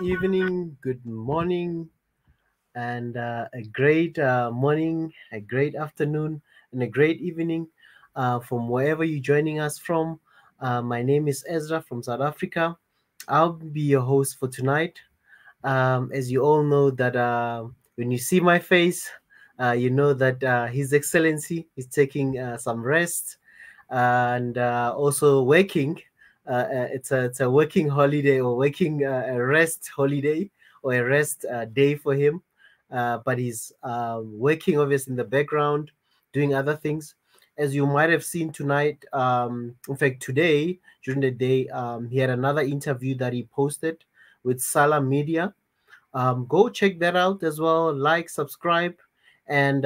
evening, good morning, and a great morning, a great afternoon, and a great evening from wherever you're joining us from. My name is Ezra from South Africa. I'll be your host for tonight. As you all know, that when you see my face, you know that His Excellency is taking some rest and also working. It's a working holiday or working a rest holiday or a rest day for him. But he's working obviously in the background, doing other things. As you might have seen tonight, in fact today during the day, he had another interview that he posted with Sala Media. Go check that out as well. Like, subscribe, and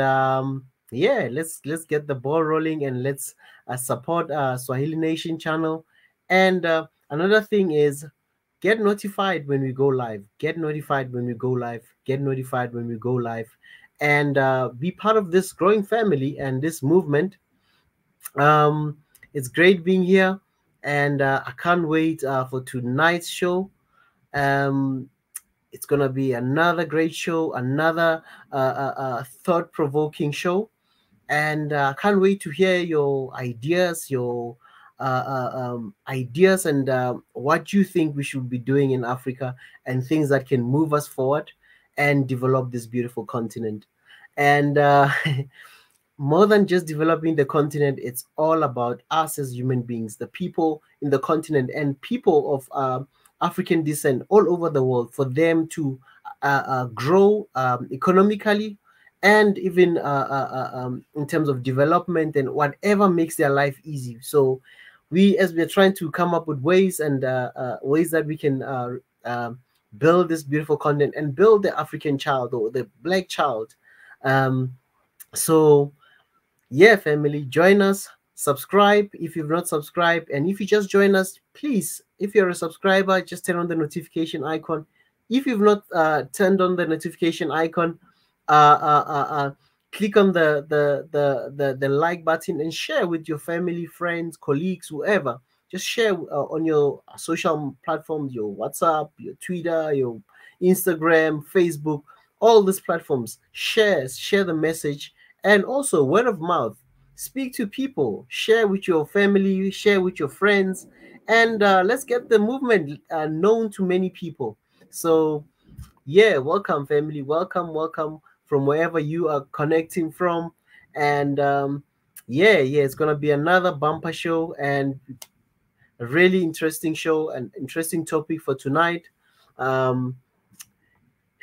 yeah, let's get the ball rolling and let's support Swahili Nation channel. And another thing is get notified when we go live. Get notified when we go live. Get notified when we go live, and be part of this growing family and this movement. Um, it's great being here, and I can't wait for tonight's show. Um, it's gonna be another great show, another thought-provoking show, and can't wait to hear your ideas, and what you think we should be doing in Africa, and things that can move us forward and develop this beautiful continent. And more than just developing the continent, it's all about us as human beings, the people in the continent and people of African descent all over the world, for them to grow economically and even in terms of development and whatever makes their life easy. So as we're trying to come up with ways and ways that we can build this beautiful continent and build the African child or the black child. Um, so yeah, family, join us, subscribe if you've not subscribed, and if you just join us, please, if you're a subscriber, just turn on the notification icon. If you've not turned on the notification icon, click on the like button and share with your family, friends, colleagues, whoever. Just share on your social platforms, your WhatsApp, your Twitter, your Instagram, Facebook, all these platforms. Share the message, and also word of mouth. Speak to people, share with your family, share with your friends, and let's get the movement known to many people. So yeah, welcome family, welcome from wherever you are connecting from. And yeah, it's gonna be another bumper show and a really interesting show and interesting topic for tonight. um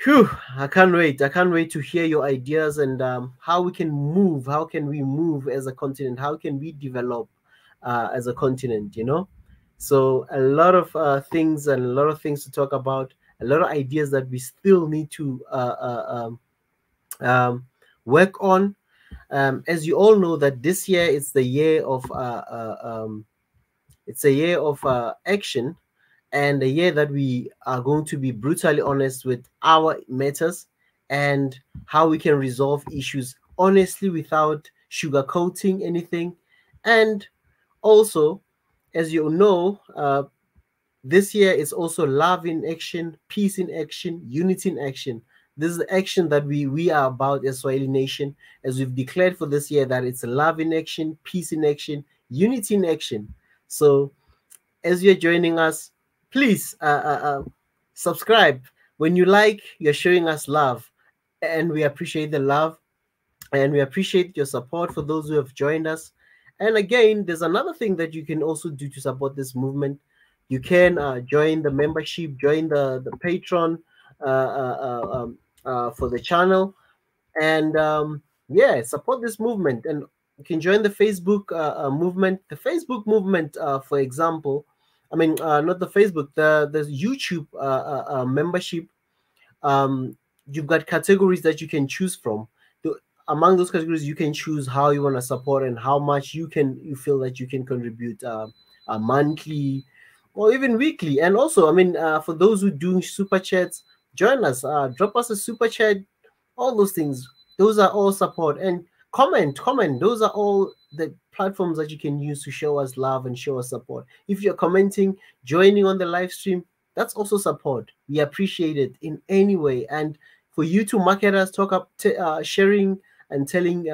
Phew, I can't wait to hear your ideas and how we can move. How can we move as a continent? How can we develop as a continent? So a lot of things and a lot of things to talk about. A lot of ideas that we still need to work on. As you all know, that this year it's the year of it's a year of action, and a year that we are going to be brutally honest with our matters and how we can resolve issues honestly without sugarcoating anything. And also, as you know, this year is also love in action, peace in action, unity in action. This is the action that we are about as Swahili Nation, as we've declared for this year that it's love in action, peace in action, unity in action. So as you're joining us, please subscribe. When you like, you're showing us love, and we appreciate the love, and we appreciate your support for those who have joined us. And again, there's another thing that you can also do to support this movement. You can join the membership, join the Patreon for the channel, and yeah, support this movement. And you can join the Facebook movement. The Facebook movement, for example, I mean, not the Facebook, the YouTube membership. um, you've got categories that you can choose from. Among those categories, you can choose how you want to support and how much you feel that you can contribute monthly or even weekly. And also, I mean, for those who do super chats, join us. Drop us a super chat. All those things. Those are all support. And comment. Those are all the platforms that you can use to show us love and show us support. If you're commenting, joining on the live stream, That's also support. We appreciate it in any way. And for you to market us, talk up, sharing and telling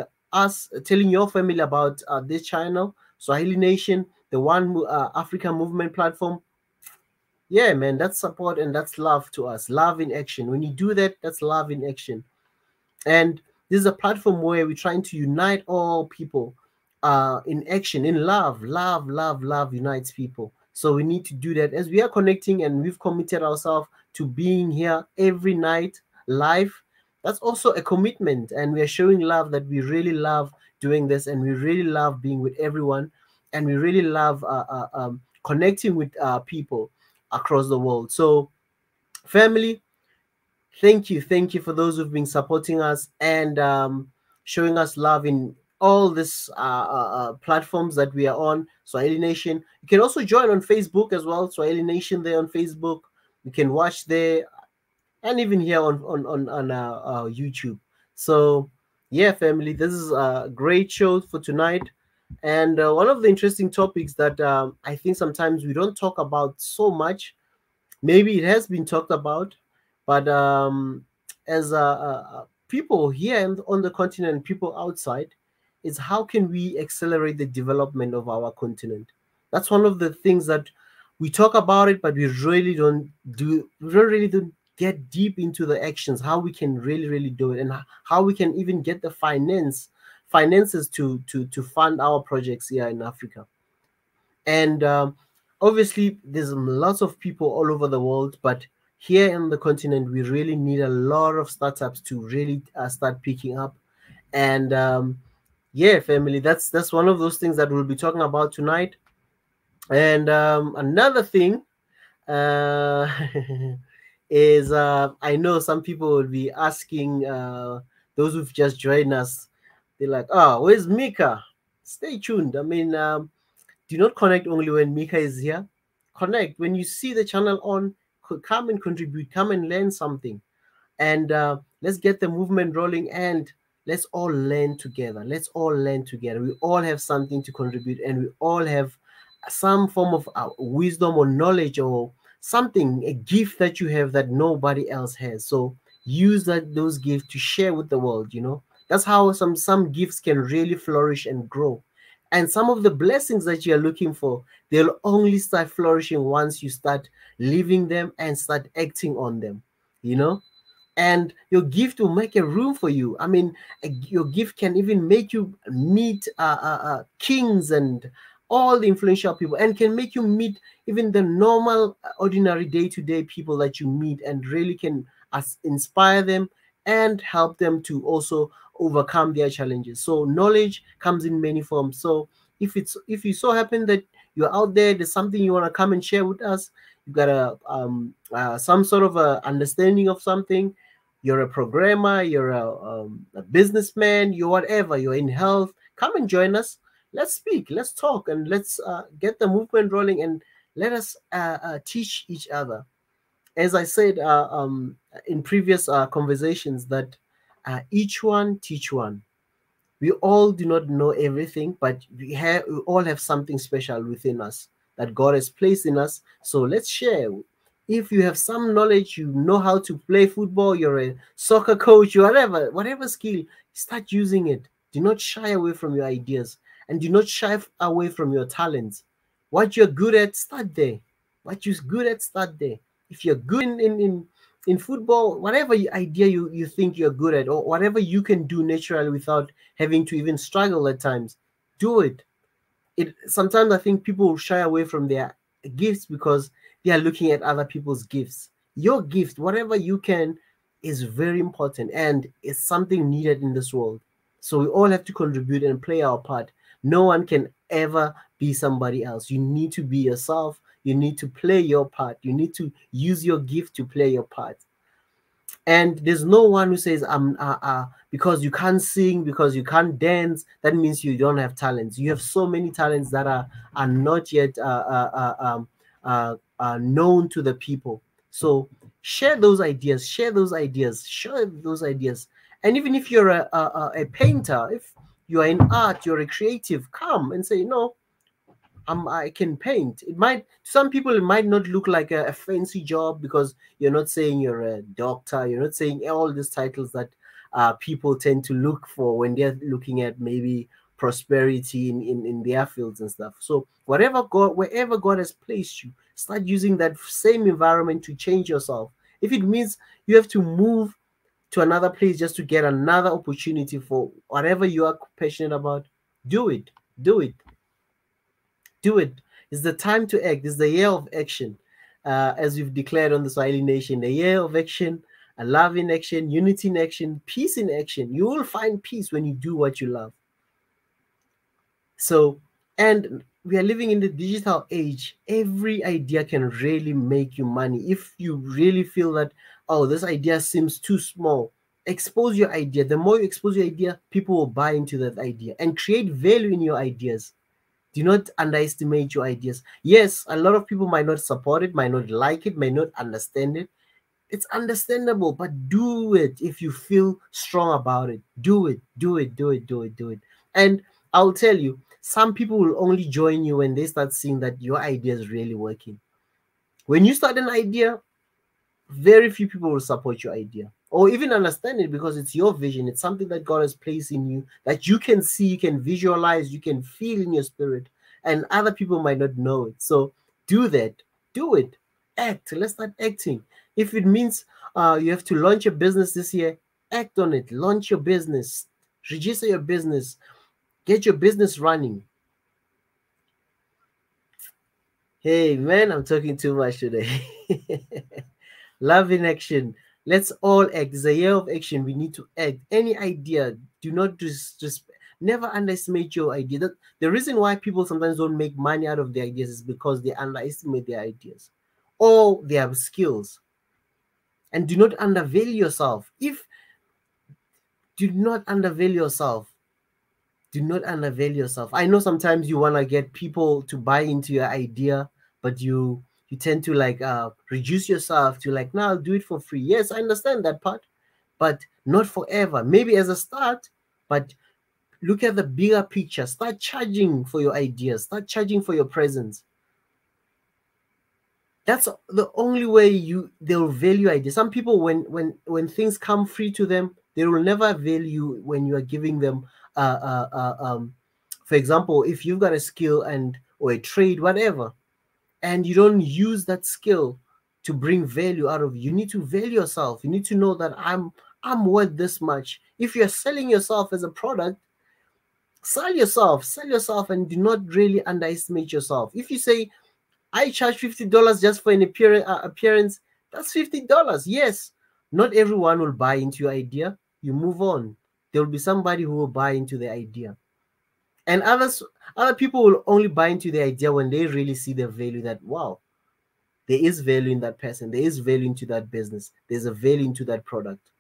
telling your family about this channel, Swahili Nation, the One African Movement platform. Yeah, man, that's support and that's love to us. Love in action. When you do that, that's love in action. And this is a platform where we're trying to unite all people in action, in love. Love unites people. So we need to do that as we are connecting, and we've committed ourselves to being here every night live. That's also a commitment, and we are showing love that we really love doing this, and we really love being with everyone, and we really love connecting with people across the world. So, family, thank you for those who've been supporting us and showing us love in all these platforms that we are on. Swahili Nation, you can also join on Facebook as well. Swahili Nation there on Facebook, you can watch there, and even here on YouTube. So yeah, family, this is a great show for tonight. And one of the interesting topics that I think sometimes we don't talk about so much, maybe it has been talked about, but as people here on the continent, people outside, is how can we accelerate the development of our continent? That's one of the things that we talk about it, but we really don't do. We don't really don't get deep into the actions. How we can really do it, and how we can even get the finances to fund our projects here in Africa. And obviously there's lots of people all over the world, but here in the continent we really need a lot of startups to really start picking up. And yeah, family, that's one of those things that we'll be talking about tonight. And another thing uh, is I know some people will be asking, those who've just joined us, they're like, oh, where's Mika? Stay tuned. I mean, do not connect only when Mika is here. Connect when you see the channel on. Come and contribute. Come and learn something, and let's get the movement rolling. And let's all learn together. Let's all learn together. We all have something to contribute, and we all have some form of wisdom or knowledge or something, a gift that you have that nobody else has. So use those gifts to share with the world. That's how some gifts can really flourish and grow. And some of the blessings that you're looking for, they'll only start flourishing once you start living them and start acting on them, you know? And your gift will make a room for you. I mean, your gift can even make you meet kings and all the influential people, and can make you meet even the normal, ordinary day-to-day people that you meet, and really can inspire them and help them to also overcome their challenges. So knowledge comes in many forms. So if you so happen that you're out there's something you want to come and share with us, you got some sort of a understanding of something, you're a programmer, you're a businessman, you're whatever, you're in health, come and join us. Let's speak, let's talk, and let's get the movement rolling, and let us teach each other. As I said in previous conversations, that each one teach one. We all do not know everything, but we all have something special within us that God has placed in us. So let's share. If you have some knowledge, you know how to play football, you're a soccer coach, whatever skill, start using it. Do not shy away from your ideas, and do not shy away from your talents. What you're good at, start there. What you're good at, start there. If you're good in football, whatever idea you think you're good at, or whatever you can do naturally without having to even struggle at times, do it. Sometimes I think people shy away from their gifts because they are looking at other people's gifts. Your gift, whatever you can, is very important, and is something needed in this world. So we all have to contribute and play our part. No one can ever be somebody else. You need to be yourself. You need to play your part. You need to use your gift to play your part. And there's no one who says because you can't sing, because you can't dance, that means you don't have talents. You have so many talents that are not yet known to the people. So share those ideas, and even if you're a painter, if you are in art, you're a creative, come and say, I can paint. It might, some people, it might not look like a fancy job, because you're not saying you're a doctor, you're not saying all these titles that people tend to look for when they're looking at maybe prosperity in their fields and stuff. So wherever God has placed you, start using that same environment to change yourself. If it means you have to move to another place just to get another opportunity for whatever you are passionate about, do it. Do it. Do it. It's the time to act. It's the year of action. As we've declared on the Swahili Nation, the year of action, a love in action, unity in action, peace in action. You will find peace when you do what you love. So, and we are living in the digital age. Every idea can really make you money. If you really feel that, oh, this idea seems too small, expose your idea. The more you expose your idea, people will buy into that idea and create value in your ideas. Do not underestimate your ideas. Yes, a lot of people might not support it, might not like it, might not understand it. It's understandable, but do it if you feel strong about it. Do it, do it, do it, do it, do it. And I'll tell you, some people will only join you when they start seeing that your idea is really working. When you start an idea, very few people will support your idea or even understand it, because it's your vision. It's something that God has placed in you that you can see, you can visualize, you can feel in your spirit, and other people might not know it. So do that. Do it. Act. Let's start acting. If it means you have to launch a business this year, act on it. Launch your business. Register your business. Get your business running. Hey, man, I'm talking too much today. Love in action. Let's all act. It's a year of action. We need to act. Any idea, do not just never underestimate your idea. The reason why people sometimes don't make money out of their ideas is because they underestimate their ideas or their skills. And do not undervalue yourself. Do not undervalue yourself. Do not undervalue yourself. I know sometimes you want to get people to buy into your idea, but you tend to like reduce yourself to like, no, I'll do it for free. Yes, I understand that part, but not forever. Maybe as a start, but look at the bigger picture. Start charging for your ideas. Start charging for your presence. That's the only way they'll value ideas. Some people, when things come free to them, they will never value when you are giving them for example, if you've got a skill or a trade, whatever, and you don't use that skill to bring value out of it, you need to value yourself. You need to know that I'm worth this much. If you're selling yourself as a product, sell yourself, and do not really underestimate yourself. If you say, I charge $50 just for an appearance, that's $50. Yes, not everyone will buy into your idea. You move on. There will be somebody who will buy into the idea. And other people will only buy into the idea when they really see the value, that, wow, there is value in that person. There is value into that business. There's a value into that product.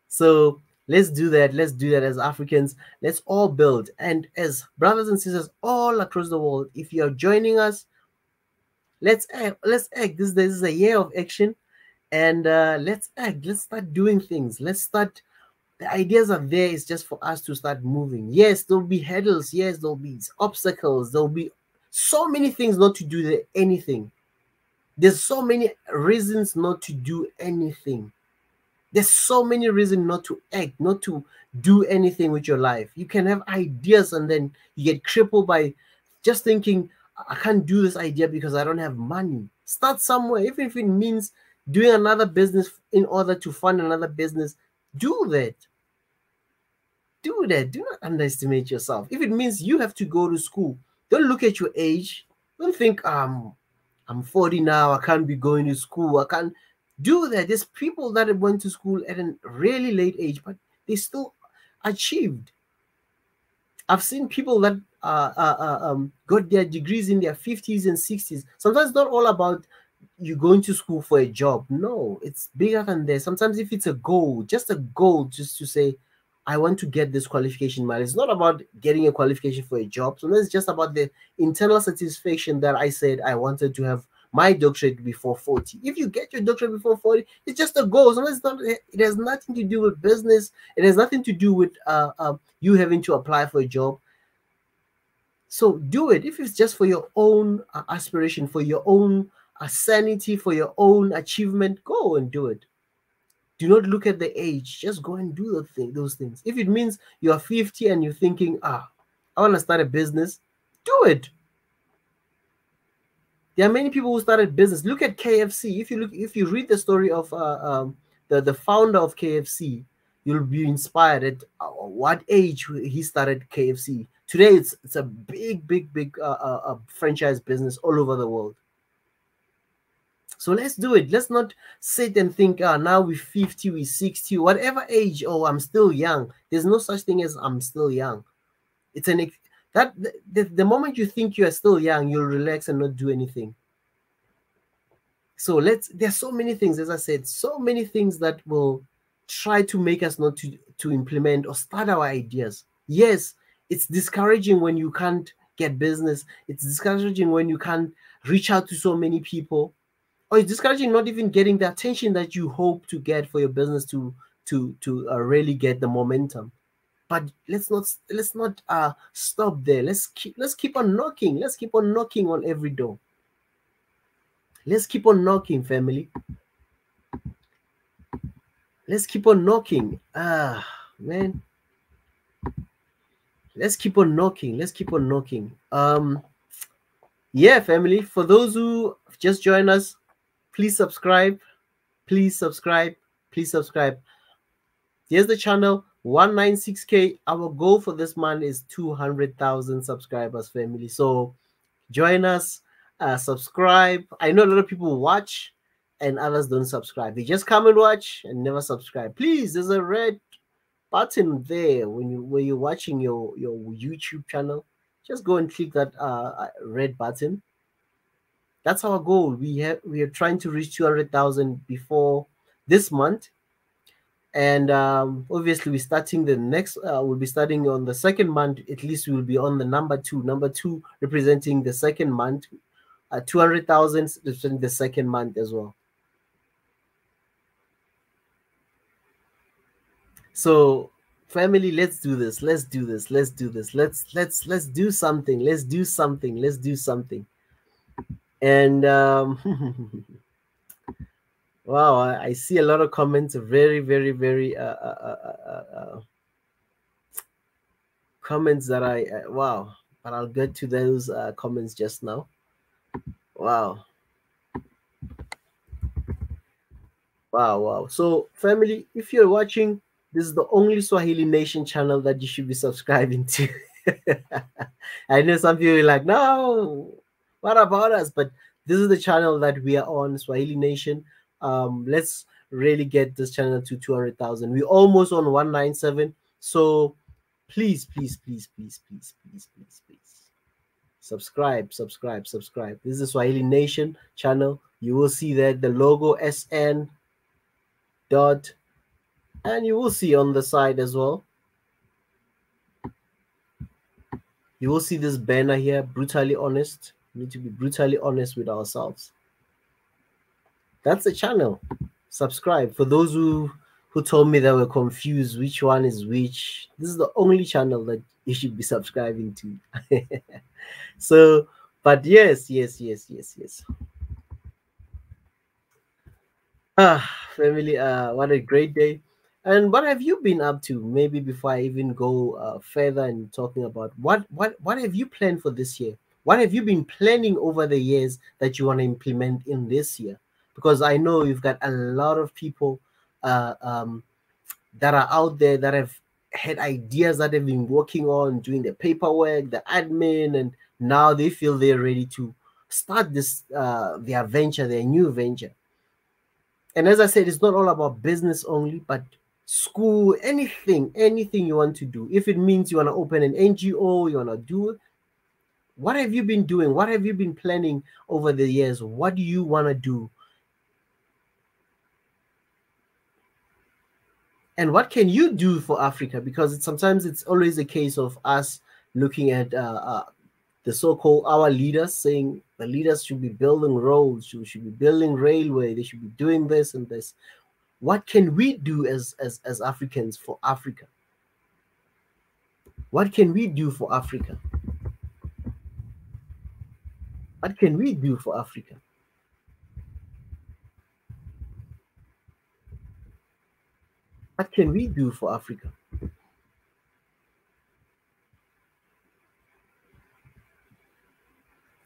So let's do that. Let's do that as Africans. Let's all build. And as brothers and sisters all across the world, if you're joining us, let's act. Let's act. This is a year of action. And let's act. Let's start doing things. Let's start. The ideas are there. It's just for us to start moving. Yes, there'll be hurdles. Yes, there'll be obstacles. There'll be so many things not to do anything. There's so many reasons not to do anything. There's so many reasons not to act, not to do anything with your life. You can have ideas and then you get crippled by just thinking, I can't do this idea because I don't have money. Start somewhere, even if it means doing another business in order to fund another business. Do that. Do that. Do not underestimate yourself. If it means you have to go to school, don't look at your age. Don't think, I'm 40 now, I can't be going to school. I can't do that. There's people that went to school at a really late age, but they still achieved. I've seen people that got their degrees in their 50s and 60s. Sometimes it's not all about you going to school for a job. No, it's bigger than that. Sometimes if it's a goal, just to say, I want to get this qualification, man. It's not about getting a qualification for a job. Sometimes it's just about the internal satisfaction that I said I wanted to have my doctorate before 40. If you get your doctorate before 40, it's just a goal. Sometimes it has nothing to do with business. It has nothing to do with you having to apply for a job. So do it. If it's just for your own aspiration, for your own sanity, for your own achievement, go and do it. Do not look at the age. Just go and do those things. If it means you are 50 and you're thinking, I want to start a business, do it. There are many people who started business. Look at KFC. If you read the story of the founder of KFC, you'll be inspired at what age he started KFC. Today, it's a big franchise business all over the world. So let's do it. Let's not sit and think, now we're 50, we're 60, whatever age. Oh, I'm still young. There's no such thing as I'm still young. It's the moment you think you are still young, you'll relax and not do anything. So there's so many things, as I said, so many things that will try to make us not to implement or start our ideas. Yes, it's discouraging when you can't get business. It's discouraging when you can't reach out to so many people. Or it's discouraging not even getting the attention that you hope to get for your business to really get the momentum. But let's not stop there. Let's keep on knocking. Let's keep on knocking on every door. Let's keep on knocking, family. Let's keep on knocking. Man. Let's keep on knocking. Let's keep on knocking. Yeah, family. For those who just joined us, please subscribe. Please subscribe. Please subscribe. Here's the channel. 196K. Our goal for this month is 200,000 subscribers, family. So join us. Subscribe. I know a lot of people watch and others don't subscribe. They just come and watch and never subscribe. Please, there's a red button there where you're watching your YouTube channel. Just go and click that red button. That's our goal. We are trying to reach 200,000 before this month, and obviously we're starting the next. We'll be starting on the second month. At least we'll be on the number two representing the second month. 200,000 representing the second month as well. So family, let's do this. Let's do this. Let's do this. Let's do something. Let's do something. Let's do something. And wow, I see a lot of comments. Very comments that wow. But I'll get to those comments just now. Wow. Wow. So family, if you're watching, this is the only Swahili Nation channel that you should be subscribing to. I know some people are like, no, what about us? But this is the channel that we are on, Swahili Nation. Let's really get this channel to 200,000. We're almost on 197. So please subscribe. This is the Swahili Nation channel. You will see that the logo SN dot, and you will see on the side as well. You will see this banner here, brutally honest. We need to be brutally honest with ourselves. That's the channel. Subscribe. For those who told me they were confused which one is which, this is the only channel that you should be subscribing to. So, but yes. Family, what a great day. And what have you been up to? Maybe before I even go further and talking about what have you planned for this year? What have you been planning over the years that you want to implement in this year? Because I know you've got a lot of people that are out there that have had ideas that they've been working on, doing the paperwork, the admin, and now they feel they're ready to start this their venture, their new venture. And as I said, it's not all about business only, but school, anything you want to do. If it means you want to open an NGO, you want to do it. What have you been doing? What have you been planning over the years? What do you want to do? And what can you do for Africa? Because sometimes it's always a case of us looking at the so-called our leaders, saying the leaders should be building roads, should be building railway, they should be doing this and this. What can we do as Africans for Africa? What can we do for Africa? What can we do for Africa? What can we do for Africa?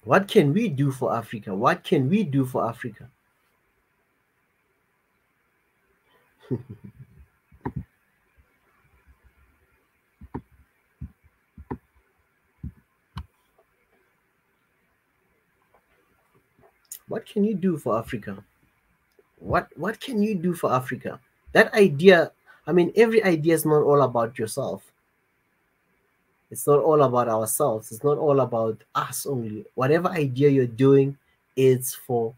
What can we do for Africa? What can we do for Africa? What can you do for Africa? What can you do for Africa? That idea, I mean, every idea is not all about yourself. It's not all about ourselves. It's not all about us only. Whatever idea you're doing, it's for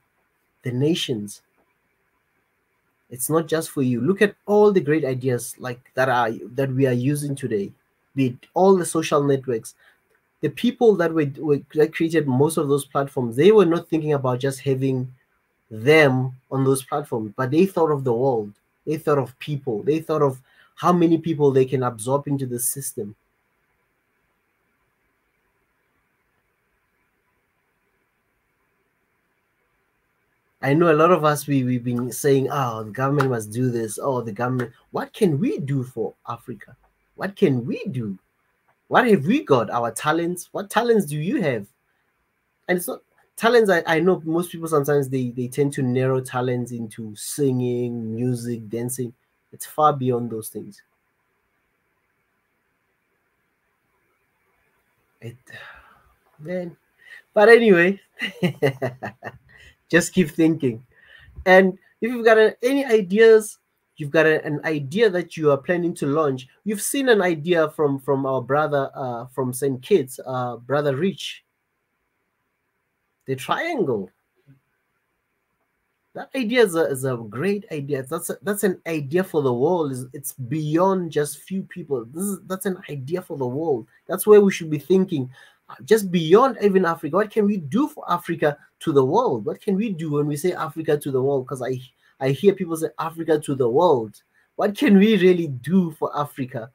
the nations. It's not just for you. Look at all the great ideas like that we are using today. Be it all the social networks. The people that created most of those platforms, they were not thinking about just having them on those platforms, but they thought of the world. They thought of people. They thought of how many people they can absorb into the system. I know a lot of us we've been saying, oh, the government must do this. Oh, the government. What can we do for Africa? What can we do? What have we got? Our talents. What talents do you have? And it's not talents. I know most people sometimes they tend to narrow talents into singing, music, dancing. It's far beyond those things. It man. But anyway, just keep thinking. And if you've got any ideas, you've got an idea that you are planning to launch. You've seen an idea from our brother from St. Kitts, brother Rich, the triangle. That idea is a great idea. That's an idea for the world. It's beyond just few people. That's an idea for the world. That's where we should be thinking, just beyond even Africa. What can we do for Africa to the world? What can we do when we say Africa to the world? Because I hear people say Africa to the world. What can we really do for Africa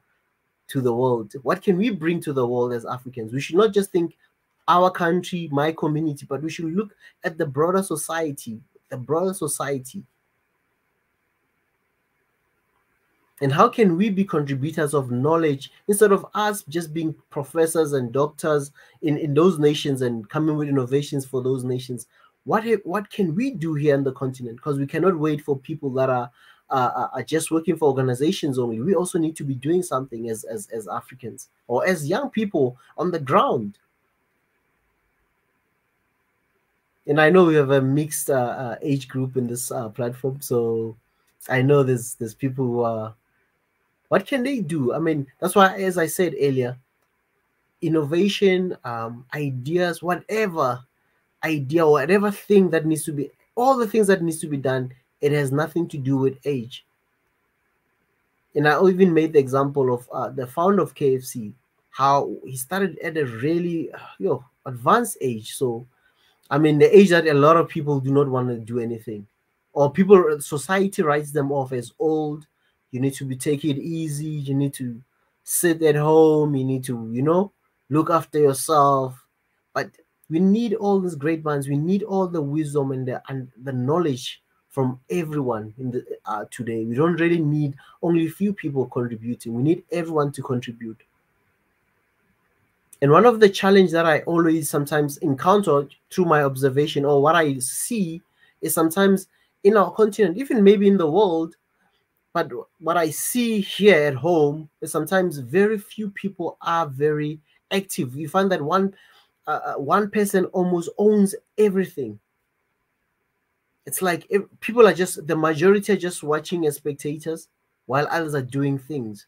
to the world? What can we bring to the world as Africans? We should not just think our country, my community, but we should look at the broader society, the broader society. And how can we be contributors of knowledge instead of us just being professors and doctors in those nations and coming with innovations for those nations? What can we do here on the continent? Because we cannot wait for people that are just working for organizations only. We also need to be doing something as Africans or as young people on the ground. And I know we have a mixed age group in this platform, so I know there's people who are. What can they do? I mean, that's why, as I said earlier, innovation, ideas, whatever idea, whatever thing that needs to be, all the things that needs to be done, it has nothing to do with age. And I even made the example of the founder of KFC, how he started at a really advanced age. So I mean, the age that a lot of people do not want to do anything, or people, society writes them off as old. You need to be take it easy. You need to sit at home. You need to, look after yourself. But we need all these great minds. We need all the wisdom and the knowledge from everyone in the today. We don't really need only a few people contributing. We need everyone to contribute. And one of the challenge that I always sometimes encounter through my observation or what I see is sometimes in our continent, even maybe in the world, but what I see here at home is sometimes very few people are very active. You find that one person almost owns everything. It's like people are just, the majority are just watching as spectators while others are doing things.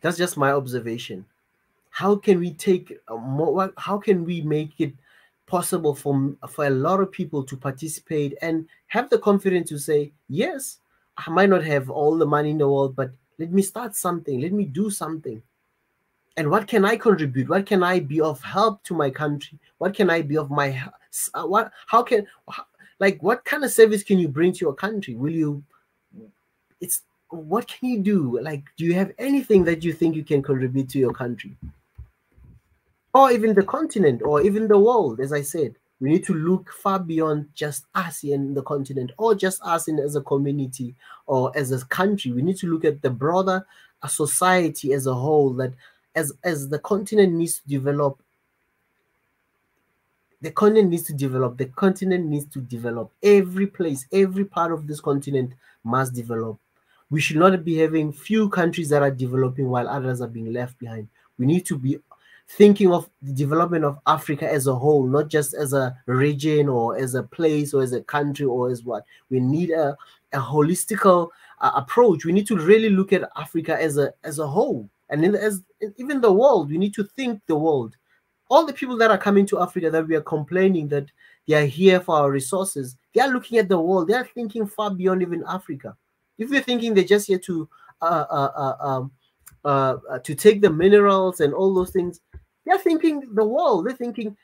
That's just my observation. How can we take more? How can we make it possible for a lot of people to participate and have the confidence to say, yes, I might not have all the money in the world, but let me start something. Let me do something. And what can I contribute? What can I be of help to my country? What can I be of my what kind of service can you bring to your country? It's what can you do? Like, do you have anything that you think you can contribute to your country? or even the continent, or even the world. As I said, we need to look far beyond just us in the continent, or just us in as a community or as a country. We need to look at the broader society as a whole. That as the continent needs to develop, the continent needs to develop. The continent needs to develop. Every place, every part of this continent must develop. We should not be having few countries that are developing while others are being left behind. We need to be thinking of the development of Africa as a whole, not just as a region or as a place or as a country or as what. We need a holistical approach. We need to really look at Africa as a whole, and as even the world. We need to think the world. All the people that are coming to Africa that we are complaining that they are here for our resources, they are looking at the world. They are thinking far beyond even Africa. If you're thinking they're just here to take the minerals and all those things, they're thinking the world. They're thinking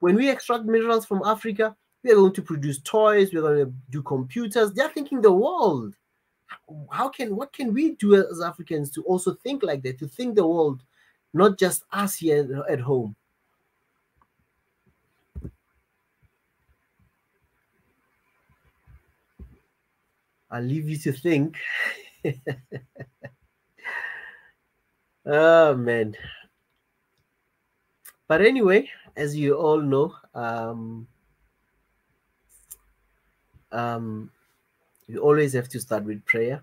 when we extract minerals from Africa, we're going to produce toys, we're going to do computers. They're thinking the world. What can we do as Africans to also think like that, to think the world, not just us here at home? I'll leave you to think. Oh man. But anyway, as you all know, you always have to start with prayer.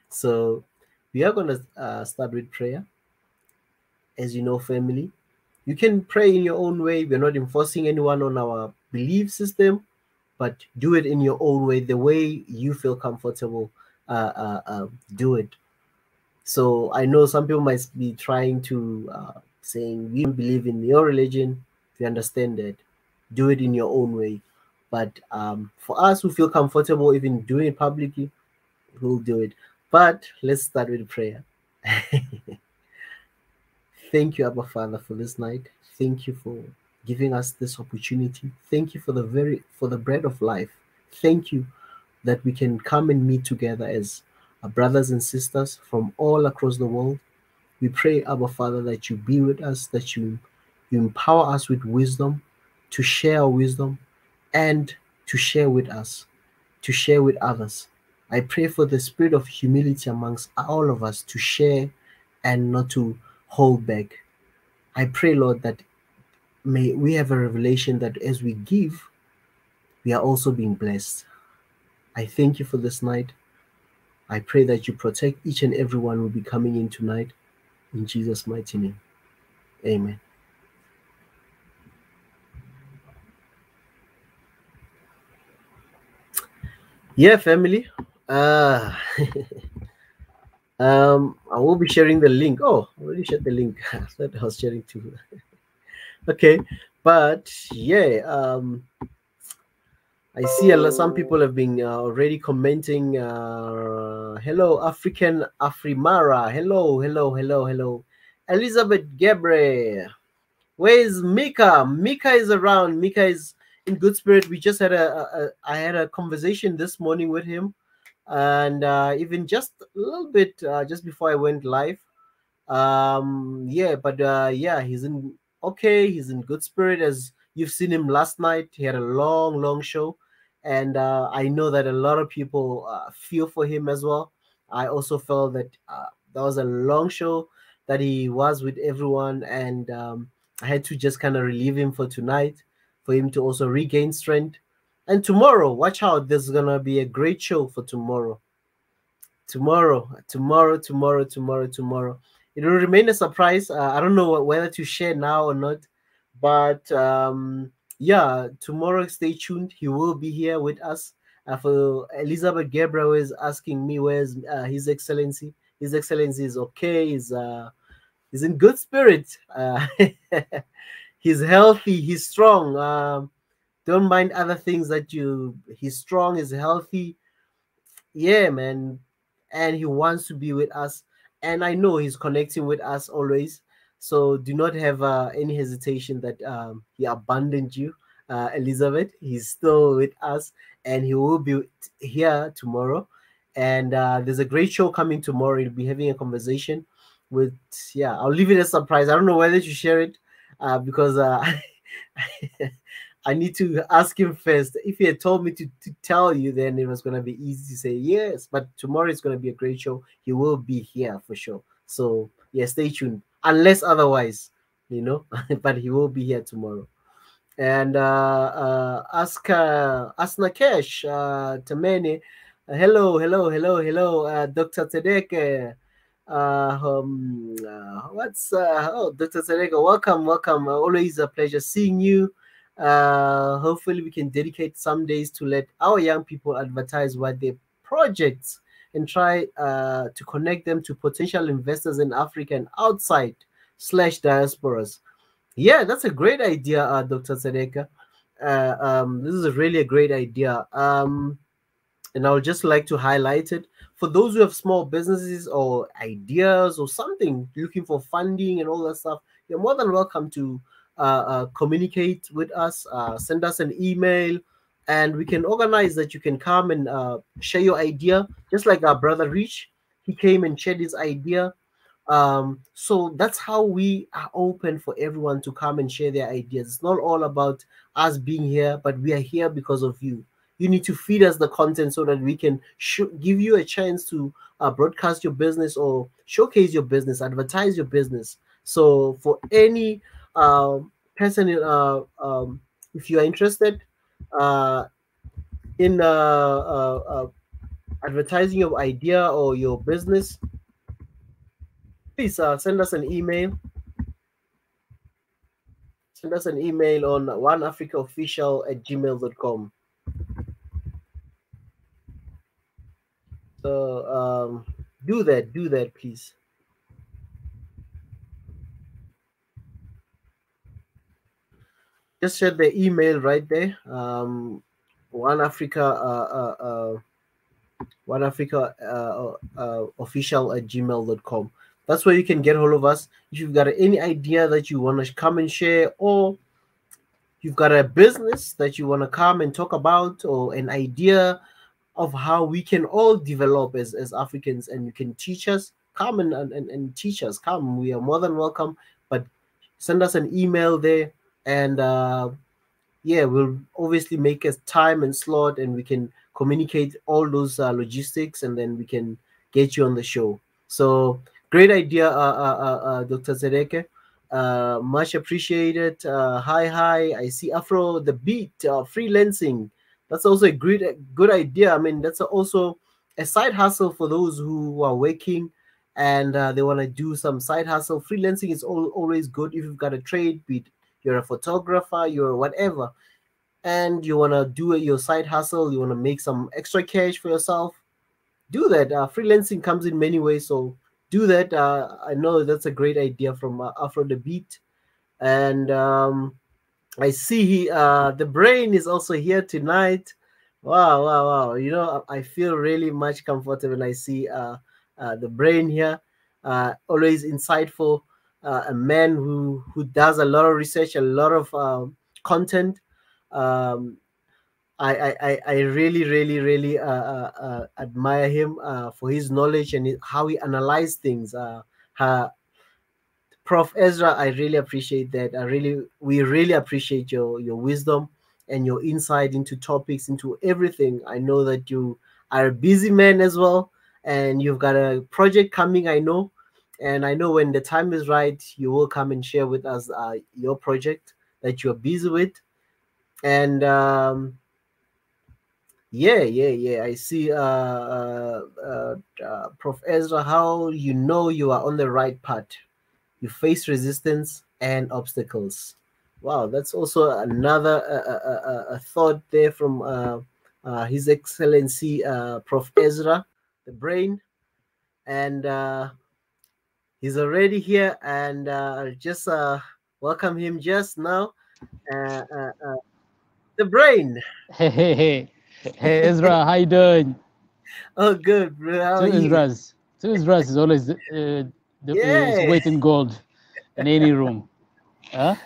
So we are going to start with prayer. As you know, family, you can pray in your own way. We're not enforcing anyone on our belief system, but do it in your own way, the way you feel comfortable. Do it. So I know some people might be trying to saying we don't believe in your religion. We understand that. Do it in your own way. But for us who feel comfortable even doing it publicly, we'll do it. But let's start with prayer. Thank you, Abba Father, for this night. Thank you for giving us this opportunity. Thank you for the bread of life. Thank you that we can come and meet together as brothers and sisters from all across the world. We pray, Abba Father, that you be with us, that you empower us with wisdom, to share our wisdom, and to share with us, to share with others. I pray for the spirit of humility amongst all of us to share and not to hold back. I pray, Lord, that may we have a revelation that as we give, we are also being blessed. I thank you for this night. I pray that you protect each and every one who will be coming in tonight. In Jesus' mighty name. Amen. Yeah, family. I will be sharing the link. Oh, I already shared the link. I thought I was sharing too. Okay, but yeah, I see some people have been already commenting. Hello, African Afrimara. Hello, hello, hello, hello. Elizabeth Gebre. Where is Mika? Mika is around. Mika is in good spirit. We just had I had a conversation this morning with him, and even just a little bit just before I went live. Yeah, but yeah, he's in okay. He's in good spirit. As you've seen him last night, he had a long show, and I know that a lot of people feel for him as well. I also felt that that was a long show that he was with everyone, and I had to just kind of relieve him for tonight, for him to also regain strength. And tomorrow, watch out! There's gonna be a great show for tomorrow. Tomorrow. It will remain a surprise. I don't know whether to share now or not, but yeah, tomorrow stay tuned. He will be here with us. For Elizabeth Gabriel is asking me where's His Excellency. His Excellency is okay. He's in good spirit. He's healthy. He's strong. Don't mind other things that you. He's strong. He's healthy. Yeah, man, and he wants to be with us, and I know he's connecting with us always. So do not have any hesitation that he abandoned you, Elizabeth. He's still with us, and he will be here tomorrow. And there's a great show coming tomorrow. He'll be having a conversation with, yeah, I'll leave it as a surprise. I don't know whether to share it, because I need to ask him first. If he had told me to tell you, then it was going to be easy to say yes. But tomorrow is going to be a great show. He will be here for sure. So yeah, stay tuned. Unless otherwise, you know, but he will be here tomorrow. And ask Nakesh Tamene, hello, Dr. Tedeke. Dr. Tedeke, welcome. Always a pleasure seeing you. Hopefully, we can dedicate some days to let our young people advertise what their projects and try to connect them to potential investors in Africa and outside slash diasporas. Yeah, that's a great idea, Dr. Sadeka. This is really a great idea. And I would just like to highlight it for those who have small businesses or ideas or something looking for funding and all that stuff. You're more than welcome to communicate with us, send us an email, and we can organize that. You can come and share your idea, just like our brother Rich. He came and shared his idea. So that's how we are open for everyone to come and share their ideas. It's not all about us being here, but we are here because of you. You need to feed us the content so that we can give you a chance to broadcast your business or showcase your business, advertise your business. So for any person, if you are interested uh, in advertising your idea or your business, please send us an email. Send us an email on oneafricaofficial@gmail.com. So do that, please. Just share the email right there. One Africa, One Africa official at gmail.com. That's where you can get hold of us. If you've got any idea that you want to come and share, or you've got a business that you want to come and talk about, or an idea of how we can all develop as Africans, and you can teach us, come and teach us. Come, we are more than welcome. But send us an email there, and yeah, we'll obviously make a time and slot, and we can communicate all those logistics, and then we can get you on the show. So great idea, Dr. Zedeke. Much appreciated. Hi, I see Afro the Beat freelancing. That's also a good idea. I mean, that's also a side hustle for those who are working and they want to do some side hustle. Freelancing is always good if you've got a trade, be it you're a photographer, you're whatever, and you want to do your side hustle, you want to make some extra cash for yourself, do that. Freelancing comes in many ways, so do that. I know that's a great idea from Afro the Beat. And I see the brain is also here tonight. Wow. You know, I feel really much comfortable when I see the brain here. Always insightful. A man who does a lot of research, a lot of content. Um, I really admire him for his knowledge and how he analyzes things. Prof. Ezra, I really appreciate that. We really appreciate your wisdom and your insight into topics, into everything. I know that you are a busy man as well, and you've got a project coming, I know. And I know when the time is right, you will come and share with us your project that you're busy with. And yeah. I see, Prof. Ezra, how you know you are on the right path. You face resistance and obstacles. Wow, that's also another a thought there from His Excellency Prof. Ezra, the brain, and he's already here. And just welcome him just now. Uh, uh, uh, the brain. Hey, Ezra, how you doing? Oh, good, bro. How are you? Two Ezra's is always is Yeah, weight in gold in any room. Huh?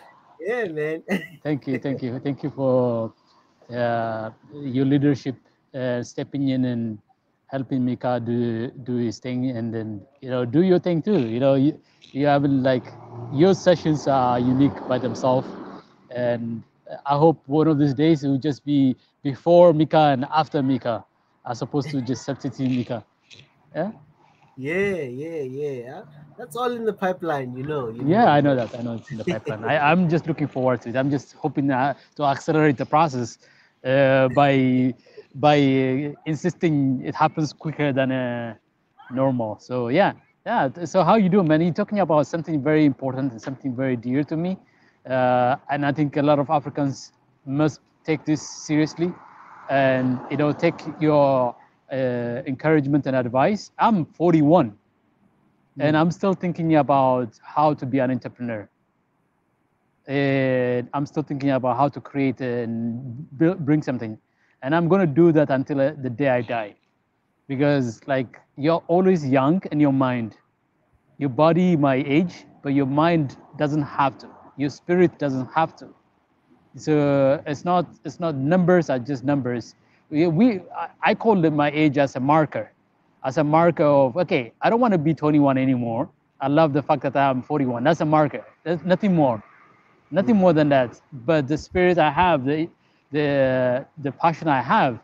yeah, man. Thank you for your leadership, stepping in and helping Mika do his thing, and then do your thing too. You have like your sessions are unique by themselves, and I hope one of these days it will just be before Mika and after Mika, as opposed to just substitute Mika. Yeah. Yeah. That's all in the pipeline, Yeah, I know you that. I know it's in the pipeline. I'm just looking forward to it. I'm just hoping to accelerate the process by insisting it happens quicker than normal. So yeah, yeah. So how you doing, man? You're talking about something very important and something very dear to me, and I think a lot of Africans must take this seriously, and take your encouragement and advice. I'm 41 and Mm. I'm still thinking about how to be an entrepreneur. And I'm still thinking about how to create and bring something. And I'm going to do that until the day I die. Because, like, you're always young in your mind. Your body might age, but your mind doesn't have to. Your spirit doesn't have to. So it's not numbers are just numbers. I call it my age as a marker of, okay, I don't want to be 21 anymore. I love the fact that I'm 41. That's a marker. There's nothing Mm. more than that. But the spirit I have, the passion I have,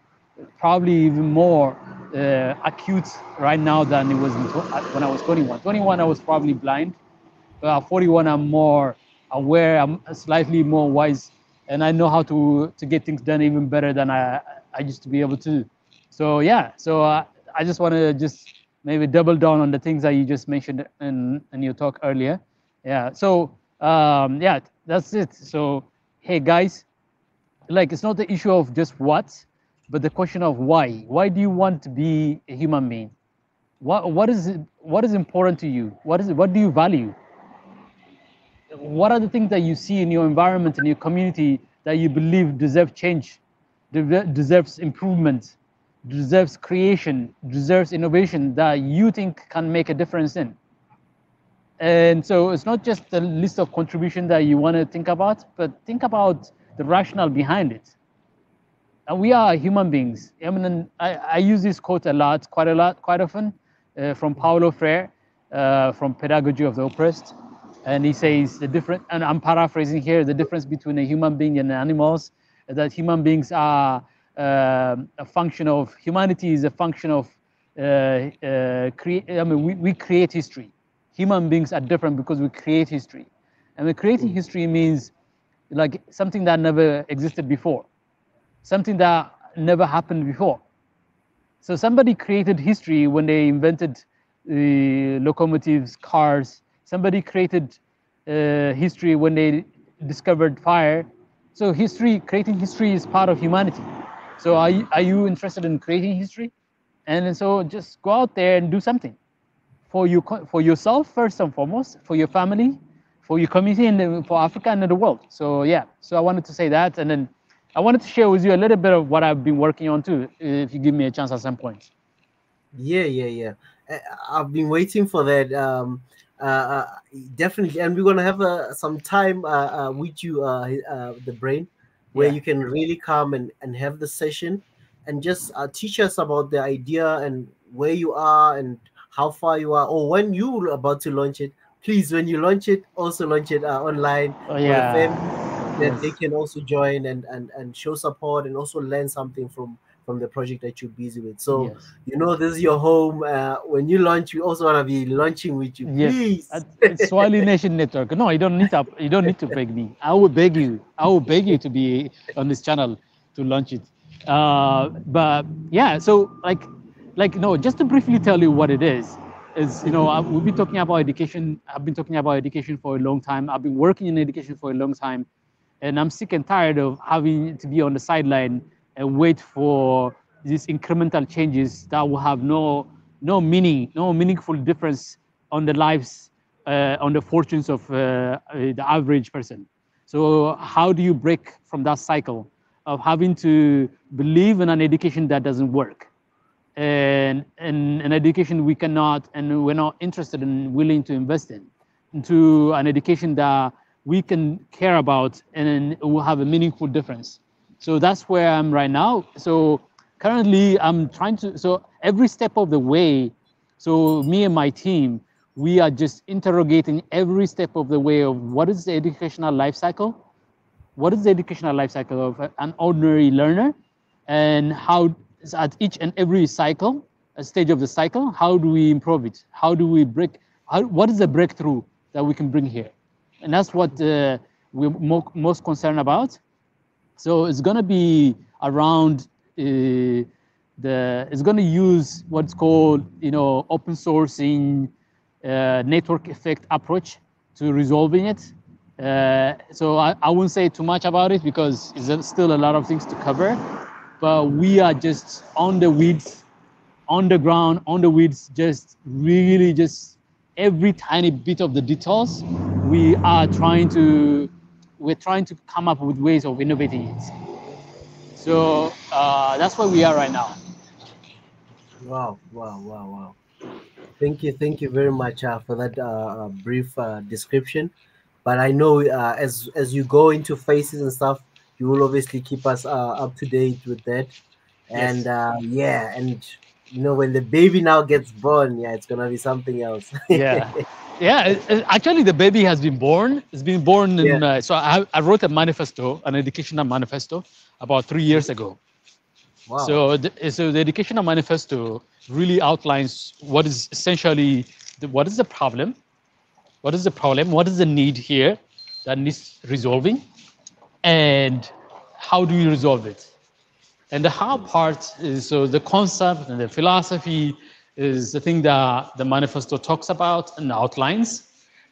probably even more acute right now than it was when I was 21. 21, I was probably blind. 41, I'm more aware. I'm slightly more wise, and I know how to get things done even better than I used to be able to. So yeah, so I just want to just maybe double down on the things that you just mentioned in your talk earlier. Yeah. So yeah, that's it. So hey guys, like it's not the issue of just what, but the question of why. Why do you want to be a human being? What is it? What is important to you? What do you value? What are the things that you see in your environment, in your community, that you believe deserve change, deserves improvement, deserves creation, deserves innovation, that you think can make a difference in? And so it's not just the list of contribution that you want to think about, but think about the rationale behind it. And we are human beings. I mean, I use this quote quite a lot, quite often, from Paulo Freire, from Pedagogy of the Oppressed. And he says the different, and I'm paraphrasing here, the difference between a human being and animals, that human beings are a function of, humanity is a function of, I mean, we create history. Human beings are different because we create history. And creating Mm. history means like something that never existed before, something that never happened before. So somebody created history when they invented locomotives, cars. Somebody created history when they discovered fire. So creating history is part of humanity. So are you interested in creating history? And so just go out there and do something for you, for yourself first and foremost, for your family, for your community, and then for Africa and the world. So yeah, so I wanted to say that, and then I wanted to share with you a little bit of what I've been working on too, if you give me a chance at some point. Yeah. I've been waiting for that. Uh, Definitely, and we're gonna have some time with you, the brain, where Yeah. you can really come and have the session, and just teach us about the idea and where you are and how far you are, or when you're about to launch it. Please, when you launch it, also launch it online Oh for the family, yeah. that they Yes. can also join and show support and also learn something from the project that you're busy with. So Yes. this is your home. When you launch, we also want to be launching with you, Yes. please. It's Swahili Nation Network. No, you don't need to beg me. I will beg you. I will beg you to be on this channel to launch it. But yeah, so no, just to briefly tell you what it is Mhm. we've been talking about education. I've been talking about education for a long time. I've been working in education for a long time, and I'm sick and tired of having to be on the sideline and wait for these incremental changes that will have no meaningful difference on the lives, on the fortunes of the average person. So how do you break from that cycle of having to believe in an education that doesn't work, and an education we cannot and we're not interested in, willing to invest in, into an education that we can care about and it will have a meaningful difference? So that's where I'm right now. So currently I'm trying to, every step of the way. So me and my team, we are just interrogating every step of the way of what is the educational life cycle, what is the educational life cycle of an ordinary learner, and how at each and every cycle, a stage of the cycle, how do we improve it? How do we what is the breakthrough that we can bring here? And that's what we're most concerned about. So it's going to be around it's going to use what's called, open sourcing network effect approach to resolving it. So I won't say too much about it because there's still a lot of things to cover, but we are just on the weeds, on the ground, on the weeds, just really just every tiny bit of the details. We're trying to come up with ways of innovating it. So that's where we are right now. Wow, wow, wow, wow. Thank you very much for that brief description. But I know as you go into phases and stuff, you will obviously keep us up to date with that. And Yes. yeah, and when the baby now gets born, yeah, it's gonna be something else. Yeah. Yeah. Actually, the baby has been born. It's been born Yeah. in. So I wrote a manifesto, an educational manifesto, about 3 years ago. Wow. So the educational manifesto really outlines what is essentially what is the problem, what is the need here that needs resolving, and how do we resolve it. And the how part is, so the concept and the philosophy is the thing that the manifesto talks about and outlines,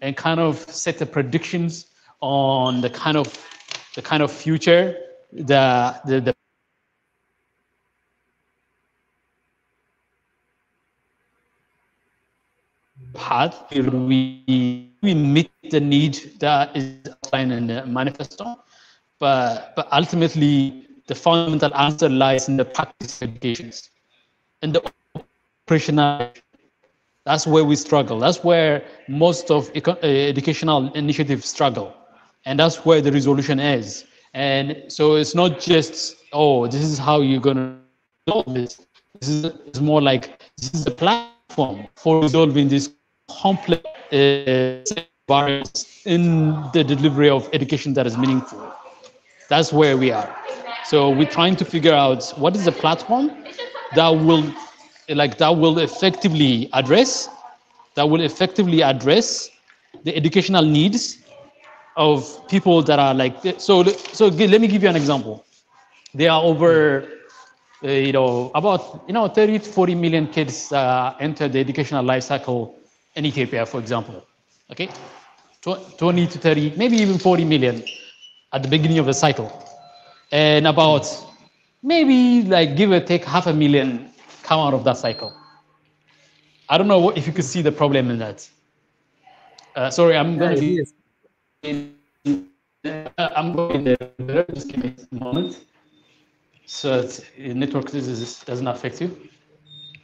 and kind of set the predictions on the kind of future, the path we meet the need that is outlined in the manifesto, but ultimately the fundamental answer lies in the practice of educations and the operational. That's where we struggle. That's where most of educational initiatives struggle, and that's where the resolution is. And so it's not just, oh, this is how you're going to resolve this. It's more like this is a platform for resolving this complex environments in the delivery of education that is meaningful. That's where we are. So we're trying to figure out what is the platform that will effectively address the educational needs of people that are like, so let me give you an example. There are over about 30 to 40 million kids enter the educational life cycle in Ethiopia, for example. Okay, 20 to 30, maybe even 40 million at the beginning of the cycle, and about maybe like give or take 500,000 come out of that cycle. I don't know if you could see the problem in that. Sorry, I'm Yeah, going to it be. is. I'm going there. Just give me a moment. So network doesn't affect you,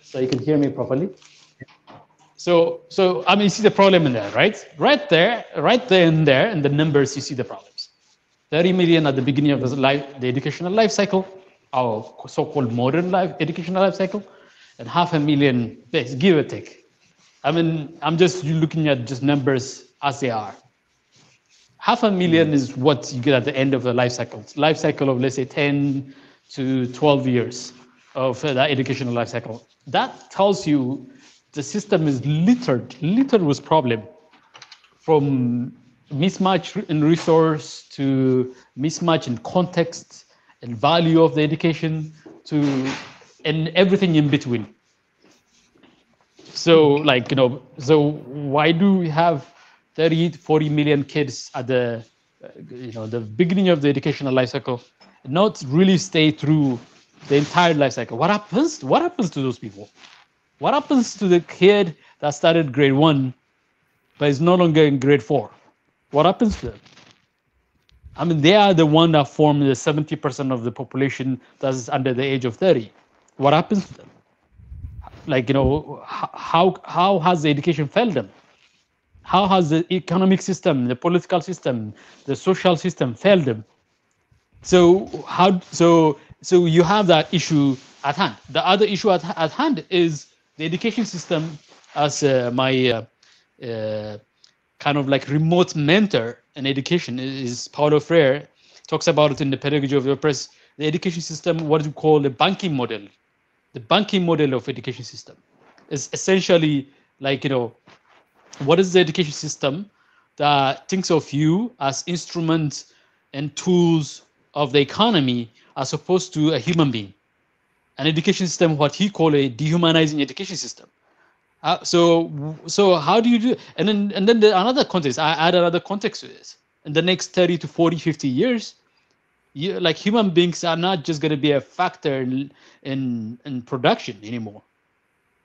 so you can hear me properly. So I mean, you see the problem in there, right? Right there and there, and the numbers, you see the problems. 30 million at the beginning of the educational life cycle, our so-called modern educational life cycle, and 500,000, give or take. I mean, I'm just looking at just numbers as they are. 500,000 is what you get at the end of the life cycle. Life cycle of, let's say, 10 to 12 years of that educational life cycle. That tells you the system is littered with problem, from mismatch in resource to mismatch in context and value of the education to and everything in between. So so why do we have 30 to 40 million kids at the beginning of the educational life cycle, not really stay through the entire life cycle? What happens to those people? What happens to the kid that started grade 1 but is no longer in grade 4? What happens to them? I mean, they are the one that form the 70% of the population that's under the age of 30. What happens to them? How has the education failed them? How has the economic system, the political system, the social system failed them? So you have that issue at hand. The other issue at hand is the education system, as my kind of like remote mentor in education is Paulo Freire talks about it in the Pedagogy of the Oppressed. The education system, what you call the banking model, the banking model of education system, is essentially like, what is the education system that thinks of you as instruments and tools of the economy as opposed to a human being? An education system, what he called a dehumanizing education system. So how do you do? And then another context. I add another context to this. In the next 30 to 40, 50 years, like human beings are not just going to be a factor in production anymore,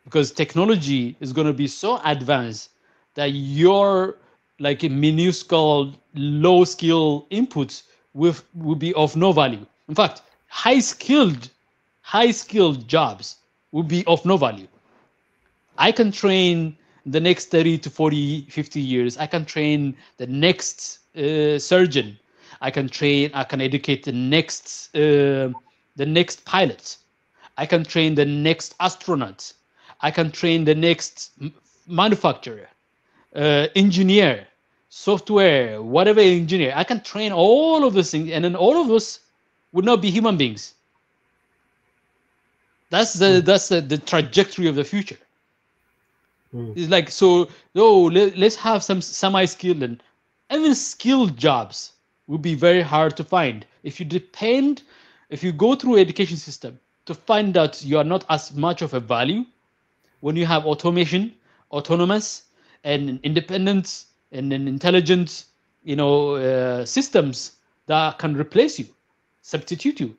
because technology is going to be so advanced that your like a minuscule low skill inputs will be of no value. In fact, high skilled jobs will be of no value. I can train the next 30 to 40, 50 years. I can train the next surgeon. I can educate the next pilot. I can train the next astronaut. I can train the next manufacturer, engineer, software, whatever engineer. I can train all of those things, and then all of us would not be human beings. That's the trajectory of the future. It's like, so, let's have some semi-skilled, and even skilled jobs will be very hard to find if you go through education system to find out you are not as much of a value when you have automation, autonomous, and independent and then intelligent, systems that can replace you, substitute you,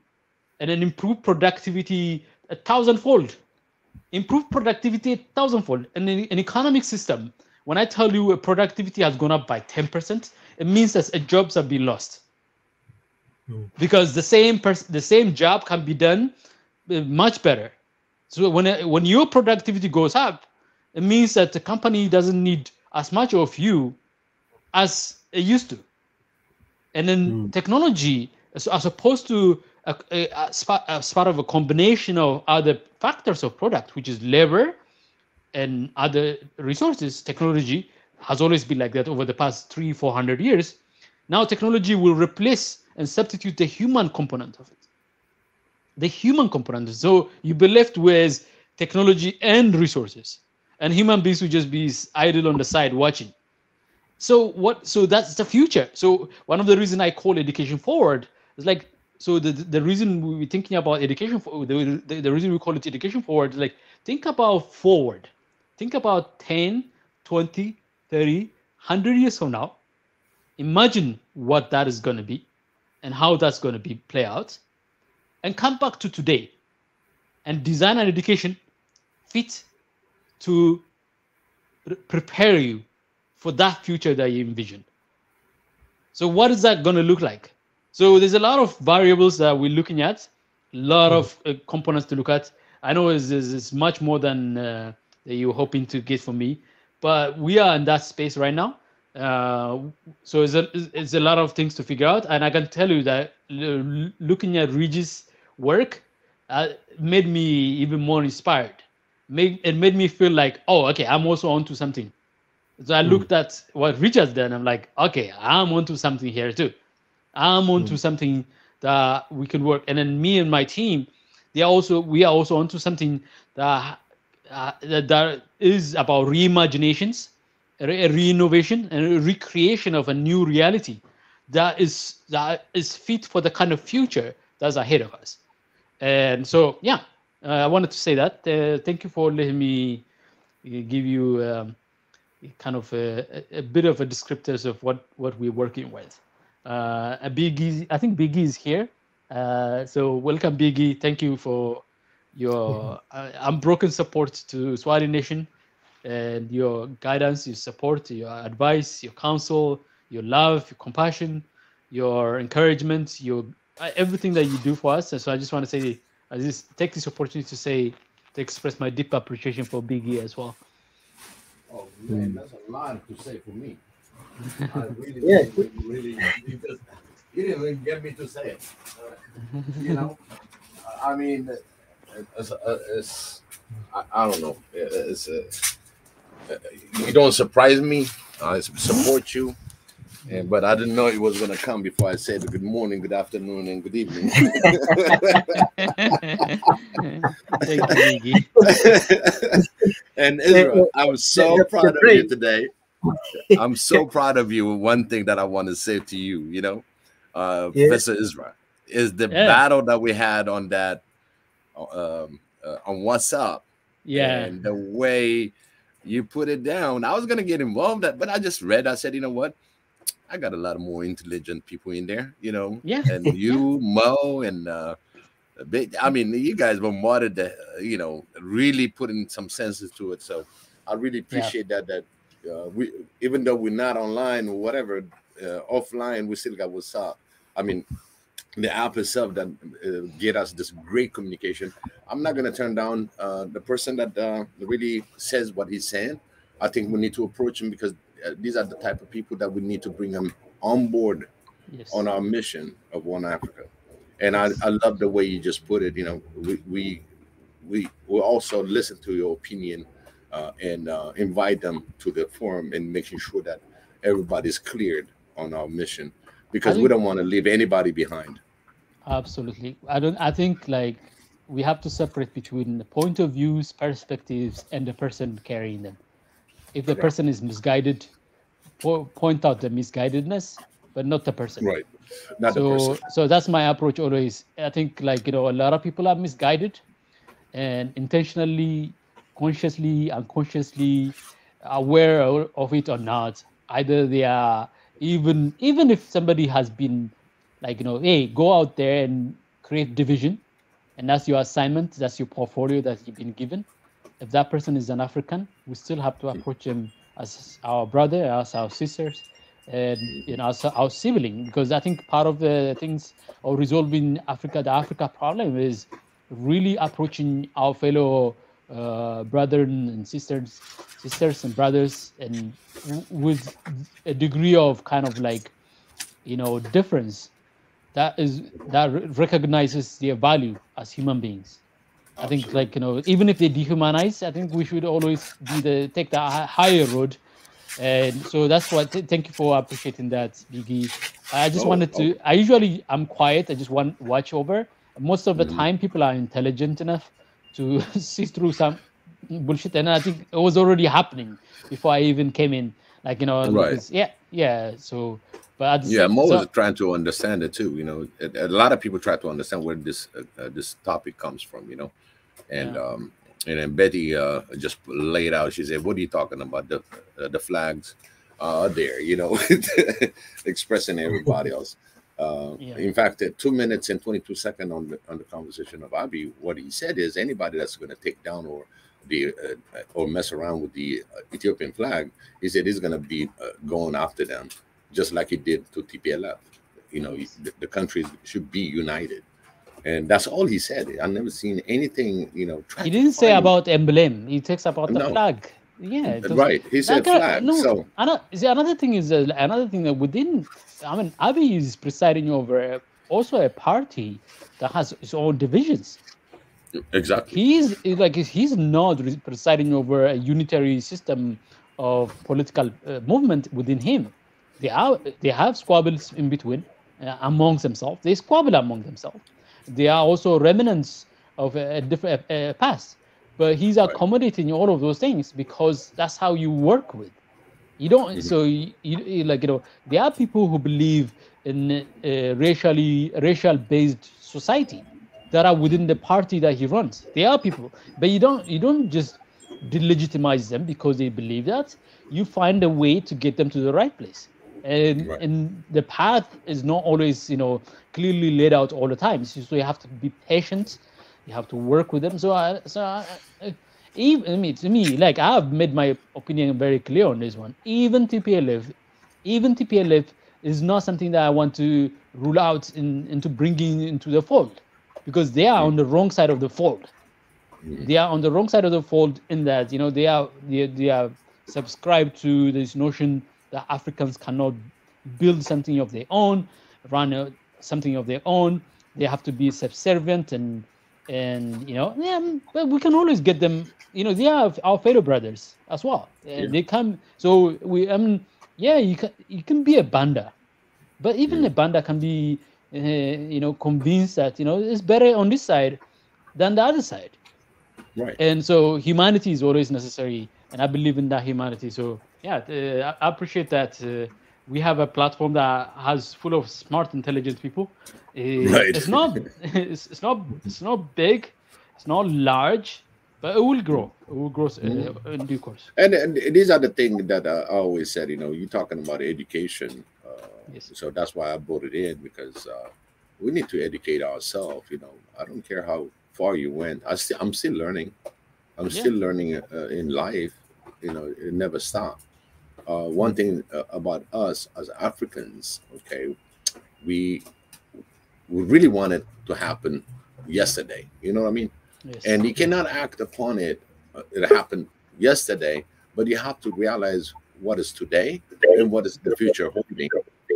and then improve productivity a thousandfold. Improve productivity a thousandfold. And in an economic system, when I tell you productivity has gone up by 10%, it means that jobs have been lost. Because the same job can be done much better. So when your productivity goes up, it means that the company doesn't need as much of you as it used to. And then technology, as opposed to as part of a combination of other factors of product, which is labor and other resources, technology has always been like that over the past 300-400 years. Now technology will replace and substitute the human component of it. The human component. So you'll be left with technology and resources, and human beings will just be idle on the side watching. So that's the future. So one of the reasons I call education forward is like, so the reason we're thinking about education, the reason we call it education forward is like, think about forward. Think about 10, 20, 30, 100 years from now. Imagine what that is going to be and how that's going to be play out, and come back to today and design an education fit to prepare you for that future that you envision. So what is that going to look like? So there's a lot of variables that we're looking at, a lot of components to look at. I know it's much more than that you're hoping to get from me, but we are in that space right now. So it's a lot of things to figure out, and I can tell you that looking at Regis' work made me even more inspired. It made me feel like, oh, okay, I'm also onto something. So I looked at what Richard's done. I'm like, okay, I'm onto something here too. I'm onto something that we can work. And then me and my team, we are also onto something that that is about reimaginations, reinnovation, and a recreation of a new reality that is fit for the kind of future that's ahead of us. And so, yeah, I wanted to say that. Thank you for letting me give you kind of a bit of a descriptors of what we're working with. Biggie, I think Biggie is here. So welcome, Biggie. Thank you for your unbroken support to Swahili Nation, and your guidance, your support, your advice, your counsel, your love, your compassion, your encouragement, your everything that you do for us. And so I just want to say, I just take this opportunity to express my deep appreciation for Biggie as well. Oh man, that's a lot to say for me. I really, Yeah. really, because you didn't even get me to say it. You know, I mean, I don't know. You don't surprise me. I support you. And, but I didn't know it was going to come before I said good morning, good afternoon, and good evening. Thank you, Biggie. And The, Israel, I'm so the proud of you brain. today. I'm so proud of you. One thing that I want to say to you, Yeah. Professor Israel, is the Yeah, battle that we had on that on WhatsApp yeah, and the way you put it down. I was gonna get involved, but I just read. I said, you know what? I got a lot of more intelligent people in there, yeah, and yeah. you, Mo, and I mean, you guys were more the, really putting some senses to it. So I really Yeah, appreciate that. We, even though we're not online or whatever, offline, we still got what's up. I mean, the app itself that get us this great communication. I'm not gonna turn down the person that really says what he's saying. I think we need to approach him because these are the type of people that we need to bring them on board yes, on our mission of One Africa. And I yes. love the way you just put it. We will also listen to your opinion and invite them to the forum and making sure that everybody's cleared on our mission I because we think don't want to leave anybody behind. absolutely. I think like we have to separate between the point of views, perspectives, and the person carrying them. If the Right. person is misguided, point out the misguidedness, but not the person. Right. Not the person. So that's my approach always. I think like a lot of people are misguided and intentionally, consciously, unconsciously aware of it or not. Either they are, even if somebody has been like hey, go out there and create division, and that's your assignment, that's your portfolio that you've been given. If that person is an African, we still have to approach them as our brother, as our sisters, and as our sibling. Because I think part of the things of resolving the Africa problem is really approaching our fellow brothers and sisters and brothers, and with a degree of kind of like difference that recognizes their value as human beings. I think Absolutely. like even if they dehumanize, I think we should always take the higher road. And so that's what. Thank you for appreciating that, Biggie. I just Oh, wanted oh. to. I usually I'm quiet. I just want watch over. Most of the Mhm. time, people are intelligent enough to see through some bullshit, and I think it was already happening before I even came in. Like Right. because yeah, yeah. So, but at the Yeah, same, Mo is so trying to understand it too. A lot of people try to understand where this topic comes from. And yeah, then Betty just laid out. She said, "What are you talking about? The flags are there, expressing everybody else." yeah, In fact, at 2 minutes and 22 seconds on the conversation of Abi, what he said is anybody that's going to take down or mess around with the Ethiopian flag, he said he's going to be going after them, just like he did to TPLF. yes. The countries should be united, and that's all he said. I've never seen anything, try He to didn't say find. about emblem. He talks about the No, flag. Yeah, those right. He that said guy. flag. No, So another thing is another thing that within. I mean, Abiy is presiding over also a party that has its own divisions. exactly. He's not presiding over a unitary system of political movement within him. They have squabbles in between amongst themselves. They squabble among themselves. They are also remnants of a different past. But he's Right. accommodating all of those things because that's how you work with. You don't. Mhm. So there are people who believe in racial based society that are within the party that he runs. There are people, but you don't just delegitimize them because they believe that. You find a way to get them to the right place, and Right. the path is not always clearly laid out all the time. So you have to be patient. You have to work with them. Even I mean, to me, like I've made my opinion very clear on this one. Even TPLF is not something that I want to rule out into bringing into the fold, because they are Mhm. on the wrong side of the fold. Mhm. They are on the wrong side of the fold in that they are subscribed to this notion that Africans cannot build something of their own, run something of their own. They have to be subservient and And yeah, but we can always get them. They are our fellow brothers as well. Yeah. They come. So we yeah, you can be a banda, but even Mm. a banda can be convinced that it's better on this side than the other side. Right. And so humanity is always necessary, and I believe in that humanity. So yeah, I appreciate that we have a platform that has full of smart, intelligent people. Right. It's not it's not big, it's not large, but it will grow. It will grow Mhm. in due course. And these are the things that I always said. You're talking about education, Yes. so that's why I brought it in, because we need to educate ourselves. I don't care how far you went. I'm still learning. I'm Yeah. still learning in life. It never stops. One thing about us as Africans, okay, we we really want it to happen yesterday. You know what I mean? Yes. And you cannot act upon it. It happened yesterday, but you have to realize what is today and what is the future holding,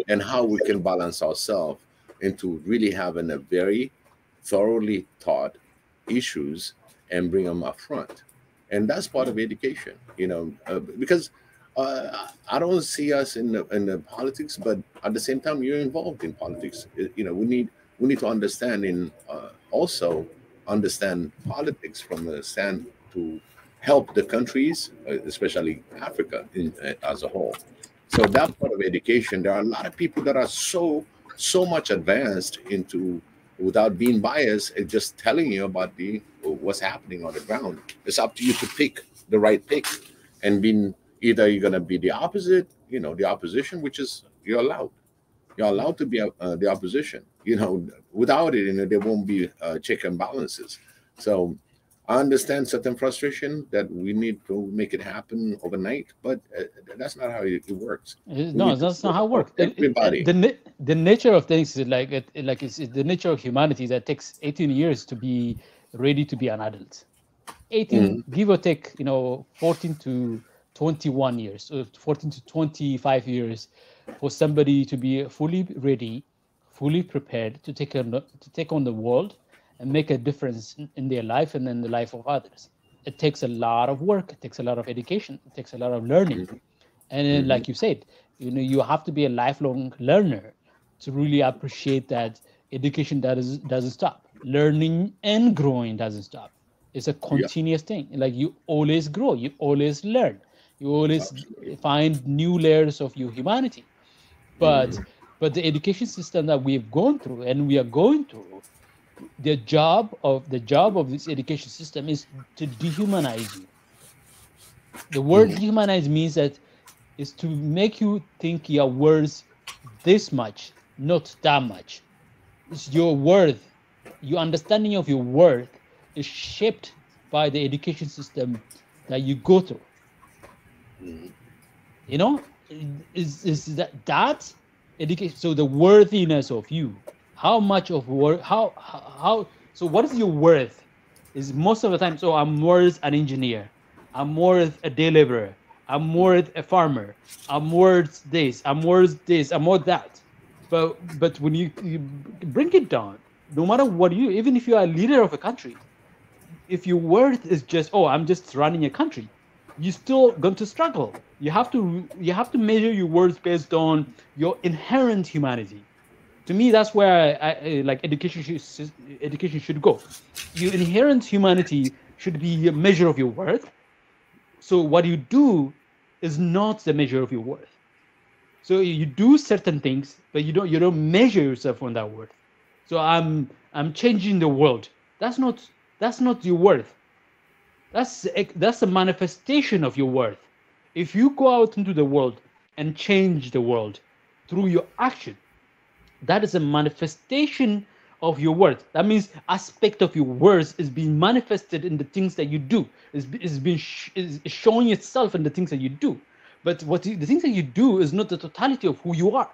and how we can balance ourselves into really having a very thoroughly taught issues and bring them up front. And that's part Yeah. of education, because I don't see us in the politics, but at the same time, you're involved in politics. We need to understand also understand politics from a stand to help the countries, especially Africa as a whole. So that part of education, there are a lot of people that are so much advanced into, without being biased, and just telling you about the what's happening on the ground. It's up to you to pick the right pick, and being either you're going to be the opposite, the opposition, which is you're allowed to be the opposition. Without it, there won't be check and balances. So I understand certain frustration that we need to make it happen overnight, but that's not how it works. We No, need to that's not how it support works. everybody. The nature of things is it's the nature of humanity that takes 18 years to be ready to be an adult. 18, Mhm. give or take, 14 to 21 years, or 14 to 25 years for somebody to be fully ready, fully prepared to take on the world and make a difference in their life and in the life of others. It takes a lot of work, it takes a lot of education, it takes a lot of learning. Mhm. And then, Mhm. like you said, you have to be a lifelong learner to really appreciate that education doesn't stop. Learning and growing doesn't stop. It's a Yeah, continuous thing. Like you always grow, you always learn, you always absolutely. find new layers of your humanity. But Mhm. but the education system that we've gone through and we are going through, the job of this education system is to dehumanize you. The word Mhm. dehumanize means that is to make you think you're worth this much, not that much. It's your worth. Your understanding of your worth is shaped by the education system that you go through. Mhm. You know, is that education? So the worthiness of you, how much of worth, how. So what is your worth? Is most of the time. So I'm worth an engineer. I'm worth a day laborer. I'm worth a farmer. I'm worth this. I'm worth this. I'm worth that. But when you bring it down, no matter what even if you are a leader of a country, if your worth is just, oh, I'm just running a country, you're still going to struggle. You have to measure your worth based on your inherent humanity. To me, that's where like education should go. Your inherent humanity should be a measure of your worth. So what you do is not the measure of your worth. So you do certain things, but you don't measure yourself on that worth. So I'm changing the world. That's not your worth. That's a manifestation of your worth. If you go out into the world and change the world through your action, that is a manifestation of your worth. That means aspect of your worth is being manifested in the things that you do. Is showing itself in the things that you do. But the things that you do is not the totality of who you are.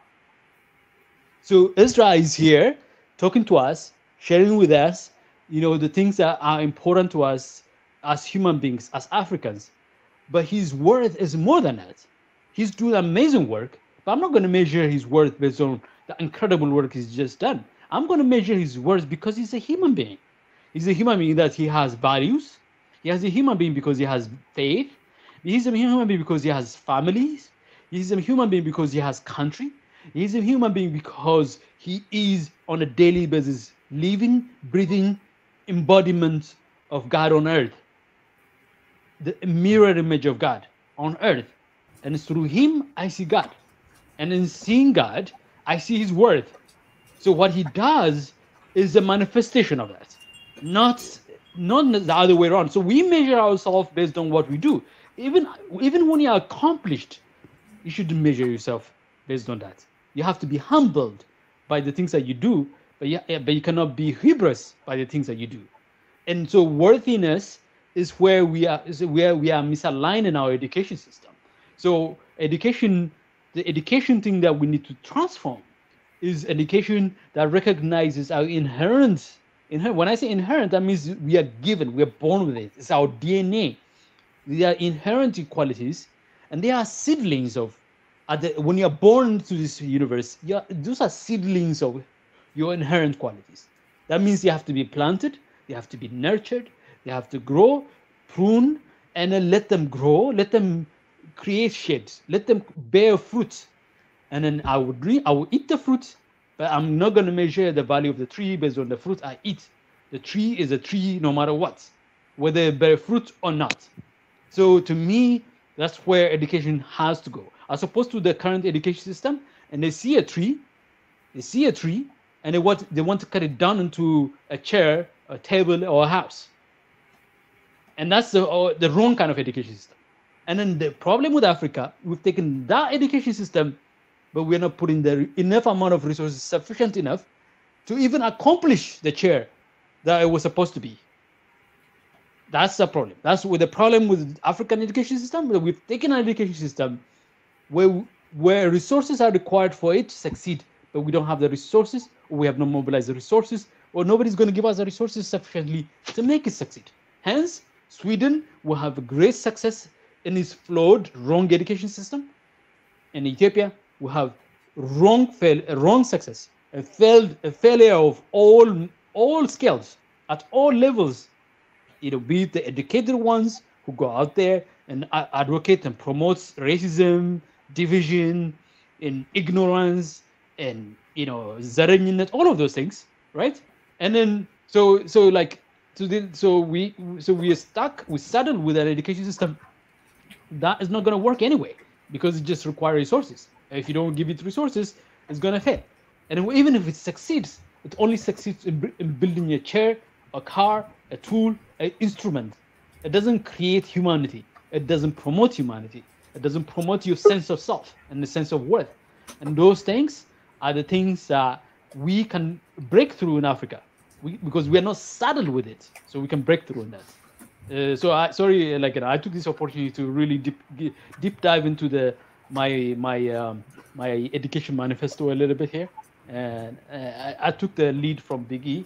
So Ezra is here talking to us, sharing with us, the things that are important to us as human beings, as Africans. But his worth is more than that. He's doing amazing work, but I'm not going to measure his worth based on the incredible work he's just done. I'm going to measure his worth because he's a human being. He's a human being that he has values. He has a human being because he has faith. He's a human being because he has families. He's a human being because he has country. He's a human being because he is on a daily basis living, breathing embodiment of God on earth, the mirror image of God on earth. And through him, I see God. And in seeing God, I see his worth. So what he does is a manifestation of that, not the other way around. So we measure ourselves based on what we do. Even when you're accomplished, you shouldn't measure yourself based on that. You have to be humbled by the things that you do, but you cannot be hubris by the things that you do. And so worthiness is where we are misaligned in our education system. So the education thing that we need to transform is education that recognizes our inherent. When I say inherent, that means we are given, we are born with it. It's our DNA. They are inherent qualities, and they are seedlings of. When you are born into this universe, those are seedlings of your inherent qualities. That means you have to be planted, they have to be nurtured, they have to grow, prune, and then let them grow, let them create shades, let them bear fruit. And then I will eat the fruit, but I'm not going to measure the value of the tree based on the fruit I eat. The tree is a tree no matter what, whether it bear fruit or not. So to me, that's where education has to go, as opposed to the current education system. And they see a tree, and they want to cut it down into a chair, a table, or a house. And that's the wrong kind of education system. And then the problem with Africa, we've taken that education system, but we're not putting the enough amount of resources sufficient enough to even accomplish the chair that it was supposed to be. That's the problem. That's with the problem with African education system. That we've taken an education system where resources are required for it to succeed, but we don't have the resources, or we have not mobilized the resources, or nobody's going to give us the resources sufficiently to make it succeed. Hence, Sweden will have a great success in its flawed, wrong education system, and Ethiopia will have wrong success, a failure of all scales at all levels. Be it the educated ones who go out there and advocate and promote racism, division, and ignorance, and zarenyinet, all of those things, right? And then we are stuck. We saddled with an education system that is not going to work anyway, because it just requires resources. If you don't give it resources, it's going to fail. And even if it succeeds, it only succeeds in building a chair, a car, a tool, an instrument. It doesn't create humanity. It doesn't promote humanity. It doesn't promote your sense of self and the sense of worth. And those things are the things that we can break through in Africa, because we are not saddled with it. So we can break through in that. I took this opportunity to really deep dive into my education manifesto a little bit here, and I took the lead from Big E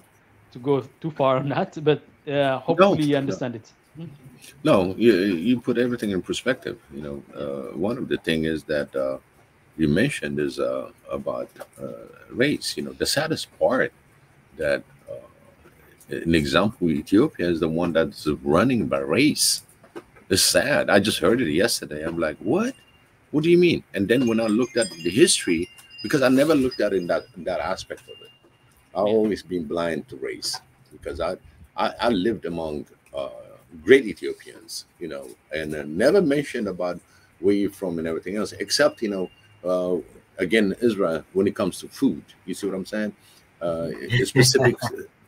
to go too far on that, but hopefully you understand it. No, you put everything in perspective. One of the things is that you mentioned is about race. The saddest part that an example, Ethiopia is the one that's running by race. It's sad. I just heard it yesterday. I'm like, what? What do you mean? And then when I looked at the history, because I never looked at it in that aspect of it, I've always been blind to race, because I lived among great Ethiopians, and never mentioned about where you're from and everything else, except, again, Israel, when it comes to food. You see what I'm saying? A specific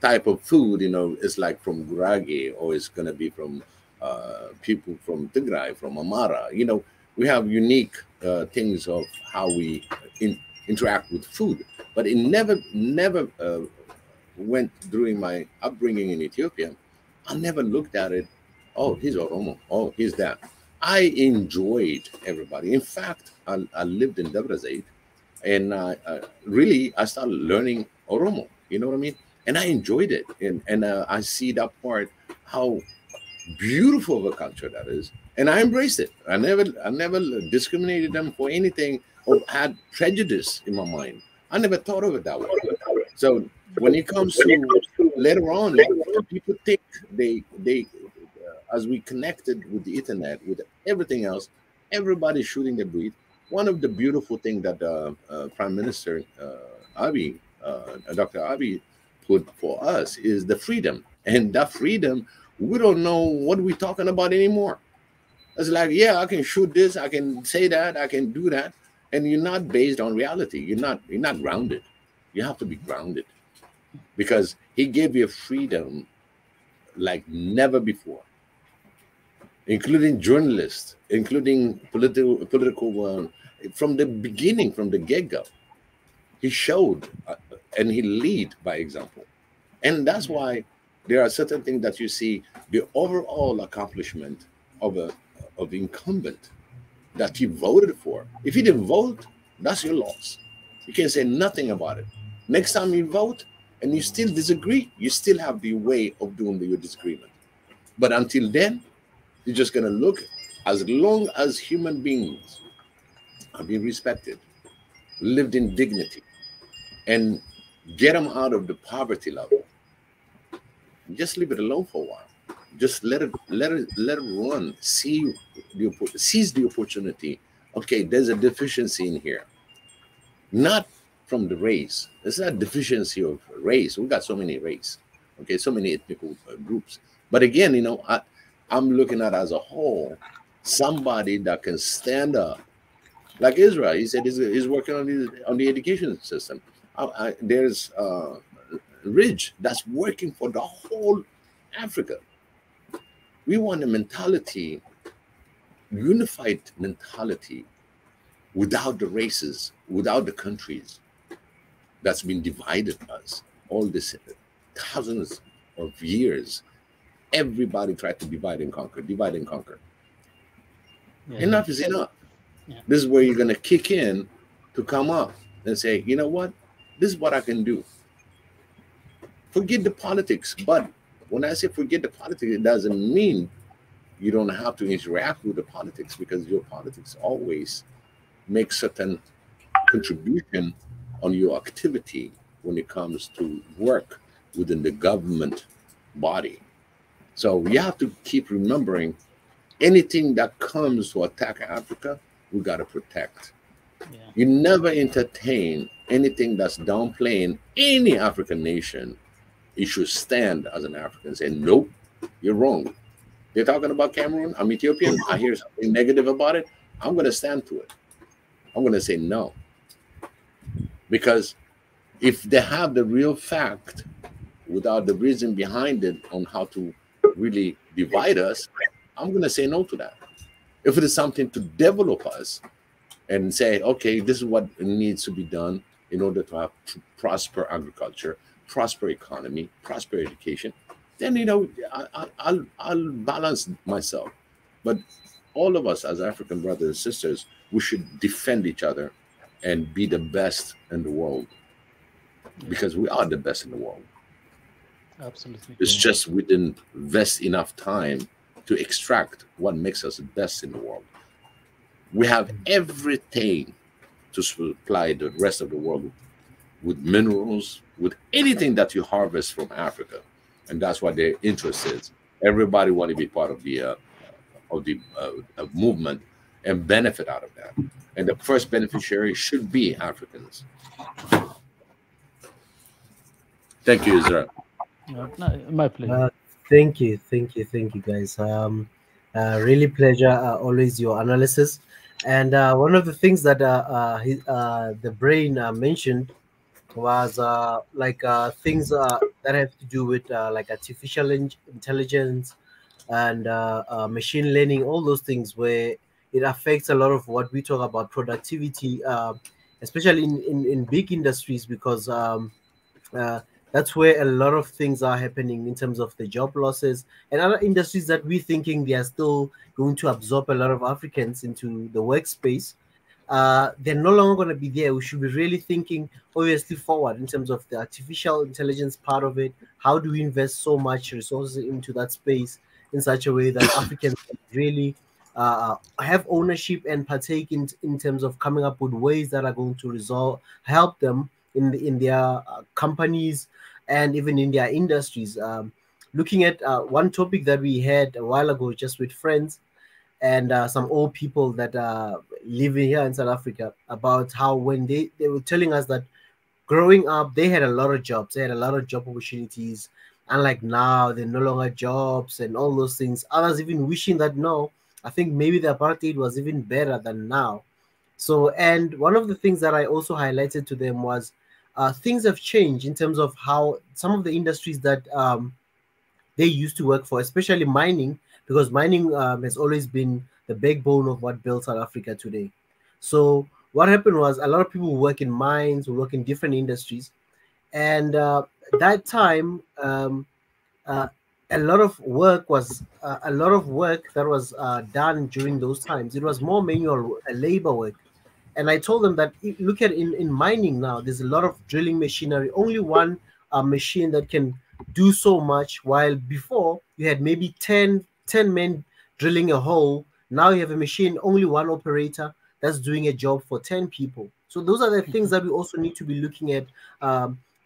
type of food, is like from Gurage, or it's going to be from people from Tigray, from Amara. We have unique things of how we interact with food, but it never went during my upbringing in Ethiopia. I never looked at it. Oh, he's Oromo. Oh, he's that. I enjoyed everybody. In fact, I lived in Debre Zeit, and I started learning Oromo. You know what I mean? And I enjoyed it, and I see that part, how beautiful of a culture that is, and I embraced it. I never discriminated them for anything or had prejudice in my mind. I never thought of it that way. So when it comes to later on, people think they as we connected with the internet, with everything else, everybody's shooting the breed. One of the beautiful things that Prime Minister Abiy, Dr. Abiy, put for us is the freedom. And that freedom, we don't know what we're talking about anymore. It's like, yeah, I can shoot this, I can say that, I can do that, and you're not based on reality. You're not grounded. You have to be grounded because he gave you freedom like never before, including journalists, including political from the beginning, from the get-go. He showed and he lead by example. And that's why there are certain things that you see the overall accomplishment of the incumbent that you voted for. If you didn't vote, that's your loss. You can say nothing about it. Next time you vote and you still disagree, you still have the way of doing your disagreement. But until then, you're just going to look, as long as human beings are being respected, lived in dignity, and get them out of the poverty level, just leave it alone for a while. Just let it run. Seize the opportunity. Okay, there's a deficiency in here. Not from the race. It's not deficiency of race. We got so many race. Okay, so many ethnic groups. But again, I'm looking at as a whole somebody that can stand up, like Israel. He said he's working on the education system. There's Ridge that's working for the whole Africa. We want a mentality, unified mentality, without the races, without the countries that's been divided us all this thousands of years. Everybody tried to divide and conquer, divide and conquer. Yeah. Enough is enough. Yeah. This is where you're going to kick in to come up and say, you know what? This is what I can do. Forget the politics. But when I say forget the politics, it doesn't mean you don't have to interact with the politics, because your politics always make certain contribution on your activity when it comes to work within the government body. So we have to keep remembering anything that comes to attack Africa, we got to protect. Yeah. You never entertain anything that's downplaying any African nation. You should stand as an African and say, nope, you're wrong. They're talking about Cameroon. I'm Ethiopian. I hear something negative about it. I'm going to stand to it. I'm going to say no. Because if they have the real fact without the reason behind it on how to really divide us, I'm going to say no to that. If it is something to develop us and say, okay, this is what needs to be done in order to have prosper agriculture, prosper economy, prosper education, then, I'll balance myself. But all of us as African brothers and sisters, we should defend each other and be the best in the world, because we are the best in the world. Absolutely. It's just we didn't invest enough time to extract what makes us the best in the world. We have everything to supply the rest of the world with minerals, with anything that you harvest from Africa, and that's what their interest is. Everybody want to be part of the movement and benefit out of that. And the first beneficiary should be Africans. Thank you, Israel. My pleasure. Thank you, guys. Really pleasure always your analysis. And one of the things that the brain mentioned was things that have to do with like artificial intelligence and machine learning, all those things where it affects a lot of what we talk about productivity, especially in big industries, because that's where a lot of things are happening in terms of the job losses and other industries that we're thinking they are still going to absorb a lot of Africans into the workspace. They're no longer going to be there. We should be really thinking obviously forward in terms of the artificial intelligence part of it. How do we invest so much resources into that space in such a way that Africans really have ownership and partake in terms of coming up with ways that are going to help them in their companies and even in their industries. Looking at one topic that we had a while ago, just with friends and some old people that are living here in South Africa, about how when they were telling us that growing up they had a lot of jobs, they had a lot of job opportunities, and like now they're no longer jobs and all those things. Others even wishing that no, I think maybe the apartheid was even better than now. So, and one of the things that I also highlighted to them was things have changed in terms of how some of the industries that they used to work for, especially mining, because mining has always been the backbone of what built South Africa today. So what happened was a lot of people who work in mines, who work in different industries, and that time uh, a lot of work that was done during those times. It was more manual labor work, and I told them that look at in mining now, there's a lot of drilling machinery, only one machine that can do so much, while before you had maybe 10 men drilling a hole. Now you have a machine, only one operator that's doing a job for 10 people. So those are the things that we also need to be looking at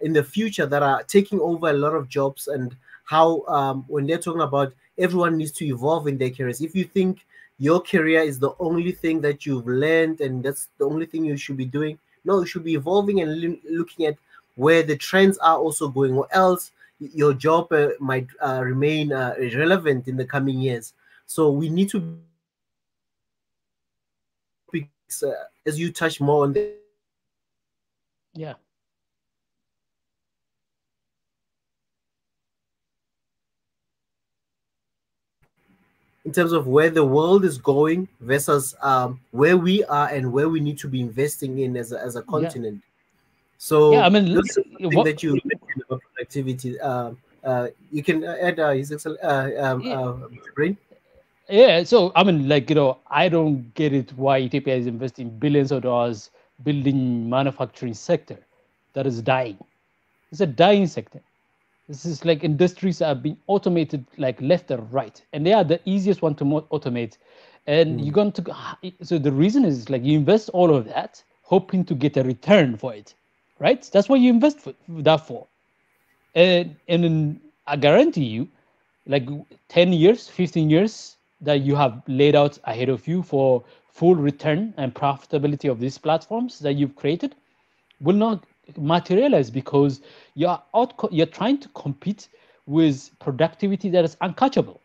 in the future, that are taking over a lot of jobs, and how when they're talking about everyone needs to evolve in their careers. If you think your career is the only thing that you've learned and that's the only thing you should be doing, no, you should be evolving and looking at where the trends are also going, or else your job might remain irrelevant in the coming years. So we need to be looking at topics as you touch more on the Yeah. in terms of where the world is going versus where we are and where we need to be investing in as a Yeah. continent. Yeah. I So mean, this is something what? that you mentioned about productivity. You can add His Yeah. Brain. Yeah. So I mean, like, I don't get it why Ethiopia is investing billions of dollars building manufacturing sector that is dying. It's a dying sector. This is like industries are being automated like left and right, and they are the easiest one to automate. And you're Mm, going to so the reason is like you invest all of that hoping to get a return for it, right? That's what you invest that for. And then I guarantee you, like 10 years, 15 years that you have laid out ahead of you for full return and profitability of these platforms that you've created will not materialize because you're trying to compete with productivity that is uncatchable.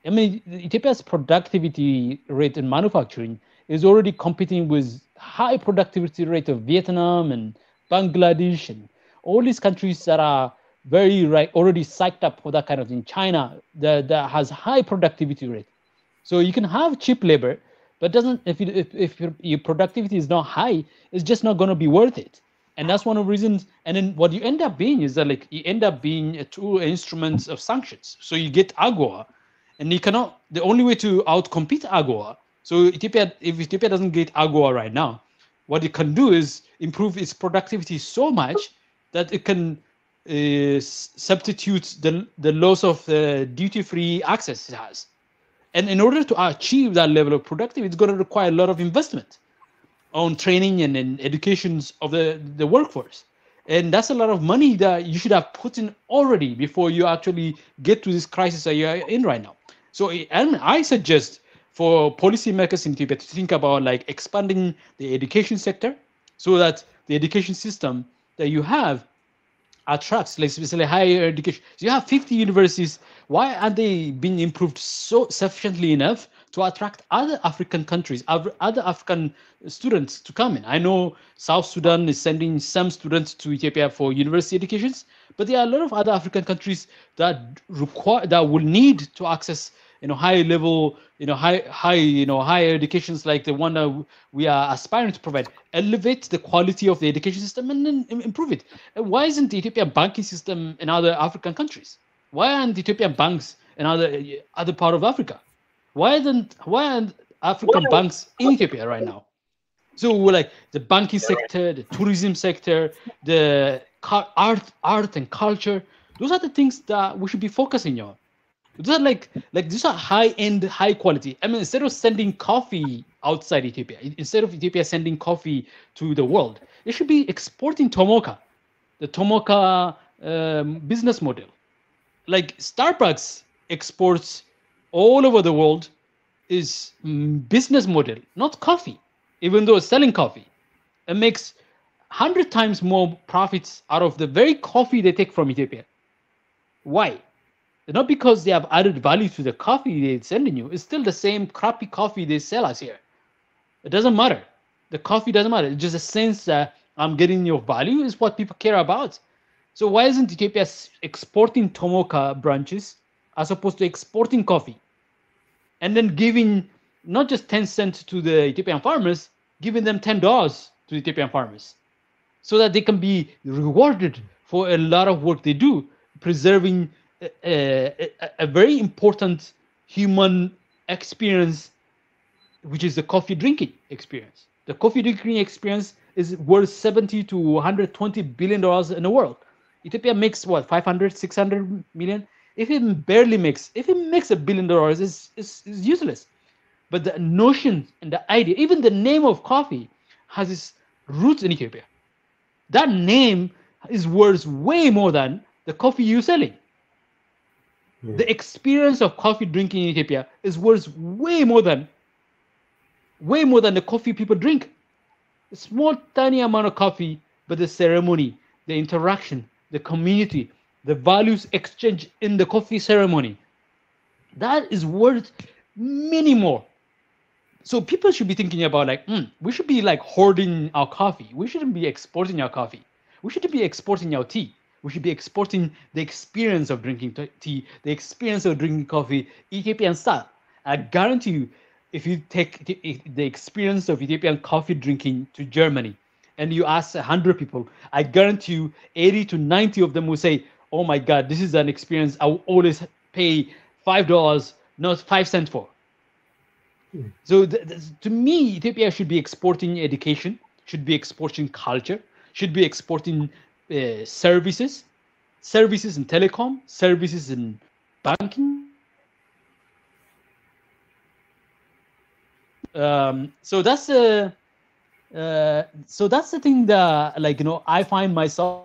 I mean, Ethiopia's productivity rate in manufacturing is already competing with high productivity rate of Vietnam and Bangladesh and all these countries that are very right already psyched up for that kind of thing. China that has high productivity rate. So you can have cheap labor, but doesn't if your productivity is not high, it's just not going to be worth it. And that's one of the reasons. And then what you end up being is that like you end up being a tool instruments of sanctions. So you get AGOA, and you cannot. The only way to outcompete AGOA. So Ethiopia, if Ethiopia doesn't get AGOA right now, what it can do is improve its productivity so much that it can substitute the loss of duty-free access it has. And in order to achieve that level of productivity, it's going to require a lot of investment on training and in educations of the workforce. And that's a lot of money that you should have put in already before you actually get to this crisis that you're in right now. So, and I suggest for policymakers in Ethiopia to think about like expanding the education sector so that the education system that you have attracts, like especially higher education. So you have 50 universities. Why aren't they being improved so sufficiently enough to attract other African countries, other African students to come in? I know South Sudan is sending some students to Ethiopia for university educations, but there are a lot of other African countries that require that will need to access high level higher educations like the one that we are aspiring to provide, elevate the quality of the education system and then improve it. And why isn't the Ethiopian banking system in other African countries? Why aren't Ethiopian banks in other part of Africa? Why aren't African banks in Ethiopia right now? So we're like the banking sector, the tourism sector, the art and culture. Those are the things that we should be focusing on. Those are like these are high end, high quality. I mean, instead of sending coffee outside Ethiopia, instead of Ethiopia sending coffee to the world, they should be exporting Tomoka, the Tomoka business model. Like Starbucks exports all over the world is business model, not coffee. Even though it's selling coffee, it makes 100 times more profits out of the very coffee they take from Ethiopia. Why? Not because they have added value to the coffee they're sending you. It's still the same crappy coffee they sell us here. It doesn't matter. The coffee doesn't matter. It's just a sense that I'm getting your value is what people care about. So why isn't Ethiopia exporting Tomoka branches as opposed to exporting coffee? And then giving not just 10 cents to the Ethiopian farmers, giving them $10 to the Ethiopian farmers so that they can be rewarded for a lot of work they do, preserving a very important human experience, which is the coffee drinking experience. The coffee drinking experience is worth 70 to 120 billion dollars in the world. Ethiopia makes what, 500, 600 million? If it barely makes, if it makes $1 billion, is useless. But the notion and the idea, even the name of coffee, has its roots in Ethiopia. That name is worth way more than the coffee you're selling. Yeah. The experience of coffee drinking in Ethiopia is worth way more than the coffee people drink. A small, tiny amount of coffee, but the ceremony, the interaction, the community, the values exchange in the coffee ceremony, that is worth many more. So people should be thinking about like, we should be like hoarding our coffee. We shouldn't be exporting our coffee. We shouldn't be exporting our tea. We should be exporting the experience of drinking tea, the experience of drinking coffee, Ethiopian style. I guarantee you, if you take the experience of Ethiopian coffee drinking to Germany, and you ask 100 people, I guarantee you 80 to 90 of them will say, oh my God, this is an experience I will always pay $5, not 5 cents for. So to me, Ethiopia should be exporting education, should be exporting culture, should be exporting services, services in telecom, services in banking. So that's the thing that, like, I find myself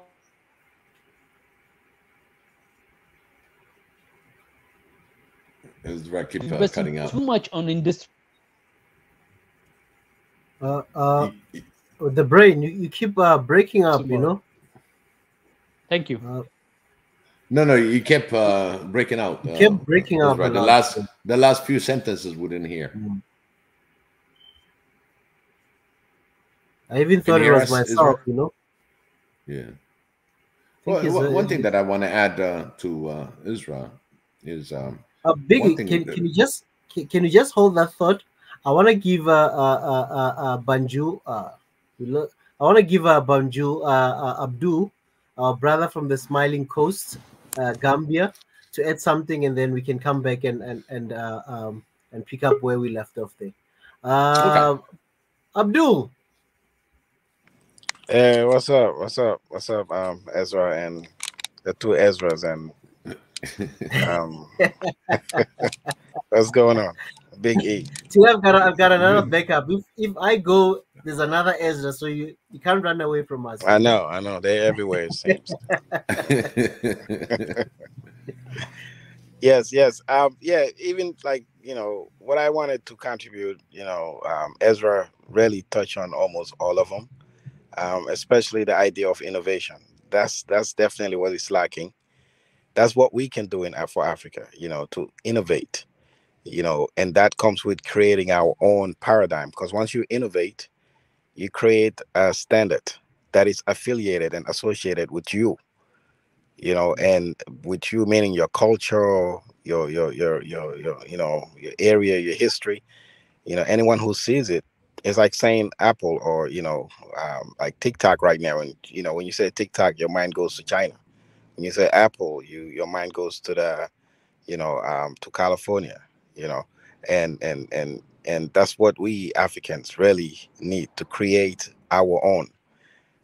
Ezra keep investing cutting out. too much on industry. Uh, Y- y- the brain, you keep breaking up, you know. Thank you. No, you kept breaking out. You kept breaking up a Ezra, lot. the last few sentences we didn't hear. I even Can thought you it hear was us, Ezra? myself, you know. Yeah. I think Well, one thing that I want to add to Ezra is one Biggie, thing. can you just hold that thought? I want to give Banju I want to give Banju Abdul, our brother from the Smiling Coast, Gambia, to add something, and then we can come back and pick up where we left off there. Okay. Abdul. Hey, what's up? What's up? What's up, Ezra and the two Ezras and um, what's going on? Big E. See, I've got another backup. If I go, there's another Ezra, so you can't run away from us. I know. They're everywhere, it seems. Yes. Yeah, even like, what I wanted to contribute, Ezra really touched on almost all of them, especially the idea of innovation. That's definitely what is lacking. That's what we can do for Africa, to innovate, and that comes with creating our own paradigm. Because once you innovate, you create a standard that is affiliated and associated with you, and with you meaning your culture, your area, your history. Anyone who sees it, it's like saying Apple or like TikTok right now. And when you say TikTok, your mind goes to China. When you say Apple, your mind goes to to California, and that's what we Africans really need to create our own.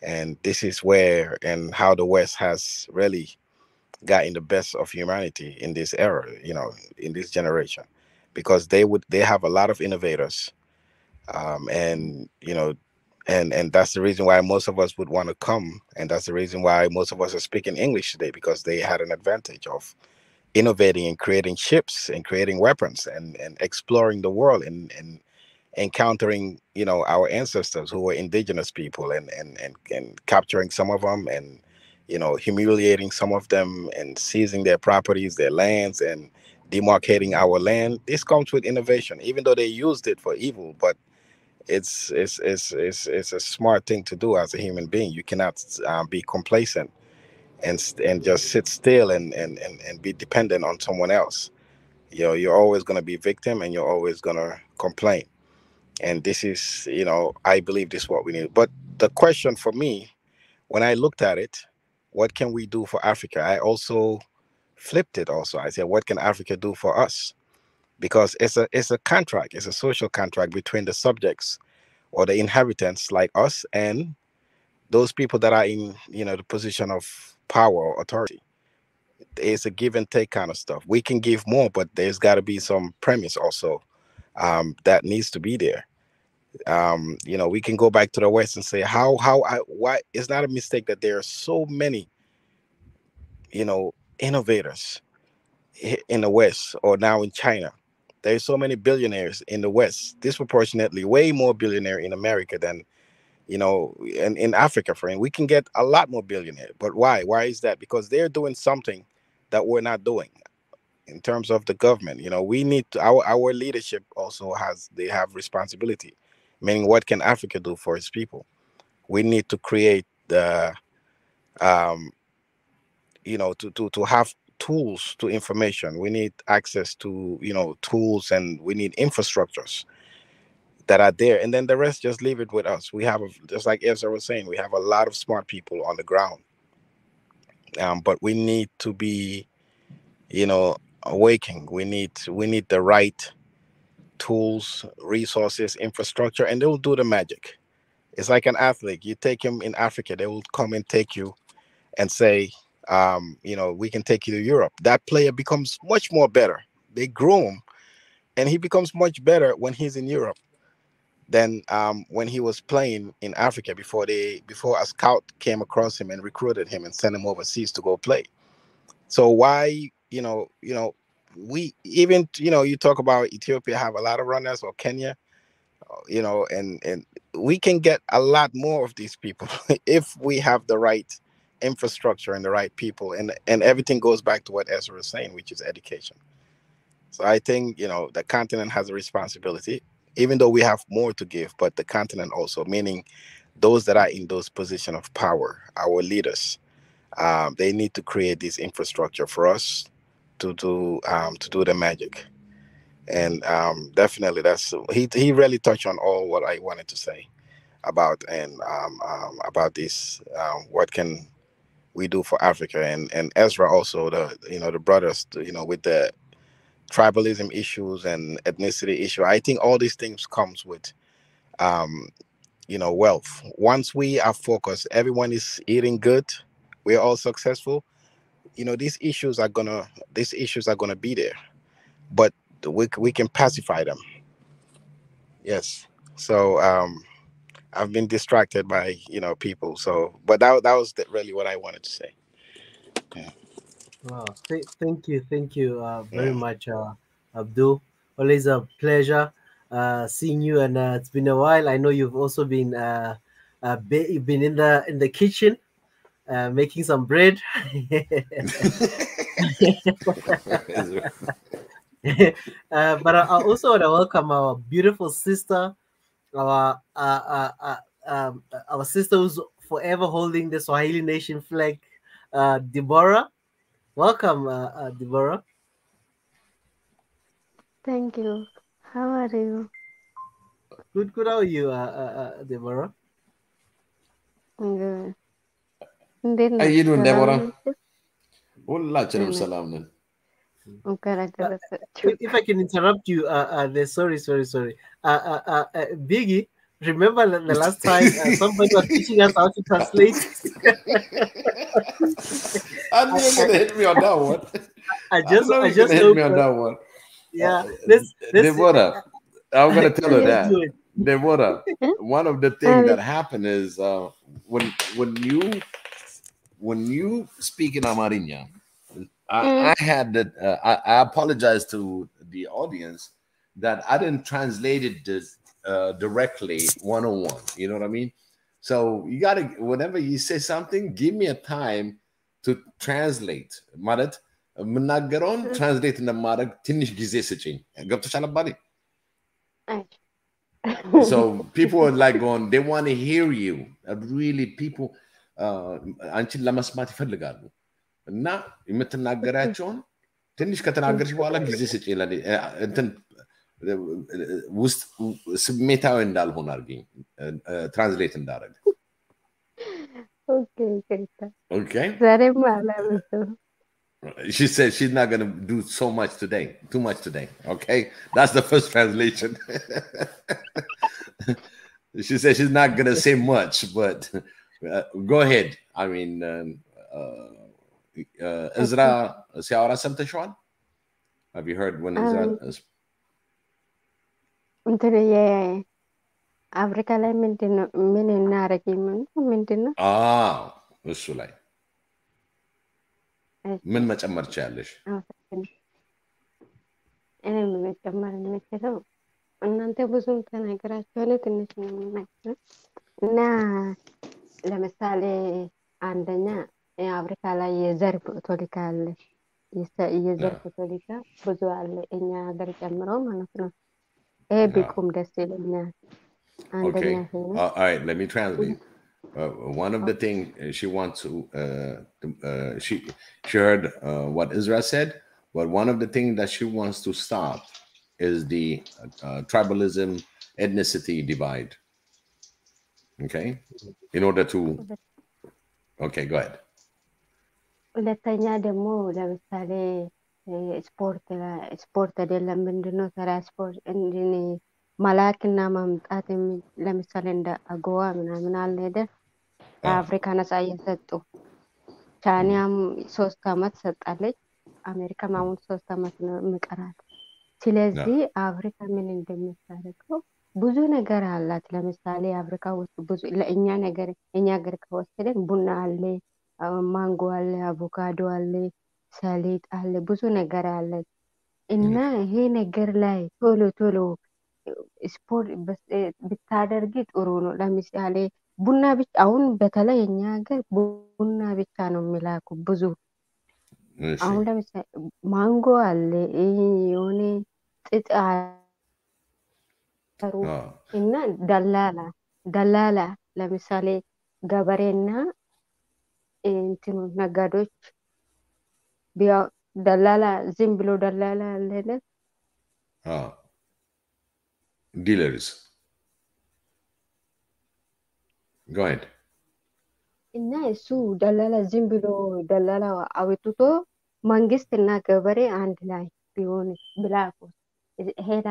And this is where and how the West has really gotten the best of humanity in this era, in this generation, because they have a lot of innovators, and And that's the reason why most of us would want to come, and that's the reason why most of us are speaking English today, because they had an advantage of innovating and creating ships and creating weapons and exploring the world and encountering, our ancestors who were indigenous people, and capturing some of them, and humiliating some of them, and seizing their properties, their lands, and demarcating our land. This comes with innovation, even though they used it for evil. But it's a smart thing to do as a human being. You cannot be complacent and just sit still and be dependent on someone else. You're always going to be victim, and you're always going to complain. And this is, I believe this is what we need. But the question for me, when I looked at it, what can we do for Africa? I also flipped it. Also, I said, what can Africa do for us? Because it's a contract, it's a social contract between the subjects or the inhabitants like us and those people that are in, the position of power or authority. It's a give and take kind of stuff. We can give more, but there's got to be some premise also, that needs to be there. We can go back to the West and say why it's not a mistake that there are so many, innovators in the West, or now in China. There's so many billionaires in the West, disproportionately way more billionaire in America than, in Africa. Friend, we can get a lot more billionaire. But why is that? Because they're doing something that we're not doing in terms of the government. We need to, our leadership also they have responsibility, meaning what can Africa do for its people? We need to create the to have tools to information. We need access to, tools, and we need infrastructures that are there, and then the rest, just leave it with us. We have, just like Ezra was saying, we have a lot of smart people on the ground, but we need to be, awakening. We need the right tools, resources, infrastructure, and they will do the magic. It's like an athlete. You take him in Africa, they will come and take you and say, we can take you to Europe. That player becomes much more better. They groom, and he becomes much better when he's in Europe than when he was playing in Africa before a scout came across him and recruited him and sent him overseas to go play. So why, we even, you talk about Ethiopia have a lot of runners, or Kenya, and we can get a lot more of these people if we have the right infrastructure and the right people, and everything goes back to what Ezra was saying, which is education. So I think, the continent has a responsibility, even though we have more to give, but the continent also, meaning those that are in those positions of power, our leaders, they need to create this infrastructure for us to do the magic. And definitely, he really touched on all what I wanted to say about, and about this. What can we do for Africa? And Ezra also, the brothers, with the tribalism issues and ethnicity issue. I think all these things comes with wealth. Once we are focused, everyone is eating good, we're all successful. These issues are gonna be there, but we can pacify them. Yes. So I've been distracted by people. So, but that was really what I wanted to say. Yeah. Wow. Thank you very Yeah. much, Abdul. Always a pleasure seeing you, and it's been a while. I know you've also been you've been in the kitchen making some bread. But I also want to welcome our beautiful sister, our sister who's forever holding the Swahili nation flag, Deborah. Welcome, Deborah. Thank you. How are you? Good, good. How are you, Deborah? Good. Hindi How na. you doing, Salam Deborah? alaikum. Wallah, Chalam Ano, salam then. Ukara Uh, kara sa if I can interrupt you, sorry. Biggie, remember the last time somebody was teaching us how to translate? I knew I, you were I, gonna hit me on that one. I I just, know I you're gonna just hit hope, me on that one. Uh, yeah. Let's, Deborah, I'm gonna tell her let's that. do it. Deborah, one of the things that happened is when when you when you speak in Amarinya, I had that. I apologize to the audience that I didn't translate it directly 101. You know what I mean? So you gotta, whenever you say something, give me a time to translate. ማለት የምናገረውን ትራንስሌት እንደማድረግ ትንሽ ጊዜ ስጪኝ። ገብቶሻል አባቴ? So people are like going, they want to hear you. Really, people አንቺን ለመስማት ይፈልጋሉ እና የምትናገራቸውን ትንሽ ከተናገርሽ በኋላ ጊዜ ስጪ ለኔ እንትን ውስጥ ስሜታዊ እንዳልሆን አድርጊኝ ትራንስሌት እንዳደረግ። Okay. She said she's not going to do too much today. Okay. That's the first translation. She said she's not going to say much, but go ahead. I mean, Ezra, ሲያወራ ሰምተሽዋል? Have you heard when Ezra እንትን የአፍሪካ ላይ ምንድነው ምን እናረግ ምንድነው? እሱ ላይ ምን መጨመር ቻለሽ? እኔ ምን መጨመር የምችለው እናንተ ብዙም ተናገራችኋል፣ ትንሽ ነው የምናገረው እና ለምሳሌ አንደኛ የአፍሪካ ላይ የዘር ፖለቲካ አለ። የዘር ፖለቲካ ብዙ አለ እኛ ሀገር ጨምሮ ማለት ነው። ይሄ ቢቆም ደስ ይለኛል። አንደኛ all right, let me translate. One of the things she wants to she heard what Israel said, but one of the things that she wants to stop is the tribalism, ethnicity divide. Okay, in order to go ahead. ሁለተኛ ደግሞ ለምሳሌ ስፖርት አይደለም ምንድነው ተራ ስፖርት እንድን መላክና ማምጣት ለምሳሌ እንደ አጎዋ ምናምን አለ አይደል? አፍሪካ ነፃ እየሰጡ ቻይናም 3 አመት ሰጣለች፣ አሜሪካም አሁን 3 አመት ነው የሚቀራት። ስለዚህ አፍሪካ ምን እንደምታደርገው ብዙ ነገር አላት። ለምሳሌ አፍሪካ ውስጥ ብዙ ለእኛ ነገር እኛ ሀገር ከወሰደን ቡና አለ፣ ማንጎ አለ፣ አቮካዶ አለ፣ ሰሊጥ አለ፣ ብዙ ነገር አለ እና ይሄ ነገር ላይ ቶሎ ስፖርት ብታደርጊ ጥሩ ነው። ለምሳሌ ቡና ብቻ አሁን በተለይ እኛ ሀገር ቡና ብቻ ነው የሚላኩ ብዙ። አሁን ለምሳሌ ማንጎ አለ፣ የሆነ ጥጥ አሩ እና ደላላ ለምሳሌ ገበሬና እንትኑ ነጋዴዎች ቢያው ደላላ ዝም ብሎ ደላላ አለ dealers. Go ahead. እና እሱ ደላላ ዝም ብሎ ደላላ አውጥቶ መንግስትና ገበሬ አንድ ላይ ቢሆን ብላኩ ሄዳ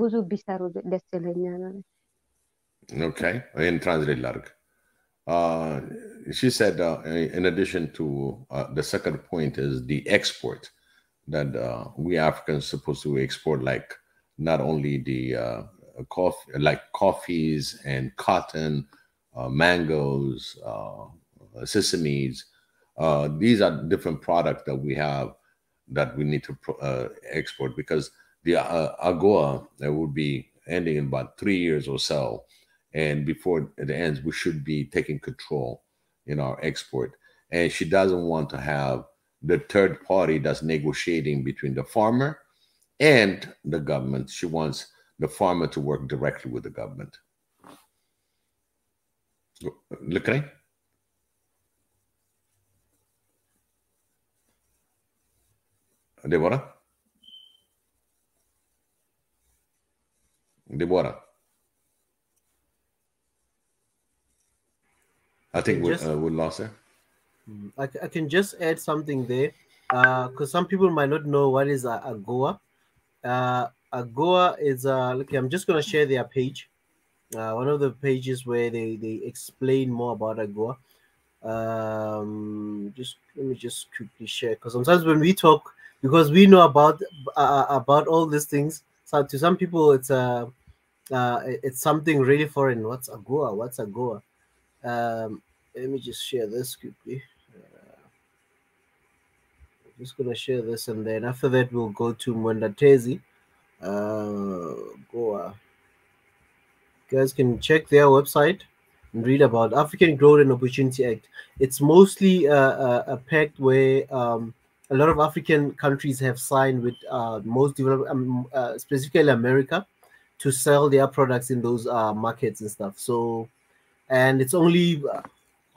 ብዙ ቢሰሩ ደስ ይለኛል። Okay, in translate larg. She said in addition to the second point is the export that we Africans supposed to export, like not only the coffees and cotton, mangoes, sesames. These are different products that we have that we need to export, because the AGOA that will be ending in about 3 years or so. And before it ends, we should be taking control in our export. And she doesn't want to have the third party that's negotiating between the farmer and the government. She wants the farmer to work directly with the government. Look at Deborah? I think we lost her. I can just add something there, because some people might not know what is AGOA. AGOA is look, I'm just going to share their page, one of the pages where they explain more about AGOA. Just let me just quickly share, because sometimes when we talk, because we know about all these things, so to some people It's something really foreign. What's AGOA? What's AGOA? Let me just share this quickly. Just gonna share this, and then after that we'll go to Mwendatezi. Goa. You guys can check their website and read about African Growth and Opportunity Act. It's mostly a pact where a lot of African countries have signed with most developed, specifically America, to sell their products in those markets and stuff. So, and it's only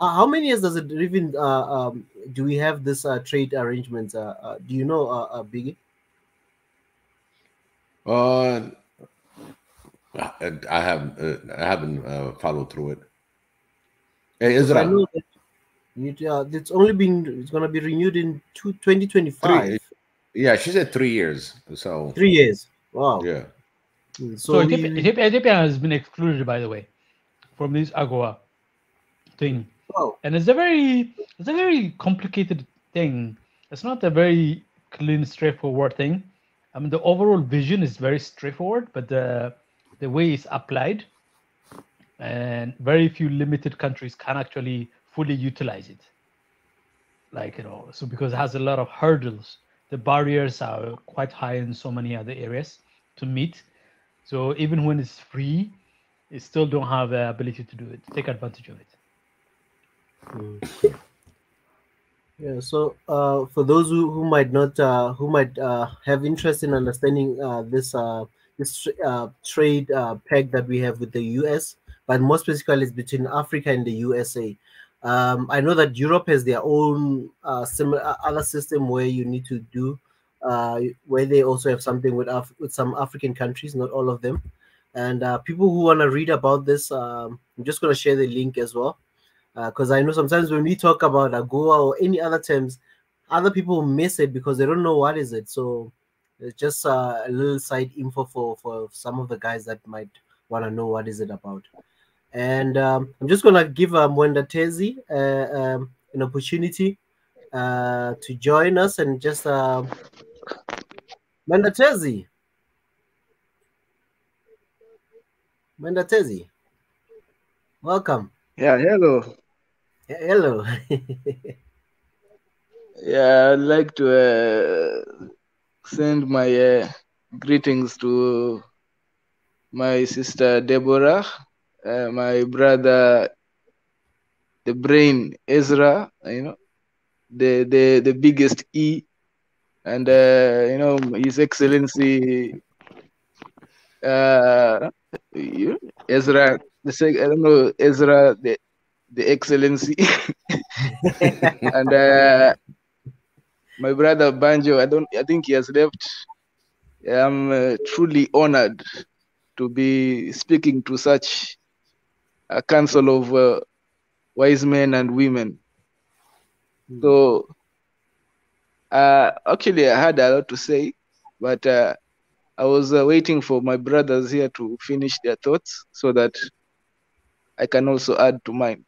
how many years does it even do we have this trade arrangements? Do you know, Biggie? I haven't followed through it. Hey, Because I Ezra, know that it's only been it's gonna be renewed in 2025. yeah, she said 3 years. So 3 years. Wow. yeah. So So Ethiopia has been excluded, by the way, from this AGOA thing, wow. and it's a very complicated thing. It's not a very clean, straightforward thing. I mean, the overall vision is very straightforward, but the way it's applied, and very few limited countries can actually fully utilize it. Like, so because it has a lot of hurdles, the barriers are quite high in so many other areas to meet. So even when it's free, you still don't have the ability to do it, to take advantage of it. Yeah. So for those who might not who might have interest in understanding this trade peg that we have with the US, but more specifically it's between Africa and the USA. I know that Europe has their own similar other system where you need to do where they also have something with with some African countries, not all of them. And people who want to read about this, I'm just going to share the link as well, because I know sometimes when we talk about AGOA or any other terms, other people miss it because they don't know what is it. So it's just a little side info for some of the guys that might want to know what is it about. And I'm just gonna give Mwenda Tezi an opportunity to join us and just Mwenda Tezi. Mwenda Tezi, welcome. Yeah, hello. Hello. Yeah, I'd like to send my greetings to my sister Deborah, my brother, the brain Ezra, the biggest E, and His Excellency Ezra. I don't know Ezra, the Excellency, and my brother Banjo. I think he has left. I'm truly honored to be speaking to such a council of wise men and women. So actually, I had a lot to say, but I was waiting for my brothers here to finish their thoughts so that I can also add to mine.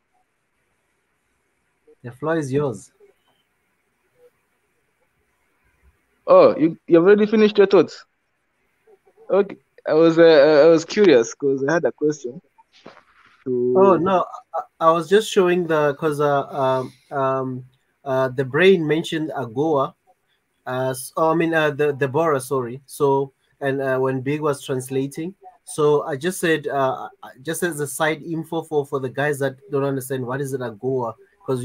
The floor is yours. Oh, you've already finished your thoughts? Okay. I was curious because I had a question. Oh no, I was just showing because the brain mentioned AGOA as I mean the Deborah, sorry. So and when Big was translating, so I just said just as a side info for the guys that don't understand what is it AGOA, because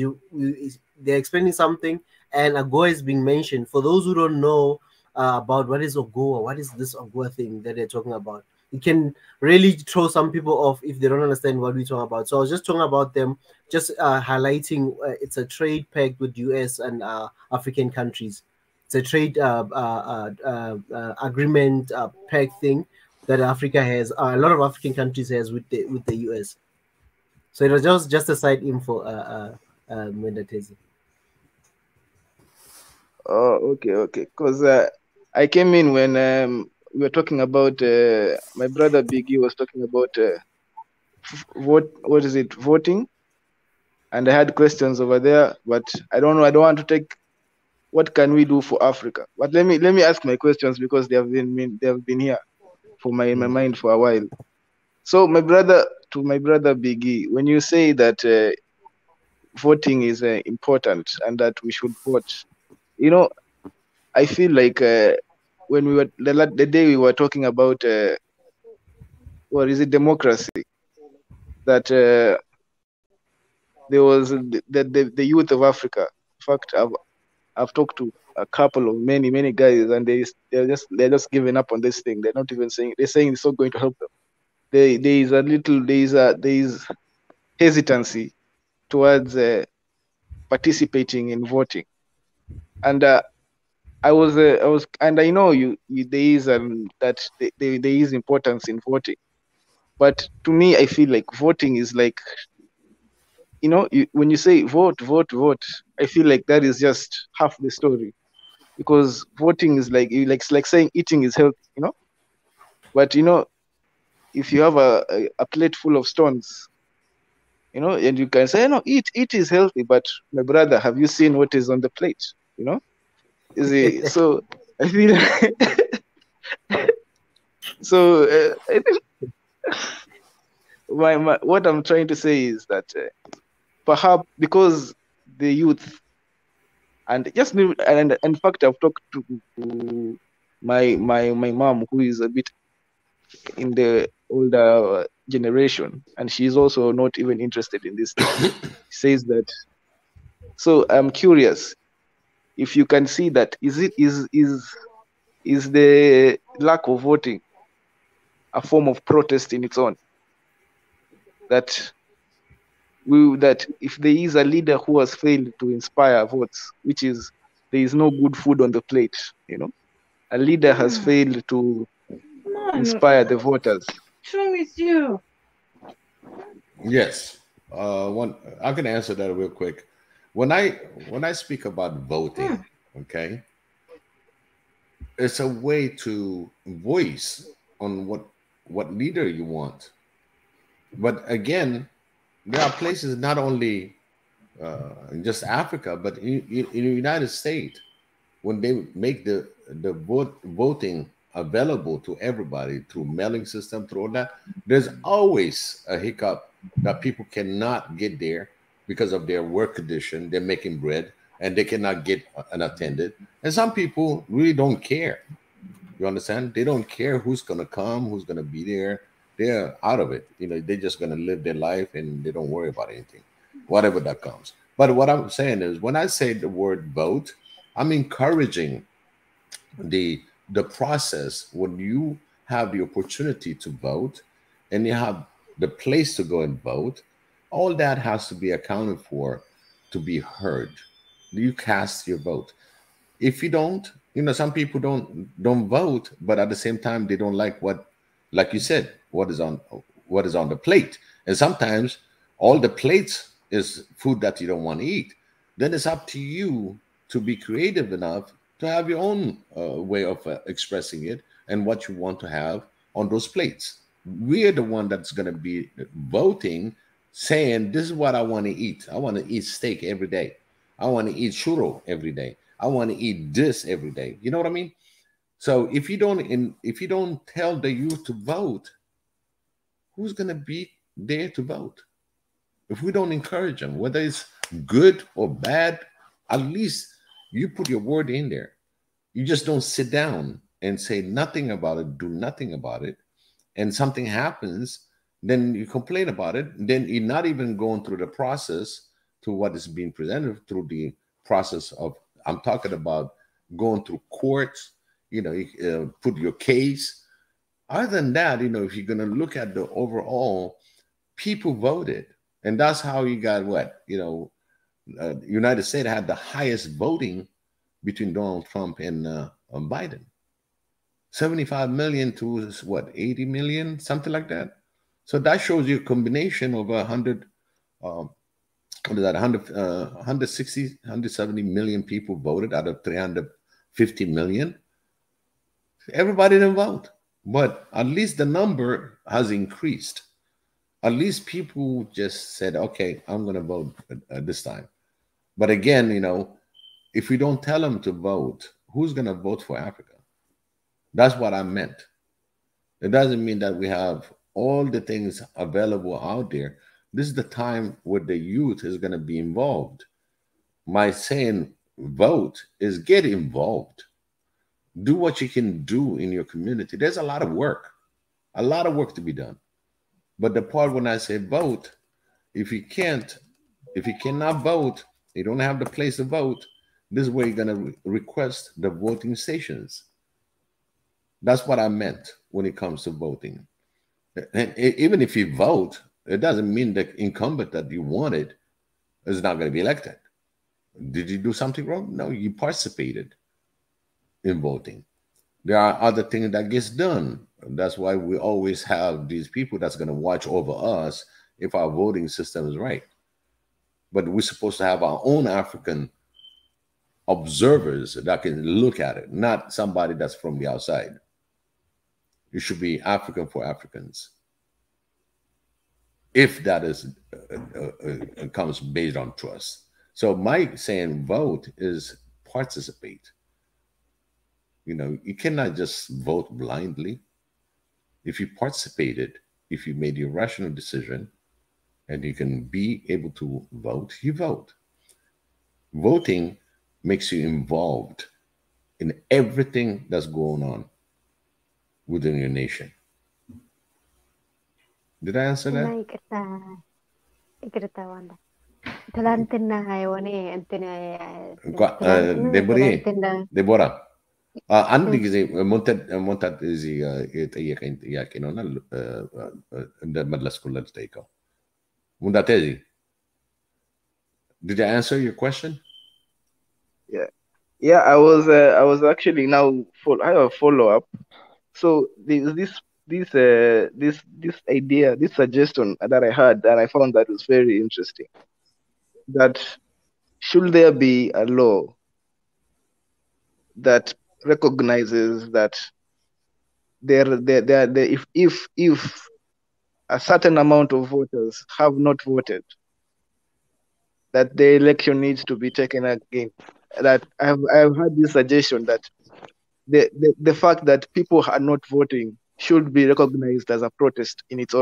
they're explaining something and AGOA is being mentioned. For those who don't know about what is AGOA, what is this AGOA thing that they're talking about, it can really throw some people off if they don't understand what we're talking about. So I was just talking about them, just highlighting it's a trade pact with US and African countries. It's a trade agreement pact thing that Africa has, a lot of African countries has with the US. So it was just a side info, Mwendatezi. Oh, okay. Because I came in when we were talking about my brother Biggie was talking about what is it, voting, and I had questions over there, but I don't know. I don't want to take what can we do for Africa. But let me ask my questions because they have been here for in my mind for a while. So to my brother Biggie, when you say that voting is important and that we should vote, you know, I feel like when we were the day we were talking about what is it, democracy, that there was the youth of Africa. In fact, I've talked to a couple of many guys, and they're just giving up on this thing. They're not even saying, they're saying it's not going to help them. There is hesitancy towards participating in voting, and and I know there is there is importance in voting, but to me, I feel like voting is like, when you say vote, vote, vote, I feel like that is just half the story, because voting is like it's like saying eating is healthy. But if you have a plate full of stones, and you can say, no, eat is healthy, but my brother, have you seen what is on the plate? Is it so? I feel so. I think what I'm trying to say is that perhaps because the youth, and in fact, I've talked to my mom, who is a bit in the older generation, and she's also not even interested in this thing. She says that. So I'm curious if you can see that is the lack of voting a form of protest in its own, that if there is a leader who has failed to inspire votes, which is there is no good food on the plate, a leader has failed to inspire the voters. What's wrong with you? Yes. I can answer that real quick. When I speak about voting, okay, it's a way to voice on what leader you want. But again, there are places not only in just Africa, but in the United States, when they make the voting available to everybody through mailing system, through all that, there's always a hiccup that people cannot get there because of their work condition. They're making bread and they cannot get an attendant. And some people really don't care. You understand? They don't care who's going to come, who's going to be there. They're out of it. They're just going to live their life and they don't worry about anything, whatever that comes. But what I'm saying is, when I say the word vote, I'm encouraging the process. When you have the opportunity to vote and you have the place to go and vote, all that has to be accounted for to be heard. You cast your vote. If you don't, some people don't vote, but at the same time they don't like like you said, what is on the plate. And sometimes all the plates is food that you don't want to eat. Then it's up to you to be creative enough to have your own way of expressing it and what you want to have on those plates. We're the one that's going to be voting, saying, this is what I want to eat. I want to eat steak every day. I want to eat churro every day. I want to eat this every day. You know what I mean? So if you don't tell the youth to vote, who's going to be there to vote? If we don't encourage them, whether it's good or bad, at least you put your word in there. You just don't sit down and say nothing about it, do nothing about it, and something happens, then you complain about it. Then you're not even going through the process to what is being presented through the process of, I'm talking about going through courts, put your case. Other than that, if you're going to look at the overall, people voted. And that's how you got what? United States had the highest voting between Donald Trump and Biden. 75 million to what, 80 million, something like that. So that shows you a combination of 170 million people voted out of 350 million. Everybody didn't vote, but at least the number has increased. At least people just said, okay, I'm going to vote this time. But again, if we don't tell them to vote, who's going to vote for Africa? That's what I meant. It doesn't mean that we have all the things available out there. This is the time where the youth is going to be involved. My saying vote is get involved. Do what you can do in your community. There's a lot of work to be done. But the part when I say vote, if you cannot vote, you don't have the place to vote, this is where you're going to request the voting stations. That's what I meant when it comes to voting. And even if you vote, it doesn't mean the incumbent that you wanted is not going to be elected. Did you do something wrong? No, you participated in voting. There are other things that gets done. That's why we always have these people that's going to watch over us if our voting system is right. But we're supposed to have our own African observers that can look at it, not somebody that's from the outside. It should be African for Africans. If that is comes based on trust. So my saying vote is participate. You know, you cannot just vote blindly. If you participated, if you made your rational decision, and you can be able to vote, you vote. Voting makes you involved in everything that's going on within your nation. Did I answer that? ይቅርታ ዋንዳ ትላንትና የሆነ እንትን ዴቦራ አንድ ጊዜ ሞንታት እዚህ የጠየቀኝ ጥያቄ ነውና እንደመለስኩለት ጠይቀው ሙንዳቴዚ did I answer your question? Yeah, I was actually now I have a follow up. So this idea, this suggestion that I had, and I found that was very interesting. That should there be a law that recognizes that if a certain amount of voters have not voted, that the election needs to be taken again. That I've had this suggestion that the fact that people are not voting should be recognized as a protest in its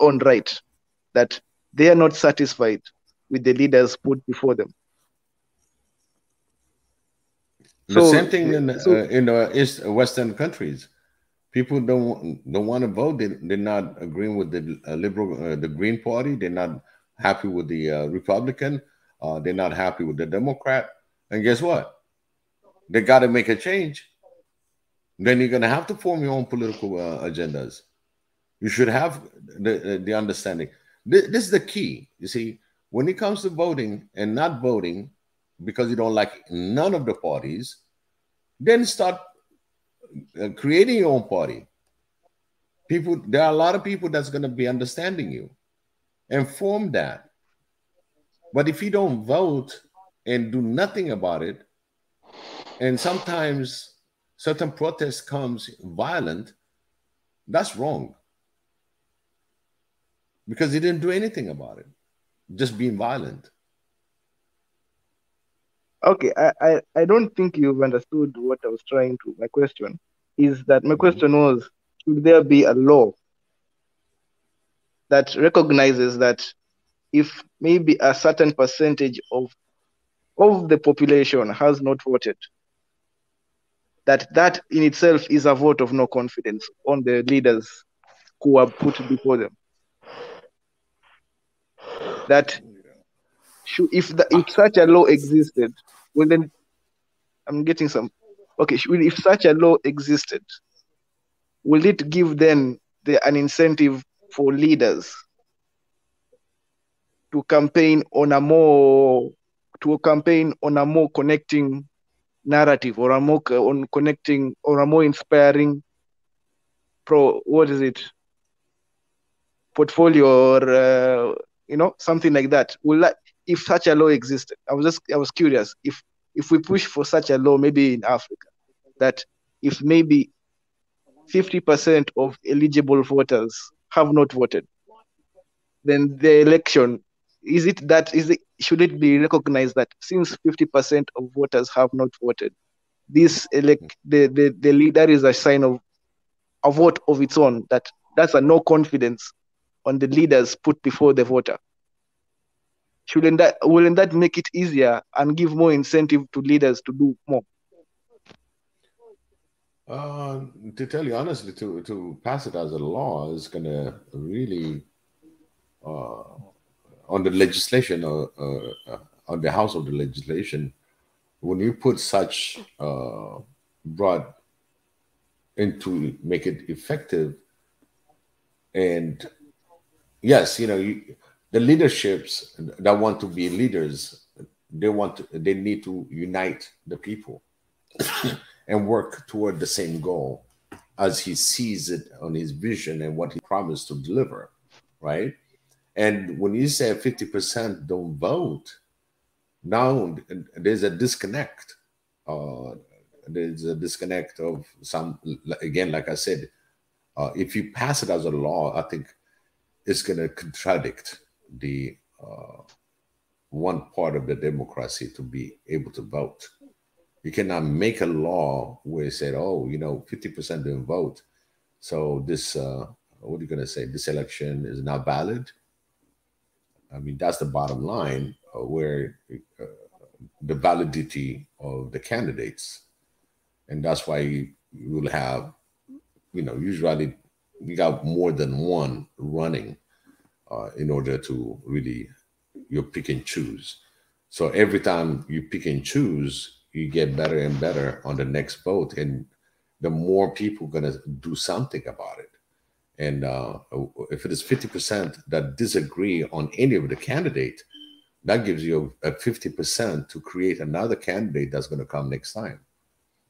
own right. That they are not satisfied with the leaders put before them. The same thing in Western countries. People don't want to vote. They're not agreeing with the liberal, the Green Party. They're not happy with the Republican. They're not happy with the Democrat. And guess what? They got to make a change. Then you're going to have to form your own political agendas. You should have the understanding. This is the key. You see, when it comes to voting and not voting because you don't like none of the parties, then start creating your own party. There are a lot of people that's going to be understanding you, and form that. But if you don't vote and do nothing about it, and sometimes certain protest comes violent, that's wrong. Because you didn't do anything about it, just being violent. Okay, I don't think you've understood what I was trying to. My question is that my question was, should there be a law that recognizes that if maybe a certain percentage of the population has not voted, that in itself is a vote of no confidence on the leaders who are put before them? That if such a law existed, well then I'm getting some. Okay, if such a law existed, will it give then an incentive for leaders to campaign on a more connecting narrative, or a more inspiring portfolio, or something like that? If such a law existed, I was curious if we push for such a law, maybe in Africa, that if maybe 50% of eligible voters have not voted, then the election, should it be recognized that since 50% of voters have not voted, the leader is a sign of a vote of its own, that that's a no confidence on the leaders put before the voter. Wouldn't that make it easier and give more incentive to leaders to do more? To tell you honestly, to pass it as a law is going to really on the legislation or on the House of the legislation, when you put such broad into make it effective, and yes, the leaderships that want to be leaders, they need to unite the people and work toward the same goal as he sees it on his vision and what he promised to deliver, right? And when you say 50% don't vote, now there's a disconnect. There's a disconnect of some, again, like I said, if you pass it as a law, I think it's going to contradict the one part of the democracy to be able to vote. You cannot make a law where it said, 50% didn't vote. So this, what are you going to say? This election is not valid. I mean, that's the bottom line where the validity of the candidates. And that's why you will have, usually you got more than one running in order to really, you pick and choose. So every time you pick and choose, you get better and better on the next vote. And the more people going to do something about it. And if it is 50% that disagree on any of the candidate, that gives you a 50% to create another candidate that's going to come next time.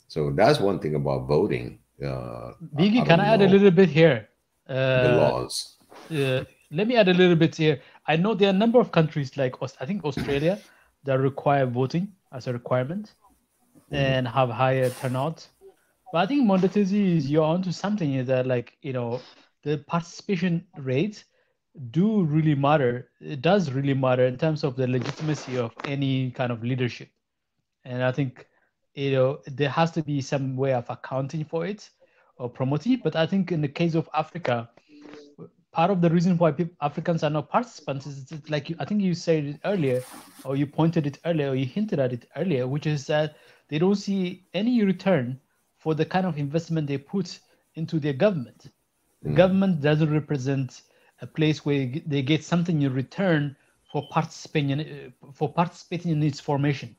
So that's one thing about voting. Biggie, can I add a little bit here? The laws. Let me add a little bit here. I know there are a number of countries like, I think Australia, that require voting as a requirement and have higher turnout. But I think Mondotezi, you're onto something is that, like, the participation rates do really matter. It does really matter in terms of the legitimacy of any kind of leadership. And I think, there has to be some way of accounting for it or promoting it. But I think in the case of Africa, part of the reason why Africans are not participants is I think you said it earlier, or you pointed it earlier, or you hinted at it earlier, which is that they don't see any return for the kind of investment they put into their government. The government doesn't represent a place where they get something in return for participating in its formation.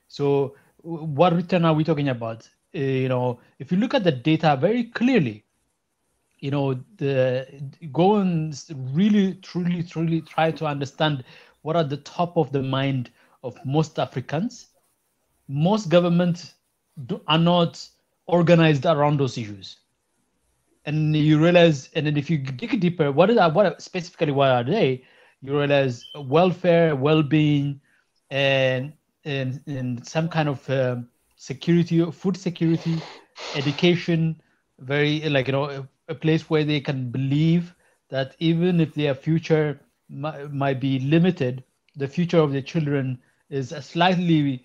So what return are we talking about? If you look at the data very clearly, go and really, truly try to understand what are the top of the mind of most Africans. Most governments are not organized around those issues. And you realize, and then if you dig deeper, what are they? You realize welfare, well-being, and some kind of security, food security, education, very a place where they can believe that even if their future might be limited, the future of their children is slightly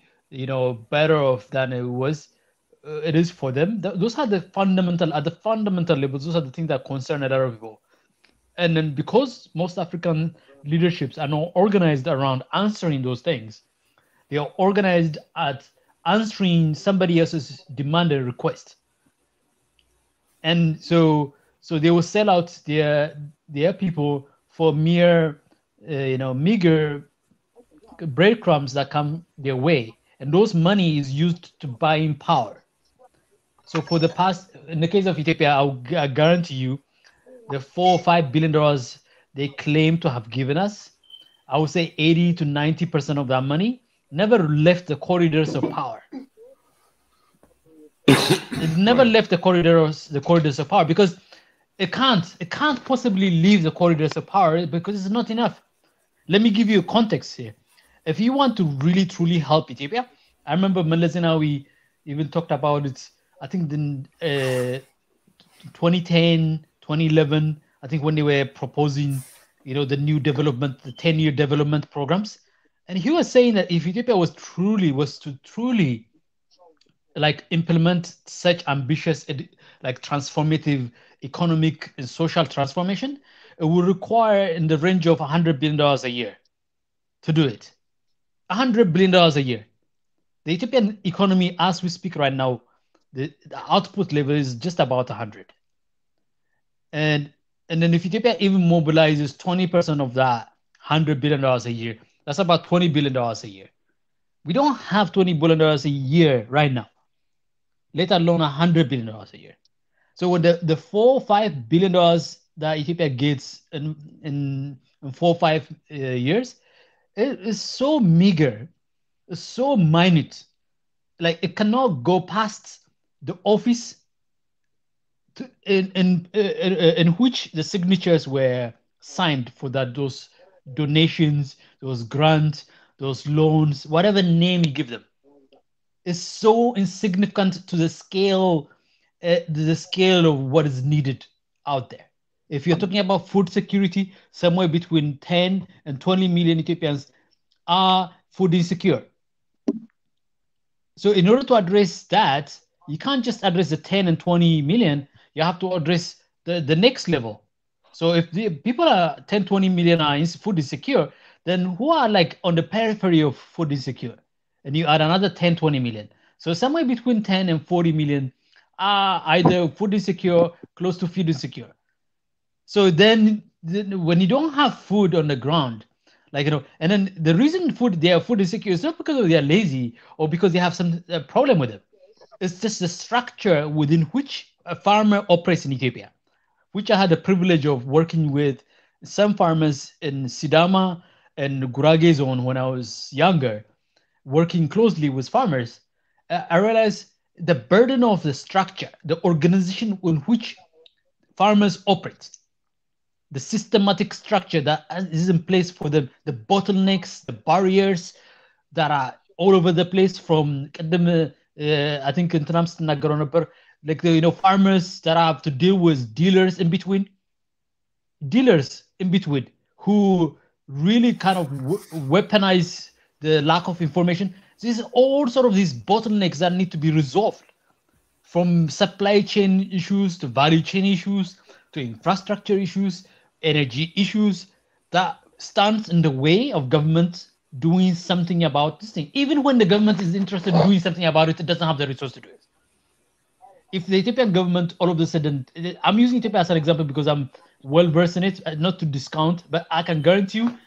better off than it is for them. Those are at the fundamental levels. Those are the things that concern a lot of people. And then because most African leaderships are not organized around answering those things, they are organized at answering somebody else's demand and request. And so they will sell out their people for mere, meager breadcrumbs that come their way. And those money is used to buy in power. So for the past, in the case of Ethiopia, I guarantee you, the $4 or $5 billion they claim to have given us, I would say 80 to 90% of that money never left the corridors of power. It never left the corridors of power because it can't possibly leave the corridors of power because it's not enough. Let me give you a context here. If you want to really truly help Ethiopia, I remember Meles Zenawi even talked about it. I think in 2010, 2011, I think when they were proposing, the new development, the 10-year development programs, and he was saying that if Ethiopia was to truly like implement such ambitious like transformative economic and social transformation, it will require in the range of $100 billion a year to do it. $100 billion a year. The Ethiopian economy, as we speak right now, the output level is just about 100. And then if Ethiopia even mobilizes 20% of that $100 billion a year, that's about $20 billion a year. We don't have $20 billion a year right now, let alone $100 billion a year. So when the $4 or $5 billion that Ethiopia gets in 4 or 5 years, it is so meager, it's so minute, like it cannot go past the office in which the signatures were signed for those donations, those grants, those loans, whatever name you give them, is so insignificant to the scale of what is needed out there. If you're talking about food security, somewhere between 10 and 20 million Ethiopians are food insecure. So in order to address that, you can't just address the 10 and 20 million, you have to address the next level. So if the people are 10, 20 million are food insecure, then who are like on the periphery of food insecure? And you add another 10, 20 million. So somewhere between 10 and 40 million are either food insecure, close to food insecure. So then when you don't have food on the ground, like, and then the reason they are food insecure is not because they are lazy or because they have some problem with it. It's just the structure within which a farmer operates in Ethiopia, which I had the privilege of working with some farmers in Sidama and Gurage zone when I was younger, working closely with farmers. I realized the burden of the structure, the organization in which farmers operate, the systematic structure that is in place for the bottlenecks, the barriers that are all over the place from I think in terms like the farmers that have to deal with dealers in between who really kind of weaponize the lack of information. So these are all sort of these bottlenecks that need to be resolved, from supply chain issues to value chain issues to infrastructure issues, energy issues that stands in the way of government doing something about this thing. Even when the government is interested in doing something about it, it doesn't have the resource to do it. If the Ethiopian government all of a sudden, I'm using Ethiopia as an example because I'm well versed in it, not to discount, but I can guarantee you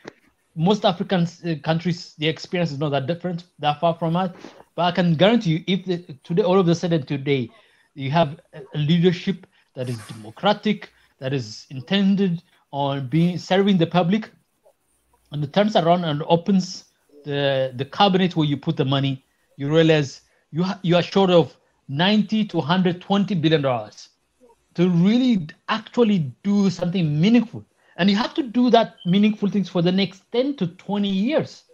most African countries, the experience is not that different, that far from us. But I can guarantee you, if today, all of a sudden today, you have a leadership that is democratic, that is intended on serving the public, and it turns around and opens the cabinet where you put the money, you realize you are short of 90 to 120 billion dollars to really actually do something meaningful. And you have to do that meaningful things for the next 10 to 20 years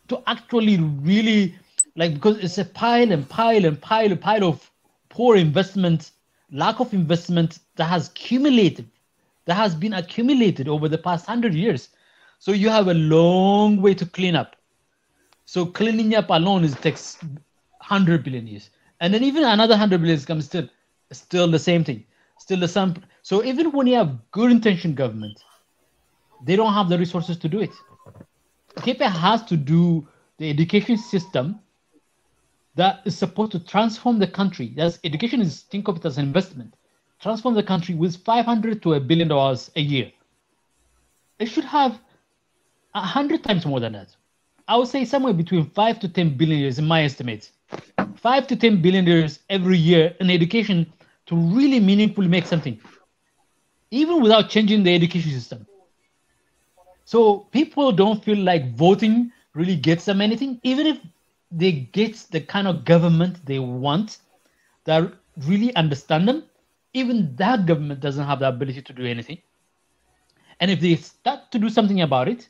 to actually really, like, because it's a pile and pile and pile and pile of poor investment, lack of investment that has been accumulated over the past 100 years. So you have a long way to clean up. So cleaning up alone takes 100 billion years. And then even another 100 billion comes still the same thing. Still the same. So even when you have good intention government, they don't have the resources to do it. Ethiopia has to do the education system that is supposed to transform the country. Education is, think of it as an investment. Transform the country with $500 to $1 billion a year. It should have 100 times more than that. I would say somewhere between 5 to 10 billion years in my estimates. 5 to 10 billion years every year in education to really meaningfully make something, even without changing the education system. So people don't feel like voting really gets them anything, even if they get the kind of government they want that really understand them. Even that government doesn't have the ability to do anything. And if they start to do something about it,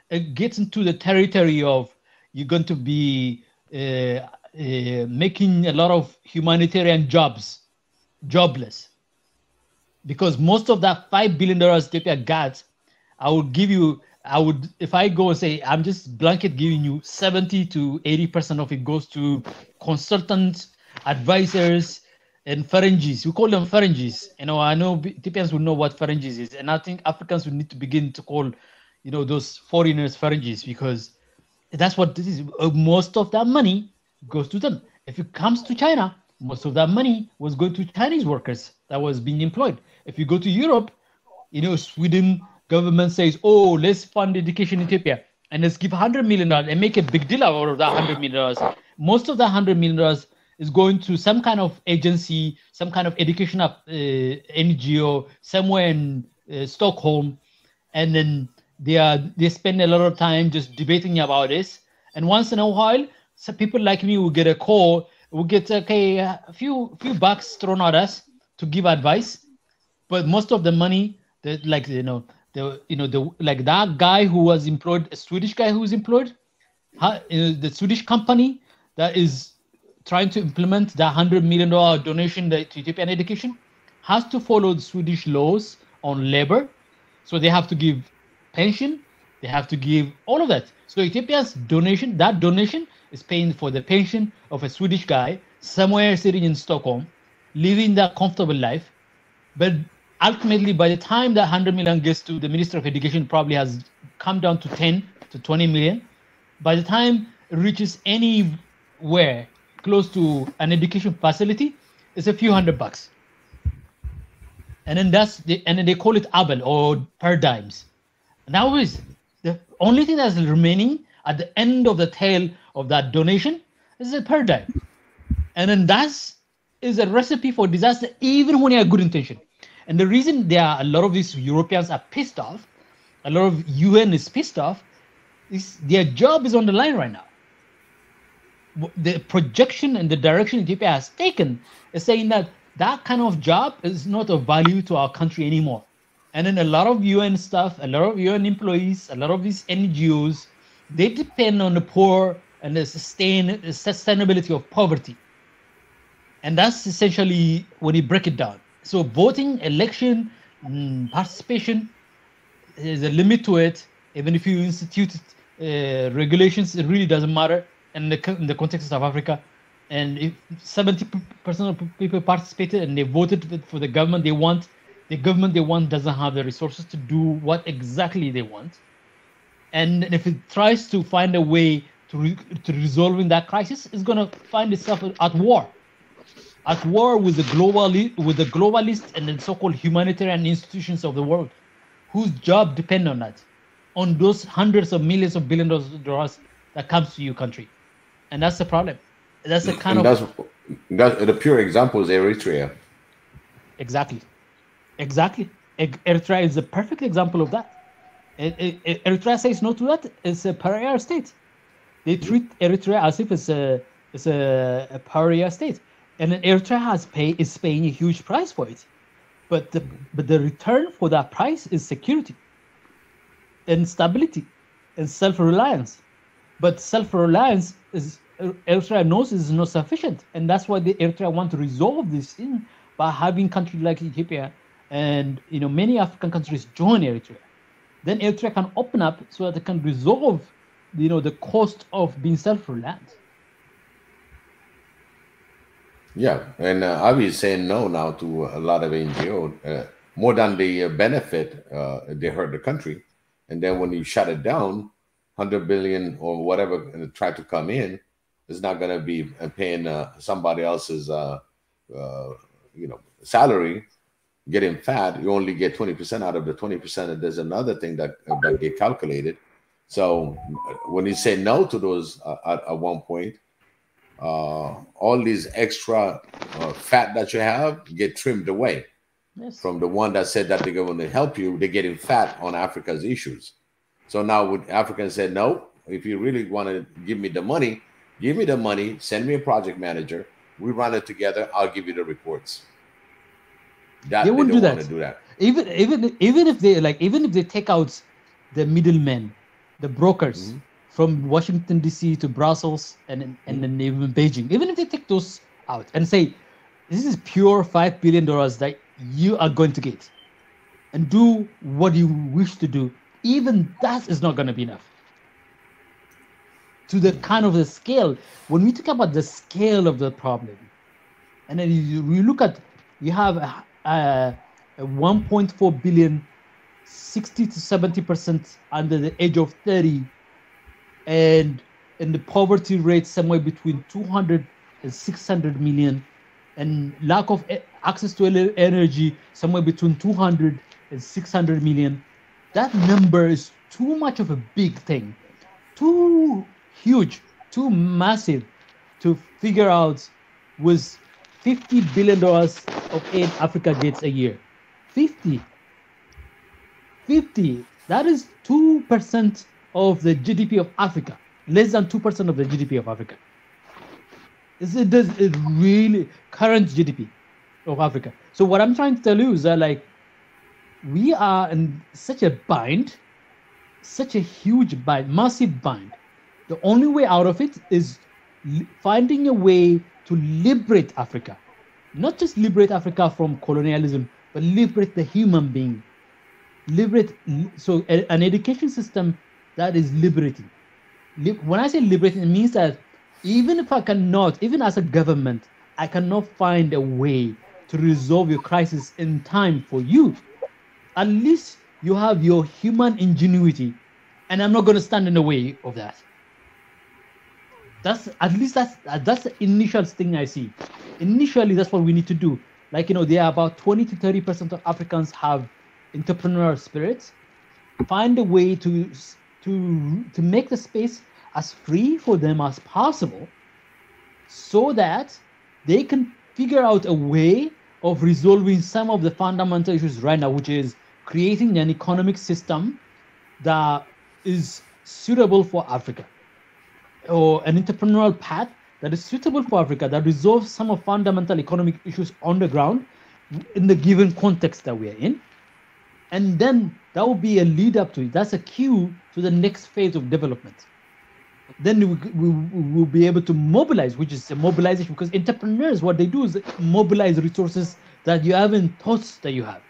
it gets into the territory of you're going to be making a lot of humanitarian jobs jobless. Because most of that $5 billion Ethiopia got, I will give you I would, if I go and say, I'm just blanket giving you 70 to 80% of it goes to consultants, advisors, and Ferengis. We call them Ferengis. I know Ethiopians will know what Ferengis is. And I think Africans will need to begin to call, those foreigners Ferengis, because that's what this is. Most of that money goes to them. If it comes to China, most of that money was going to Chinese workers that was being employed. If you go to Europe, Sweden government says, oh, let's fund education in Ethiopia and let's give $100 million and make a big deal out of that $100 million. Most of that $100 million is going to some kind of agency, some kind of educational NGO somewhere in Stockholm, and then they spend a lot of time just debating about this. And once in a while, some people like me will get a call, will get a few bucks thrown at us to give advice, but most of the money, like that guy who was employed, a Swedish guy who was employed, the Swedish company that is trying to implement the $100 million donation to Ethiopian education has to follow the Swedish laws on labor. So they have to give pension, they have to give all of that. So Ethiopia's donation is paying for the pension of a Swedish guy somewhere sitting in Stockholm, living that comfortable life. But ultimately, by the time that 100 million gets to the Minister of Education, probably has come down to 10 to 20 million. By the time it reaches anywhere close to an education facility, it's a few $100. And then they call it abel or paradigms. Now is the only thing that's remaining at the end of the tail of that donation is a paradigm. And then that is a recipe for disaster, even when you have good intention. And the reason a lot of these Europeans are pissed off, a lot of UN is pissed off, is their job is on the line right now. The projection and the direction Ethiopia has taken is saying that kind of job is not of value to our country anymore. And then a lot of UN stuff, a lot of UN employees, a lot of these NGOs, they depend on the poor and the sustainability of poverty. And that's essentially when you break it down. So voting, election, participation, there's a limit to it. Even if you institute regulations, it really doesn't matter in the context of South Africa. And if 70% of people participated and they voted for the government they want, the government they want doesn't have the resources to do what exactly they want. And if it tries to find a way to resolving that crisis, it's going to find itself at war. At war with the globalists and the so-called humanitarian institutions of the world, whose job depend on that, on those hundreds of millions of billions of dollars that comes to your country. And that's the problem. That's the kind that's the pure example is Eritrea. Exactly. Eritrea is a perfect example of that. Eritrea says no to that. It's a pariah state. They treat Eritrea as if it's a pariah state. And Eritrea is paying a huge price for it, but the return for that price is security, and stability, and self-reliance. But self-reliance Eritrea knows is not sufficient, and that's why the Eritrea want to resolve this thing by having countries like Ethiopia and many African countries join Eritrea. Then Eritrea can open up so that it can resolve the cost of being self-reliant. Yeah, and Abiy is saying no now to a lot of NGO. More than the benefit, they hurt the country. And then when you shut it down, 100 billion or whatever try to come in, it's not going to be paying somebody else's, salary, getting fat. You only get 20% out of the 20%. And there's another thing that get calculated. So when you say no to those at one point, all these extra fat that you have get trimmed away. Yes. From the one that said that they're going to help you, they're getting fat on Africa's issues. So now would Africans say, no, if you really want to give me the money, send me a project manager, we run it together, I'll give you the reports. They wouldn't do that. Even if they take out the middlemen, the brokers, from Washington D.C. to Brussels and then even Beijing, even if they take those out and say, this is pure $5 billion that you are going to get, and do what you wish to do, even that is not going to be enough to the kind of the scale. When we talk about the scale of the problem, and then you look at, you have a 1.4 billion, 60 to 70% under the age of 30, and the poverty rate somewhere between 200 and 600 million, and lack of access to energy somewhere between 200 and 600 million. That number is too much of a big thing, too huge, too massive to figure out with $50 billion of aid Africa gets a year. 50. That is 2% of the GDP of Africa. Less than 2% of the GDP of Africa. It really current GDP of Africa. So what I'm trying to tell you is that, like, we are in such a bind, such a huge bind, massive bind. The only way out of it is finding a way to liberate Africa. Not just liberate Africa from colonialism, but liberate the human being. So an education system that is liberating. When I say liberating, it means that even if I cannot, even as a government, I cannot find a way to resolve your crisis in time for you, at least you have your human ingenuity, and I'm not going to stand in the way of that. That's the initial thing I see. Initially, that's what we need to do. Like, there are about 20 to 30% of Africans have entrepreneurial spirits. Find a way to make the space as free for them as possible, so that they can figure out a way of resolving some of the fundamental issues right now, which is creating an economic system that is suitable for Africa, or an entrepreneurial path that is suitable for Africa, that resolves some of fundamental economic issues on the ground in the given context that we are in. And then that will be a lead up to it. That's a cue to the next phase of development. Then we will be able to mobilize, which is a mobilization, because entrepreneurs, what they do is mobilize resources that you haven't thought that you have.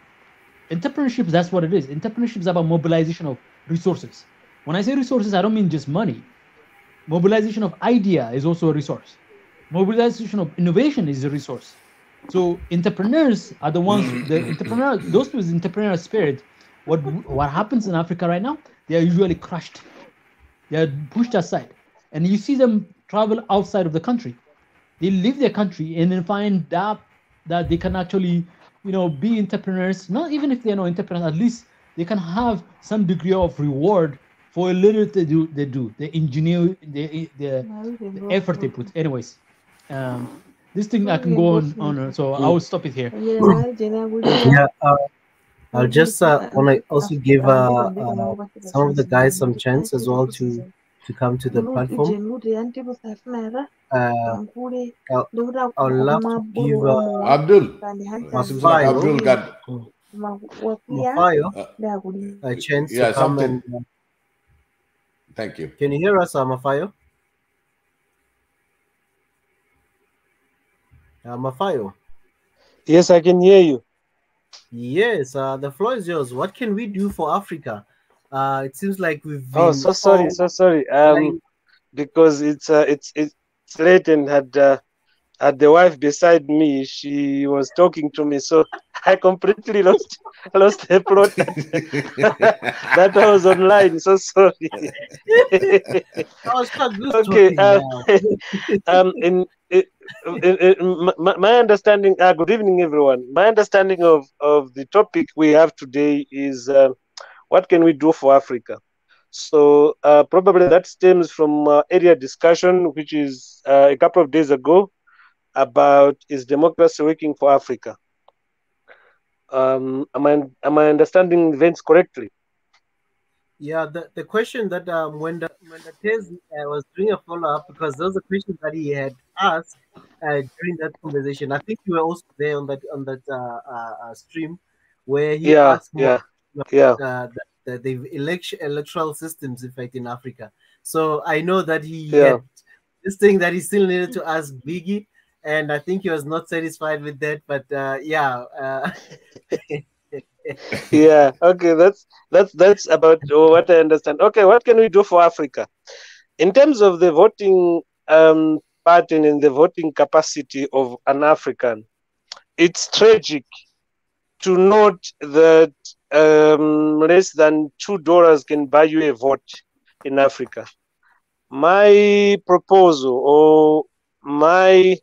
Entrepreneurship, that's what it is. Entrepreneurship is about mobilization of resources. When I say resources, I don't mean just money. Mobilization of idea is also a resource. Mobilization of innovation is a resource. So entrepreneurs are the ones, those with entrepreneurial spirit. What happens in Africa right now? They are usually crushed. They are pushed aside, and you see them travel outside of the country. They leave their country and then find that they can actually, be entrepreneurs. Not even if they are not entrepreneurs, at least they can have some degree of reward for a little they do, the engineer, the effort they put. Anyways, this thing I can go on, so I will stop it here. Yeah, I'll just want to also give some of the guys some chance as well to come to the platform. I would love to give Abdul. Seems like Mafayo. Abdul got Mafayo a chance to come something. and. Thank you. Can you hear us, Mafayo? Mafayo. Yes, I can hear you. Yes, the floor is yours. What can we do for Africa? It seems like we've been. Oh, so sorry. Because it's late, and had the wife beside me. She was talking to me, so I completely lost the plot that I was online. So sorry. Okay. My understanding. Good evening, everyone. My understanding of the topic we have today is what can we do for Africa. So probably that stems from area discussion, which is a couple of days ago, about is democracy working for Africa. Am I understanding events correctly? Yeah, the question that when the Tez was doing a follow up, because those are questions that he had asked during that conversation. I think you were also there on that stream where he asked more the electoral systems effect in Africa. So I know that he had this thing that he still needed to ask Biggie, and I think he was not satisfied with that. But Yeah. Okay. That's about what I understand. Okay. What can we do for Africa in terms of the voting pattern and the voting capacity of an African? It's tragic to note that less than $2 can buy you a vote in Africa. My proposal or my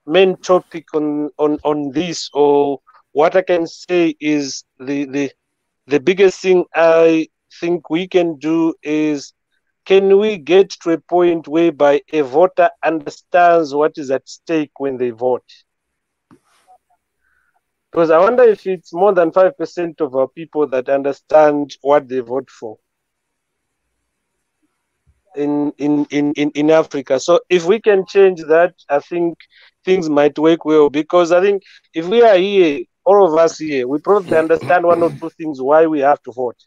main topic on this, or what I can say, is the biggest thing I think we can do is, can we get to a point whereby a voter understands what is at stake when they vote? Because I wonder if it's more than 5% of our people that understand what they vote for in Africa. So if we can change that, I think things might work well. Because I think if we are here, all of us here, we probably understand one or two things why we have to vote.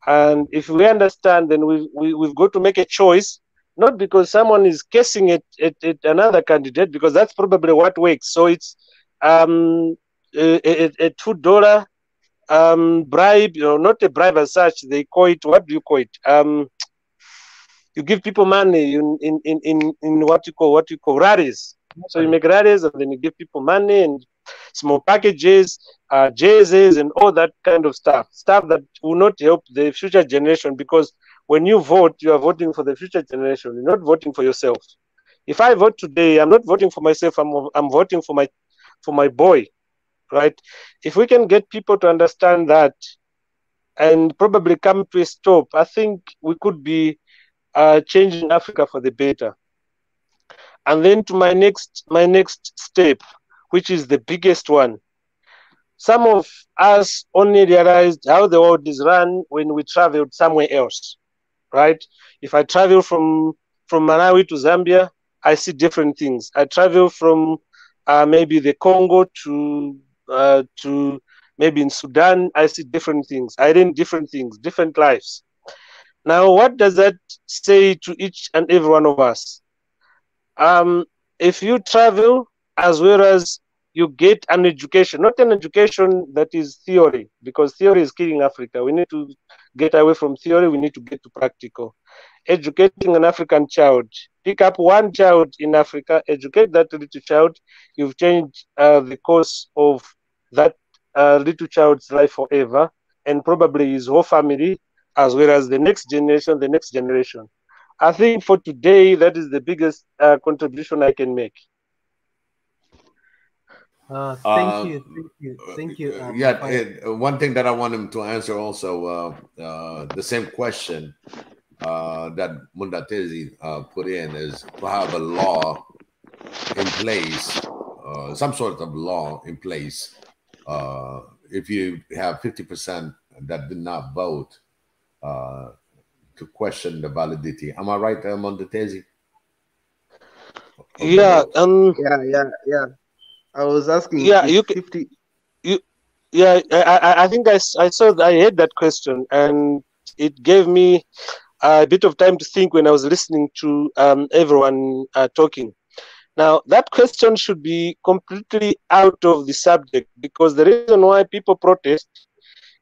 And if we understand, then we've got to make a choice, not because someone is cursing at another candidate, because that's probably what works. So it's a $2 bribe, not a bribe as such. They call it, what do you call it? You give people money in what you call rallies. So you make rallies and then you give people money and small packages, jerseys, and all that kind of stuff that will not help the future generation. Because when you vote, you are voting for the future generation. You're not voting for yourself. If I vote today, I'm not voting for myself. I'm voting for my boy, right? If we can get people to understand that and probably come to a stop, I think we could be changing Africa for the better. And then to my next step, which is the biggest one. Some of us only realized how the world is run when we traveled somewhere else, right? If I travel from Malawi to Zambia, I see different things. I travel from maybe the Congo to maybe in Sudan, I see different things. I learn different things, different lives. Now, what does that say to each and every one of us? If you travel as well as you get an education, not an education that is theory, because theory is killing Africa. We need to get away from theory. We need to get to practical. Educating an African child, pick up one child in Africa, educate that little child. You've changed the course of that little child's life forever, and probably his whole family, as well as the next generation. I think for today, that is the biggest contribution I can make. Thank you. Yeah, one thing that I want him to answer also, the same question that Mundatezi put in, is to have a law in place, some sort of law in place. If you have 50% that did not vote, to question the validity. Am I right, Mundatezi? Yeah. Yeah. I was asking. Yeah, if 50. Yeah, I think I heard that question, and it gave me a bit of time to think when I was listening to everyone talking. Now, that question should be completely out of the subject, because the reason why people protest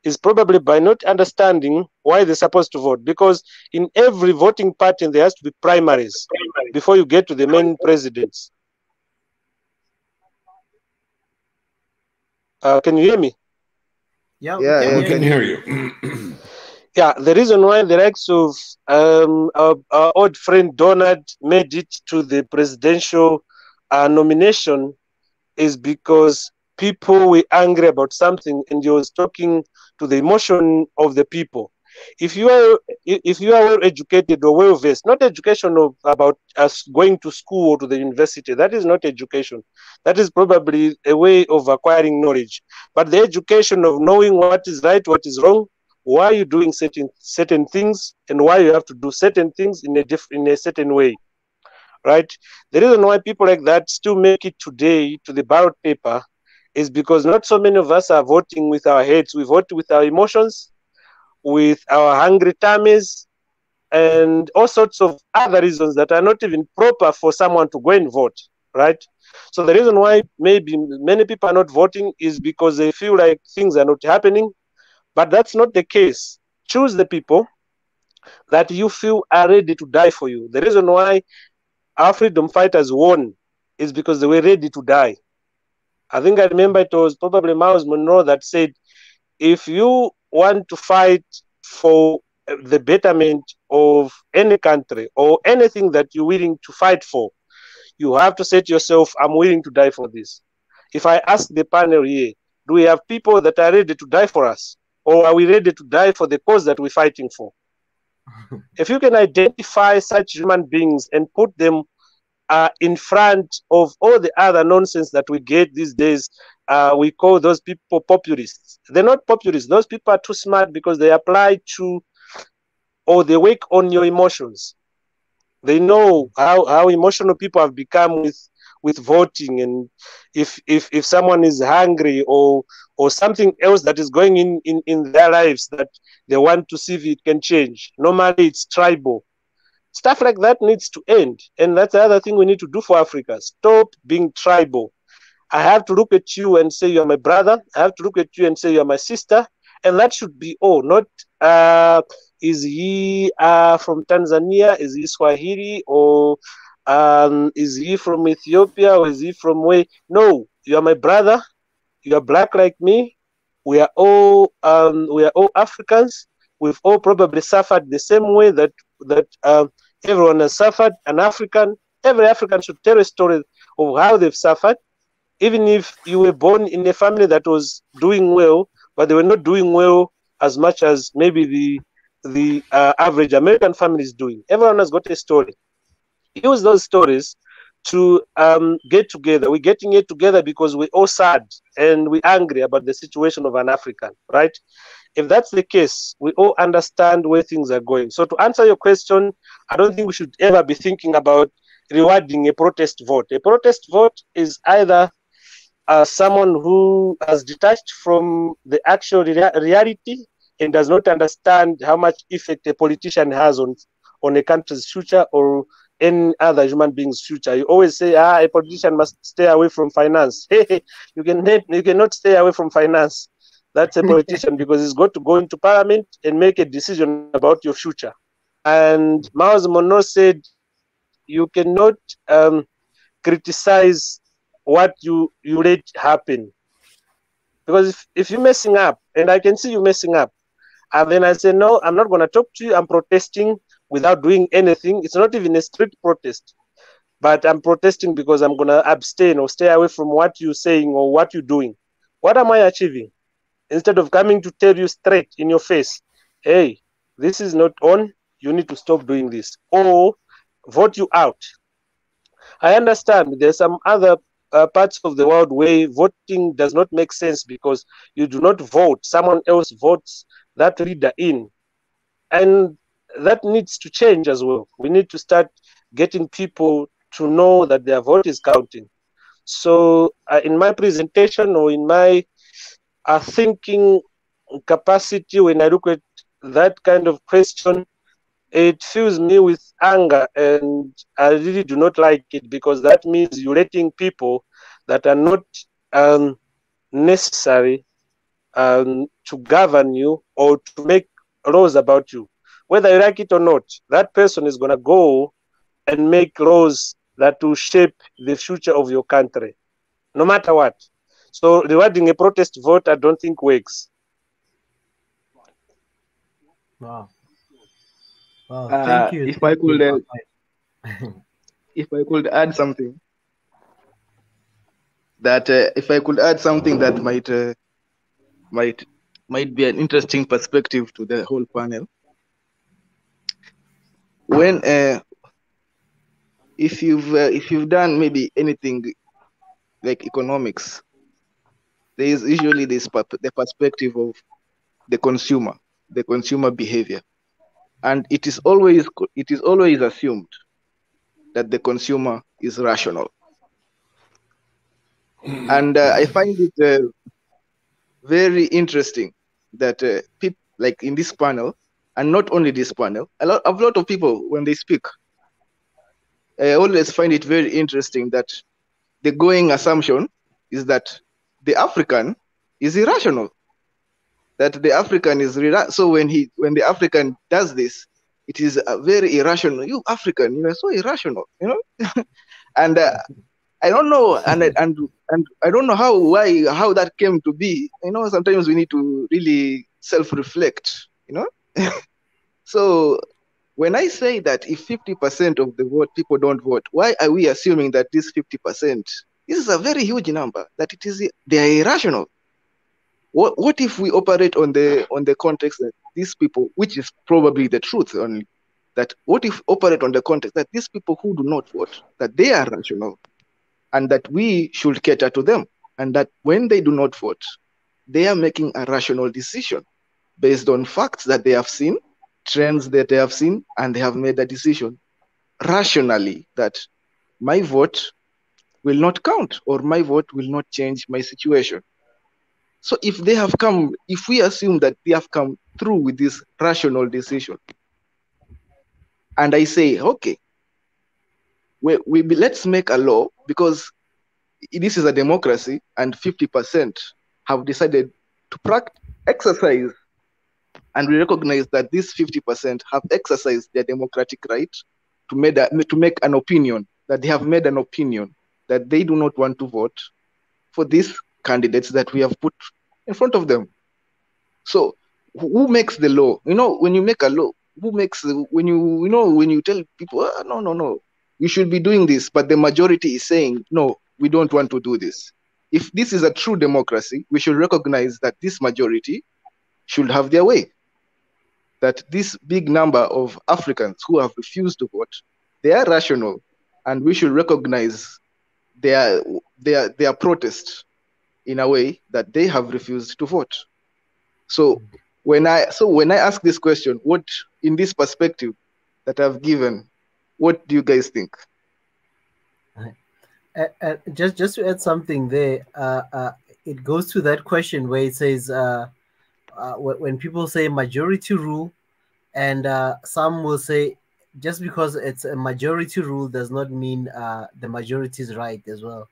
is probably by not understanding why they're supposed to vote. Because in every voting pattern, there has to be primaries before you get to the main presidents. Can you hear me? Yeah, we can hear you. Yeah, the reason why the likes of our old friend Donald made it to the presidential nomination is because people were angry about something, and he was talking to the emotion of the people. If you are well educated or well versed, not education about us going to school or to the university, that is not education. That is probably a way of acquiring knowledge. But the education of knowing what is right, what is wrong, why you're doing certain things, and why you have to do certain things in a certain way, right? The reason why people like that still make it today to the ballot paper is because not so many of us are voting with our heads. We vote with our emotions, with our hungry tummies, and all sorts of other reasons that are not even proper for someone to go and vote, right? So the reason why maybe many people are not voting is because they feel like things are not happening, but that's not the case. Choose the people that you feel are ready to die for you. The reason why our freedom fighters won is because they were ready to die. I think I remember it was probably Miles Monroe that said, if you want to fight for the betterment of any country or anything that you're willing to fight for, you have to say to yourself, I'm willing to die for this. If I ask the panel here, do we have people that are ready to die for us? Or are we ready to die for the cause that we're fighting for? If you can identify such human beings and put them in front of all the other nonsense that we get these days, we call those people populists. They're not populists. Those people are too smart because they apply to or they work on your emotions. They know how emotional people have become with voting, and if someone is hungry or something else that is going in their lives that they want to see if it can change. Normally it's tribal. Stuff like that needs to end. And that's the other thing we need to do for Africa. Stop being tribal. I have to look at you and say you're my brother. I have to look at you and say you're my sister. And that should be all. Not is he from Tanzania? Is he Swahili? Or is he from Ethiopia? Or is he from where? No, you're my brother. You're black like me. We are all Africans. We've all probably suffered the same way that everyone has suffered. Every African should tell a story of how they've suffered. Even if you were born in a family that was doing well, but they were not doing well as much as maybe the average American family is doing. Everyone has got a story. Use those stories to get together. We're getting it together because we're all sad and we're angry about the situation of an African, right? If that's the case, we all understand where things are going. So to answer your question, I don't think we should ever be thinking about rewarding a protest vote. A protest vote is either someone who has detached from the actual reality and does not understand how much effect a politician has on a country's future or any other human being's future. You always say, a politician must stay away from finance. You cannot stay away from finance. That's a politician because he's got to go into parliament and make a decision about your future. And Miles Monroe said, you cannot criticize what you let happen. Because if you're messing up, and I can see you messing up, and then I say, no, I'm not going to talk to you. I'm protesting without doing anything. It's not even a strict protest, but I'm protesting because I'm going to abstain or stay away from what you're saying or what you're doing. What am I achieving? Instead of coming to tell you straight in your face, hey, this is not on, you need to stop doing this, or vote you out. I understand there's some other parts of the world where voting does not make sense because you do not vote. Someone else votes that leader in. And that needs to change as well. We need to start getting people to know that their vote is counting. So in my presentation or in my thinking capacity, when I look at that kind of question, it fills me with anger, and I really do not like it because that means you're letting people that are not necessary to govern you or to make laws about you. Whether you like it or not, that person is going to go and make laws that will shape the future of your country, no matter what. So rewarding a protest vote, I don't think works. Wow. Well, thank you. If I could add something that might be an interesting perspective to the whole panel. When if you've done maybe anything like economics, there is usually the perspective of the consumer behavior, and it is always assumed that the consumer is rational. And I find it very interesting that people like in this panel, and not only this panel, a lot of people when they speak, I always find it very interesting that the going assumption is that the African is irrational. That the African is so when the African does this, it is very irrational. You African, you are so irrational, you know. And I don't know, and I don't know how that came to be. You know, sometimes we need to really self-reflect. You know, so when I say that if 50% of the vote people don't vote, why are we assuming that this 50%? This is a very huge number. That they are irrational. What if we operate on the context that these people, which is probably the truth only, that what if operate on the context that these people who do not vote, that they are rational, and that we should cater to them, and that when they do not vote, they are making a rational decision based on facts that they have seen, trends that they have seen, and they have made a decision rationally that my vote will not count or my vote will not change my situation. So if we assume that they have come through with this rational decision, and I say, okay, let's make a law, because this is a democracy and 50% have decided to exercise, and we recognize that these 50% have exercised their democratic right to make an opinion, that they have made an opinion that they do not want to vote for these candidates that we have put in front of them. So who makes the law? You know, when you make a law, when you tell people, no, you should be doing this, but the majority is saying, no, we don't want to do this. If this is a true democracy, we should recognize that this majority should have their way. That this big number of Africans who have refused to vote, they are rational, and we should recognize their protest in a way that they have refused to vote. So when I ask this question, what in this perspective that I've given, what do you guys think? Just to add something there, it goes to that question where it says when people say majority rule, and some will say just because it's a majority rule does not mean the majority is right as well.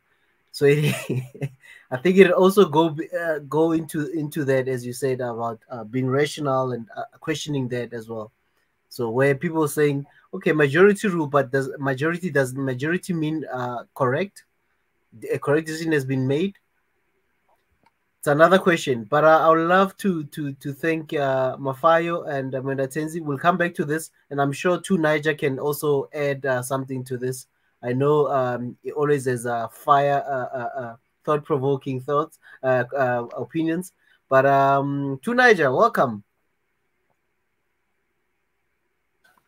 So I think it also go into that, as you said, about being rational and questioning that as well. So where people are saying, okay, majority rule, but does majority mean correct? A correct decision has been made. It's another question, but I would love to thank Mafayo and Mendatenzi. We'll come back to this, and I'm sure too Niger can also add something to this. I know it always has fire, thought-provoking thoughts, opinions. But to Niger, welcome.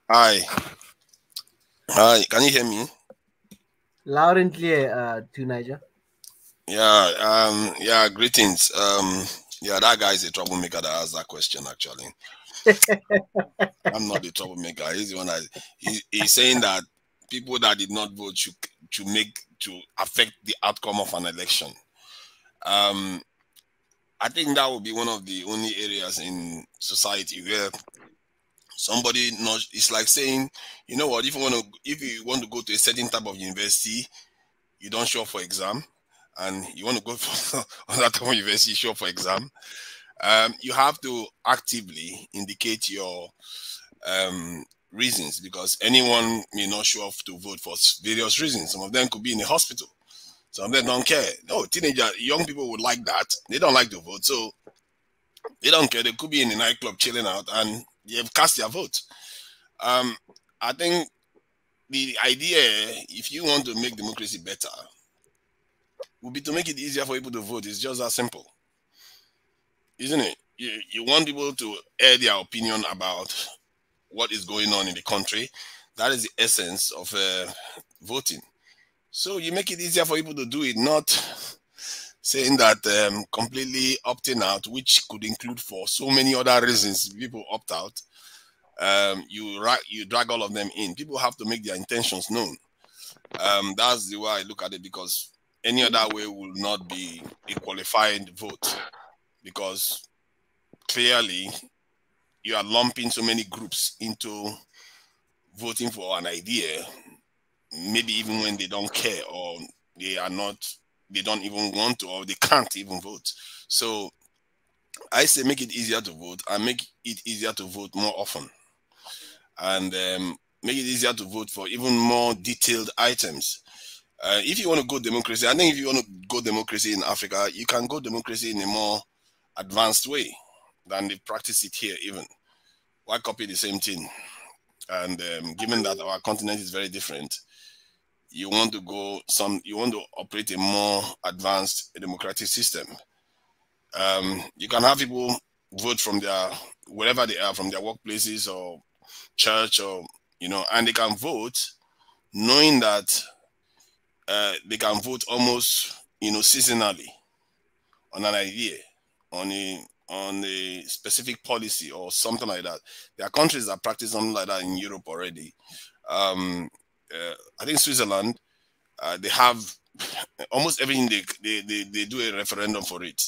Hi, can you hear me? Loud and clear, to Niger. Yeah, greetings. Yeah, that guy is a troublemaker that asked that question, actually. I'm not the troublemaker. He's the one he's saying that people that did not vote should affect the outcome of an election. I think that would be one of the only areas in society where somebody it's like saying, you know what, if you want to go to a certain type of university, you don't show up for exam, and you want to go for that type of university, show up for exam. You have to actively indicate your reasons, because anyone may not show up to vote for various reasons. Some of them could be in a hospital. Some of them don't care. No, young people would like that. They don't like to vote, so they don't care. They could be in a nightclub chilling out, and they've cast their vote. I think the idea, if you want to make democracy better, would be to make it easier for people to vote. It's just that simple, isn't it? You want people to air their opinion about what is going on in the country. That is the essence of voting. So you make it easier for people to do it, not saying that completely opting out, which could include for so many other reasons people opt out. You drag all of them in. People have to make their intentions known. That's the way I look at it, because any other way will not be a qualified vote, because clearly you are lumping so many groups into voting for an idea, maybe even when they don't care or they are not, they don't even want to, or they can't even vote. So I say make it easier to vote, and make it easier to vote more often, and make it easier to vote for even more detailed items. If you want to go democracy, I think if you want to go democracy in Africa, you can go democracy in a more advanced way than they practice it here even. Why copy the same thing? And given that our continent is very different, you want to operate a more advanced democratic system. You can have people vote from their, wherever they are, from their workplaces or church, or and they can vote knowing that they can vote almost seasonally on an idea, on a specific policy or something like that. There are countries that practice something like that in Europe already. I think Switzerland, they have almost everything. They do a referendum for it,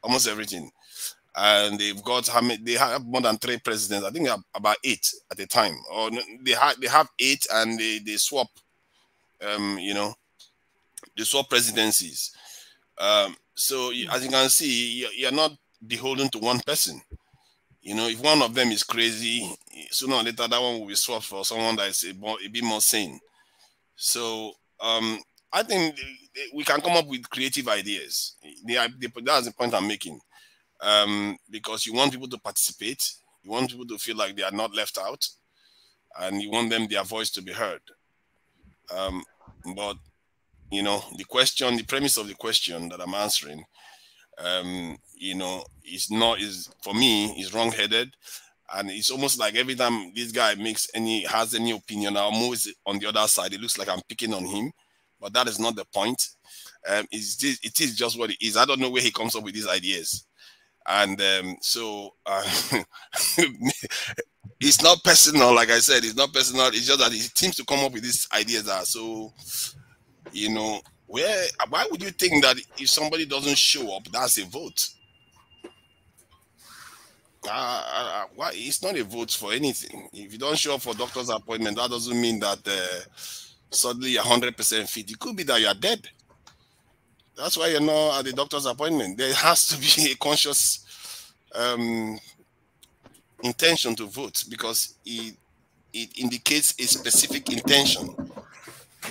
almost everything, and they have more than 3 presidents. I think about 8 at a time, or they have 8, and they swap, they swap presidencies. So as you can see, you're not beholden to one person. If one of them is crazy, sooner or later that one will be swapped for someone that is a bit more sane. So I think we can come up with creative ideas. That's the point I'm making. Because you want people to participate, you want people to feel like they are not left out, and you want their voice to be heard. But the premise of the question that I'm answering, is for me is wrong-headed, and it's almost like every time this guy has any opinion, I'm always on the other side. It looks like I'm picking on him, but that is not the point. It is just what it is. I don't know where he comes up with these ideas, and it's not personal. Like I said, it's not personal. It's just that he seems to come up with these ideas that are so. Why would you think that if somebody doesn't show up, that's a vote? Why? It's not a vote for anything. If you don't show up for doctor's appointment, that doesn't mean that suddenly you're 100% fit. It could be that you're dead. That's why you're not at the doctor's appointment. There has to be a conscious intention to vote, because it indicates a specific intention.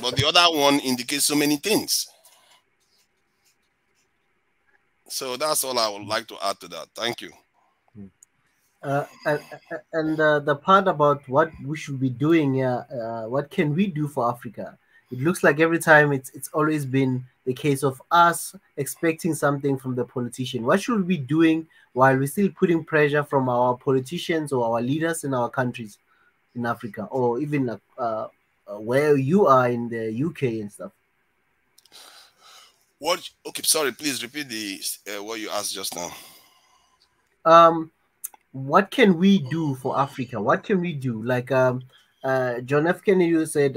But the other one indicates so many things. So that's all I would like to add to that. Thank you. And the part about what we should be doing, what can we do for Africa? It looks like every time it's always been the case of us expecting something from the politician. What should we be doing while we're still putting pressure from our politicians or our leaders in our countries in Africa, or even where you are in the UK and stuff? What? Okay, sorry. Please repeat what you asked just now. What can we do for Africa? What can we do? Like John F. Kennedy said,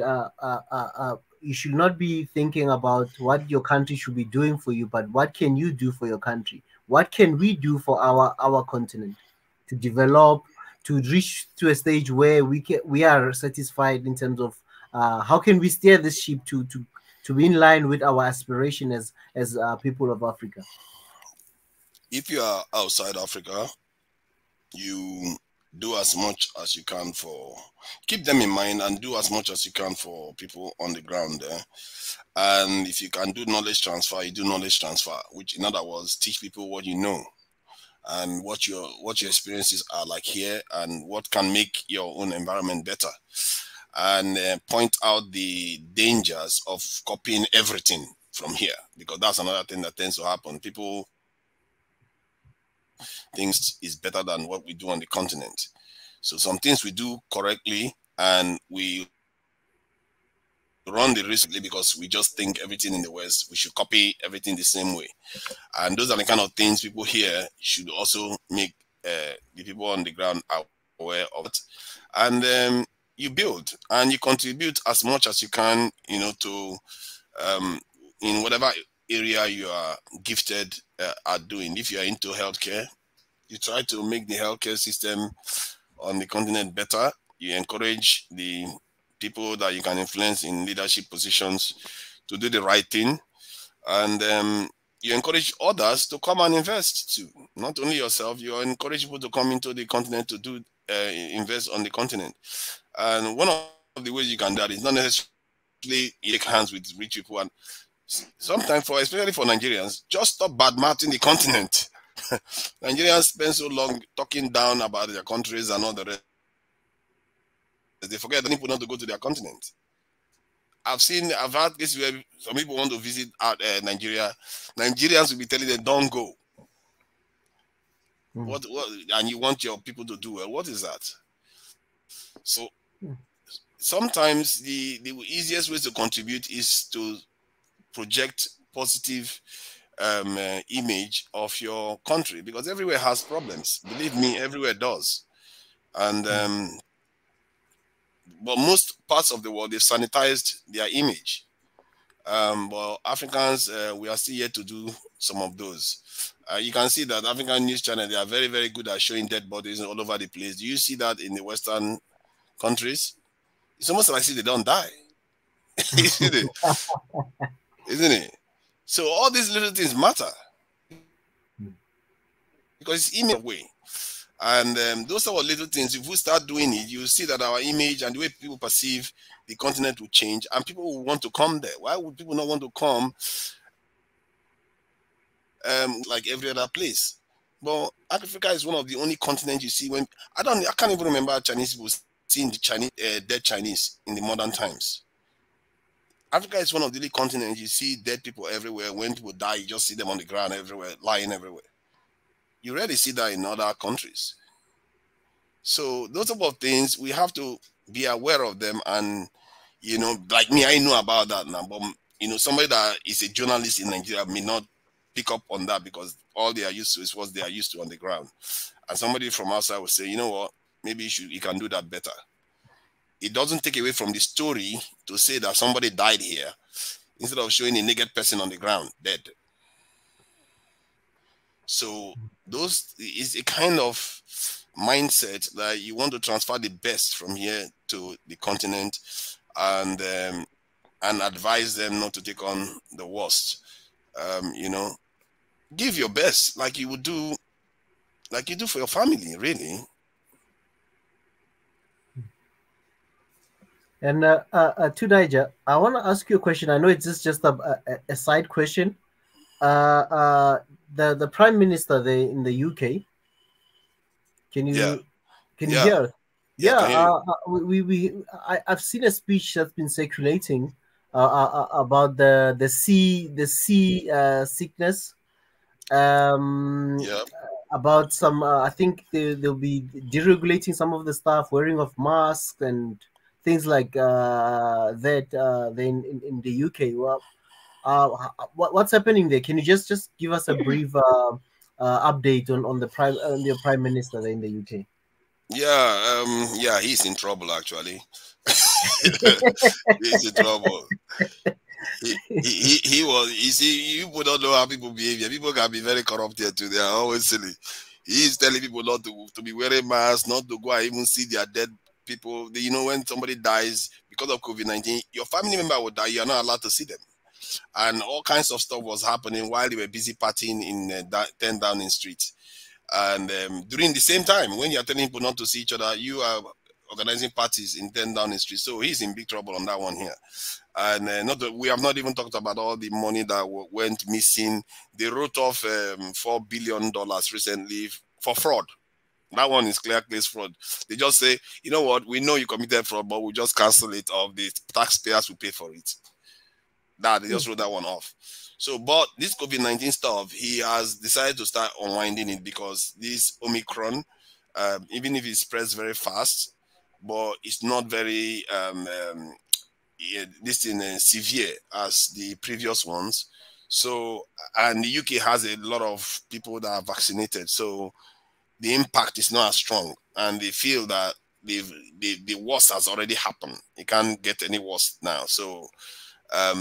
you should not be thinking about what your country should be doing for you, but what can you do for your country? What can we do for our continent to develop, to reach to a stage where we are satisfied in terms of how can we steer this ship to be in line with our aspiration as people of Africa? If you are outside Africa, you do as much as you can keep them in mind, and do as much as you can for people on the ground there. And if you can do knowledge transfer, you do knowledge transfer, which in other words, teach people what you know and what your experiences are like here, and what can make your own environment better, and point out the dangers of copying everything from here, because that's another thing that tends to happen. People things is better than what we do on the continent. So some things we do correctly, and we run the risk because we just think everything in the West, we should copy everything the same way. And those are the kind of things people here should also make the people on the ground aware of it. And you build and you contribute as much as you can, to in whatever area you are gifted at doing. If you are into healthcare, you try to make the healthcare system on the continent better. You encourage the people that you can influence in leadership positions to do the right thing, and you encourage others to come and invest too. Not only yourself, you encourage people to come into the continent to do invest on the continent. And one of the ways you can do that is not necessarily shake hands with rich people, and sometimes, especially for Nigerians, just stop bad-mouthing the continent. Nigerians spend so long talking down about their countries and all the rest, they forget that people not to go to their continent. I've had cases where some people want to visit Nigeria. Nigerians will be telling them, don't go. What, and you want your people to do well. What is that? So sometimes the easiest way to contribute is to project positive image of your country, because everywhere has problems. Believe me, everywhere does. And but most parts of the world, they've sanitized their image. But Africans, we are still yet to do some of those. You can see that African news channels, they are very, very good at showing dead bodies all over the place. Do you see that in the Western countries? It's almost like they don't die. Isn't it? Isn't it? So all these little things matter, because it's image way. And those are little things. If we start doing it, you see that our image and the way people perceive the continent will change, and people will want to come there. Why would people not want to come like every other place? But Africa is one of the only continents you see when I can't even remember Chinese people seeing the Chinese dead Chinese in the modern times. Africa is one of the only continents you see dead people everywhere. When people die, you just see them on the ground everywhere, lying everywhere. You rarely see that in other countries. So those type of things, we have to be aware of them. And, you know, like me, I know about that now. But, you know, somebody that is a journalist in Nigeria may not pick up on that, because all they are used to is what they are used to on the ground. And somebody from outside will say, you know what, maybe you can do that better. It doesn't take away from the story to say that somebody died here, instead of showing a naked person on the ground dead. So those is a kind of mindset that you want to transfer the best from here to the continent, and advise them not to take on the worst. You know, give your best like you would do, like you do for your family, really. And to Niger, I want to ask you a question. I know it's just a side question. The Prime Minister there in the UK. Can you hear us? I've seen a speech that's been circulating about the sea sickness. About some, I think they'll be deregulating some of the stuff, wearing of masks and things like that. In the UK, well, what's happening there? Can you just give us a brief update on the Prime Minister there in the UK? Yeah, he's in trouble actually. He's in trouble. He was. You see, you don't know how people behave. People can be very corrupted too. They are always silly. He's telling people not to be wearing masks, not to go and even see their dead people. You know, when somebody dies because of COVID-19, your family member will die. You are not allowed to see them. And all kinds of stuff was happening while they were busy partying in 10 Downing Street. And during the same time, when you are telling people not to see each other, you are organizing parties in 10 Downing Street. So he's in big trouble on that one here. And we have not even talked about all the money that went missing. They wrote off $4 billion recently for fraud. That one is clear case fraud. They just say, you know what, we know you committed fraud, but we'll just cancel it off. The taxpayers will pay for it. They just wrote that one off. So, but this COVID-19 stuff, he has decided to start unwinding it, because this Omicron, even if it spreads very fast, but it's not very severe as the previous ones. So, and the UK has a lot of people that are vaccinated, so the impact is not as strong, and they feel that the worst has already happened. It can't get any worse now. So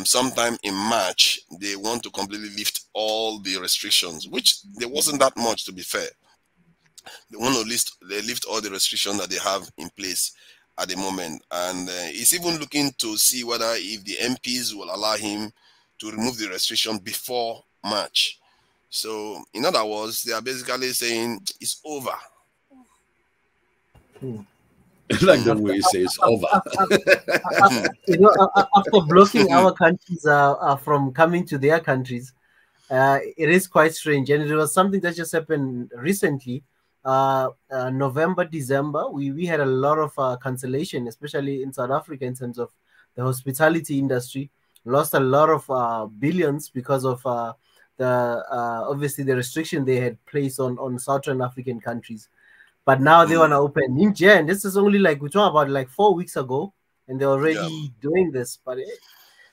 sometime in March, they want to completely lift all the restrictions, which there wasn't that much, to be fair. They want to lift all the restrictions that they have in place. at the moment, and he's even looking to see whether if the MPs will allow him to remove the restriction before March. So, in other words, they are basically saying it's over. Like the way you say it's over. After blocking our countries from coming to their countries, it is quite strange. And it was something that just happened recently. November, December, we had a lot of cancellation, especially in South Africa, in terms of the hospitality industry. Lost a lot of billions because of obviously the restriction they had placed on Southern African countries. But now they want to open in Jan. This is only like we talked about like 4 weeks ago, and they're already doing this. But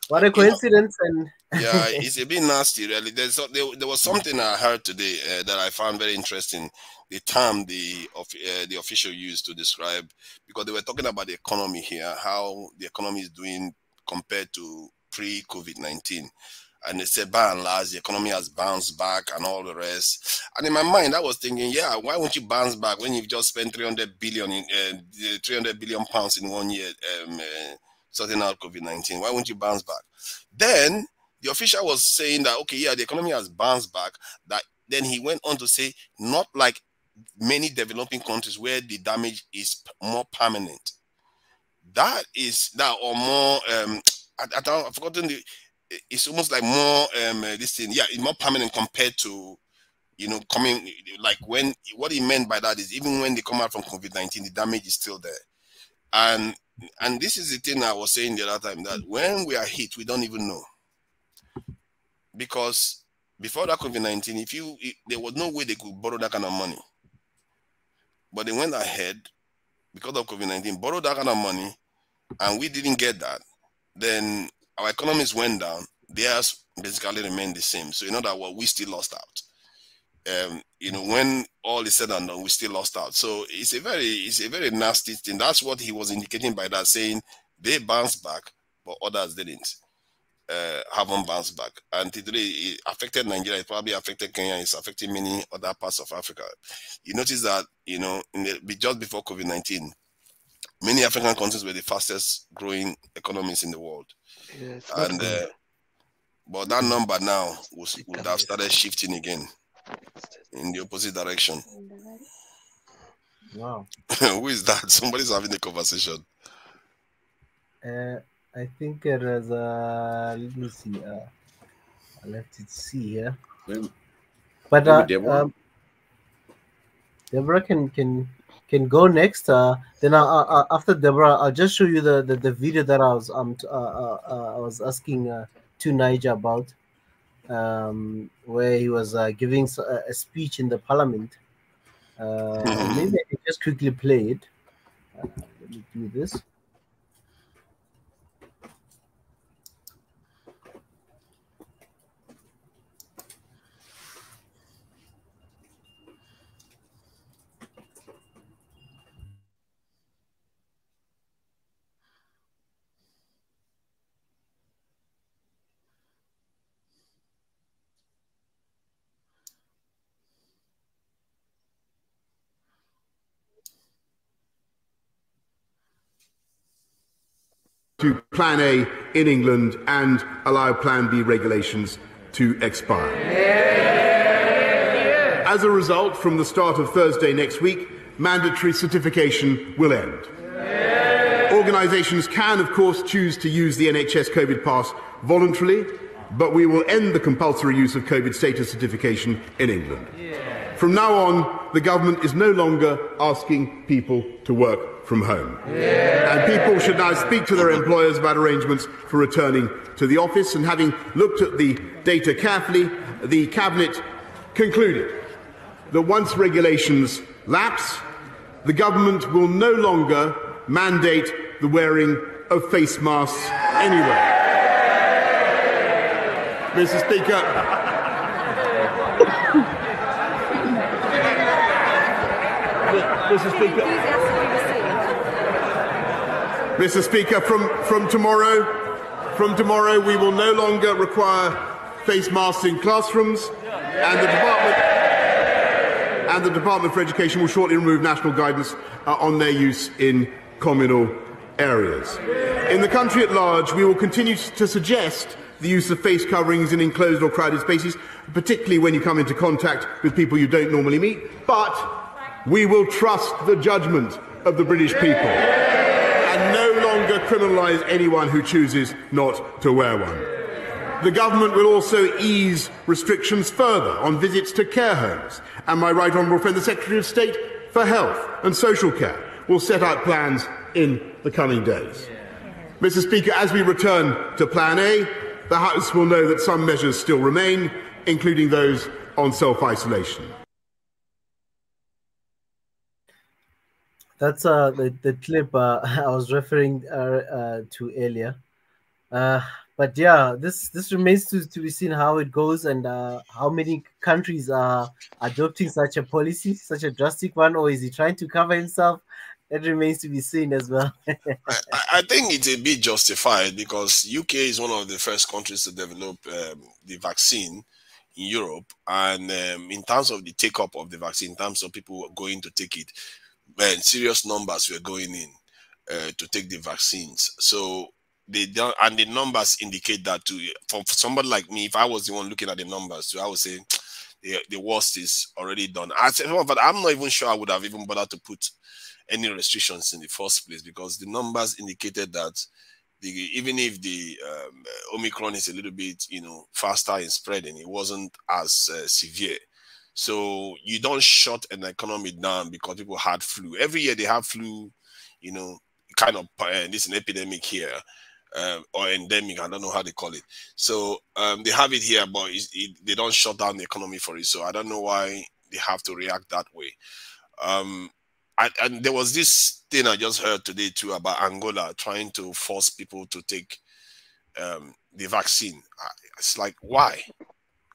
what a coincidence! And yeah, it's a bit nasty, really. There was something I heard today that I found very interesting. The term the official used to describe, because they were talking about the economy here, how the economy is doing compared to pre-COVID-19. And they said, by and large, the economy has bounced back and all the rest. And in my mind, I was thinking, yeah, why won't you bounce back when you've just spent 300 billion pounds in 1 year sorting out COVID-19? Why won't you bounce back? Then the official was saying that, okay, yeah, the economy has bounced back. That then he went on to say, not like many developing countries where the damage is more permanent. That is that or more. I've forgotten the. It's almost like more this thing, yeah, it's more permanent compared to, you know, coming like when what he meant by that is even when they come out from COVID-19, the damage is still there. And this is the thing I was saying the other time, that when we are hit, we don't even know. Because before that COVID-19, there was no way they could borrow that kind of money. But they went ahead because of COVID-19, borrowed that kind of money, and we didn't get that. Then our economies went down, theirs basically remained the same. So, in other words, we still lost out. You know, when all is said and done, we still lost out. So it's a very nasty thing. That's what he was indicating by that, saying they bounced back, but others didn't. Haven't bounced back. And today it affected Nigeria, it probably affected Kenya, it's affecting many other parts of Africa. You notice that, you know, just before COVID-19, many African countries were the fastest growing economies in the world. Yes, and but that number now would have started shifting again in the opposite direction. Wow. Who is that? Somebody's having a conversation. I think it is let me see. I left it see here. But Deborah can go next. Then after Deborah, I'll just show you the video that I was asking to Niger about, where he was giving a speech in the parliament. Maybe I can just quickly play it. Let me do this. To Plan A in England and allow Plan B regulations to expire. As a result, from the start of Thursday next week, mandatory certification will end. Organisations can, of course, choose to use the NHS COVID pass voluntarily, but we will end the compulsory use of COVID status certification in England. From now on, the government is no longer asking people to work from home. And people should now speak to their employers about arrangements for returning to the office. And having looked at the data carefully, the Cabinet concluded that once regulations lapse, the government will no longer mandate the wearing of face masks anyway. Mr. Speaker, Mr. Speaker, from tomorrow we will no longer require face masks in classrooms, and the Department for Education will shortly remove national guidance on their use in communal areas. In the country at large, we will continue to suggest the use of face coverings in enclosed or crowded spaces, particularly when you come into contact with people you don't normally meet, but we will trust the judgment of the British people and no longer criminalise anyone who chooses not to wear one. The government will also ease restrictions further on visits to care homes, and my right honourable friend, the Secretary of State for Health and Social Care, will set out plans in the coming days. Mr. Speaker, as we return to Plan A, the House will know that some measures still remain, including those on self-isolation. That's the clip I was referring to earlier. But yeah, this remains to be seen how it goes and how many countries are adopting such a policy, such a drastic one, or is he trying to cover himself? It remains to be seen as well. I think it's a bit justified because UK is one of the first countries to develop the vaccine in Europe, and in terms of the take-up of the vaccine, in terms of people going to take it, serious numbers were going in to take the vaccines. So they don't, and the numbers indicate that for somebody like me, if I was the one looking at the numbers, I would say the worst is already done. But I'm not even sure I would have even bothered to put any restrictions in the first place, because the numbers indicated that even if the Omicron is a little bit, faster in spreading, it wasn't as severe. So you don't shut an economy down because people had flu. Every year they have flu, kind of this is an epidemic here, or endemic, I don't know how they call it. So they have it here, but they don't shut down the economy for it. So I don't know why they have to react that way. And there was this thing I just heard today too about Angola trying to force people to take the vaccine. It's like, why?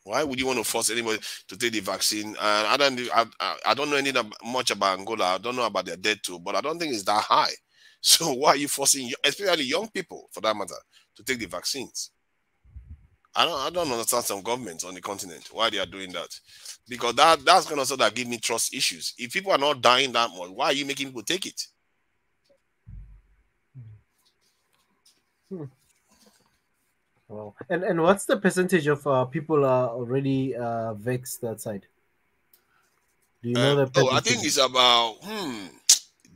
Why would you want to force anybody to take the vaccine? I don't know anything much about Angola. I don't know about their death toll, but I don't think it's that high. So why are you forcing, especially young people, for that matter, to take the vaccines? I don't understand some governments on the continent why they are doing that, because that's going to sort of give me trust issues. If people are not dying that much, why are you making people take it? Wow. And what's the percentage of people are already vexed that side? Do you know the percentage? I think it's about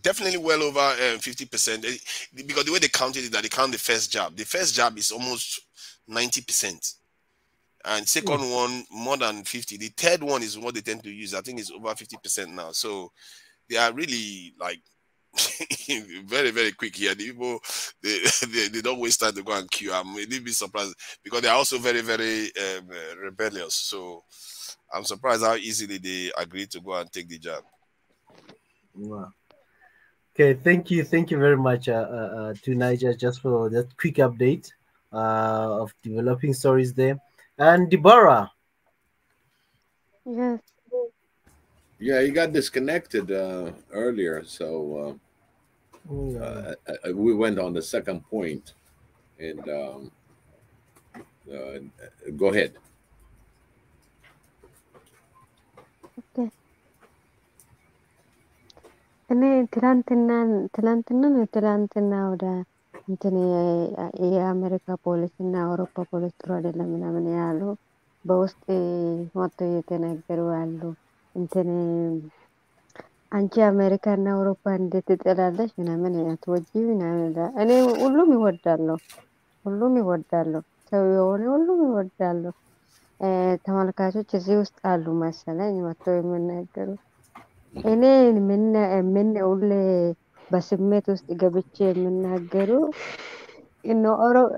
definitely well over 50%, because the way they count it is that they count the first jab. The first jab is almost 90%, and second one more than 50. The third one is what they tend to use. I think it's over 50% now. So they are really like very, very quick here. The people they don't waste time to go and queue. I'm a little bit surprised because they are also very, very rebellious. So I'm surprised how easily they agree to go and take the jab. Wow. Okay, thank you very much to Niger just for that quick update of developing stories there. And Deborah. Yes. Yeah, you got disconnected earlier, so we went on the second point, and go ahead. Okay. እኔ ትላንትና ወደ እንትን የአሜሪካ ፖሊስ እና አውሮፓ ፖሊስ ጥሩ አይደለም ምናምን ያሉ በውስጥ ወጥቶ እየተናገሩ ያሉ እንትን አንቺ አሜሪካ እና አውሮፓ እንዴት ትጥላለሽ ምናምን አትወጂ ምናምን እኔ ሁሉም ይወዳሉ ሰው የሆነ ሁሉም ይወዳሉ። ተመልካቾች እዚህ ውስጥ አሉ መሰለኝ ወጥተው የሚናገሩ እኔ ምን ሁሌ በስሜት ውስጥ ገብቼ የምናገሩ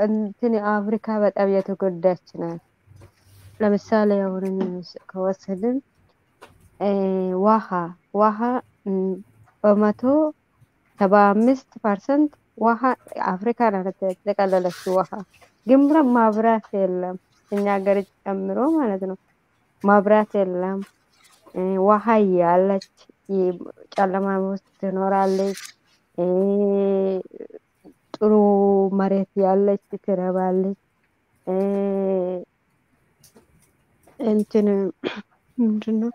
እንትን አፍሪካ በጣም የተጎዳች ናት። ለምሳሌ አሁን ከወሰድን ውሃ በመቶ 75% ውሃ አፍሪካ ናት የተጠቀለለችው ውሃ ግን ማብራት የለም እኛ ሀገር ጨምሮ ማለት ነው። ማብራት የለም። ውሃ ያለች ጨለማ ውስጥ ትኖራለች። ጥሩ መሬት ያለች ትረባለች። እንትን ምንድነው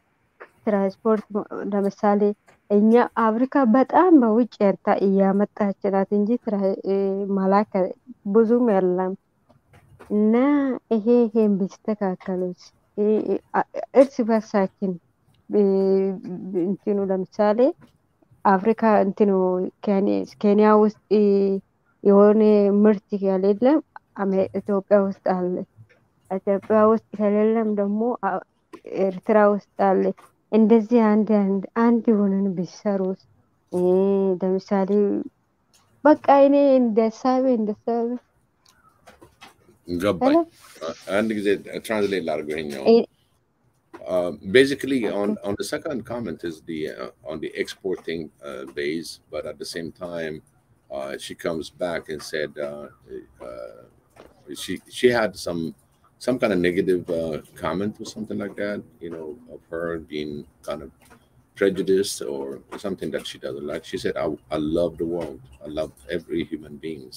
ትራንስፖርት ለምሳሌ እኛ አፍሪካ በጣም በውጭ እያመጣች ናት እንጂ መላክ ብዙም የለም። እና ይሄን ቢስተካከሉት እርስ በርሳችን እንትኑ ለምሳሌ አፍሪካ እንትኑ ኬንያ ውስጥ የሆነ ምርት ከሌለም ኢትዮጵያ ውስጥ አለ። ኢትዮጵያ ውስጥ ከሌለም ደግሞ ኤርትራ ውስጥ አለ። እንደዚህ አንድ ሆነን ቢሰሩት ለምሳሌ በቃ እኔ እንደሳቤ ገባኝ። አንድ ጊዜ ትራንስሌት ላድርገው ይሄኛው። Basically, on the second comment is the on the exporting base, but at the same time, she comes back and said she had some kind of negative comment or something like that, you know, of her being kind of prejudiced or something that she doesn't like. She said, I love the world. I love every human beings.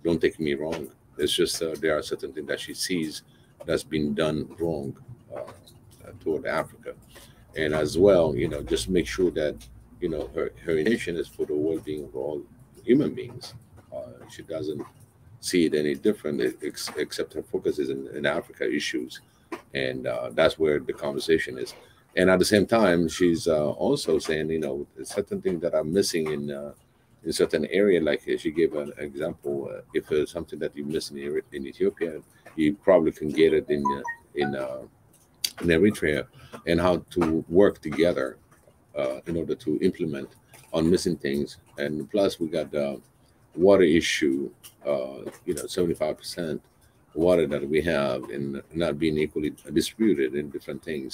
Don't take me wrong. It's just there are certain things that she sees that's been done wrong toward Africa. And as well, you know, just make sure that, you know, her intention is for the well-being of all human beings. She doesn't see it any different, except her focus is in Africa issues. And that's where the conversation is. And at the same time, she's also saying, you know, certain things that are missing in certain area. Like she gave an example, if there's something that you miss in Ethiopia, you probably can get it in Eritrea, and how to work together in order to implement on missing things. And plus, we got the water issue. You know, 75% water that we have and not being equally distributed in different things.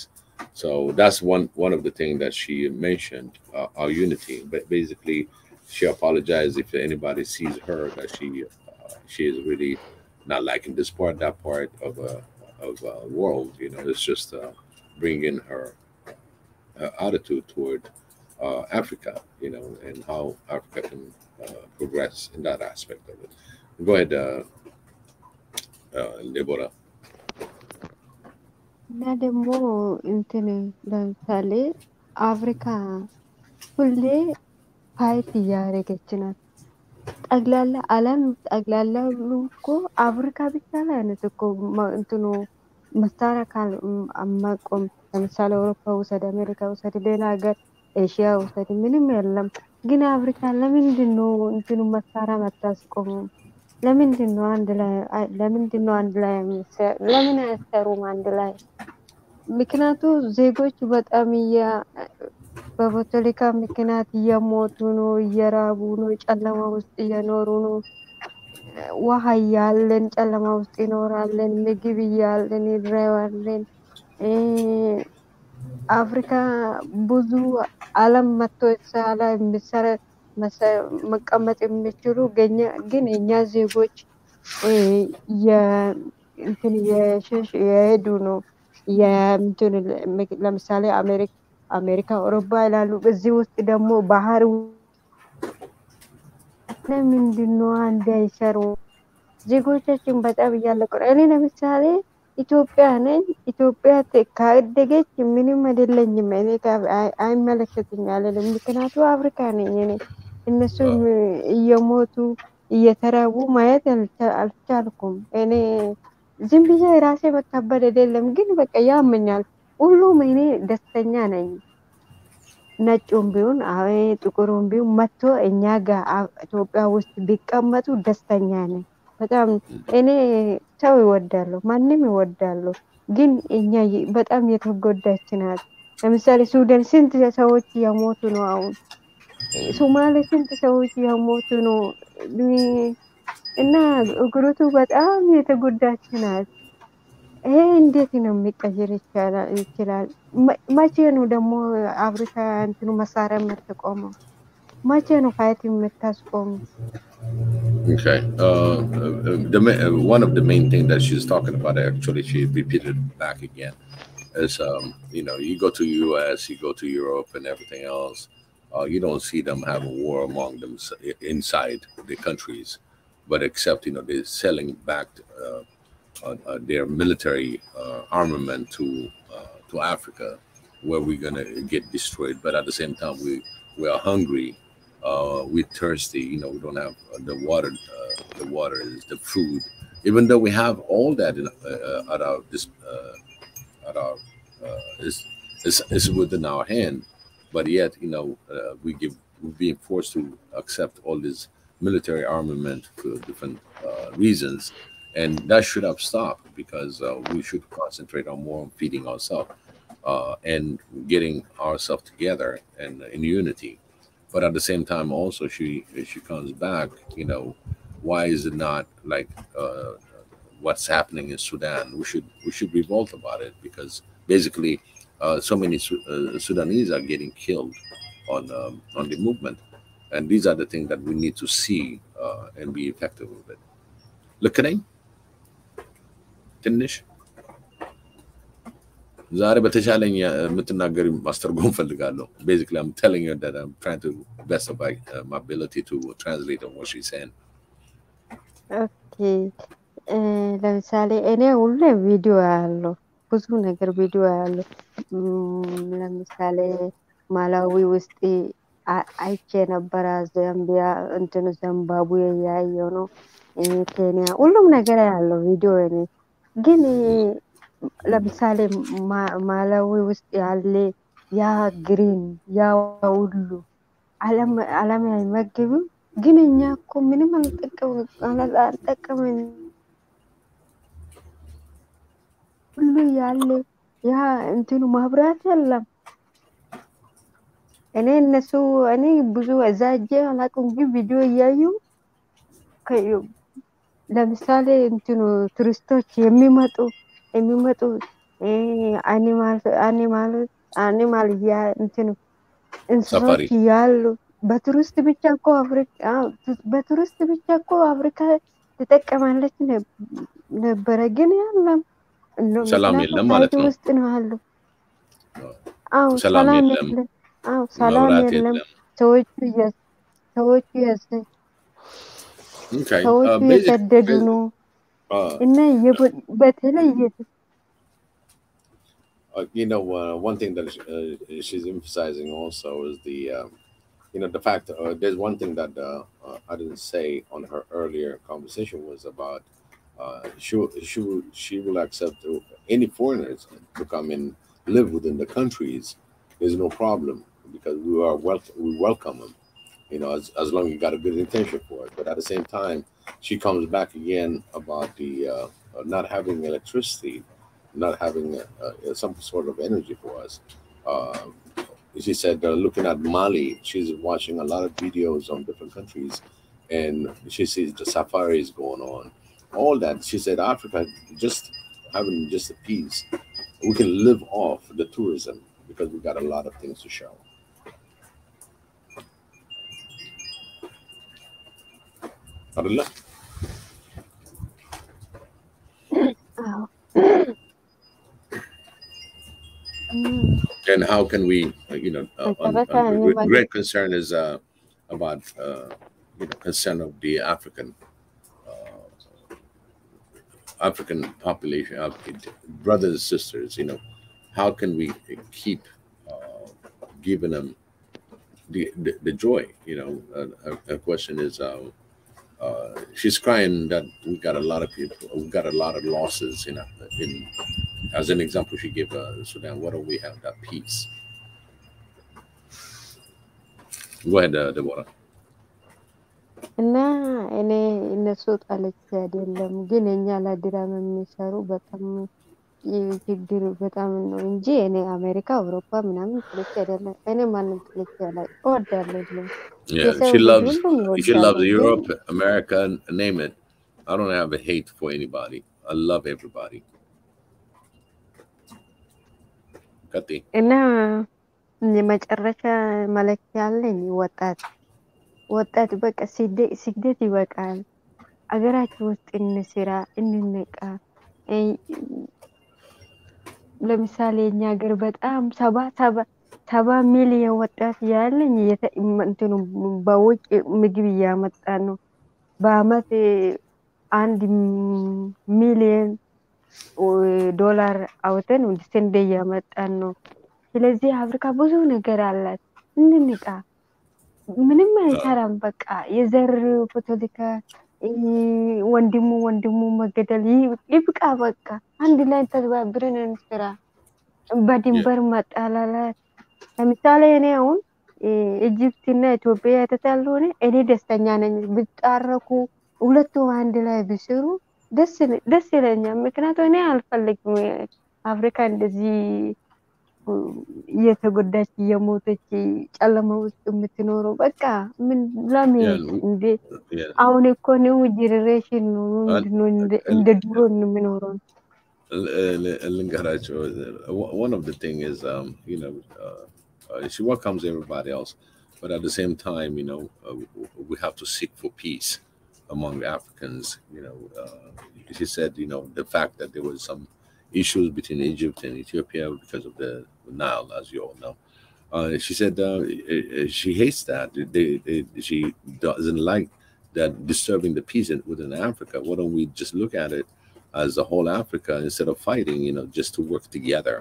So that's one of the things that she mentioned, our unity. But basically, she apologized if anybody sees her that she is really not liking this part, that part of world. You know, it's just bringing her attitude toward Africa. You know, and how Africa can progress in that aspect of it. Go ahead, Deborah. እና ደግሞ እንትን ለምሳሌ አፍሪካ ሁሌ ፋይት እያደረገች ናት። ጠቅላላ ዓለም ጠቅላላ ሁሉ እኮ አፍሪካ ብቻ ላይ አይነት እኮ እንትኑ መሳሪያ አማቆም ለምሳሌ አውሮፓ ውሰድ፣ አሜሪካ ውሰድ፣ ሌላ ሀገር ኤሽያ ውሰድ፣ ምንም የለም። ግን አፍሪካ ለምንድን ነው እንትኑ መሳሪያ አታስቆመው? ለምንድን ነው አንድ ላይ ለምን አይሰሩም አንድ ላይ? ምክንያቱ ዜጎች በጣም በፖለቲካ ምክንያት እየሞቱ ነው፣ እየራቡ ነው፣ ጨለማ ውስጥ እየኖሩ ነው። ውሃ እያለን ጨለማ ውስጥ ይኖራለን፣ ምግብ እያለን ይራባለን። አፍሪካ ብዙ ዓለም መጥቶ የተሳለ መቀመጥ የሚችሉ ግን እኛ ዜጎች እንትን የሄዱ ነው። ለምሳሌ አሜሪካ አውሮፓ ይላሉ። በዚህ ውስጥ ደግሞ ባህር ለምንድን ነው አንድ አይሰሩ? ዜጎቻችን በጣም እያለቁ ነው። እኔ ለምሳሌ ኢትዮጵያ ነኝ። ኢትዮጵያ ካደገች ምንም አይደለኝም። እኔ አይመለከትኝም አልልም። ምክንያቱ አፍሪካ ነኝ እኔ። እነሱ እየሞቱ እየተራቡ ማየት አልቻልኩም። እኔ ዝም ብዬ ራሴ መታበድ አይደለም፣ ግን በቃ ያመኛል። ሁሉም እኔ ደስተኛ ነኝ። ነጩም ቢሆን ጥቁሩም ቢሆን መጥቶ እኛ ጋር ኢትዮጵያ ውስጥ ቢቀመጡ ደስተኛ ነኝ። በጣም እኔ ሰው ይወዳለሁ፣ ማንም ይወዳለሁ። ግን እኛ በጣም የተጎዳች ናት። ለምሳሌ ሱዳን ስንት ሰዎች የሞቱ ነው አሁን። ሶማሌ ስንት ሰዎች የሞቱ ነው። እና እግሩቱ በጣም የተጎዳች ናት። ይሄ እንዴት ነው የሚቀየር ይችላል? መቼ ነው ደግሞ አፍሪካ እንትኑ መሳሪያ የምትቆመው? መቼ ነው ፋይት የምታስቆመው? Okay. One of the main things that she's talking about, actually, she repeated back again, is you know, you go to U.S., you go to Europe, and everything else. You don't see them have a war among them inside the countries, but except, you know, they're selling back their military armament to Africa, where we're gonna get destroyed. But at the same time, we are hungry, we're thirsty. You know, we don't have the water. The water is the food. Even though we have all that at our at our is within our hand, but yet we're being forced to accept all this military armament for different reasons, and that should have stopped because we should concentrate on more on feeding ourselves and getting ourselves together and in unity. But at the same time, also she comes back. You know, why is it not like what's happening in Sudan? We should revolt about it because basically, so many Sudanese are getting killed on the movement, and these are the things that we need to see and be effective with it. Look at ትንሽ ዛሬ በተቻለኝ የምትናገሪ ማስተርጎም ፈልጋለሁ basically I'm telling you that I'm trying to best of my ability to translate on what she's saying. ኦኬ ለምሳሌ እኔ ሁሌ ቪዲዮ ያለው ብዙ ነገር ቪዲዮ ያለው ለምሳሌ ማላዊ ውስጥ አይቼ ነበረ ዛምቢያ እንትን ዚምባብዌ ያየው ነው ኬንያ ሁሉም ነገር ያለው ቪዲዮ እኔ ግን ለምሳሌ ማላዊ ውስጥ ያለ ያ ግሪን ያ ሁሉ ዓለም አይመግብም ግን እኛ እኮ ምንም አልጠቀምን ሁሉ ያለ ያ እንትኑ ማብራት የለም እኔ ብዙ እዛ እጄ አላውቅም ግን ቪዲዮ እያዩ ለምሳሌ እንትኑ ቱሪስቶች የሚመጡ አኒማል ያ እንትኑ እንስሶች ያሉ በቱሪስት ብቻ እኮ አፍሪካ ተጠቀማለች ነበረ ግን ያለም ሰላም የለም ማለት ነው ውስጥ ነው ያለው ሰላም የለም ሰላም የለም ሰዎቹ እየተሰደዱ ነው እና በተለይ one thing that she's emphasizing also is the fact there's one thing that I didn't say on her earlier conversation was about she will accept any foreigners to come and live within the countries. There's no problem because we welcome them, as long as you got a good intention for it. But at the same time, she comes back again about the not having electricity, not having some sort of energy for us. She said, looking at Mali, she's watching a lot of videos on different countries, and she sees the safaris going on. All that, she said, Africa just having just a peace. We can live off the tourism because we got a lot of things to show. And how can we, great concern is about concern of the African population, brothers and sisters. How can we keep giving them the joy? Her question is, she's crying that we got a lot of people, we got a lot of losses. As an example, she gave Sudan. What do we have? That peace. Go ahead, Deborah. እና እኔ እነሱ ጣለች አይደለም ግን እኛ ለድራማ የሚሰሩ በጣም ችግር በጣም ነው እንጂ እኔ አሜሪካ አውሮፓ ምናምን ጥልቼ አይደለም እኔ ማንም ጥልቼ ላይ እወዳለሁ Yeah, she loves Europe, America, name it. I don't have a hate for anybody. I love everybody. Kati. እና የመጨረሻ መለኪያ አለኝ ወጣት በቃ ስደት ይበቃል አገራችን ውስጥ እንስራ እንነቃ ለምሳሌ እኛ ሀገር በጣም 7 ሚሊዮን ወጣት ያለኝ እንትኑ በውጭ ምግብ እያመጣ ነው በአመት 1 ሚሊዮን ዶላር አውጥተን ስንዴ እያመጣን ነው ስለዚህ አፍሪካ ብዙ ነገር አላት እንንቃ ምንም አይሰራም። በቃ የዘር ፖለቲካ ወንድሙ መገደል ይብቃ። በቃ አንድ ላይ ተባብረን እንስራ። በድንበር መጣላላት ለምሳሌ እኔ አሁን ኢጅፕት እና ኢትዮጵያ የተጣሉ ሆነ እኔ ደስተኛ ነኝ። ቢጣረቁ ሁለቱም አንድ ላይ ቢሰሩ ደስ ይለኛል። ምክንያቱም እኔ አልፈልግም አፍሪካ እንደዚህ እየተጎዳች እየሞተች ጨለማ ውስጥ የምትኖረው። በቃ ምን ለምን እንዴ? አሁን እኮ ነው ጀነሬሽን ነው ምንድነው እንደ ድሮ የምኖረው። One of the thing is, she welcomes everybody else, but at the same time, we have to seek for peace among Africans. She said, the fact that there was some issues between Egypt and Ethiopia because of the Nile, as you all know. She said she hates that. She doesn't like that disturbing the peace within Africa. Why don't we just look at it as a whole Africa instead of fighting? Just to work together,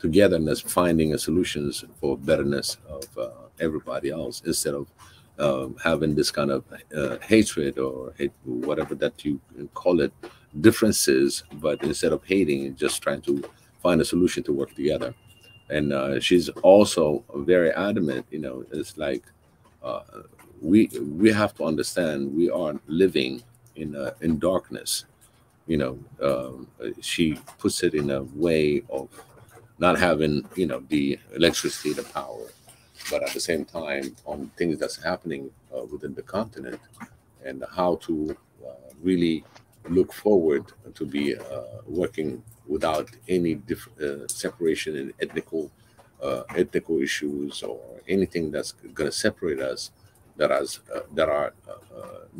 togetherness, finding solutions for betterness of everybody else instead of having this kind of hatred or whatever that you call it, differences. But instead of hating, just trying to find a solution to work together. And she's also very adamant. It's like we have to understand we are living in darkness. She puts it in a way of not having the electricity, the power, but at the same time on things that's happening within the continent and how to really look forward to be working without any separation in ethnical issues or anything that's going to separate us that are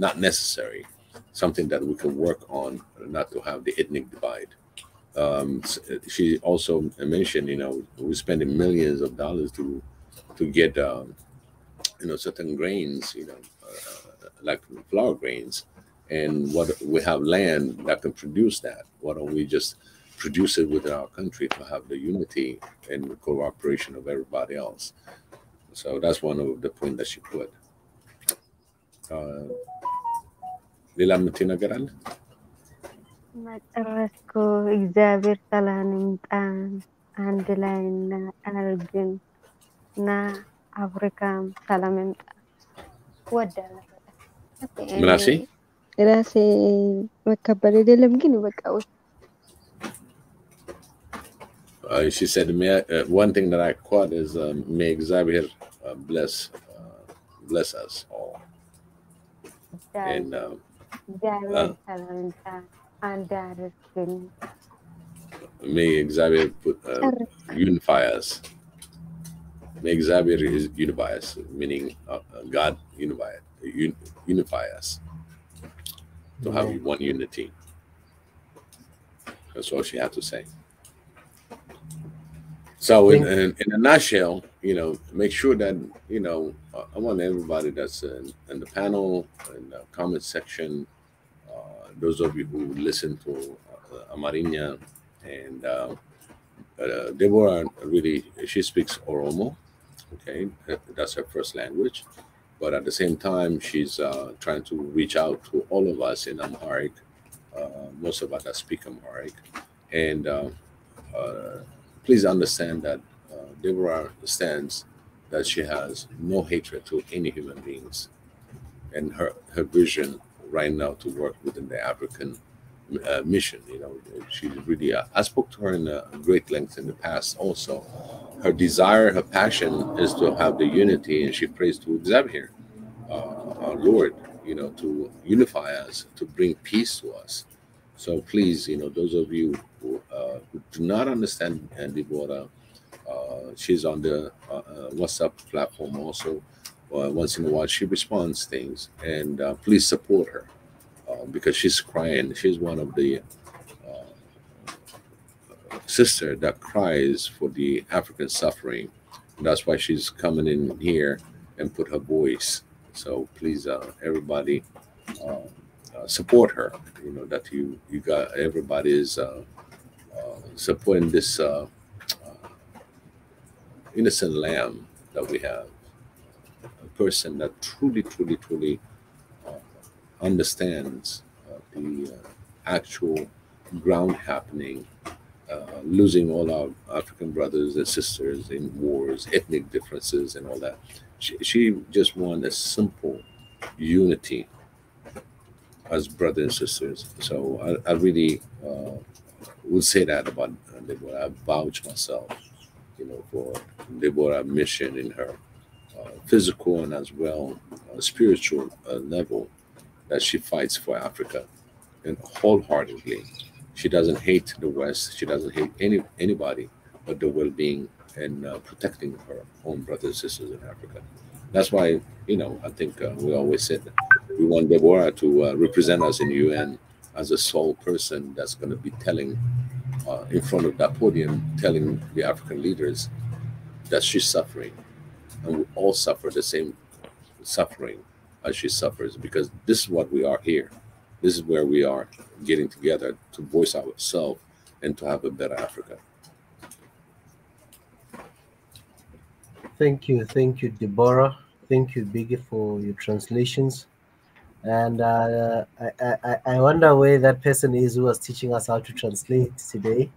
not necessary. Something that we can work on, not to have the ethnic divide. She also mentioned, we're spending millions of dollars to get certain grains, like flour grains, and what we have land that can produce that. Why don't we just produce it within our country to have the unity and cooperation of everybody else? So that's one of the points that she put. ሌላ የምትይ ነገር አለ? መጨረስኩ። እግዚአብሔር ሰላም ይምጣን አንድ ላይ እናድርግን እና አፍሪካም ሰላም ይምጣ። ወዳለሁ ምናሴ ራሴ መከበር አይደለም ግን በቃ she said, one thing that I quote is, may እግዚአብሔር bless us all. And may እግዚአብሔር unify us. May እግዚአብሔር unify us, meaning God unify us to have one unity. That's all she had to say. So in a nutshell, make sure that, I want everybody that's in the panel, in the comment section, those of you who listen to Amarinya, and Deborah, really, she speaks Oromo, okay? That's her first language. But at the same time, she's trying to reach out to all of us in Amharic, most of us that speak Amharic. And please understand that Deborah understands that she has no hatred to any human beings. And her vision right now to work within the African mission, she's really, I spoke to her in great length in the past also. Her desire, her passion is to have the unity, and she prays to Xavier, our Lord, to unify us, to bring peace to us. So please, those of you who do not understand Deborah, she's on the WhatsApp platform also. Once in a while, she responds things, and please support her because she's crying. She's one of the sister that cries for the African suffering. And that's why she's coming in here and put her voice. So please, everybody, support her. That you got everybody is supporting this innocent lamb that we have. person that truly understands the actual ground happening, losing all our African brothers and sisters in wars, ethnic differences, and all that. She just wanted a simple unity as brothers and sisters. So I really would say that about Deborah. I vouch myself, for Deborah's mission in her physical and as well spiritual level, that she fights for Africa and wholeheartedly. She doesn't hate the West. She doesn't hate anybody, but the well-being and protecting her own brothers and sisters in Africa. That's why, I think we always said that we want Deborah to represent us in the UN as a sole person that's going to be telling in front of that podium, telling the African leaders that she's suffering, and we all suffer the same suffering as she suffers, because this is what we are here. This is where we are getting together to voice ourselves and to have a better Africa. Thank you, Deborah. Thank you, Biggie, for your translations. And I wonder where that person is who was teaching us how to translate today.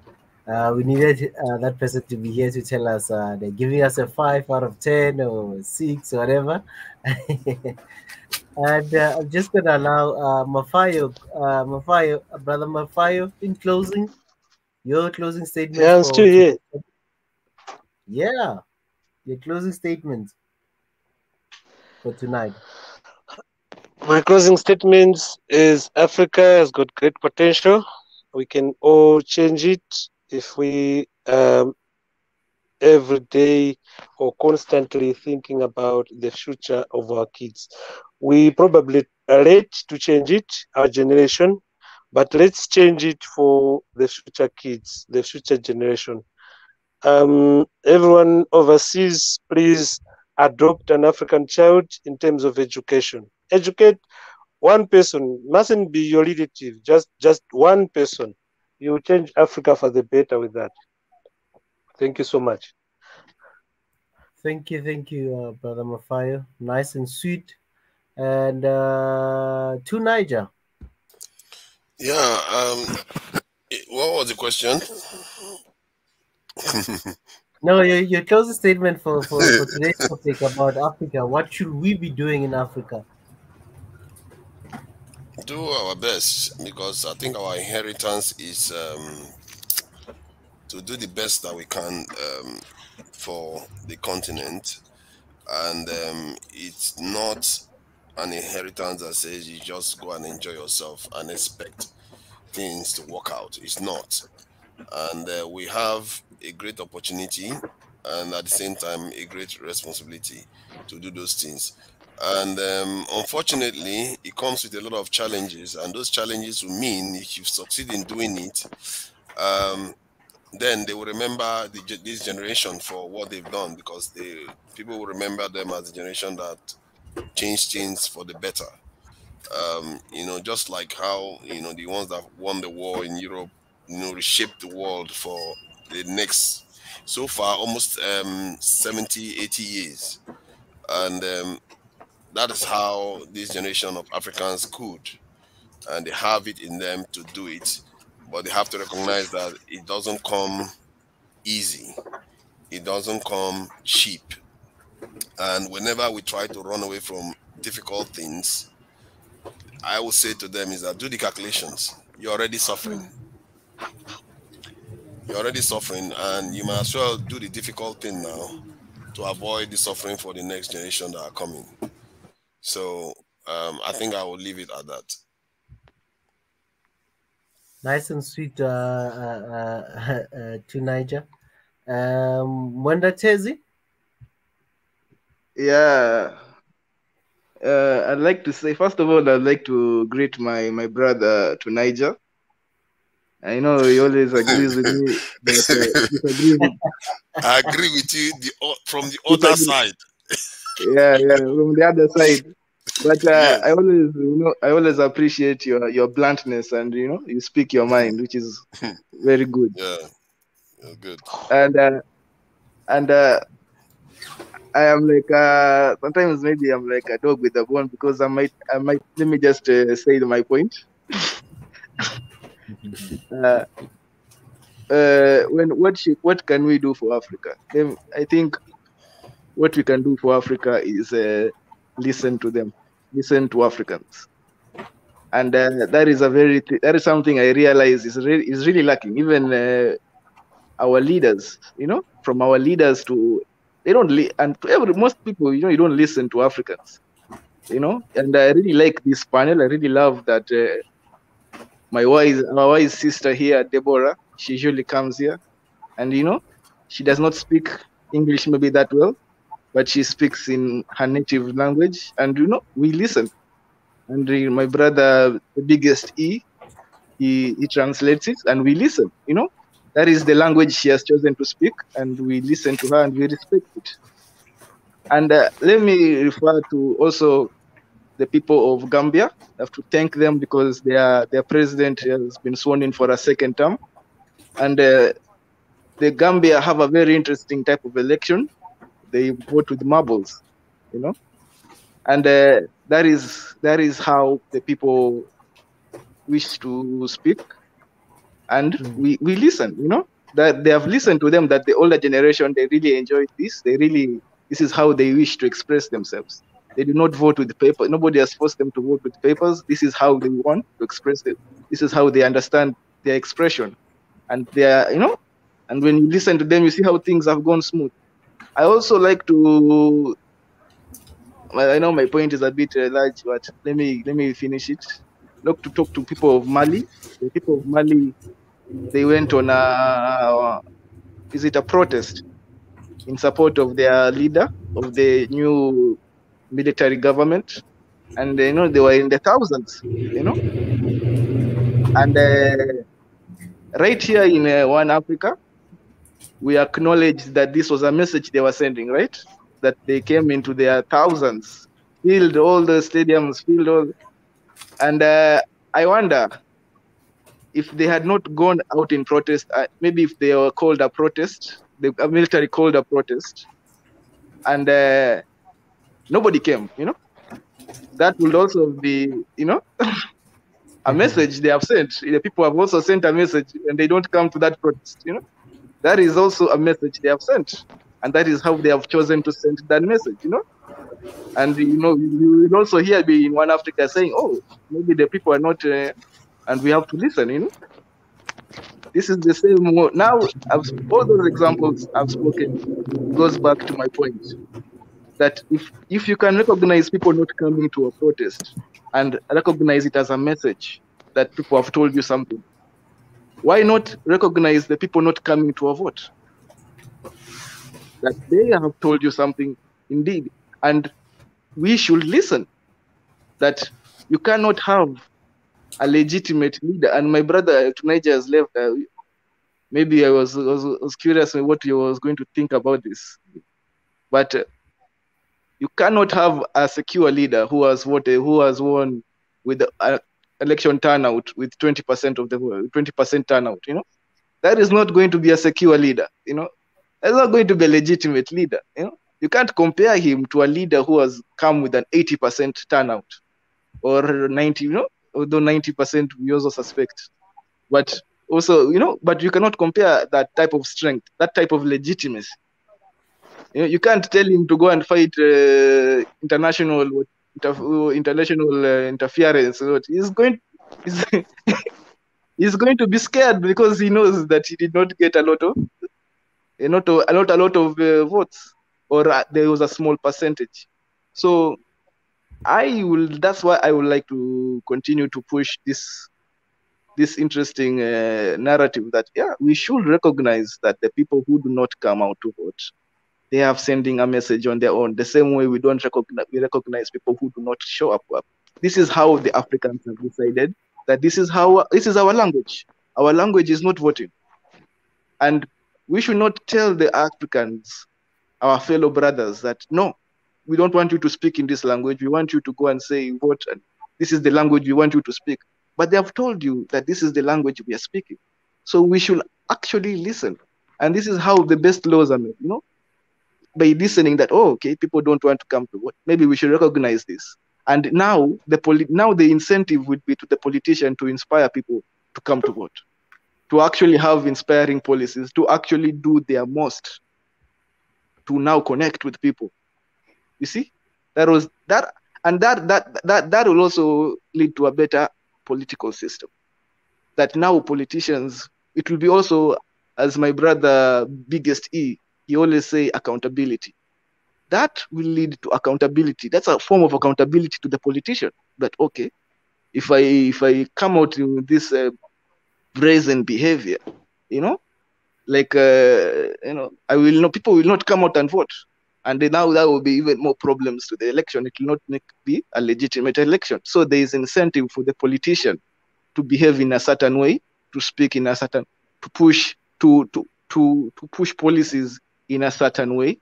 We needed that person to be here to tell us they're giving us a 5 out of 10 or 6 or whatever. And I'm just going to allow Mafayo, Brother Mafayo, in closing, your closing statement. Yeah, I'm still here. Yeah, your closing statement for tonight. My closing statement is Africa has got great potential. We can all change it if we every day or constantly thinking about the future of our kids. We probably are late to change it, our generation, but let's change it for the future kids, the future generation. Everyone overseas, please adopt an African child in terms of education. Educate one person, mustn't be your relative, just one person. You change Africa for the better with that. Thank you so much. Thank you, Brother Mafayo. Nice and sweet. And to Niger. Yeah. What was the question? No, your closing statement for today's topic about Africa. What should we be doing in Africa? Do our best, because I think our inheritance is to do the best that we can for the continent, and it's not an inheritance that says you just go and enjoy yourself and expect things to work out. It's not. And we have a great opportunity, and at the same time a great responsibility to do those things. And unfortunately, it comes with a lot of challenges, and those challenges will mean if you succeed in doing it, then they will remember this generation for what they've done, because people will remember them as the generation that changed things for the better. Just like how the ones that won the war in Europe, reshaped the world for the next, so far, almost 70, 80 years. And that is how this generation of Africans could, and they have it in them to do it. But they have to recognize that it doesn't come easy. It doesn't come cheap. And whenever we try to run away from difficult things, I will say to them is that do the calculations. You're already suffering. You're already suffering, and you might as well do the difficult thing now to avoid the suffering for the next generation that are coming. So I think I will leave it at that. Nice and sweet to Niger. Mwenda Tezi? Yeah. I'd like to say, first of all, I'd like to greet my brother to Niger. I know he always agrees with me, but disagrees with. I agree with you from the other side. Yeah, from the other side. But Yes. I always appreciate your bluntness, and you speak your mind, which is very good. Yeah, good. And I am like sometimes maybe I'm like a dog with a bone because I might let me just say my point. uh, what can we do for Africa? Then I think what we can do for Africa is listen to them, listen to Africans, and that is something I realize is really lacking. Even our leaders, from our leaders to they don't and to most people, you don't listen to Africans, and I really like this panel. I really love that our wise sister here, Deborah, she usually comes here, and she does not speak English maybe that well, but she speaks in her native language, and we listen. And my brother, the biggest he translates it, and we listen. That is the language she has chosen to speak, and we listen to her and we respect it. And let me refer to also the people of Gambia. I have to thank them because their president has been sworn in for a second term, and the Gambia have a very interesting type of election. They vote with marbles, and that is how the people wish to speak, and we listen. That they have listened to them. That the older generation, they really enjoyed this. This is how they wish to express themselves. They do not vote with paper. Nobody has forced them to vote with papers. This is how they want to express it. This is how they understand their expression, and and when you listen to them, you see how things have gone smooth. I also like to. I know my point is a bit large, but let me finish it. Look, to talk to people of Mali. The people of Mali, they went on a protest in support of their leader of the new military government, and they were in the thousands, and right here in One Africa, we acknowledge that this was a message they were sending, right? That they came into their thousands, filled all the stadiums, filled all, and I wonder if they had not gone out in protest, maybe if they were called a protest, the military called a protest, and nobody came, that would also be, a message they have sent. The people have also sent a message, and they don't come to that protest, that is also a message they have sent, and that is how they have chosen to send that message, and you will also hear me in One Africa saying, oh, maybe the people are not, and we have to listen, This is the same. Now, all those examples I've spoken goes back to my point that if you can recognize people not coming to a protest and recognize it as a message that people have told you something, why not recognize the people not coming to a vote? That they have told you something indeed, and we should listen. That you cannot have a legitimate leader. And my brother Tunisia has left. Maybe I was curious what he was going to think about this, but you cannot have a secure leader who has won with election turnout with 20% of the 20% turnout. That is not going to be a secure leader. That's not going to be a legitimate leader. You can't compare him to a leader who has come with an 80% turnout or 90. Although 90% we also suspect, but also but you cannot compare that type of strength, that type of legitimacy. You can't tell him to go and fight international interference. He's going he's going to be scared because he knows that he did not get a lot of votes, or there was a small percentage. So that's why I would like to continue to push this interesting narrative that we should recognize that the people who do not come out to vote, they have sending a message on their own, the same way we recognize people who do not show up. This is how the Africans have decided that this is our language. Our language is not voting, and we should not tell the Africans, our fellow brothers, that no, we don't want you to speak in this language. We want you to go and say vote, and this is the language we want you to speak. But they have told you that this is the language we are speaking. So we should actually listen. And this is how the best laws are made. by listening that, oh, okay, people don't want to come to vote. Maybe we should recognize this. And now the incentive would be to the politician to inspire people to come to vote, to actually have inspiring policies, to actually do their most to now connect with people. You see, that will also lead to a better political system. That now politicians, it will be also, as my brother Biggest E, he always say accountability. That will lead to accountability. That's a form of accountability to the politician. That okay, if I come out with this brazen behavior, like people will not come out and vote, and now that will be even more problems to the election. It will not be a legitimate election. So there is incentive for the politician to behave in a certain way, to speak in a certain, to push policies in a certain way.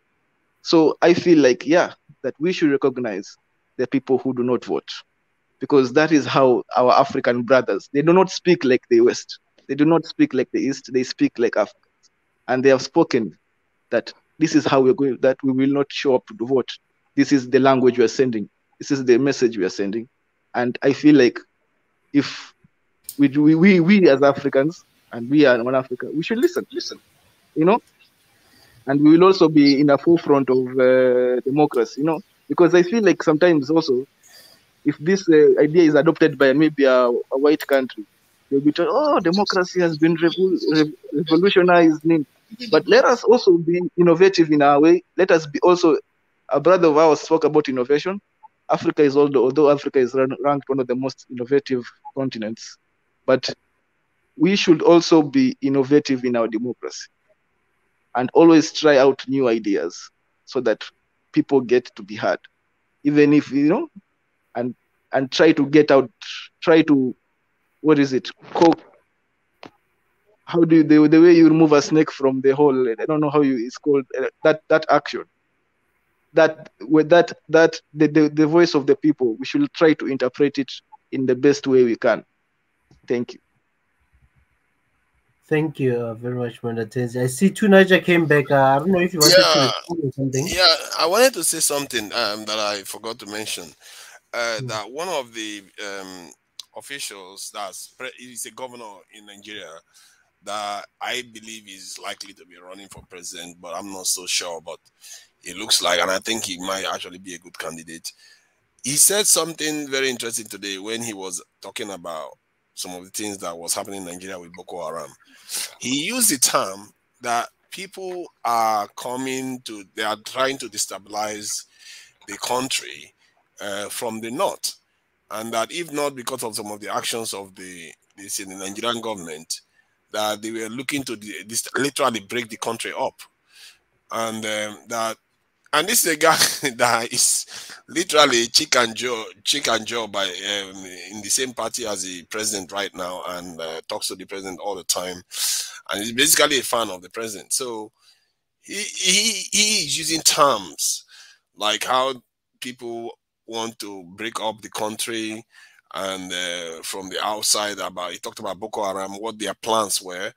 So I feel like, yeah, that we should recognize the people who do not vote, because that is how our African brothers, they do not speak like the West. They do not speak like the East. They speak like Africans. And they have spoken that this is how we're going, that we will not show up to vote. This is the language we are sending. This is the message we are sending. And I feel like if we as Africans, and we are One Africa, we should listen, and we will also be in the forefront of democracy, because I feel like sometimes also, if this idea is adopted by maybe a white country, they'll be told, oh, democracy has been revolutionized. But let us also be innovative in our way. Let us be also, a brother of ours spoke about innovation. Africa is, although Africa is ranked one of the most innovative continents, but we should also be innovative in our democracy and always try out new ideas so that people get to be heard. Even if, and try to get out, how do you, the way you remove a snake from the hole, I don't know how it's called, that action. The voice of the people, we should try to interpret it in the best way we can. Thank you. Thank you very much, Mandatenzi. I see Tunaja came back. I don't know if you wanted to respond or something. Yeah, I wanted to say something that I forgot to mention. That one of the officials he's a governor in Nigeria that I believe is likely to be running for president, but I'm not so sure. But it looks like, and I think he might actually be a good candidate. He said something very interesting today when he was talking about some of the things that was happening in Nigeria with Boko Haram. He used the term that people are they are trying to destabilize the country from the north, and that if not because of some of the actions of the Nigerian government, that they were looking to literally break the country up, and and this is a guy that is literally chick and Joe by in the same party as the president right now, and talks to the president all the time, and he's basically a fan of the president. So he is using terms like how people want to break up the country, and from the outside, he talked about Boko Haram, what their plans were,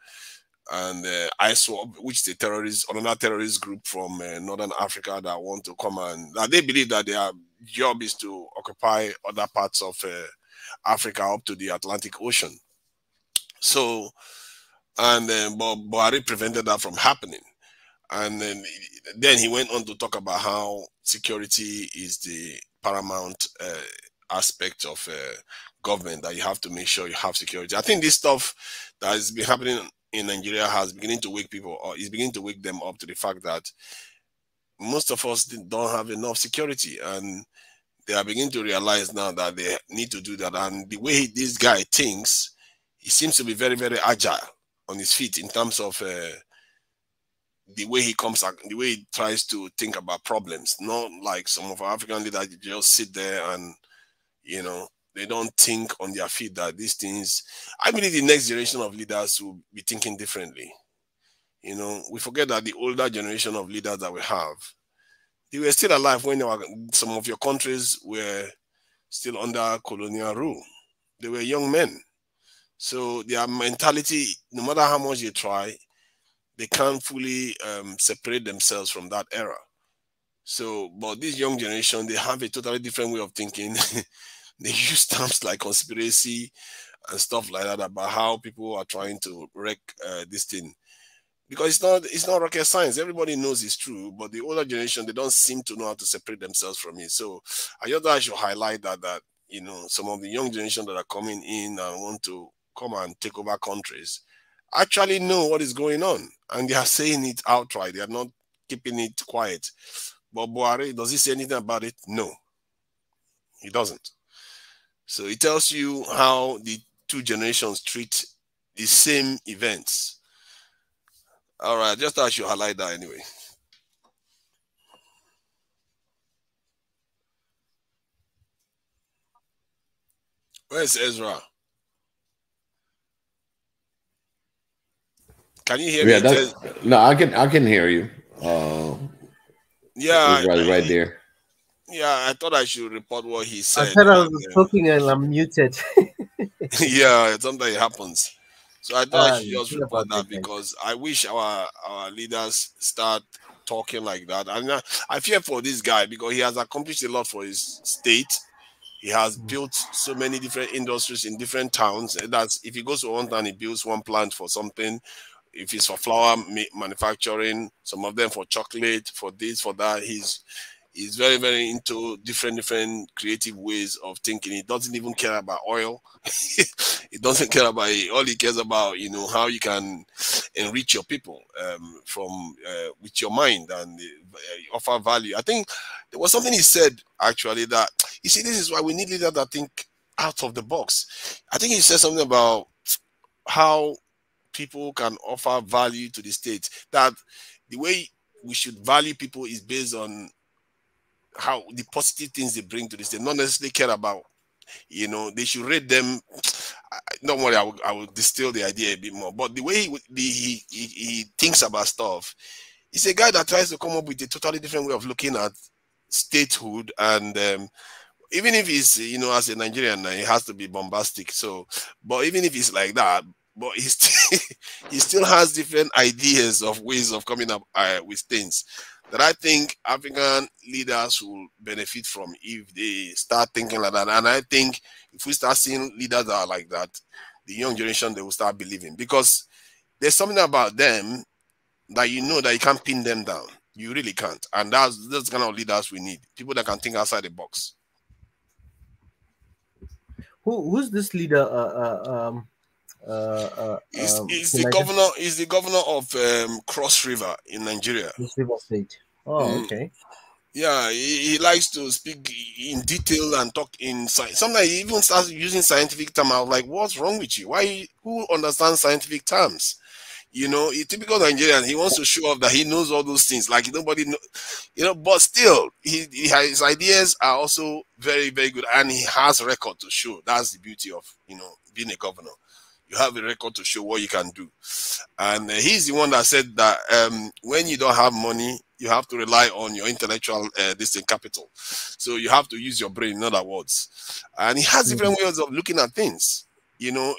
and ISWAP, which is another terrorist group from Northern Africa that want to come, and that they believe that their job is to occupy other parts of Africa up to the Atlantic Ocean. So, and but Buhari prevented that from happening. And then he went on to talk about how security is the paramount aspect of government, that you have to make sure you have security. I think this stuff that has been happening in Nigeria is beginning to wake them up to the fact that most of us don't have enough security, and they are beginning to realize now that they need to do that. And the way this guy thinks, he seems to be very, very agile on his feet in terms of the way he tries to think about problems. Not like some of our African leaders just sit there and, they don't think on their feet that these things. I believe the next generation of leaders will be thinking differently. We forget that the older generation of leaders that we have, they were still alive when some of your countries were still under colonial rule. They were young men. So their mentality, no matter how much you try, they can't fully separate themselves from that era. So, but this young generation, they have a totally different way of thinking. They use terms like conspiracy and stuff like that about how people are trying to wreck this thing. Because it's not rocket science. Everybody knows it's true, but the older generation, they don't seem to know how to separate themselves from it. So I just thought I should highlight that you know, some of the young generation that are coming in and want to come and take over countries actually know what is going on, and they are saying it outright. They are not keeping it quiet. But Buhari, does he say anything about it? No, he doesn't. So it tells you how the two generations treat the same events. All right, just thought I should highlight that anyway. Where's Ezra? Can you hear me? Yeah, no, I can hear you. Yeah, right there. Yeah, I thought I should report what he I said. thought I was talking and I'm muted. Yeah, sometimes it happens. So I thought I should just Sorry report about that that, guys. because I wish our leaders start talking like that. And I fear for this guy because he has accomplished a lot for his state. He has built so many different industries in different towns. That's if he goes to one town, he builds one plant for something. If it's for flour manufacturing, some of them for chocolate, for this, for that. He's very, very into different creative ways of thinking. He doesn't even care about oil. He doesn't care about it. All he cares about, you know, how you can enrich your people from with your mind and offer value. I think there was something he said actually that, you see, this is why we need leaders that think out of the box. I think he said something about how people can offer value to the state, that the way we should value people is based on how the positive things they bring to the state, not necessarily care about, you know, they should rate them. Don't worry, I will distill the idea a bit more. But the way he thinks about stuff, he's a guy that tries to come up with a totally different way of looking at statehood. And even if he's, you know, as a Nigerian, he has to be bombastic. So, but even if he's like that, but he still has different ideas of ways of coming up with things that I think African leaders will benefit from if they start thinking like that. And I think if we start seeing leaders that are like that, the young generation, they will start believing, because there's something about them that you know that you can't pin them down. You really can't. And that's the kind of leaders we need. People that can think outside the box. Who's this leader? He's the governor. He's the governor of Cross River in Nigeria. Cross River State. Oh, okay. Yeah, he likes to speak in detail and talk in science. Sometimes he even starts using scientific terms. I was like, "What's wrong with you? Why? Who understands scientific terms?" You know, a typical Nigerian. He wants to show off that he knows all those things. Like nobody know, you know. But still, his ideas are also very, very good, and he has a record to show. That's the beauty of, you know, being a governor. You have a record to show what you can do. And he's the one that said that when you don't have money, you have to rely on your intellectual capital. So you have to use your brain, in other words. And he has different ways of looking at things, you know,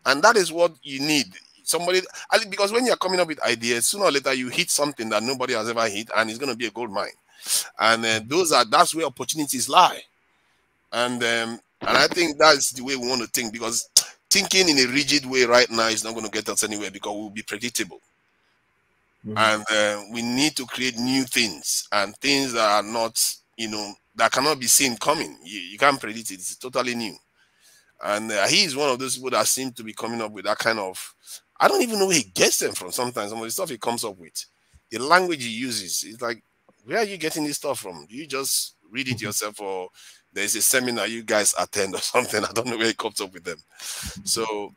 and that is what you need. Somebody, because when you're coming up with ideas, sooner or later you hit something that nobody has ever hit, and it's going to be a gold mine. And that's where opportunities lie. And I think that's the way we want to think, because thinking in a rigid way right now is not going to get us anywhere, because we'll be predictable. And we need to create new things, and things that are not, you know, that cannot be seen coming. You can't predict it. It's totally new. And he's one of those people that seem to be coming up with that kind of, I don't even know where he gets them from sometimes. Some of the stuff he comes up with, the language he uses, it's like, where are you getting this stuff from? Do you just read it yourself, or there's a seminar you guys attend or something? I don't know where he comes up with them. So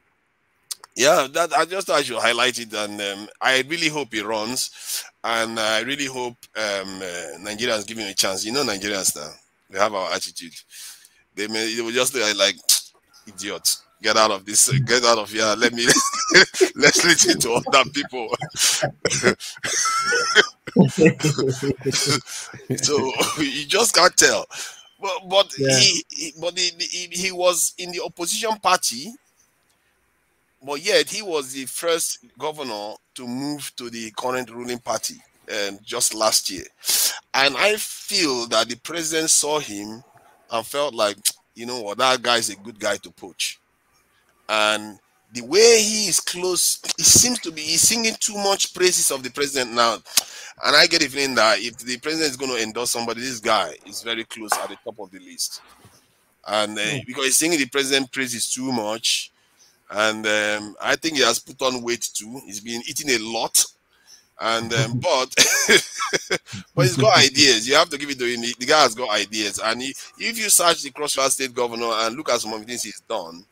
yeah, that I just thought I should highlight it, and I really hope he runs, and I really hope Nigerians give him a chance. You know, Nigerians now, they have our attitude. They will just like idiots. Get out of this. Get out of here. Let me. Let's listen to other people. So you just can't tell. But yeah. he was in the opposition party, but yet he was the first governor to move to the current ruling party just last year. And I feel that the president saw him and felt like, you know what, that guy is a good guy to poach. And the way he is close, it seems to be he's singing too much praises of the president now. And I get the feeling that if the president is going to endorse somebody, this guy is very close at the top of the list. And because he's singing the president praises too much, and I think he has put on weight too. He's been eating a lot, and but but he's got ideas. You have to give it to him. The guy has got ideas, and if you search the Cross River State governor and look at some of the things he's done,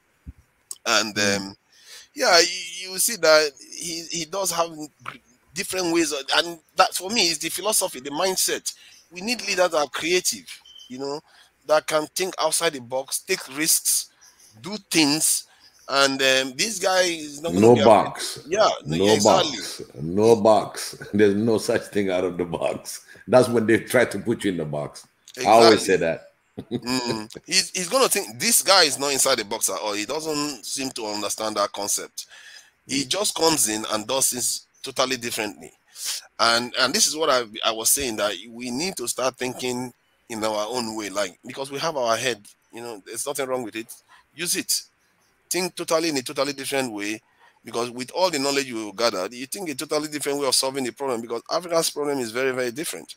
and yeah, you see that he does have different ways, and that for me is the philosophy, the mindset. We need leaders that are creative, you know, that can think outside the box, take risks, do things. And this guy is not going to No be box. Yeah, No exactly. box. No box. There's no such thing out of the box. That's when they try to put you in the box. Exactly. I always say that. He's going to think this guy is not inside the box at all. He doesn't seem to understand that concept. He just comes in and does things totally differently. And this is what I was saying, that we need to start thinking in our own way, like, because we have our head, you know, there's nothing wrong with it. Use it. Think totally in a totally different way, because with all the knowledge you gathered, you think a totally different way of solving the problem, because Africa's problem is very, very different.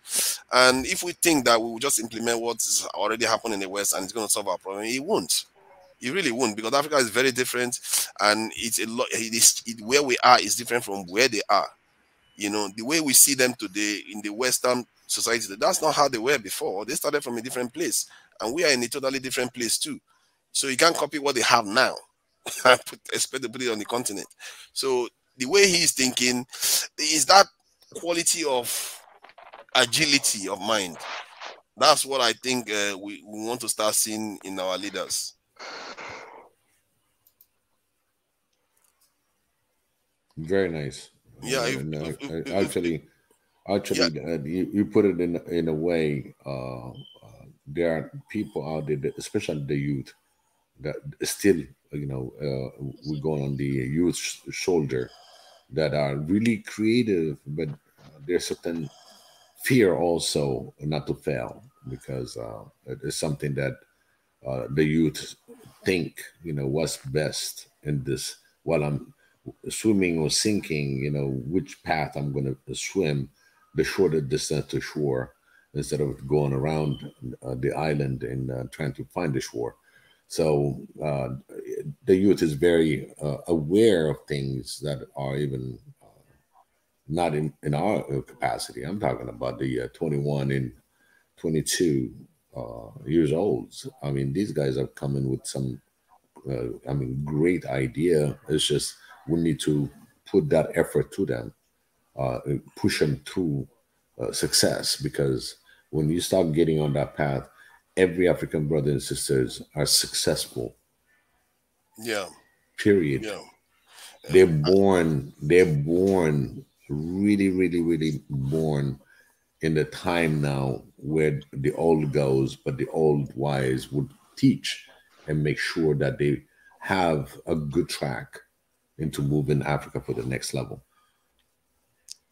And if we think that we will just implement what's already happened in the West and it's going to solve our problem, it won't. It really won't, because Africa is very different, and it's a lot. Where we are is different from where they are. You know, the way we see them today in the Western society, that's not how they were before. They started from a different place, and we are in a totally different place too. So you can't copy what they have now. Expect to put it on the continent. So the way he's thinking is that quality of agility of mind. That's what I think we want to start seeing in our leaders. Very nice. Yeah. Actually, Yeah. you put it in a way. There are people out there, especially the youth, that still, you know, we go on the youth shoulder, that are really creative, but there's certain fear also not to fail, because it's something that the youth think, you know, what's best in this, while I'm swimming or sinking, you know, which path I'm going to swim the shorter distance to shore, instead of going around the island and trying to find the shore. So the youth is very aware of things that are even not in our capacity. I'm talking about the 21 and 22 years old. I mean, these guys are coming with some, great idea. It's just we need to put that effort to them, push them through success, because when you start getting on that path, every African brother and sisters are successful. Yeah. Period. Yeah. They're born really, really, really born in the time now where the old goes, but the old wise would teach and make sure that they have a good track into moving Africa for the next level.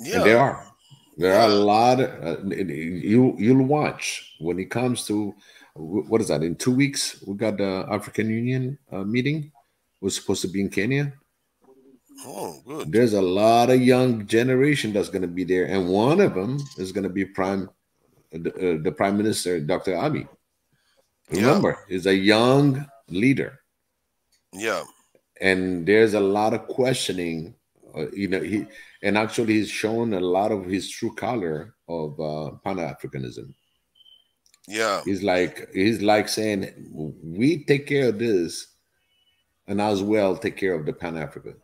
Yeah. And there are a lot of, you'll watch when it comes to, what is that, in 2 weeks we got the African Union meeting. We're supposed to be in Kenya. Oh, good. There's a lot of young generation that's going to be there, and one of them is going to be the Prime Minister, Dr. Abiy. Remember, he's a young leader. Yeah. And there's a lot of questioning. He's shown a lot of his true color of Pan-Africanism. Yeah. He's like saying, we take care of this, and as well take care of the Pan-African.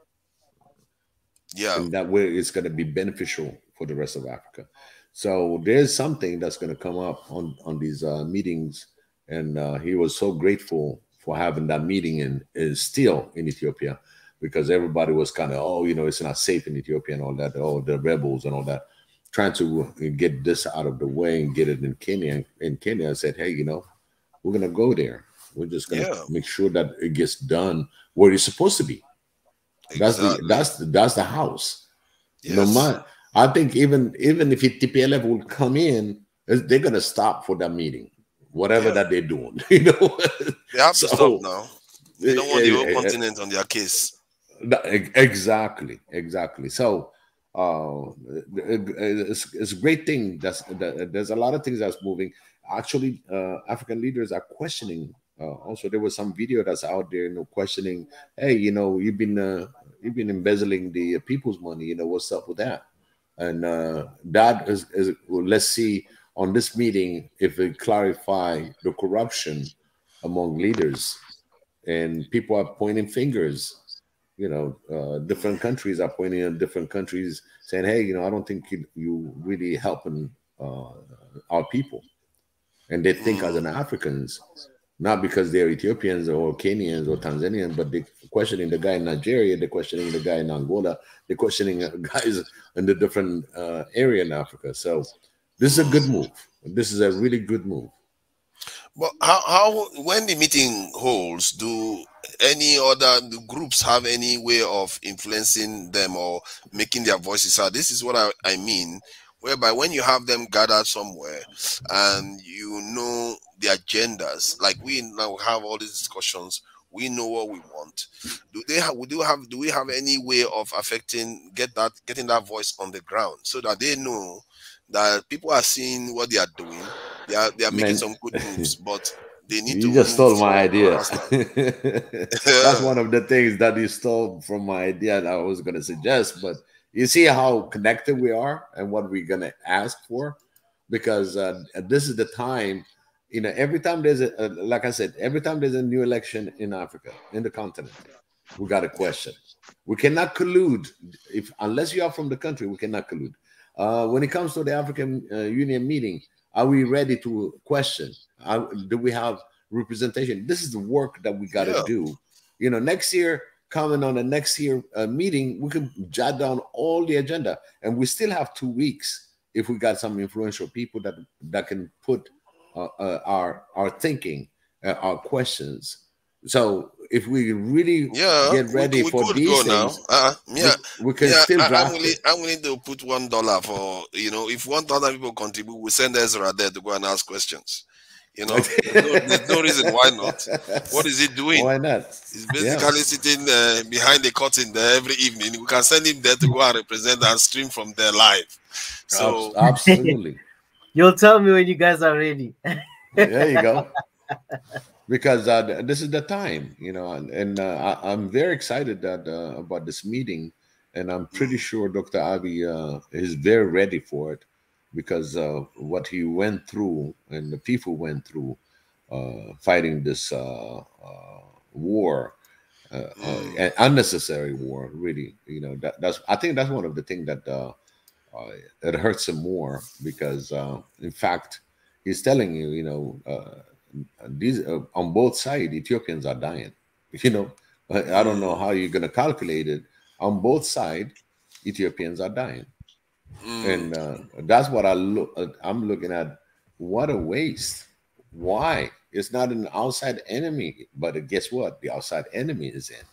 Yeah. And that way it's going to be beneficial for the rest of Africa. So there's something that's going to come up on these meetings. And he was so grateful for having that meeting, and is still in Ethiopia, because everybody was kind of, it's not safe in Ethiopia and all that, the rebels and all that, trying to get this out of the way and get it in Kenya. And Kenya said, hey, we're going to go there. We're just going to make sure that it gets done where it's supposed to be. Exactly. That's the house. Yes. No matter, I think even if TPLF will come in they're gonna stop for that meeting, whatever Yeah. that they're doing. You know, They have to stop so now. They don't want the whole continent on their case. exactly. So it's a great thing. There's a lot of things that's moving. Actually, African leaders are questioning. Also, there was some video that's out there, questioning. Hey, you've been embezzling the people's money. What's up with that? And that is well, let's see on this meeting if it clarify the corruption among leaders, and people are pointing fingers. Different countries are pointing at different countries, saying, "Hey, I don't think you really helping our people," and they think as an Africans, not because they're Ethiopians or Kenyans or Tanzanians, but they're questioning the guy in Nigeria, they're questioning the guy in Angola, they're questioning guys in the different area in Africa. So this is a good move. This is a really good move. But how when the meeting holds, do the groups have any way of influencing them or making their voices heard? This is what I mean, whereby when you have them gathered somewhere and the agendas, like we now have all these discussions, we know what we want. Do we have any way of affecting getting that voice on the ground so that they know that people are seeing what they are doing? They are making some good moves, but they need to You just stole move my idea. That's faster. one of the things that you stole from my idea that I was going to suggest. But you see how connected we are and what we're going to ask for, because this is the time. Every time there's like I said, every time there's a new election in Africa, in the continent, we got a question. We cannot collude unless you are from the country. We cannot collude. When it comes to the African Union meeting, are we ready to question? Do we have representation? This is the work that we got to do. Next year, coming on the next year meeting, we can jot down all the agenda, and we still have 2 weeks if we got some influential people that can put our thinking, our questions. So if we really get ready we for could these go now. things, we can still draft it. I'm willing to put $1 for if 1,000 people contribute, we send Ezra there to go and ask questions. There's no reason why not. What is he doing? Why not? He's basically sitting behind the curtain there every evening. We can send him there to go and represent and stream from there live. So absolutely. You'll tell me when you guys are ready. There you go. Because this is the time, and I'm very excited about this meeting, and I'm pretty sure Dr. Abiy is very ready for it, because what he went through and the people went through fighting this war, an unnecessary war, really. I think that's one of the things that it hurts him more, because in fact he's telling you, these on both sides, Ethiopians are dying. I don't know how you're going to calculate it. On both sides, Ethiopians are dying, and that's what I'm looking at. What a waste! Why? It's not an outside enemy, but guess what? The outside enemy is in.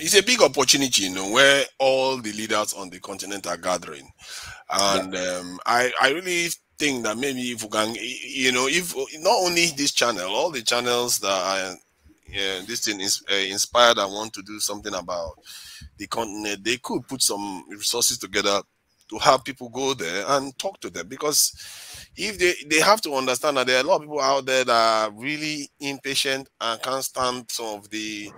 It's a big opportunity, where all the leaders on the continent are gathering, and I really think that maybe if we can, if not only this channel, all the channels that are this thing is inspired and want to do something about the continent, they could put some resources together to have people go there and talk to them, because if they have to understand that there are a lot of people out there that are really impatient and can't stand some of the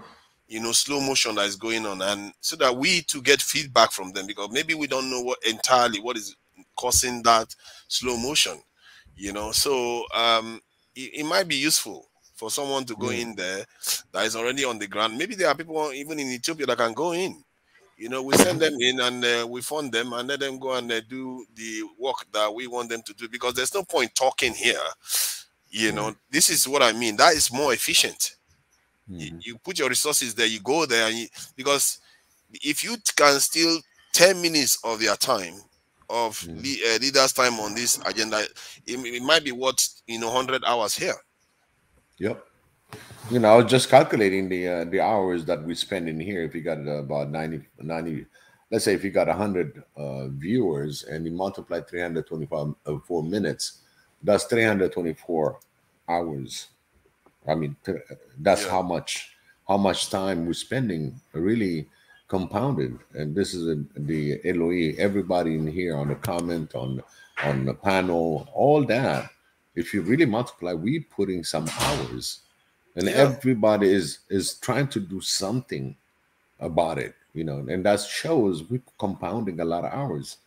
slow motion that is going on, and so that we to get feedback from them, because maybe we don't know what is causing that slow motion, so it might be useful for someone to go in there that is already on the ground. Maybe there are people even in Ethiopia that can go in. We send them in and we fund them and let them go and do the work that we want them to do, because there's no point talking here. This is what I mean. That is more efficient. You put your resources there, you go there, because if you can steal 10 minutes of their time, of leaders' time on this agenda, it might be worth 100 hours here. Yep. I was just calculating the hours that we spend in here. If you got about 90 let's say if you got 100 viewers and you multiply 324 minutes, that's 324 hours. I mean, that's Yeah. how much time we're spending really compounded. And this is the LOE. Everybody in here on the comment on the panel, all that. If you really multiply, we putting some hours, and Yeah. everybody is trying to do something about it, and that shows we're compounding a lot of hours.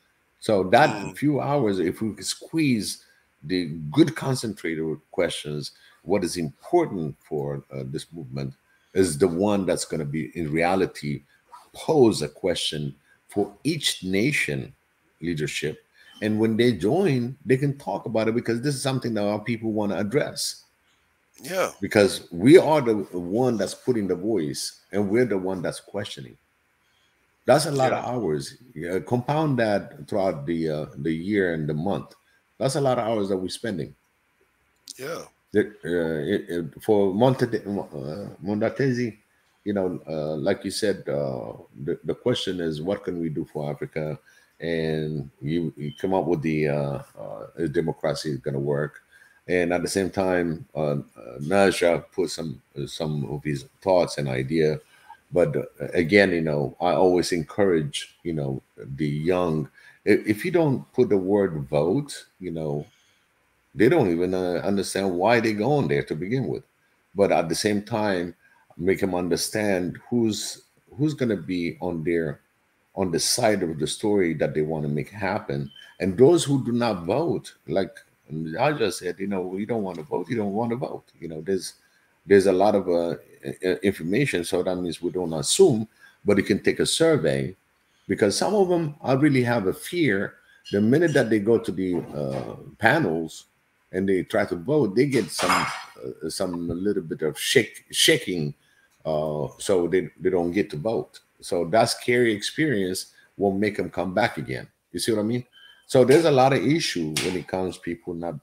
So that Mm, few hours, if we could squeeze the good concentrated questions, what is important for this movement is the one that's going to be in reality pose a question for each nation leadership. And when they join, they can talk about it because this is something that our people want to address yeah. because we are the one that's putting the voice and we're the one that's questioning. That's a lot Yeah. of hours. Yeah, compound that throughout the year and the month. That's a lot of hours that we're spending. Yeah. For Mondatezi, like you said, the question is, what can we do for Africa? And you come up with the democracy is going to work. And at the same time, Naja put some of his thoughts and idea. But again, I always encourage, the young. If you don't put the word vote, they don't even understand why they're going there to begin with. But at the same time, make them understand who's going to be on the side of the story that they want to make happen. And those who do not vote, like I just said, you don't want to vote, you don't want to vote. There's a lot of information, so that means we don't assume, but you can take a survey because some of them I really have a fear. The minute that they go to the panels and they try to vote, they get some a little bit of shaking, so they don't get to vote. So that scary experience will make them come back again. You see what I mean? So there's a lot of issue when it comes people not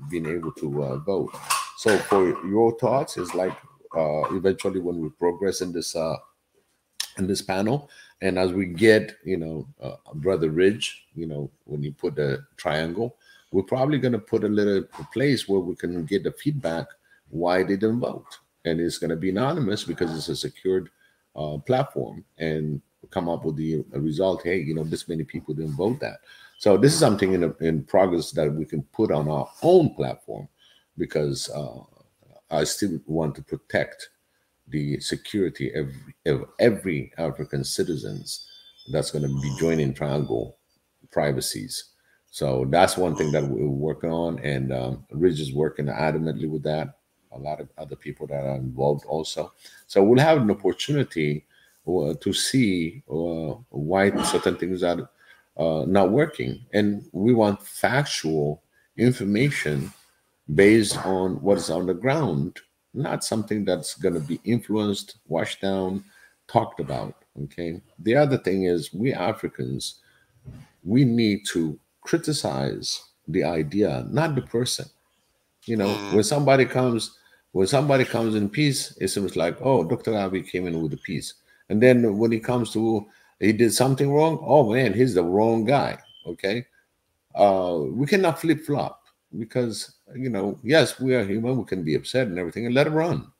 being able to vote. So for your thoughts is like eventually when we progress in this panel. And as we get, Brother Ridge, when you put the triangle, we're probably going to put a little place where we can get the feedback why they didn't vote. And it's going to be anonymous because it's a secured platform and come up with the result. Hey, this many people didn't vote that. So this is something in progress that we can put on our own platform because I still want to protect the security of every African citizens that's going to be joining Triangle privacies. So that's one thing that we're working on, and Ridge is working adamantly with that. A lot of other people that are involved also. So we'll have an opportunity to see why certain things are not working, and we want factual information based on what is on the ground, not something that's going to be influenced, washed down, talked about. Okay. The other thing is, we Africans, we need to criticize the idea, not the person. Mm, When somebody comes in peace, it seems like, oh, Dr. Abiy came in with the peace. And then when he comes to he did something wrong, oh man, he's the wrong guy. Okay. We cannot flip flop because yes, we are human. We can be upset and everything, and let it run.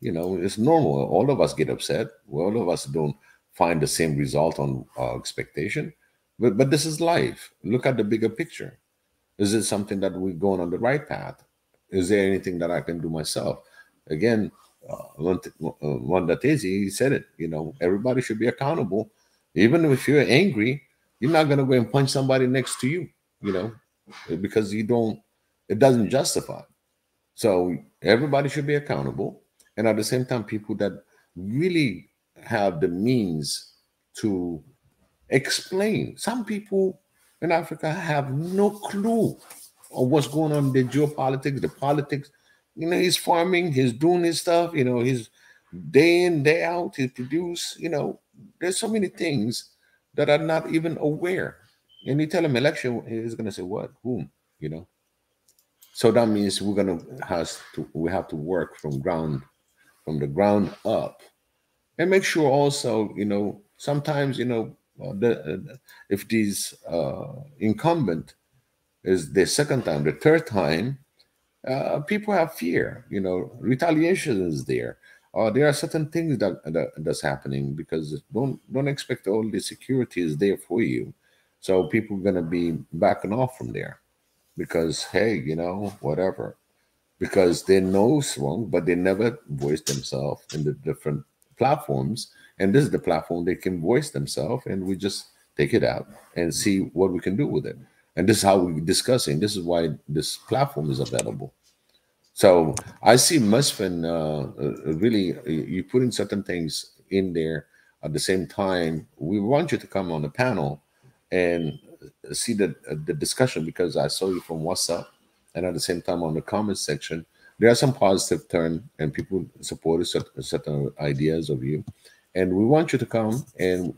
It's normal. All of us get upset. All of us don't find the same result on our expectation, but this is life. Look at the bigger picture. Is it something that we're going on the right path? Is there anything that I can do myself? Again, Wanda Tezi, he said it. Everybody should be accountable. Even if you're angry, you're not going to go and punch somebody next to you, you know, because you don't. It doesn't justify. So everybody should be accountable, and at the same time, people that really have the means to explain. Some people in Africa have no clue of what's going on in the geopolitics, the politics. He's farming, he's doing his stuff, he's day in, day out, he produce, there's so many things that are not even aware. And you tell him election, he's gonna say, what? Whom? You know? So that means we have to work from the ground up and make sure also, sometimes, if these incumbent is the second time, the third time, people have fear. Retaliation is there. There are certain things that's happening, because don't expect all the security is there for you. So people are gonna be backing off from there, because hey, whatever, because they know it's wrong, but they never voice themselves in the different platforms. And this is the platform they can voice themselves, and we just take it out and see what we can do with it. And this is how we're discussing. This is why this platform is available. So I see Musfin really, you putting certain things in there. At the same time, we want you to come on the panel and see the discussion, because I saw you from WhatsApp, and at the same time on the comment section, there are some positive turn, and people supported certain ideas of you, and we want you to come, and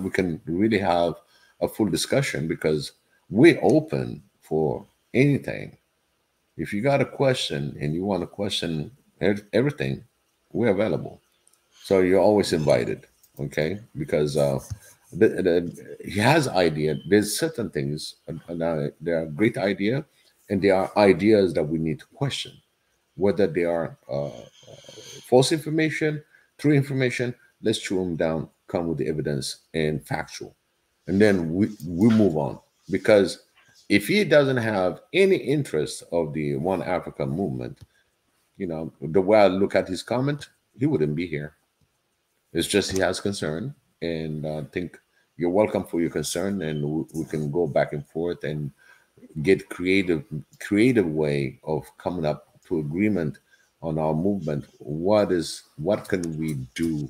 we can really have a full discussion, because we're open for anything. If you got a question and you want to question everything, we're available. So you're always invited, okay? Because he has idea. There's certain things, there are great idea, and there are ideas that we need to question, whether they are false information, true information. Let's chew them down, come with the evidence and factual, and then we move on. Because if he doesn't have any interest of the One Africa movement, the way I look at his comment, he wouldn't be here. It's just he has concern, and I think you're welcome for your concern, and we can go back and forth and get creative way of coming up to agreement on our movement. What can we do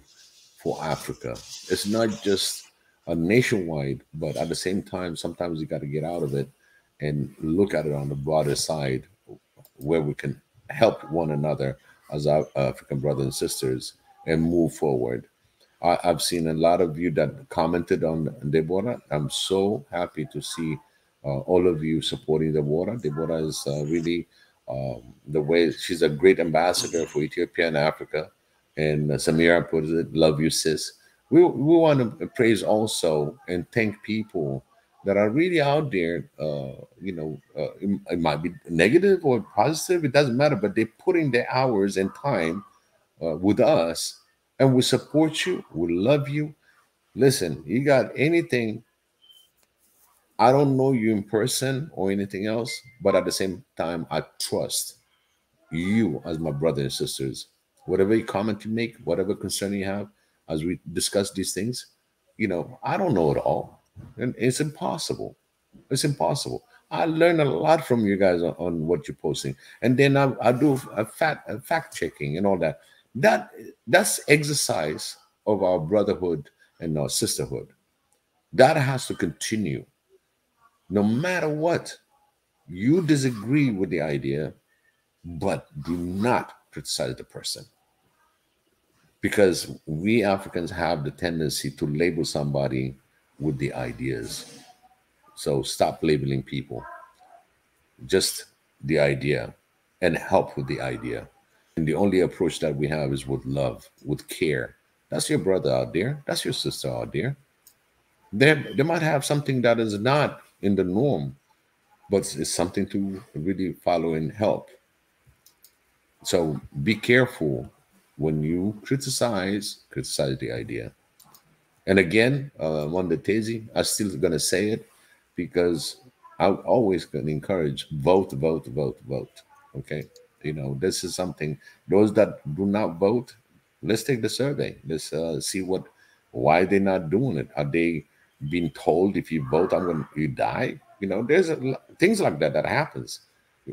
for Africa? It's not just a nationwide, but at the same time, sometimes you got to get out of it and look at it on the broader side, where we can help one another as our African brothers and sisters and move forward. I've seen a lot of you that commented on Deborah. I'm so happy to see all of you supporting Deborah. Deborah is really the way she's a great ambassador for Ethiopia and Africa. And Samira put it, love you, sis. We want to praise also and thank people that are really out there. It might be negative or positive, it doesn't matter, but they're putting their hours and time with us, and we support you. We love you. Listen, you got anything, I don't know you in person or anything else, but at the same time, I trust you as my brothers and sisters. Whatever comment you make, whatever concern you have, as we discuss these things, I don't know it all. And it's impossible. It's impossible. I learn a lot from you guys on what you're posting. And then I do a fact checking and all that. That's exercise of our brotherhood and our sisterhood. That has to continue. No matter what, you disagree with the idea, but do not criticize the person. Because we Africans have the tendency to label somebody with the ideas. So stop labeling people. Just the idea, and help with the idea. And the only approach that we have is with love, with care. That's your brother out there. That's your sister out there. They might have something that is not in the norm, but it's something to really follow and help. So be careful when you criticize the idea. And again, on the Tezi, I'm still going to say it, because I'm always going to encourage vote, vote, vote, vote. Okay. This is something, those that do not vote, let's take the survey. Let's see why they're not doing it. Are they being told, if you vote, you die? There's things like that happens.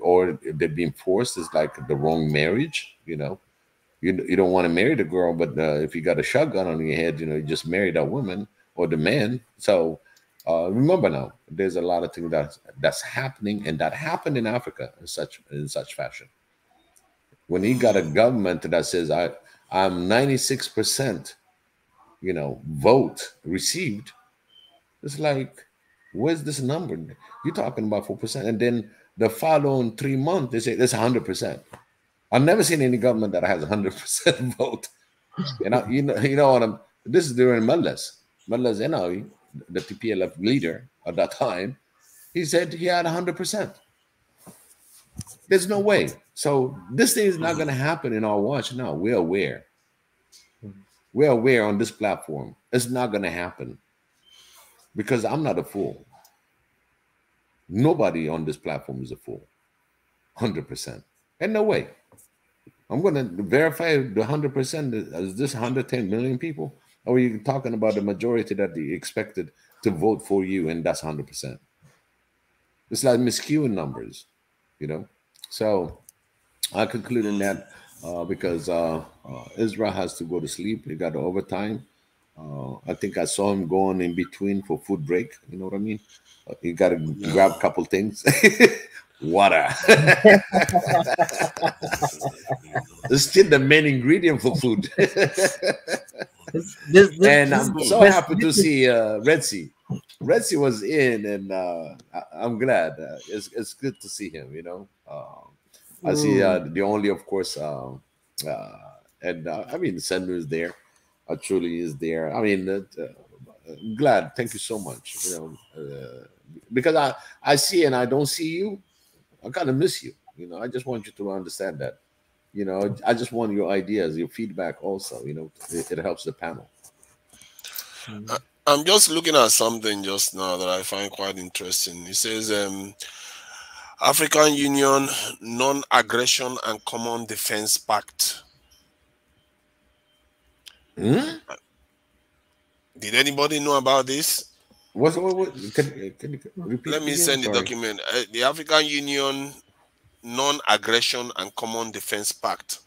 Or they're being forced, is like the wrong marriage. You don't want to marry the girl, but if you got a shotgun on your head, you just marry that woman or the man. So remember now, there's a lot of things that's happening, and that happened in Africa in such fashion. When you got a government that says I'm 96%, vote received, it's like, where's this number? You're talking about 4%, and then the following 3 months they say it's 100%. I've never seen any government that has 100% vote. And this is during Meles, the TPLF leader at that time, he said he had 100%. There's no way. So this thing is not going to happen in our watch now. We're aware. We're aware on this platform. It's not going to happen because I'm not a fool. Nobody on this platform is a fool. 100%. And no way. I'm going to verify the 100%. Is this 110 million people? Or are you talking about the majority that they expected to vote for you, and that's 100%? It's like miscuing numbers, you know? So I conclude in that because Israel has to go to sleep. He got overtime. I think I saw him going in between for food break. You know what I mean? You got to grab a couple things. Water. It's still the main ingredient for food. And I'm so happy to see Red Sea. Red Sea was in, and I'm glad. It's good to see him, you know. I see the only, of course, and I mean, Sendu is there. Truly is there. I mean, I'm glad. Thank you so much. You know, because I see and I don't see you. I kind of miss you. You know, I just want you to understand that. You know, I just want your ideas, your feedback also. You know, it helps the panel. I'm just looking at something just now that I find quite interesting. It says African Union Non-Aggression and Common Defense Pact. Did anybody know about this? What can you repeat? Let me send the document. The African Union Non-Aggression and Common Defense Pact.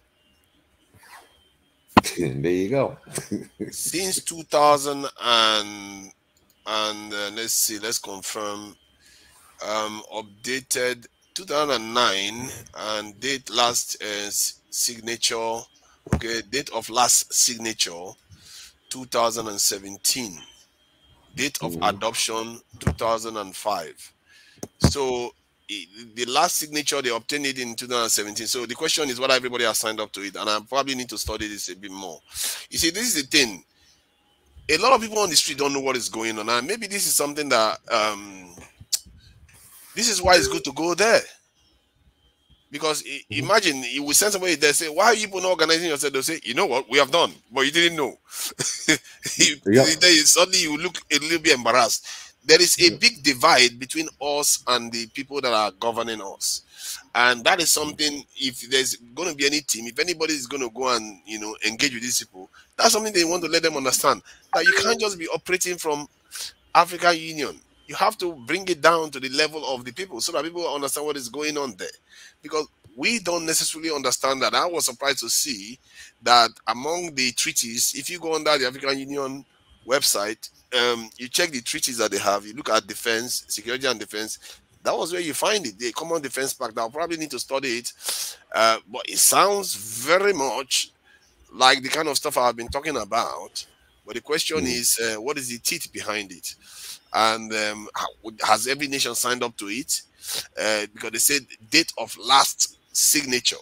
There you go. Since 2000 and let's see, let's confirm. Updated 2009 and date last signature. Okay, date of last signature 2017. Date of adoption 2005. So the last signature they obtained it in 2017. So the question is whether everybody has signed up to it, and I probably need to study this a bit more. You see, this is the thing. A lot of people on the street don't know what is going on, and maybe this is something that this is why it's good to go there. Because imagine you will send somebody there say, why are you not organizing yourself? They'll say, you know what, we have done, but you didn't know. Suddenly you look a little bit embarrassed. There is a big divide between us and the people that are governing us. And that is something, if there's going to be any team, if anybody is going to go and, you know, engage with these people, that's something they want to let them understand. That you can't just be operating from African Union. You have to bring it down to the level of the people so that people understand what is going on there. Because we don't necessarily understand that. I was surprised to see that among the treaties, if you go under the African Union website, you check the treaties that they have, you look at defense, security and defense, that was where you find it, the Common Defense Pact. I'll probably need to study it, but it sounds very much like the kind of stuff I've been talking about. But the question is, what is the teeth behind it? And has every nation signed up to it? Because they said date of last signature.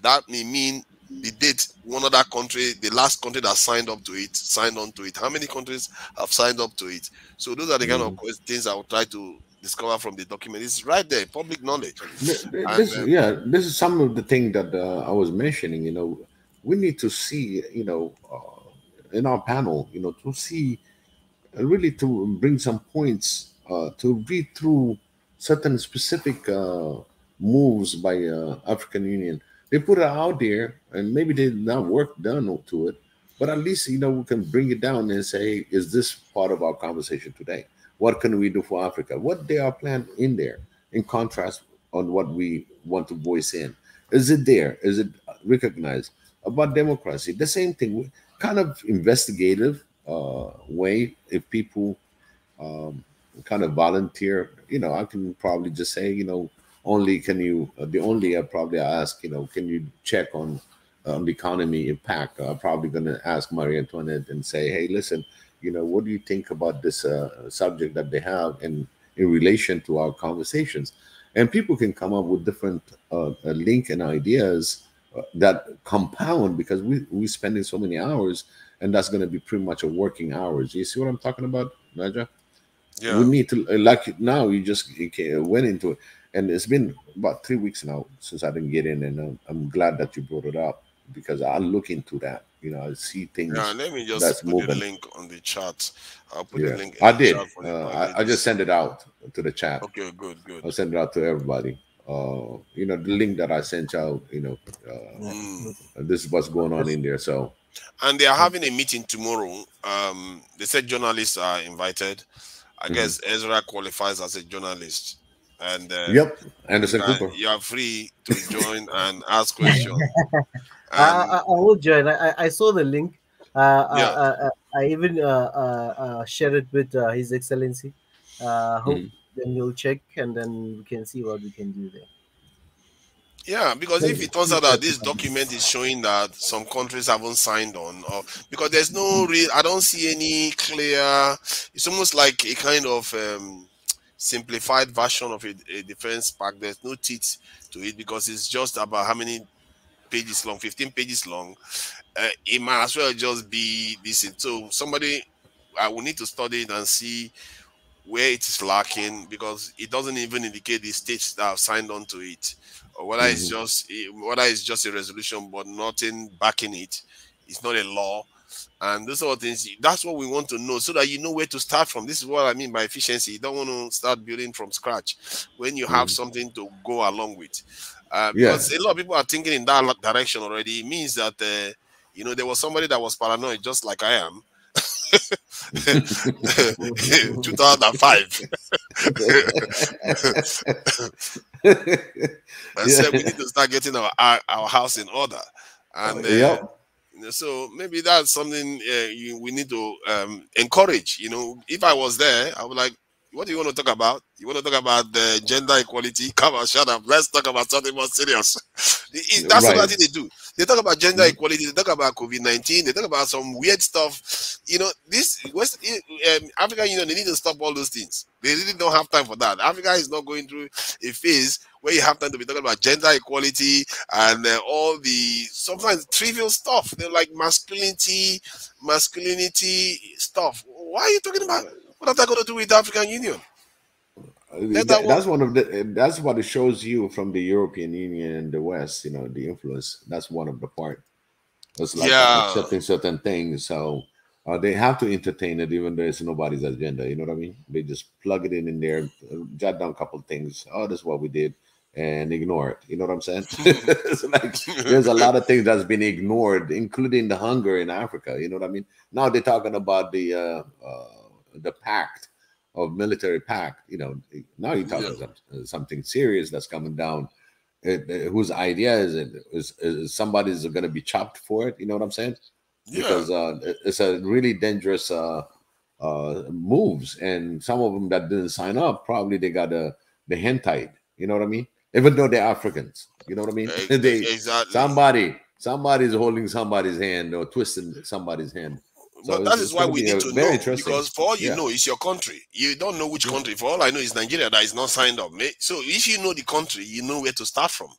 That may mean the date one other country, the last country that signed up to it, signed on to it. How many countries have signed up to it? So those are the kind of things I will try to discover from the document. It's right there, public knowledge. This is some of the thing that I was mentioning. You know, we need to see, you know, in our panel, you know, to see really to bring some points to read through certain specific moves by African Union. They put it out there, and maybe there's not work done to it, but at least, you know, we can bring it down and say, is this part of our conversation today? What can we do for Africa? What they are planned in there, in contrast on what we want to voice in? Is it there? Is it recognized? About democracy, the same thing, kind of investigative way. If people kind of volunteer, you know, I can probably just say, you know, only can you, the only I probably ask, you know, can you check on the economy impact? I'm probably going to ask Marie Antoinette and say, hey, listen, you know, what do you think about this subject that they have in relation to our conversations? And people can come up with different link and ideas that compound because we're spending so many hours, and that's going to be pretty much a working hours. You see what I'm talking about, Naja? Yeah. We need to like now. You went into it, and it's been about 3 weeks now since I didn't get in, and I'm glad that you brought it up because I look into that. You know, I see Yeah, things let me just that's put the moving. link on the chat. I'll put the Yeah, link in I the did. chat for the I just private. sent it out to the chat. Okay, good, good. I'll send it out to everybody. You know, the link that I sent out. You know, Mm. this is what's going on in there. So, And they are having a meeting tomorrow. They said journalists are invited. I mhm. guess Ezra qualifies as a journalist, and Yep, Anderson Cooper. you are free to join and ask questions. I And will join. I saw the link. yeah, I even shared it with His Excellency. Hope Mhm. then you'll check and then we can see what we can do there. yeah, because if it turns Please out that check this it out. document is showing that some countries haven't signed on, or because there's no real, I don't see any clear. It's almost like a kind of simplified version of a defense pact. There's no teeth to it because it's just about how many pages long, 15 pages long. It might as well just be this. So somebody, I will need to study it and see where it is lacking because it doesn't even indicate the states that have signed on to it, or Mhm. whether it's just a resolution but nothing backing it. It's not a law, and those sort of things. That's what we want to know so that you know where to start from. This is what I mean by efficiency. You don't want to start building from scratch when you have Mhm. something to go along with, Yeah. because a lot of people are thinking in that direction already. It means that there was somebody that was paranoid, just like I am. 2005. And said we Yeah. need to start getting our house in order, and Yep. so maybe that's something we need to encourage. If I was there, I would like, what do you want to talk about? You want to talk about the gender equality? Come on, shut up. Let's talk about something more serious. That's what I Right. think they do. They talk about gender Mhm. equality. They talk about COVID-19. They talk about some weird stuff. This African Union, they need to stop all those things. They really don't have time for that. Africa is not going through a phase where you have time to be talking about gender equality and all the sometimes trivial stuff. They're like masculinity stuff. Why are you talking about? What have that got to do with the African Union? Let that work. That's one of that's what it shows you from the European Union and the West, you know, the influence. That's one of the part. It's like Yeah. accepting certain things. So they have to entertain it even though it's nobody's agenda. You know what I mean? They just plug it in there, jot down a couple of things. Oh, this is what we did, and ignore it. You know what I'm saying? It's like there's a lot of things that's been ignored, including the hunger in Africa. You know what I mean? Now they're talking about the pact of military pact. You know, now you're Yeah. talking something serious that's coming down whose idea is somebody's going to be chopped for it. You know what I'm saying? Yeah. Because it's a really dangerous moves, and some of them that didn't sign up probably they got the hand tied. You know what I mean? Even though they're Africans, you know what I mean? They Exactly. somebody's holding somebody's hand or twisting somebody's hand. So But that it's is why going to we be need a to very know, interesting. because for all you Yeah. know, it's your country. You don't know which Yeah. country. For all I know, it's Nigeria that is not signed up. So if you know the country, you know where to start from.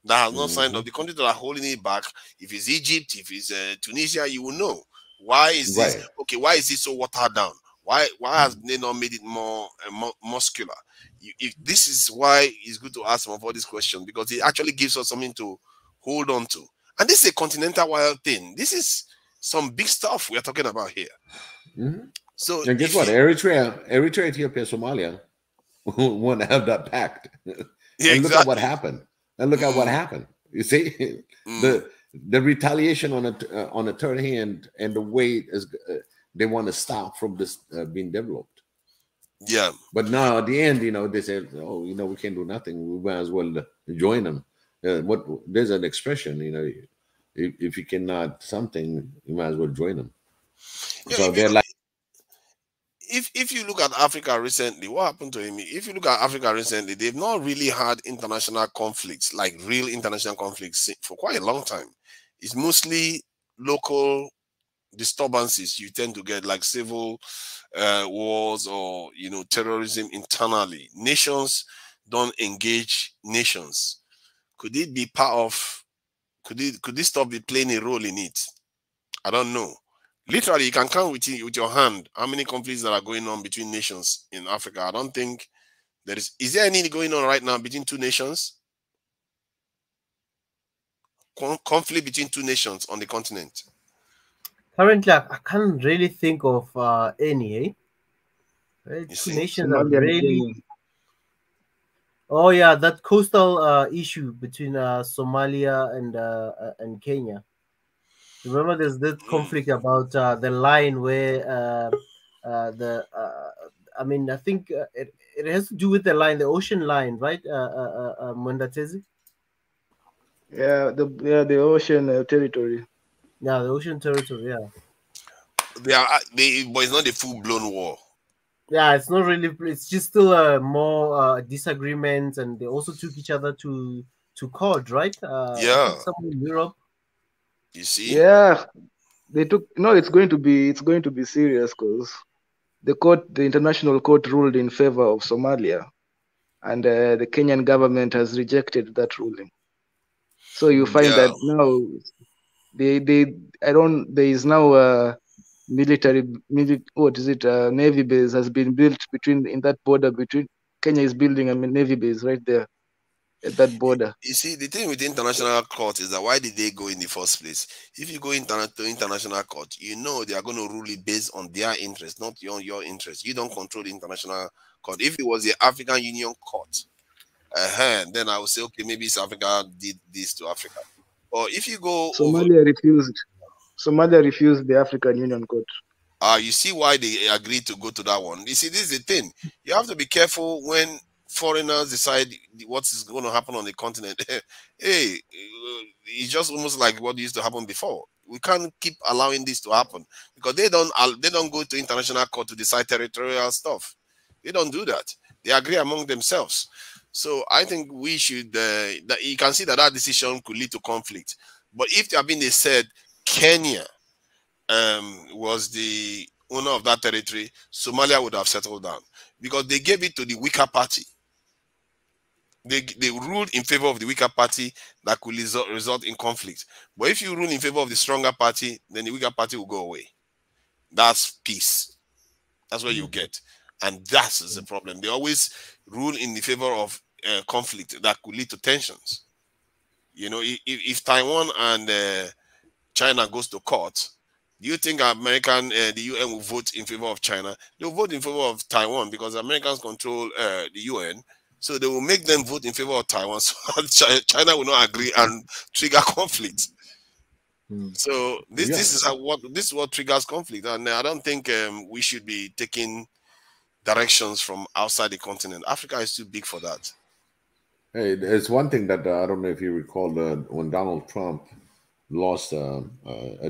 That has not signed Hmm. up. The countries that are holding it back, if it's Egypt, if it's Tunisia, you will know. Why is this? Right. Okay, why is it so watered down? Why has they not made it more muscular? If this is why it's good to ask some of all these questions, because it actually gives us something to hold on to. And this is a continental wild thing. This is some big stuff we are talking about here. Hmm. So And guess if what? you, Eritrea, Ethiopia, Somalia want to have that pact. yeah, And look at what exactly. happened. And look at what Mm, happened. You see, mm, the retaliation on a third hand and the way is they want to stop from this being developed. yeah, But now at the end, you know, they said, "Oh, you know, we can't do nothing. We might as well join them." What there's an expression, you know, if you cannot something, you might as well join them. yeah. So they're like, If you look at Africa recently, what happened to him? If you look at Africa recently, they've not really had international conflicts, like real international conflicts, for quite a long time. It's mostly local disturbances you tend to get, like civil wars or terrorism internally. Nations don't engage nations. Could it be part of Could this stuff be playing a role in it? I don't know. Literally, you can count with your hand how many conflicts that are going on between nations in Africa. I don't think there is. Is there any going on right now between two nations? Conflict between two nations on the continent. Currently, I can't really think of any. Eh? You Two see? nations are Somalia and really. Kenya. Oh yeah, that coastal issue between Somalia and Kenya. Remember, there's that conflict about the line where the I mean, I think it has to do with the line, the ocean line, right? Mondatezi. Yeah, the ocean territory. Yeah, the ocean territory. Yeah. But it's not a full-blown war. Yeah, it's not really. It's just still more disagreements, and they also took each other to court, right? I Yeah. think somewhere in Europe. You see? Yeah, they took. No, it's going to be serious because the international court ruled in favor of Somalia, and the Kenyan government has rejected that ruling. So you find Yeah. that now there is now a navy base has been built in that border between Kenya is building a navy base right there at that border. You see, the thing with the international court is that why did they go in the first place? If you go to international court, you know they are going to rule it based on their interest, not your interest. You don't control the international court. If it was the African Union court, then I would say, okay, maybe South Africa did this to Africa. Or if you go Somalia refused the African Union court. you see why they agreed to go to that one. You see, this is the thing. You have to be careful when foreigners decide what is going to happen on the continent. Hey, it's just almost like what used to happen before. We can't keep allowing this to happen because they don't go to international court to decide territorial stuff. They don't do that. They agree among themselves. So I think we should. That you can see that decision could lead to conflict. But if they have been, they said Kenya was the owner of that territory, Somalia would have settled down because they gave it to the weaker party. They ruled in favor of the weaker party that could result in conflict. But if you rule in favor of the stronger party, then the weaker party will go away. That's peace. That's what you get. And that is the problem. They always rule in the favor of conflict that could lead to tensions. You know, if Taiwan and China goes to court, do you think the UN will vote in favor of China? They'll vote in favor of Taiwan because Americans control the UN. So they will make them vote in favor of Taiwan. So China will not agree and trigger conflict. So this is what triggers conflict. And I don't think we should be taking directions from outside the continent. Africa is too big for that. Hey, it's one thing that I don't know if you recall when Donald Trump lost a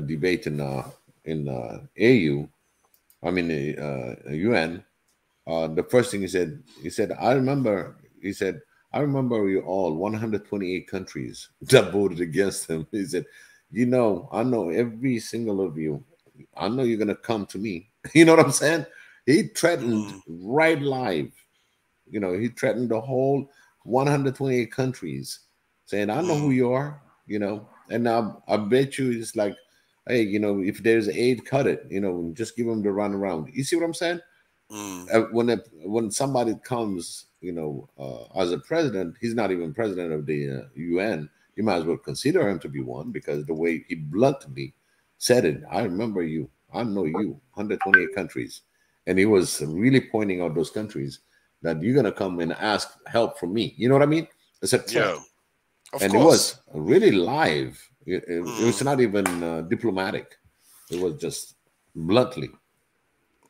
debate in AU, I mean UN. The first thing he said, I remember you all 128 countries that voted against him. He said, I know every single of you. I know you're gonna come to me. You know what I'm saying? He threatened right live. He threatened the whole 128 countries, saying, I know who you are, and I bet you it's like, hey, if there's aid, cut it, just give them the run around. You see what I'm saying? When somebody comes, as a president, he's not even president of the UN. You might as well consider him to be one because the way he bluntly said it, I remember you, I know you, 128 countries. And he was really pointing out those countries that you're going to come and ask help from me. You know what I mean? It's a threat. Yeah, of and course. It was really live. It was not even diplomatic. It was just bluntly.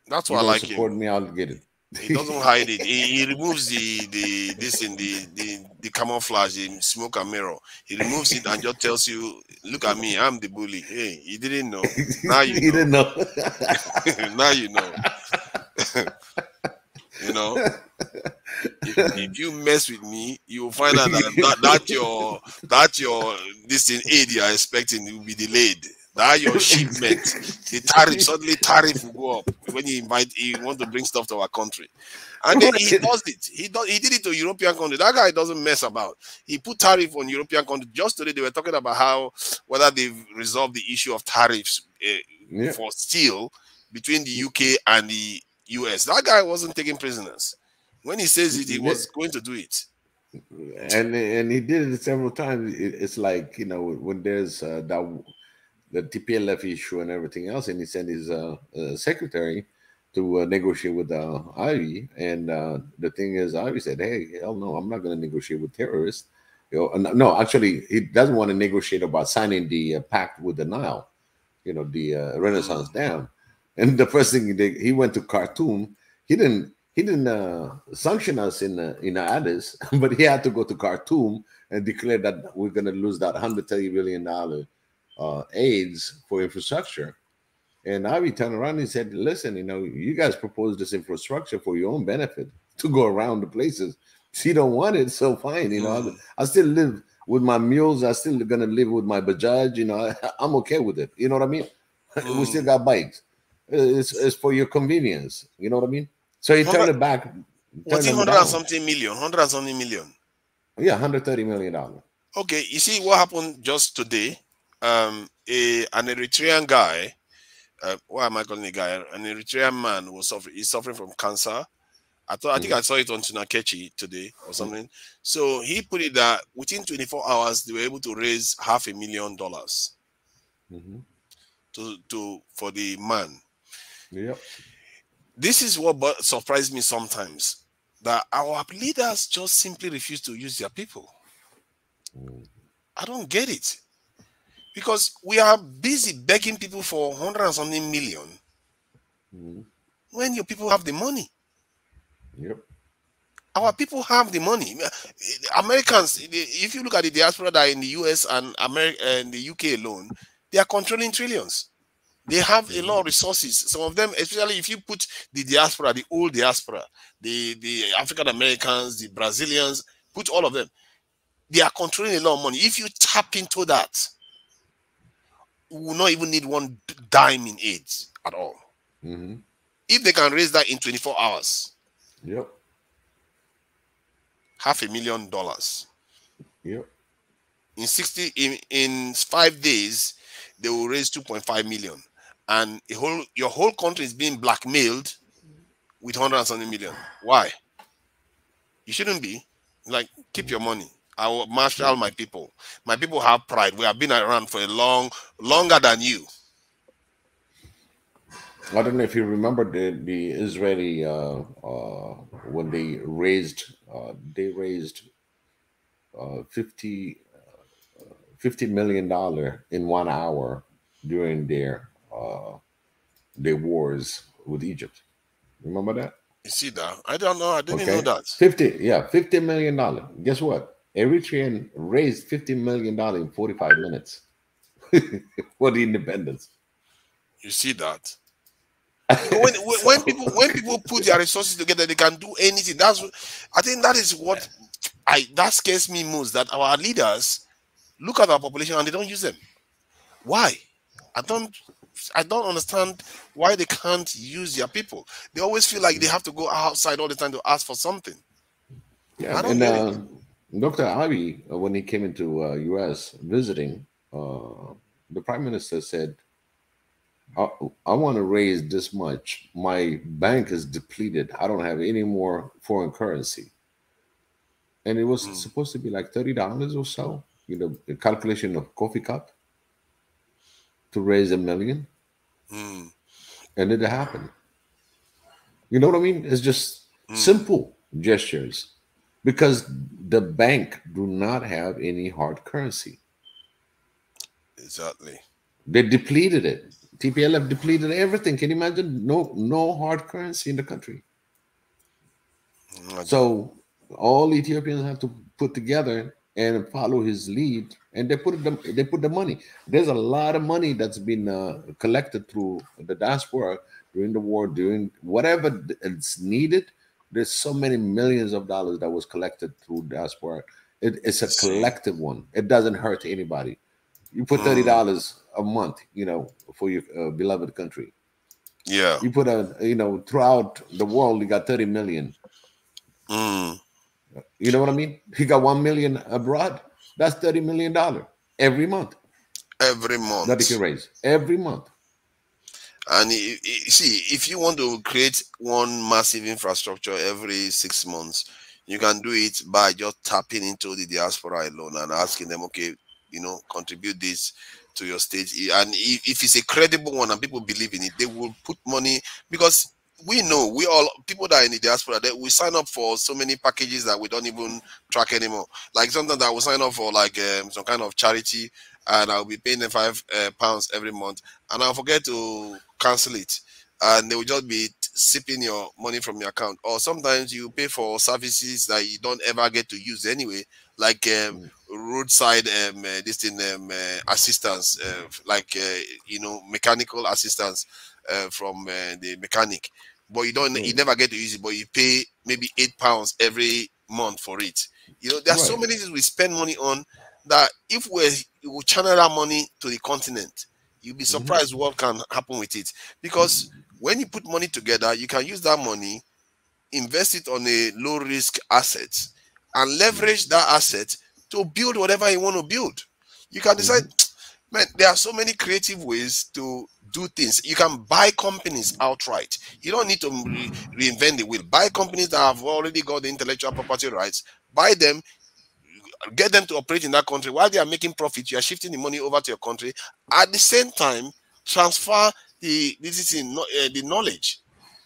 That's why I like support him. Me, I'll get it. He doesn't hide it. He removes the camouflage, the smoke and mirror. He removes it and just tells you, "Look at me, I'm the bully." Hey, you didn't know. Now you know. He didn't know. Now you know. If you mess with me, you will find out that your this thing aid you are expecting will be delayed. That your shipment, the tariff, suddenly tariff will go up when you want to bring stuff to our country. And then he does it. He did it to European country. That guy doesn't mess about. He put tariff on European country. Just today they were talking about how whether they've resolved the issue of tariffs for steel between the UK and the US. That guy wasn't taking prisoners. When he says it, he was going to do it. And he did it several times. It's like, you know, when there's the TPLF issue and everything else, and he sent his secretary to negotiate with Ivy. And the thing is, Ivy said, "Hey, hell no, I'm not going to negotiate with terrorists." You know, no, actually, he doesn't want to negotiate about signing the pact with the Nile, you know, the Renaissance Dam. And the first thing he went to Khartoum. He didn't sanction us in Addis, but he had to go to Khartoum and declare that we're going to lose that $130 billion aids for infrastructure. And Abiy turned around and said, "Listen, you know, you guys proposed this infrastructure for your own benefit to go around the places. She don't want it, so fine. You know, I still live with my mules. I still gonna live with my Bajaj. You know, I'm okay with it. You know what I mean? We still got bikes. It's for your convenience. You know what I mean?" So he turned it back. What's 100 and something million? 100 and something million. Yeah, $130 million. Okay, you see what happened just today? An Eritrean guy. Why am I calling a guy? An Eritrean man was suffering. He's suffering from cancer. I think I saw it on Tunakechi today or something. So he put it that within 24 hours they were able to raise $500,000 for the man. Yep. This is what surprised me sometimes, that our leaders just simply refuse to use their people. I don't get it. Because we are busy begging people for 100 and something million when your people have the money. Yep. Our people have the money. Americans, if you look at the diaspora that are in the US and the UK alone, they are controlling trillions. They have a lot of resources. Some of them, especially if you put the diaspora, the old diaspora, the African Americans, the Brazilians, put all of them, they are controlling a lot of money. If you tap into that, we will not even need one dime in AIDS at all. If they can raise that in 24 hours, yep, $500,000. Yep. In 5 days, they will raise 2.5 million, and your whole country is being blackmailed with 100 and something million. Why? You shouldn't be. Like, keep your money. I will marshal my people. My people have pride. We have been around for longer than you. I don't know if you remember the Israeli when they raised $50 million in 1 hour during their wars with Egypt. Remember that? You see that? I don't know. I didn't know that. $50 million. Guess what? Eritrean raised $50 million in 45 minutes for the independence. You see that? when people put their resources together, they can do anything. I think that is what that scares me most. That our leaders look at our population and they don't use them. Why? I don't understand why they can't use their people. They always feel like they have to go outside all the time to ask for something. Yeah, and Dr. Abiy, when he came into U.S. visiting, the Prime Minister said, I want to raise this much. My bank is depleted. I don't have any more foreign currency. And it was supposed to be like $30 or so, you know, the calculation of coffee cup to raise $1 million. And it happened. You know what I mean? It's just simple gestures because the bank do not have any hard currency. Exactly. They depleted it. TPLF depleted everything. Can you imagine? No hard currency in the country. So all Ethiopians have to put together and follow his lead, and they put the money. There's a lot of money that's been collected through the diaspora during the war, doing whatever it's needed. There's so many millions of dollars that was collected through diaspora. It's a collective one. It doesn't hurt anybody. You put $30 a month, for your beloved country. Yeah. You put throughout the world, you got 30 million. Mm. You know what I mean? He got 1 million abroad. That's $30 million every month Every that he can month. raise every month. And see, if you want to create one massive infrastructure every 6 months, you can do it by just tapping into the diaspora alone and asking them, okay, contribute this to your state. And if it's a credible one and people believe in it, they will put money, because we know, we all people that are in the diaspora, that we sign up for so many packages that we don't even track anymore. Like sometimes I will sign up for like some kind of charity, and I'll be paying them £5 every month, and I'll forget to cancel it, and they will just be sipping your money from your account. Or sometimes you pay for services that you don't ever get to use anyway, like roadside this thing assistance, like mechanical assistance from the mechanic, but you never get to use it, but you pay maybe £8 every month for it. There are so Right. many things we spend money on that if we channel that money to the continent, you'll be surprised what can happen with it. Because when you put money together, you can use that money, invest it on a low risk asset, and leverage that asset to build whatever you want to build. You can decide, man, there are so many creative ways to do things. You can buy companies outright. You don't need to reinvent the wheel. Buy companies that have already got the intellectual property rights. Buy them, get them to operate in that country. While they are making profit, you are shifting the money over to your country. At the same time, transfer the knowledge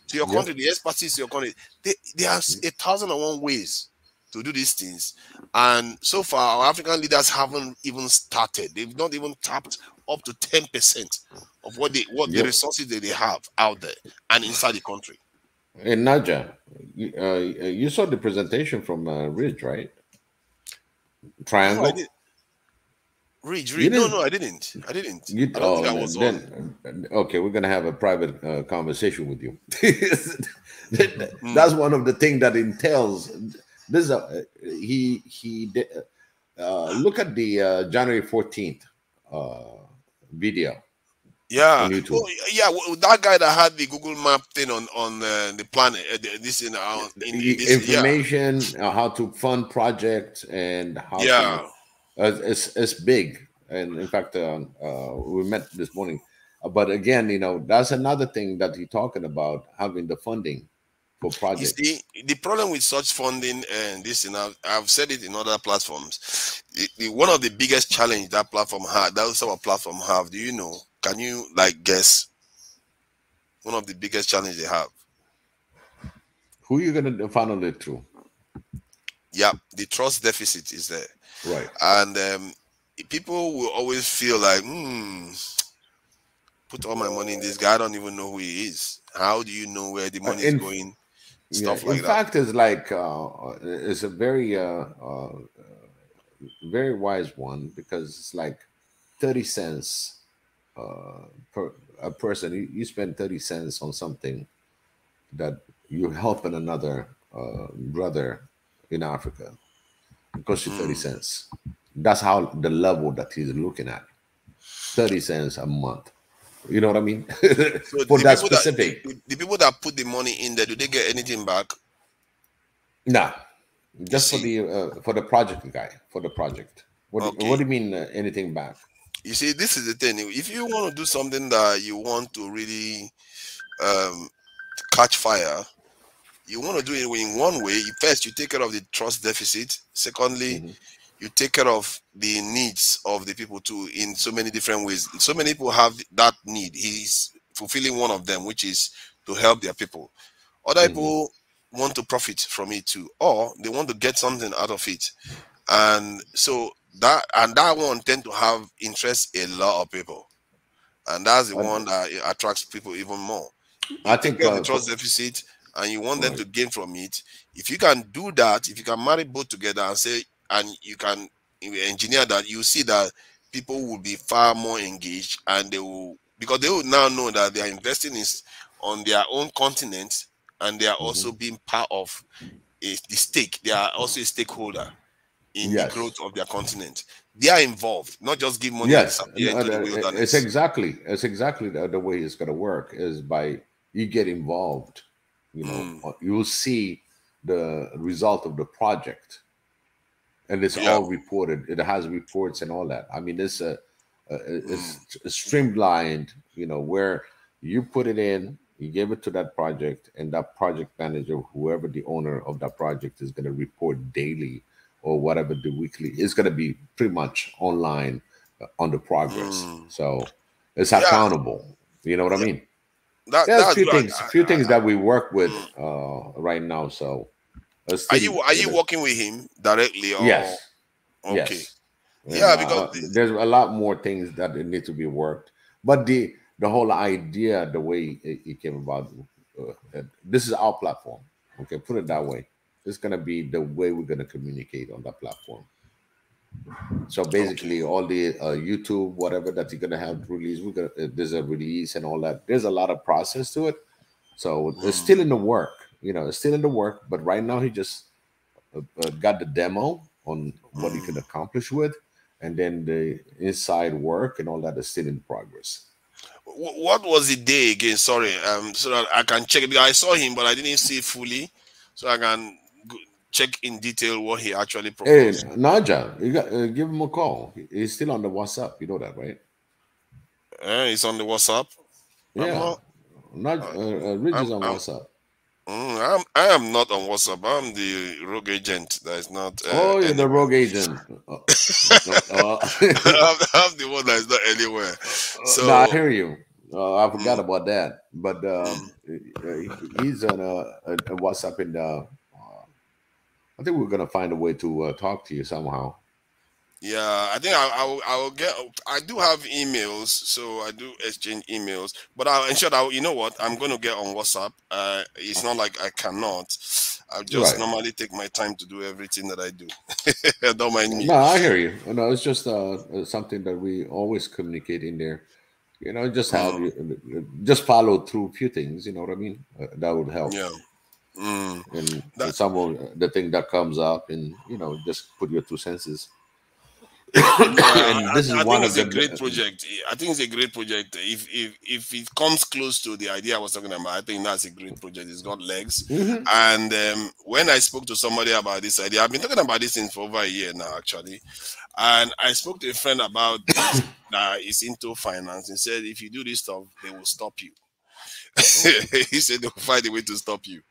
to your country, the expertise to your country. There are 1,001 ways to do these things, and so far our African leaders haven't even started. They've not even tapped up to 10% of what the resources that they have out there and inside the country. And Naja, you saw the presentation from Ridge, right? No, I Triangle. did. Ridge. You No, didn't. I didn't. I didn't. You I don't think oh I man, was on. then okay, we're gonna have a private conversation with you. Mm. That's one of the things that entails this. He did. Look at the January 14th video Yeah. on YouTube. Oh, yeah. That guy that had the Google Map thing on the planet. This in this. Yeah. Information how to fund projects and how to. Yeah. It's big, and in fact, we met this morning. But again, that's another thing that you're talking about, having the funding for You projects. see, the problem with such funding and this, and I've said it in other platforms. One of the biggest challenge that platform had, that some platform have. Do you know? Can you guess? One of the biggest challenge they have. Who are you going to funnel it through? Yeah, the trust deficit is there. Right. And people will always feel like, put all my money in this guy. I don't even know who he is. How do you know where the money is going? Stuff like in that. fact, it's like it's a very very wise one, because it's like 30 cents per a person. You spend 30 cents on something that you're helping another brother in Africa. It costs you 30 cents. That's how the level that he's looking at. 30 cents a month. You know what I mean? So For that specific. the people that put the money in there, do they get anything back? No, just for the project guy, for the project. What do you mean anything back? You see, this is the thing. If you want to do something that you want to really catch fire, you want to do it in one way. First, you take care of the trust deficit. Secondly, you take care of the needs of the people too, in so many different ways. So many people have that need. He's fulfilling one of them, which is to help their people. Other people want to profit from it too, or they want to get something out of it. And so that one tend to have interest a lot of people. And that's the one that attracts people even more. You take care of the trust deficit and you want them to gain from it. If you can do that, if you can marry both together and you can engineer that, you see that people will be far more engaged, and because they will now know that they are investing on their own continent, and they are also being part of the stake. They are also a stakeholder in the growth of their continent. They are involved, not just give money and Yes, disappear into the it's wilderness. exactly the way it's going to work is by you get involved. You know, you'll see the result of the project, and it's Yeah. all reported. It has reports and all that. I mean, it's streamlined. You know, where you put it in, you give it to that project, and that project manager, whoever the owner of that project, is going to report daily or whatever the weekly. It's going to be pretty much online on the progress. So it's Yeah. accountable. You know what I Yeah. mean? There's That's good. few things that we work with right now. So Are still, you working with him directly or yes, okay? yes, and Yeah, because there's a lot more things that need to be worked. But the whole idea, the way it came about, this is our platform. Okay, put it that way. It's gonna be the way we're gonna communicate on that platform. So okay. basically, all the YouTube, whatever that you're gonna have release, we're gonna there's a release and all that. There's a lot of process to it. So it's still in the work. You know, it's still in the work. But right now, he just got the demo on what he can accomplish with, and then the inside work and all that is still in progress. What was the day again? Sorry, so that I can check it because I saw him, but I didn't see it fully, so I can check in detail what he actually Hey, proposed. Naja, you got give him a call. He's still on the WhatsApp. You know that, right? It's on the WhatsApp. I'm Yeah, not. Ridge I'm. is on I'm. WhatsApp. I am not on WhatsApp. I'm the rogue agent. That is not Oh, you're the anywhere. rogue agent. I'm the one that is not anywhere. No, I So, hear you. I forgot mm, about that. But he's on a WhatsApp, and I think we're gonna find a way to talk to you somehow. yeah, I think I will get. I do have emails, so I do exchange emails. But I'll ensure that you know what I'm going to get on WhatsApp. It's not like I cannot. I just Right. normally take my time to do everything that I do. Don't mind me. No, I hear you. No, it's just something that we always communicate in there. You know, just have Mm, you just follow through a few things. You know what I mean? That would help. yeah. Mm, And that some of the thing that comes up, and just put your two senses. Yeah, And this is I one think of it's a the great project. I think it's a great project. If it comes close to the idea I was talking about, I think that's a great project. It's got legs. Mhm. And when I spoke to somebody about this idea, I've been talking about this thing for over a year now, actually. And I spoke to a friend about this that is into finance. He said, if you do this stuff, they will stop you. He said they'll find a way to stop you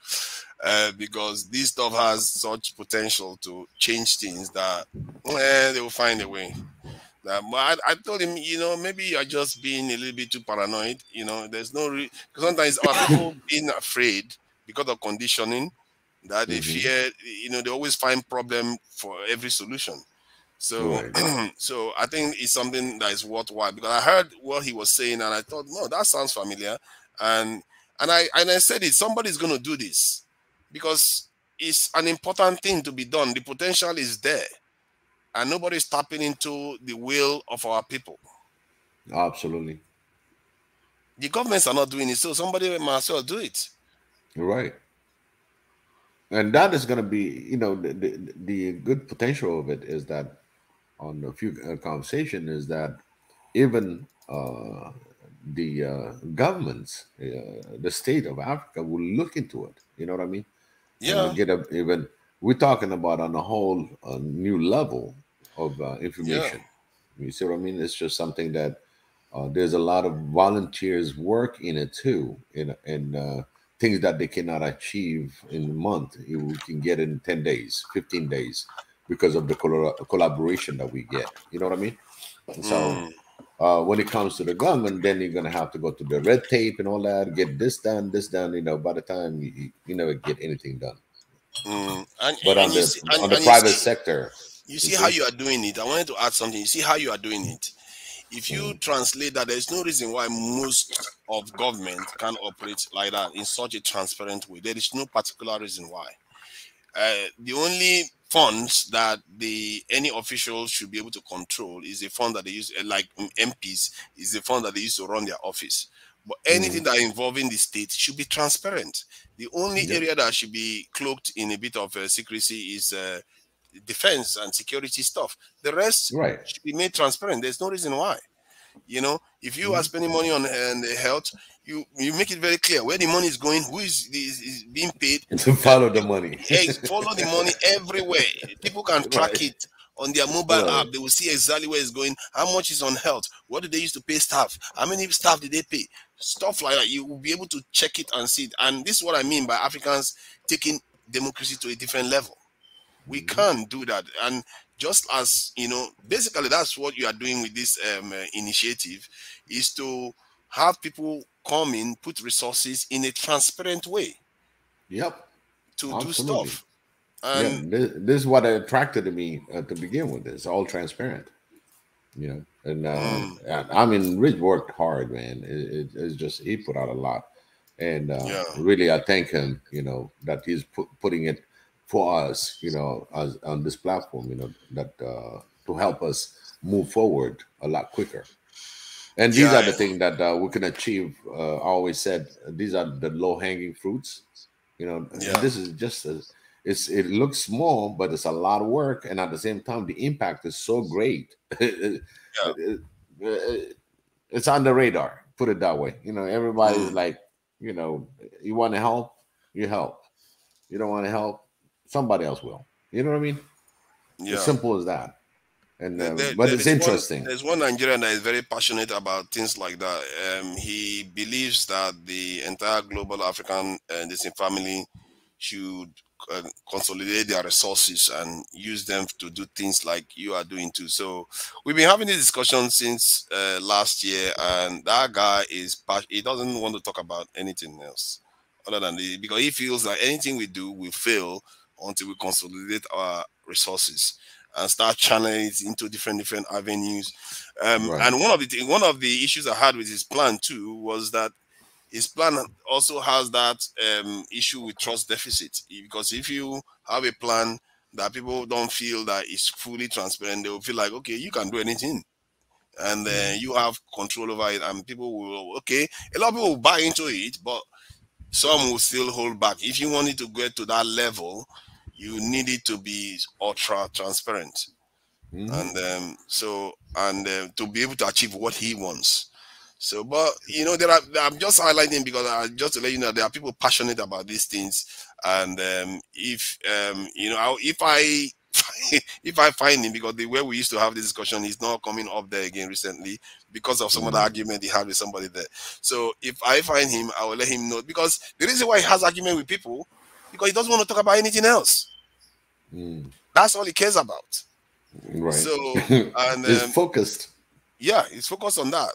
because this stuff has such potential to change things that they will find a way. But I told him, maybe you're just being a little bit too paranoid. There's no because sometimes our people being afraid because of conditioning that they Mhm. fear. They always find problem for every solution. So, Right. so I think it's something that is worthwhile because I heard what he was saying and I thought, no, that sounds familiar, and I said it. Somebody's going to do this because it's an important thing to be done. The potential is there and nobody's tapping into the will of our people. Absolutely. The governments are not doing it, so somebody might as well do it. You're right. And that is going to be, the good potential of it is that on a few conversation is that even the governments, the state of Africa will look into it. You know what I mean? And Yeah, get a even we're talking about on a whole new level of yeah, information. You see what I mean? It's just something that there's a lot of volunteers work in it too, in things that they cannot achieve in a month. We can get in 10 days, 15 days, because of the collaboration that we get. You know what I mean? So mm, when it comes to the government, then you're gonna have to go to the red tape and all that, get this done, this done. By the time you never get anything done. and But and you see on the and you private see sector, you you see how see, you are doing it. I wanted to add something. You see how you are doing it. If you mm, translate that, there's no reason why most of government can operate like that in such a transparent way. There is no particular reason why. The only funds that any official should be able to control is the fund that they use, like MPs, is the fund that they use to run their office. But anything mm, that involving the state should be transparent. The only yep, area that should be cloaked in a bit of secrecy is defense and security stuff. The rest Right. should be made transparent. There's no reason why. You know, if you are spending money on the health, you make it very clear where the money is going, who is being paid. To follow the money. Follow the money everywhere. People can track Right. it on their mobile app. They will see exactly where it's going, how much is on health, what do they use to pay staff, how many staff did they pay, stuff like that. You will be able to check it and see it. And this is what I mean by Africans taking democracy to a different level. We can't do that. And just as, you know, basically that's what you are doing with this initiative, is to have people come in, put resources in a transparent way. Yep. To Absolutely. do stuff. And this is what attracted me to begin with. It's all transparent, you know. And I mean, Rich worked hard, man. It's just he put out a lot, and really, I thank him. You know, that he's putting it for us. You know, as on this platform. You know, that to help us move forward a lot quicker. And these are the things that we can achieve. I always said these are the low-hanging fruits. You know, and this is just it looks small, but it's a lot of work, and at the same time, the impact is so great. It's on the radar. Put it that way. You know, everybody's like, you know, you want to help, you help. You don't want to help, somebody else will. You know what I mean? Yeah. As simple as that. And but it's interesting. There's one Nigerian that is very passionate about things like that. He believes that the entire global African family should consolidate their resources and use them to do things like you are doing too. So we've been having this discussion since last year, and that guy he doesn't want to talk about anything else other than because he feels that anything we do will fail until we consolidate our resources and start channeling it into different avenues. And one of the issues I had with his plan too was that his plan also has that issue with trust deficit. Because if you have a plan that people don't feel that is fully transparent, they will feel like, okay, you can do anything, and you have control over it, and people will, okay, a lot of people will buy into it, but some will still hold back. If you want it to get to that level, you need it to be ultra transparent, and to be able to achieve what he wants. So, but you know, I'm just highlighting because just to let you know, there are people passionate about these things, and if you know, if I find him, because the way we used to have this discussion is not coming up there again recently because of some of the argument he had with somebody there. So if I find him, I will let him know, because the reason why he has argument with people, because he doesn't want to talk about anything else. That's all he cares about. Right. So and he's focused. Yeah, he's focused on that.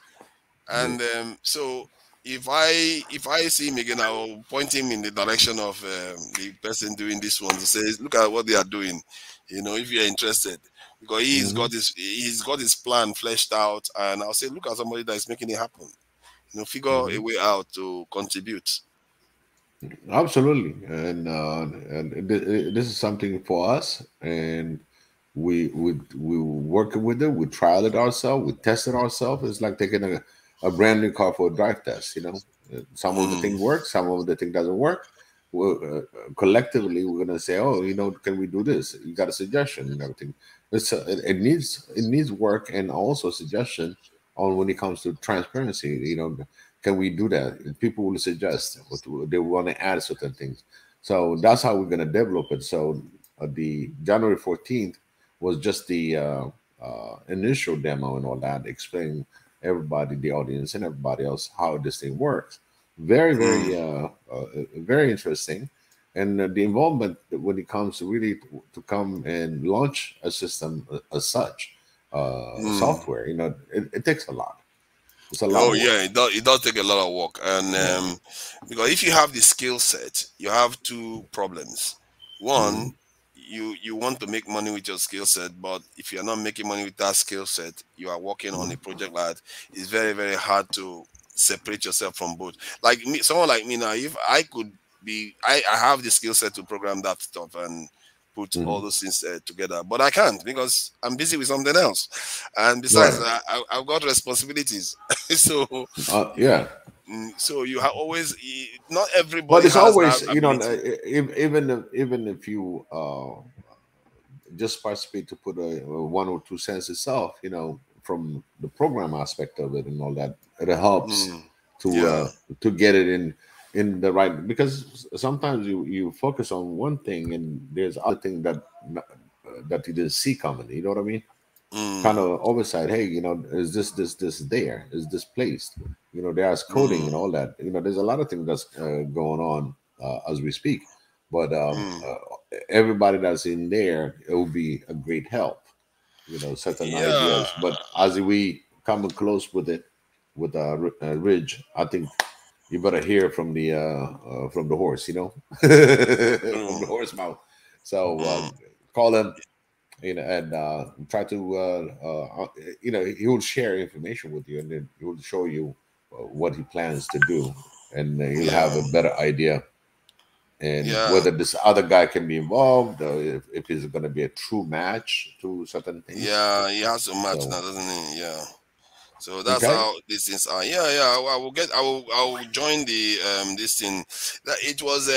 And so if I see him again, I will point him in the direction of the person doing this one, to say, look at what they are doing. You know, if you're interested, because he's got his plan fleshed out, and I'll say, look at somebody that is making it happen. You know, figure a way out to contribute. Absolutely, and this is something for us, and we working with it. We trial it ourselves. We test it ourselves. It's like taking a brand new car for a drive test. You know, some of the thing works, some of the thing doesn't work. Collectively, we're gonna say, oh, you know, can we do this? You got a suggestion and everything. It needs work and also suggestion on when it comes to transparency. You know, can we do that? People will suggest they want to add certain things. So that's how we're gonna develop it. So the January 14th was just the initial demo and all that, explaining everybody, the audience and everybody else, how this thing works. Very very interesting, and the involvement when it comes to really to come and launch a system as such, software, you know, it takes a lot. It's a lot. Oh yeah, it does take a lot of work, and because if you have the skill set, you have two problems. One, you want to make money with your skill set, but if you're not making money with that skill set, you are working on a project that is very, very hard to separate yourself from both. Like me, someone like me now, if I could be, I have the skill set to program that stuff and put all those things together, but I can't because I'm busy with something else, and besides, I've got responsibilities. So so you have always, not everybody, but it's always, that you know, ability. even if you just participate to put a 1 or 2 cents itself, from the program aspect of it and all that. It helps Yeah. to get it in the right, because sometimes you focus on one thing and there's other thing that you didn't see coming. You know what I mean? Kind of oversight. Hey, is this there? Is this placed? There's coding and all that. There's a lot of things that's going on as we speak. But everybody that's in there, it will be a great help. Certain Yeah. ideas. But as we come close with it, with Ridge, I think you better hear from the horse. From the horse mouth. So call him. And try to, he will share information with you, and then he will show you what he plans to do, and you'll have a better idea, and whether this other guy can be involved, if it's going to be a true match to certain things. Yeah, he has to match now, doesn't he? Yeah. So that's how these things are. Yeah. I will join the this thing. It was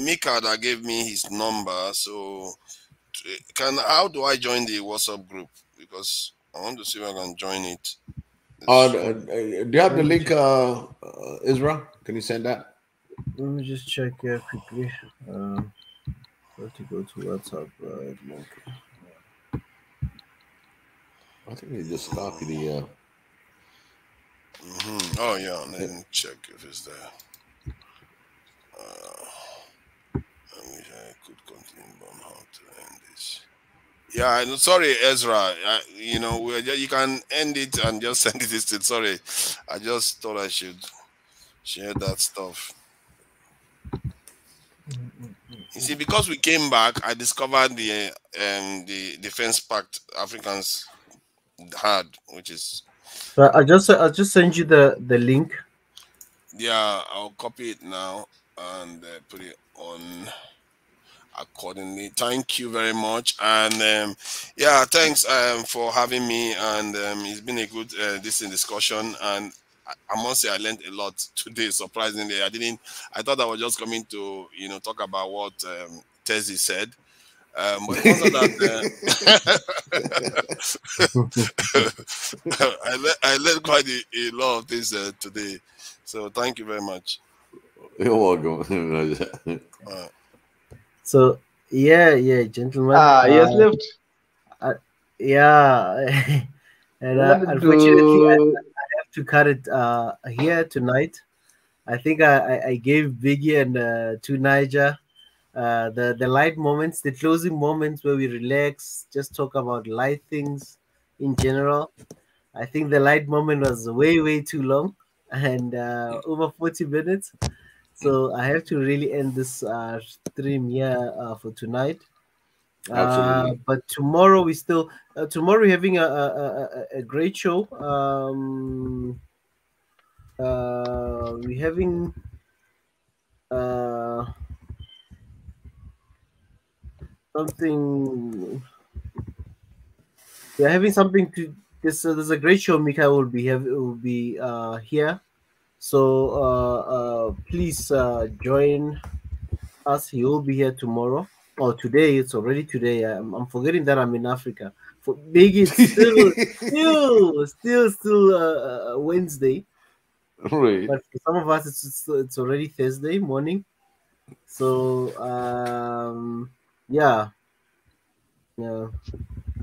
Mika that gave me his number. So how do I join the WhatsApp group? Because I want to see if I can join it. Do you have the link, Israel? Can you send that? Let me just check here quickly. Let me go to WhatsApp. I think you just copy the. Oh yeah, let me check if it's there. I wish I could continue on how to end this. Yeah, I'm sorry, Ezra. You can end it and just send it instead. Sorry, I just thought I should share that stuff. You see, because we came back, I discovered the defense pact Africans had, which is. I'll just send you the link. Yeah, I'll copy it now and put it on accordingly. Thank you very much, and yeah, thanks for having me. And it's been a good discussion, and I must say I learned a lot today. Surprisingly, I thought I was just coming to talk about what Tezi said. But it turns out that I learned quite a lot of things today. So thank you very much. You're welcome. So yeah, gentlemen. Yes, left. Yeah, and unfortunately, I have to cut it here tonight. I think I gave Biggie and to Niger the light moments, the closing moments where we relax, just talk about light things in general. I think the light moment was way too long and over 40 minutes. So I have to really end this stream here for tonight. Absolutely. But tomorrow tomorrow we're having a great show. We're having something. We're having something to. There's a great show. Mika will be here. So please join us. He will be here tomorrow or today. It's already today. I'm forgetting that I'm in Africa. For Big, it's still Wednesday. Right. But for some of us, it's already Thursday morning. So yeah.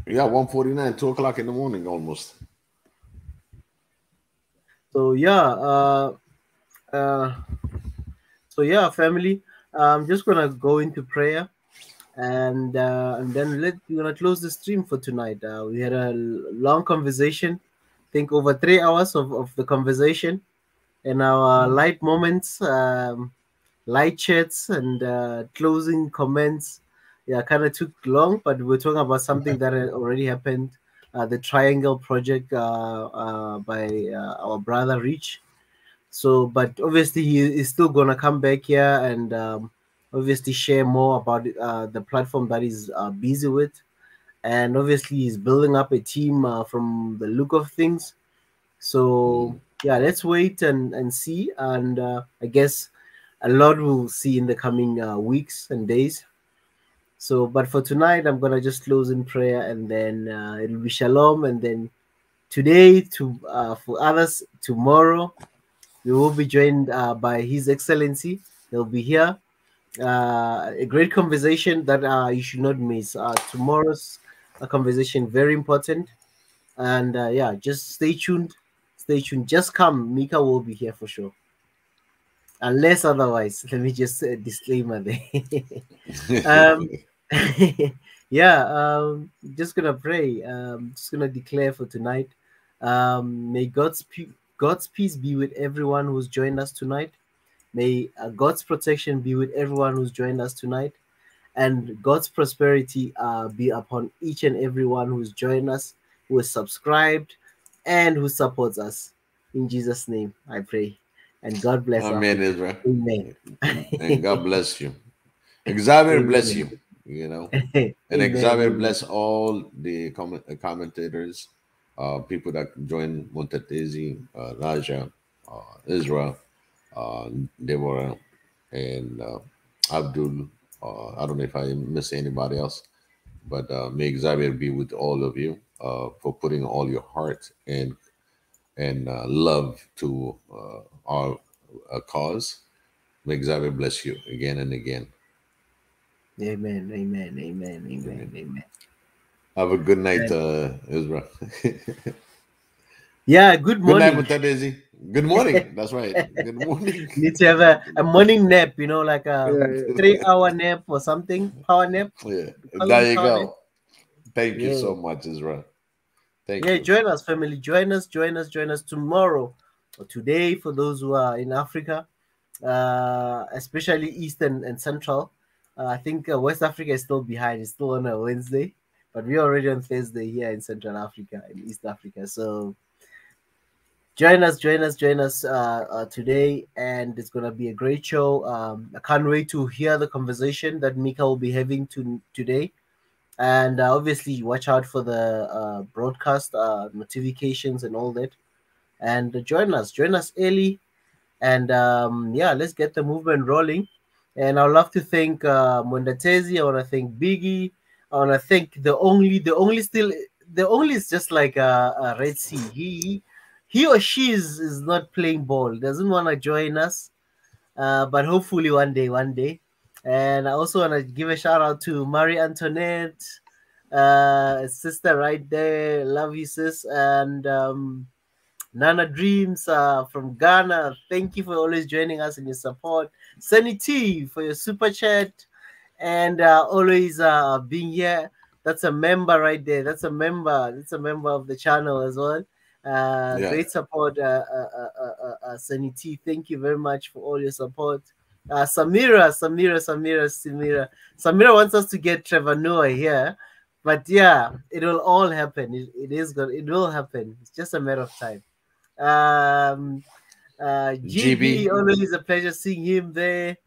Yeah, 1:49, 2 o'clock in the morning almost. So yeah, family. I'm just gonna go into prayer, and then we're gonna close the stream for tonight. We had a long conversation, I think over 3 hours of the conversation, and our light moments, light chats, and closing comments. Yeah, kind of took long, but we're talking about something that had already happened. The Triangle Project by our brother Rich. So, but obviously he is still gonna come back here and obviously share more about the platform that he's busy with, and obviously he's building up a team from the look of things. So yeah, let's wait and see, and I guess a lot we'll see in the coming weeks and days. So, but for tonight, I'm gonna just close in prayer, and then it'll be shalom, and then today to for others tomorrow we will be joined by His Excellency. He'll be here. A great conversation that you should not miss. Tomorrow's a conversation very important, and yeah, just stay tuned. Stay tuned. Just come. Mika will be here for sure. Unless otherwise, let me just disclaimer there. um, yeah, just gonna pray. Just gonna declare for tonight. May God's peace be with everyone who's joined us tonight. May God's protection be with everyone who's joined us tonight, and God's prosperity be upon each and everyone who's joined us, who is subscribed, and who supports us. In Jesus' name, I pray, and God bless Amen, Africa. Israel. Amen. And God bless you. Xavier bless Amen. you. You know, Amen. and Xavier Amen. bless all the commentators, people that joined Montetezi, Raja, Israel, Deborah, and Abdul. I don't know if I miss anybody else, but may Xavier be with all of you for putting all your heart and love to our cause. May Xavier bless you again and again. Amen. Amen. Amen. Amen. Amen. Have a good night, Israel. Yeah, good morning. Good night, Mutadezi. Good morning. That's right. Good morning. Need to have a morning nap, you know, like a 3-hour nap or something, power nap. Yeah, Call there it you power go. nap. Thank you Yeah. so much, Israel. Thank Yeah, you. join us, family. Join us tomorrow or today for those who are in Africa, especially Eastern and Central. I think West Africa is still behind. It's still on a Wednesday, but we're already on Thursday here in Central Africa and East Africa. So join us today, and it's gonna be a great show. I can't wait to hear the conversation that Mika will be having today. And obviously watch out for the broadcast notifications and all that, and join us early, and yeah, let's get the movement rolling. And I'd love to thank Mondatezi. I want to thank Biggie. I want to thank the only is just like a Red Sea. He or she is not playing ball, doesn't want to join us, but hopefully one day. And I also want to give a shout out to Marie Antoinette, sister right there. Love you, sis. And Nana Dreams from Ghana. Thank you for always joining us and your support. Sunny T for your super chat, and always being here. That's a member right there. That's a member of the channel as well. Yeah. Great support, Sunny T. Thank you very much for all your support. Samira wants us to get Trevor Noah here, but yeah, it will all happen. It will happen. It's just a matter of time. GB, always a pleasure seeing him there.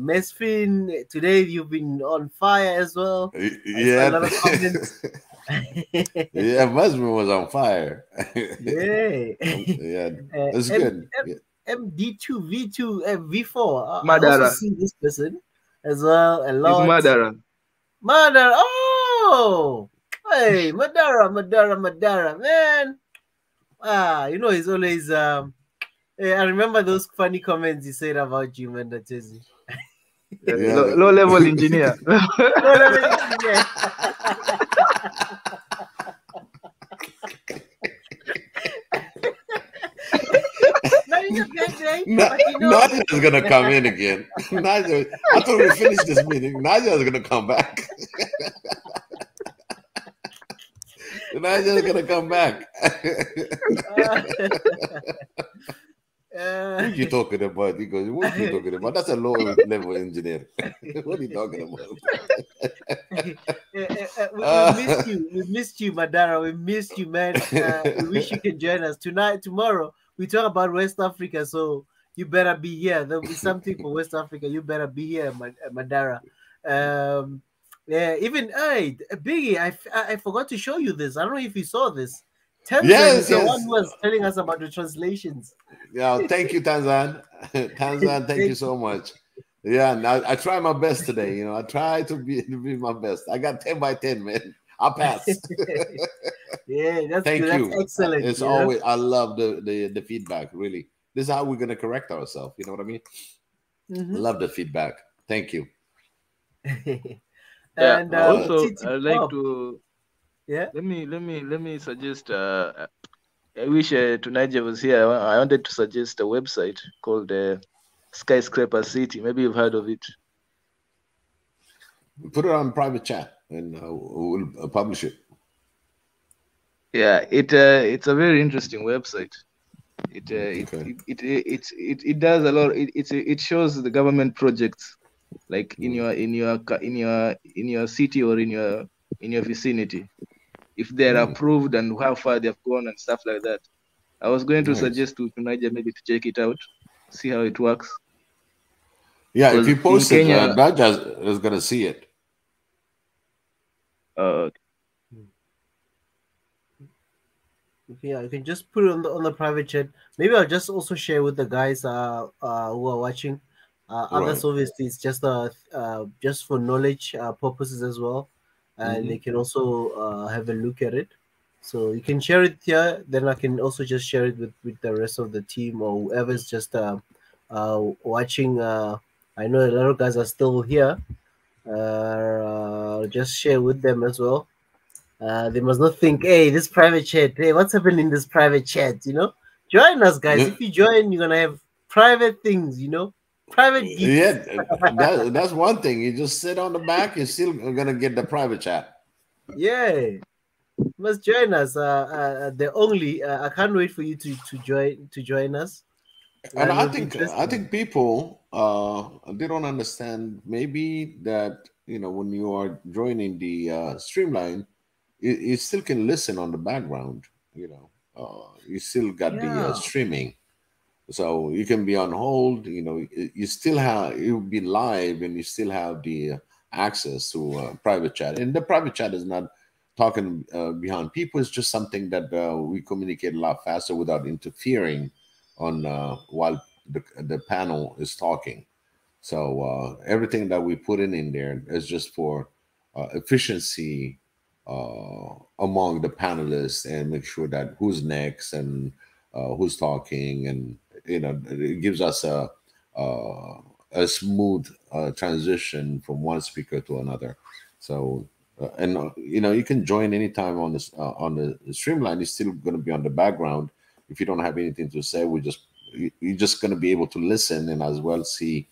Mesfin, today you've been on fire as well. Yeah. A lot of comments. Yeah, Mesfin was on fire. Yeah. Yeah, that's good. MD2, V2, V4. I Madara. also see this person as well a lot. It's Madara. Madara. Oh, hey, Madara, man. You know, he's always I remember those funny comments he said about you, man. That is low level engineer. Low level engineer. Nadia's gonna come in again. Nadia, I thought we finished this meeting. Nadia's gonna come back. Nadia's gonna come back. What are you talking about? He goes, what are you talking about? That's a low level engineer. What are you talking about? We missed you, Madara. We missed you, man. We wish you can join us tomorrow. We talk about West Africa, so you better be here. There'll be something for West Africa. You better be here, Madara. Yeah, even Biggie, I forgot to show you this. I don't know if you saw this. Tanzan is the one who was telling us about the translations. Yeah, thank you, Tanzan. Tanzan, thank you so much. Yeah, and I try my best today. I try to be my best. I got 10 by 10, man. I'll pass. Yeah, that's Thank good. That's you. excellent. It's always I love the feedback. Really, this is how we're gonna correct ourselves. You know what I mean? I love the feedback. Thank you. Yeah. And Also, Titi I'd like Bob, to yeah. let me suggest. I wish Tunisia was here. I wanted to suggest a website called Skyscraper City. Maybe you've heard of it. Put it on private chat and we'll publish it. Yeah, it's a very interesting website. Okay. It does a lot. It shows the government projects like in your city or in your vicinity, if they're approved and how far they've gone and stuff like that. I was going to Nice. suggest to Niger maybe to check it out, see how it works. Yeah, if Because you in post it, Kenya, Daja is gonna see it. Yeah, you can just put it on the private chat. Maybe I'll just also share with the guys who are watching. Others Right. obviously it's just for knowledge purposes as well, and they can also have a look at it. So you can share it here. Then I can also just share it with the rest of the team or whoever's just watching. I know a lot of guys are still here. Just share with them as well. They must not think, hey, this private chat, hey, what's happening in this private chat? Join us, guys. Yeah, If you join, you're gonna have private things, private yeah, gifts. that's one thing. You just sit on the back, you're still gonna get the private chat. Yeah, you must join us. The only I can't wait for you to join us. And It'll be I interesting. think people they don't understand maybe that when you are joining the streamline, you still can listen on the background. You still got the Yeah, streaming, so you can be on hold. You still have you'll be live, and you still have the access to private chat. And the private chat is not talking behind people. It's just something that we communicate a lot faster without interfering on while the panel is talking. So everything that we put in there is just for efficiency among the panelists and make sure that who's next and who's talking, and it gives us a smooth transition from one speaker to another. So and you can join anytime on the streamline. It's still going to be on the background. If you don't have anything to say, you're just going to be able to listen and as well see.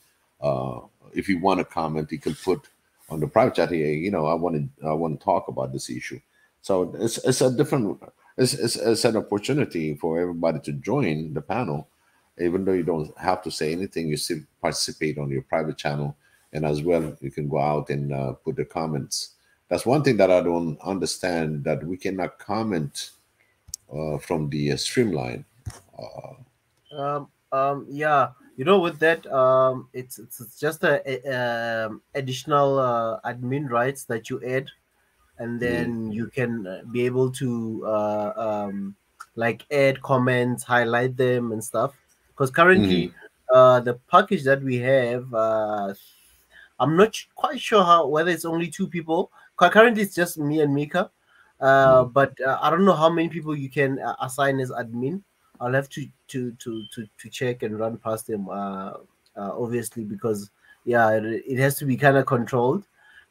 If you want to comment, you can put on the private chat here. I want to talk about this issue. So it's a different. It's an opportunity for everybody to join the panel, even though you don't have to say anything. You still participate on your private channel, and as well you can go out and put the comments. That's one thing that I don't understand, that we cannot comment from the streamline. Yeah, with that, it's just additional admin rights that you add, and Mm, then you can be able to like add comments, highlight them, and stuff. Because currently, mhm, the package that we have, I'm not quite sure how whether it's only two people. Currently, it's just me and Mika. mhm. But I don't know how many people you can assign as admin. I'll have to check and run past them. Obviously, because yeah, it has to be kind of controlled.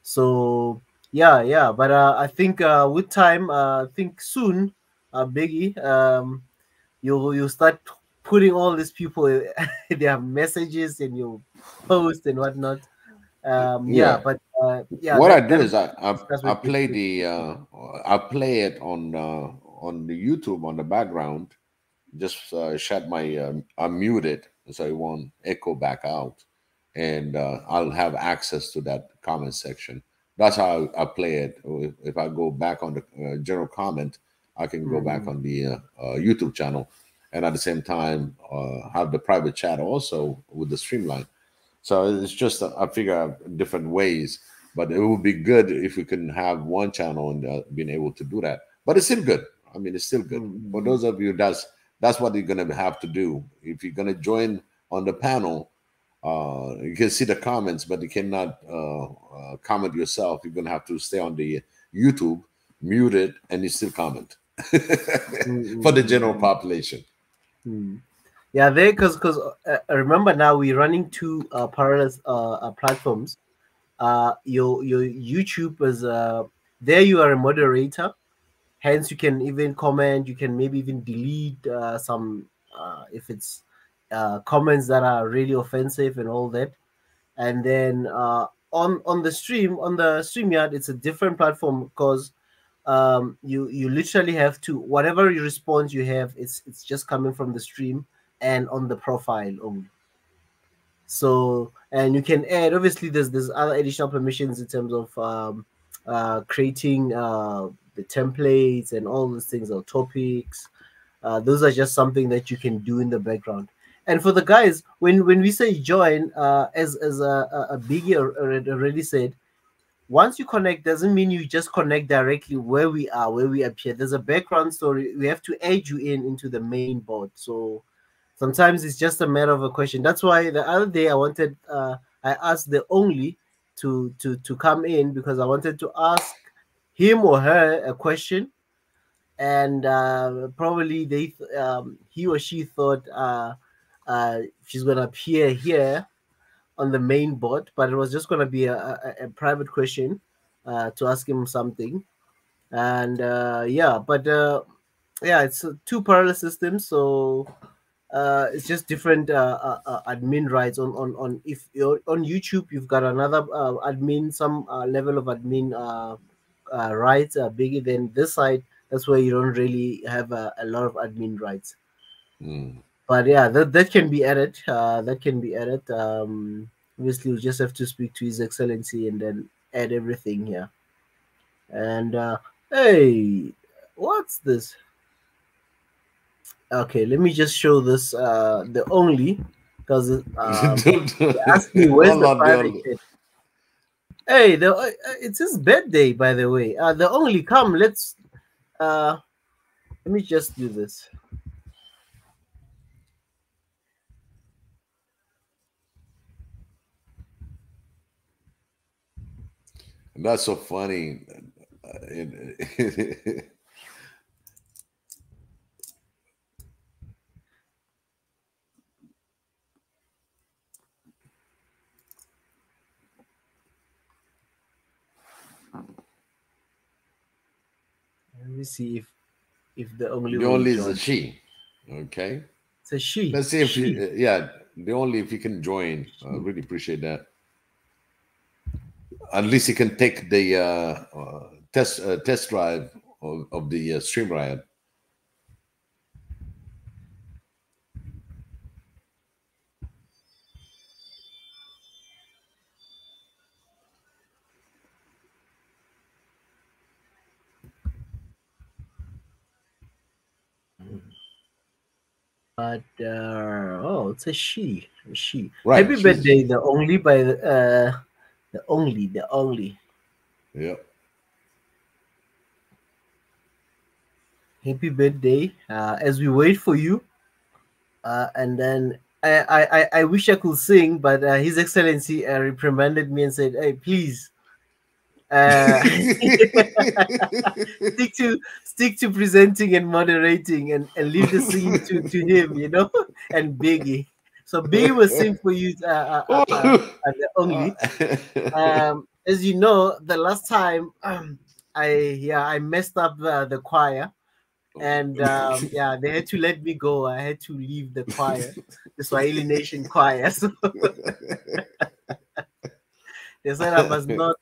So yeah. But I think with time, I think soon, Biggie, you'll start putting all these people their messages and your post and whatnot. Yeah, Yeah. but yeah, What I that do that is discuss I with play with I play it on the YouTube on the background. Just shut my I mute it so it won't echo back out, and I'll have access to that comment section. That's how I play it. If I go back on the general comment, I can go back mm, on the YouTube channel, and at the same time have the private chat also with the streamline. So it's just I figure out different ways, but it would be good if we can have one channel and being able to do that. But it's still good. I mean, it's still good for mm, those of you. That's what you're gonna have to do if you're gonna join on the panel. You can see the comments, but you cannot comment yourself. You're gonna have to stay on the YouTube, mute it, and you still comment for the general population. Yeah, there because remember now we're running two parallel platforms. Your YouTube is there. You are a moderator, hence you can even comment. You can maybe even delete some if it's comments that are really offensive and all that. And then on the stream on the StreamYard, it's a different platform because you literally have to whatever response you have, it's just coming from the stream and on the profile only. So and you can add obviously there's other additional permissions in terms of creating the templates and all those things or topics. Those are just something that you can do in the background. And for the guys, when we say join, as a Biggie already said, once you connect doesn't mean you just connect directly where we are, where we appear. There's a background story. We have to add you into the main board. So sometimes it's just a matter of a question. That's why the other day I asked the only to come in because I wanted to ask him or her a question, and probably he or she thought she's gonna appear here on the main board, but it was just gonna be a private question to ask him something, and yeah, it's two parallel systems, so it's just different admin rights on if you're on YouTube you've got another admin some level of admin rights bigger than this side. That's where you don't really have a lot of admin rights. But yeah, that can be added. Obviously you just have to speak to His Excellency and then add everything here. And hey, what's this? Okay, let me just show this the only because they asked me where's the private chat. Hey, it's his birthday, by the way. The only come, let me just do this. That's so funny. Let me see if the only The only is a she. Okay. It's a she. Let's see if the only if you can join. I really appreciate that. At least you can take the test drive of the stream riot. But it's a she. Right. Happy birthday, the only by the only. Yep. Happy birthday. As we wait for you, and then I wish I could sing, but His Excellency reprimanded me and said, "Hey, please." Stick to presenting and moderating and leave the singing to him, and Biggie. So Biggie will sing for you the only. As you know, the last time I messed up the choir, and they had to let me go. I had to leave the choir, the Swahili Nation choir. So they said I must not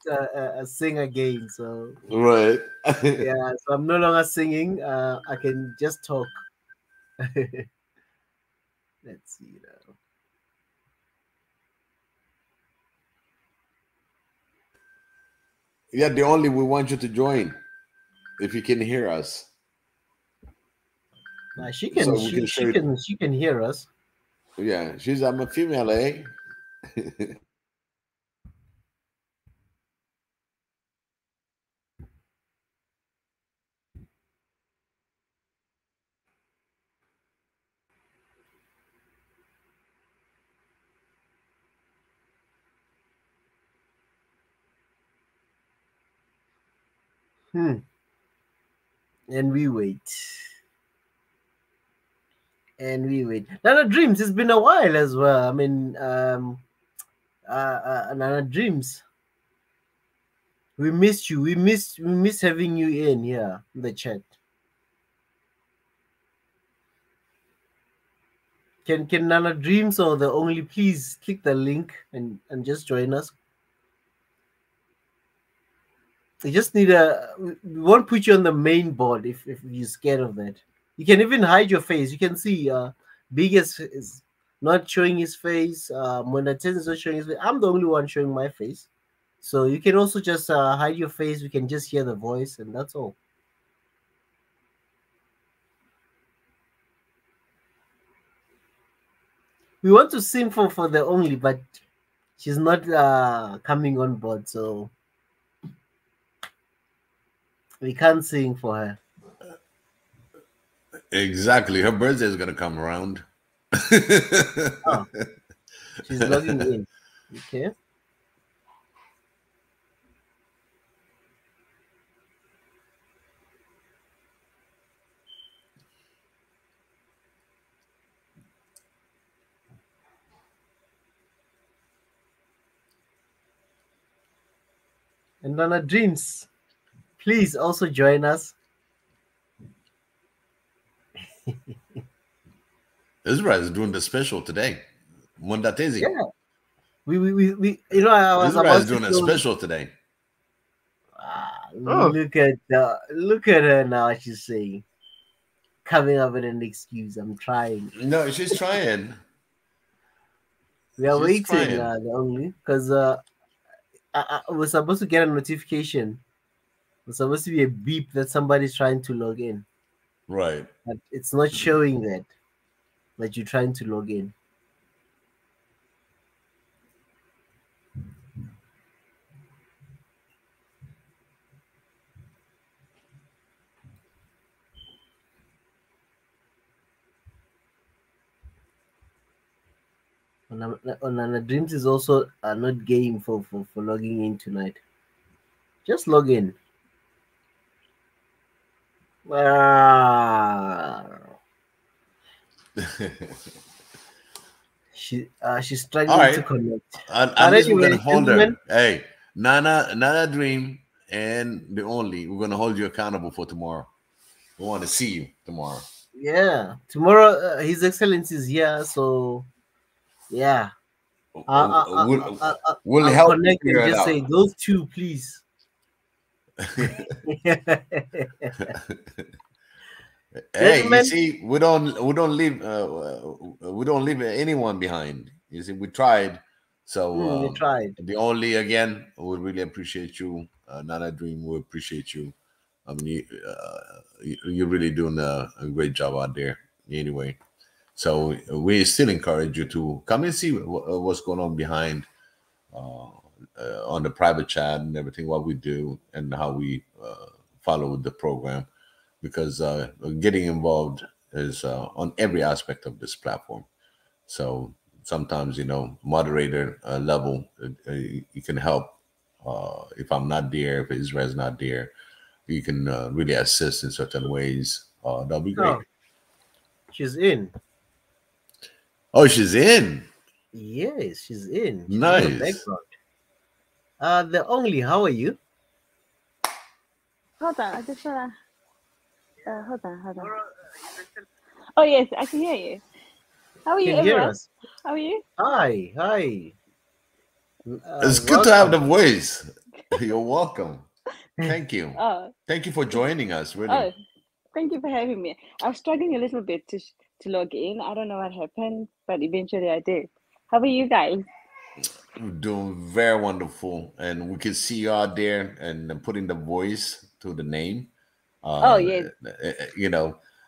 sing again. So right. yeah, so I'm no longer singing. I can just talk. Let's see now. Yeah, the only we want you to join if you can hear us. She can. So she can hear us. Yeah, I'm a female, eh? And we wait. And we wait. Nana Dreams, it's been a while as well. I mean, Nana Dreams. We missed you. We miss having you in here in the chat. Can Nana Dreams or the only please click the link and just join us? You just need we won't put you on the main board if you're scared of that. You can even hide your face. You can see Big is not showing his face. Mondaten is not showing his face. I'm the only one showing my face. So you can also just hide your face. We can just hear the voice, and that's all. We want to sing for the only, but she's not coming on board, so we can't sing for her. Exactly. Her birthday is gonna come around. Oh, she's logging in. Okay. And Nana Dreams, please also join us. Israel is doing the special today. Mundatezi. Yeah. We you know, I was Israel about is doing to a special today. Look at her now. She's saying, coming up with an excuse. I'm trying. No, she's trying. We are She's waiting trying. only because we're supposed to get a notification. There's supposed to be a beep that somebody's trying to log in. Right. But it's not showing that you're trying to log in. Onana Dreams is also not game for logging in tonight. Just log in. She's struggling to connect. At least we're gonna hold her. Hey, Nana Dream and the only, we're gonna hold you accountable for tomorrow. We want to see you tomorrow. Yeah, tomorrow His Excellency is here, so yeah. We'll I'll help connect you and figure it just out. say those two, please. Hey, you see, we don't leave anyone behind. You see, we tried. So we tried. The only, again, we really appreciate you, Nana Dream. We appreciate you. I mean, you're really doing a great job out there. Anyway, so we still encourage you to come and see what's going on behind on the private chat and everything, what we do and how we follow the program, because getting involved is on every aspect of this platform. So sometimes, moderator level, you can help. If I'm not there, if Israel's not there, you can really assist in certain ways. That'll be great. Oh, she's in. Oh, she's in. Yes, she's in. She's nice. In the background. The only, how are you? Hold on, I just wanna. Hold on. Oh yes, I can hear you. How are you, everyone? How are you? Hi. It's good to have the voice. You're welcome. Thank you. Thank you for joining us. Really. Oh, thank you for having me. I was struggling a little bit to log in. I don't know what happened, but eventually I did. How are you guys? Doing very wonderful, and we can see you out there and putting the voice to the name. Oh yes.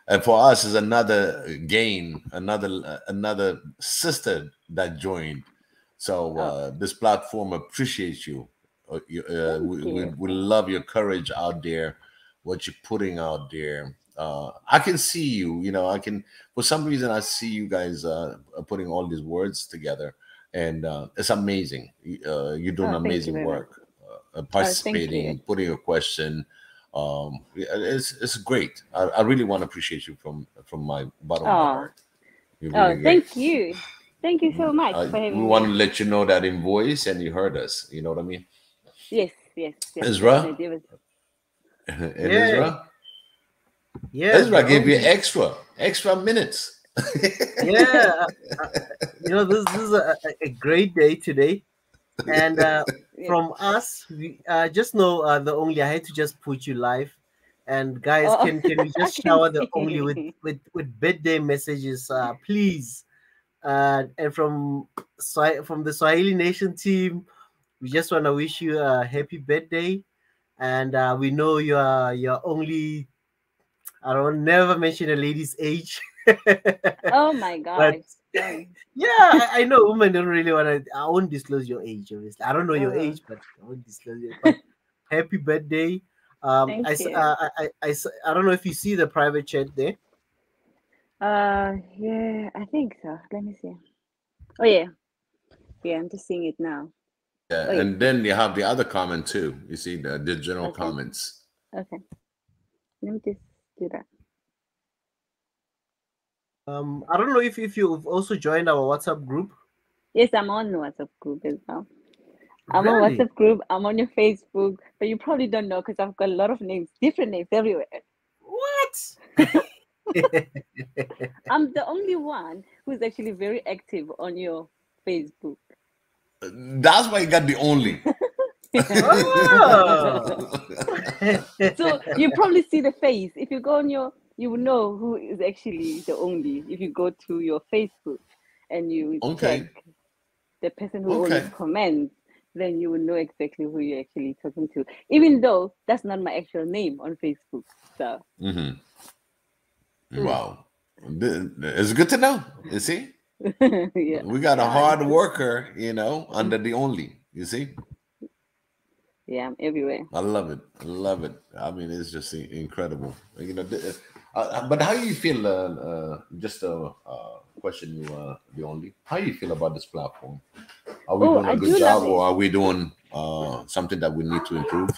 And for us is another gain, another sister that joined. So this platform appreciates you. We love your courage out there, what you're putting out there. I can see you. I can, for some reason, I see you guys putting all these words together, and it's amazing. You're doing amazing work, participating, putting a question. It's great. I really want to appreciate you from my bottom of my heart. You're really great. Thank you. Thank you so much for having We me. want to let you know that in voice, and you heard us. You know what I mean? Yes. Ezra? Definitely. And Ezra? Yeah, Ezra gave you extra minutes. Yeah, this is a great day today, and from us, we just know the only. I had to just put you live, and guys, can we I just can shower the only see. with birthday messages, please? And from the Swahili Nation team, we just want to wish you a happy birthday, and we know you're only. I don't never mention a lady's age. Oh my But gosh. Don't. yeah, I know women don't really want to. I won't disclose your age, obviously. I don't know your age, but I won't disclose it. But happy birthday! Thank you. I don't know if you see the private chat there. Yeah, I think so. Let me see. Oh yeah, I'm just seeing it now. Yeah, Oh, yeah. and then you have the other comment too. You see the general Okay. comments. Okay, let me just do that. I don't know if you've also joined our WhatsApp group. Yes, I'm on the WhatsApp group as well. I'm on Really? WhatsApp group. I'm on your Facebook, but you probably don't know because I've got a lot of names, different names everywhere. What? I'm the only one who's actually very active on your Facebook. That's why you got the only. So you probably see the face. If you go on you will know who is actually the only. If you go to your Facebook and you check the person who always comments, then you will know exactly who you're actually talking to. Even though that's not my actual name on Facebook. So. Wow, it's good to know. You see, yeah, we got a hard worker, under the only. You see. Yeah, I'm everywhere. I love it. I mean, it's just incredible. But how you feel? Just a question, you the only. How you feel about this platform? Are we doing a good job, or are we doing something that we need to improve?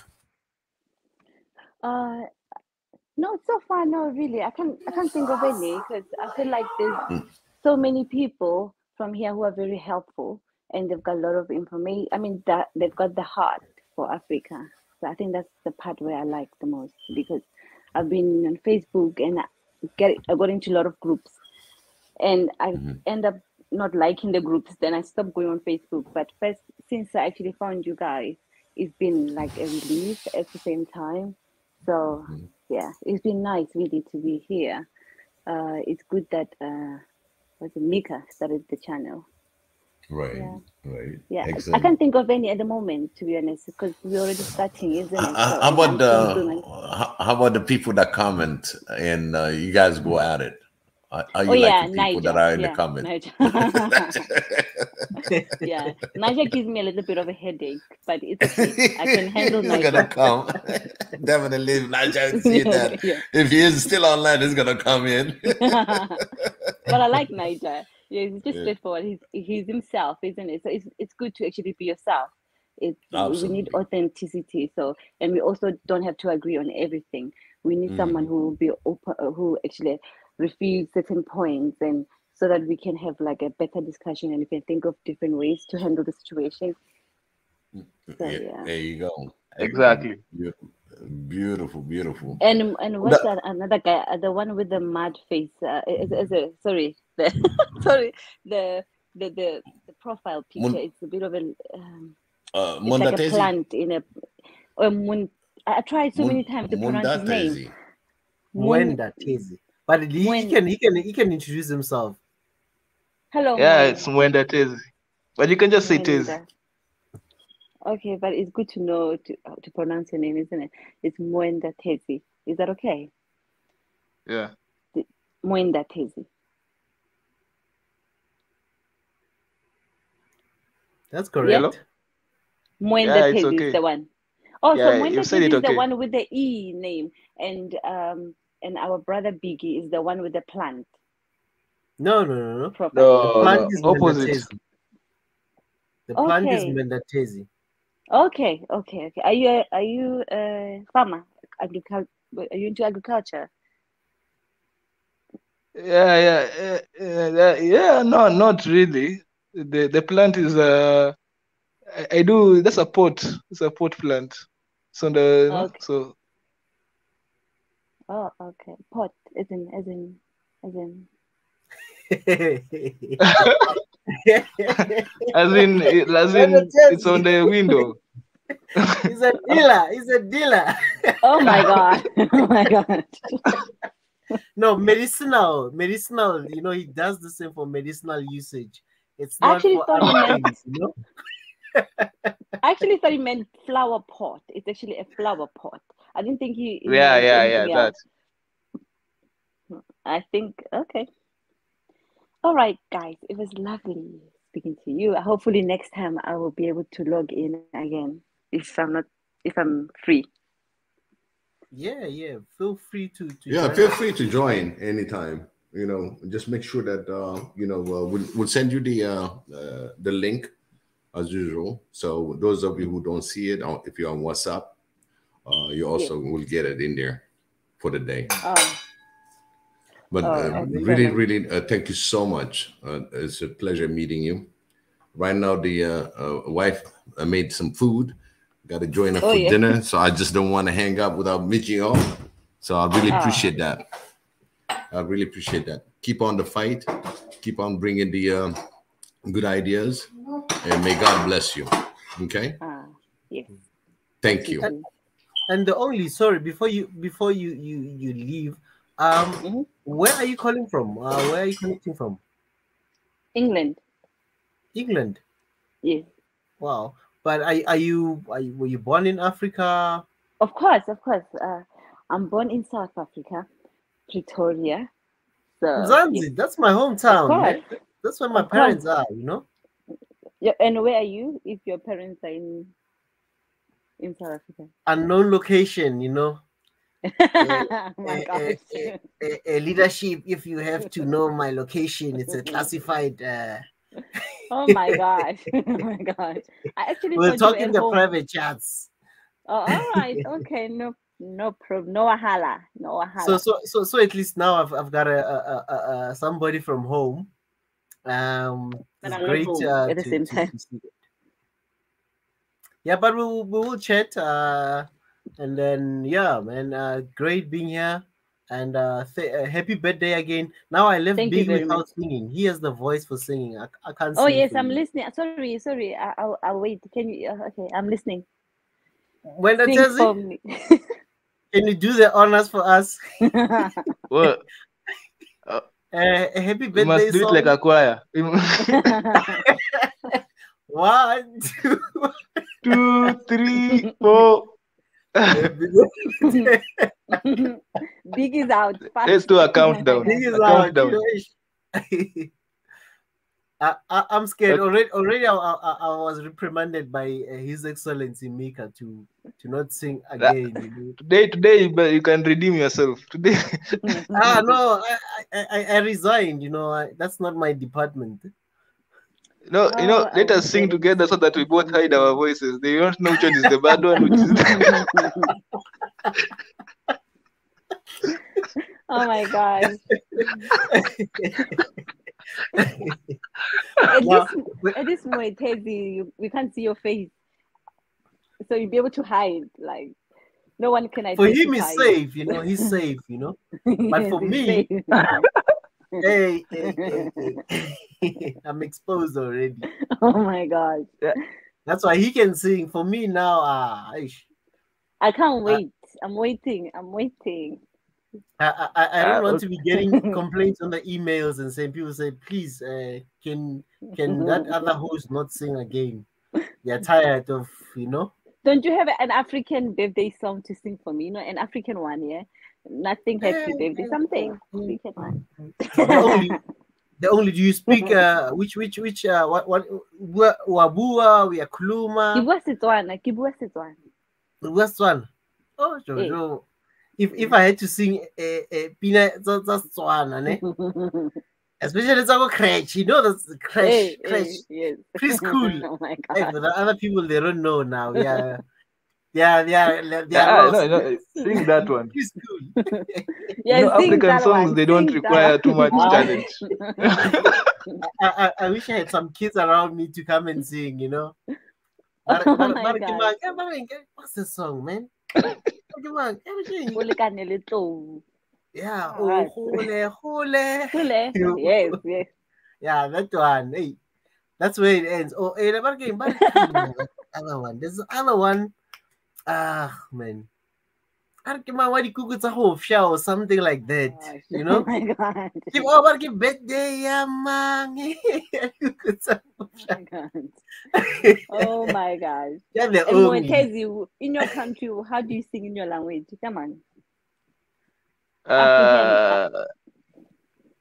No, so far, no, really. I can't think of any because I feel like there's so many people from here who are very helpful and they've got a lot of information. I mean, that they've got the heart for Africa. So I think that's the part where I like the most because I've been on Facebook and I got into a lot of groups and I end up not liking the groups. Then I stopped going on Facebook. But first, since I actually found you guys, it's been like a relief at the same time. So yeah, it's been nice really to be here. It's good that Mika started the channel. Right. Yeah, excellent. I can't think of any at the moment, to be honest, because we're already starting, isn't it? How about the people that comment and you guys go at it? Are you like the people that are in the comments? Yeah, Naja gives me a little bit of a headache, but it's okay. I can handle Naja. He's gonna come. Definitely, if Naja see that. If he is still online, he's gonna come in. But I like Naja. Yeah, he's just straightforward. He's himself, isn't it? So it's good to actually be yourself. We need authenticity. So, and we also don't have to agree on everything. We need someone who will be open, who actually refuse certain points, and so that we can have like a better discussion and we can think of different ways to handle the situation. So, There you go. Exactly. Beautiful. And what's that another guy, the one with the mad face? Sorry, the profile picture. It's a bit of a it's like a plant in a. I tried so many times to pronounce his name. Mwenda Tezi. But he can introduce himself. Hello. Yeah, it's Mwenda Tezi. But you can just say Tezi. Okay, but it's good to know to pronounce your name, isn't it? It's Mwenda Tezi. Is that okay? Yeah. Mwenda Tezi. That's correct. Mwenda Tezi is the one. Oh, so Mwenda Tezi is the one with the E name, and our brother Biggie is the one with the plant. No. The plant is opposite. The plant is Mwenda Tezi. Okay. Are you a farmer, agriculture? Are you into agriculture? Yeah. No, not really. The plant is I do. That's a pot. It's a pot plant. So Okay. so Oh, okay. Pot, as in. as in it's on the window. He's a dealer. He's a dealer. Oh my god. Oh my god. No, medicinal. You know, he does the same for medicinal usage. It's not Actually for thought he other meant- things, you know. I actually thought he meant flower pot. It's actually a flower pot. I didn't think he Yeah, meant yeah, anything yeah. else. I think okay. All right, guys. It was lovely speaking to you. Hopefully next time I will be able to log in again if I'm free. Yeah. Feel free to Yeah, join feel us. free to join anytime. You know, just make sure that we'll send you the link as usual. So those of you who don't see it, if you're on WhatsApp, you also will get it in there for the day. Oh. But really, really, thank you so much. It's a pleasure meeting you. Right now, the wife made some food. Got to join her for dinner, so I just don't want to hang up without meeting you all. So I really appreciate that. I really appreciate that. Keep on the fight. Keep on bringing the good ideas, and may God bless you. Okay. Yes. Thank you. And the only before you leave, where are you calling from? Where are you connecting from? England. England. Yes. Wow. But were you born in Africa? Of course. I'm born in South Africa, Pretoria. So Zanzi, that's my hometown. Of course. Man. That's where my parents are, you know. Yeah, and where are you if your parents are in South Africa? Unknown location, you know. Oh my gosh. A leadership, if you have to know my location, it's a classified Oh my gosh. Oh my gosh. I actually we'll thought talk you were in at the home. private chats. Oh, all right. Okay. No problem. No wahala. So at least now I've got a somebody from home. But It's I'm not great home at the to same time. see it. Yeah, but we will chat and then yeah, man, great being here. And happy birthday again. Now I left Thank you Big very without much. singing. He has the voice for singing. I can't Oh sing yes, for I'm you. listening. Sorry. I'll wait. Can you? Okay, I'm listening. When Sing Atezi, for me. can you do the honors for us? Well, A happy we must birthday do it song. like a choir. 1, 2, 2, 3, 4. Big is out. Let's do a countdown. Big is A out. countdown. I'm scared already. I was reprimanded by His Excellency Mika to not sing again. You know? Today, but you can redeem yourself. Today. No, I resigned. You know, that's not my department. No, let us sing together so that we both hide our voices. They don't know which one is the bad one, which is Oh my gosh. At this point, we can't see your face. So you'll be able to hide. Like, no one can identify. For him, he's safe. You know, he's safe. You know, but for me, hey, I'm exposed already. Oh my gosh. That's why he can sing. For me now, I can't wait. I'm waiting. I don't want to be getting complaints on the emails and saying people say, please, can that other host not sing again? They're tired of, you know. Don't you have an African birthday song to sing for me? You know, an African one, yeah? Nothing happy birthday, something. African one. The only do you speak which what Wabua, we are Kuluma. Kibua Setswana. The worst one. Oh, Jojo. If I had to sing a Pina Setswana, ne? Especially it's our crèche, you know, that's the crèche, Yes. preschool. Oh my Hey, god. for the other people, they don't know now. Yeah, they are lost. No, sing that one. It's cool. Yeah, sing African that songs, one. they don't Sing require that too much one. talent. I wish I had some kids around me to come and sing, you know. Oh my God. What's the song, man? Molekane le tlou. Yeah, Alright. hole. Tule. Yes, yes. Yeah, that one. Hey, that's where it ends. Oh, hey, other one. There's the other one. Ah, man. Or something like that, Gosh. you Oh know. my God. Give over, give birthday, yeah, man. Oh my God. Oh my gosh. Yeah, they And owe me. Moetezi, in your country, how do you sing in your language? Come on. African.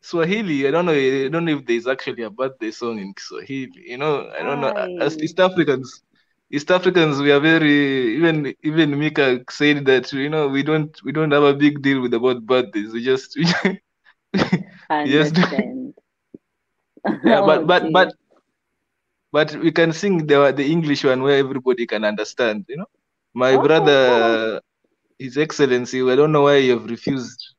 Swahili, I don't know if there's actually a birthday song in Swahili. You know, I don't know. As East Africans, we are very even Mika said that, you know, we don't have a big deal about birthdays. We just Understand. yeah, Oh, dear. but we can sing the English one where everybody can understand. You know, my Okay, brother, His Excellency, I don't know why you have refused.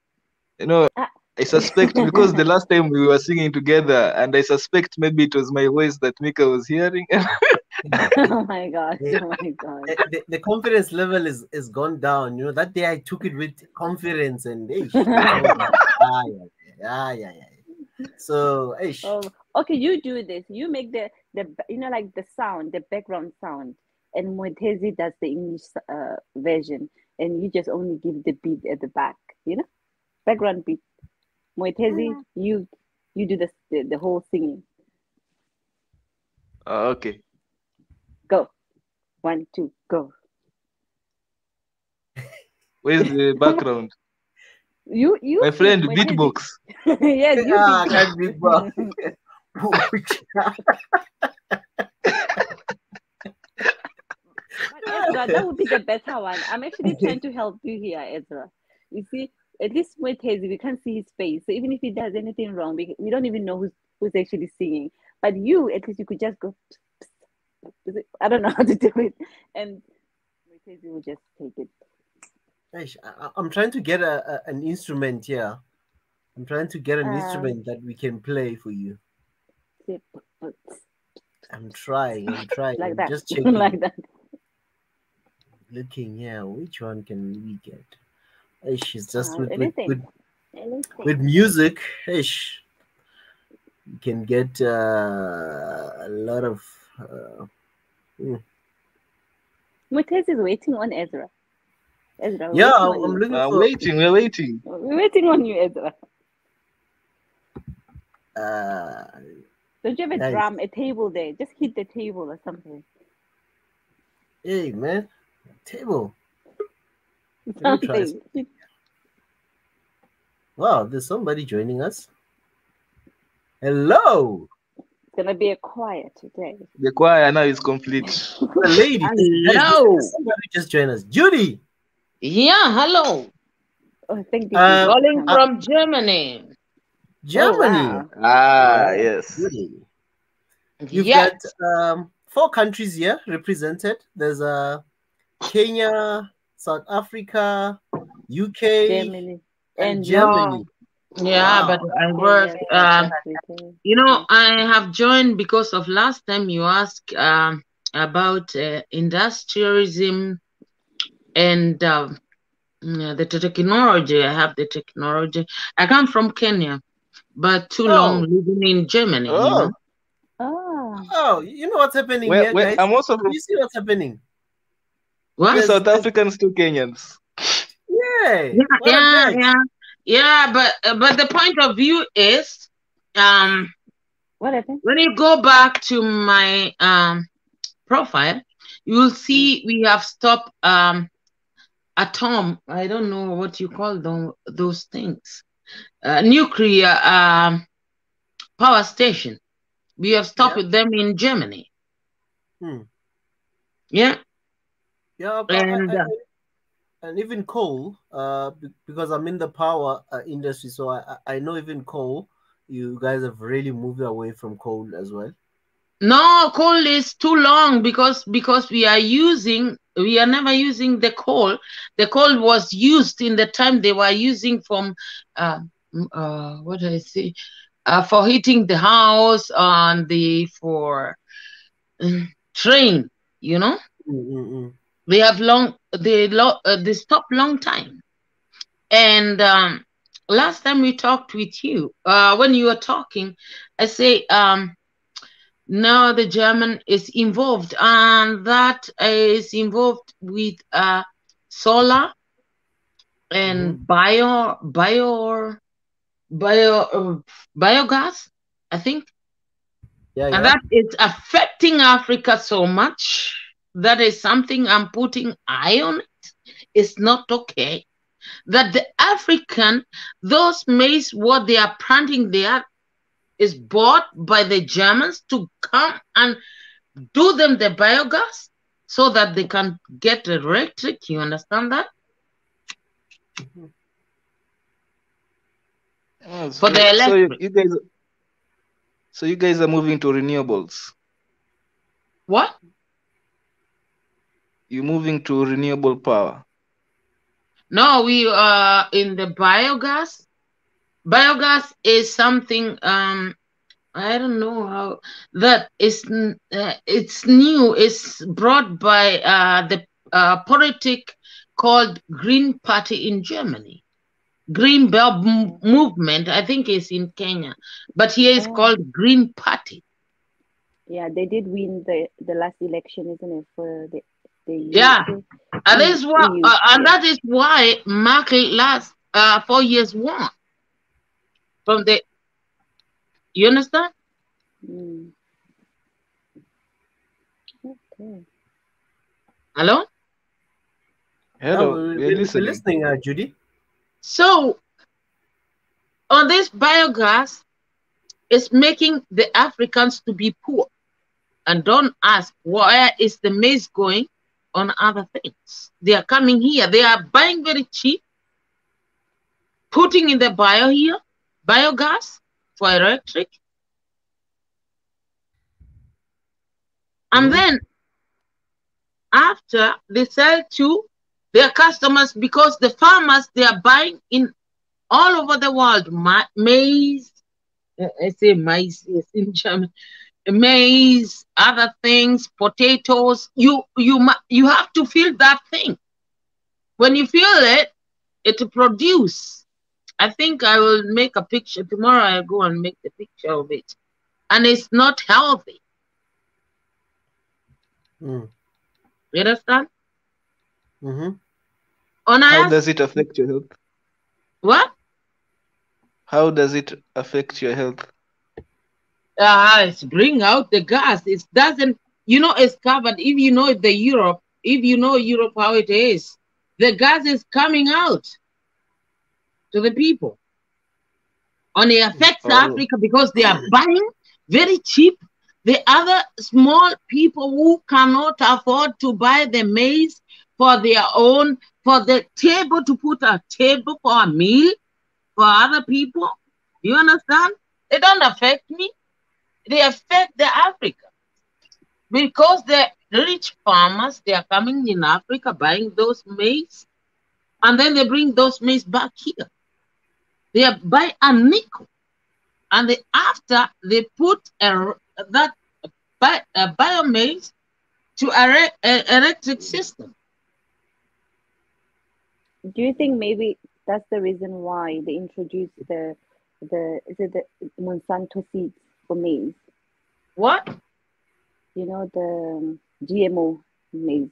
You know, Ah. I suspect because the last time we were singing together, and I suspect maybe it was my voice that Mika was hearing. Oh my gosh. Oh my God. The confidence level is gone down. You know, that day I took it with confidence and yeah. So Oh, okay, you do this. You make the you know, like the sound, the background sound, and Moetezi does the English version, and you just only give the beat at the back, you know, background beat. Moetezi, you do the whole singing. Okay. Go. 1, 2, go. Where's the background? You My friend, Moetezi. beatbox. Yes, you beatbox. can't beatbox. But Ezra, that would be the better one. I'm actually trying to help you here, Ezra. You see, at least with Hazy, we can't see his face. So even if he does anything wrong, we don't even know who's actually singing. But you, at least you could just go, psst, psst. I don't know how to do it. And with Hazy will just take it. I'm trying to get an instrument here. I'm trying to get an instrument that we can play for you. I'm trying. Like I'm that. just checking. Like that. Looking here, which one can we get? She's just with music. You can get a lot of. Mutez is waiting on Ezra. Ezra, yeah, I'm looking for. We're waiting. We're waiting on you, Ezra. Don't you have a drum, a table there? Just hit the table or something. Hey, man. Table. Something. Wow, there's somebody joining us. Hello. It's gonna be a choir today. The choir now is complete. The lady. Hello. Somebody just joined us. Judy. Yeah, hello. Oh, thank you. Calling from Germany. Germany. Oh, wow. Yes. You've got 4 countries here represented. There's Kenya, South Africa, UK, Germany, and Germany. Yeah, but I work. You know, I have joined because of last time you asked about industrialism and the technology. I have the technology. I come from Kenya, but too long living in Germany. You know? Oh, you know what's happening here, guys? I'm also from. You see what's happening? What? South Africans, 2 Kenyans. Yeah. But the point of view is, what happened? When you go back to my profile, you will see we have stopped atom. I don't know what you call those things. Nuclear power station. We have stopped with them in Germany. Yeah. Yeah, and even coal, because I'm in the power industry, so I know even coal, you guys have really moved away from coal as well. No, coal is too long because we are never using the coal. The coal was used in the time they were using from what do I say, for heating the house and for train. You know, they have they stop long time. And last time we talked with you, when you were talking, I say now the German is involved, and that is involved with solar and biogas, I think. Yeah, And yeah. that is affecting Africa so much. That is something I'm putting eye on it. It's not okay that the African, those maize, what they are planting there is bought by the Germans to come and do them the biogas so that they can get electric. You understand that? Oh, For the so electric. you guys are moving to renewables. What? You're moving to renewable power. No, we are in the biogas. Biogas is something I don't know how that is. It's new. It's brought by the politic called Green Party in Germany. Green Belt movement, I think, is in Kenya, but here it's called Green Party. Yeah, they did win the last election, isn't it, for the Yeah, UK? and that is what, EU, and yeah. that is why Merkel last 4 years won from the. You understand? Mm. Okay. Hello. Hello, We're listening, Judy. So on this biogas, it's making the Africans to be poor, and don't ask where is the maize going on other things. They are coming here. They are buying very cheap, putting in the biogas for electric. And then after they sell to their customers, because the farmers, they are buying in all over the world, maize, I say maize, yes, in German, maize, other things, potatoes. You have to feel that thing. When you feel it, it will produce. I think I will make a picture. Tomorrow I'll go and make the picture of it. And it's not healthy. You understand? How does it affect your health? What? How does it affect your health? It's bring out the gas. It doesn't, it's covered. If you know Europe how it is, the gas is coming out to the people. And it affects Africa because they are buying very cheap. The other small people who cannot afford to buy the maize for their own, for the table, to put a table for a meal for other people. You understand? They don't affect me. They affect the Africa. Because the rich farmers, they are coming in Africa buying those maize, and then they bring those maize back here. They are buy a nickel, and after they put that biomaize to electric system. Do you think maybe that's the reason why they introduced the Monsanto seeds for maize? What? The GMO maize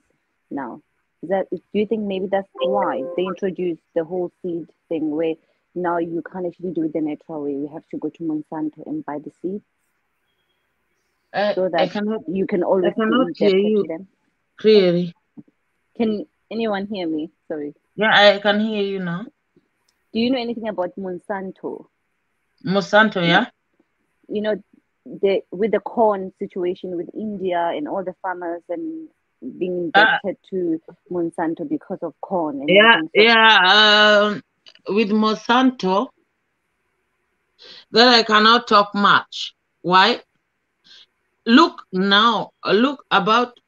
now. Do you think maybe that's why they introduced the whole seed thing, where now you can't actually do it the natural way? You have to go to Monsanto and buy the seed, so that you can always be injected to them. Clearly. Can anyone hear me? Sorry. Yeah, I can hear you now. Do you know anything about Monsanto? Monsanto, yeah. With the corn situation with India and all the farmers and being indebted to Monsanto because of corn. And with Monsanto, that I cannot talk much. Why? look now, look about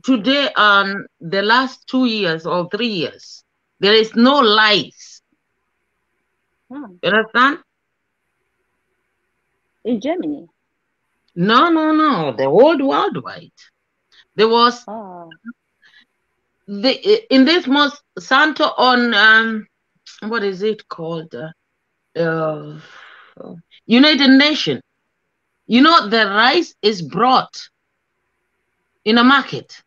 today and the last 2 years or 3 years. There is no lies. Oh, You understand? in Germany. No. The whole worldwide. There was Oh, in this month Santo on what is it called? Uh, United Nations. You know, the rice is brought in a market.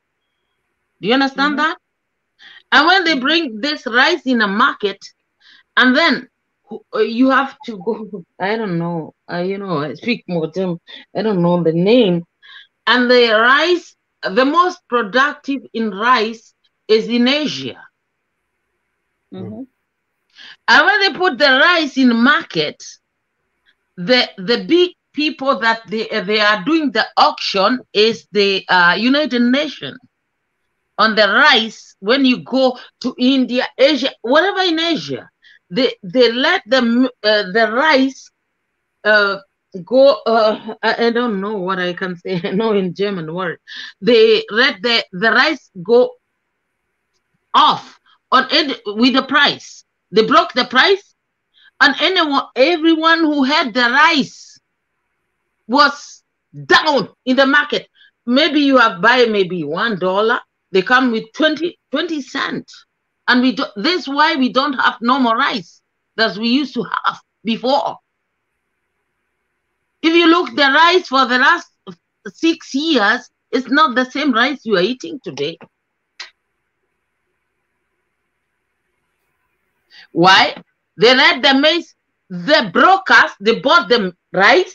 Do you understand that? And when they bring this rice in a market, and then you have to go, I don't know, I speak more them, I don't know the name. And the rice, the most productive in rice is in Asia. And when they put the rice in market, the big people that they are doing the auction is the United Nations on the rice. When you go to India, Asia, whatever in Asia, they let the rice go. I don't know what I can say. I know in German word. They let the rice go off on with the price. They broke the price, and everyone who had the rice was down in the market. Maybe you have buy maybe $1. They come with 20 cents. And this is why we don't have normal rice that we used to have before. If you look the rice for the last 6 years, it's not the same rice you are eating today. Why? They let the maize, the brokers, they bought the rice,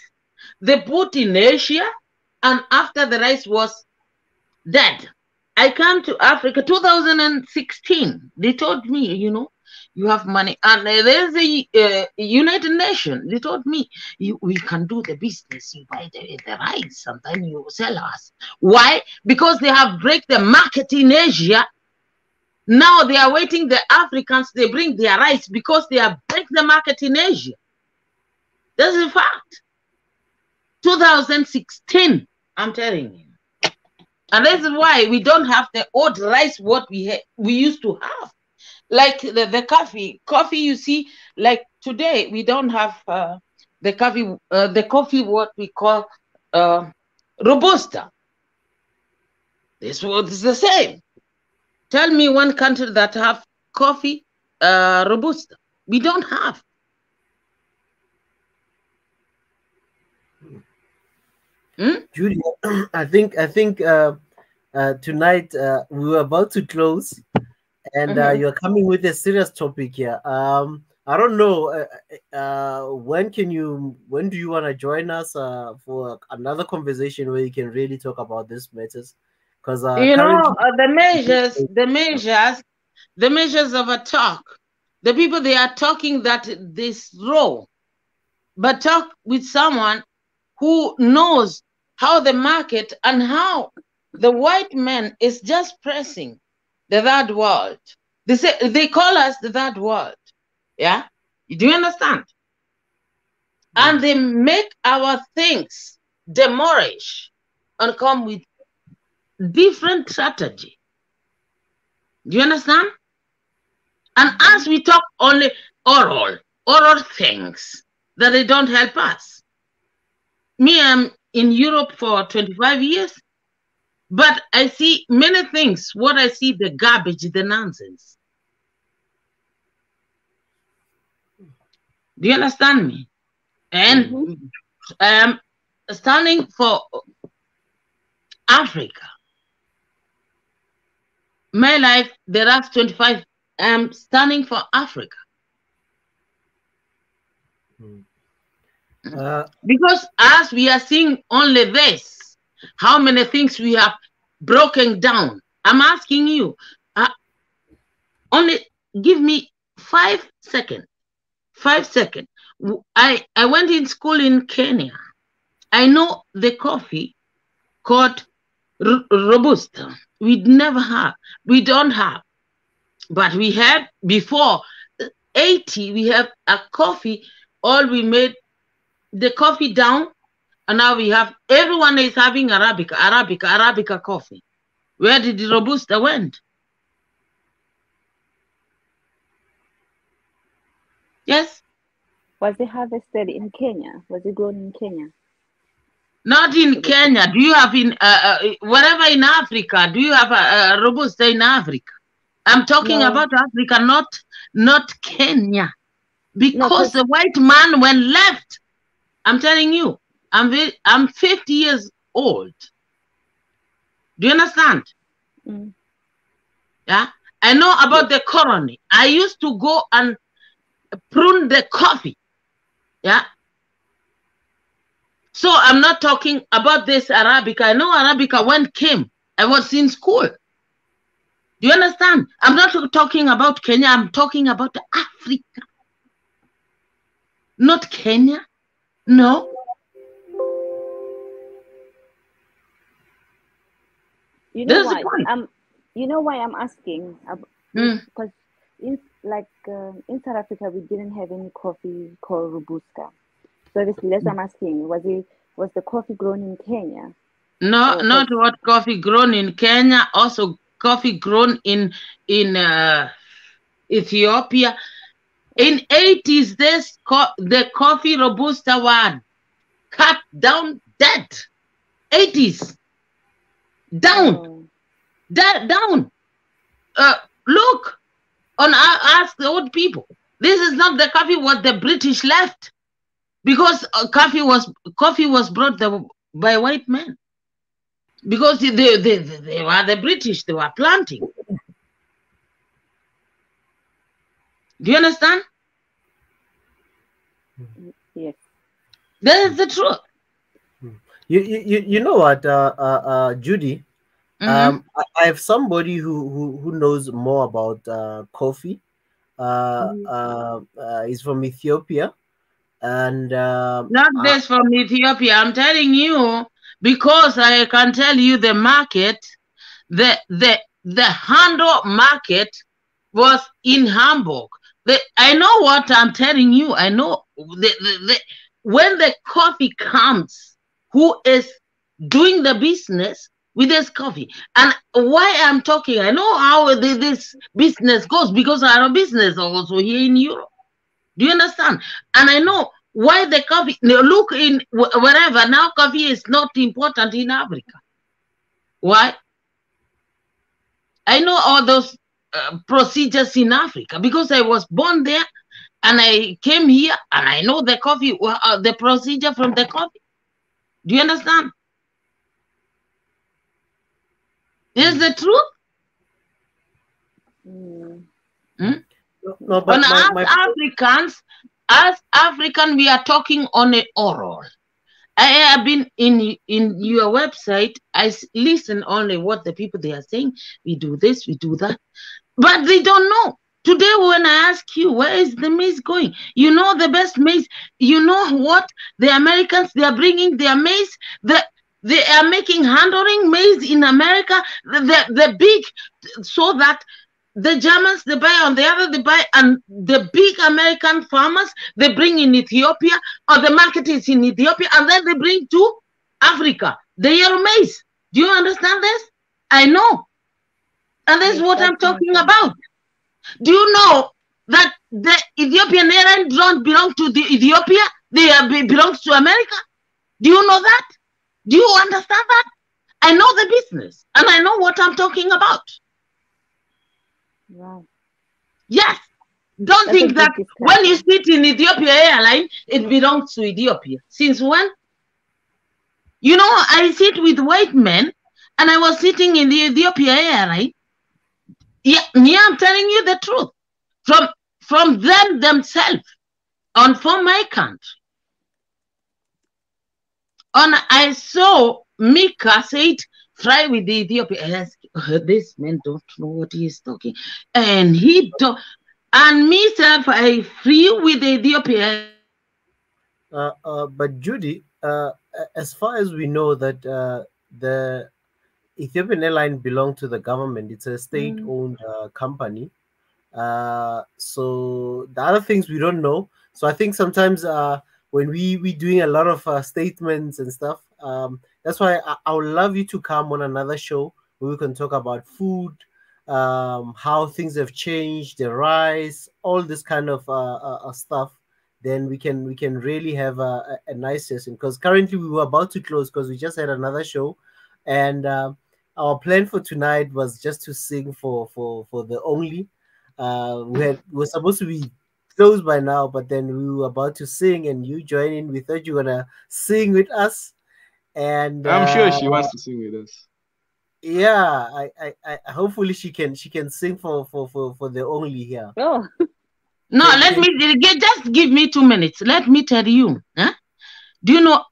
they put in Asia, and after the rice was dead, I came to Africa 2016. They told me, you have money, and there's a United Nations. They told me, we can do the business. You buy the rice, and then you sell us. Why? Because they have break the market in Asia. Now they are waiting the Africans, they bring their rice because they have break the market in Asia. That's a fact. 2016, I'm telling you. And this is why we don't have the old rice what we used to have. Like the coffee. Coffee, you see, like today, we don't have the coffee what we call Robusta. This was the same. Tell me one country that have coffee Robusta. We don't have. Judy, I think tonight we were about to close, and you're coming with a serious topic here. I don't know when do you want to join us for another conversation where you can really talk about these matters? Because the measures of a talk, the people they are talking that this raw, but talk with someone who knows how the market and how the white man is just pressing the third world. They call us the third world. Yeah, do you understand? And they make our things demolish and come with different strategy. Do you understand? And as we talk only oral things that they don't help us. Me, I'm in Europe for 25 years, but I see many things. What I see, the garbage, the nonsense. Do you understand me? And I am standing for Africa. My life, the last 25, I am standing for Africa. Because as we are seeing only this, how many things we have broken down. I'm asking you, only give me 5 seconds. 5 seconds. I went in school in Kenya. I know the coffee called Robusta. We don't have. But we had before 80, we have a coffee, all we made the coffee down, And now we have, everyone is having Arabica coffee. Where did the Robusta went? Yes? Was it harvested in Kenya? Was it grown in Kenya? Not in Kenya. Do you have in, wherever in Africa, do you have a Robusta in Africa? I'm talking about Africa, not Kenya. Because the white man, when left, I'm telling you, I'm 50 years old. Do you understand? Mm. Yeah, I know about the colony. I used to go and prune the coffee. Yeah. So I'm not talking about this Arabica. I know Arabica when came. I was in school. Do you understand? I'm not talking about Kenya. I'm talking about Africa. Not Kenya. No. You know why? You know why I'm asking? Because in South Africa we didn't have any coffee called Robusta. So obviously that's what I'm asking. Was the coffee grown in Kenya? No, not what coffee grown in Kenya. Also coffee grown in Ethiopia. In 80s, the coffee Robusta one cut down dead. 80s. Down. Down. Look, ask the old people. This is not the coffee what the British left. Because coffee was brought by white men. Because they were the British, they were planting. Do you understand? Yes. That is the truth. You know what, Judy? I have somebody who knows more about coffee. He's from Ethiopia, and not this from Ethiopia. I'm telling you because I can tell you the market, the Hando market was in Hamburg. I know what I'm telling you. I know when the coffee comes, who is doing the business with this coffee. And why I'm talking, I know how this business goes because I have a business also here in Europe. Do you understand? And I know why the coffee, look in wherever, now coffee is not important in Africa. Why? I know all those procedures in Africa because I was born there and I came here and I know the coffee, the procedure from the coffee. Do you understand? Is the truth? No, but as African, we are talking on an oral. I have been in your website. I listen only what the people they are saying. We do this, we do that, but they don't know. Today, when I ask you where is the maize going, you know the best maize. You know what the Americans they are bringing their maize. They are making handling maize in America. The big, so that the Germans they buy on the other they buy, and the big American farmers they bring in Ethiopia, or the market is in Ethiopia, and then they bring to Africa the yellow maize. Do you understand this? I know, and that's what I'm talking about. Do you know that the Ethiopian airline don't belong to the Ethiopia? They belongs to America. Do you know that? Do you understand that? I know the business, and I know what I'm talking about. Wow. Yes. Don't That's think that when you sit in Ethiopia Airline, it belongs to Ethiopia. Since when? You know, I sit with white men, and I was sitting in the Ethiopia Airline. Yeah, I'm telling you the truth. From them themselves, and from my country. And I saw Mika said, fly with the Ethiopia. This man don't know what he is talking. And he don't. And myself, I free with Ethiopia. But Judy, as far as we know that the Ethiopian airline belonged to the government, it's a state-owned company. So the other things we don't know. So I think sometimes when we doing a lot of statements and stuff. That's why I would love you to come on another show where we can talk about food, how things have changed, the rise, all this kind of stuff. Then we can really have a nice session, because currently we were about to close because we just had another show, and our plan for tonight was just to sing for the only. We were supposed to be closed by now, but then we were about to sing and you join in. We thought you were gonna sing with us, and I'm sure she wants to sing with us. yeah, I hopefully she can sing for the only here. Oh. No, just give me 2 minutes. Let me tell you. Huh? Do you know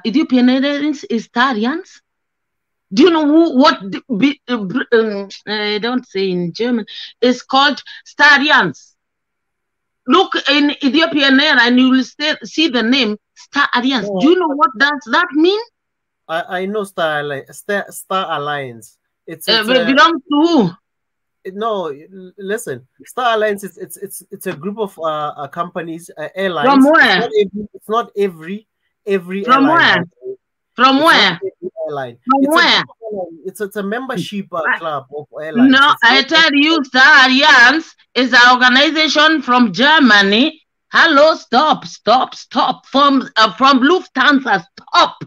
Ethiopian is Tarians? Do you know what I don't say in German? It's called Starians. Look in Ethiopian Air and you will see the name Starians. Oh, do you know what does that mean? I know Star Alliance. It's belong to who? No, listen. Star Alliance it's a group of companies, airlines. From where? It's not every From airline. where? From where? Airline. From where? It's a membership club of airlines. No, I tell you, Star Alliance is an organization from Germany. Hello, stop. From Lufthansa, stop.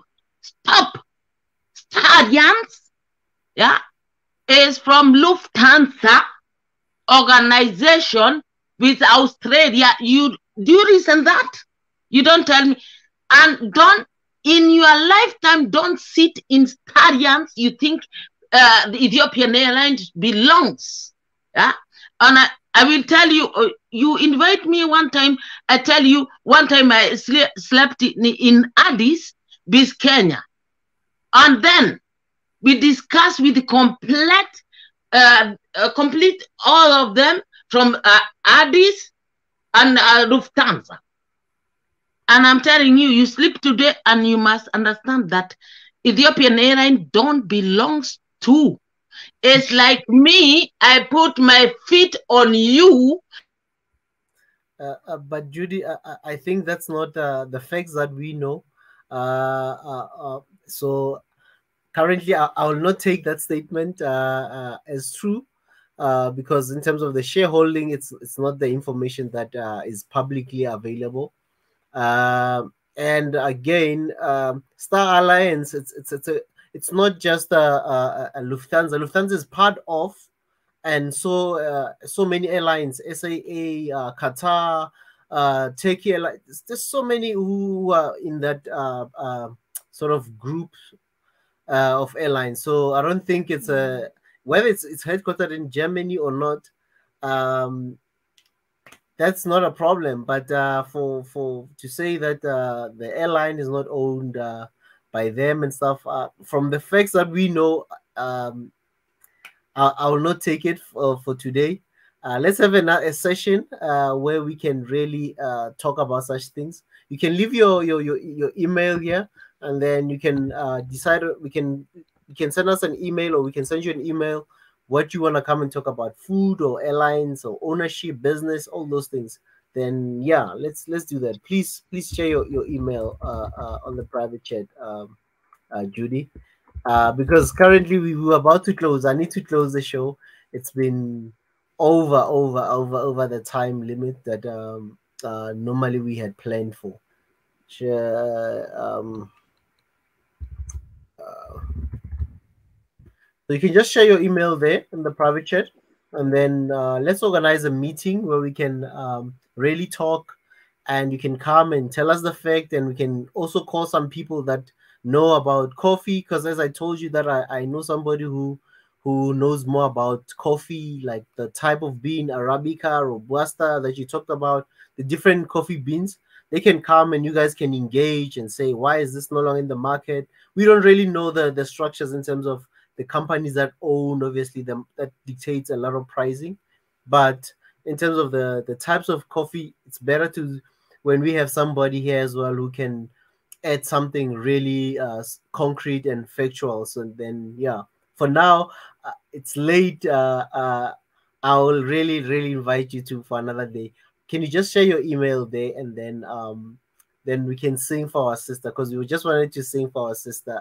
Star Alliance, yeah, is from Lufthansa organization with Australia. Do you listen that? You don't tell me. And don't, in your lifetime, don't sit in Starians. You think the Ethiopian Airlines belongs. Yeah? And I will tell you, you invite me one time, I tell you, one time I slept in Addis, Kenya. And then we discussed with the complete all of them from Addis and Lufthansa. And I'm telling you, you sleep today and you must understand that Ethiopian Airlines don't belong to. It's like me, I put my feet on you. But Judy, I think that's not the facts that we know. So currently, I will not take that statement as true, because in terms of the shareholding, it's not the information that is publicly available. And again, Star Alliance, it's not just a Lufthansa. Lufthansa is part of, and so many airlines, SAA, Qatar, Turkey Airlines. There's so many who are in that sort of group of airlines. So I don't think it's whether it's headquartered in Germany or not. That's not a problem. But for to say that the airline is not owned by them and stuff, from the facts that we know, I will not take it for today. Let's have a session where we can really talk about such things. You can leave your email here, and then you can decide. You can send us an email, or we can send you an email what you want to come and talk about, food or airlines or ownership, business, all those things. Then yeah, let's do that. Please share your email on the private chat, Judy. Because currently we were about to close. I need to close the show. It's been over the time limit that normally we had planned for. So you can just share your email there in the private chat, and then let's organize a meeting where we can really talk, and you can come and tell us the fact, and we can also call some people that know about coffee, because as I told you that I know somebody who knows more about coffee, like the type of bean, Arabica, Robusta that you talked about, the different coffee beans. They can come and you guys can engage and say, why is this no longer in the market? We don't really know the structures in terms of the companies that own, obviously, them that dictates a lot of pricing. But in terms of the types of coffee, it's better to, when we have somebody here as well who can add something really concrete and factual. So then, yeah, for now, it's late. I will really invite you to for another day. can you just share your email there, and then we can sing for our sister, because we just wanted to sing for our sister.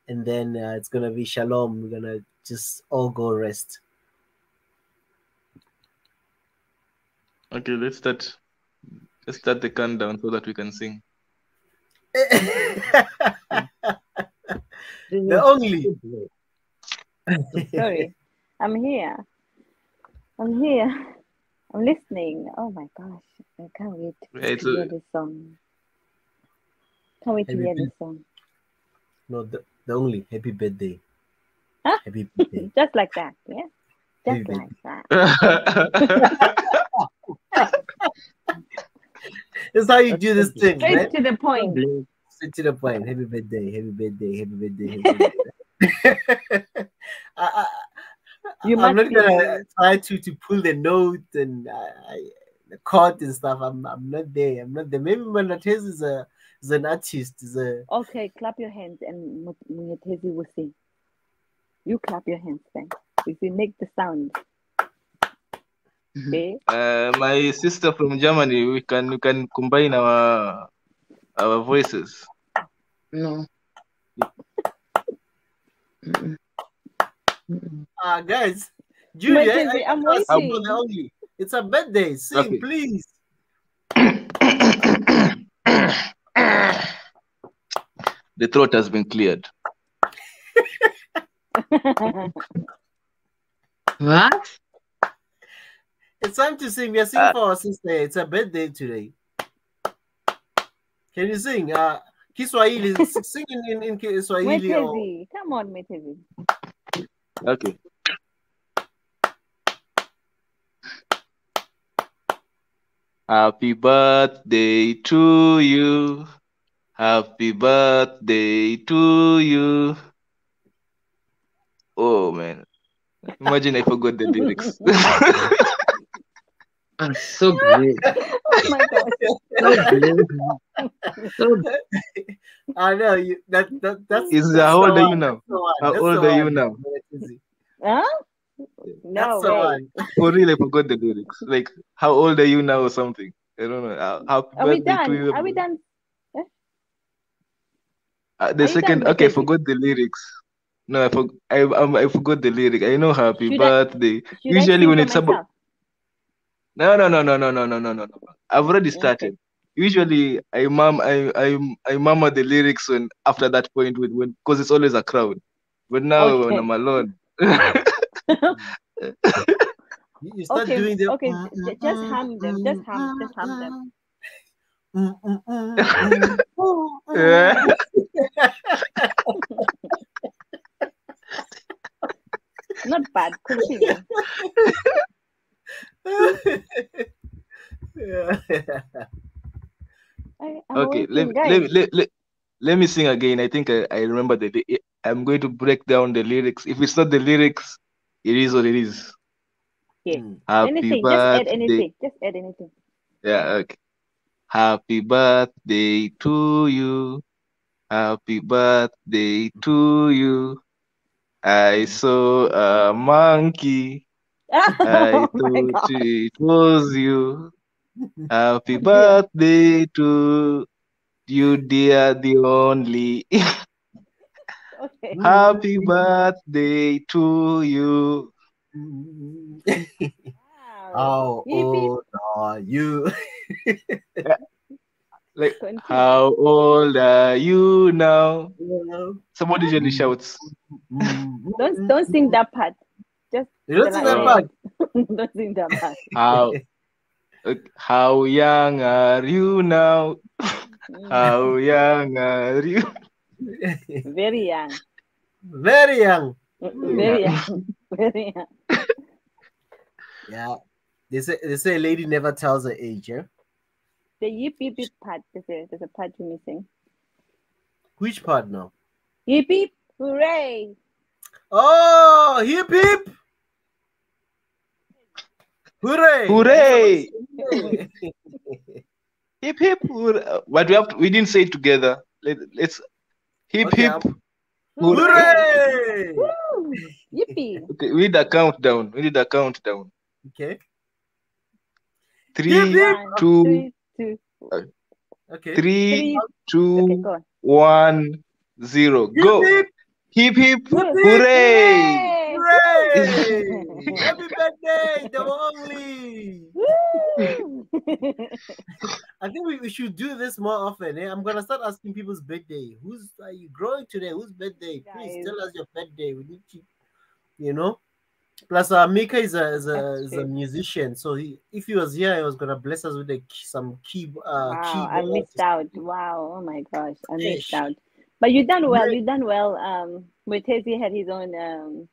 And then it's gonna be shalom. We're gonna just all go rest. Okay, let's start. Let's start the countdown so that we can sing. The only. Sorry, I'm here. I'm here. I'm listening. Oh my gosh, I can't wait to hear this song. Can't wait to hear this song. No, the only happy birthday. Huh? Happy birthday. Just like that, yeah. Just Happy like that. That's how you do this thing, Straight right? to the point. Straight to the point. Happy birthday. Happy birthday. Happy birthday. Happy birthday. I'm not gonna try to pull the note and the chord and stuff. I'm not there. I'm not there. Maybe Manatez is an artist. Okay, clap your hands and Munyetezi will sing. You clap your hands then. If you make the sound. Okay. My sister from Germany, we can combine our voices. No. Guys, Julia, I'm waiting. It's a birthday. Sing, okay. Please. The throat has been cleared. What? It's time to sing. We are singing for our sister. It's a birthday today. Can you sing? Kiswahili. Sing in Kiswahili. Metezi. Come on, Metezi. Okay. Happy birthday to you. Happy birthday to you. Oh man. Imagine I forgot the lyrics. I'm so great. Oh my gosh. So I know you. That's. How old are you now? How old are you now? Huh? No way. For real, I forgot the lyrics. Like, how old are you now or something? I don't know. Happy Are we birthday done? to you. Are we done? The second, okay, I forgot the lyrics. No, I forgot the lyric. I know happy birthday. Usually when it's about. No. I've already started. Okay. Usually I murmur the lyrics when after that point when because it's always a crowd. But now when I'm alone. You start doing them. Okay, just hum them. Just hum them. Not bad. Continue. Okay, let me sing again. I think I remember I'm going to break down the lyrics. If it's not the lyrics, it is what it is. Yeah. Happy anything. Birthday. Just add anything. Yeah, okay. Happy birthday to you. Happy birthday to you. I saw a monkey. I thought it was you. Happy birthday to you, dear, the only. Okay. Happy birthday to you. How old are you? Like, how old are you now? Somebody usually shouts. Don't sing that part. Just don't sing that part. Don't sing that part. How young are you now? How young are you? Very young. Very young. Very young. Very young. Yeah. They say a lady never tells her age, yeah? The yip yip yip part. There's a part you're missing. Which part now? Yip yip, hooray! Oh, hip hip! Hooray! Hooray! Hip hip! But we didn't say it together. Let's hip hip! Hooray! Yippee! Okay, we need a countdown. Okay. 3, Beep. 2, 3, 2. Okay. 3, Okay, 2, go on. 1, 0. Beep, Go. beep. Hip hip. Woo! Hooray! Hooray! Happy birthday, the only. Woo! I think we should do this more often. Eh? I'm gonna start asking people's birthday. Who's are you growing today? Whose birthday? Please Guys, tell us your birthday. We need to, you know. Plus, Mika is that's a true. musician, so if he was here, he was gonna bless us with some Wow, I keyboard. missed out. Wow, oh my gosh, I Hey, missed out. But you done well. great. You done well. Mutezi had his own.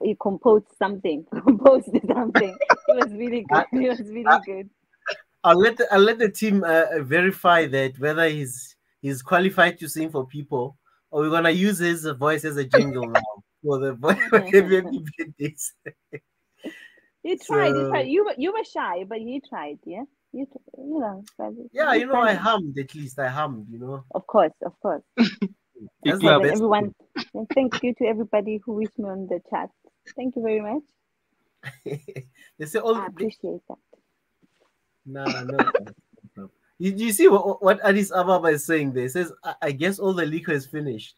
He composed something. Composed something. It was really good. It was really good. I'll let the team verify that whether he's qualified to sing for people, or we're gonna use his voice as a jingle now for the voice for happy birthdays. You tried. You So tried. You were shy, but you tried. Yeah. You know. yeah, You you know, I tried. hummed at least. I hummed, you know. Of course. Of course. That's Okay, the then best. everyone. And thank you to everybody who wished me on the chat. Thank you very much. They say all. I appreciate that. No. You see what Addis Ababa is saying there? It says, I guess all the liquor is finished.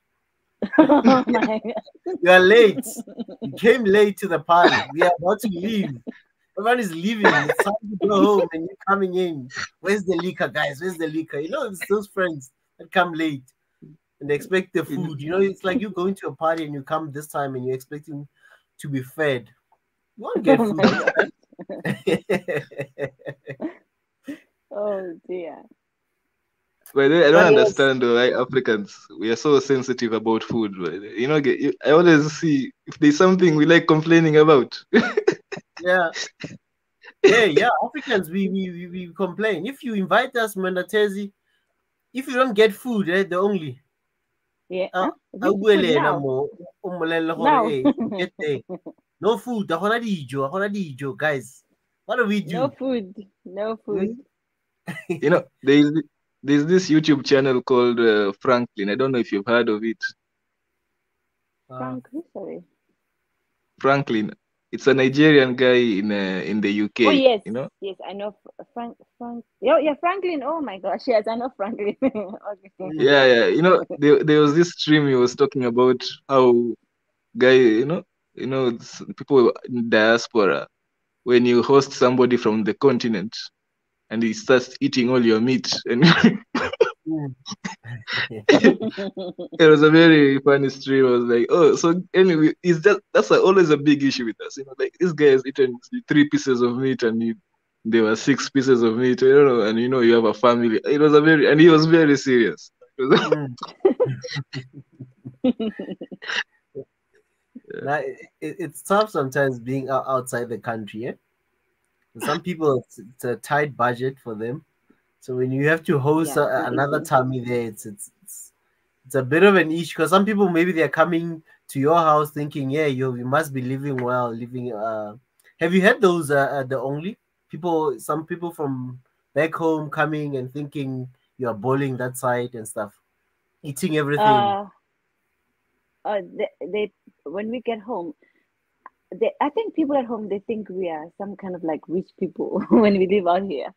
Oh my God. You are late. You came late to the party. We are about to leave. Everyone is leaving. It's time to go home and you're coming in. Where's the liquor, guys? Where's the liquor? You know, it's those friends that come late and they expect the food. You know, it's like you going to a party and you come this time and you're expecting to be fed. You won't get Oh food my this God. time. Oh dear. But I don't But yes, understand why Africans we are so sensitive about food. Right? You know, I always see if there's something we like complaining about. yeah. Yeah, Africans, we complain. If you invite us, Mandatezi, if you don't get food, the only Yeah. I This will food now. Now. get there. No food, guys. What do we No do? food. No food. You know, there's this YouTube channel called Franklin. I don't know if you've heard of it. Frank, sorry. Franklin. It's a Nigerian guy in the UK. Oh yes, You know. yes, I know Frank. Yeah, Franklin. Oh my gosh, yes, I know Franklin. Okay. Yeah. You know, there was this stream he was talking about how people in diaspora, when you host somebody from the continent and he starts eating all your meat, and it was a very funny stream. I was like, oh, so anyway, that's always a big issue with us. You know, like this guy has eaten 3 pieces of meat and there were 6 pieces of meat. I don't know, and you know you have a family. It was and he was very serious. Now, it's tough sometimes being outside the country. Some people, it's a tight budget for them. So when you have to host another tummy there, it's a bit of an issue because some people maybe they're coming to your house thinking, yeah, you must be living well, living. Have you had those? The only people, some people from back home coming and thinking you are bowling that side and stuff, eating everything. They when we get home, I think people at home they think we are some kind of like rich people when we live out here.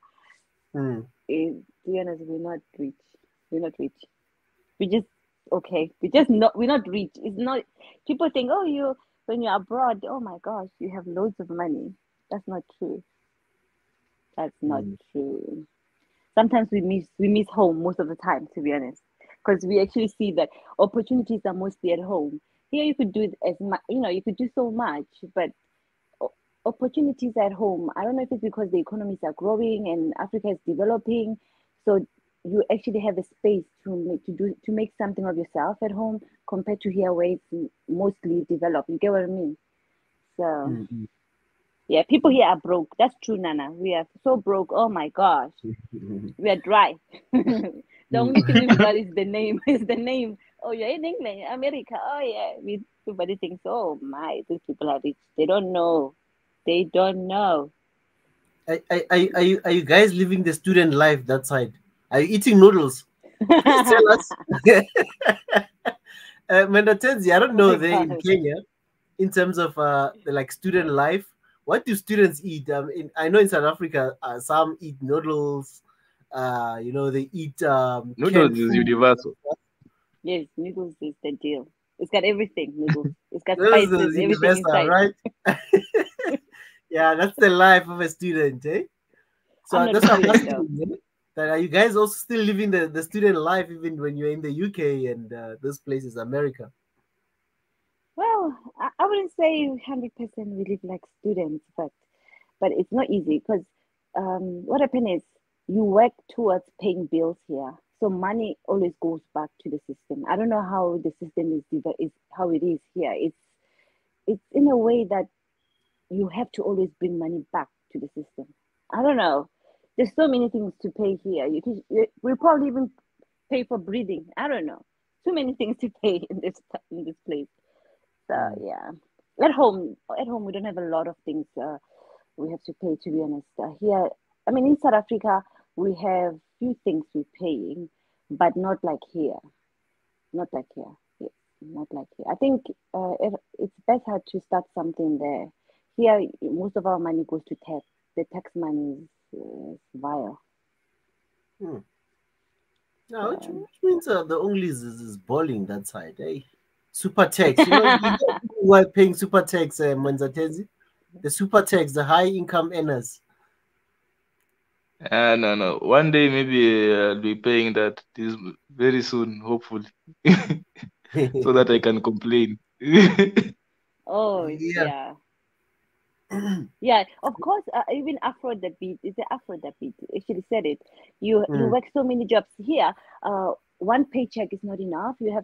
To be honest, we're not rich. We're not rich. We just okay. We're not rich. It's not. People think, oh, when you're abroad, oh my gosh, you have loads of money. That's not true. That's not true. Sometimes we miss home most of the time, to be honest, because we actually see that opportunities are mostly at home. Here you could do as much, you could do so much, but opportunities at home. I don't know if it's because the economies are growing and Africa is developing, so you actually have a space to make something of yourself at home compared to here where it's mostly developed. You get what I mean? So yeah, people here are broke. That's true, Nana. We are so broke. Oh my gosh, we are dry. The only thing we've got is the name. Oh, you're in England, America. Oh yeah, everybody thinks, oh my, these people are rich. They don't know. They don't know. Are you guys living the student life that side? Are you eating noodles? Please tell us. Mendatenzi, I don't know there in Kenya, in terms of the like student life, What do students eat? I know in South Africa, some eat noodles. They eat Noodles canned is food. universal. Yes, noodles is the deal. It's got everything. Noodles. It's got Noodles spices. is Everything universal, inside. right? Yeah, that's the life of a student, eh? So I'm not that's a what I'm student though. asking. That are you guys also still living the student life even when you're in the UK and those places, America? Well, I wouldn't say 100% we live like students, but it's not easy because what happens is you work towards paying bills here, so money always goes back to the system. I don't know how the system is how it is here. It's in a way that you have to always bring money back to the system. I don't know. There's so many things to pay here. We probably even pay for breathing. I don't know. Too many things to pay in this place. So yeah, at home we don't have a lot of things we have to pay. To be honest, here, I mean, in South Africa we have few things we're paying, but not like here. Not like here. Yeah, not like here. I think it's better to start something there. Here, most of our money goes to tax. The tax money is vile. Hmm. No, which means the only is balling that side, eh? Super tax, you know people who are paying super tax, Mwanzatezi? The super tax, the high income earners. No. One day maybe I'll be paying that this very soon, hopefully, so that I can complain. Oh Yeah. yeah. Yeah, of course. Even Afro the beat is the Afro the beat. Actually said it. You Mm. work so many jobs here. One paycheck is not enough. You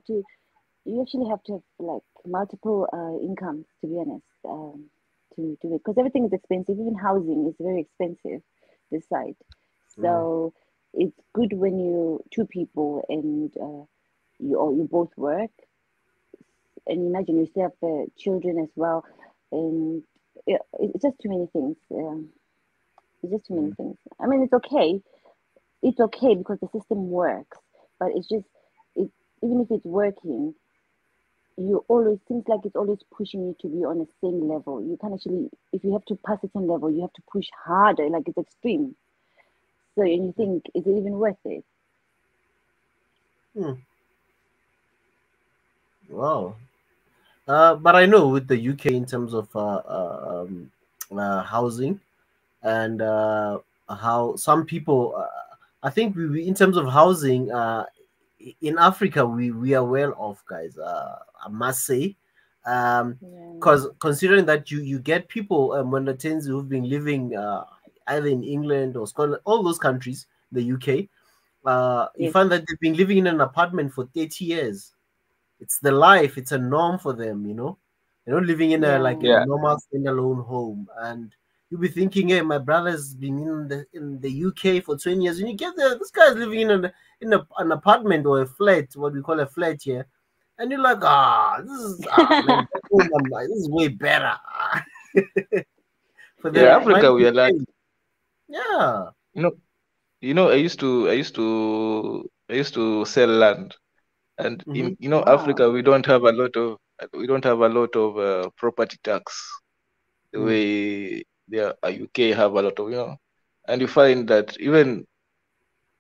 actually have to have like multiple incomes, to be honest, to do it, because everything is expensive. Even housing is very expensive this side. So it's good when you two people and you both work, and imagine you still have children as well, and it's just too many things. It's just too many things. I mean, it's okay. It's okay because the system works, but it's just it. Even if it's working, you always seems like it's always pushing you to be on the same level. You can actually, if you have to pass a certain level, you have to push harder. Like it's extreme. So and you think, is it even worth it? Wow. But I know with the UK in terms of housing and how some people, I think in terms of housing, in Africa we are well off, guys. I must say, because considering that you get people when the tens who've been living either in England or Scotland, all those countries, the UK, you find that they've been living in an apartment for 30 years. It's the life, it's a norm for them, you know. They're not living in a like a normal standalone home. And you'll be thinking, hey, my brother's been in the UK for 20 years. When you get there, this guy's living an apartment or a flat, what we call a flat here. And you're like, man, this is way better. For them, Africa, we are lucky. Yeah. I used to sell land, and Africa, we don't have a lot of property tax the way the UK have a lot of, and you find that even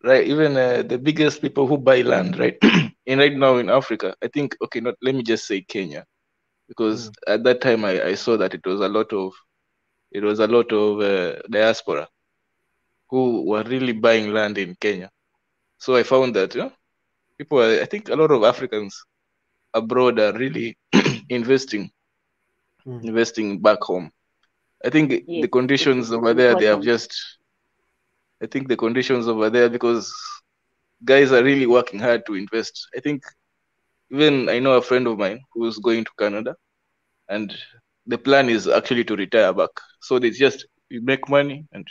the biggest people who buy land right right now in Africa, I think, okay, not let me just say Kenya, because at that time I saw that it was a lot of diaspora who were really buying land in Kenya. So I found that I think a lot of Africans abroad are really investing back home. I think the conditions over there, I think the conditions over there, because guys are really working hard to invest. I think even I know a friend of mine who's going to Canada, and the plan is actually to retire back. So it's just you make money and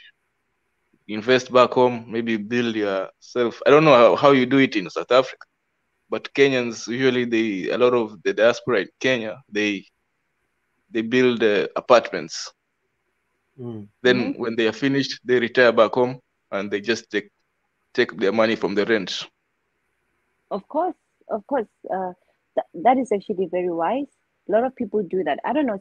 invest back home, maybe build yourself. I don't know how you do it in South Africa, but Kenyans usually a lot of the diaspora in Kenya, they build apartments. Then when they are finished, they retire back home and they just take their money from the rent. Of course. That is actually very wise. A lot of people do that. I don't know.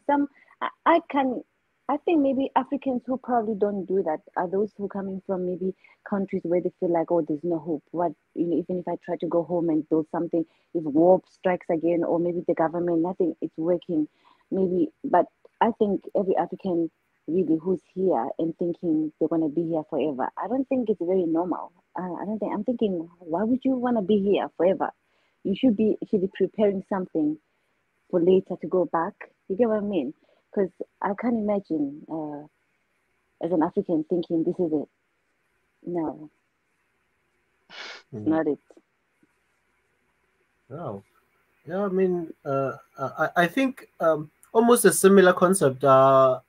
I can I think maybe Africans who probably don't do that are those who coming from maybe countries where they feel like, oh, there's no hope. What, even if I try to go home and build something, if war strikes again, or maybe the government, nothing is working, maybe. But I think every African really who's here and thinking they're gonna be here forever, I don't think it's very normal. I don't think. I'm thinking, why would you wanna be here forever? You should be preparing something for later to go back. You get what I mean? Because I can't imagine as an African thinking this is it. No, it's not it. Oh, yeah. I mean, I think almost a similar concept. The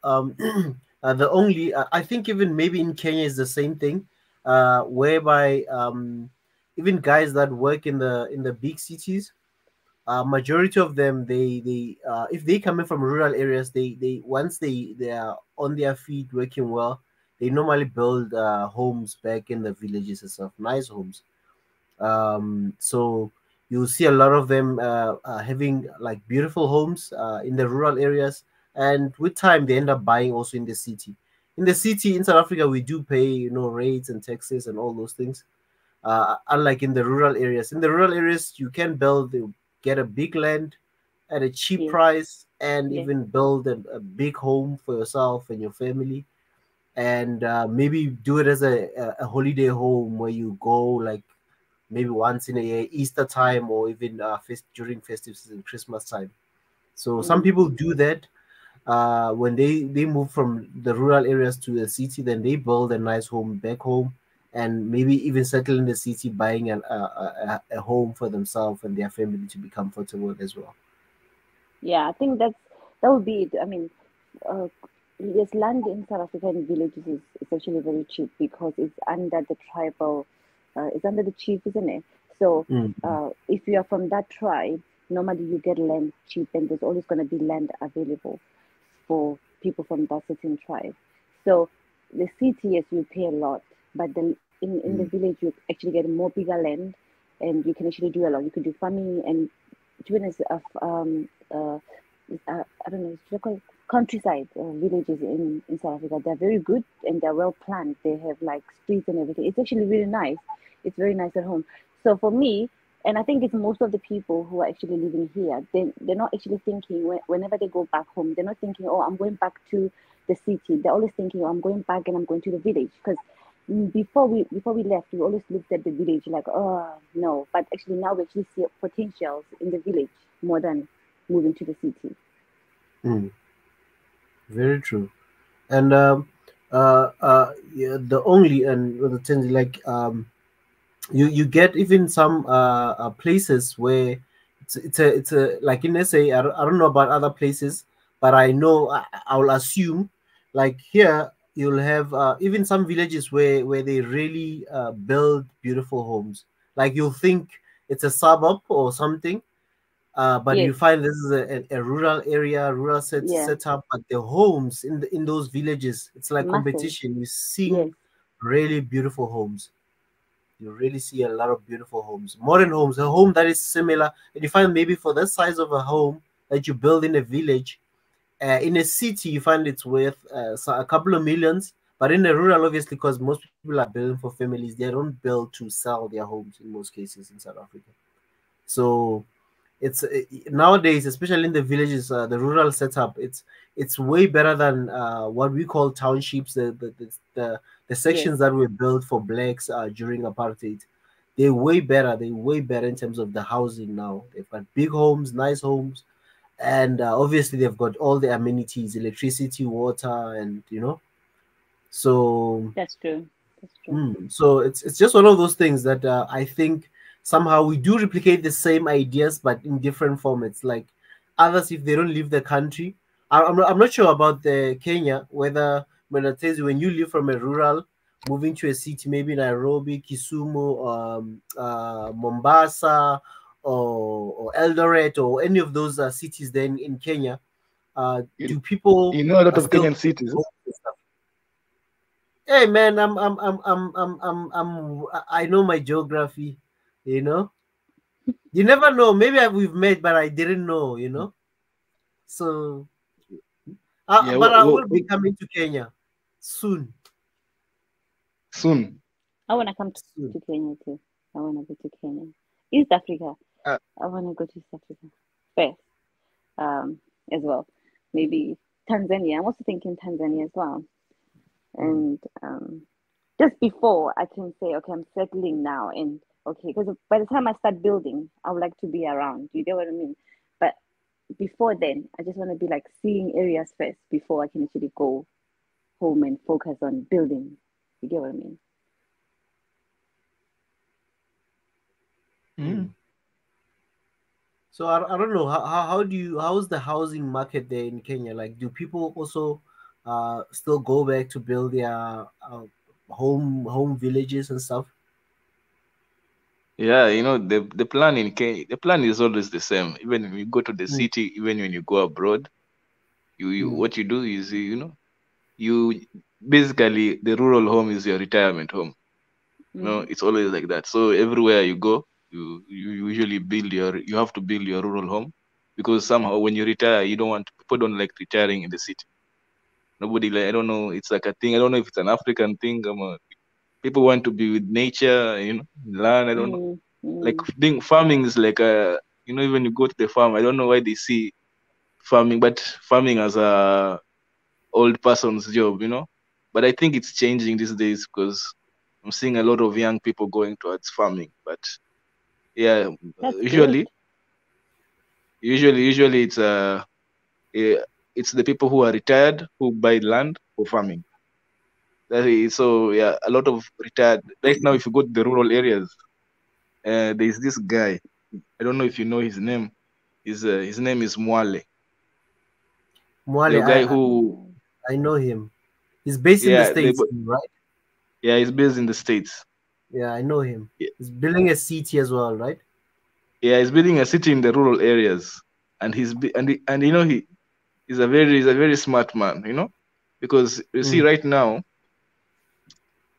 only I think even maybe in Kenya is the same thing, whereby even guys that work in the big cities, majority of them they if they come in from rural areas, they once they are on their feet working well, they normally build homes back in the villages and stuff, nice homes. So you see a lot of them having like beautiful homes in the rural areas, and with time they end up buying also in the city. In the city in South Africa, we do pay rates and taxes and all those things. Unlike in the rural areas, you can build, get a big land at a cheap Yes, price, and yes. even build a big home for yourself and your family, and maybe do it as a holiday home where you go like maybe once in a year, Easter time, or even during festive season, Christmas time. So some Mm. people do that. When they move from the rural areas to the city, then they build a nice home back home, and maybe even settle in the city, buying a home for themselves and their family to be comfortable as well. Yeah, I think that would be it. I mean, uh, yes, land in South African villages is actually very cheap because it's under the tribal, it's under the chief, isn't it? So, Mm. if you are from that tribe, normally you get land cheap, and there's always going to be land available for people from that certain tribe. So, the city, yes, you pay a lot, but in the Mm. village, you actually get more bigger land, and you can actually do a lot. You could do farming, and to be honest, I don't know, it's local countryside villages in South Africa. They're very good and they're well planned. They have like streets and everything. It's actually really nice. It's very nice at home. So for me, and I think it's most of the people who are actually living here, they're not actually thinking whenever they go back home, they're not thinking, oh, I'm going back to the city. They're always thinking, oh, I'm going back and I'm going to the village. Because before we left, we always looked at the village like, oh no, but actually now we actually see potentials in the village more than moving to the city. Mm. Very true. And yeah, the only and the thing like you get even some places where it's a like in SA. I don't know about other places, but I know I will assume like here you'll have even some villages where they really build beautiful homes. Like you'll think it's a suburb or something, but Yes, you find this is a rural area, rural yeah, setup. But the homes in those villages, it's like massive. competition. You're Yes, seeing really beautiful homes. You really see a lot of beautiful homes, modern homes, a home that is similar. And you find maybe for the size of a home that you build in a village, in a city, you find it's worth a couple of millions. But in the rural, obviously, because most people are building for families, they don't build to sell their homes in most cases in South Africa. So it's nowadays, especially in the villages, the rural setup, it's way better than what we call townships, the yes, sections that were built for blacks during apartheid. They're way better in terms of the housing. Now they've got big homes, nice homes, and obviously they've got all the amenities, electricity, water, and so that's true. That's true. so it's just one of those things that I think somehow we do replicate the same ideas, but in different formats. Like others, if they don't leave the country, I'm not sure about the Kenya, whether when it says when you live from a rural, moving to a city, maybe Nairobi, Kisumu, Mombasa, or Eldoret, or any of those cities. Then in Kenya, You, do people you know a lot of still? Kenyan cities. Hey man, I know my geography, you know. You never know. Maybe we've met, but I didn't know, So Yeah, But I will be coming to Kenya soon. Soon. I want to come to Kenya too. I want to go to Kenya. East Africa. Uh, I want to go to East Africa first, as well. Maybe Tanzania. I'm also thinking Tanzania as well. And just before I can say, okay, I'm settling now, and okay, because by the time I start building, I would like to be around. You get what I mean? But before then, I just want to be like seeing areas first before I can actually go home and focus on building. You get what I mean? So I don't know how's the housing market there in Kenya? Like, do people also still go back to build their home villages and stuff? Yeah, the plan in Kenya, the plan is always the same. Even when you go to the city, even when you go abroad, you what you do is you basically the rural home is your retirement home. It's always like that. So everywhere you go, you usually you have to build your rural home, because somehow when you retire, people don't like retiring in the city. Nobody, like, I don't know, it's like a thing. I don't know if it's an African thing. People want to be with nature, land. I don't know. Like farming is like even you go to the farm, I don't know why they see farming as a old person's job, But I think it's changing these days, because I'm seeing a lot of young people going towards farming. But yeah, usually it's the people who are retired who buy land for farming. So yeah, a lot of retired right now. If you go to the rural areas, there's this guy. I don't know if you know his name. His name is Mwale. Mwale, The guy who I know him. He's based in the States, right? Yeah, he's based in the States. Yeah, I know him. Yeah. He's building a city as well, right? Yeah, he's building a city in the rural areas, and he's a very smart man, because you see right now,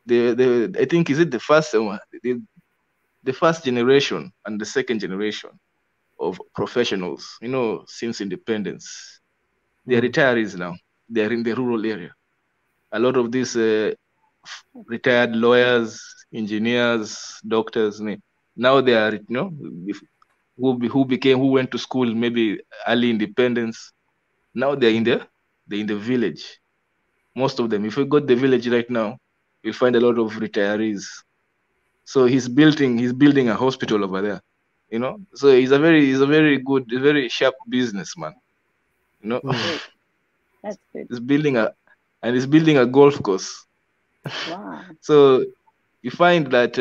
I think is it the first generation and the second generation of professionals, since independence, they're retirees now. They're in the rural area. A lot of these retired lawyers, engineers, doctors, now they are, who went to school maybe early independence. Now they're in the village. Most of them. If you go to the village right now, you'll find a lot of retirees. So he's building a hospital over there. So he's a very good, very sharp businessman. That's good. He's building a golf course. Wow. So you find that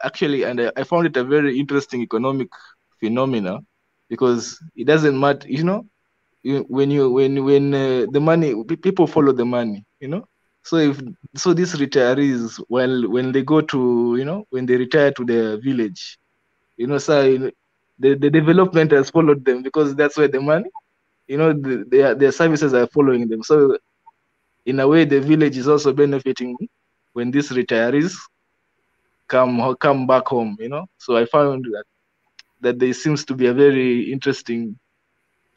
actually, and I found it a very interesting economic phenomena, because it doesn't matter, when the money, people follow the money, So these retirees, when they go to, when they retire to their village, so the development has followed them, because that's where the money, their services are following them. So in a way, the village is also benefiting when these retirees come back home, So I found that there seems to be a very interesting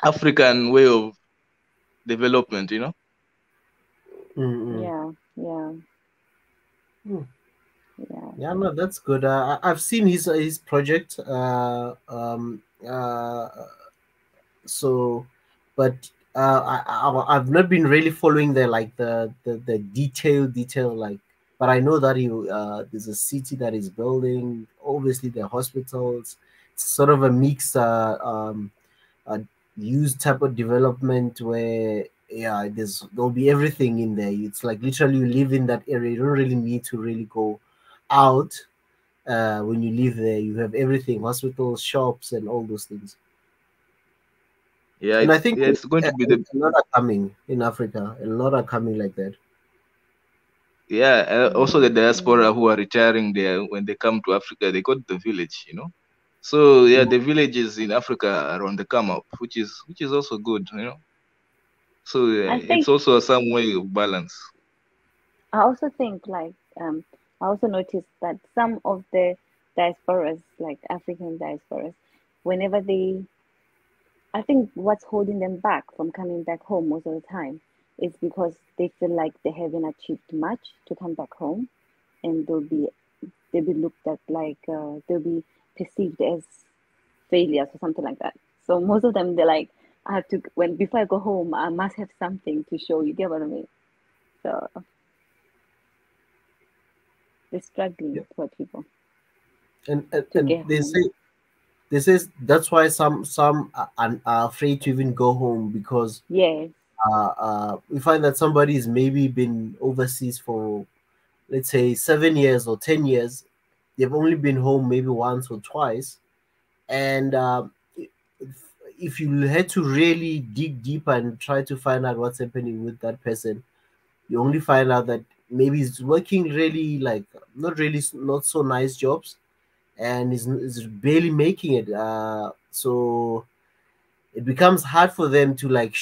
African way of development, Yeah. Yeah. Yeah, no, that's good. I've seen his project. So, but I've not been really following the detail like. But I know that there's a city that is building. Obviously, the hospitals. It's sort of a mix, used type of development where there'll be everything in there. It's like literally you live in that area. You don't really need to really go out. When you live there, you have everything: hospitals, shops, and all those things. Yeah, and I think it's going to be a lot are coming in Africa. A lot are coming like that. Yeah, also the diaspora who are retiring there, when they come to Africa, they go to the village, So yeah, the villages in Africa are on the come up, which is also good, So it's also some way of balance. I also think I also noticed that some of the diasporas, like African diasporas, I think what's holding them back from coming back home most of the time it's because they feel like they haven't achieved much to come back home, and they'll be looked at like they'll be perceived as failures or something like that. So most of them, they're like, I have to, when before I go home, I must have something to show. You get what I mean? So they're struggling, poor people, to And get home. they say that's why some are afraid to even go home, because Yes. we find that somebody's maybe been overseas for, let's say, 7 years or 10 years. They've only been home maybe once or twice, and if you had to really dig deep and try to find out what's happening with that person, you only find out that maybe he's working really, like, not so nice jobs, and is barely making it. So it becomes hard for them to like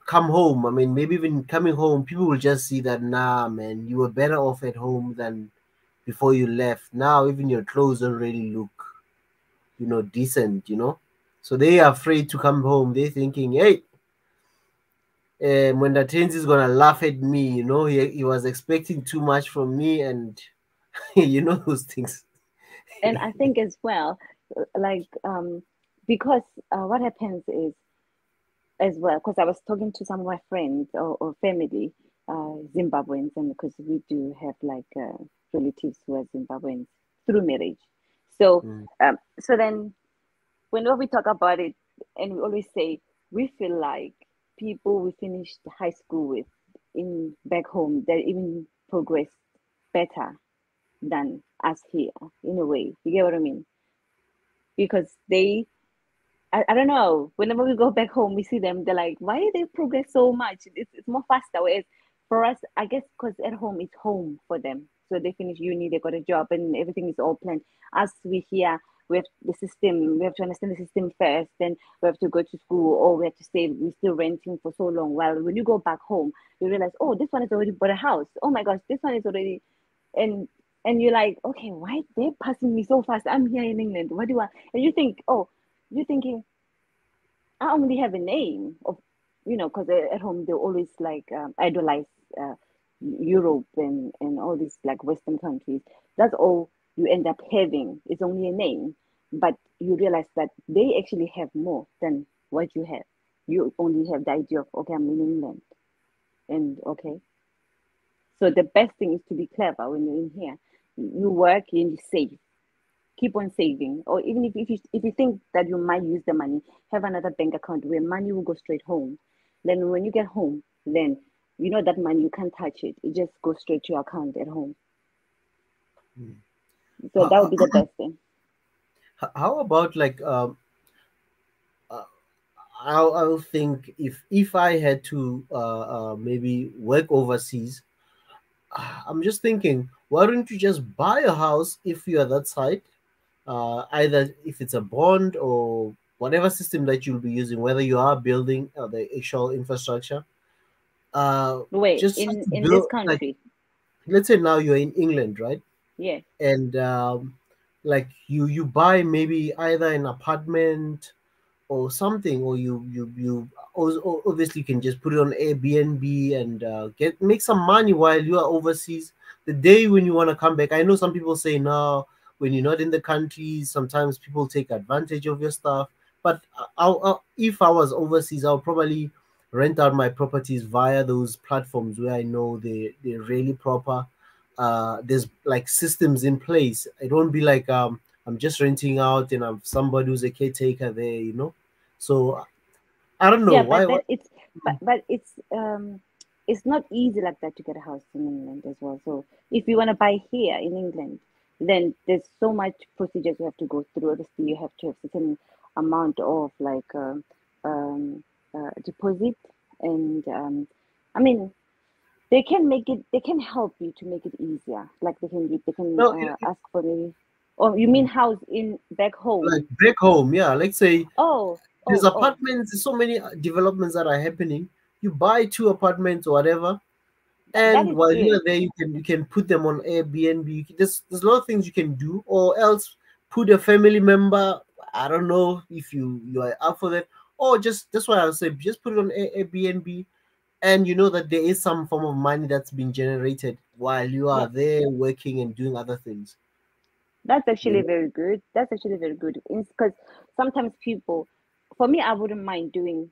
come home. I mean, maybe even coming home, people will just see that, nah, man, you were better off at home than before you left. Now even your clothes don't really look, decent. So they are afraid to come home. They're thinking, hey, when the Tenzi is gonna laugh at me, he was expecting too much from me, and those things. And I think as well, like because what happens is, as well, because I was talking to some of my friends or family, Zimbabweans, and because we do have like relatives who are Zimbabweans through marriage. So, Mm. so then whenever we talk about it, and we always say we feel like people we finished high school with in back home, they even progressed better than us here in a way. You get what I mean? Because I don't know. Whenever we go back home, we see them. They're like, "Why they progress so much? It's more faster." Whereas for us, I guess because at home it's home for them. So they finish uni, they got a job, and everything is all planned. As we here, we have the system. We have to understand the system first. Then we have to go to school, or we have to stay. We're still renting for so long. While when you go back home, you realize, oh, this one has already bought a house. Oh my gosh, this one is already, and you're like, okay, why they passing me so fast? I'm here in England. What do I? And you think, oh, you're thinking, I only have a name of, because at home they always like idolize uh, Europe and all these like Western countries. That's all you end up having. It's only a name, but you realize that they actually have more than what you have. You only have the idea of, okay, I'm in England, and okay. So the best thing is to be clever when you're in here. You work and you save, keep on saving, or even if you think that you might use the money, have another bank account where money will go straight home. Then when you get home, then you know that money you can't touch it, it just goes straight to your account at home. So that would be the best thing. How about like uh, I'll think if I had to maybe work overseas. I'm just thinking, why don't you just buy a house if you are that side? Either if it's a bond or whatever system that you'll be using, whether you are building the actual infrastructure. Wait, Just try in to this build, like, country? let's say now you're in England, right? Yeah. And like you buy maybe either an apartment or something, or obviously you can just put it on Airbnb and make some money while you are overseas. The day when you want to come back, I know some people say no, when you're not in the country, sometimes people take advantage of your stuff. But if I was overseas, I'll probably rent out my properties via those platforms where I know they're really proper. There's like systems in place. It won't be like I'm just renting out and I'm somebody who's a caretaker there. So I don't know Yeah, why. but then it's not easy like that to get a house in England as well. So if you want to buy here in England, then there's so much procedures you have to go through. Obviously, you have to have certain amount of like deposit, and I mean they can make it. They can help you to make it easier. Like they can No, ask for maybe. Or you mean house in back like home? back home, yeah. Let's say Oh, there's oh. apartments. There's so many developments that are happening. You buy two apartments or whatever, That and is while good. you're there, you can put them on Airbnb. There's a lot of things you can do, or else put a family member. I don't know if you are up for that, or just that's why I say just put it on Airbnb. and you know that there is some form of money that's been generated while you are Yeah, there working and doing other things. that's You actually know? very good. That's actually very good. Because sometimes people, for me, I wouldn't mind doing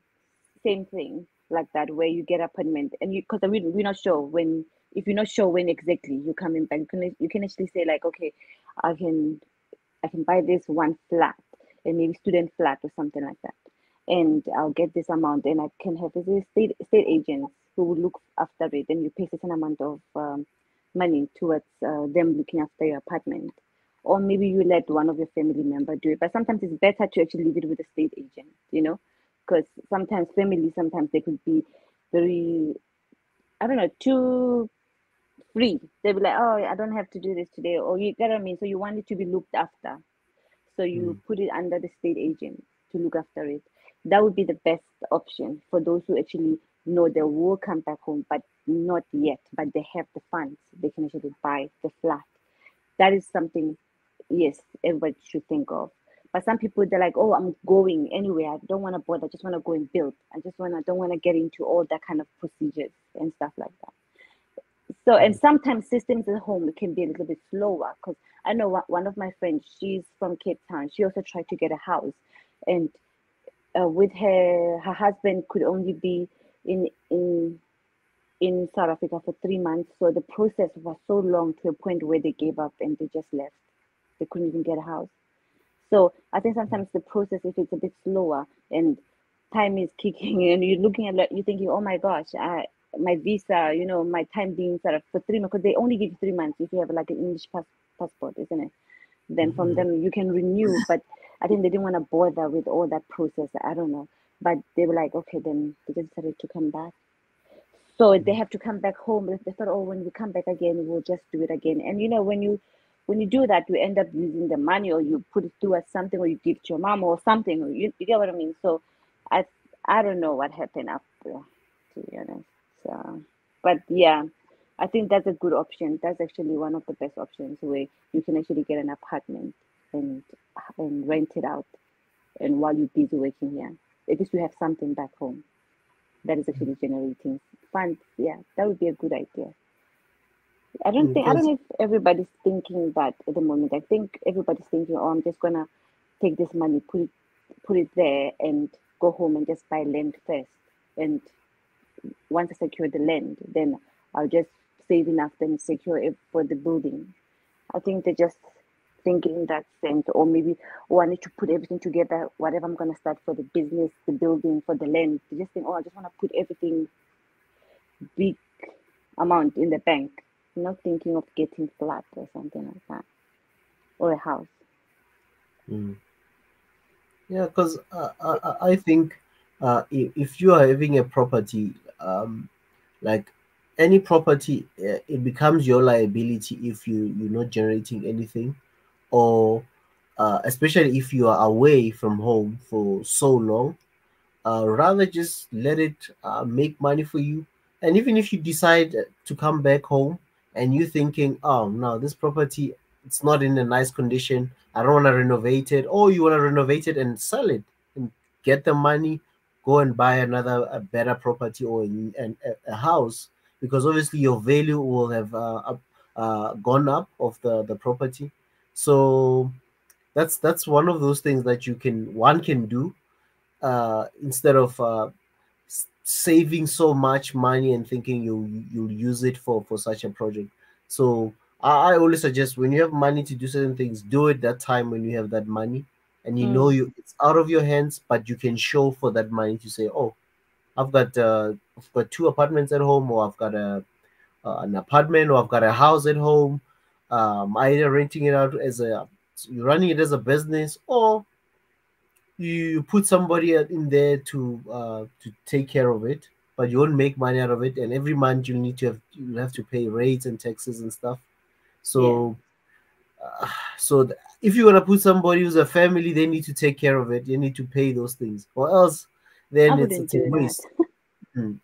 same thing like that, where you get appointment and you, because we're not sure when, if you're not sure when exactly you're coming back, you can actually say like, okay, I can I can buy this one flat, and maybe student flat or something like that, and I'll get this amount, and I can have a state agents who will look after it, and you pay a certain amount of money towards them looking after your apartment. Or maybe you let one of your family member do it. But sometimes it's better to actually leave it with a state agent, because sometimes family, sometimes they could be very, I don't know, too free. They'll be like, oh, I don't have to do this today, or you get what I mean. So you want it to be looked after. So you Mm. put it under the state agent to look after it. That would be the best option for those who actually know they will come back home, but not yet, but they have the funds. They can actually buy the flat. That is something, yes, everybody should think of. But some people, they're like, oh, I'm going anywhere. I don't want to bother. I just want to go and build. Don't want to get into all that kind of procedures and stuff like that. So, and sometimes systems at home can be a little bit slower, because I know one of my friends, she's from Cape Town. She also tried to get a house, and with her husband could only be in in in South Africa for 3 months. So the process was so long, to a point where they gave up and they just left. They couldn't even get a house. So I think sometimes the process, if it's a bit slower and time is kicking and you're looking at, like, you're thinking, oh my gosh, my visa, my time being sort of for 3 months, because they only give you 3 months if you have like an English passport, isn't it? Then from Mhm. them you can renew. But I think they didn't want to bother with all that process. I don't know. But they were like, okay, then they just decided to come back. So they have to come back home. They thought, oh, when we come back again, we'll just do it again. And when you do that, you end up using the money, or you put it towards something, or you give it to your mom or something. Or you get what I mean? So I I don't know what happened after, to be honest. So, but yeah, I think that's a good option. That's actually one of the best options, where you can actually get an apartment and rent it out, and while you're busy working here, at least you have something back home that is actually generating funds. Yeah, that would be a good idea. I don't Because know if everybody's thinking that at the moment. I think everybody's thinking, oh, I'm just gonna take this money, put it there, and go home and just buy land first. And once I secure the land, then I'll just save enough, then secure it for the building. I think they're just thinking in that sense, or maybe, oh, I need to put everything together, whatever I'm gonna start for the business, the building, for the land. They just think, oh, I just want to put everything, big amount in the bank. I'm not thinking of getting flat or something like that, or a house. mm, yeah, because I think if you are having a property, like any property, it becomes your liability if you're not generating anything, or especially if you are away from home for so long. Rather just let it make money for you. And even if you decide to come back home and you're thinking, oh no, this property, it's not in a nice condition, I don't want to renovate it, or you want to renovate it and sell it and get the money, go and buy another a better property, or a house, because obviously your value will have gone up of the property. So that's one of those things that one can do, instead of saving so much money and thinking you'll use it for such a project. So I always suggest, when you have money to do certain things, do it that time when you have that money, and Mm. it's out of your hands, but you can show for that money to say, oh, I've got two apartments at home, or I've got an apartment, or I've got a house at home. Either renting it out as a you're running it as a business, or you put somebody in there to take care of it, but you won't make money out of it, and every month you'll have to pay rates and taxes and stuff. Yeah, So uh, if you're gonna put somebody who's a family, they need to take care of it. They need to pay those things, or else I then wouldn't it's a do that. waste.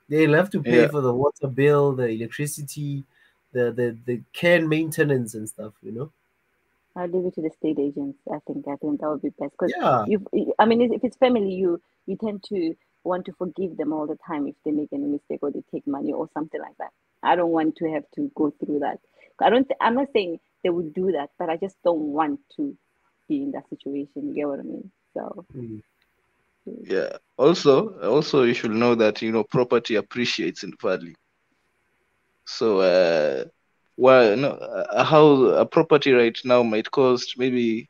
They'll have to pay Yeah. for the water bill, the electricity, the care and maintenance and stuff. I'll leave it to the state agents. I think that would be best, because Yeah. I mean, if it's family, you tend to want to forgive them all the time if they make any mistake or they take money or something like that. I don't want to have to go through that. I'm not saying they would do that, but I just don't want to be in that situation. You get what I mean? So. Yeah. Also, you should know that property appreciates in value. So, how a property right now might cost maybe,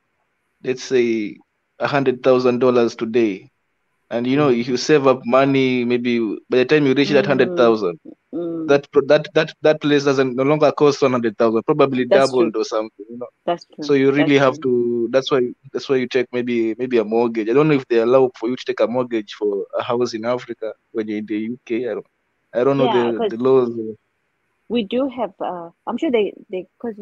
let's say, $100,000 today, and if you save up money, maybe by the time you reach that 100,000, that place doesn't no longer cost 100,000, probably That's doubled true. or something. That's true. So you really That's have true. to. That's why you take maybe a mortgage. I don't know if they allow for you to take a mortgage for a house in Africa when you're in the UK. I don't know Yeah, the laws. we do have. I'm sure they because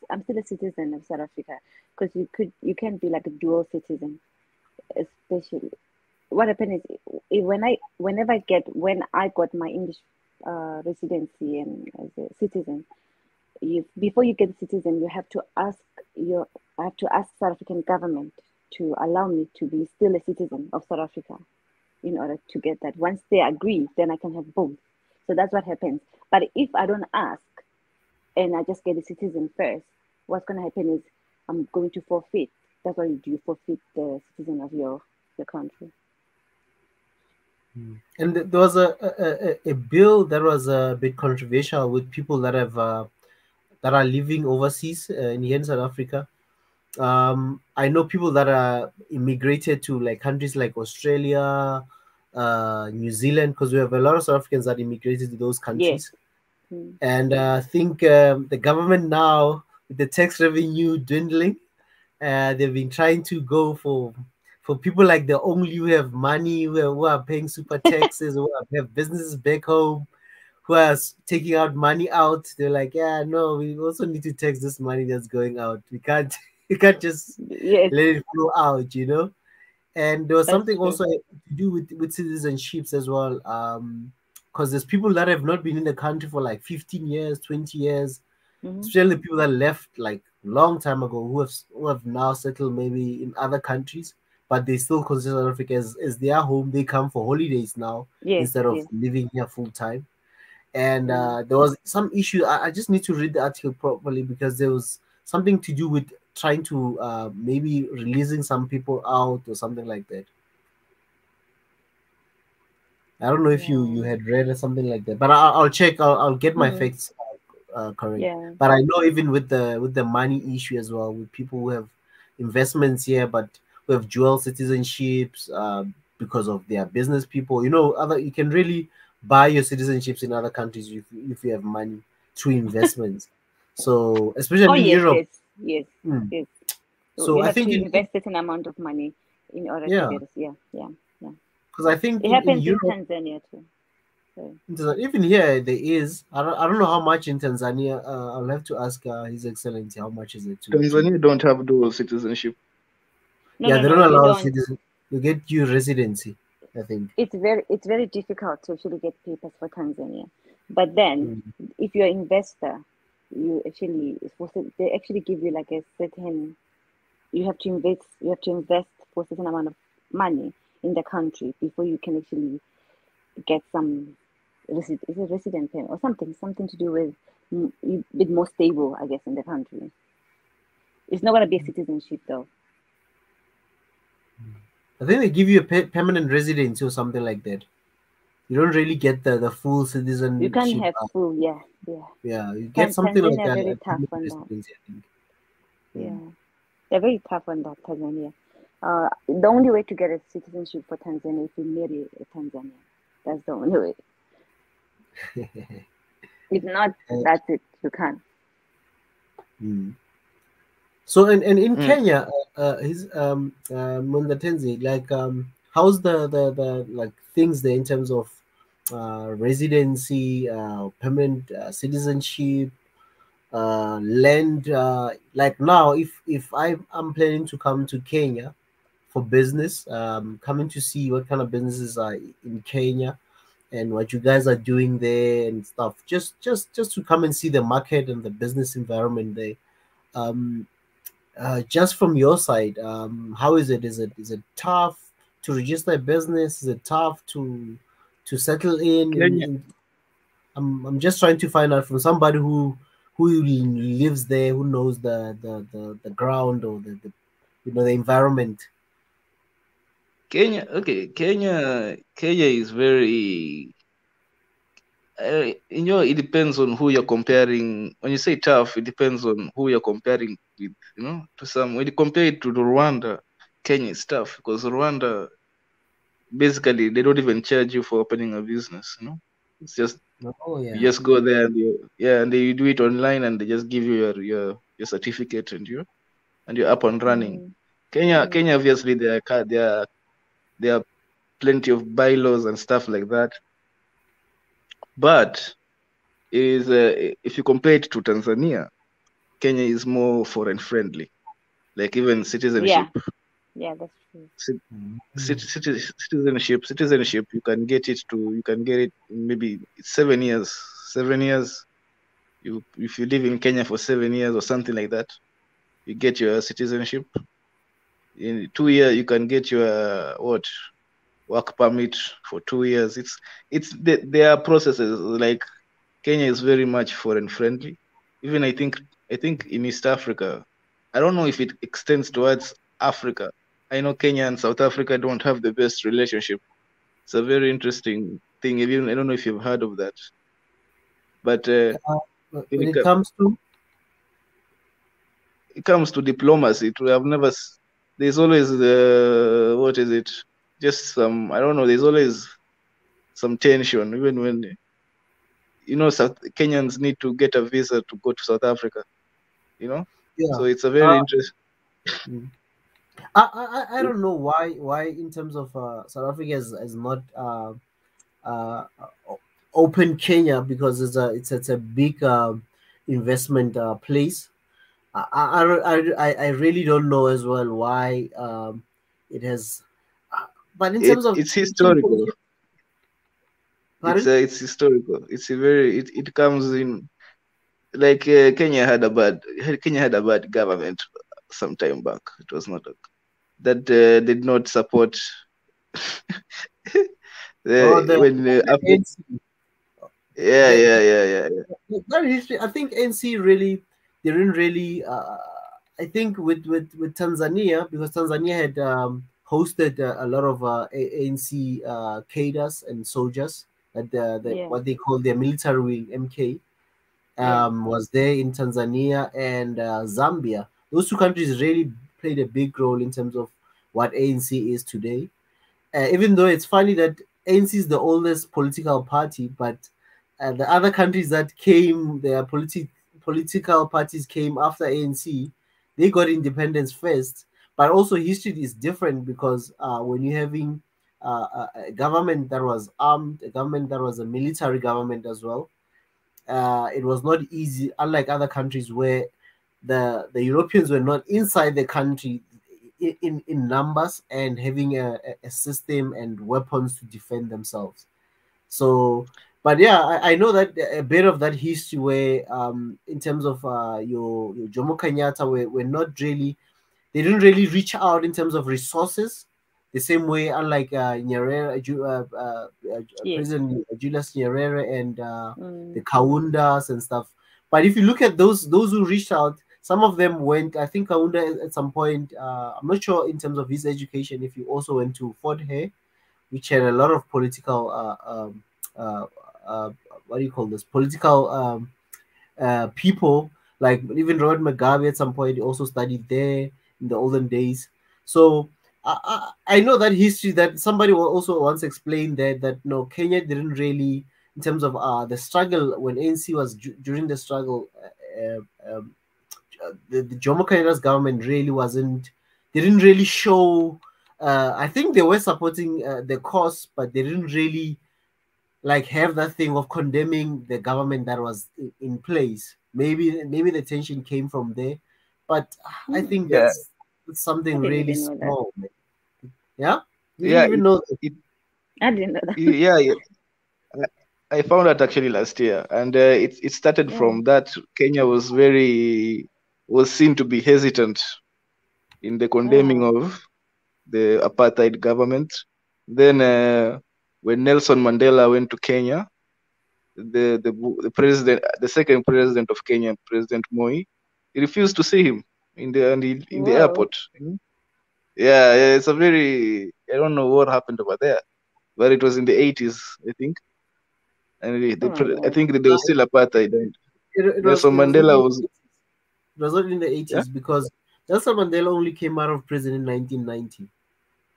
I'm still a citizen of South Africa, because you can be like a dual citizen, especially. What happened is when I got my English residency and as a citizen, before you get citizen, you have to ask South African government to allow me to be still a citizen of South Africa in order to get that. Once they agree, then I can have both. So that's what happens. But if I don't ask and I just get a citizen first, what's going to happen is I'm going to forfeit. That's what you do, forfeit the citizen of your country. And there was a bill that was a bit controversial with people that are living overseas here in South Africa. I know people that are immigrated to like countries like Australia, New Zealand, because we have a lot of South Africans that immigrated to those countries. Yes. And I think the government now, with the tax revenue dwindling, they've been trying to go for people like the only who have money, who are paying super taxes, who have businesses back home, who are taking out money out. They're like, yeah, no, we also need to tax this money that's going out. We can't just let it flow out, And there was something also to do with citizenships as well. Because there's people that have not been in the country for like 15 years, 20 years, especially people that left like long time ago who have now settled maybe in other countries, but they still consider South Africa as their home. They come for holidays now instead of living here full time. And there was some issue. I just need to read the article properly because there was something to do with trying to maybe releasing some people out or something like that. I don't know if you had read or something like that, but I'll check. I'll get my facts correct. Yeah. But I know even with the money issue as well, with people who have investments here but who have dual citizenships because of their business people. You can really buy your citizenships in other countries if you have money through investments. So especially in Europe. Yes. So you I have think to invest a certain amount of money in order to get it. Yeah. Because I think it happens in Europe, Tanzania too. Even here there is. I don't know how much in Tanzania. I'll have to ask His Excellency how much is it too. Tanzania don't have dual citizenship. They don't allow citizens. You get your residency. I think it's very difficult to actually get papers for Tanzania. But then, if you're an investor, they actually give you like a certain. You have to invest for a certain amount of money in the country before you can actually get some resident permit or something to do with a bit more stable, I guess, in the country. It's not going to be a citizenship though. I think they give you a permanent residency or something like that. You don't really get the full citizenship. You can't have full, yeah. You get something like that. Very tough on that. Yeah, they're very tough on that, Tanzania. The only way to get a citizenship for Tanzania is to marry a Tanzanian. That's the only way. If not, that's it. You can't. So in Kenya, his Mundatenzi, like how's the like things there in terms of residency, permanent citizenship, land? Like now, if I'm planning to come to Kenya for business, coming to see what kind of businesses are in Kenya and what you guys are doing there and stuff, just to come and see the market and the business environment there. Just from your side, how is it? Is it tough? to register a business? Is it tough to settle in? Kenya, I'm just trying to find out from somebody who lives there, who knows the ground or the the environment. Kenya, okay, Kenya is very. It depends on who you're comparing. When you say tough, it depends on who you're comparing with. To some, when you compare it to Rwanda, Kenya is tough because Rwanda, basically, they don't even charge you for opening a business. It's just Oh yeah. you just go there and you do it online and they just give you your certificate and you're up and running. Kenya, obviously, there are plenty of bylaws and stuff like that, but if you compare it to Tanzania, Kenya is more foreign friendly. Like even citizenship. Yeah, that's true. Citizenship, you can get it in maybe 7 years. 7 years. If you live in Kenya for 7 years or something like that, you get your citizenship. In 2 years, you can get your work permit for 2 years. There are processes. Like Kenya is very much foreign friendly. Even I think in East Africa, I don't know if it extends towards Africa. I know Kenya and South Africa don't have the best relationship. It's a very interesting thing. Even I don't know if you've heard of that. But when it comes to diplomacy, there's always what is it? Just some, I don't know. There's always some tension, even when South Kenyans need to get a visa to go to South Africa. Yeah. So it's a very interesting. I don't know why in terms of South Africa has not open Kenya, because it's a big investment place. I really don't know as well why it has. But in terms of it's historical. It's historical. It comes in like Kenya had a bad government some time back. It was not that did not support yeah. That history, I think NC really didn't really. I think with Tanzania, because Tanzania had hosted a lot of ANC cadres and soldiers at what they call their military wing, MK. Was there in Tanzania and Zambia. Those two countries really played a big role in terms of what ANC is today. Even though it's funny that ANC is the oldest political party, but the other countries that came, their political parties came after ANC, they got independence first. But also history is different, because when you're having a government that was armed, a government that was a military government as well, it was not easy, unlike other countries where the Europeans were not inside the country in numbers and having a system and weapons to defend themselves. So, but yeah, I know that a bit of that history where in terms of your Jomo Kenyatta were not really, they didn't really reach out in terms of resources the same way, unlike Nyerere, President Julius Nyerere and the Kaundas and stuff. But if you look at those who reached out, some of them went. I think Kaunda at some point. I'm not sure in terms of his education if he also went to Fort Hare, which had a lot of political. What do you call this? Political people, like even Robert Mugabe at some point also studied there in the olden days. So I know that history, that somebody also once explained that no, Kenya didn't really, in terms of the struggle when ANC was during the struggle, the Jomo Kenyatta's government really didn't really show. I think they were supporting the cause, but they didn't really like have that thing of condemning the government that was in place. Maybe the tension came from there, but I think that's something really small. Yeah, you didn't even know that. I didn't know that. Yeah. I found out actually last year, and it started from that Kenya was seen to be hesitant in the condemning of the apartheid government. Then when Nelson Mandela went to Kenya, the president, the second president of Kenya, President Moi, he refused to see him in the airport. Yeah, it's a very, I don't know what happened over there, but it was in the 80s, I think, and I think that there was still apartheid. And Nelson Mandela was. It was not in the 80s because Nelson Mandela only came out of prison in 1990.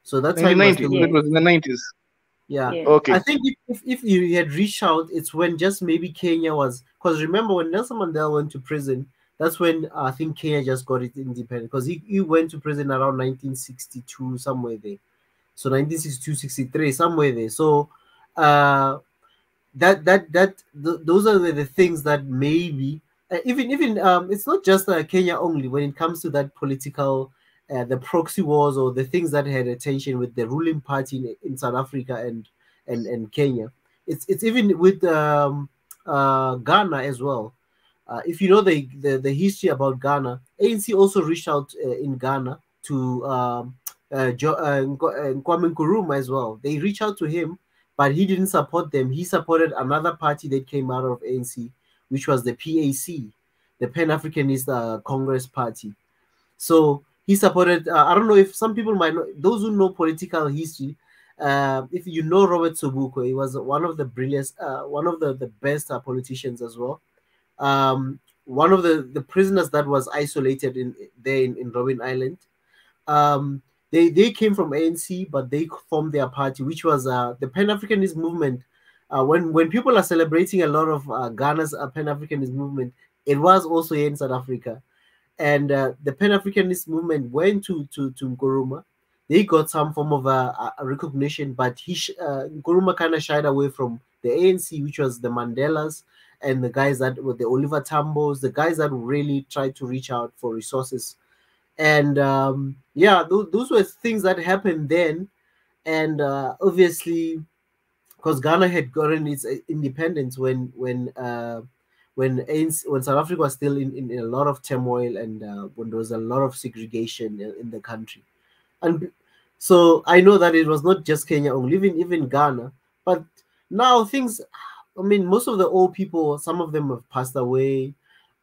So that's why it was in the 90s. Yeah. Okay. I think if you had reached out, it's when just maybe Kenya was, because remember when Nelson Mandela went to prison, that's when I think Kenya just got its independence, because he went to prison around 1962, somewhere there. So 1962, 63, somewhere there. So those are the things that maybe even it's not just Kenya only when it comes to that political the proxy wars or the things that had attention with the ruling party in South Africa and Kenya. It's even with Ghana as well. If you know the history about Ghana, ANC also reached out in Ghana to Kwame Nkrumah as well. They reached out to him, but he didn't support them. He supported another party that came out of ANC, which was the PAC, the Pan Africanist Congress Party. So he supported. I don't know if some people might know. Those who know political history, if you know Robert Sobukwe, he was one of the brilliant, one of the best politicians as well. One of the prisoners that was isolated in Robben Island. They came from ANC, but they formed their party, which was the Pan Africanist movement. When people are celebrating a lot of Ghana's Pan Africanist movement, it was also here in South Africa, and the Pan Africanist movement went to Nkrumah. They got some form of a recognition, but Nkrumah kind of shied away from the ANC, which was the Mandelas and the guys that were the Oliver Tambos, the guys that really tried to reach out for resources. And those were things that happened then. And obviously, because Ghana had gotten its independence when South Africa was still in a lot of turmoil and when there was a lot of segregation in the country. And so I know that it was not just Kenya only, even Ghana. But now things, I mean, most of the old people, some of them have passed away,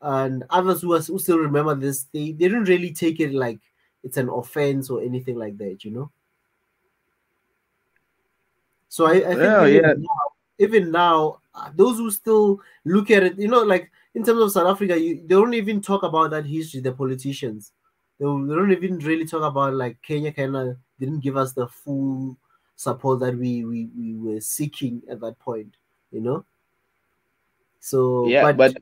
and others who still remember this, they didn't really take it like it's an offense or anything like that, you know. So I think even now, those who still look at it, you know, like in terms of South Africa, they don't even talk about that history. The politicians, they don't even really talk about like Kenya kind of didn't give us the full support that we were seeking at that point, you know. So but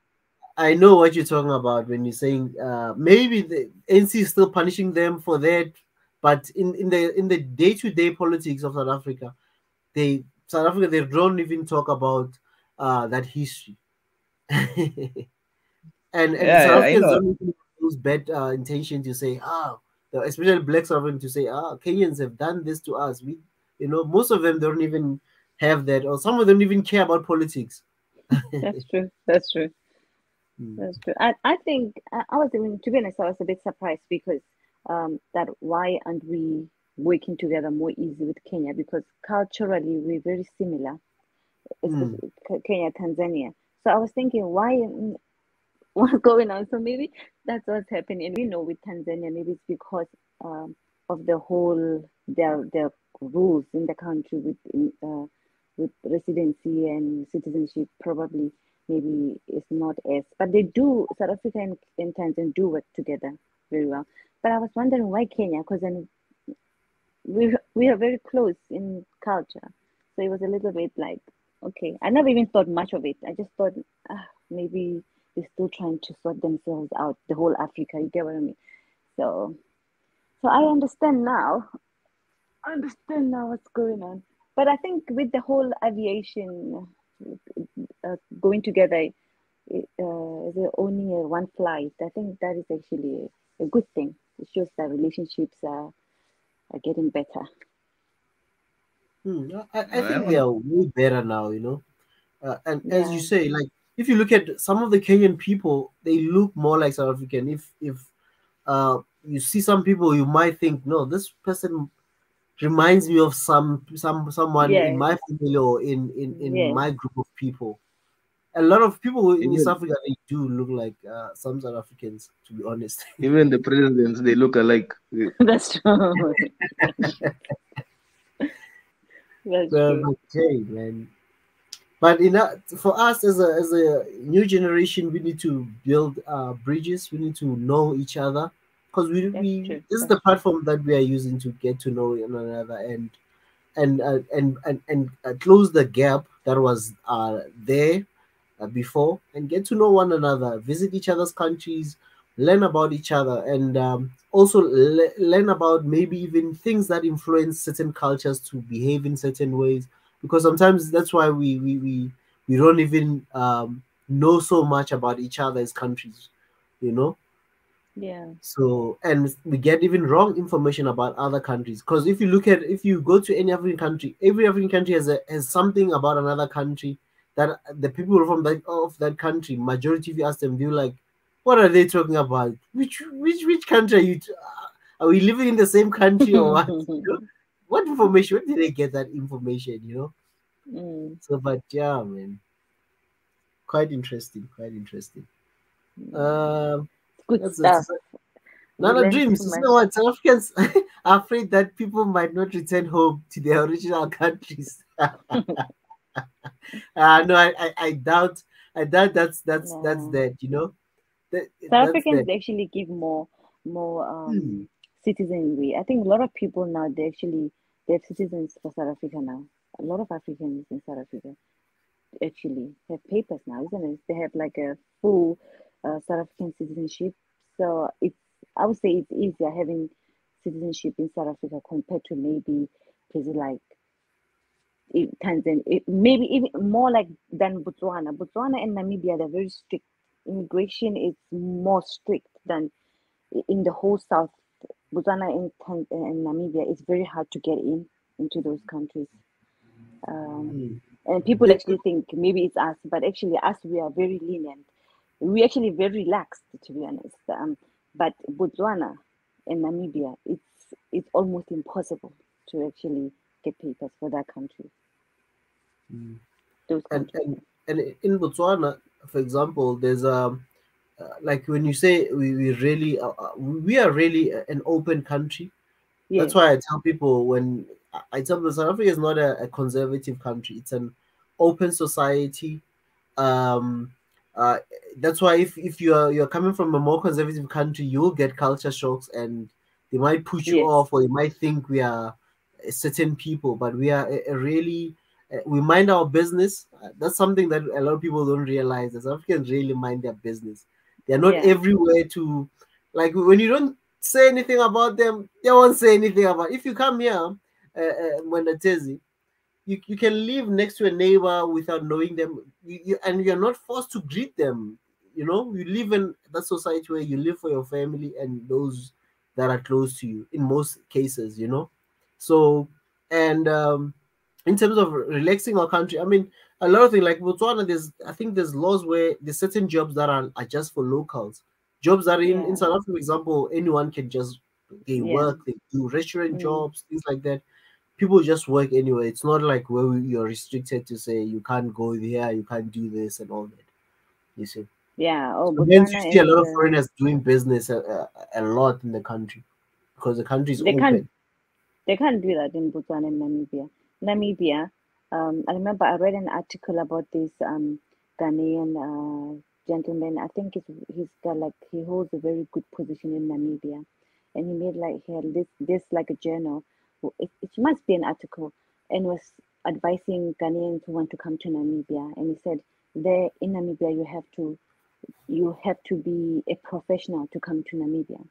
I know what you're talking about when you're saying maybe the NC is still punishing them for that, but in the day-to-day politics of South Africa, they don't even talk about that history. and South Africans don't even use bad intention to say, especially black South Africans to say, Kenyans have done this to us. We, you know, most of them don't even have that, or some of them even care about politics. That's true. That's true. That's true. I think I was even, to be honest, I was a bit surprised because that why aren't we working together more easy with Kenya, because culturally we're very similar, especially Kenya, Tanzania. So I was thinking, what's going on? So maybe that's what's happening. And we know with Tanzania, maybe it's because of the whole their rules in the country with residency and citizenship. Probably maybe it's not as, but they do. South Africa and Tanzania do work together very well. But I was wondering why Kenya, because then we are very close in culture, so it was a little bit like, okay, I never even thought much of it. I just thought maybe they're still trying to sort themselves out, the whole Africa, you get what I mean? So I understand now what's going on. But I think with the whole aviation going together, only one flight, I think that is actually a good thing. It shows that relationships are getting better. I think they are way better now, you know. And as you say, like if you look at some of the Kenyan people, they look more like South African. If you see some people, you might think, no, this person reminds me of someone in Yes. my family or in Yes. my group of people. A lot of people in East Even Africa, they do look like some South Africans, to be honest. even the presidents, they look alike. That's true. That's true. But hey, man. But for us as a new generation, we need to build bridges. We need to know each other because That's true. this is That's the platform that we are using to get to know one another and close the gap that was there before and get to know one another, visit each other's countries, learn about each other, and also learn about maybe even things that influence certain cultures to behave in certain ways. Because sometimes that's why we don't even know so much about each other's countries, you know. yeah. So, and we get even wrong information about other countries. Because if you go to any African country, every African country has something about another country that the people from that country, majority, if you ask them, they're like, what are they talking about? Which country are we living in the same country or what? You know? What information? Where did they get that information? You know. Mm, So, but yeah, man, quite interesting. Quite interesting. mm. Um, Good that's stuff. We Nana learned dreams. too You much. know what? South Africans are afraid that people might not return home to their original countries. No, I doubt. I doubt that's No. that. You know, South that's Africans that. they actually give more Hmm. citizenry. I think a lot of people now they have citizens for South Africa now. A lot of Africans in South Africa actually have papers now, isn't it? They have like a full South African citizenship. So it's I would say it's easier having citizenship in South Africa compared to maybe places like Tanzania, maybe even more like than Botswana. Botswana and Namibia, they're very strict. Immigration is more strict than in the whole south. Botswana and Namibia, it's very hard to get into those countries. Um, Hmm. and people actually think maybe it's us, but actually us, we are very lenient. We actually very relaxed, to be honest. But Botswana and Namibia, it's almost impossible to actually get papers for that country. Hmm. Those and countries. and and in Botswana, for example, there's like when you say we really we are really an open country. That's Yes. why I tell people when I tell them South Africa is not a conservative country; it's an open society. Um, uh, that's why if you're coming from a more conservative country, you will get culture shocks, and they might put you Yes. off, or you might think we are certain people, but we are a really we mind our business. That's something that a lot of people don't realize. That South Africans really mind their business. They're not Yeah. everywhere to like when you don't say anything about them, they won't say anything about. If you come here, when you can live next to a neighbor without knowing them, and you're not forced to greet them. You know, you live in that society where you live for your family and those that are close to you in most cases, you know. So, and in terms of relaxing our country, I mean, a lot of things like Botswana, I think there's laws where there's certain jobs that are just for locals. Jobs that in Yeah. South Africa, for example, anyone can just they Yeah. work, they do restaurant Mm. jobs, things like that. People just work anyway. It's not like where you're restricted to say you can't go there, you can't do this and all that. You see. Yeah. Oh, So hence you Botswana see a is lot of foreigners doing business a lot in the country because the country is they can't open. they can't do that in Botswana and Namibia. Namibia, I remember I read an article about this Ghanaian gentleman. I think he's got like he holds a very good position in Namibia, and he made like he had this like a journal. It must be an article, and was advising Ghanaians who want to come to Namibia, and he said there in Namibia you have to be a professional to come to Namibia.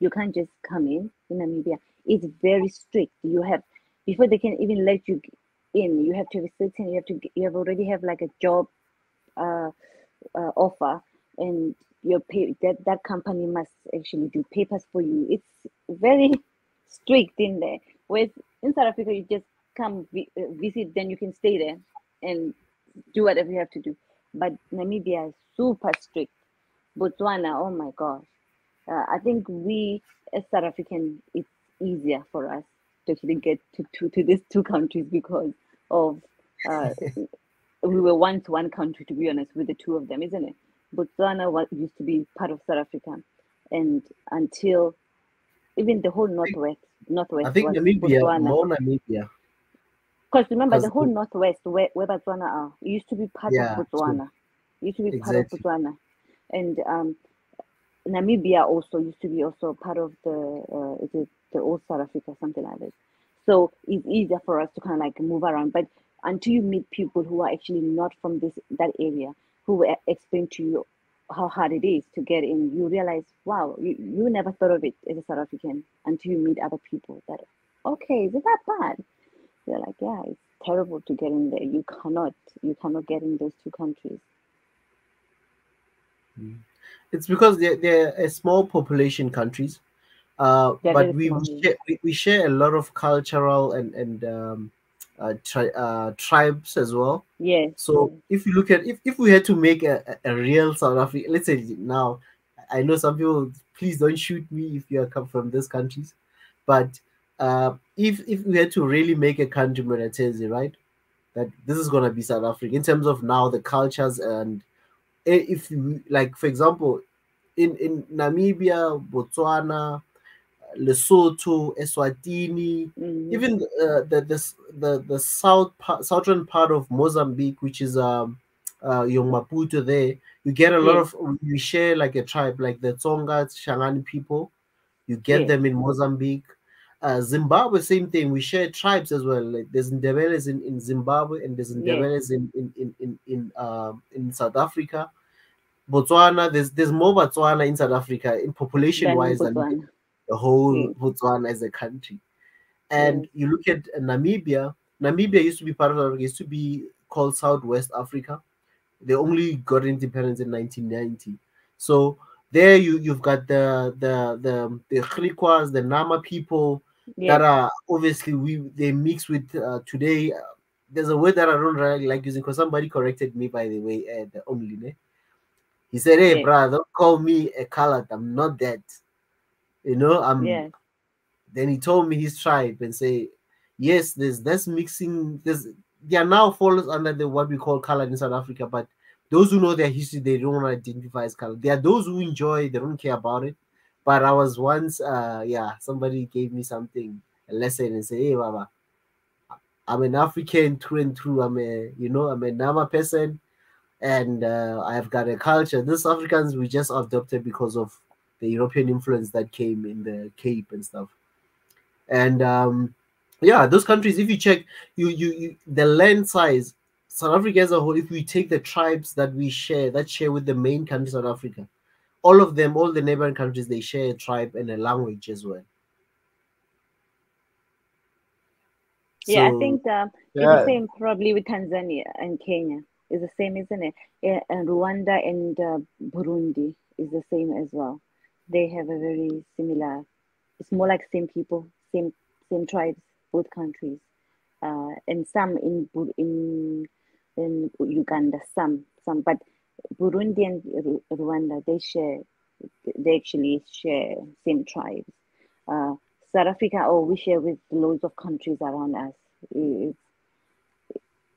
You can't just come in Namibia. It's very strict. You have before they can even let you in. You have to be certain. You have already have like a job uh, offer, and your pay that company must actually do papers for you. It's very strict in there. Whereas in South Africa, you just come visit, then you can stay there and do whatever you have to do. But Namibia is super strict. Botswana, oh my gosh. I think we as South African, it's easier for us. to actually get to these two countries because of we were once one country, to be honest, with the two of them, isn't it? Botswana used to be part of South Africa, and until even the whole northwest I think was Namibia, Botswana. more Namibia. Because remember, the Because whole northwest where Botswana are used to be part of yeah, true. Botswana. Used to be part of Exactly. Botswana, and Namibia also used to be also part of the old South Africa, something like that. So it's easier for us to kind of like move around. But until you meet people who are actually not from that area, who will explain to you how hard it is to get in, you realize, wow, you never thought of it as a South African until you meet other people that, okay, is it that bad? They're like, yeah, it's terrible to get in there. You cannot get in those two countries. It's because they're a small population countries, They're but very we small. we share a lot of cultural and tribes as well. Yes. So if you look at if we had to make a real South Africa, let's say now, I know some people, please don't shoot me if you come from these countries, but if we had to really make a country, Monatezi, right, that this is gonna be South Africa in terms of now the cultures, and if you like, for example, in Namibia, Botswana, Lesotho, Eswatini, even the southern part of Mozambique, which is Young Maputo, there you get a lot of, you share like a tribe, like the Tsonga Shangani people, you get them in Mozambique. Zimbabwe, same thing, we share tribes as well. Like there's Ndebeles in Zimbabwe, and there's Ndebeles in South Africa. Botswana, there's more Botswana in South Africa in population wise than the whole Botswana as a country. And you look at Namibia. Namibia used to be part of Africa, used to be called Southwest Africa. They only got independence in 1990. So there you've got the Griquas, the Nama people that are obviously they mix with today. There's a word that I don't really like using because somebody corrected me, by the way, the only. He said, "Hey, brother, don't call me a colored. I'm not that. You know, I'm." Then he told me his tribe and say, "Yes, there's mixing. They are now falls under what we call colored in South Africa. But those who know their history, they don't want to identify as colored. There are those who enjoy. They don't care about it. But I was once, somebody gave me something, a lesson, and say, hey, Baba, I'm an African through and through. I'm a Nama person." And I've got a culture. These Africans we just adopted because of the European influence that came in the Cape and stuff. And those countries, if you check, you the land size, South Africa as a whole, if we take the tribes that share with the main country, South Africa, all of them, all the neighboring countries, they share a tribe and a language as well. Yeah, so, I think it's the same probably with Tanzania and Kenya. It's the same, isn't it? Yeah, and Rwanda and Burundi is the same as well. They have a very similar. It's more like same people, same tribes, both countries, and some in Uganda, some, but Burundi and Rwanda they actually share same tribes. South Africa, we share with loads of countries around us.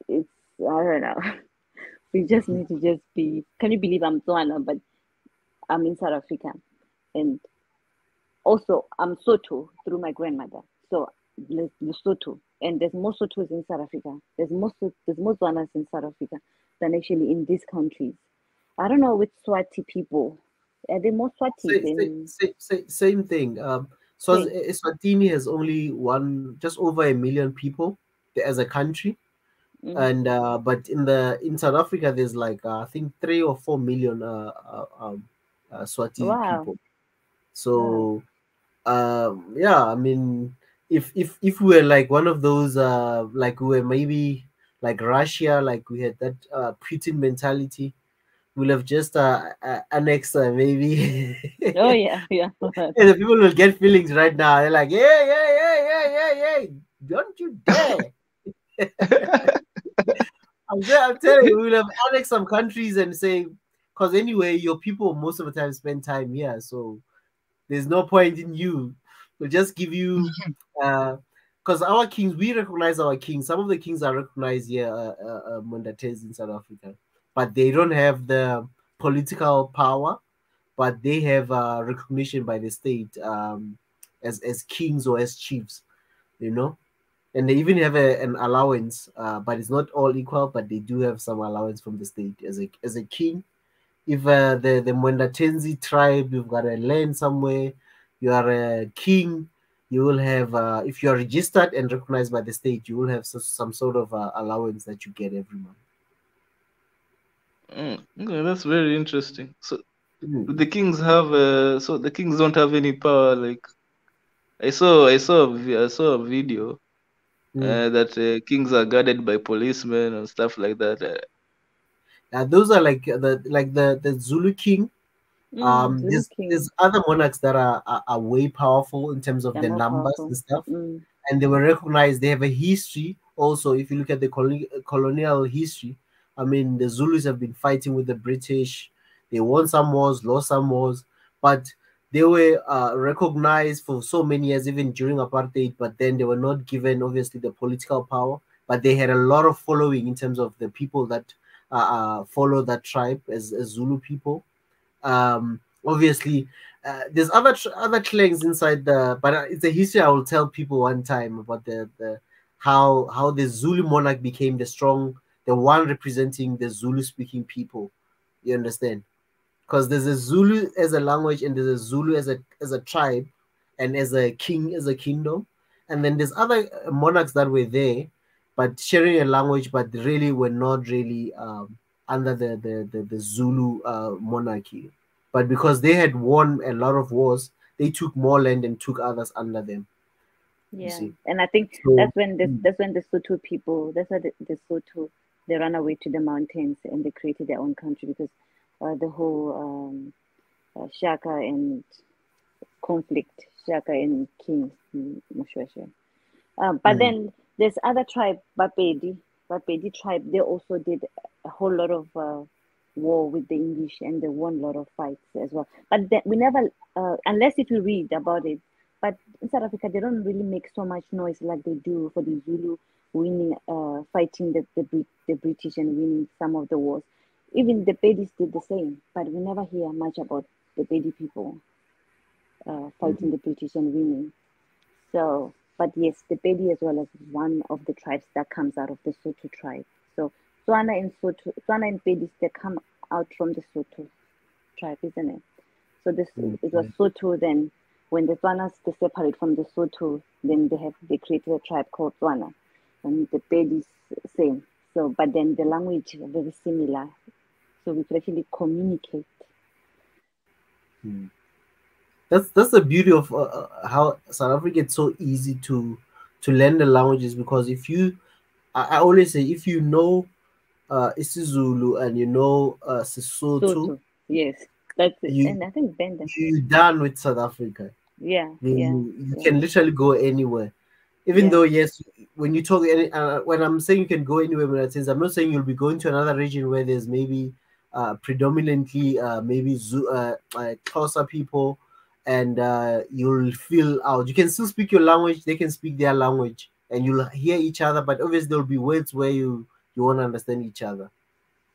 It's I don't know. We just need to just be. Can you believe I'm Tswana, but I'm in South Africa, and also I'm Soto through my grandmother. So Lesotho, and there's more Sotos in South Africa. There's more Tswanas in South Africa than actually in these countries. I don't know with Swati people. Are they more Swati? Same thing. So Eswatini has only just over 1 million people as a country. And but in South Africa there's like I think 3 or 4 million Swati people. So I mean, if we were like one of those like we were maybe like Russia, like we had that Putin mentality, we'll have just annexed maybe. Oh yeah. And the people will get feelings right now. They're like, yeah, don't you dare. I'm telling you, we'll have annexed some countries and say, because anyway, your people most of the time spend time here, so there's no point in you. We'll just give you, because our kings, we recognize our kings. Some of the kings are recognized here, Mondates in South Africa, but they don't have the political power, but they have recognition by the state as kings or as chiefs, you know. And they even have an allowance, but it's not all equal. But they do have some allowance from the state as a king. If the Mwendatenzi tribe, you've got a land somewhere, you are a king, you will have, if you are registered and recognized by the state, you will have some sort of allowance that you get every month. Okay, that's very interesting. So, do the kings have? So the kings don't have any power. Like I saw a video that kings are guarded by policemen and stuff like that. Those are like the Zulu king. Zulu king. There's other monarchs that are way powerful in terms of They're the more numbers powerful. and stuff, and they were recognized. They have a history also. If you look at the colonial history, I mean, the Zulus have been fighting with the British. They won some wars, lost some wars, but they were recognized for so many years, even during apartheid. But then they were not given, obviously, the political power. But they had a lot of following in terms of the people that follow that tribe as Zulu people. Obviously, there's other clans inside but it's a history I will tell people one time about the how the Zulu monarch became the one representing the Zulu speaking people. You understand? Because there's a Zulu as a language, and there's a Zulu as a tribe, and as a king as a kingdom, and then there's other monarchs that were there, but sharing a language, but really were not really under the Zulu monarchy. But because they had won a lot of wars, they took more land and took others under them. Yeah, and I think that's when the Sotho people, that's why the Sotho, they ran away to the mountains and they created their own country, because the whole Shaka and conflict, Shaka and King Moshoeshoe. But then there's other tribe, Bapedi tribe. They also did a whole lot of war with the English, and they won a lot of fights as well. But we never, unless if you read about it. But in South Africa, they don't really make so much noise like they do for the Zulu winning, fighting the British and winning some of the wars. Even the Pedis did the same, but we never hear much about the Pedi people fighting the British and winning. So, but yes, the Pedi as well as one of the tribes that comes out of the Sotho tribe. So Tswana and Pedis, they come out from the Sotho tribe, isn't it? So it was Sotho. Then when the Tswanas they separate from the Sotho, then they created a tribe called Tswana, and the Pedis same. So, but then the language is very similar, so we could actually communicate. That's the beauty of how South Africa it's so easy to learn the languages, because I always say, if you know isiZulu and you know Sesotho, yes, that's it. And I think Benda, you're done with South Africa. You can literally go anywhere. Even though, yes, when you talk, when I'm saying you can go anywhere, I'm not saying you'll be going to another region where there's maybe predominantly maybe Xhosa people, and you'll feel out. You can still speak your language, they can speak their language, and you'll hear each other, but obviously there'll be words where you won't understand each other.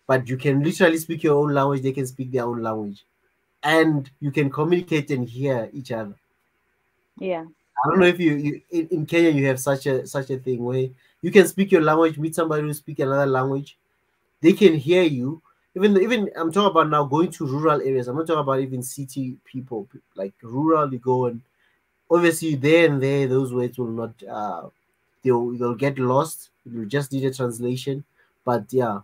But you can literally speak your own language, they can speak their own language, and you can communicate and hear each other. Yeah. I don't know if you in Kenya you have such a thing where you can speak your language, meet somebody who speaks another language, they can hear you. Even I'm talking about now going to rural areas. I'm not talking about even city people. Like rural, you go, and obviously there and there those words will not they'll get lost. You just need a translation. But yeah.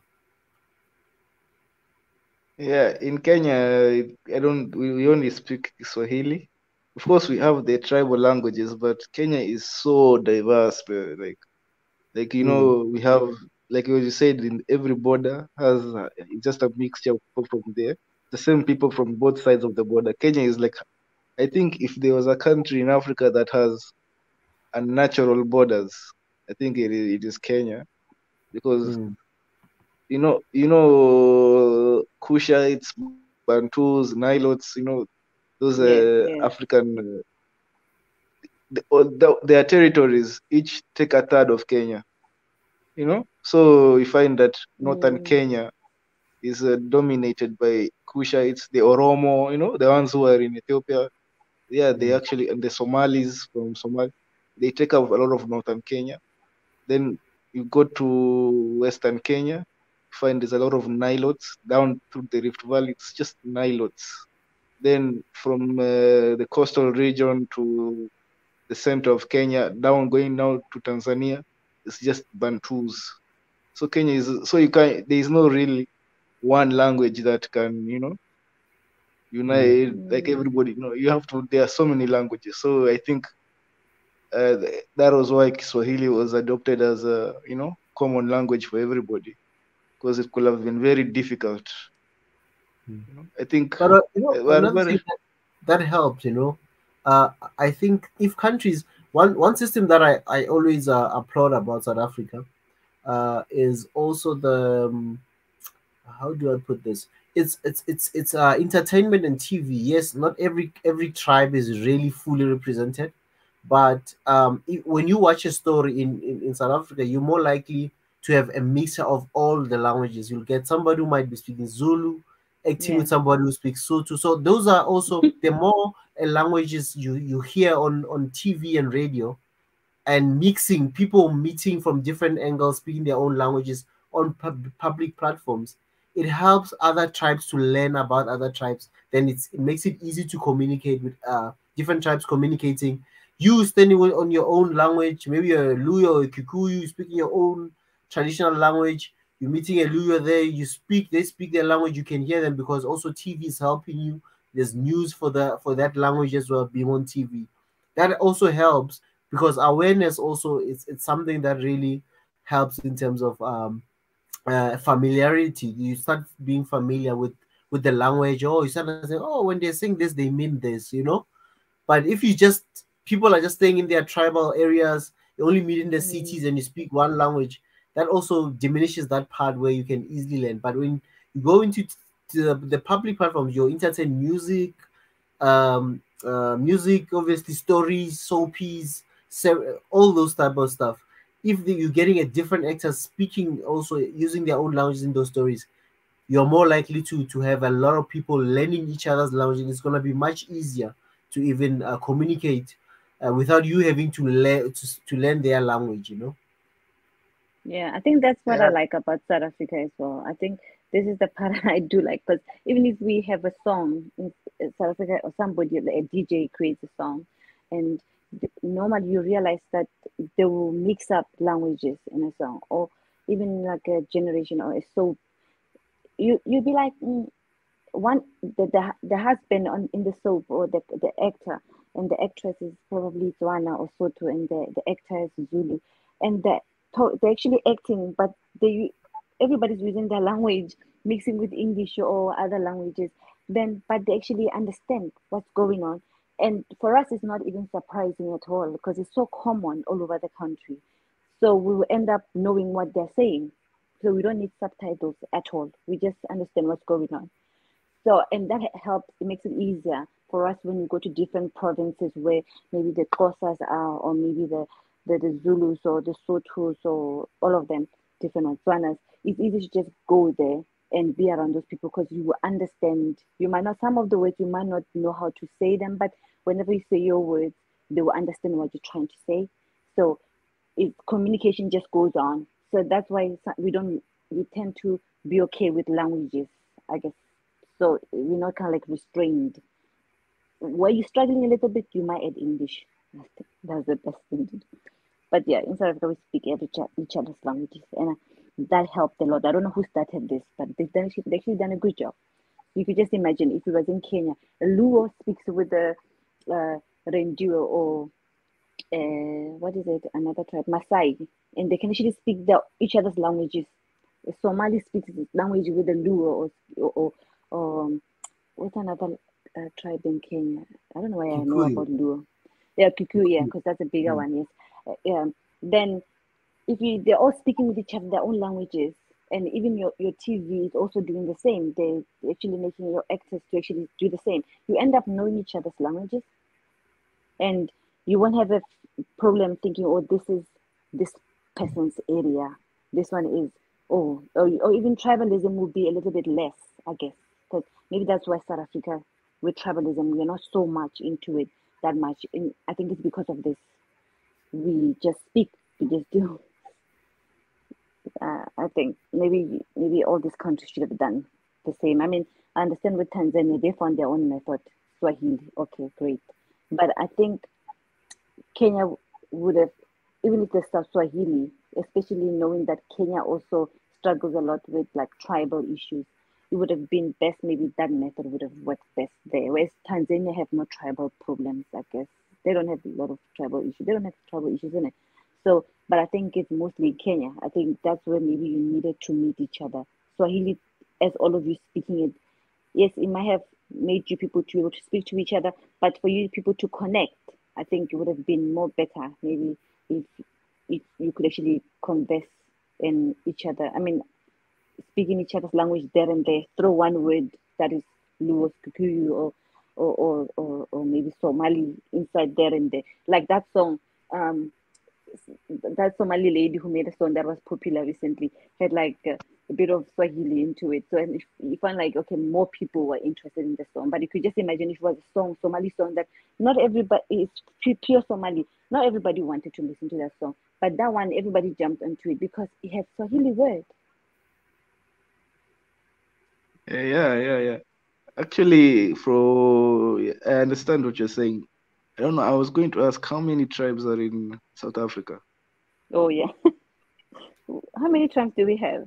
Yeah, in Kenya, we only speak Swahili. Of course, we have the tribal languages, but Kenya is so diverse. Like you know, we have, like you said, in every border has just a mixture of people from there. The same people from both sides of the border. Kenya is like, I think if there was a country in Africa that has unnatural borders, I think it is Kenya, because you know Kushites, Bantus, Nilotes, you know, those African their territories each take a third of Kenya. You know, so you find that northern Kenya is dominated by Kushites, the Oromo, you know, the ones who are in Ethiopia. Yeah, they actually, and the Somalis from Somalia, they take up a lot of northern Kenya. Then you go to western Kenya, you find there's a lot of Nilotes down through the Rift Valley. It's just Nilotes. Then from the coastal region to the center of Kenya, down going now to Tanzania, it's just Bantus. So Kenya is, so you can, there is no really one language that can, you know, unite like everybody. You know, you have to, there are so many languages. So I think that was why Kiswahili was adopted as a, you know, common language for everybody, because it could have been very difficult. You know, I think, but you know, another thing that helps, you know, I think if countries, one system that I always applaud about South Africa is also the how do I put this? It's entertainment and TV. Yes, not every tribe is really fully represented, but when you watch a story in South Africa, you're more likely to have a mixture of all the languages. You'll get somebody who might be speaking Zulu, acting with somebody who speaks Sotho. So those are also the more languages you hear on TV and radio, and mixing people meeting from different angles, speaking their own languages on public platforms. It helps other tribes to learn about other tribes. Then it makes it easy to communicate with different tribes communicating. You standing on your own language, maybe a Luo or a Kikuyu, speaking your own traditional language. You're meeting a Luo there, you speak, they speak their language, you can hear them because also TV is helping you. There's news for that language as well being on TV. That also helps because awareness also it's something that really helps in terms of familiarity. You start being familiar with the language. Oh, you start saying, oh, when they're saying this, they mean this, you know. But if you just people are just staying in their tribal areas, you only meet in the cities, and you speak one language, that also diminishes that part where you can easily learn. But when you go into the public platforms, you entertain music, music, obviously stories, soapies, all those type of stuff. If you're getting a different actor speaking, also using their own languages in those stories, you're more likely to have a lot of people learning each other's language, and it's going to be much easier to even communicate without you having to learn their language, you know. Yeah, I think that's what I like about South Africa as well. I think this is the part I do like, because even if we have a song in South Africa, or somebody, a DJ creates a song, and normally you realize that they will mix up languages in a song, or even like a generation or a soap. You'd be like, one the husband in the soap, or the actor and the actress is probably Tswana or Sotho, and the actor is Zulu, and they're actually acting, but everybody's using their language, mixing with English or other languages. But they actually understand what's going on, and for us, it's not even surprising at all because it's so common all over the country. So we will end up knowing what they're saying. So we don't need subtitles at all. We just understand what's going on. So, and that helps, it makes it easier for us when we go to different provinces where maybe the Xhosas are, or maybe the Zulus or the Sothos, or all of them, different Tswanas. It's easy to just go there and be around those people because you will understand. You might not, some of the words you might not know how to say them, but whenever you say your words, they will understand what you're trying to say. So communication just goes on. So that's why we tend to be okay with languages, I guess. So we're not kind of like restrained. Where you're struggling a little bit, you might add English. That's the best thing to do. But yeah, in South Africa, we speak each other's languages, and that helped a lot. I don't know who started this, but they've actually done a good job. You could just imagine if it was in Kenya, a Luo speaks with the Renduo, or what is it, another tribe, Maasai, and they can actually speak each other's languages. A Somali speaks his language with the Luo, or what's another tribe in Kenya? I don't know why I know about Luo. Yeah, Kikuyu, yeah, because that's a bigger one, yes. Then if they're all speaking with each other their own languages, and even your TV is also doing the same. They're actually making your actors to actually do the same. You end up knowing each other's languages, and you won't have a problem thinking, oh, this is this person's area. This one is, or even tribalism would be a little bit less, I guess. Because maybe that's why South Africa, with tribalism, we're not so much into it that much. And I think it's because of this. We just speak, we just do. I think maybe all these countries should have done the same. I mean, I understand with Tanzania, they found their own method, Swahili. Okay, great. But I think Kenya would have, even if they start Swahili, especially knowing that Kenya also struggles a lot with like tribal issues, it would have been best, maybe that method would have worked best there. Whereas Tanzania have no tribal problems, I guess. They don't have a lot of tribal issues. They don't have tribal issues in it. So, but I think it's mostly Kenya. I think that's where maybe you needed to meet each other. Swahili, as all of you speaking it, yes, it might have made you people to be able to speak to each other, but for you people to connect, I think it would have been more better maybe if you could actually converse in each other. I mean, speaking each other's language there and there, throw one word that is Luo, Kikuyu, or maybe Somali inside there and there. Like that song, that Somali lady who made a song that was popular recently had like a bit of Swahili into it. So and if you find like, okay, more people were interested in the song, but you could just imagine if it was a song, Somali song that not everybody, it's pure Somali. Not everybody wanted to listen to that song, but that one, everybody jumped onto it because it had Swahili words. Yeah. Actually, I understand what you're saying. I don't know. I was going to ask how many tribes are in South Africa. Oh yeah. How many tribes do we have,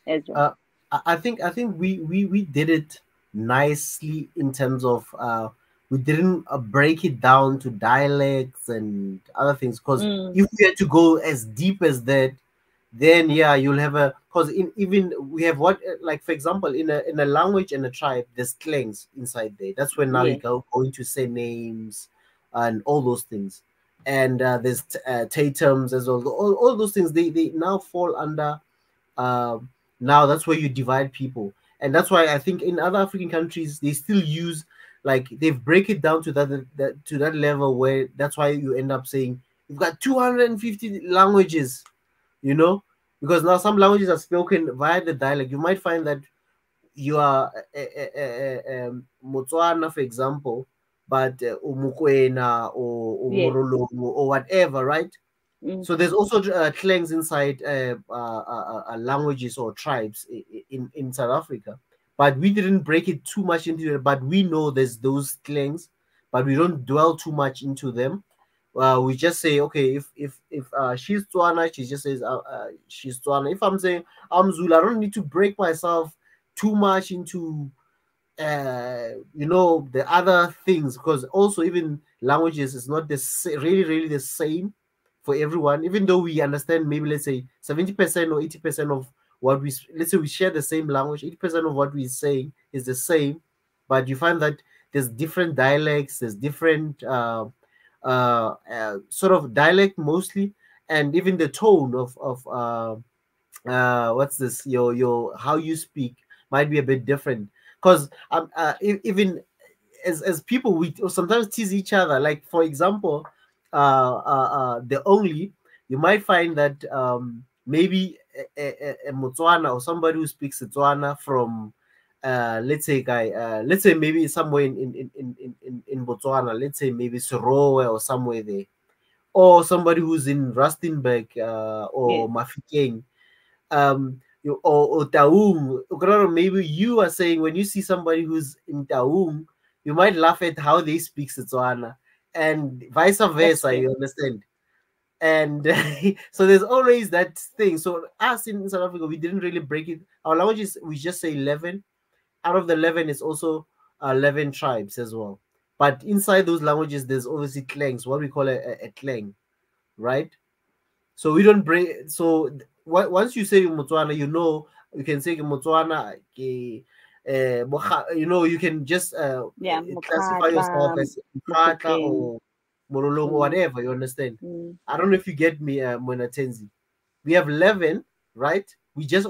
Ezra? I think we did it nicely in terms of we didn't break it down to dialects and other things, because if we had to go as deep as that, then yeah, you'll have a, because even we have what, like for example, in a language and a tribe, there's clangs inside there. That's when now you going to say names and all those things, and there's tatums as well. All those things, they now fall under now that's where you divide people. And that's why I think in other African countries they still use, like they've break it down to that level where that's why you end up saying you've got 250 languages, because now some languages are spoken via the dialect. You might find that you are Motswana, for example, but Umukwena or Morolongo or whatever, right? So there's also clangs inside languages or tribes in South Africa, but we didn't break it too much into it. But we know there's those clangs, but we don't dwell too much into them. We just say, okay, if she's Tswana, she just says she's Tswana. If I'm saying I'm Zulu, I don't need to break myself too much into the other things, because also even languages is not really the same for everyone, even though we understand maybe let's say 70% or 80% of what let's say we share the same language, 80% of what we're saying is the same, but you find that there's different dialects, there's different sort of dialect mostly, and even the tone of what's this, your how you speak might be a bit different, because even as people, we sometimes tease each other. Like for example, the only, you might find that maybe a Motswana or somebody who speaks Setswana from let's say maybe somewhere in Botswana, let's say maybe Sorowe or somewhere there, or somebody who's in Rustenburg or Mafikeng, or Taung. Maybe you are saying when you see somebody who's in Taung, you might laugh at how they speak Setswana, and vice versa. You understand? And so there's always that thing. So us in South Africa, we didn't really break it. Our languages, we just say 11. Out of the 11 is also 11 tribes as well. But inside those languages, there's obviously clangs, what we call a clang, right? So we don't break. So once you say Motswana, you can say Motswana. You can just classify yourself as Mkhatla or Morolong or whatever. You understand? I don't know if you get me, Monatenzi. We have 11, right? We just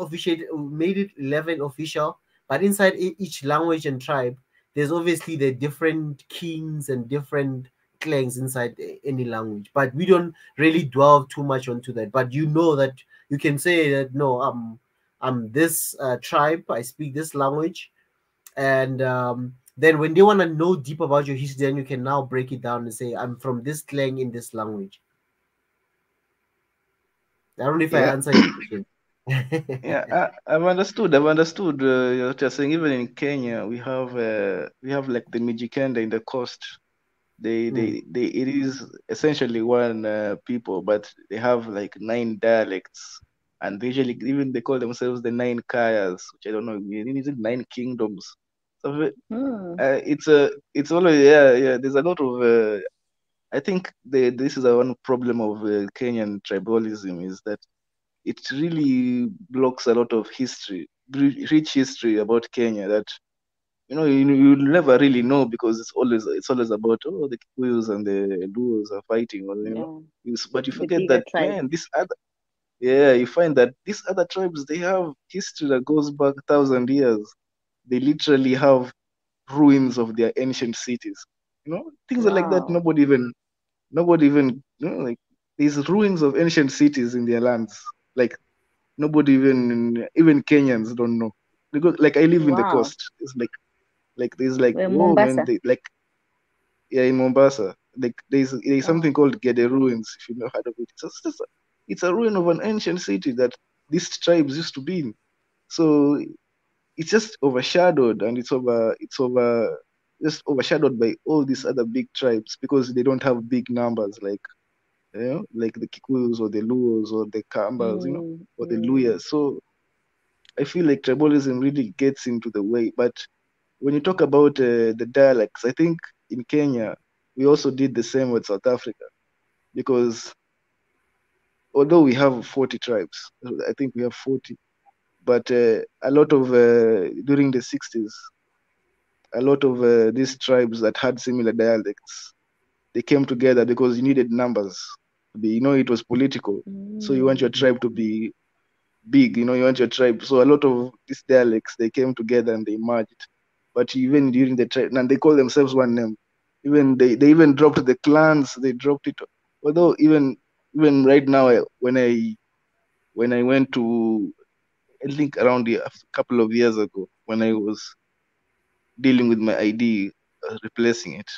made it 11 official, but inside each language and tribe, there's obviously the different kings and different clangs inside any language, but we don't really dwell too much onto that. But you know that you can say that no, I'm this tribe, I speak this language, and then when they want to know deep about your history, then you can now break it down and say I'm from this clan in this language. I don't know if I answered your question. Yeah, I've understood. I've understood what you're saying. Even in Kenya, we have like the Mijikenda in the coast. It is essentially one people, but they have like 9 dialects, and they usually even they call themselves the 9 Kayas, which I don't know. Is it 9 kingdoms? So it's always yeah. There's a lot of I think this is one problem of Kenyan tribalism is that it really blocks a lot of history, rich history about Kenya that you'll never really know because it's always about the Kikuyus and the Luos are fighting, or but you forget that man, you find that these other tribes, they have history that goes back 1,000 years. They literally have ruins of their ancient cities. Things are like that. Nobody even like these ruins of ancient cities in their lands. Like nobody even Kenyans don't know, because like I live in the coast. It's like there's like whoa man, in Mombasa, like there's something called Gede ruins, if you know heard of it. It's a ruin of an ancient city that these tribes used to be in. So it's just overshadowed, and it's just overshadowed by all these other big tribes because they don't have big numbers like like the Kikuyus or the Luos or the Kambas, or the Luyas. So I feel like tribalism really gets into the way. But when you talk about the dialects, I think in Kenya we also did the same with South Africa, because although we have 40 tribes, I think we have 40, but a lot of during the 60s, a lot of these tribes that had similar dialects, they came together because you needed numbers. It was political. So you want your tribe to be big, you want your tribe. So a lot of these dialects, they came together and they merged. But even during the tribe, and they call themselves one name. Even they even dropped the clans, they dropped it. Although even right now, when I went to, I think around a couple of years ago, when I was dealing with my ID, replacing it,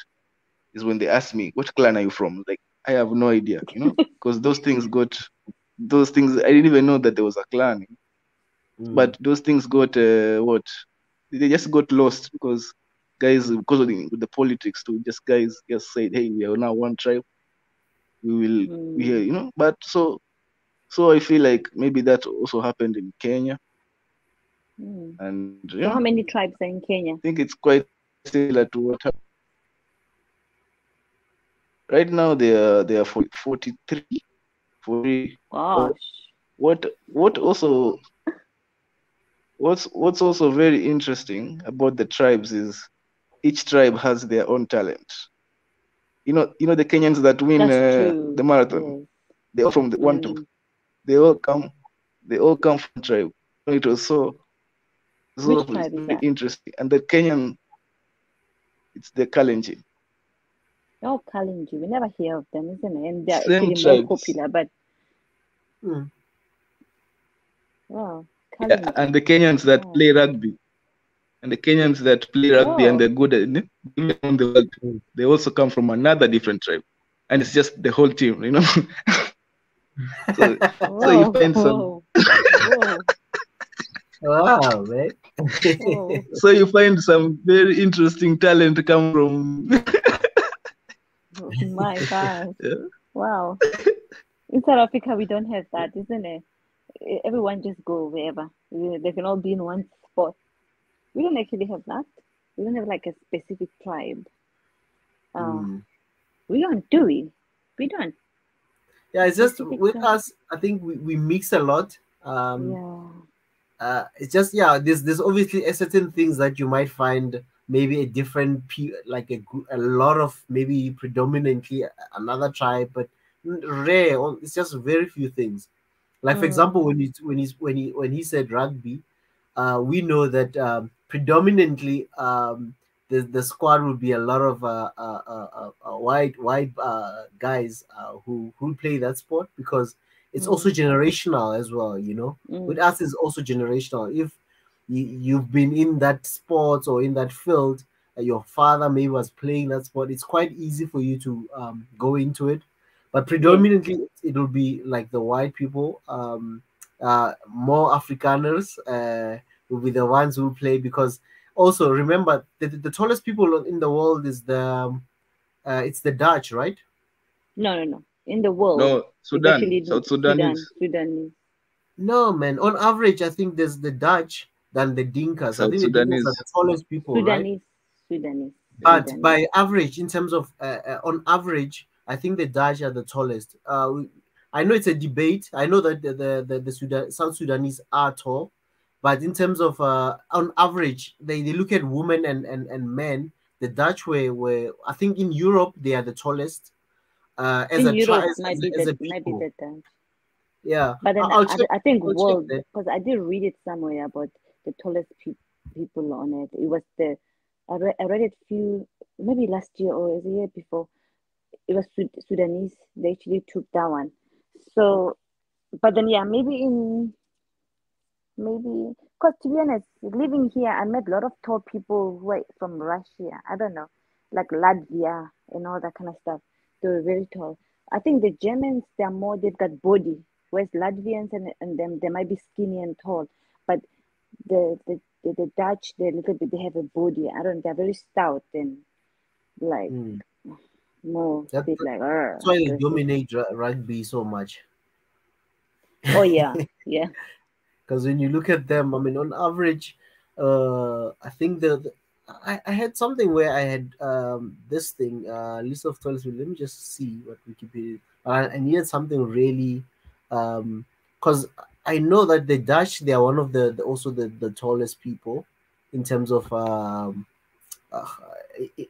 is when they asked me, what clan are you from? Like, I have no idea, because those things I didn't even know that there was a clan. But those things got they just got lost because guys, because of the politics too, guys just said, hey, we are now one tribe, but so I feel like maybe that also happened in Kenya. And so how many tribes are in Kenya? I think it's quite similar to what happened. Right now they are 43. Gosh. What's also very interesting about the tribes is each tribe has their own talent. The Kenyans that win the marathon, they're all from the one tribe. They all come from tribe. It was Which tribe is that? Interesting. And the Kenyan, it's the Kalenjin. Oh, Kalenjin. We never hear of them, isn't it? And they're Same actually tribes. more popular, but wow. Yeah, and the Kenyans that play rugby. And the Kenyans that play rugby and they're good at it around the world, they also come from another different tribe. And it's just the whole team, So you find some wow, man. So you find some very interesting talent come from my God. Wow. In South Africa we don't have that, isn't it? Everyone just go wherever. They can all be in one spot. We don't actually have that. We don't have like a specific tribe. We don't, do we? We don't. Yeah, it's just with us, I think we mix a lot. It's just there's obviously certain things that you might find maybe a different like a lot of maybe predominantly another tribe, but rare. It's just very few things. Like for example, when he said rugby, we know that predominantly the squad will be a lot of white guys who play that sport, because it's also generational as well. With us, it's also generational. If you've been in that sport or in that field, your father maybe was playing that sport, it's quite easy for you to go into it. But predominantly, it will be like the white people, more Afrikaners will be the ones who play, because also remember the tallest people in the world is it's the Dutch, right? No. In the world, No, it's Sudan, actually South Sudanese. Sudanese. No, man. On average, I think there's the Dutch than the Dinkas. I South think the Dinkas are Sudanese. the tallest people, right? Sudanese. But by average, in terms of on average, I think the Dutch are the tallest. I know it's a debate. I know that the South Sudanese are tall, but in terms of on average, they look at women and men. The Dutch were I think in Europe they are the tallest. As in a Europe, as, might as, be as a might be people. the Dutch. Yeah, But then I'll check. I think I'll check world, that. because I did read it somewhere about the tallest people on it. It was I read it maybe last year or the year before. It was Sudanese. They actually took that one. So, but then maybe because to be honest, living here, I met a lot of tall people who are from Russia. I don't know, like Latvia and all that kind of stuff. They were very tall. I think the Germans, they've got body, whereas Latvians and them, they might be skinny and tall. But the Dutch, they're a little bit, they have a body. I don't, they're very stout and like more bit like, That's why they aggressive. dominate rugby so much. Oh yeah, yeah. Because when you look at them, I mean, on average, I think I had something where I had this thing, list of tallest people. Let me just see what Wikipedia. I needed something really, because I know that the Dutch, they are one of also the tallest people in terms of uh,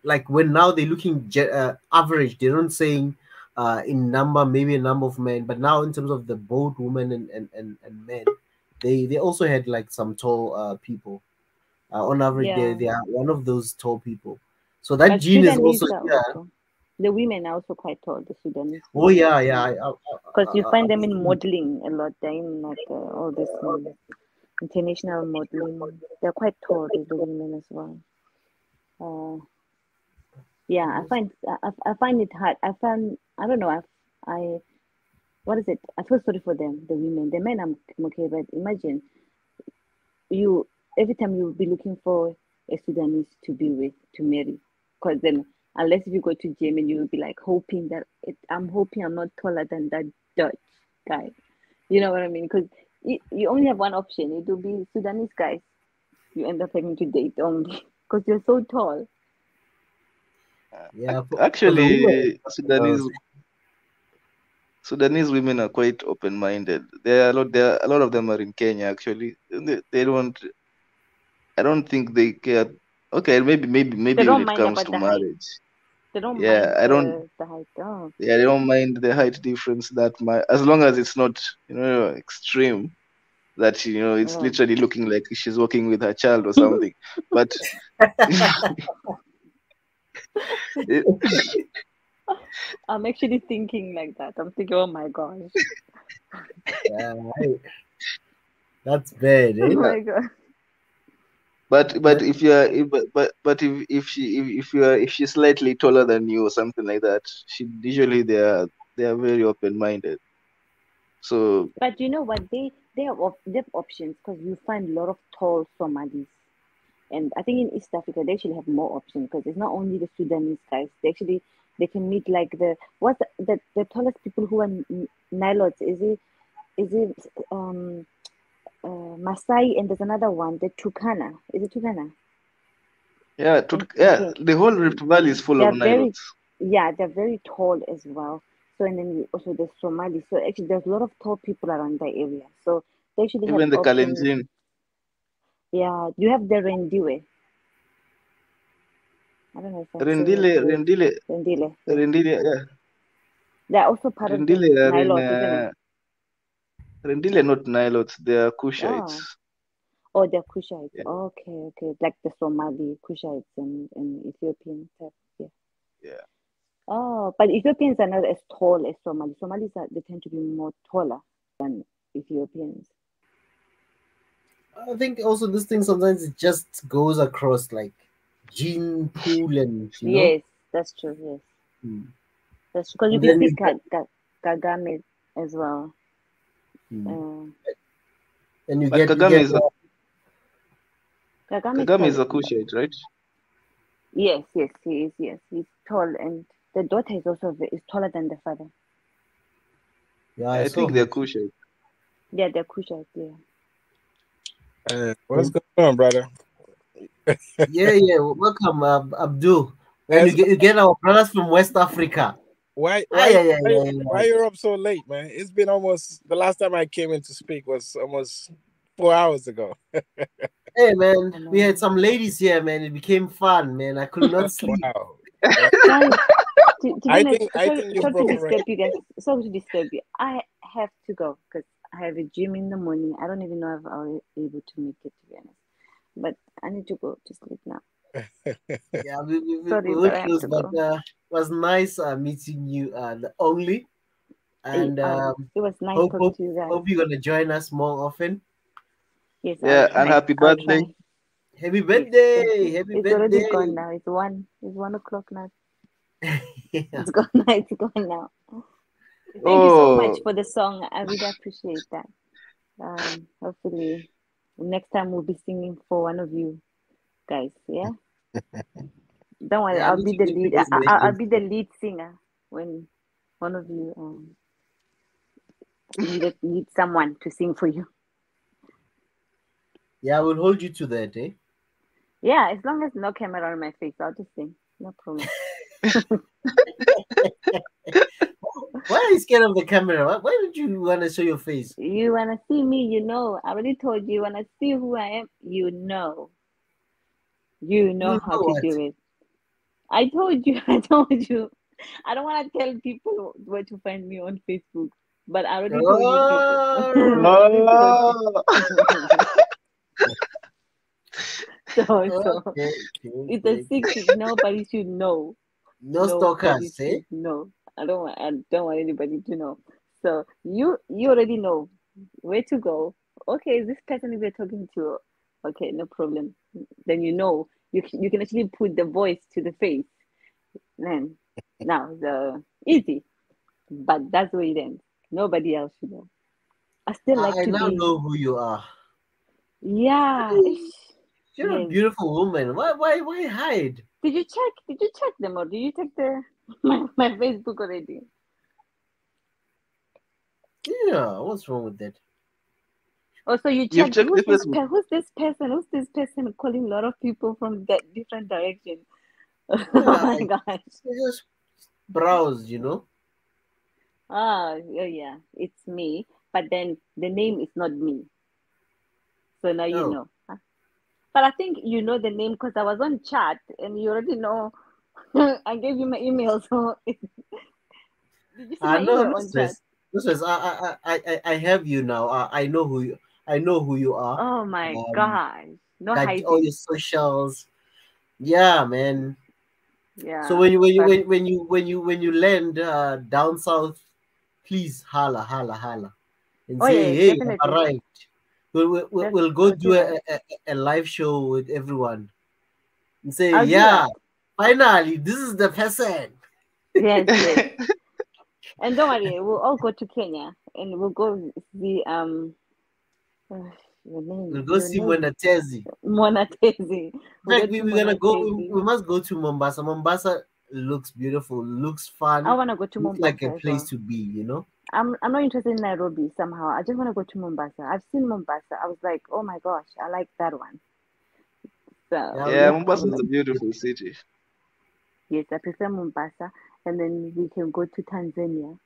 like when now they're looking average, they don't saying in number, maybe a number of men, but now in terms of the both women and men, they also had like some tall people. On average, Yeah. they are one of those tall people. So that But gene is Sudanese also are here. also, the women are also quite tall, the Sudanese Oh women. yeah. Because you find them in modeling a lot. They're in like all this international modeling. They're quite tall, the women as well. Yeah, I find it hard. I don't know. I what is it? I feel sorry for them, the women. The men, I'm okay, but imagine you every time you'll be looking for a Sudanese to be with, to marry, because then unless if you go to Yemen, you will be like hoping that I'm hoping I'm not taller than that Dutch guy. You know what I mean? Because you only have one option. It will be Sudanese guys. You end up having to date only because you're so tall. Yeah, Actually, Sudanese women are quite open-minded. There are a lot of them are in Kenya actually. They don't. I don't think they care. Okay, maybe They when don't it mind comes about to the height. marriage. They don't Yeah, mind I don't. the height. Oh. Yeah, they don't mind the height difference that much, as long as it's not extreme. That it's literally looking like she's walking with her child or something. But I'm actually thinking like that. I'm thinking, oh my gosh. Yeah, that's bad, eh? Oh my god. But if you are but if she's slightly taller than you or something like that, usually they are very open-minded. So, but you know what? They have options, because you find a lot of tall Somalis, and I think in East Africa they actually have more options, because it's not only the Sudanese guys. They can meet like what's the tallest people who are Nilotes? Is it Masai, and there's another one, the Turkana. Is it Turkana? Yeah, the whole Rift Valley is full of Nilotes. Yeah, they're very tall as well. So, and then also the Somalis. So actually, there's a lot of tall people around the area. So they actually Even have the options. Kalenjin. Yeah, you have the Rendiwe. I don't know if I'm Rendile. Yeah. They're also part of the Nilotes, isn't it? Rendile, not Nilotes. They are Kushites. Oh, they're Kushites. Yeah. Okay, like the Somali Kushites and Ethiopian type. Yeah. Yeah. Oh, but Ethiopians are not as tall as Somalis. They tend to be more taller than Ethiopians. I think also this thing sometimes it just goes across like gene pool and Yes, that's true. Yes, Hmm. that's because you And can then see you get, Kagame as well. hmm. And you But get Kagame is a Kagame is Kagame is tall. a Kushite, right? Yes, he is. Yes, he's tall, and the daughter is also is taller than the father. Yeah, I I saw think they're her. Kushite. Yeah, they're Kushites. Yeah. What's going on, brother? Yeah. Welcome, Abdul. Man, As you get our brothers from West Africa. why Ah, why yeah. why you're up so late, man? It's been almost the last time I came in to speak was almost 4 hours ago. Hey, man, I we had know. some ladies here, man. It became fun, man. I could not sleep. Wow. Guys, to be honest, I think you sorry to broke a disturb you guys. Sorry to disturb you. I have to go because I have a gym in the morning. I don't even know if I'll be able to make it, to be honest. But I need to go to sleep now. Yeah, Sorry, we were but I have close, to but go. it was nice meeting you, only. And It was nice hope talking hope to you guys. hope you're gonna join us more often. Yes, I'll Yeah, and try. happy I'll birthday. try. Happy Yes, thank birthday! you. Happy It's already birthday! gone now. It's 1 o'clock now. Yeah. It's gone now. It's gone now. Thank you so much Oh, for the song. I really appreciate that. Hopefully next time we'll be singing for one of you guys. Yeah. Don't worry. Yeah, I I'll need be to the get you lead. guys I'll mentioned. be the lead singer when one of you need someone to sing for you. Yeah, I will hold you to that, eh? Yeah, as long as no camera on my face, I'll just sing. No problem. Why are you scared of the camera? Why don't you want to show your face? You wanna see me, you know. I already told you. Wanna see who I am, you know. You know You how know to what? do it. I told you. I told you. I don't want to tell people where to find me on Facebook, but I already told you people. I Oh, already told you. oh. So okay. it's a secret. Nobody should know. No Nobody stalkers, eh? should know. I don't want anybody to know. So you already know where to go. Okay, is this person we're talking to? Okay, no problem. Then you know you can actually put the voice to the face. Then now the easy, but that's where it ends. Nobody else should know. I still like I to now be. know who you are. Yeah. You're a Yes. beautiful woman. Why hide? Did you check them, or did you check my Facebook already? Yeah, what's wrong with that? Oh, so you You've checked checked the Facebook. who's this person? Who's this person calling a lot of people from that different direction? Oh Yeah, my I gosh. just browse, you know. Oh yeah, it's me. But then the name is not me. So now you Oh, know. Huh? But I think you know the name because I was on chat and you already know. I gave you my email, so did you see my no, email no on chat? stress. No stress. I have you now. I know who you. I know who you are. Oh my Um, gosh. No got all hiding. your socials. Yeah, man. So Yeah. when you land down south, please holla and Oh say, yeah, hey, I've definitely. arrived. We'll go I'll do do that. a live show with everyone and say, I'll do yeah, that. finally, this is the person. Yes, yes. And don't worry, we'll all go to Kenya and we'll go see your We'll name, go see Monatezi. Monatezi. In We'll go fact, to we're gonna go. Monatezi. We must go to Mombasa. Mombasa looks beautiful, looks I fun, wanna go to looks like Mombasa a as place well. to be. You know. I'm not interested in Nairobi somehow. I just wanna go to Mombasa. I've seen Mombasa. I was like, oh my gosh, I like that one. So Yeah, we Yeah, have to Mombasa go is a to. beautiful city. yes, I prefer Mombasa. And then we can go to Tanzania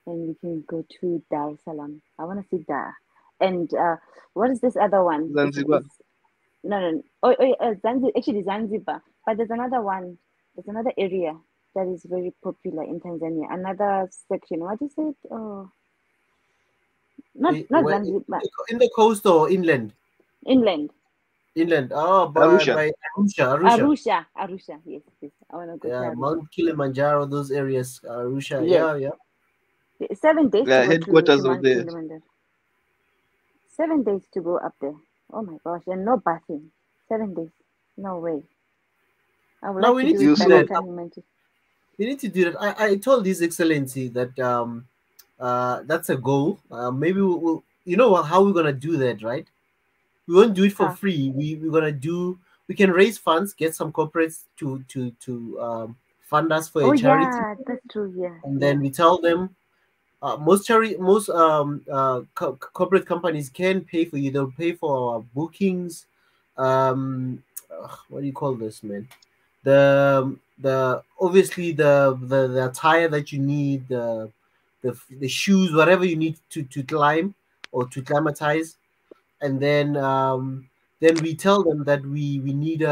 and we can go to Dar es Salaam. I wanna see Dar. And what is this other one? Zanzibar. It's no. Oh, Zanzibar. Actually, Zanzibar. But there's another one. There's another area that is very popular in Tanzania. Another section. What is it? Oh, not Where, Zanzibar. in the coast or inland? Inland. Inland. Oh, Arusha. by Arusha. Arusha. Yes, yes. I want to go to Yeah, Arusha. Mount Kilimanjaro, those areas. Arusha. Yes. Yeah, yeah. 7 days Yeah, to go headquarters to of Mount the. Kilimanjaro. 7 days to go up there. Oh my gosh, and no bathing. 7 days. No way. I would Now like we to need do to it, You do but I that. saw. can't imagine. We need to do that. I told His Excellency that that's a goal. Maybe we'll you know how we're gonna do that, right? We won't do it for Huh. free. We're gonna do. We can raise funds, get some corporates to fund us for Oh a charity, yeah, that's true. Yeah, and yeah. then we tell them most corporate companies can pay for you. They'll pay for our bookings. What do you call this, man? The obviously the attire that you need, the shoes, whatever you need to climb or to climatize, and then we tell them that we need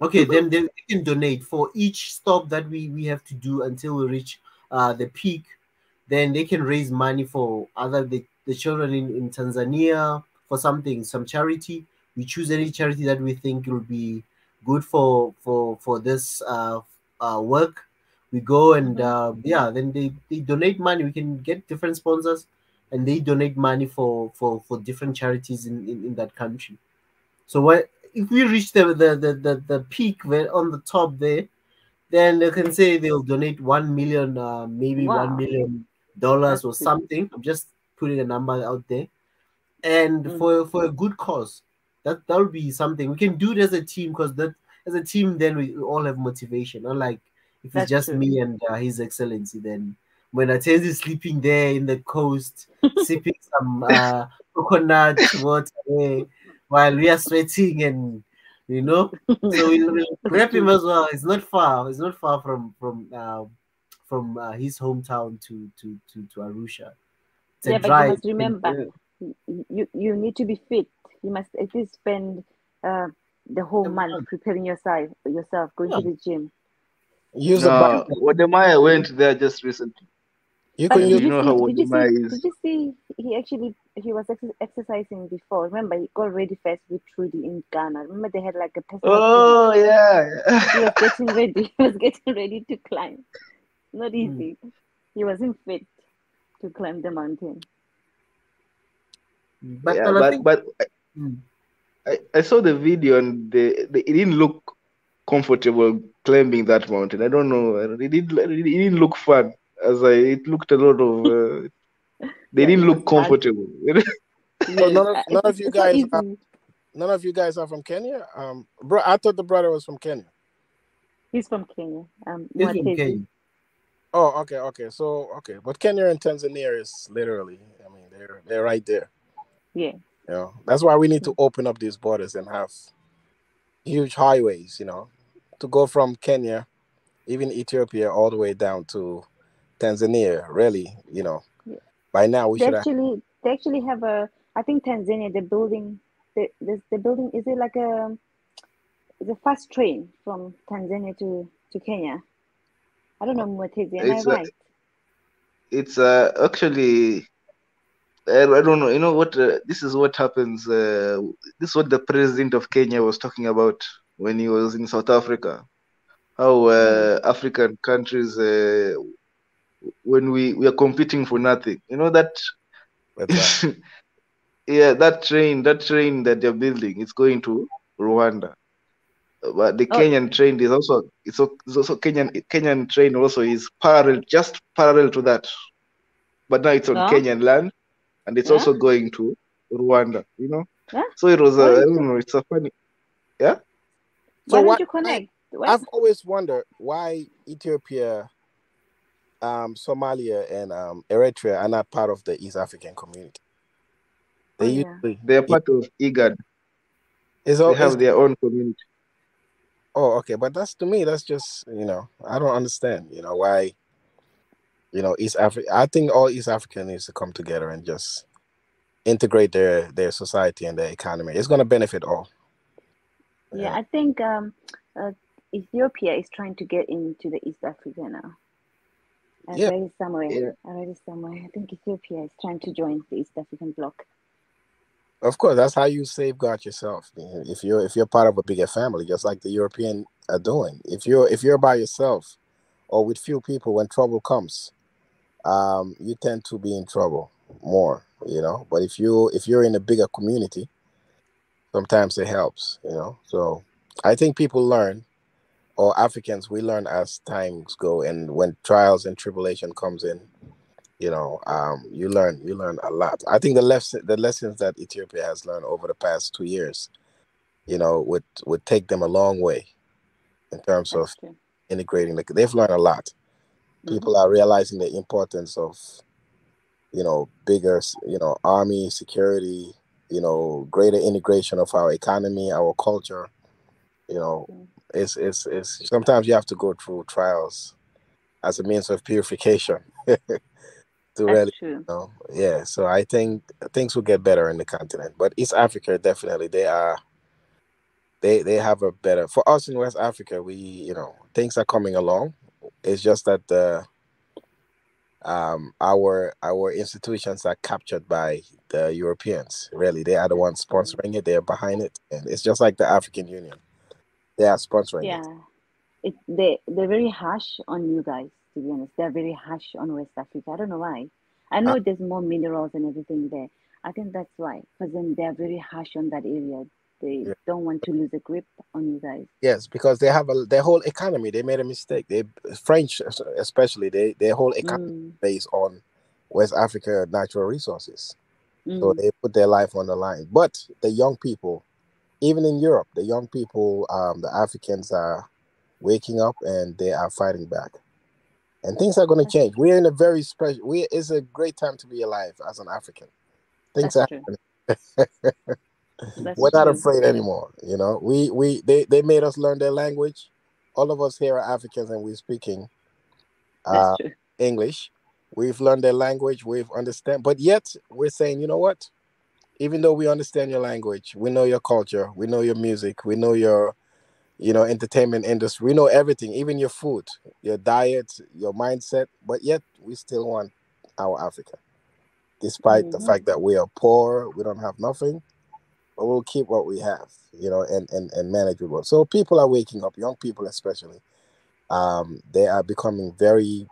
okay, then they can donate for each stop that we have to do until we reach the peak. Then they can raise money for other the children in Tanzania for something, some charity. We choose any charity that we think will be good for this work. We go and yeah, then they donate money. We can get different sponsors, and they donate money for different charities in that country. So what if we reach the peak where on the top there, then they can say they'll donate 1 million, maybe one Wow, million dollars that's or big. something. I'm just putting a number out there, and Mm. for a good cause. That would be something we can do it as a team, because that as a team then we all have motivation. Unlike if it's That's just true. me and His Excellency, then when Attenzi is sleeping there in the coast, sipping some coconut water there, while we are sweating and you know. So we'll That's grab him true. as well. It's not far. It's not far from his hometown to Arusha. It's a Yeah, but you drive. must remember, you need to be fit. You must at least spend uh, the whole A month month. preparing yourself, going Yeah. to the gym. Use a No, Bible. Wademaya went there just recently. You But can And use. you know how Wademaya did is. you see he was exercising before? Remember, he got ready first with Trudy in Ghana. Remember, they had like a personal trainer. Oh yeah. He was getting ready. He was getting ready to climb. Not Mm. easy. He wasn't fit to climb the mountain. But Yeah, I think but mm, I saw the video and it didn't look comfortable climbing that mountain. I don't know. It didn't look fun. It looked a lot of. They Yeah, it didn't was look hard. comfortable. So Yes, none of you it's not guys easy. none of you guys are from Kenya. Bro, I thought the brother was from Kenya. He's from Kenya. he's from Mwatezi. Kenya. Oh, okay. So okay, but Kenya and Tanzania is literally. I mean, they're right there. Yeah. You know, that's why we need to open up these borders and have huge highways. You know, to go from Kenya, even Ethiopia, all the way down to Tanzania. Really, you know, Yeah. by now we should have. They actually have a. I think Tanzania, the building, is it like it's a fast train from Tanzania to Kenya? I don't know, Mwatezi. Am I It's right? it's actually I don't know. You know what? This is what happens. This is what the president of Kenya was talking about when he was in South Africa. How African countries, when we are competing for nothing. You know that. That's right. Yeah, that train that they're building, it's going to Rwanda. But the Oh, Kenyan train is also it's also Kenyan train also is just parallel to that. But now it's on huh? Kenyan land and it's Huh? also going to Rwanda. You know. Huh? So it was Why I don't don't you know. It's a funny. Yeah. So Why don't why you connect? Why? I've always wondered why Ethiopia, Somalia, and Eritrea are not part of the East African community. Oh They yeah. usually They are part of IGAD. is They all is have their own community. oh okay, but that's to me that's just I don't understand why East Africa. I think all East Africa needs to come together and just integrate their society and their economy. It's going to benefit all. Yeah, I think Ethiopia is trying to get into the East Africa now. I Yeah. read it somewhere. Yeah. I read it somewhere. I think Ethiopia is trying to join the East African bloc. Of course, that's how you safeguard yourself. If you're part of a bigger family, just like the European are doing. If you're by yourself or with few people, when trouble comes, you tend to be in trouble more. But if you're in a bigger community, sometimes it helps. So I think people learn, or Africans, we learn as times go, and when trials and tribulation comes in, you learn a lot. I think the lessons that Ethiopia has learned over the past 2 years, would take them a long way in terms of That's true. integrating. They've learned a lot. People are realizing the importance of bigger army security, greater integration of our economy, our culture. You know, it's sometimes you have to go through trials as a means of purification to That's really, true. yeah. So I think things will get better in the continent, but East Africa definitely they have a better. For us in West Africa, things are coming along. It's just that our institutions are captured by the Europeans. Really, they are the ones sponsoring it. They're behind it, and it's just like the African Union. They are sponsoring it. Yeah. They're very harsh on you guys, to be honest. They're very harsh on West Africa. I don't know why. I Uh, know there's more minerals and everything there. I think that's why. Because then they're very harsh on that area. They yeah. don't want to lose a grip on you guys. Yes, because they have their whole economy. They made a mistake. They French, especially, their whole economy is Mm, based on West Africa natural resources. So mm, they put their life on the line. But the young people, even in Europe, the young people, the Africans are waking up and they are fighting back. And things are going to that's change. We're in a very special. It's a great time to be alive as an African. Things that's are true. happening. That's We're not true. afraid anymore. They made us learn their language. All of us here are Africans, and we're speaking That's uh, true. English. We've learned their language. We've understand, but yet we're saying, you know what? Even though we understand your language, we know your culture, we know your music, we know your entertainment industry, we know everything, even your food, your diet, your mindset. But yet we still want our Africa, despite the Mm-hmm. fact that we are poor, we don't have nothing, but we'll keep what we have, and manage with what. So people are waking up, young people especially. They are becoming very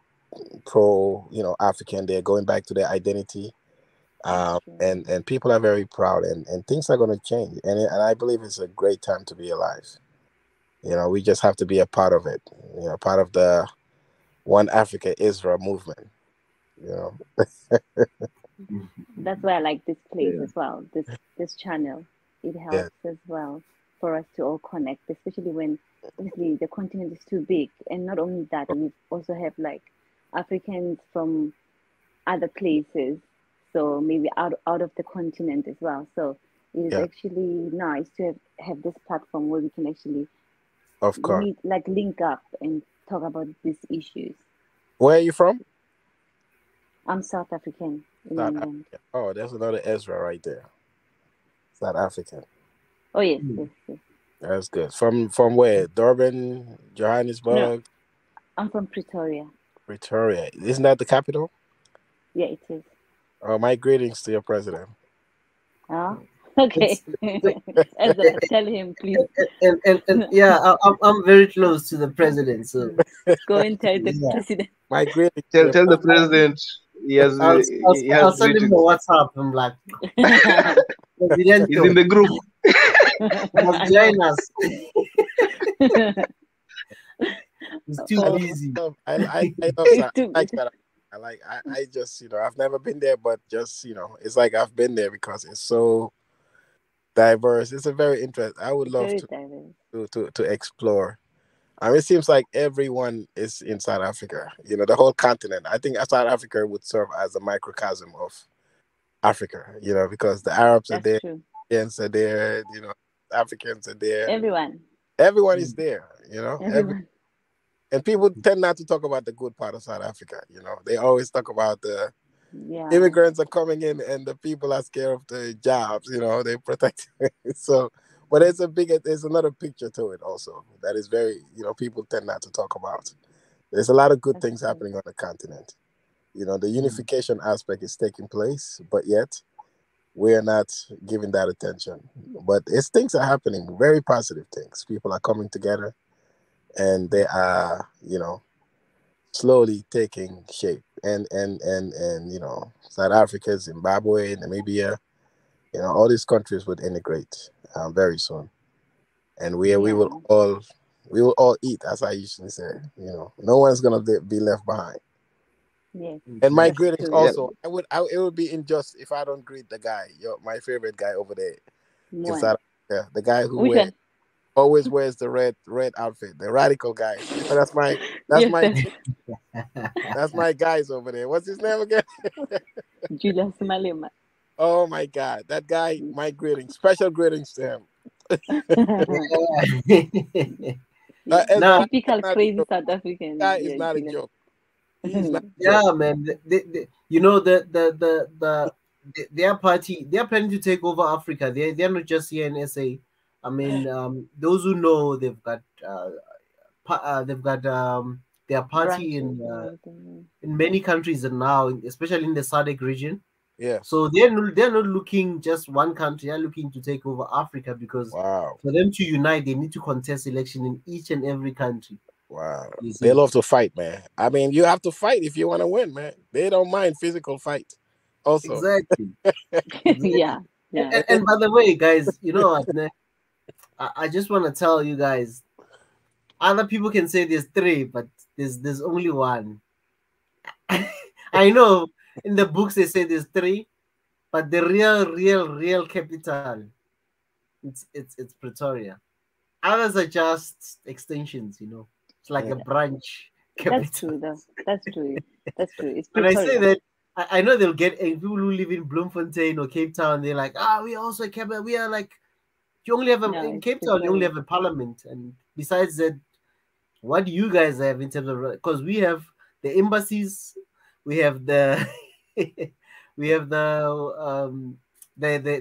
pro, African. They're going back to their identity, That's true. and people are very proud, and things are going to change. And I believe it's a great time to be alive. We just have to be a part of it. Part of the One Africa Israel movement. You know, That's why I like this place Yeah. as well. This channel. It yeah, helps as well for us to all connect, especially when obviously the continent is too big. And not only that, we also have like Africans from other places, so maybe out of the continent as well. So it is yeah, actually nice to have this platform where we can actually of course. meet, like link up and talk about these issues. Where are you from? I'm South African in South England. Africa. Oh, there's another Ezra right there. South African. Oh yes, yes, yes. That's good. From where? Durban, No, Johannesburg, I'm from Pretoria. Pretoria. Isn't that the capital? Yeah, it is. Oh, my greetings to your president. Ah, okay. It's Ezra, tell him please. yeah, I'm very close to the president, so Go and tell the yeah. president. My greetings to Tell your tell the president. president I'll, I'll, he I'll has send him the greetings. WhatsApp. I'm like, He's in Presidento, the group. you must I join know. us. It's too Oh, busy. I love it's South. too I like good. South Africa. I just I've never been there, but just it's like I've been there because it's so diverse. It's a very interesting. I would love Very to diverse. explore. It seems like everyone is in South Africa. The whole continent. I think South Africa would serve as a microcosm of Africa. Because the Arabs are That's there, true. Indians are there, Africans are there. Everyone. Everyone is there. Everyone. And people tend not to talk about the good part of South Africa. They always talk about the Yeah, immigrants are coming in and the people are scared of the jobs. They protect. So, but there's another picture to it also that is very, people tend not to talk about. There's a lot of good that's things true. happening on the continent. The unification aspect is taking place, but yet we're not giving that attention. But it's things are happening, very positive things. People are coming together, and they are, slowly taking shape. And South Africa, Zimbabwe, Namibia, all these countries would integrate very soon, and we will all eat, as I usually say. No one's gonna be left behind. Yes. And my That's greetings true. also. It would be unjust if I don't greet the guy, my favorite guy over there in One. South Africa, the guy who Which one? always wears the red outfit, the radical guy. That's my Yes, my that's my guys over there. What's his name again? Julius Malema. Oh my God, that guy! My greetings, special greetings to him. Now, Typical crazy South African. Guy is Yeah, not a Julius. joke. He's not a yeah, joke. man. Their party, they're planning to take over Africa. They're not just here in SA. I mean, those who know, they've got their party Branches. in many countries and now, especially in the SADC region. Yeah. So they're not looking just one country. They're looking to take over Africa because Wow. for them to unite, they need to contest election in each and every country. Wow. You They see? love to fight, man. I mean, you have to fight if you want to win, man. They don't mind physical fight. Also. Exactly. Yeah. And by the way, guys, you know what? I just want to tell you guys, other people can say there's three, but there's only one. I know in the books they say there's three, but the real capital, it's Pretoria. Others are just extensions, It's like a branch capital. That's true, though. That's true. It's When I Pretoria. say that, I know they'll get people who live in Bloemfontein or Cape Town. They're like, we also a capital. We are like, you only have in Cape Town, you only have a parliament, and besides that, what do you guys have in terms of? Because we have the embassies, we have the we have the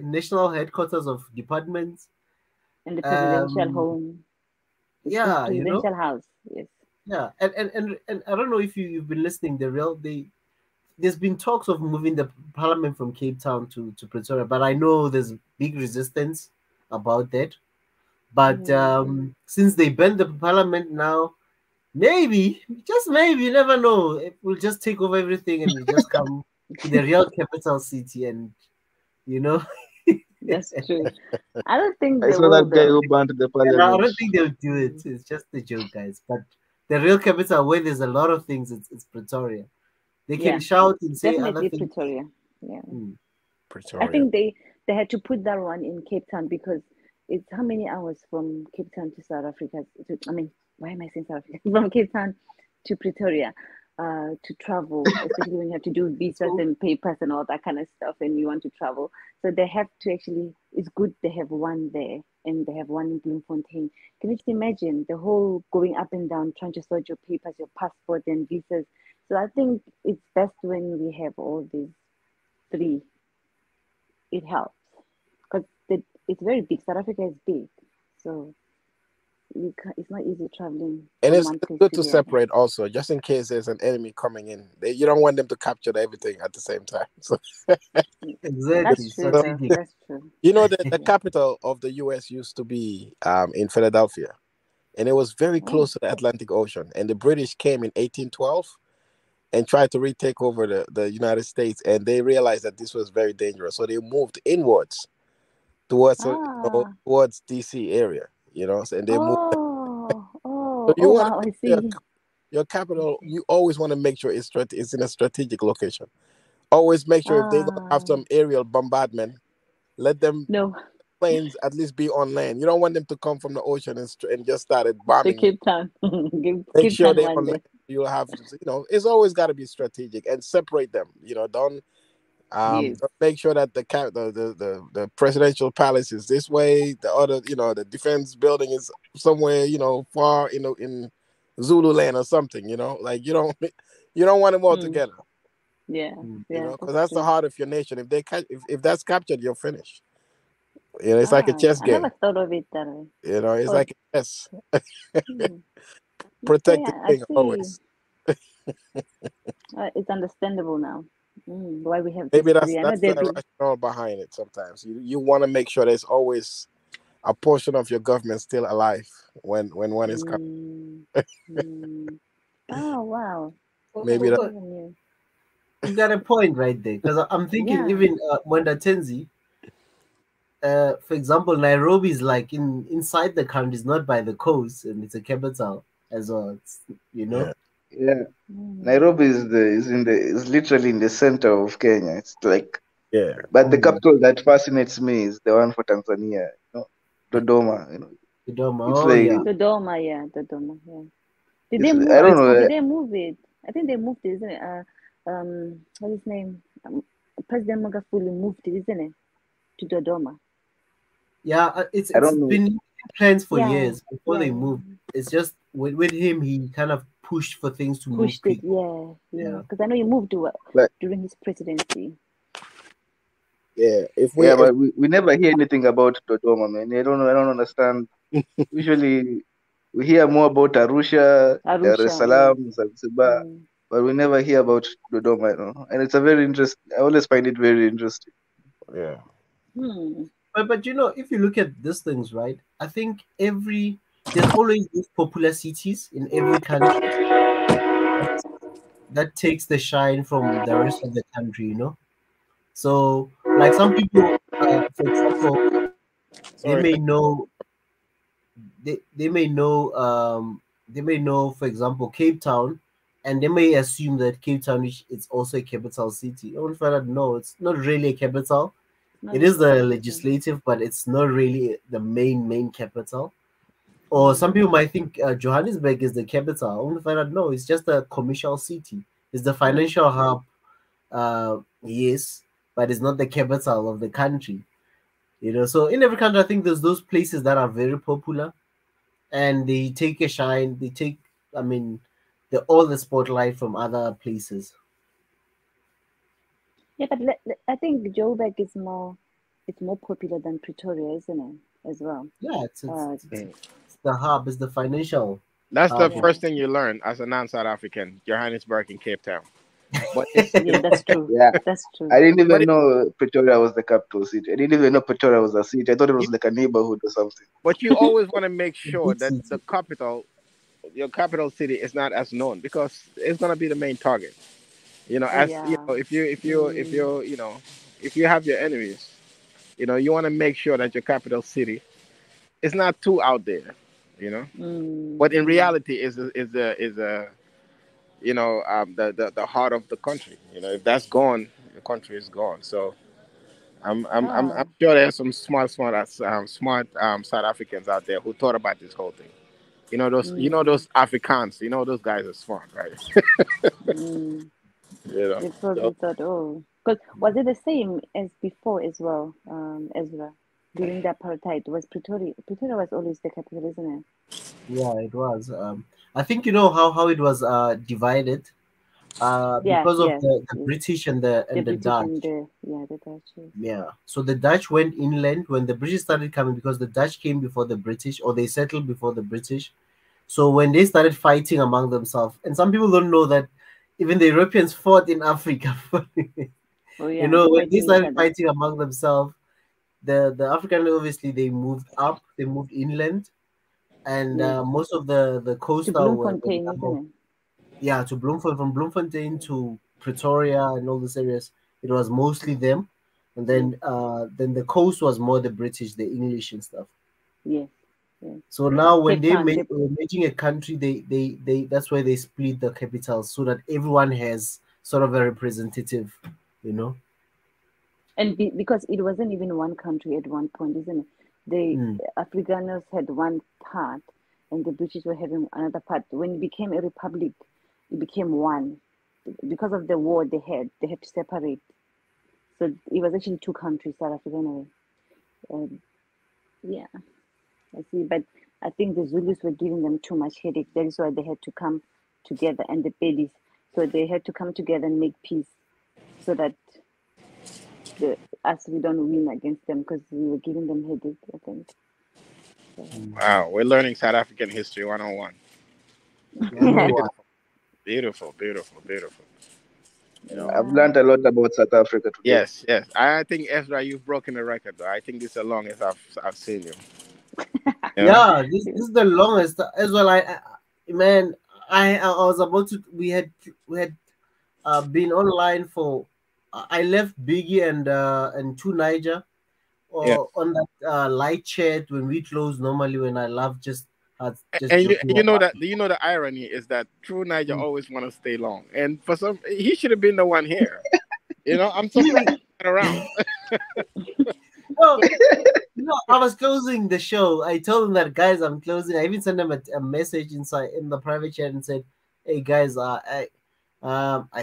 national headquarters of departments and the presidential home. Yeah, presidential house. Yes. Yeah, and I don't know if you've been listening. There's been talks of moving the parliament from Cape Town to Pretoria, but I know there's big resistance about that. But since they banned the parliament now, maybe, just maybe, you never know, we'll just take over everything and we'll just come to the real capital city, and That's true. I don't think I they saw will. that guy Though. who banned the I parliament. don't think they'll do it. It's just a joke, guys. But the real capital, where there's a lot of things, it's Pretoria. They can shout and say definitely other things. Pretoria. Yeah. Pretoria. I think they had to put that one in Cape Town because it's how many hours from Cape Town to South Africa? Why am I saying South Africa? From Cape Town to Pretoria, to travel, especially when you have to do visas and papers and all that kind of stuff, and you want to travel. So they have to actually. It's good they have one there, and they have one in Bloemfontein. Can you just imagine the whole going up and down, trying to sort your papers, your passport, and visas? So I think it's best when we have all these three. It helps because it's very big. South Africa is big, so it's not easy traveling. And it's good to separate also, just in case there's an enemy coming in. You don't want them to capture everything at the same time. So exactly. That's true. That's true. The capital of the U.S. used to be in Philadelphia, and it was very close to the Atlantic Ocean. And the British came in 1812 and tried to retake over the United States, and they realized that this was very dangerous, so they moved inwards towards DC area. And they moved. So you want I see. Your capital. You always want to make sure it's in a strategic location. Always make sure if they don't have some aerial bombardment, let them planes at least be on land. You don't want them to come from the ocean and just started bombing. Cape Town. Make sure they're on land. You'll have it's always got to be strategic and separate them. Don't make sure that the presidential palace is this way, the other the defense building is somewhere far in Zululand or something. Like you don't want them all together. Yeah, because that's the heart of your nation. If that's captured, you're finished. It's like a chess game. I never thought of it that way. It's like a chess. Protect the king always. It's understandable now. Why we have Maybe these that's three? I know that's they've the been. rationale behind it. Sometimes you want to make sure there's always a portion of your government still alive when one is coming. Oh wow! Maybe that. You got a point right there, because I'm thinking Yeah. even Mwenda Tenzi, for example, Nairobi is like inside the country, it's not by the coast, and it's a capital as well. It's, you know. Yeah. Nairobi is literally in the center of Kenya. It's like, but the capital that fascinates me is the one for Tanzania, Dodoma. Dodoma. It's Oh like yeah. Dodoma, yeah. Did it's, they move I don't it? know. Or did they move it? I think they moved it, isn't it? What's his name? President Magufuli moved it, isn't it, to Dodoma? Yeah, it's I don't know. been in plans for Yeah, years before they moved. It's just with him, he kind of pushed for things to move pushed it. quick. Yeah. Because I know he moved But during his presidency. Yeah, but we never hear anything about Dodoma, man. I don't understand. Usually we hear more about Arusha, Dar es Salaam, Zanzibar, but we never hear about Dodoma, and it's a very interesting. I always find it very interesting. Yeah. But if you look at these things, right? I think there's always these popular cities in every country that takes the shine from the rest of the country, So, like some people, for example, they may know, they may know, for example, Cape Town, and they may assume that Cape Town is also a capital city. I want to find out, no, it's not really a capital. It is the legislative, but it's not really the main capital. Or some people might think Johannesburg is the capital. I want to find out, no, it's just a commercial city. It's the financial hub, yes, but it's not the capital of the country. So in every country, I think there's those places that are very popular, and they take a shine. They take, I mean, all the spotlight from other places. Yeah, but I think Joburg is more popular than Pretoria, isn't it? As well. Yeah, it's the hub. It's the financial. That's the hub. first thing you learn as a non-South African: Johannesburg and Cape Town. But yeah, that's true. Yeah, that's true. I didn't even know Pretoria was the capital city. I didn't even know Pretoria was a city. I thought it was like a neighborhood or something. But you always want to make sure that the capital, your capital city, is not as known, because it's going to be the main target. If you have your enemies, you want to make sure that your capital city is not too out there. But in reality, is the heart of the country. If that's gone, the country is gone. So I'm sure there's some smart South Africans out there who thought about this whole thing. Those Afrikaans. Those guys are smart, right? They probably thought, because was it the same as before as well, Ezra? During the apartheid, was Pretoria was always the capital, isn't it? Yeah, it was. I think how it was divided. Because of the British and the Dutch. The Dutch. Yeah. So the Dutch went inland when the British started coming, because the Dutch came before the British, or they settled before the British. So when they started fighting among themselves, and some people don't know that even the Europeans fought in Africa. When they started fighting among themselves, the African, obviously they moved up, they moved inland, and most of the coastal were to Bloemfontein, from Bloemfontein to Pretoria and all these areas, it was mostly them, and then the coast was more the British, the English and stuff. Yeah. So now when were making a country, they that's why they split the capitals, so that everyone has sort of a representative, And because it wasn't even one country at one point, isn't it? The Afrikaners had one part, and the British were having another part. When it became a republic, it became one. Because of the war they had to separate. So it was actually two countries, South Africa anyway. Yeah, I see. But I think the Zulus were giving them too much headache. That is why they had to come together, and the Pedis. So they had to come together and make peace, so that we don't win against them, because we were giving them headache, I think. Wow, we're learning South African history 101. Beautiful. You know. I've learned a lot about South Africa today. Yes, yes. I think Ezra, you've broken the record. Though. I think this is the longest I've seen you. Yeah, this is the longest as well. Man, I was about to. We had been online for. I left Biggie and Two Niger Yeah. or on that light chat when we close normally when I love just just And joking you know about. that the irony is that True Niger always want to stay long, and for some he should have been the one here. You know, I'm surprised he's not around. No, I was closing the show. I told them that guys, I'm closing. I even sent them a message inside in the private chat and said, "Hey guys, I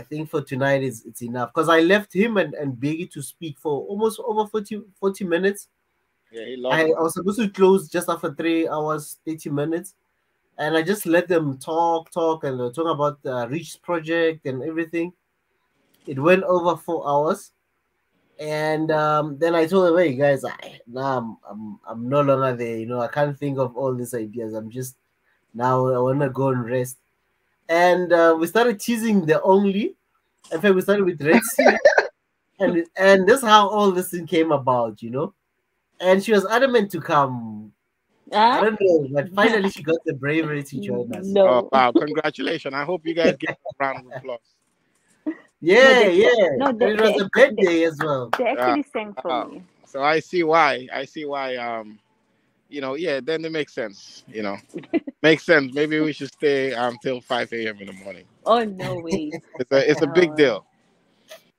think for tonight it's enough." Because I left him and Biggie to speak for almost over 40 minutes. Yeah, he I loved it. was supposed to close just after 3 hours, 30 minutes, and I just let them talk, and they were talking about the Reach project and everything. It went over 4 hours. And then I told them, "Hey guys, I'm no longer there. You know, I can't think of all these ideas. I'm just now I want to go and rest." And we started teasing the only. In fact, we started with Red Sea, and this is how all this thing came about. You know, and she was adamant to come. I don't know, but finally she got the bravery to join us. No. Oh wow! Congratulations! I hope you guys get a round of applause. Yeah, No, and it was a birthday as well. They actually sang for me. So I see why. You know, yeah. Then it makes sense. You know, makes sense. Maybe we should stay till 5 a.m. in the morning. Oh no way! It's a big deal.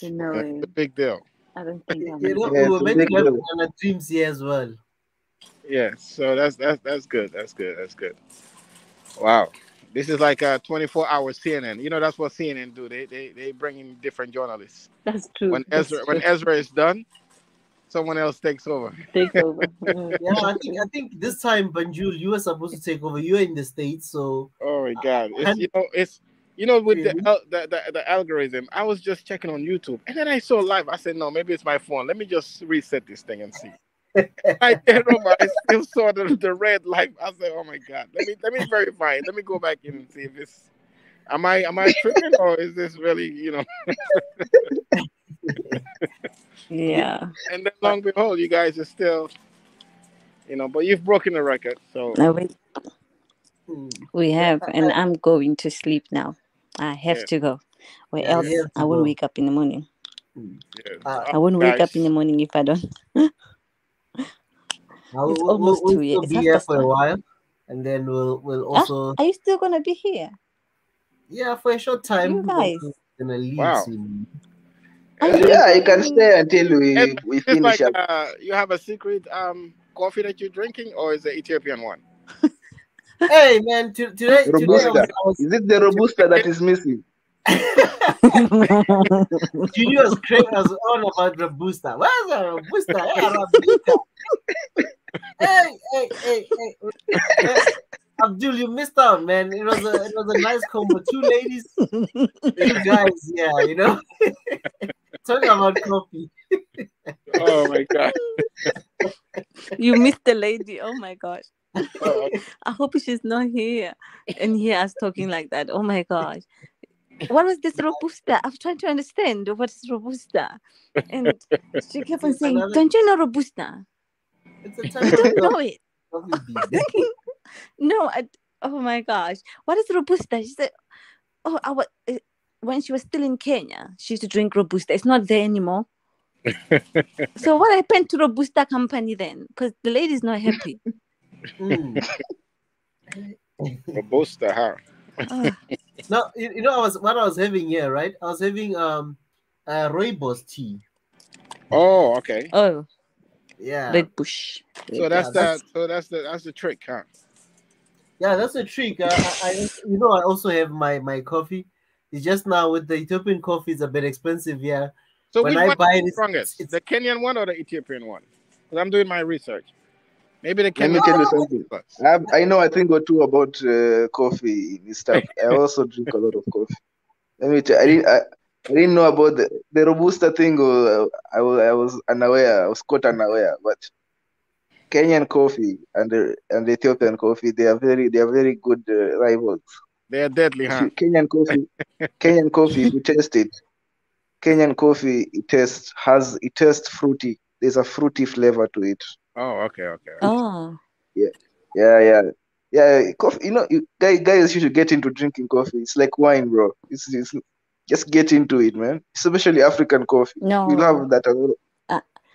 No way. It's a big deal. I don't think I'm. You know, Yeah, we were it's a meant to big have deal. Banana Dreams here as well. Yeah. So that's good. That's good. That's good. Wow. This is like a 24-hour CNN. You know, that's what CNN do. They bring in different journalists. That's true. When That's Ezra is done, someone else takes over. Take over. Yeah, I think this time, Banjul, you were supposed to take over. You're in the States, so Oh my God! and It's with the algorithm. I was just checking on YouTube, and then I saw live. I said, no, maybe it's my phone. Let me just reset this thing and see. I turned over. I still saw the red light. I said, oh my God! Let me verify it. Let me go back in and see if it's. Am I tripping or is this really Yeah. And then long behold, you guys are still but you've broken the record. So No, we have, and I'm going to sleep now. I have Yeah. to go, or Yeah, else you have to I won't go. wake up in the morning. yeah. I won't wake up in the morning if I don't. It's almost We'll 2 still years. be here for a while, and then we'll also Are you still gonna be here? for a short time. You guys. We're gonna leave Wow. soon. Yeah, you can stay until we It's finish like up. you have a secret coffee that you're drinking, or is it Ethiopian one? Hey man, today Robusta. I was Is it the Robusta that is missing? Junior was on about Robusta. Where's the Robusta? Yeah, Robusta. Hey. Abdul, you missed out, man. It was a nice combo. 2 ladies, 2 guys. Yeah, talking about coffee. Oh my God! You missed the lady. Oh my gosh. Oh, I hope she's not here and hear us talking like that. Oh my gosh. What was this Robusta? I was trying to understand what is Robusta. And she kept on saying, don't you know Robusta? It's a I type don't of know it. coffee I'm thinking, no, oh my gosh. What is Robusta? She said, when she was still in Kenya, she used to drink Robusta. It's not there anymore. So what happened to Robusta company then? Because the lady's not happy. Robusta, huh? No, what I was having here, right? I was having rooibos tea. Oh, okay. Oh, yeah. Red Bush. So that's the trick, huh? Yeah, that's a trick. I also have my coffee. It's just now with the Ethiopian coffee, it's a bit expensive. Yeah. So when which I one buy is it, strongest? It's the Kenyan one or the Ethiopian one? Because I'm doing my research. Maybe the Let Kenyan me tell you something. I know a thing or two about coffee and stuff. I also drink a lot of coffee. Let me tell you, I didn't know about the Robusta thing. I was unaware. I was caught unaware. But Kenyan coffee and the Ethiopian coffee, they are very good rivals. They are deadly, huh? Kenyan coffee, if you taste it, Kenyan coffee it tastes fruity. There's a fruity flavor to it. Oh, okay. Oh, Yeah. Coffee. Guys, you should get into drinking coffee. It's like wine, bro. It's just get into it, man. Especially African coffee. You'll no. have that.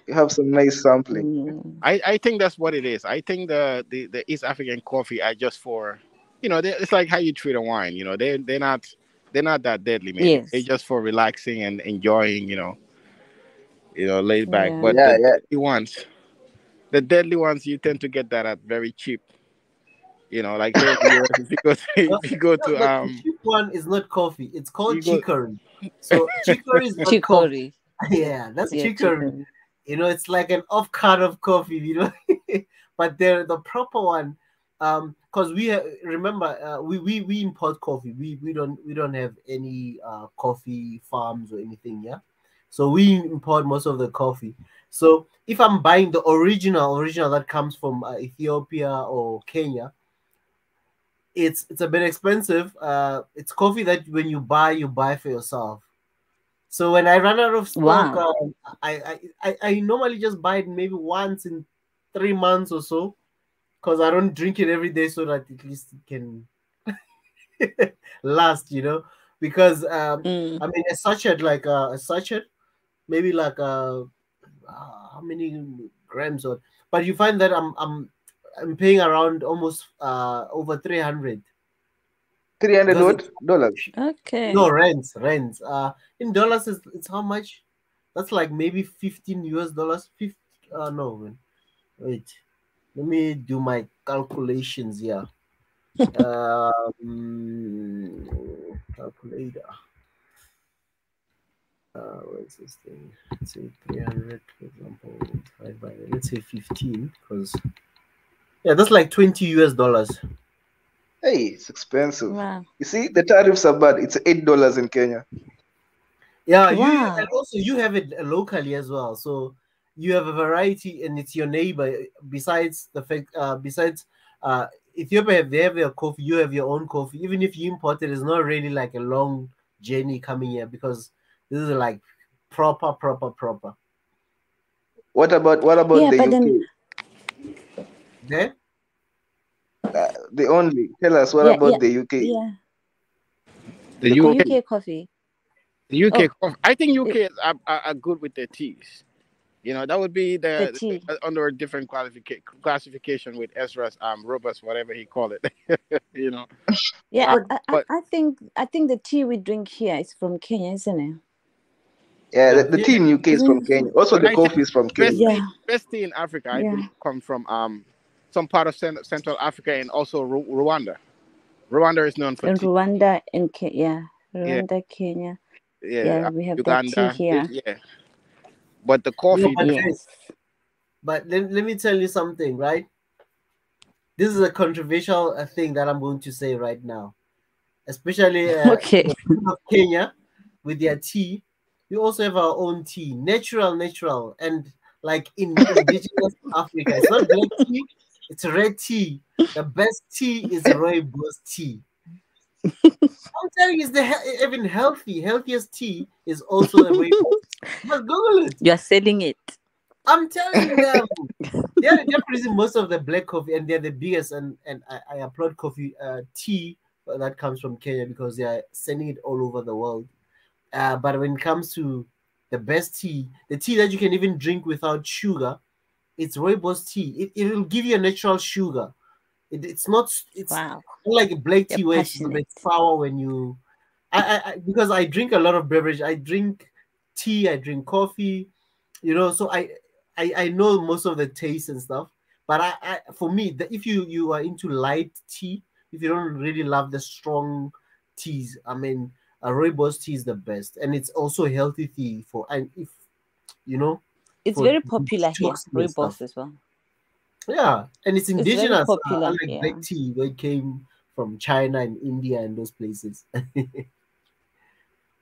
You have some nice sampling. Mm, I think that's what it is. I think the East African coffee are just for, it's like how you treat a wine. They're not that deadly, maybe. They're yes. just for relaxing and enjoying. Laid back. Yeah. But Yeah, the yeah. deadly ones, you tend to get that at very cheap. Like here in the US, No, if you go no, to but the cheap one is not coffee. It's called you go chicory. So chicory is not coffee. Chicory. Yeah, that's Yeah, chicory. chicory. It's like an off cut of coffee. But they're the proper one. Because remember, we import coffee. We don't have any coffee farms or anything. Yeah, so we import most of the coffee. So if I'm buying the original that comes from Ethiopia or Kenya, it's a bit expensive. It's coffee that when you buy for yourself. So when I run out of stock, Wow. I normally just buy it maybe once in 3 months or so, because I don't drink it every day, so that at least it can last, because Mm. I mean a sachet, maybe like how many grams, or but you find that I'm paying around almost over 300. 300 Because what? Dollars. Okay. no, rents. In dollars, it's how much? That's like maybe 15 US dollars. 50, no, man. Wait, let me do my calculations here. Calculator. What's this thing? Let's say 300, for example, divided by, let's say 15, because yeah, that's like 20 US dollars. Hey, it's expensive. Wow. You see, the tariffs are bad. It's $8 in Kenya. Yeah, Wow. and also you have it locally as well. So you have a variety, and it's your neighbor. Besides the fact, Ethiopia they have their coffee, you have your own coffee. Even if you import it, it's not really like a long journey coming here, because this is like proper. What about Yeah, the but UK? then There, Tell us what yeah, about the UK? yeah. the The The UK. coffee. UK coffee. The UK Oh, coffee. I think the, UK are good with their teas. That would be the tea. under a different classification with Ezra's robust, whatever he called it. you know. Yeah, But I think the tea we drink here is from Kenya, isn't it? Yeah, yeah, the tea in UK is from Isn't it Kenya. Also, but the I think coffee is from Kenya. Yeah, best tea in Africa, I yeah. believe, come from some part of Central Africa and also Rwanda. Rwanda is known for In tea. Rwanda and Kenya. Yeah, Rwanda, Kenya. Yeah, yeah. we have that tea Uganda. here. Yeah. But the no, coffee, but Yes. let me tell you something, right? This is a controversial thing that I'm going to say right now, especially Okay. the people of Kenya with their tea. We also have our own tea, natural, and like in indigenous Africa, it's not black tea, it's red tea. The best tea is rooibos tea. I'm telling you, it's even healthiest tea is also a rooibos. But Google it. You are selling it. I'm telling them. They're producing most of the black coffee, and they're the biggest. And I applaud coffee tea that comes from Kenya, because they are sending it all over the world. But when it comes to the best tea, the tea that you can even drink without sugar, it's rooibos tea. It will give you a natural sugar. It's not Wow. like black You're tea where it's a bit passionate. sour when you. Because I drink a lot of beverage. I drink tea. I drink coffee. So I know most of the taste and stuff. But for me, if you are into light tea, if you don't really love the strong teas, I mean, a rooibos tea is the best, and it's also a healthy tea and if It's for very popular here, detoxing and rooibos stuff. as well. Yeah, and it's It's very indigenous, popular unlike here. black tea, where it came from China and India and those places.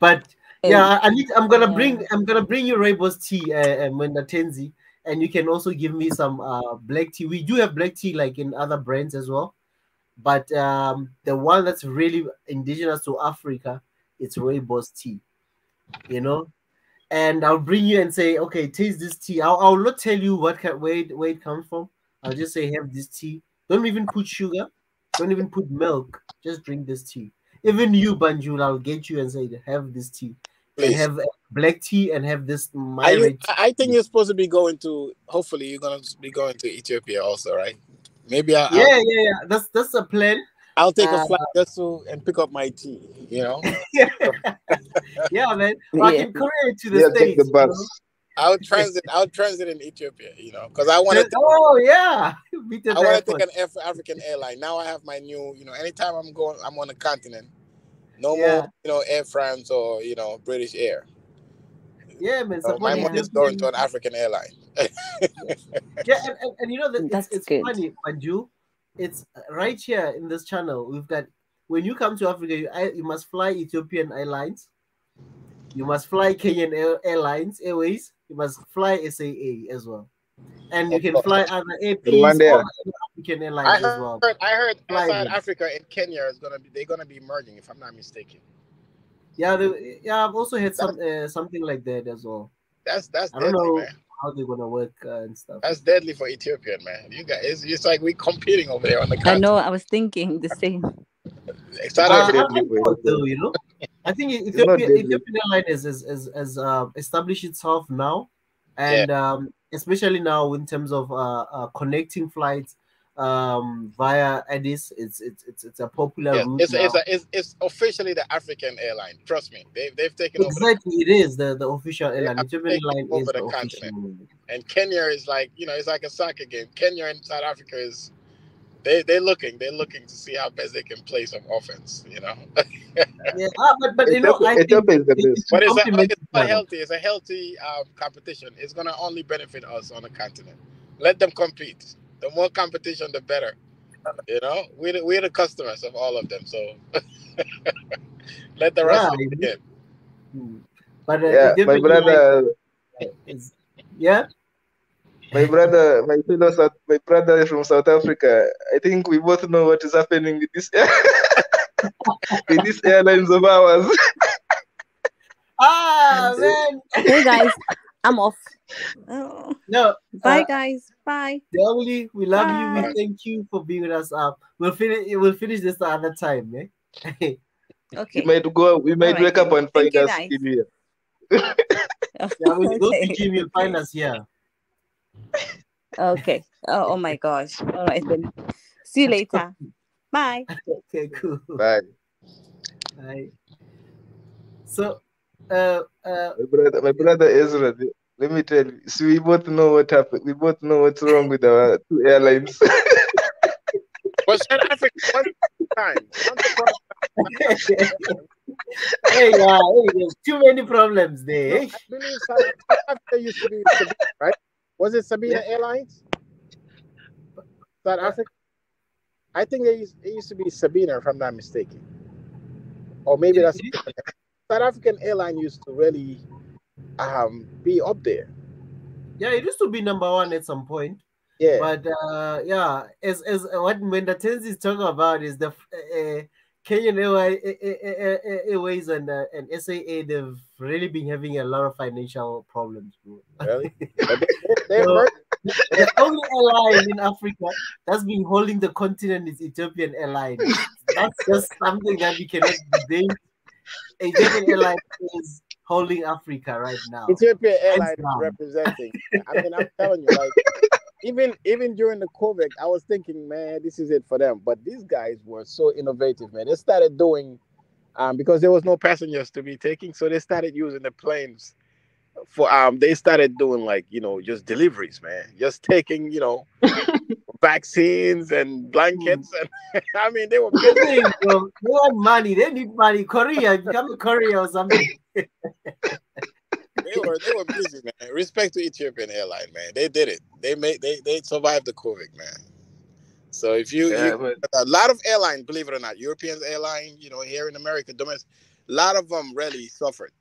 But yeah, I'm gonna bring you rooibos tea, Mwenda Tenzi, and you can also give me some black tea. We do have black tea like in other brands as well, but the one that's really indigenous to Africa, it's rooibos tea. You know, and I'll bring you and say, okay, taste this tea. I'll not tell you where it comes from. I'll just say, have this tea. Don't even put sugar. Don't even put milk. Just drink this tea. Even you, Banjul, I'll get you and say, have this tea. And Please. have black tea and have this I think you're supposed to be going to. Hopefully, you're gonna be going to Ethiopia also, right? Maybe yeah. That's a plan. I'll take a flight just to and pick up my tea. You know. Yeah, man. Well, I can courier it to the States. Take the bus. I'll transit in Ethiopia. You know, because I want to. Oh yeah. I want to take an African airline. Now I have my new. You know, anytime I'm on the continent. No more, Air France or British Air. Yeah, man. So my money is going to an African airline. Yeah, and it's good. funny, Manju. It's right here in this channel. We've got when you come to Africa, you must fly Ethiopian Airlines. You must fly Kenyan Airways. You must fly SAA as well, and you can fly other APs or African Airlines as well. I heard South Africa and Kenya they're gonna be merging, if I'm not mistaken. Yeah, I've also heard something like that as well. That's I deadly, don't know man. how they're gonna work and stuff. That's deadly for Ethiopian, man. You guys, it's like we competing over there on the continent. I know. I was thinking the same. South Africa, I think Ethiopian Airlines has established itself now, and especially now in terms of connecting flights via Addis, it's a popular route now. It's officially the African airline. Trust me, they've taken over. Exactly, it is the official airline. Ethiopian Airline is the continent. And Kenya is like it's like a soccer game. Kenya and South Africa is they're looking to see how best they can play some offense. Yeah, but Ethiopia is the best. But it's a healthy competition. It's gonna only benefit us on the continent. Let them compete. The more competition, the better. We're the customers of all of them. So let the rest begin. But my brother, my brother from South Africa. I think we both know what is happening with this with these airlines of ours. Man. Hey guys, I'm off. Oh. No. Bye guys. Bye. We love you. We thank you for being with us up. We'll finish this another time, eh? Okay. We might wake up and find us in here. We'll go to gym, you'll find us here. Okay. Oh my gosh. All right then. See you later. Bye. Okay, cool. Bye. Bye. So my brother Ezra, let me tell you. So we both know what happened. We both know what's wrong with our two airlines. But South Africa, one time. Hey, there's too many problems there. I believe South Africa used to be Sabina, right? Was it Sabina Airlines? South Africa? I think it used to be Sabina, if I'm not mistaken. Or maybe that's South African airline used to really be up there. Yeah, it used to be number one at some point. Yeah. But as what Mendatenzi is talking about is the Kenyan Airways and SAA, they've really been having a lot of financial problems, bro. Really? The only airline in Africa that's been holding the continent is Ethiopian Airlines. That's just something that we cannot debate. Ethiopian Airlines is holding Africa right now. Ethiopian Airlines is representing. I mean, I'm telling you, like even during the COVID, I was thinking, man, this is it for them. But these guys were so innovative, man. They started doing because there was no passengers to be taking, so they started using the planes for they started doing like just deliveries, man, just taking vaccines and blankets and I mean they were busy. They want money. They need money. Korea, become a Korea or something. They were busy, man. Respect to Ethiopian Airline, man. They did it. They survived the COVID, man. So if a lot of airlines, believe it or not, European airline, here in America, domestic, a lot of them really suffered.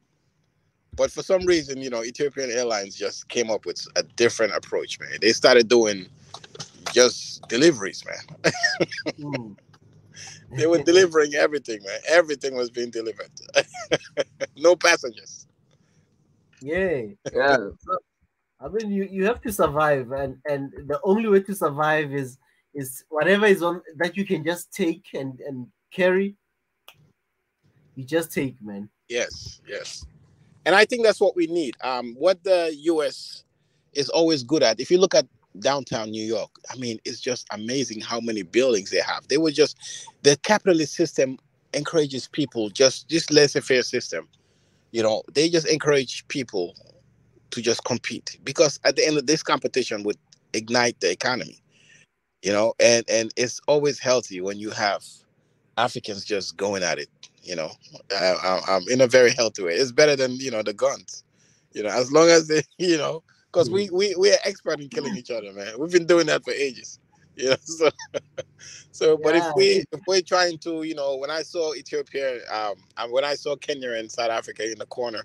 But for some reason, Ethiopian Airlines just came up with a different approach, man. They started doing just deliveries, man. They were delivering everything, man. Everything was being delivered. No passengers. Yeah. Yeah. I mean, you have to survive, and the only way to survive is whatever is on that you can just take and carry. You just take, man. Yes, yes. And I think that's what we need. What the US is always good at. If you look at downtown New York, I mean, it's just amazing how many buildings they have. They were just the capitalist system encourages people, just this laissez-faire system. You know, they just encourage people to just compete because at the end of this competition would ignite the economy. You know, and it's always healthy when you have Africans just going at it. You know, in a very healthy way. It's better than the guns. You know, as long as they, because we are expert in killing each other, man. We've been doing that for ages. You know, so but Yeah. if we're trying to, when I saw Ethiopia, and when I saw Kenya and South Africa in the corner,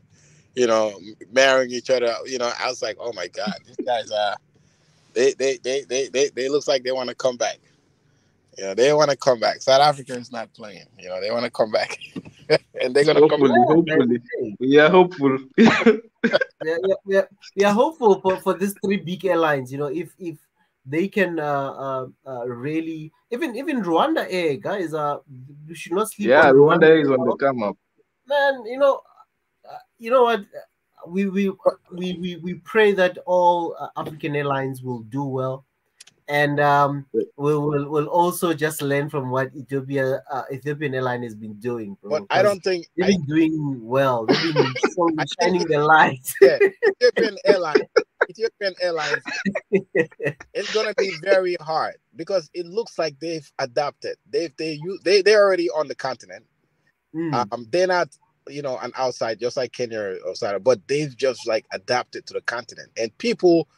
marrying each other, I was like, oh my God, these guys are they looks like they want to come back. They want to come back. South Africa is not playing. They want to come back, and they're gonna come back. Hopefully, Yeah, man. hopefully. Hey, We are hopeful. we are hopeful for these three big airlines. If they can really even Rwanda Air guys, you should not sleep Yeah, on Rwanda Rwanda is Air, on the come up. man. You know what? We pray that all African airlines will do well, and we'll also just learn from what Ethiopian airline has been doing, But bro. I Because don't think they've been doing well. They've been I think shining their light. yeah, Ethiopian Airlines, it's gonna be very hard because it looks like they've adapted. They're already on the continent. They're not an outside just like Kenya or outside, but they've just like adapted to the continent, and people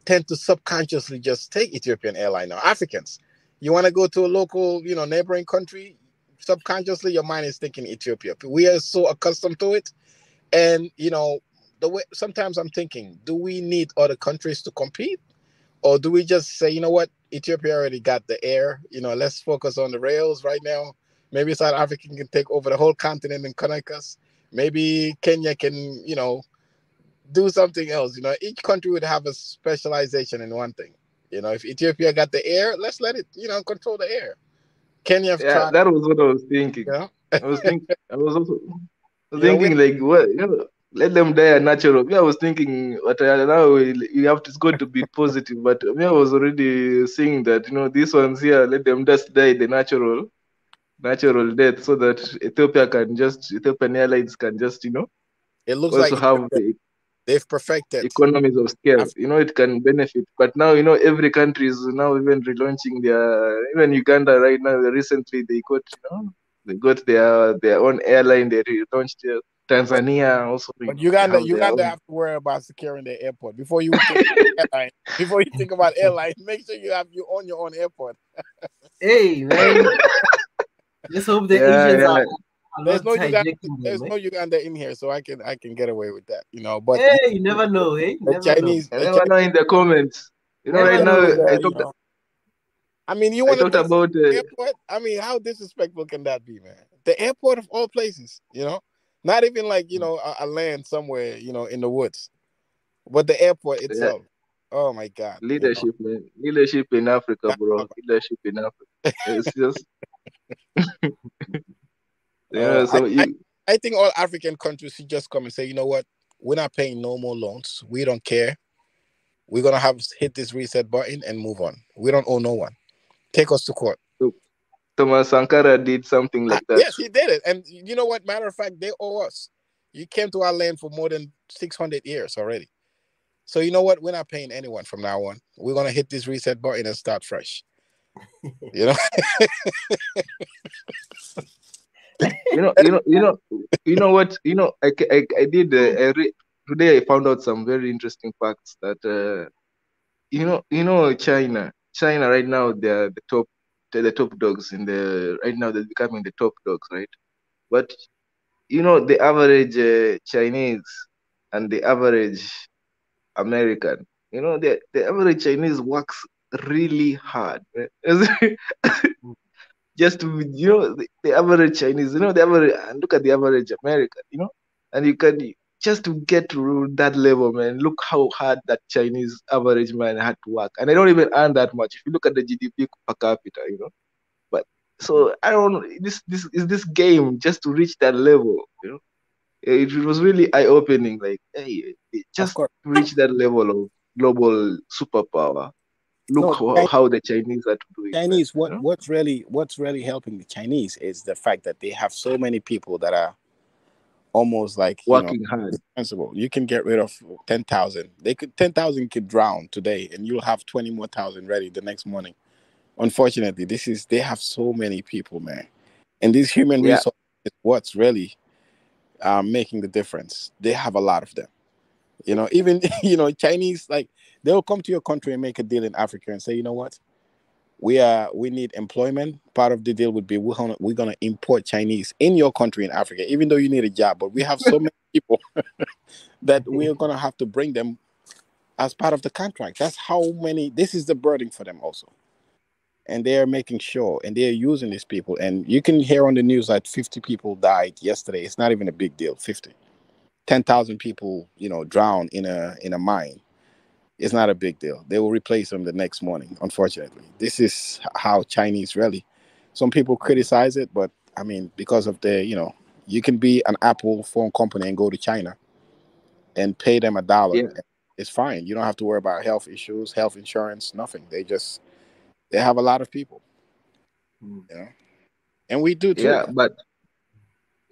tend to subconsciously just take Ethiopian airline now. Africans, you want to go to a local, neighboring country, subconsciously your mind is thinking Ethiopia. We are so accustomed to it, and the way sometimes I'm thinking, do we need other countries to compete, or do we just say, you know what, Ethiopia already got the air, let's focus on the rails right now. Maybe South Africa can take over the whole continent and connect us. Maybe Kenya can, do something else. Each country would have a specialization in one thing. If Ethiopia got the air, let's let it, control the air. Kenya have Yeah, tried, that was what I was thinking. you know, I was also we thinking like, what, let them die a natural. Me, I was thinking, but now you have to, it's going to be positive. But me, I was already saying that these ones here, let them just die the natural death, so that Ethiopian Airlines can just it looks also like have the they've perfected. economies of scale. Af- It can benefit. But now every country is now even relaunching even Uganda right now. Recently they got their own airline. They relaunched But Tanzania also. but They Uganda, have their Uganda own. have to worry about securing their airport before you think airline. Before you think about airline, make sure you own your own airport. Hey, man. Let's hope the Yeah, Asians yeah. are There's not no Uganda. hijacking them, There's eh? no Uganda in here, so I can get away with that. But Hey, you never know, hey? the Never know. Chinese, I the never Chinese, know in the comments. Never Right now know, I man. talked. I mean, you I want to talked take about. airport? I mean, how disrespectful can that be, man? The airport of all places, not even like a land somewhere, in the woods, but the airport Yeah, itself. Oh my God, leadership, man. Leadership in Africa, bro. Leadership in Africa. It's just I, so I you. I think all African countries should just come and say, you know what, we're not paying no more loans. We don't care. We're gonna have hit this reset button and move on. We don't owe no one. Take us to court. Thomas Sankara did something like that. Yes, he did it. And you know what? Matter of fact, they owe us. You came to our land for more than 600 years already. So you know what? We're not paying anyone from now on. We're gonna hit this reset button and start fresh. You know. You know what? I did. Today I found out some very interesting facts that China right now they're the top dogs in the right now they're becoming the top dogs, right? But the average Chinese and the average American, the average Chinese works really hard. Right? Just the average Chinese, the average, and look at the average American, and you can. just to get to that level, man, look how hard that Chinese average man had to work. And I don't even earn that much. If you look at the GDP per capita, But so I don't know. This game just to reach that level, It was really eye opening. Like, hey, just course. to reach that level of global superpower. Look how the Chinese are doing. Chinese, what's really helping the Chinese is the fact that they have so many people that are almost like working hard. Responsible. You can get rid of 10,000. 10,000 could drown today, and you'll have 20 more thousand ready the next morning. Unfortunately, they have so many people, man, and these human resources is what's really making the difference. They have a lot of them. Even Chinese, like, they'll come to your country and make a deal in Africa and say, you know what, we need employment. Part of the deal would be we're gonna import Chinese in your country in Africa, even though you need a job. But we have so many people that we're gonna have to bring them as part of the contract. That's how many. This is the burden for them also, and they are making sure, and they are using these people. And you can hear on the news that 50 people died yesterday. It's not even a big deal. 50, 10,000 people, drowned in a mine. It's not a big deal. They will replace them the next morning, unfortunately. This is how Chinese really. Some people criticize it, but I mean, because of you can be an Apple phone company and go to China and pay them $1. Yeah. It's fine. You don't have to worry about health issues, health insurance, nothing. They have a lot of people. And we do too.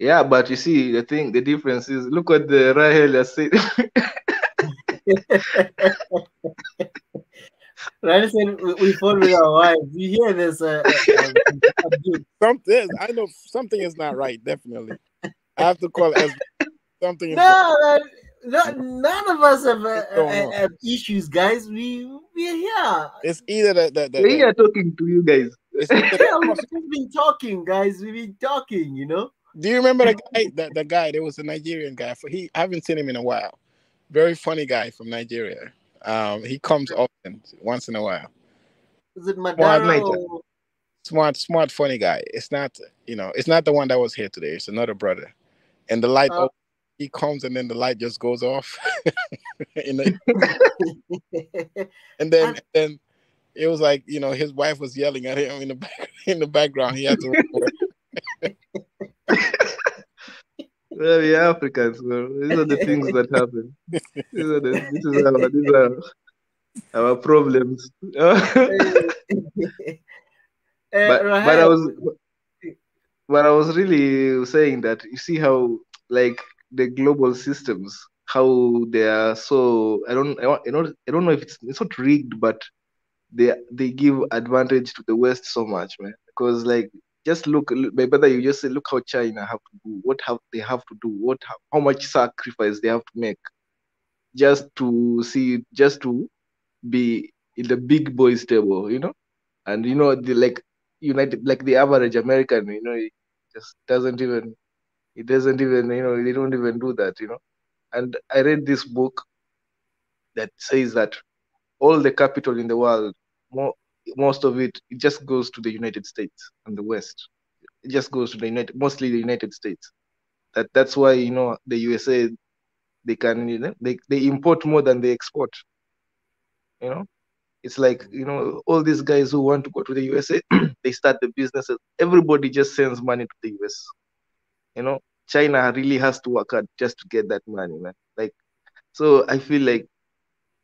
Yeah, but you see, the difference is, look what the Rahel has said. Right, we fought with our wives. You hear this? I know something is not right. Definitely, I have to call as something. None of us have issues, guys. We're here. It's either we're here talking to you guys. We've just been talking, guys. We've been talking. Do you remember the guy? The guy, there was a Nigerian guy. I haven't seen him in a while. Very funny guy from Nigeria. He comes often, once in a while. Is it Madara? Smart, funny guy. It's not, it's not the one that was here today. It's another brother. And the light, he comes and then the light just goes off. And then it was like, his wife was yelling at him in the background. He had to. Well, we are Africans, bro. These are the things that happen. These are our problems. But I was really saying that, you see how, like, the global systems, how they are so, I don't know if it's not rigged, but they give advantage to the West so much, man. Because, like, just look, my brother, you just say, look how China have to do, they have to do, how much sacrifice they have to make just to be in the big boys table, and the like the average American, it just doesn't even, they don't even do that, And I read this book that says that all the capital in the world, most of it just goes to the United States and the West. It just goes to mostly the United States. That's why the USA, they can they import more than they export. It's like all these guys who want to go to the USA, they start the businesses. Everybody just sends money to the US. China really has to work hard just to get that money, man. Like, so I feel like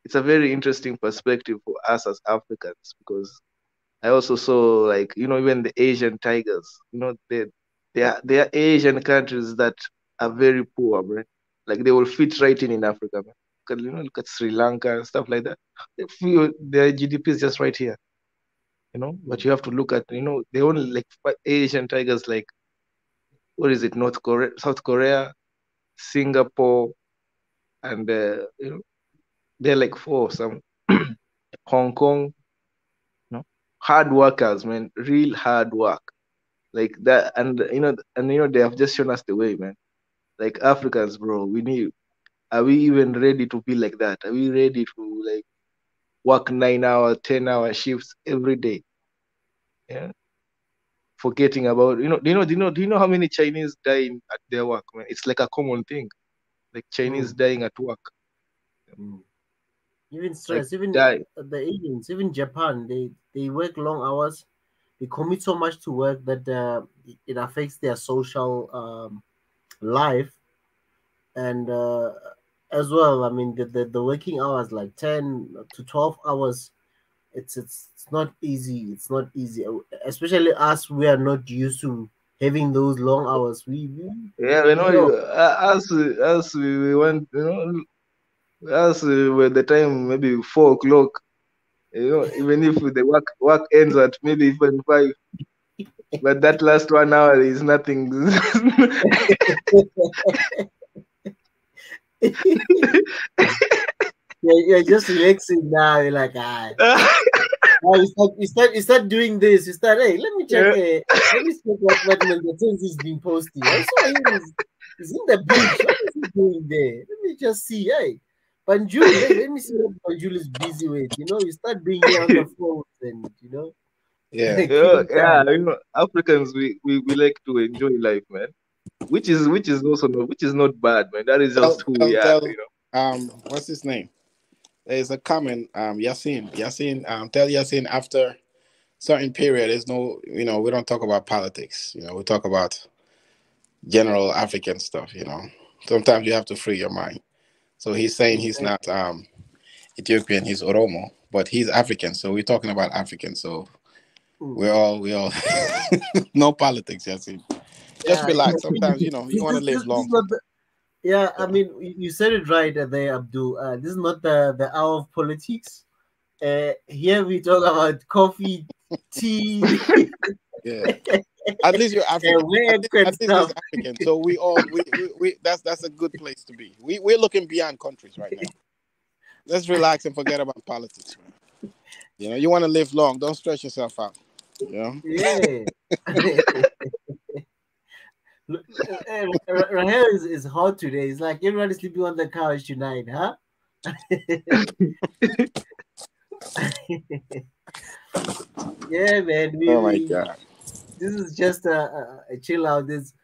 it's a very interesting perspective for us as Africans, because I also saw, like, even the Asian tigers, there are Asian countries that are very poor, man. Like, they will fit right in Africa, man. Look at Sri Lanka and stuff like that. Their GDP is just right here, But you have to look at, they only, like, Asian tigers, like, what is it? North Korea, South Korea, Singapore, and they're like four. Some Hong Kong, hard workers, man, real hard work, like that. And they have just shown us the way, man. Like, Africans, bro, are we even ready to be like that? Are we ready to, like, work 9-hour, 10-hour shifts every day? Yeah. Forgetting about, do you know how many Chinese die at their work, man? It's like a common thing. like Chinese dying at work. Even stress, even die. the aliens, even Japan, they work long hours. They commit so much to work that it affects their social life, and as well. I mean, the working hours, like 10 to 12 hours. It's not easy. It's not easy, especially us. We are not used to having those long hours. Yeah, you know, we want, you know, with the time maybe 4 o'clock. You know, even if the work ends at maybe even 5, but that last 1 hour is nothing. You're just relaxing now. You're like, now you start doing this. You start, hey, let me check. Let me check what Mendes is been posting. I saw him. He's in the beach. What is he doing there? Let me just see. Hey, Banjul. Hey, let me see what Banjul is busy with. You know, you start being here on the phone, and you know. Yeah, killing yeah. time. You know, Africans we like to enjoy life, man. Which is not bad, man. That is just who we are, you know. What's his name? There's a comment, Yasin. Tell Yasin after certain period, there's no, you know, we don't talk about politics. You know, we talk about general African stuff. You know, sometimes you have to free your mind. So he's saying he's not Ethiopian, he's Oromo, but he's African. So we're talking about African. So we all no politics, Yasin. Just relax. Sometimes, you know, you want to live long. Yeah, I mean, you said it right there, Abdul. This is not the hour of politics. Here we talk about coffee, tea. Yeah. At least you're African. At least he's African. So we that's a good place to be. We're looking beyond countries right now. Let's relax and forget about politics, man. You know, you want to live long. Don't stress yourself out. You know? Yeah. Rahel is hot today. It's like everybody's sleeping on the couch tonight, huh? Yeah, man. Oh my God. This is just a chill out. These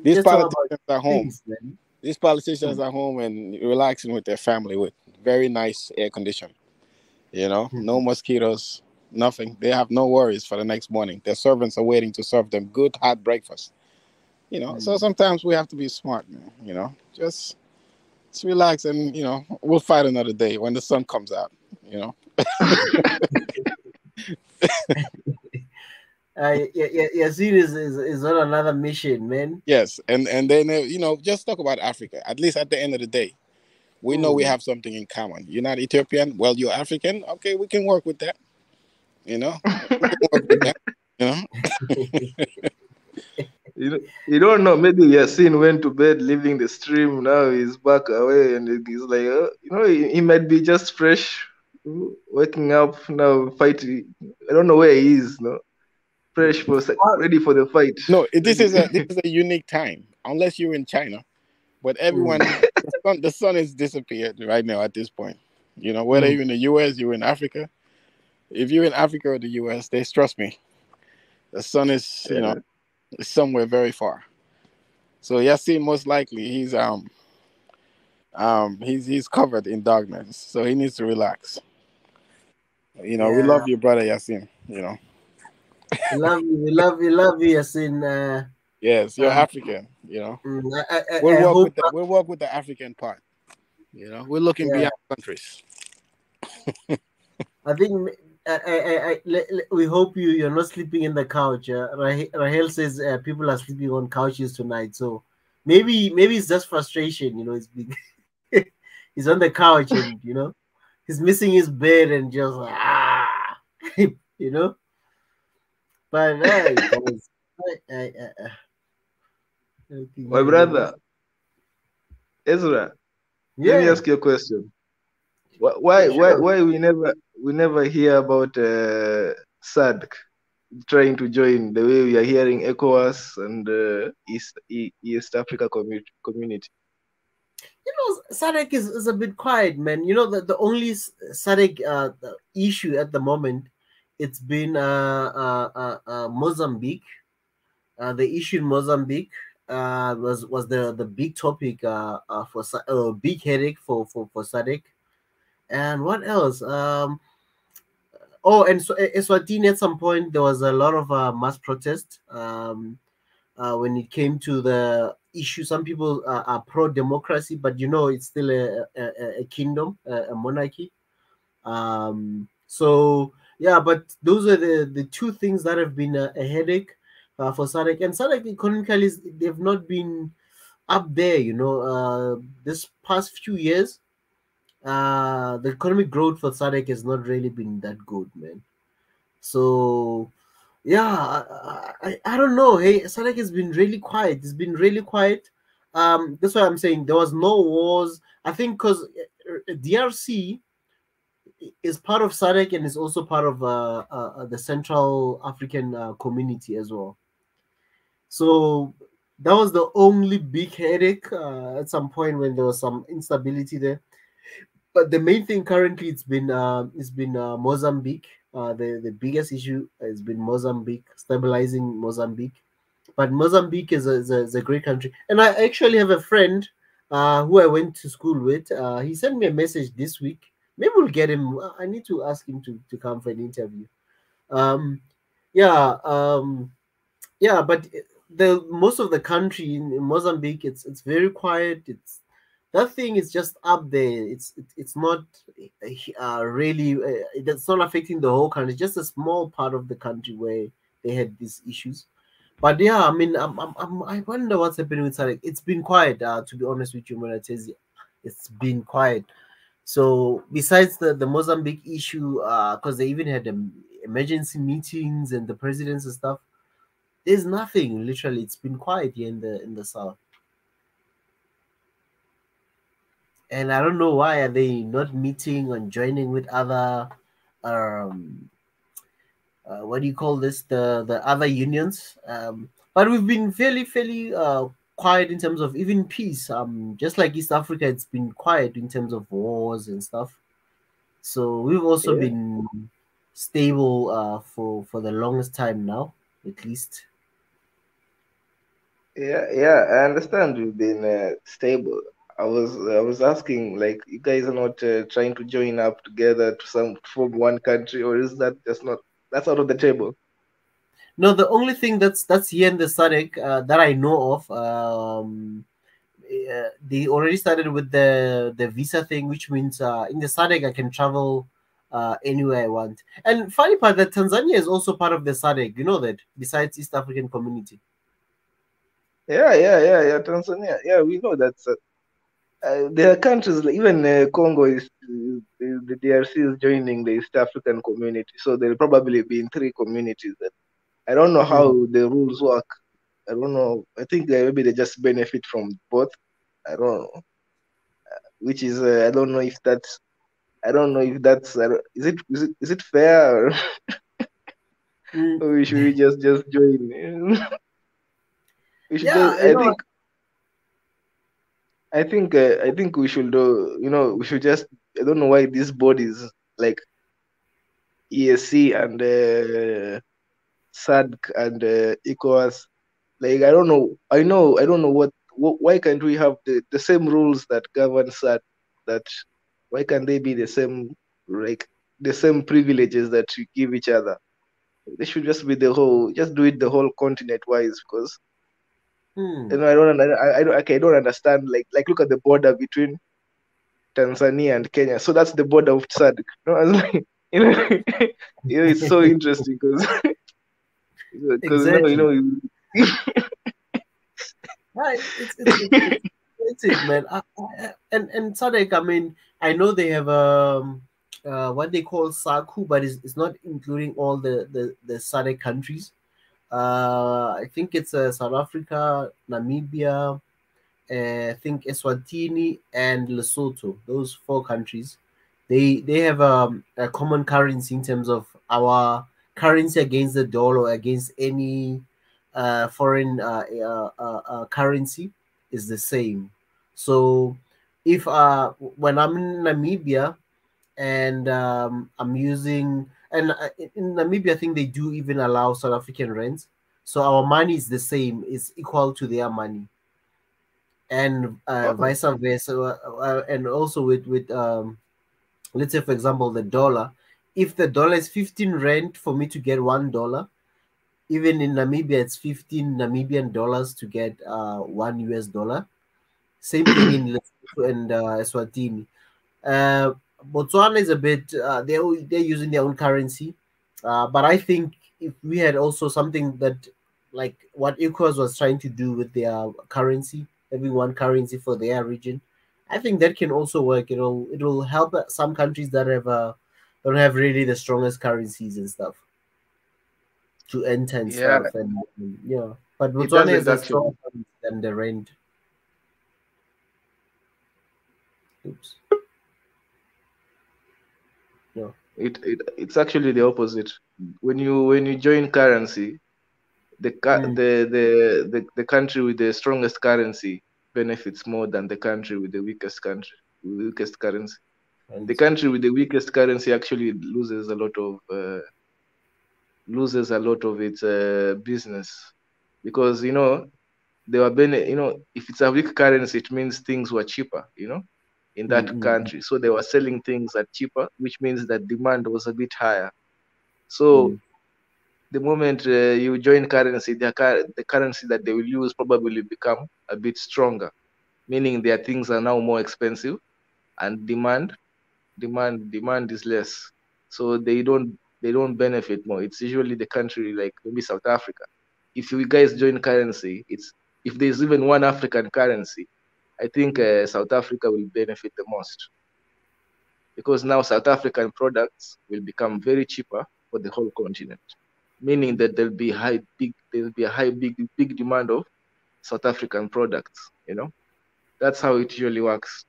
just politicians are home. Things, man. These politicians are home and relaxing with their family with very nice air condition. You know, no mosquitoes, nothing. They have no worries for the next morning. Their servants are waiting to serve them good hot breakfast. You know, so sometimes we have to be smart, man. You know, just relax and, you know, we'll fight another day when the sun comes out, you know. Yasin is on another mission, man. Yes, and then, you know, just talk about Africa. At least at the end of the day, we know we have something in common. You're not Ethiopian, well, you're African. Okay, we can work with that. You know, we can work with that. You know. You don't know. Maybe Yasin went to bed, leaving the stream. Now he's back away, and he's like, you know, he might be just fresh, waking up now, fighting. I don't know where he is. No, fresh ready for the fight. No, this is a unique time, unless you're in China. But everyone, the sun is disappeared right now at this point. You know, whether you're in the U.S., you're in Africa. If you're in Africa or the U.S., trust me, the sun is, you know, somewhere very far. So Yasin, most likely he's covered in darkness, so he needs to relax. You know, we love you, brother Yasin. You know, we love you, Yasin. Yes, you're African. You know, we'll work with the African part. You know, we're looking beyond countries. I think we hope you're not sleeping in the couch. Rahel says people are sleeping on couches tonight, so maybe it's just frustration. You know, it's big. He's on the couch and you know he's missing his bed and just you know. But my brother Ezra, let me ask you a question. Why we never hear about SADC trying to join the way we are hearing ECOWAS and East Africa community? You know, SADC is a bit quiet, man. You know, the only SADC issue at the moment, it's been Mozambique. The issue in Mozambique, was the big topic for big headache for SADC. And what else? Oh, and so Eswatini, at some point there was a lot of mass protest when it came to the issue. Some people are pro-democracy, but it's still a kingdom, a monarchy. So yeah, but those are the two things that have been a headache for SADC. And SADC economically, they've not been up there. This past few years, the economic growth for SADC has not really been that good, man. So yeah, I don't know. Hey, SADC has been really quiet. It's been really quiet. That's why I'm saying there was no wars. I think because DRC is part of SADC and is also part of the Central African community as well. So that was the only big headache at some point when there was some instability there. But the main thing currently it's been Mozambique. The biggest issue has been Mozambique, stabilizing Mozambique. But Mozambique is a great country, and I actually have a friend who I went to school with. He sent me a message this week. Maybe we'll get him. I need to ask him to come for an interview. Yeah, yeah, but the most of the country in Mozambique, it's very quiet. That thing is just up there. It's not really. It's not affecting the whole country. Just a small part of the country where they had these issues. But yeah, I mean, I wonder what's happening with SADC. It's been quiet, to be honest with you, Monatezi. It's been quiet. So besides the Mozambique issue, because they even had emergency meetings and the presidents and stuff, there's nothing. Literally, it's been quiet here in the south. And I don't know why are they not meeting and joining with other what do you call this, the other unions, but we've been fairly quiet in terms of even peace, just like East Africa, it's been quiet in terms of wars and stuff. So we've also been stable for the longest time now, at least. Yeah, I understand you've been stable. I was asking, like, you guys are not trying to join up together to form one country, or is that just not, that's out of the table? No, the only thing that's here in the SADC that I know of, they already started with the visa thing, which means in the SADC I can travel anywhere I want. And funny part that Tanzania is also part of the SADC. You know that, besides East African Community. Yeah, Tanzania. Yeah, we know that. There are countries, like even Congo the DRC is joining the East African community, so there'll probably be in three communities. That I don't know how the rules work. I don't know. I think maybe they just benefit from both. I don't know. Which is I don't know if that's. I don't know if that's. Is it fair, or, or should we just join? We should just. I think we should do. We should just. I don't know why these bodies like ESC and SADC and ECOWAS. Like I don't know. I don't know what. Why can't we have the same rules that govern SADC? That why can't they be the same, like the same privileges that we give each other? They should just be just do it the whole continent wise, because I don't understand. Like look at the border between Tanzania and Kenya. So that's the border of SADC. It's so interesting because exactly. Right, it's it, man. And SADC, I mean, I know they have what they call SACU, but it's not including all the SADC countries. I think it's South Africa, Namibia, I think Eswatini and Lesotho. Those four countries, they have a common currency in terms of our currency against the dollar, against any foreign currency is the same. So if when I'm in Namibia and I'm using, and in Namibia I think they do even allow South African rands. So our money is the same, is equal to their money, and vice versa. And also with let's say for example the dollar. If the dollar is 15 rand for me to get $1, even in Namibia it's 15 Namibian dollars to get $1. Same thing in Lesotho and Eswatini. Botswana is a bit they're using their own currency, but I think if we had also something that like what ECOWAS was trying to do with their currency, having one currency for their region, I think that can also work. It'll help some countries that have don't have really the strongest currencies and stuff to enter and Yeah, stuff, and yeah. But it Botswana has doesn't a actually. stronger currency than the rand. Oops. Yeah. It's actually the opposite. When you join currency, the country with the strongest currency benefits more than the country with the weakest currency. The country with the weakest currency actually loses a lot of its business, because they were if it's a weak currency, it means things were cheaper, in that country. So they were selling things at cheaper, which means that demand was a bit higher. So the moment you join currency, the currency that they will use probably become a bit stronger, meaning their things are now more expensive, and demand is less. So they don't benefit more. It's usually the country like maybe South Africa. If you guys join currency, if there's even one African currency, I think South Africa will benefit the most, because now South African products will become very cheaper for the whole continent, meaning that there'll be big demand of South African products. That's how it usually works.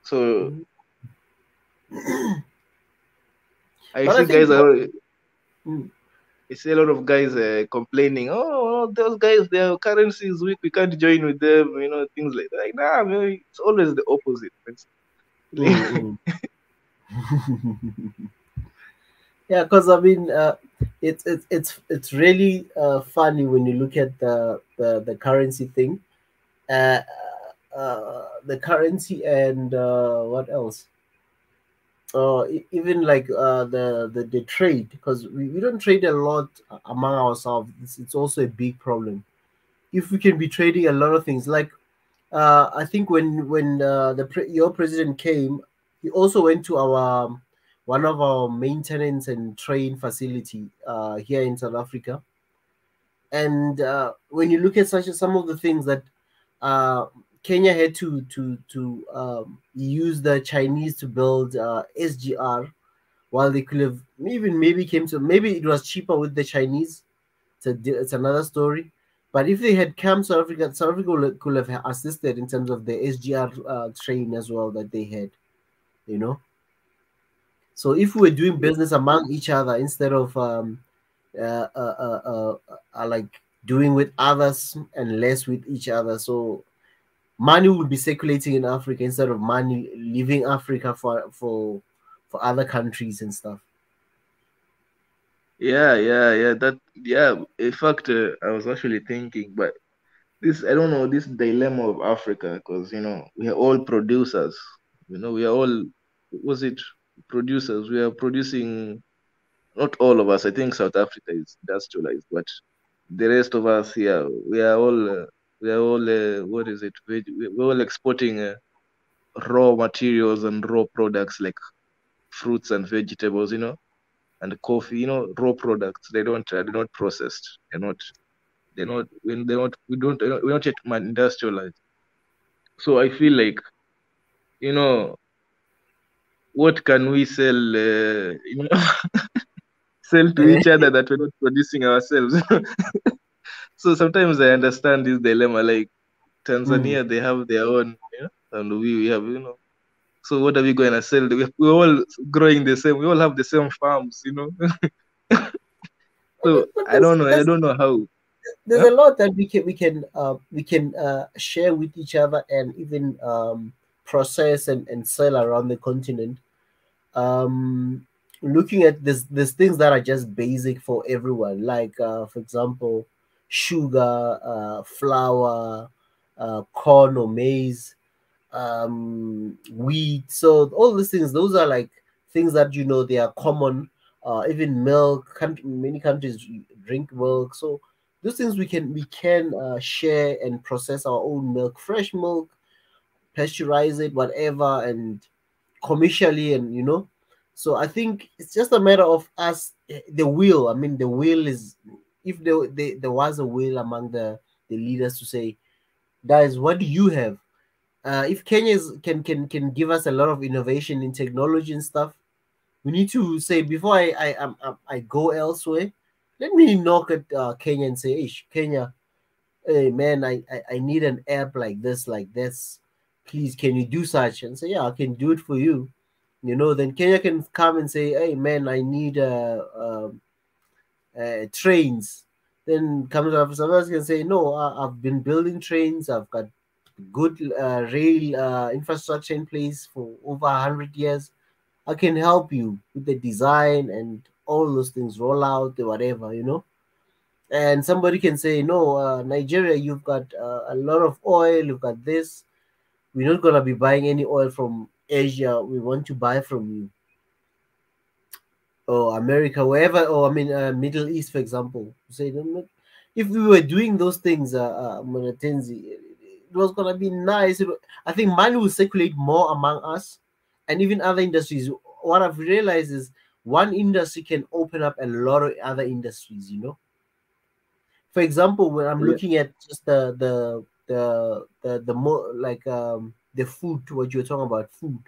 So I see guys I see a lot of guys complaining, oh, those guys, their currency is weak, we can't join with them, things like that. Like, nah, man, it's always the opposite. Yeah, because I mean, it's really funny when you look at the currency thing, the currency and what else? Even like the trade, because we don't trade a lot among ourselves. It's also a big problem. If we can be trading a lot of things, like I think when your president came, he also went to our one of our maintenance and train facility here in South Africa. And when you look at some of the things that Kenya had to use the Chinese to build SGR, while they could have even maybe maybe it was cheaper with the Chinese. It's another story. But if they had come South Africa, could have assisted in terms of the SGR train as well that they had, So if we were doing business among each other instead of like doing with others and less with each other, so money would be circulating in Africa instead of money leaving Africa for other countries and stuff. Yeah. In fact, I was actually thinking, but I don't know, this dilemma of Africa, because we are all producers. We are all producers. We are producing. Not all of us. I think South Africa is industrialized, but the rest of us here, we are all what is it? We're all exporting raw materials and raw products like fruits and vegetables, and coffee, raw products. They're not processed. We're not yet industrialized. So I feel like, what can we sell, sell to each other that we're not producing ourselves? So sometimes I understand this dilemma. Like Tanzania, they have their own, and we have, So what are we going to sell? We're all growing the same. We all have the same farms, So I don't know. I don't know how. There's a lot that we can share with each other and even process and sell around the continent. Looking at this, there's things that are just basic for everyone. Like for example, sugar, flour, corn or maize, wheat. So all these things, those are like things that they are common. Even milk, many countries drink milk. So those things we can share and process our own milk, fresh milk, pasteurize it, whatever, and commercially, and So I think it's just a matter of us, the will. I mean, the will is, if there was a will among the leaders to say, guys, what do you have? If Kenya can give us a lot of innovation in technology and stuff, we need to say, before I go elsewhere, let me knock at Kenya and say, hey, Kenya, hey man, I need an app like this, like this. Please, can you do such? And say, yeah, I can do it for you. Then Kenya can come and say, hey man, I need trains. Then comes up, some of us can say, no, I've been building trains. I've got good rail infrastructure in place for over 100 years. I can help you with the design and all those things, roll out, whatever. And somebody can say, no, Nigeria, you've got a lot of oil, you've got this. We're not going to be buying any oil from Asia. We want to buy from you. Or America, wherever, or I mean, Middle East, for example. Say, if we were doing those things, Munatenzi, it was going to be nice. I think money will circulate more among us and even other industries. What I've realized is one industry can open up a lot of other industries. For example, when I'm Yeah. looking at just the more like the food, what you're talking about, food.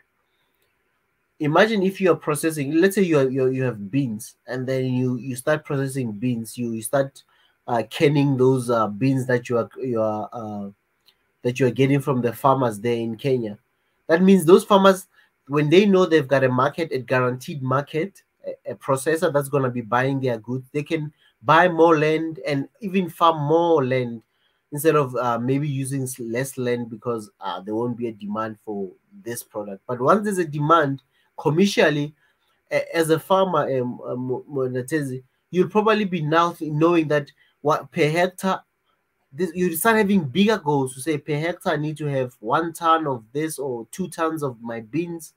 Imagine if you are processing, let's say you have beans, and then you start processing beans. You start canning those beans that you are getting from the farmers there in Kenya. That means those farmers, when they know they've got a market, a guaranteed market, a processor that's going to be buying their goods, they can buy more land and even farm more land instead of maybe using less land because there won't be a demand for this product. But once there's a demand commercially, as a farmer, Monatezi, you'll probably be now knowing that what per hectare, you start having bigger goals to say per hectare I need to have 1 ton of this or 2 tons of my beans,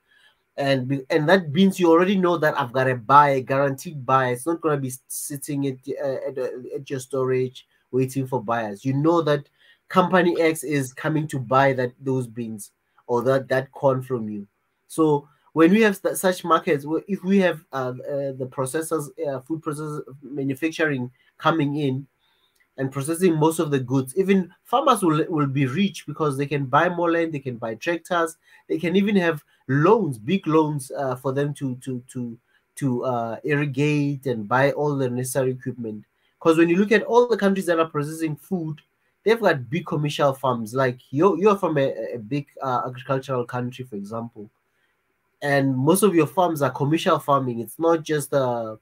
and that beans you already know that I've got a buy, a guaranteed buy. It's not going to be sitting at your storage waiting for buyers. You know that company X is coming to buy those beans or that corn from you. So when we have such markets, if we have the processors, food processors, manufacturing coming in and processing most of the goods, even farmers will be rich because they can buy more land, they can buy tractors, they can even have loans, big loans, for them to irrigate and buy all the necessary equipment. Because when you look at all the countries that are processing food, they've got big commercial farms. Like you're from a big agricultural country, for example, and most of your farms are commercial farming. It's not just a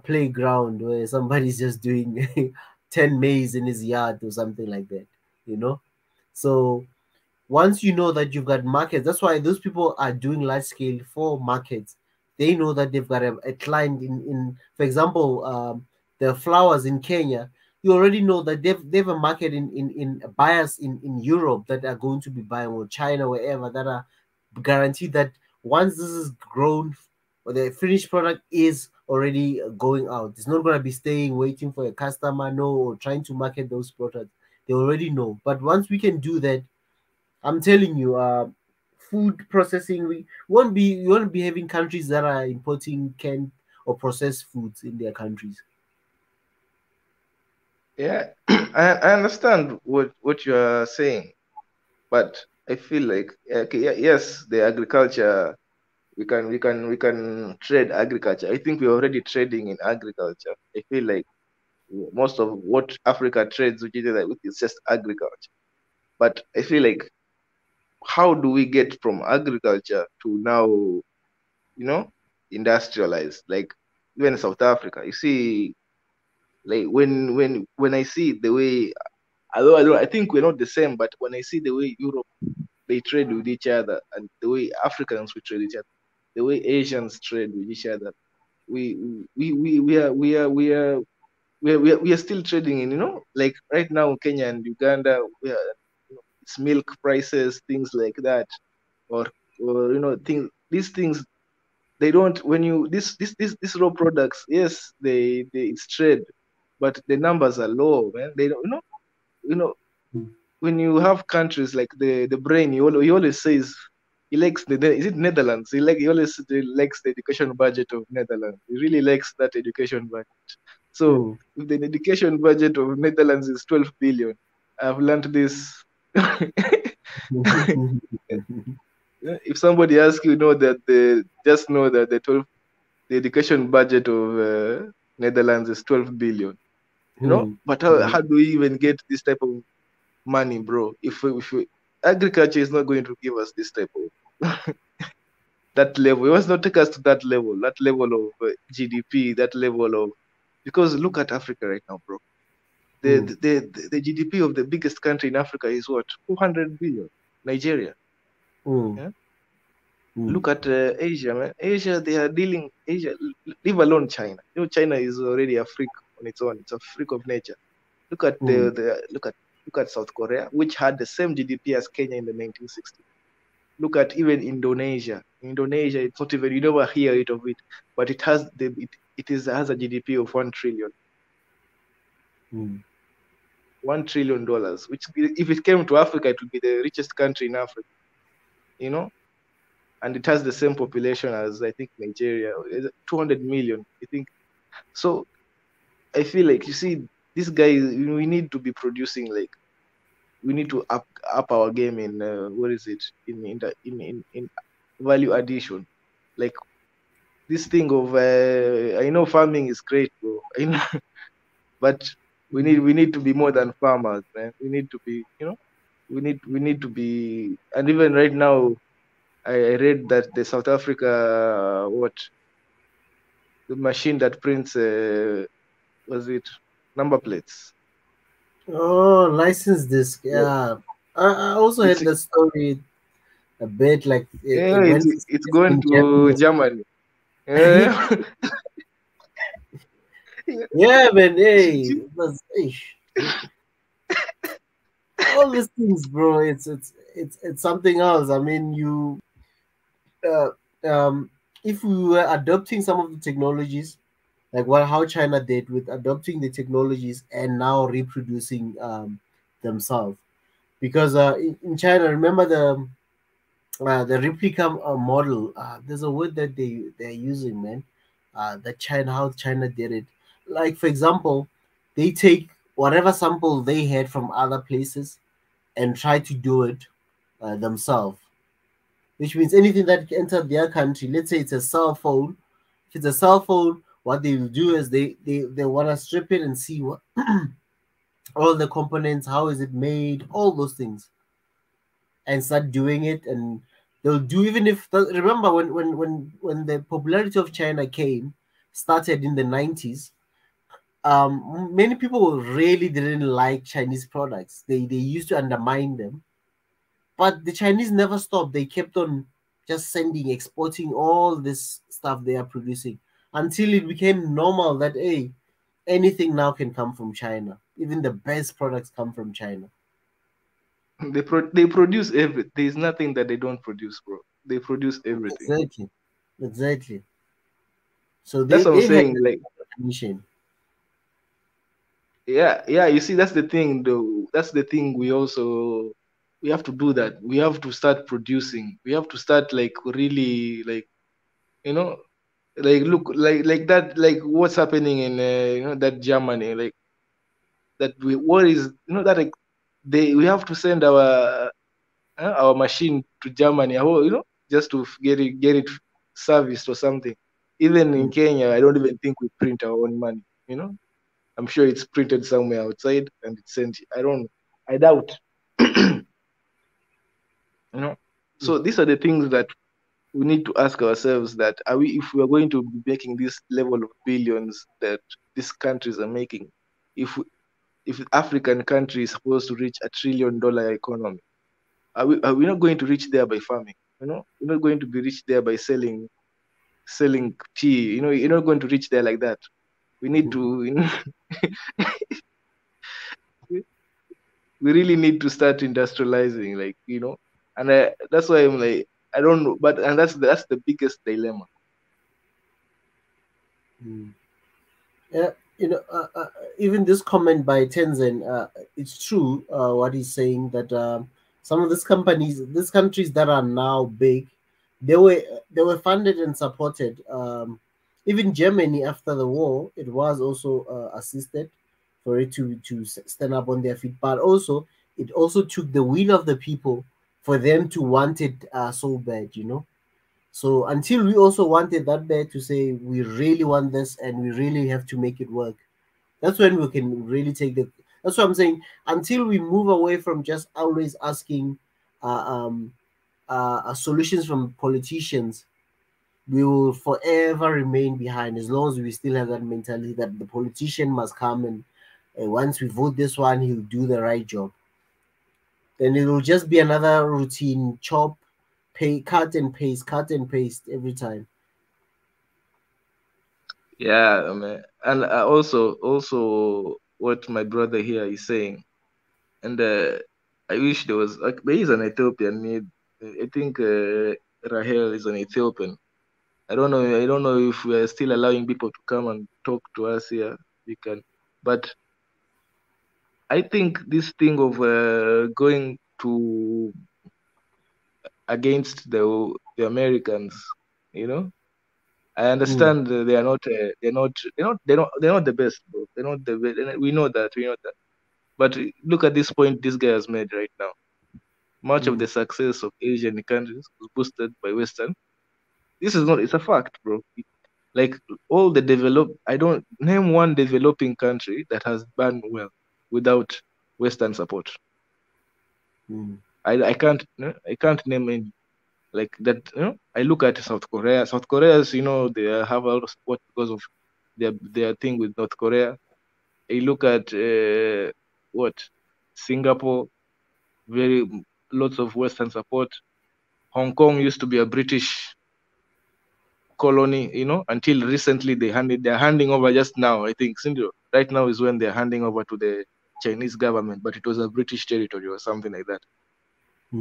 playground where somebody's just doing 10 maize in his yard or something like that. So once you know that you've got markets, that's why those people are doing large scale for markets. They know that they've got a client in for example, the flowers in Kenya. You already know that they've a market in buyers in Europe that are going to be buying, or China, wherever, that are guaranteed that once this is grown, or the finished product is already going out. It's not going to be staying waiting for a customer, no, or trying to market those products. They already know. But once we can do that, I'm telling you, food processing, we won't be having countries that are importing canned or processed foods in their countries. Yeah, I understand what you are saying, but I feel like okay, yes, the agriculture, we can trade agriculture. I think we're already trading in agriculture. I feel like most of what Africa trades with is just agriculture. But I feel like how do we get from agriculture to now, industrialized? Like even South Africa, you see, like when I see the way, although I think we're not the same, but when I see the way Europe they trade with each other and the way Africans we trade each other, the way Asians trade with each other, we we are still trading in, like right now Kenya and Uganda, it's milk prices, things like that, or these things, they don't, when you this raw products, yes, they it's trade, but the numbers are low, man. They don't, you know when you have countries like the brain, he always says he likes is it Netherlands? He always likes the education budget of Netherlands. He really likes that education budget. So if the education budget of Netherlands is 12 billion, I've learned this. If somebody asks you, that just know that the education budget of Netherlands is 12 billion. But how do we even get this type of money, bro? If agriculture is not going to give us this type of that level, it must not take us to that level of GDP, that level of, because look at Africa right now, bro. The GDP of the biggest country in Africa is what, 400 billion, Nigeria. Yeah? Look at Asia, man. Asia, they are dealing. Asia, leave alone China. China is already a freak on its own. It's a freak of nature. Look at look at South Korea, which had the same GDP as Kenya in the 1960s. Look at even Indonesia. Indonesia, it's not even, you never hear it of it, but it has has a GDP of $1 trillion. $1 trillion, which if it came to Africa, it would be the richest country in Africa. And it has the same population as, I think, Nigeria, 200 million, I think. So I feel like, you see, this guy, we need to be producing, like, we need to up our game in what is it, in value addition. Like this thing of I know farming is great, bro. I know, but we need to be more than farmers, man. We need to be, we need to be, and even right now, I read that the South Africa the machine that prints was it number plates? Oh, license disc. Yeah. I also heard the story a bit, like it went it's going to Japanese. Germany. Yeah, man. Hey, all these things, bro. It's something else. I mean, if we were adopting some of the technologies, like how China did with adopting the technologies and now reproducing themselves, because in China, remember the replica model. There's a word that they're using, man. How China did it. Like for example, they take whatever sample they had from other places and try to do it themselves. Which means anything that entered their country, let's say it's a cell phone. If it's a cell phone, what they will do is they want to strip it and see what all the components, how is it made, all those things, and start doing it. And they'll do, even if remember when the popularity of China started in the 90s. Many people really didn't like Chinese products. They used to undermine them, but the Chinese never stopped. They kept on just exporting all this stuff they are producing until it became normal that, hey, anything now can come from China. Even the best products come from China. They produce everything. There's nothing that they don't produce, bro. They produce everything. Exactly. So that's what I'm saying. Like, mission. Yeah. You see, that's the thing, though. That's the thing. We have to do that. We have to start producing. We have to start, like, really, like, like, look, like that, like what's happening in that Germany, like that what is that, like, we have to send our machine to Germany, just to get it serviced or something. Even in Kenya, I don't even think we print our own money. I'm sure it's printed somewhere outside and it's sent. I doubt. So these are the things that we need to ask ourselves, that if we are going to be making this level of billions that these countries are making, if African country is supposed to reach $1 trillion economy, are we not going to reach there by farming? We're not going to be reached there by selling tea. You're not going to reach there like that. We need to, we really need to start industrializing, like, and that's why I'm like, I don't know, but and that's the biggest dilemma. Yeah, even this comment by Tenzin, it's true. What he's saying that some of these countries that are now big, they were they were funded and supported. Even Germany after the war, it was also assisted for it to stand up on their feet. But also, it also took the will of the people for them to want it so bad. So until we also wanted that bad to say we really want this and we really have to make it work, that's when we can really take the. That's what I'm saying. Until we move away from just always asking solutions from politicians, we will forever remain behind as long as we still have that mentality that the politician must come and once we vote this one, he'll do the right job. Then it will just be another routine chop, pay, cut and paste every time. Yeah, man. And also what my brother here is saying, and I wish there was like there is an Ethiopian need. I think Rahel is an Ethiopian. I don't know. I don't know if we are still allowing people to come and talk to us here. We can, but I think this thing of going to against the Americans, I understand they are not they're not the best, bro. They're not the best. We know that. We know that. But look at this point this guy has made right now. Much of the success of Asian countries was boosted by Western. This is not. It's a fact, bro. Like all the I don't name one developing country that has done well without Western support. I can't name any like that. I look at South Korea. South Korea's, they have a lot of support because of their thing with North Korea. I look at what Singapore, very lots of Western support. Hong Kong used to be a British colony, until recently they're handing over just now. I think right now is when they're handing over to the Chinese government, but it was a British territory or something like that.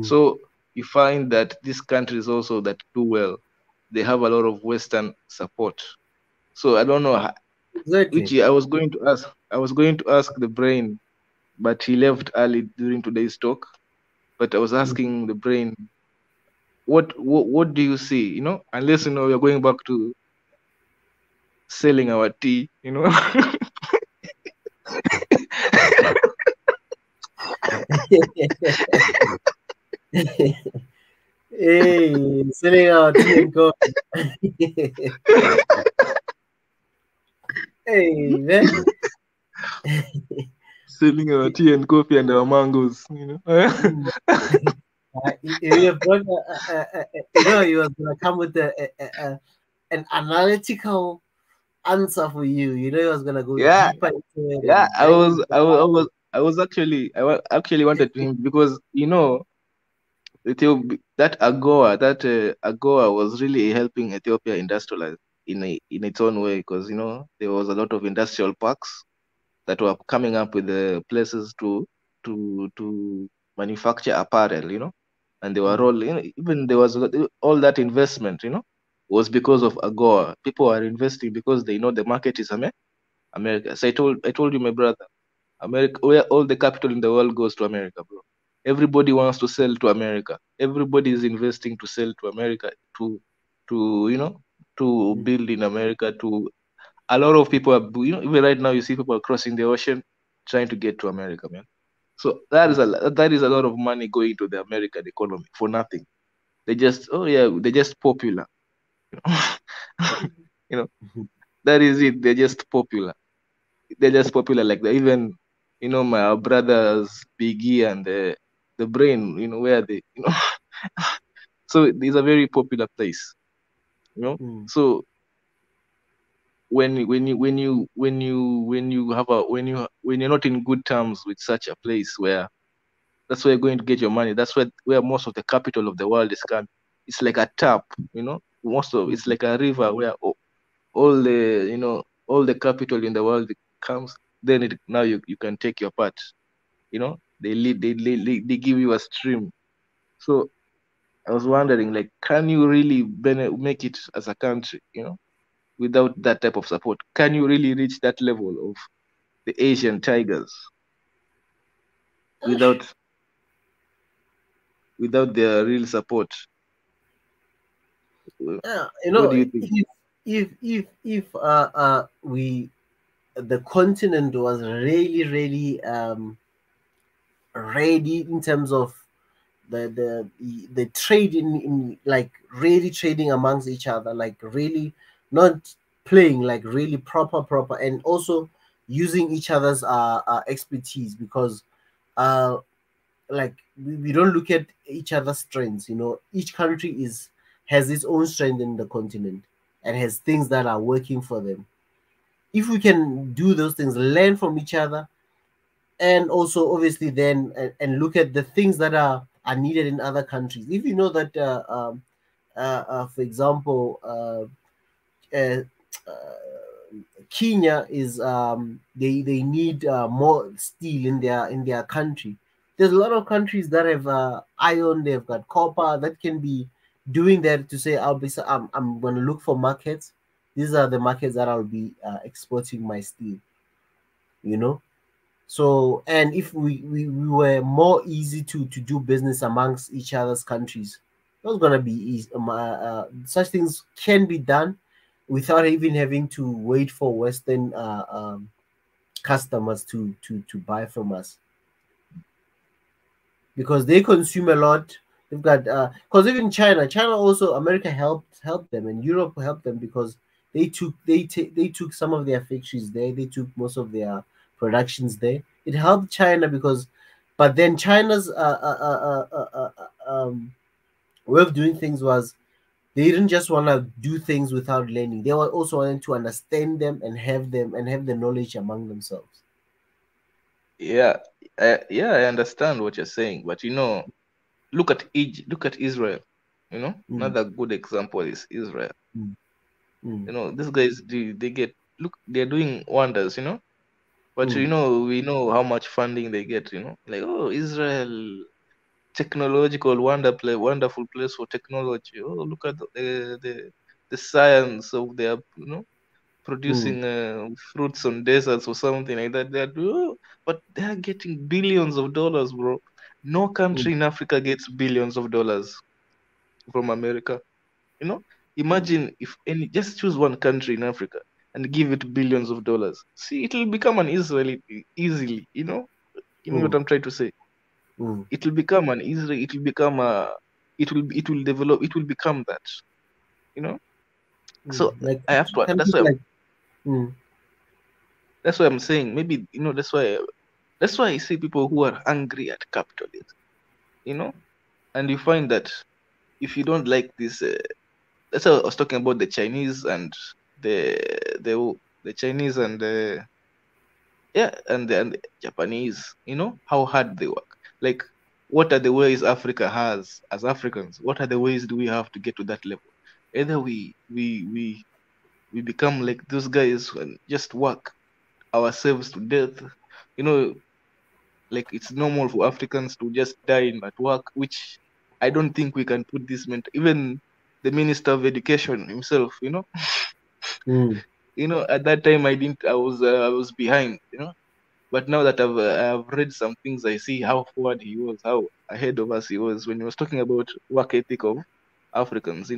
So you find that these countries also that do well, they have a lot of Western support. So I don't know which I was going to ask. I was going to ask the brain, but he left early during today's talk. But I was asking the brain, what do you see? Unless we are going back to selling our tea, Hey, selling our tea and coffee. Hey, man. Selling our tea and coffee and our mangoes, Your brother, he was gonna come with an analytical answer for you. He was gonna go deeper into it. Yeah, I was actually actually wanted to him because that AGOA was really helping Ethiopia industrialize in its own way because there was a lot of industrial parks that were coming up with the places to manufacture apparel, and they were all even there was all that investment, was because of AGOA. People are investing because they know the market is America. So I told you, my brother, America, where all the capital in the world goes to America, bro. Everybody wants to sell to America. Everybody is investing to sell to America, to build in America. To a lot of people are, even right now you see people crossing the ocean trying to get to America, man. So that is a lot of money going to the American economy for nothing. They're just popular. That is it. They're just popular. They're just popular like that. Even my brothers Biggie and the brain, where they so it's a very popular place. So when you're not in good terms with such a place, where that's where you're going to get your money, that's where most of the capital of the world is coming. It's like a tap, it's like a river where all all the capital in the world comes, then now you can take your part. They give you a stream. So I was wondering, like, can you really make it as a country, without that type of support? Can you really reach that level of the Asian tigers without their real support? Yeah, What do you think? if we the continent was really ready in terms of the trade in like really trading amongst each other, like really not playing, like really proper, and also using each other's expertise, because like we don't look at each other's strengths. Each country has its own strength in the continent and has things that are working for them. If we can do those things, learn from each other, and also obviously then and look at the things that are needed in other countries. If you know that for example uh, Kenya is they need more steel in their country. There's a lot of countries that have iron, they've got copper that can be doing that, to say I'm going to look for markets. These are the markets that I'll be exporting my steel. So, and if we were more easy to do business amongst each other's countries, it was gonna be easy. Such things can be done without even having to wait for Western customers to buy from us, because they consume a lot. They've got because even China also, America helped them, and Europe helped them, because they took some of their factories there. They took most of their productions there. It helped China because, but then China's way of doing things was, they didn't just want to do things without learning. They were also wanting to understand them and have the knowledge among themselves. Yeah, I understand what you're saying, but look at Egypt, look at Israel. Another good example is Israel. These guys, they're doing wonders. But we know how much funding they get. Like, oh, Israel, technological wonderful place for technology. Oh, look at the science of their producing fruits on deserts or something like that. But they're getting billions of dollars, bro. No country in Africa gets billions of dollars from America. Imagine if just choose one country in Africa and give it billions of dollars. See, it will become an Israeli easily. You know what I'm trying to say. It will become an Israel. It will become it will develop. It will become that. So Like I have to. That's why I'm saying, maybe that's why I see people who are angry at capitalism. And you find that if you don't like this, that's why I was talking about the Chinese and the Chinese and the and the Japanese. How hard they work. Like, what are the ways Africa has as Africans? What are the ways do we have to get to that level? Either we become like those guys and just work ourselves to death. Like, it's normal for Africans to just die at work, which I don't think we can put this even the Minister of Education himself, at that time I was behind, but now that I've read some things, I see how forward he was, how ahead of us he was when he was talking about work ethic of Africans.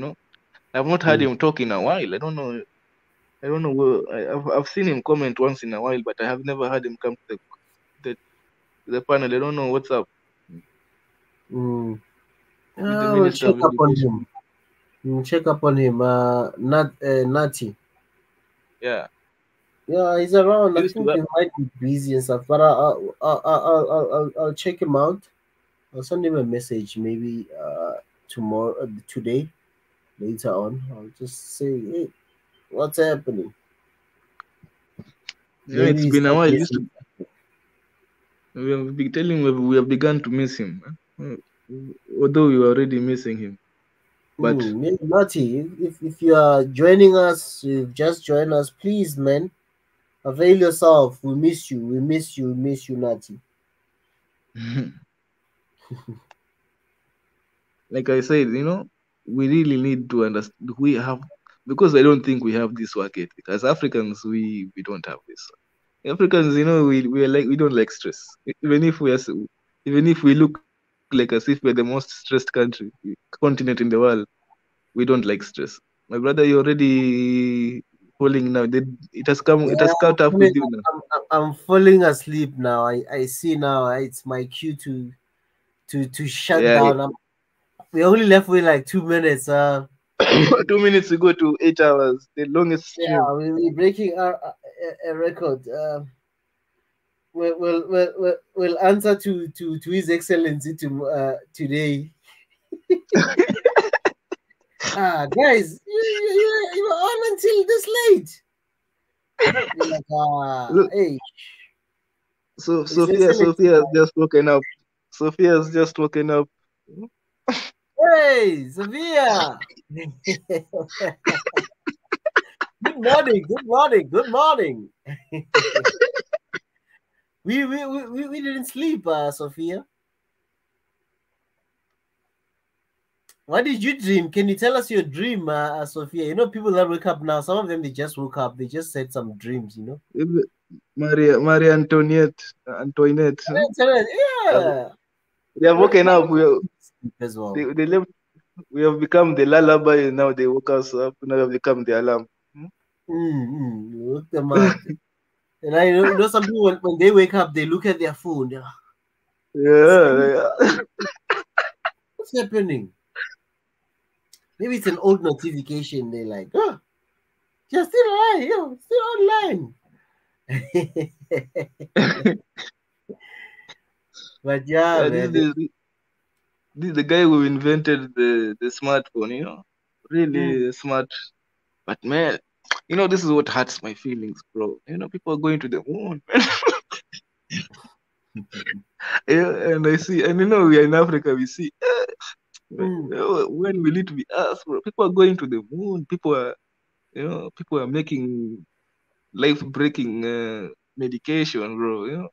I've not heard him talk in a while. I don't know. I've seen him comment once in a while, but I have never heard him come to the panel. I don't know what's up. We'll check up on him. Check up on him. Nati. Yeah. Yeah, he's around. I think he might be busy and stuff, but I'll check him out. I'll send him a message maybe tomorrow, today, later on. I'll just say, hey, what's happening? Yeah, it's been a while. We have been telling him we have begun to miss him, although we were already missing him. But Nati, if you are joining us, you've just joined us, please, man, Avail yourself. We miss you. We miss you. We miss you, Nati. Like I said, we really need to understand. We have, because I don't think we have this work ethic. As Africans, we don't have this. Africans, we don't like stress. Even if we look like as if we're the most stressed continent in the world, we don't like stress. My brother, you're already falling now. It has come. It Yeah, has caught up with you now. I'm falling asleep now. I see now. It's my cue to shut Yeah, down. We only left with like 2 minutes. 2 minutes to go to 8 hours, the longest stream. Yeah, we're breaking a record. We'll answer to His Excellency today. Guys, you were on until this late. You're like, hey. So Sophia's just woken up. Sophia's just woken up. Hey, Sophia. Good morning. Good morning. Good morning. we didn't sleep, Sophia. What did you dream? Can you tell us your dream, Sophia? People that wake up now, some of them, they just woke up. They just said some dreams, Maria Antoinette. Yeah. They have woken up. As well. They left. We have become the lullaby. Now they woke us up. Now we have become the alarm. Woke them up. And I know some people, when they wake up, they look at their phone. Yeah. What's happening? Maybe it's an old notification. They're like, oh, you're still online. You're still online. But yeah, man. This is the guy who invented the smartphone, really smart. But man, this is what hurts my feelings, bro. People are going to the moon. Yeah, and I see, and we are in Africa, we see, when will it be us, bro? People are going to the moon. People are making life-breaking medication, bro.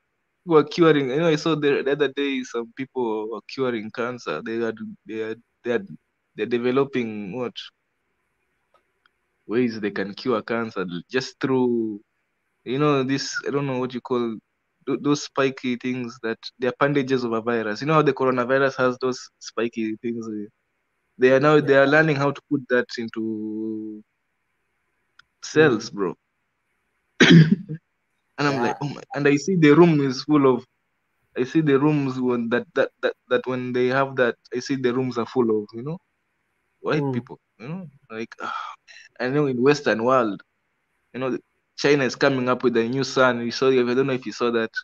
People are curing. I saw the other day some people were curing cancer. They're developing ways they can cure cancer just through this. I don't know what you call those spiky things that they're appendages of a virus. You know how the coronavirus has those spiky things. They are learning how to put that into cells, bro. And I'm like, oh my! And I see the room is full of. I see the rooms when that when they have that. I see the rooms are full of white people. Like I know in Western world, China is coming up with a new sun. I don't know if you saw that.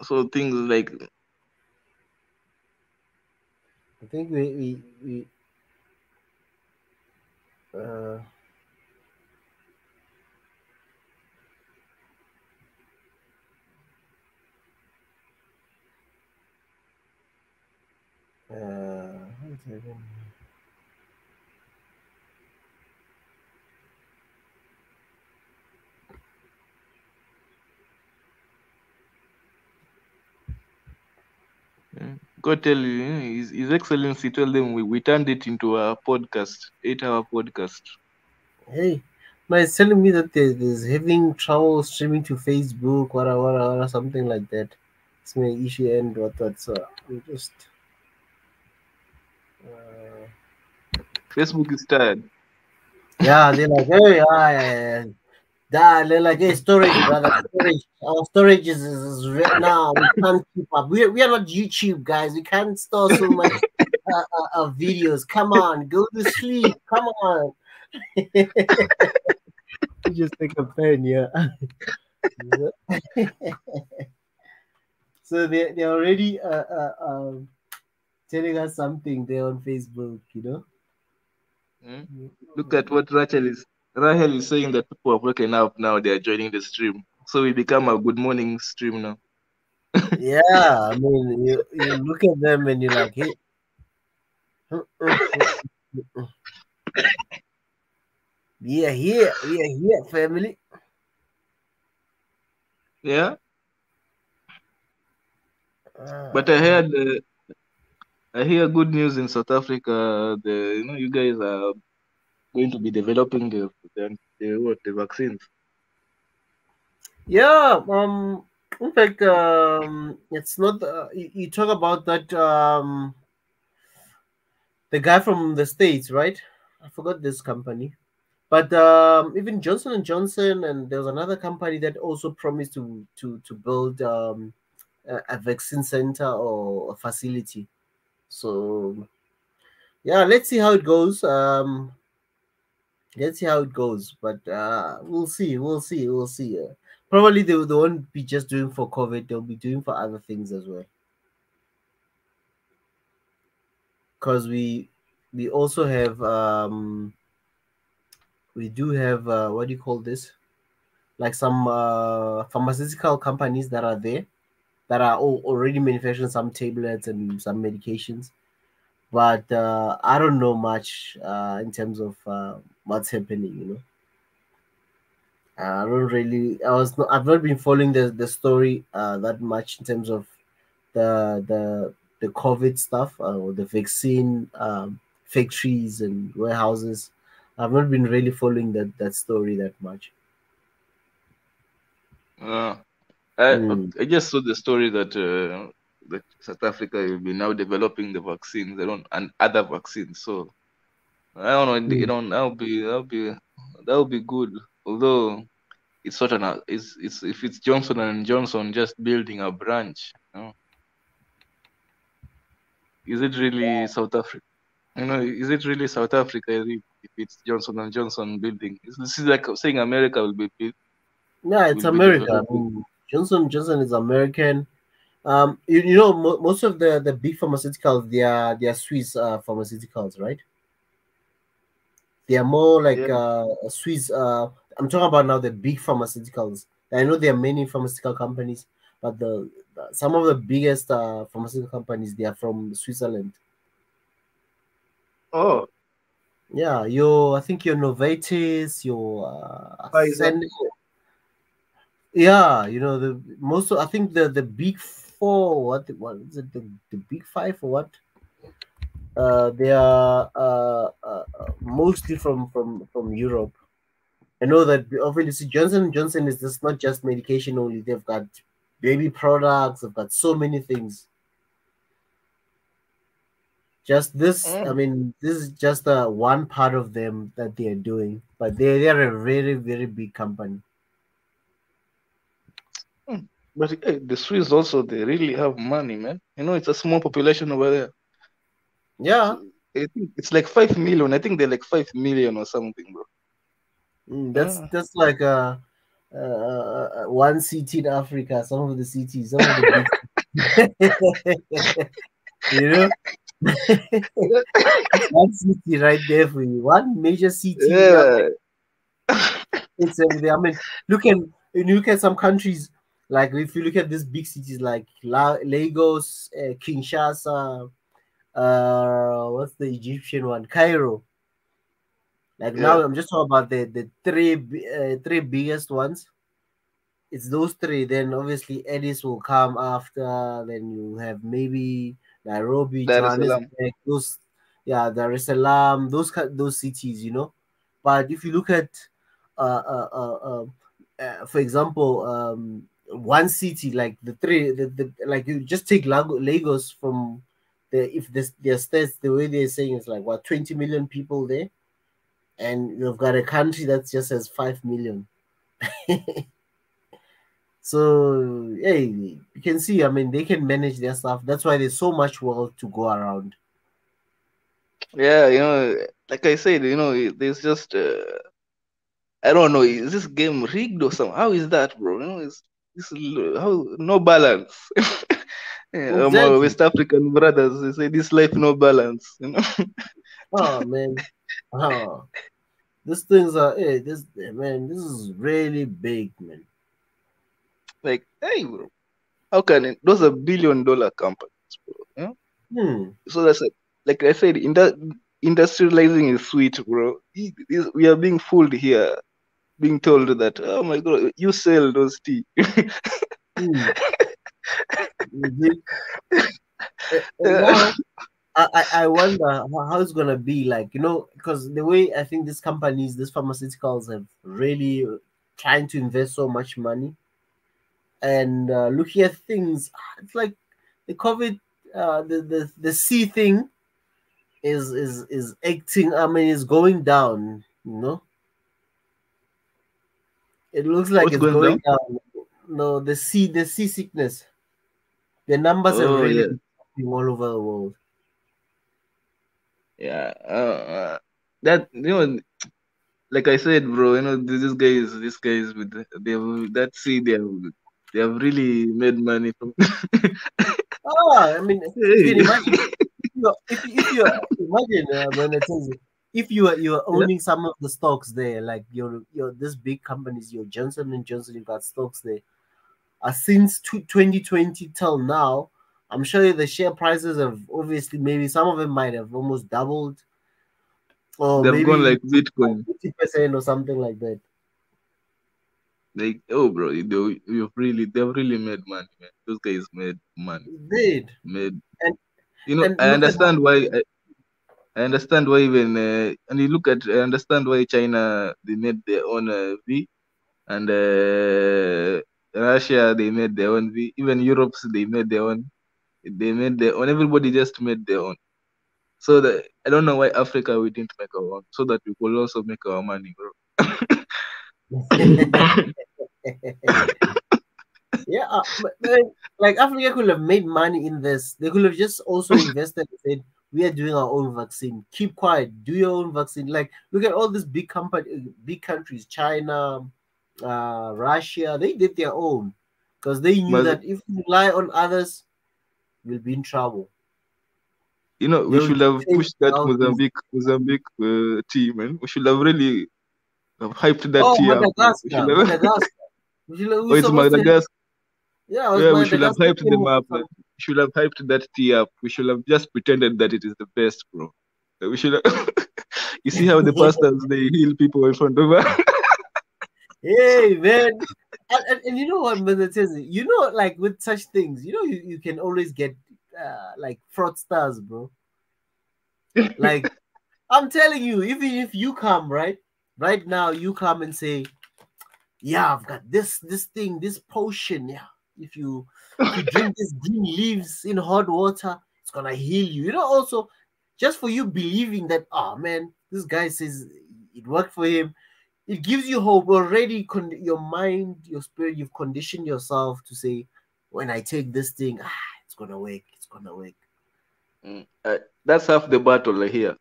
So things like. I think we Go tell His Excellency, tell them we turned it into a podcast, 8-hour podcast. Hey, no, it's telling me that there's having trouble streaming to Facebook, or something like that. It's my issue and what. So we just. Facebook is tired. Yeah, they're like, hey, they're like, hey, storage, brother, storage. Our storage is right now. We can't keep up. We are not YouTube guys. We can't store so much videos. Come on, go to sleep. Come on. You just take a pen, yeah. So they're already telling us something there on Facebook, Look at what Rachel is saying, that people have woken up now. They are joining the stream, so we become a good morning stream now. Yeah, I mean, you look at them and you're like, hey. We are here, family. Yeah. But I hear good news in South Africa. You guys are going to be developing the vaccines. Yeah. In fact, it's not. You talk about that. The guy from the States, right? I forgot this company. But even Johnson and Johnson, and there was another company that also promised to build a vaccine center or a facility. So yeah, let's see how it goes. Let's see how it goes. But we'll see. We'll see. Probably they won't be just doing for COVID. They'll be doing for other things as well. Because we also have we do have what do you call this? Like some pharmaceutical companies that are there that are already manufacturing some tablets and some medications. But I don't know much in terms of what's happening. I don't really. I've not been following the story that much in terms of the COVID stuff or the vaccine factories and warehouses. I've not been really following that story that much. I just saw the story that South Africa will be now developing the vaccines and other vaccines. So I don't know. That'll be good. Although it's sort of it's if it's Johnson and Johnson just building a branch. Is it really South Africa? Is it really South Africa if it's Johnson and Johnson building? This is like saying America will be built. Yeah, it's America. I mean, Johnson is American. Most of the big pharmaceuticals, they are Swiss pharmaceuticals, right? They are more like Swiss. I'm talking about now the big pharmaceuticals. I know there are many pharmaceutical companies, but some of the biggest pharmaceutical companies, they are from Switzerland. Oh. Yeah, I think your Novartis, your yeah, I think the big four, what is it, the big five or what? They are mostly from Europe. I know that obviously Johnson & Johnson is just not just medication only. They've got baby products. They've got so many things. Just this, I mean, this is just one part of them that they are doing, but they're a very, very big company. But the Swiss also, they really have money, man. It's a small population over there. Yeah. I think it's like 5 million. I think they're like 5 million or something, bro. That's like one city in Africa. Some of the cities, some of the big one city right there for you. One major city. Yeah. It's everything. I mean, look at some countries. Like if you look at these big cities like Lagos, Kinshasa, what's the Egyptian one? Cairo. Like now, I'm just talking about the three biggest ones. It's those three. Then obviously Addis will come after. Then you have maybe Nairobi, Johannesburg, Dar es Salaam, those cities, But if you look at, for example, one city like the three, like you just take Lagos from their states, the way they're saying it's like what 20 million people there, and you've got a country that just has 5 million. So hey, you can see. I mean, they can manage their stuff. That's why there's so much world to go around. Yeah, like I said, there's just I don't know. Is this game rigged or something? How is that, bro? It's how no balance. My West African brothers, they say this life no balance. Oh man, these things are this is really big, man. Like, hey, bro, how can those are $1 billion companies, bro? So that's like I said, in that industrializing is sweet, bro. We are being fooled here, being told that, oh my God, you sell those tea. Now I wonder how it's gonna be like, because the way I think these companies, these pharmaceuticals have really trying to invest so much money, and looking at things, it's like the COVID, the C thing is acting. I mean, it's going down. It looks like What's it's going going down? down. No, the sea sickness. The numbers have Oh really yeah, been dropping all over the world. yeah. That like I said, bro. These guys with that see they have really made money from. I mean, you can imagine if you imagine when it says if you are Yeah. owning some of the stocks there, like your this big companies, your Johnson & Johnson, you've got stocks there. Since 2020 till now, I'm sure the share prices have obviously, maybe some of them might have almost doubled, or They've gone maybe like Bitcoin. 50% or something like that. Like, bro, they've really made money, man. Those guys made money. Did Made. and I look at understand why. I understand why even and you look at. I understand why China they made their own V, and Russia they made their own V. Even Europe they made their own. They made their own. Everybody just made their own. So that I don't know why Africa we didn't make our own, so that we could also make our money, bro. yeah, like Africa could have made money in this. They could have just also invested and said, "We are doing our own vaccine. Keep quiet. Do your own vaccine." Like, look at all these big countries, China, Russia. They did their own because they knew But that if you rely on others, you'll be in trouble. we They'll should have dictate pushed that how things. Mozambique team, man. We should have really hyped that Oh, tea up, man. We should Madagascar, have. Madagascar. Oh, We're it's supposed to have. Madagascar. Yeah, it was Yeah, we should have Madagascar. hyped them up, man. We should have hyped that tea up. We should have just pretended that it is the best, bro. We should have. You see how the pastors they heal people in front of us. Hey man, and you know what, Manatezi, like with such things, you can always get like fraudsters, bro. Like, I'm telling you, even if you come right now, you come and say, yeah, I've got this thing, this potion. Yeah, if you drink this green leaves in hot water, it's gonna heal you. Also, just for you believing that, oh man, this guy says it worked for him, it gives you hope already. Your mind, your spirit, you've conditioned yourself to say, when I take this thing, it's gonna work, it's gonna work. That's half the battle here.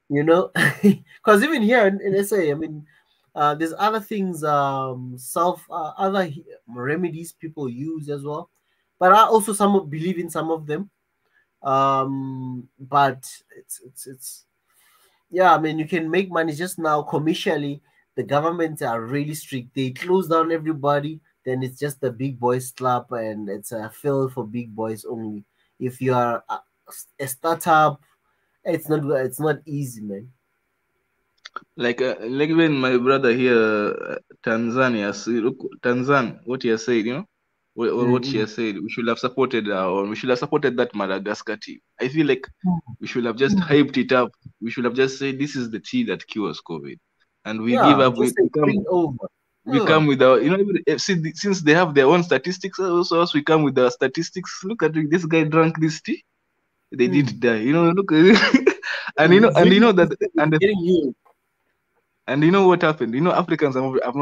Because even here in SA, I mean, there's other things, other remedies people use as well, but I also believe in some of them. But it's yeah, I mean, you can make money just now commercially. The government are really strict. They close down everybody. Then it's just the big boys club, and it's a field for big boys only. If you are a startup, it's not easy, man. Like even my brother here, Tanzania, look, Tanzan, what he has said, what she has said, we should have supported or we should have supported that Madagascar team. I feel like we should have just hyped it up. We should have just said this is the tea that cures COVID, and we give up. Just bring over. We come with our, since they have their own statistics, also us we come with our statistics. Look at this guy drank this tea, they did die. Look, and and you know what happened? Africans have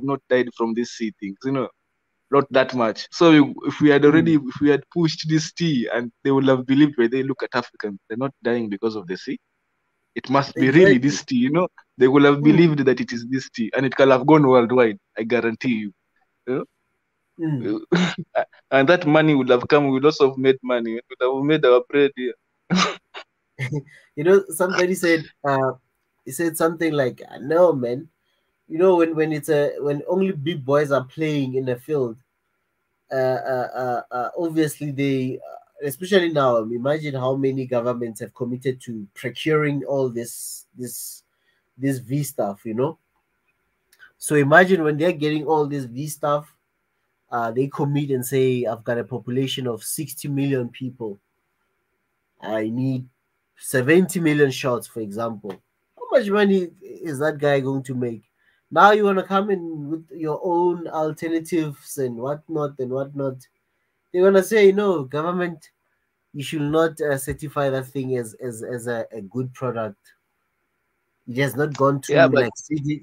not died from these sea things. Not that much. So if we had pushed this tea, and they would have believed when they look at Africans, they're not dying because of the sea. It must be really this tea. They would have believed that it is this tea, and it can have gone worldwide. I guarantee you. And that money would have come. We would also have made money. We would have made our bread here. Somebody said, he said something like, "No, man. When only big boys are playing in the field, obviously especially now. Imagine how many governments have committed to procuring all this V stuff, you know. So imagine when they're getting all this V stuff, they commit and say, I've got a population of 60 million people. I need 70 million shots, for example. How much money is that guy going to make? Now you want to come in with your own alternatives and whatnot and whatnot. They're going to say, no, government, you should not certify that thing as a good product. It has not gone Yeah, through but like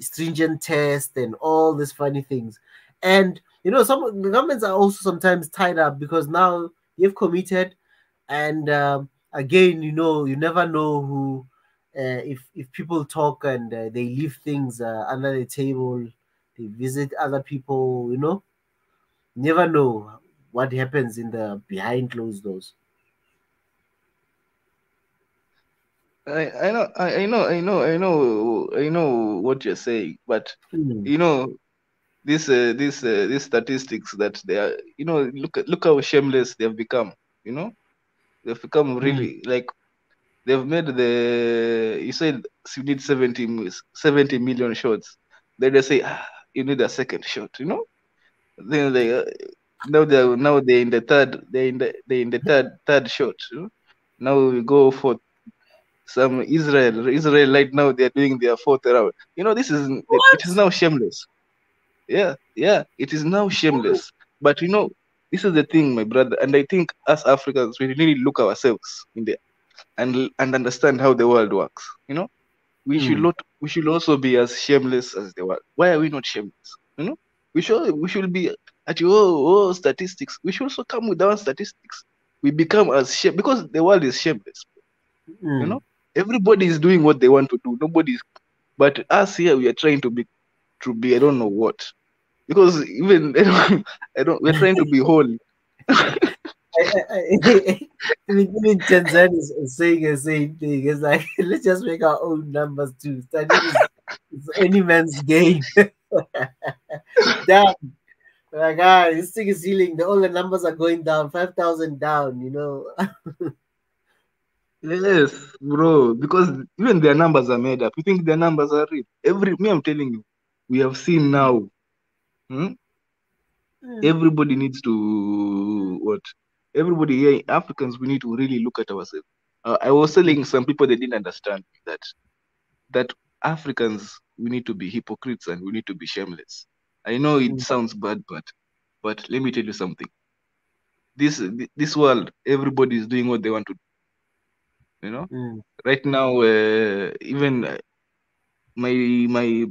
stringent tests and all these funny things. And you know, some of the governments are also sometimes tied up because now you've committed, and again, you know, you never know who. If people talk and they leave things under the table, they visit other people. You know, you never know what happens in the behind closed doors. I know what you're saying, but Mm, you know these statistics that they are, you know, look how shameless they've become. You know, they've become mm, really like they've made the, you said you need 70 million shots. Then they say, you need a second shot. You know, then they now they're in the third shot. You know? Now we go for some Israel right now they're doing their fourth round. You know, it is What? now shameless. Yeah, it is now shameless. But you know, this is the thing, my brother, and I think as Africans we really look ourselves in the and understand how the world works. You know, mm, we should also be as shameless as the world. Why are we not shameless? You know, we should be at your statistics. We should also come with our statistics. We become as shame because the world is shameless. You mm. know, everybody is doing what they want to do. Nobody's, but us here we are trying to be I don't know what, because even we're trying to be whole. Even Tanzania is saying the same thing. It's like let's just make our own numbers too. Studying is any man's game. Down. Like this thing is healing. All the numbers are going down. 5,000 down. You know. Yes, bro, because even their numbers are made up. You think their numbers are real? I'm telling you, we have seen now. hmm, Everybody needs to what? Everybody here, Africans, we need to really look at ourselves. I was telling some people they didn't understand that Africans we need to be hypocrites and we need to be shameless. I know it sounds bad, but let me tell you something. This world, everybody is doing what they want to do. You know, Mm, right now, even my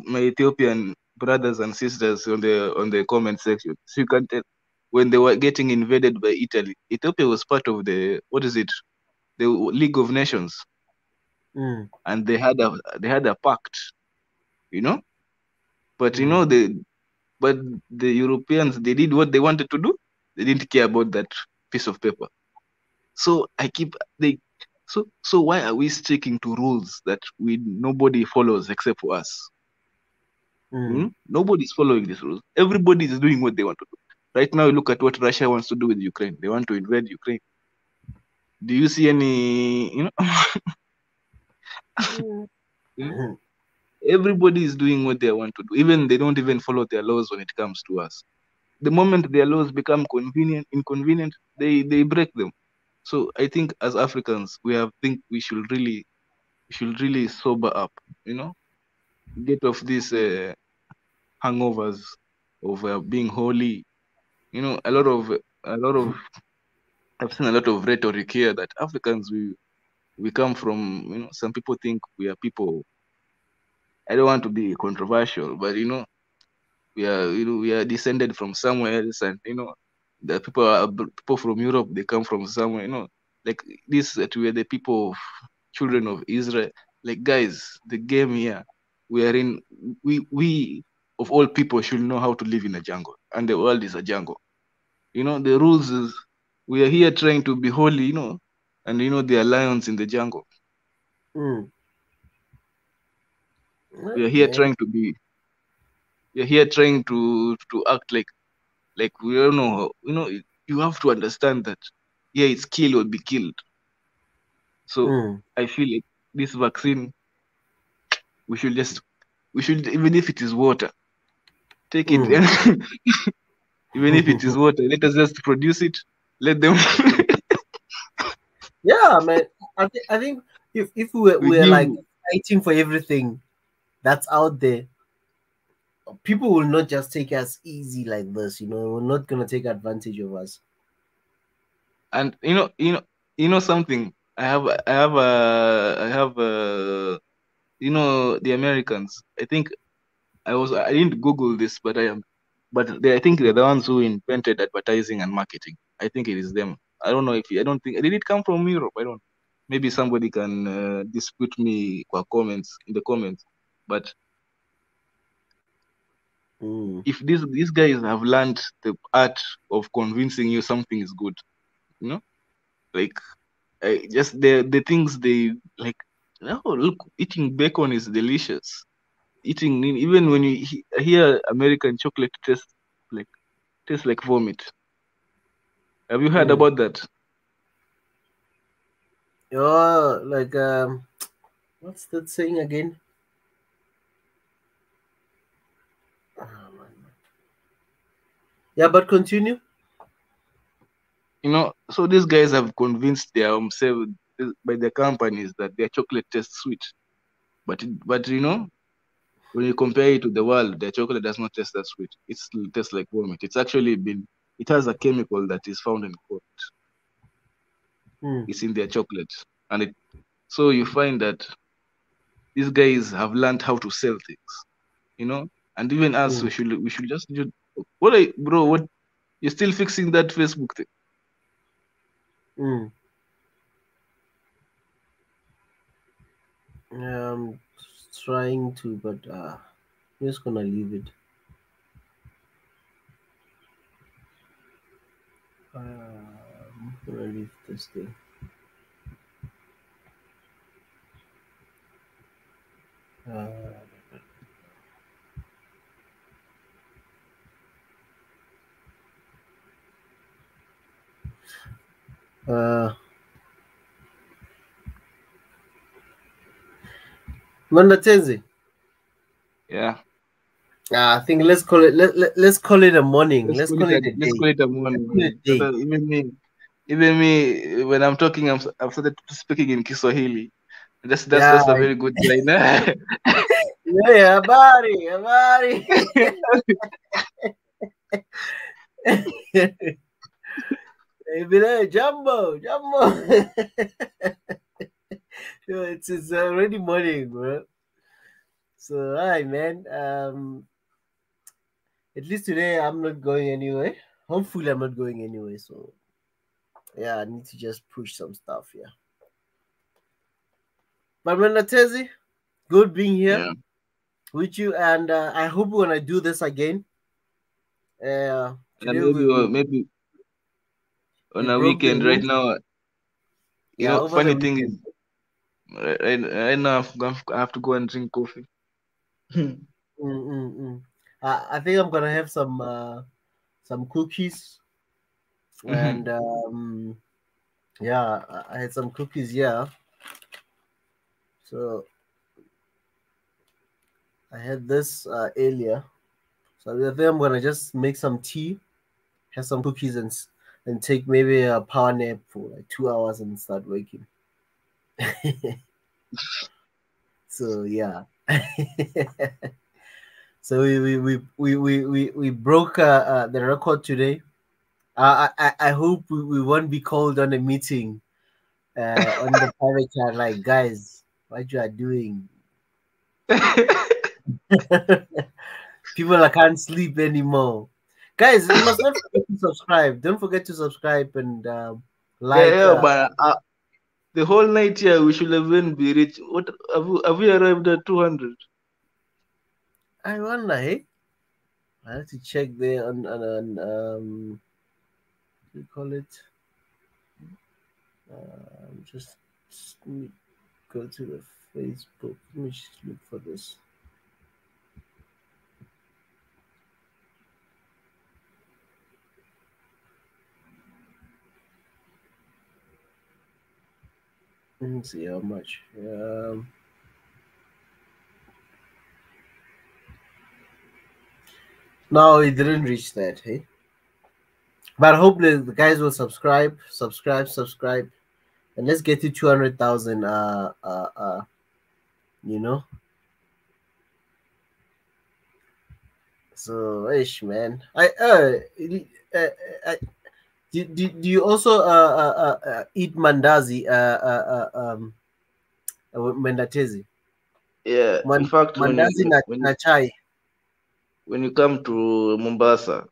my Ethiopian brothers and sisters on the comment section, so you can tell when they were getting invaded by Italy, Ethiopia was part of the what is it, the League of Nations, mm, and they had a pact, you know. But you mm, know the Europeans, they did what they wanted to do. They didn't care about that piece of paper. So I keep they so why are we sticking to rules that we nobody follows except for us? mm, Nobody's following these rules. Everybody is doing what they want to do. Right now, look at what Russia wants to do with Ukraine. They want to invade Ukraine. Do you see any? You know, mm, everybody is doing what they want to do. Even they don't even follow their laws when it comes to us. The moment their laws become inconvenient, they break them. So I think as Africans, think we should really sober up. You know, get off these hangovers of being holy. You know, a lot of I've seen a lot of rhetoric here that Africans we come from, you know, some people think we are people. I don't want to be controversial, but you know, we are descended from somewhere else, and you know, the people from Europe, they come from somewhere, you know, like this that we are the people of children of Israel. Like guys, the game here we are in, we of all people should know how to live in a jungle, and the world is a jungle. You know, the rules is we are here trying to be holy, you know, and you know the lions in the jungle. mm. We are here Okay. trying to be. We are here trying to act like we don't know. You know, you have to understand that here it's kill or be killed. So I feel like this vaccine, we should even if it is water, take it. Even if it is water, let us just produce it. Let them. Yeah, man. I think if we're like fighting for everything that's out there, people will not just take us easy like this. We're not gonna take advantage of us. And you know something. I have the Americans. I think I didn't Google this, but I think they're the ones who invented advertising and marketing. I think it is them. I don't know I don't think did it come from Europe. I don't. Maybe somebody can dispute me in the comments. But if these guys have learned the art of convincing you something is good, like just the things they like. Oh, look, eating bacon is delicious. Even when you hear American chocolate tastes like vomit. Have you heard about that? Oh, like what's that saying again? Yeah, but continue. So these guys have convinced themselves by their companies that their chocolate tastes sweet, but when you compare it to the world, their chocolate does not taste that sweet. It still tastes like vomit. It has a chemical that is found in coal. It's in their chocolate, so you find that these guys have learned how to sell things, and even us, we should just do. What you're still fixing that Facebook thing? I'm trying to, but I'm just gonna leave it. I'm gonna leave this thing. Mandatenzi. Yeah. I think let's call it let's call it a morning. Let's call it a day. Even me, when I'm talking, I've started speaking in Kiswahili. That's a very good line. Yeah, habari. Jumbo. It's already morning, bro. So, hi, man. At least today I'm not going anywhere. Hopefully, I'm not going anywhere. So, yeah, I need to just push some stuff. Yeah. But Manatezi, good being here with you, and I hope we're gonna do this again. Today maybe on a weekend right now. Funny thing is, right now I have to go and drink coffee. I think I'm gonna have some cookies, and yeah, I had some cookies. Yeah, so I had this earlier. So I think I'm gonna just make some tea, have some cookies, and take maybe a power nap for like 2 hours and start working. So yeah. So we broke the record today. I hope we won't be called on a meeting on the private chat like, guys, what you are doing. People can't sleep anymore. Guys, you must not forget to subscribe. Don't forget to subscribe and like. But the whole night here we should have been be rich. What have we arrived at 200? I wonder, hey? I have to check there on what do you call it? Just let me go to the Facebook. Let me just look for this. Let me see how much. No, it didn't reach that. Hey, but I hope the guys will subscribe, and let's get to 200,000. You know. So, ish, man. Do you also eat mandazi? Mandatezi. Yeah, in fact, Mandazi na chai. when you come to Mombasa,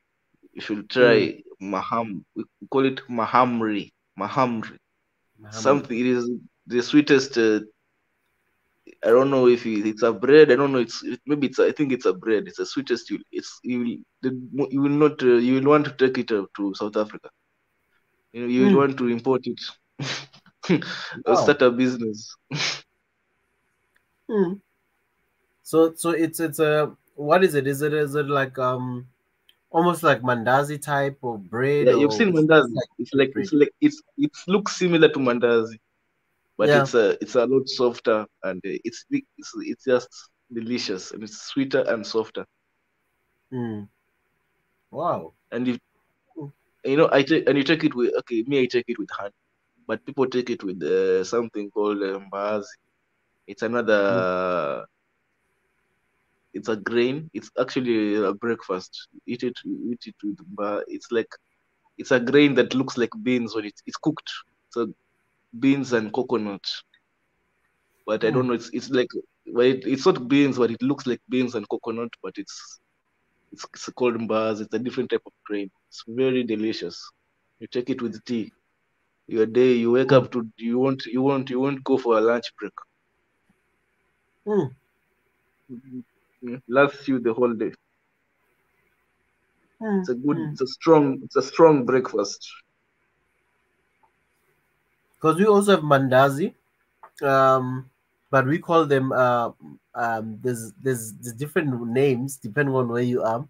you should try maham. We call it mahamri. Mahamri. Something. It is the sweetest. I don't know if it's a bread. I don't know. Maybe it's. I think it's a bread. It's the sweetest. You will not. You will want to take it to South Africa. You will want to import it or start a business. So it's a, what is it? Is it like almost like mandazi type of bread, Yeah, you've or seen mandazi. It looks similar to mandazi, but yeah. it's a lot softer, and it's just delicious, and it's sweeter and softer. Wow. And if you take it with, okay, me, I take it with honey, but people take it with something called mbaazi. It's another. It's a grain. It's actually a breakfast. Eat it with it's a grain that looks like beans when it's cooked. So beans and coconut. But I don't know. It's like, well, it's not beans, but it looks like beans and coconut. But it's called bars. It's a different type of grain. It's very delicious. You take it with tea. Your day, you wake up to, you won't go for a lunch break. Lasts you the whole day. It's a strong breakfast. Because we also have mandazi, but we call them there's different names depending on where you are.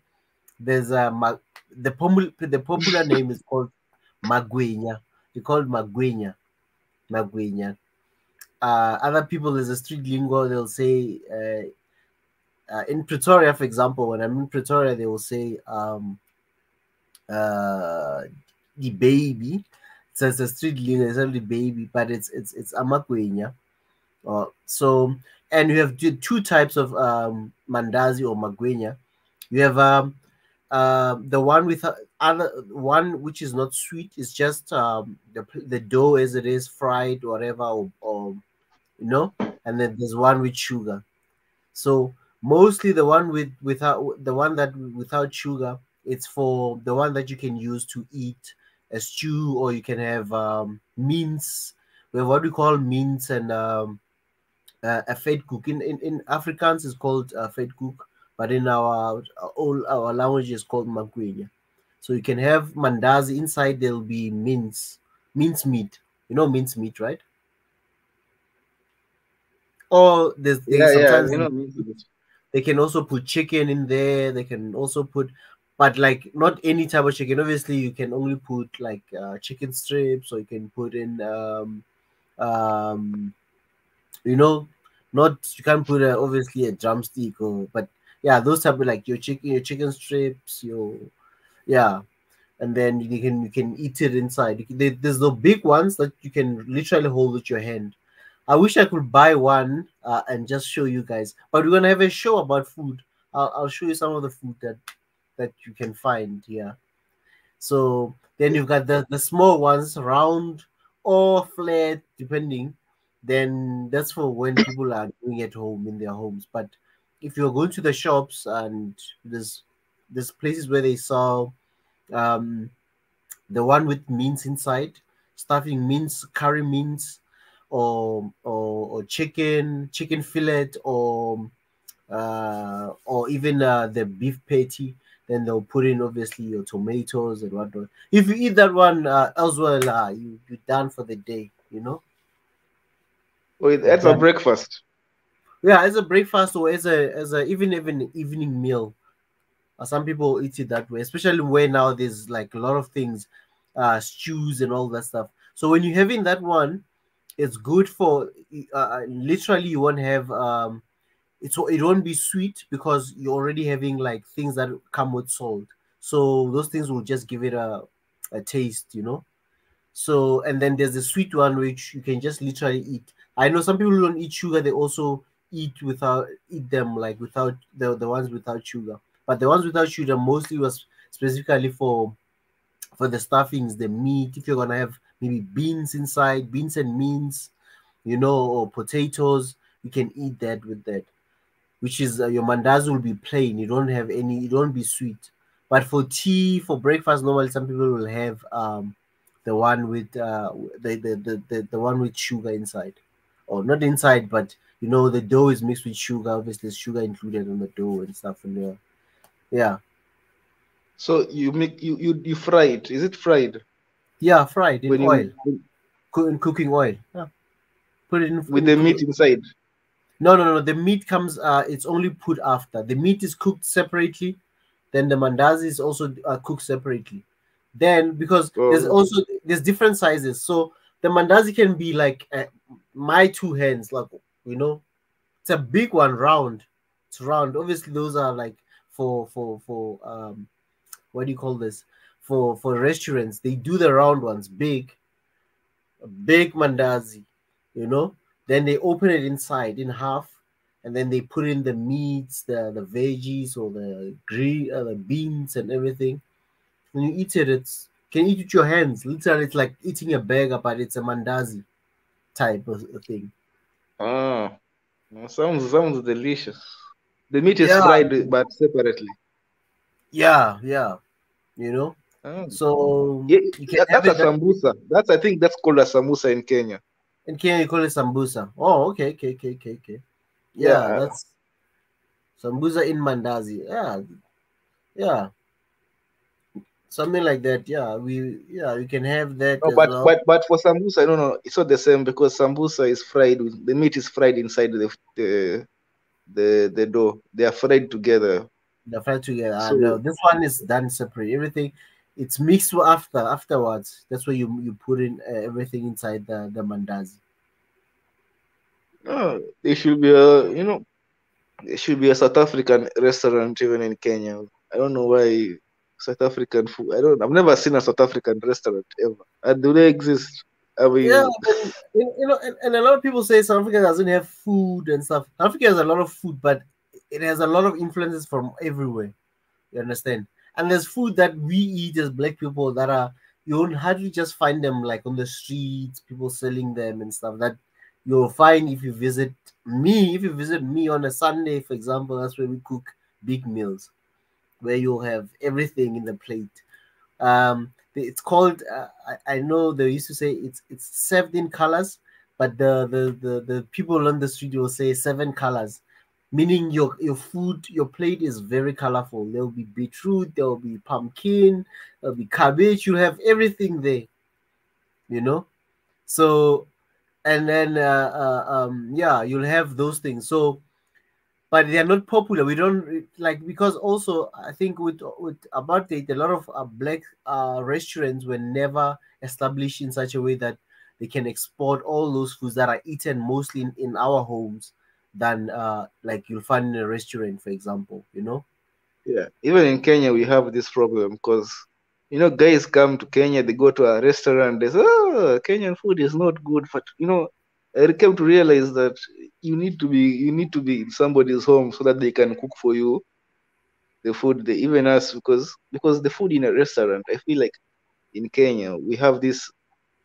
There's the popular name is called magwenya. They call it magwenya. Other people, there's a street lingo, they'll say in Pretoria, for example, when I'm in Pretoria, they will say the baby. So it's a street lingo, it's not the baby, but it's amakwenya. So, and you have two types of mandazi or magwenya. You have the one with other one which is not sweet. It's just the dough as it is fried, whatever, or and then there's one with sugar. So mostly the one without the one that without sugar, it's for the one that you can use to eat a stew, or you can have mince. We have what we call mince and a fed cook. In Afrikaans is called fed cook, but in all our language is called magwenya. So you can have mandazi inside. There'll be mince meat. You know mince meat, right? Or sometimes they can also put chicken in there. They can also put, but like not any type of chicken. Obviously, you can only put like chicken strips, or you can put in not, you can't put obviously a drumstick, or but yeah, those type of like your chicken strips, and then you can eat it inside. There's the big ones that you can literally hold with your hand. I wish I could buy one and just show you guys, but we're gonna have a show about food. I'll show you some of the food that you can find here. So then you've got the small ones, round or flat, depending. Then that's for when people are doing at home in their homes. But if you're going to the shops, and there's places where they sell the one with mince inside, stuffing mince, curry mince, or chicken fillet, or even the beef patty. Then they'll put in obviously your tomatoes and whatnot. If you eat that one as well, you're done for the day. Wait, that's a breakfast. Yeah, as a breakfast, or as a even evening meal. Some people eat it that way, especially where now there's like a lot of things, stews and all that stuff. So when you're having that one, It's good for literally you won't have it won't be sweet because you're already having like things that come with salt. So those things will just give it a taste, you know. So and then there's the sweet one which you can just literally eat. I know some people who don't eat sugar, they also eat them like without the ones without sugar. But the ones without sugar mostly was specifically for the stuffings, the meat. If you're gonna have maybe beans inside, beans and beans, you know, or potatoes, you can eat that with that. Which is your mandazi will be plain. You don't have any. You don't be sweet. But for tea, for breakfast, normally some people will have the one with the one with sugar inside, or not inside, but you know the dough is mixed with sugar. Obviously, there's sugar included in the dough and stuff in there. Yeah. So you fry it. Is it fried? Yeah, fried in When oil, you in cooking oil. Yeah. Put it with in the cooking. meat inside? No. The meat comes. It's only put after. The meat is cooked separately. Then the mandazi is also cooked separately. Then because Oh, there's different sizes. So the mandazi can be like my two hands, like you know, it's a big one, round. It's round. Obviously, those are like for what do you call this? For restaurants, they do the round ones, big, a big mandazi, you know. Then they open it inside in half, and then they put in the meats, the veggies, or the beans and everything. When you eat it, it's can eat with your hands. Literally, it's like eating a burger, but it's a mandazi type of a thing. ah, sounds delicious. The meat is Yeah, fried but separately. yeah. You know, Ah. so Yeah, you can have that's a it. sambusa. That's I think that's called a samosa in Kenya. In Kenya, you call it sambusa. Oh, okay. Yeah. Yeah, that's sambusa in mandazi. Yeah, something like that. Yeah, we can have that No, as well. but for sambusa, I don't know. It's not the same because sambusa is fried with the meat is fried inside the dough. They are fried together. They're fried together. No, So this one is done separate. Everything, it's mixed afterwards. That's where you put in everything inside the mandazi. there should be a there should be a South African restaurant even in Kenya. I don't know why South African food. I've never seen a South African restaurant ever. Do they exist? Have Yeah, you? and, you know, and a lot of people say South Africa doesn't have food and stuff. South Africa has a lot of food, but it has a lot of influences from everywhere. You understand? And there's food that we eat as black people that are you won't hardly just find them like on the streets, people selling them and stuff. That you'll find if you visit me. If you visit me on a Sunday, for example, that's where we cook big meals, where you'll have everything in the plate. It's called. I know they used to say it's 17 colors, but the people on the street will say 7 colors, meaning your food, your plate is very colorful. There will be beetroot, there will be pumpkin, there'll be cabbage. You have everything there, you know. So and then yeah, you'll have those things. So but they are not popular. We don't like because also I think with apartheid, a lot of black restaurants were never established in such a way that they can export all those foods that are eaten mostly in our homes than like you'll find in a restaurant, for example. You know. Yeah, even in Kenya we have this problem because guys come to Kenya, they go to a restaurant, they say, "Oh, Kenyan food is not good." But I came to realize that you need to be in somebody's home so that they can cook for you the food they even us because the food in a restaurant, I feel like in Kenya we have this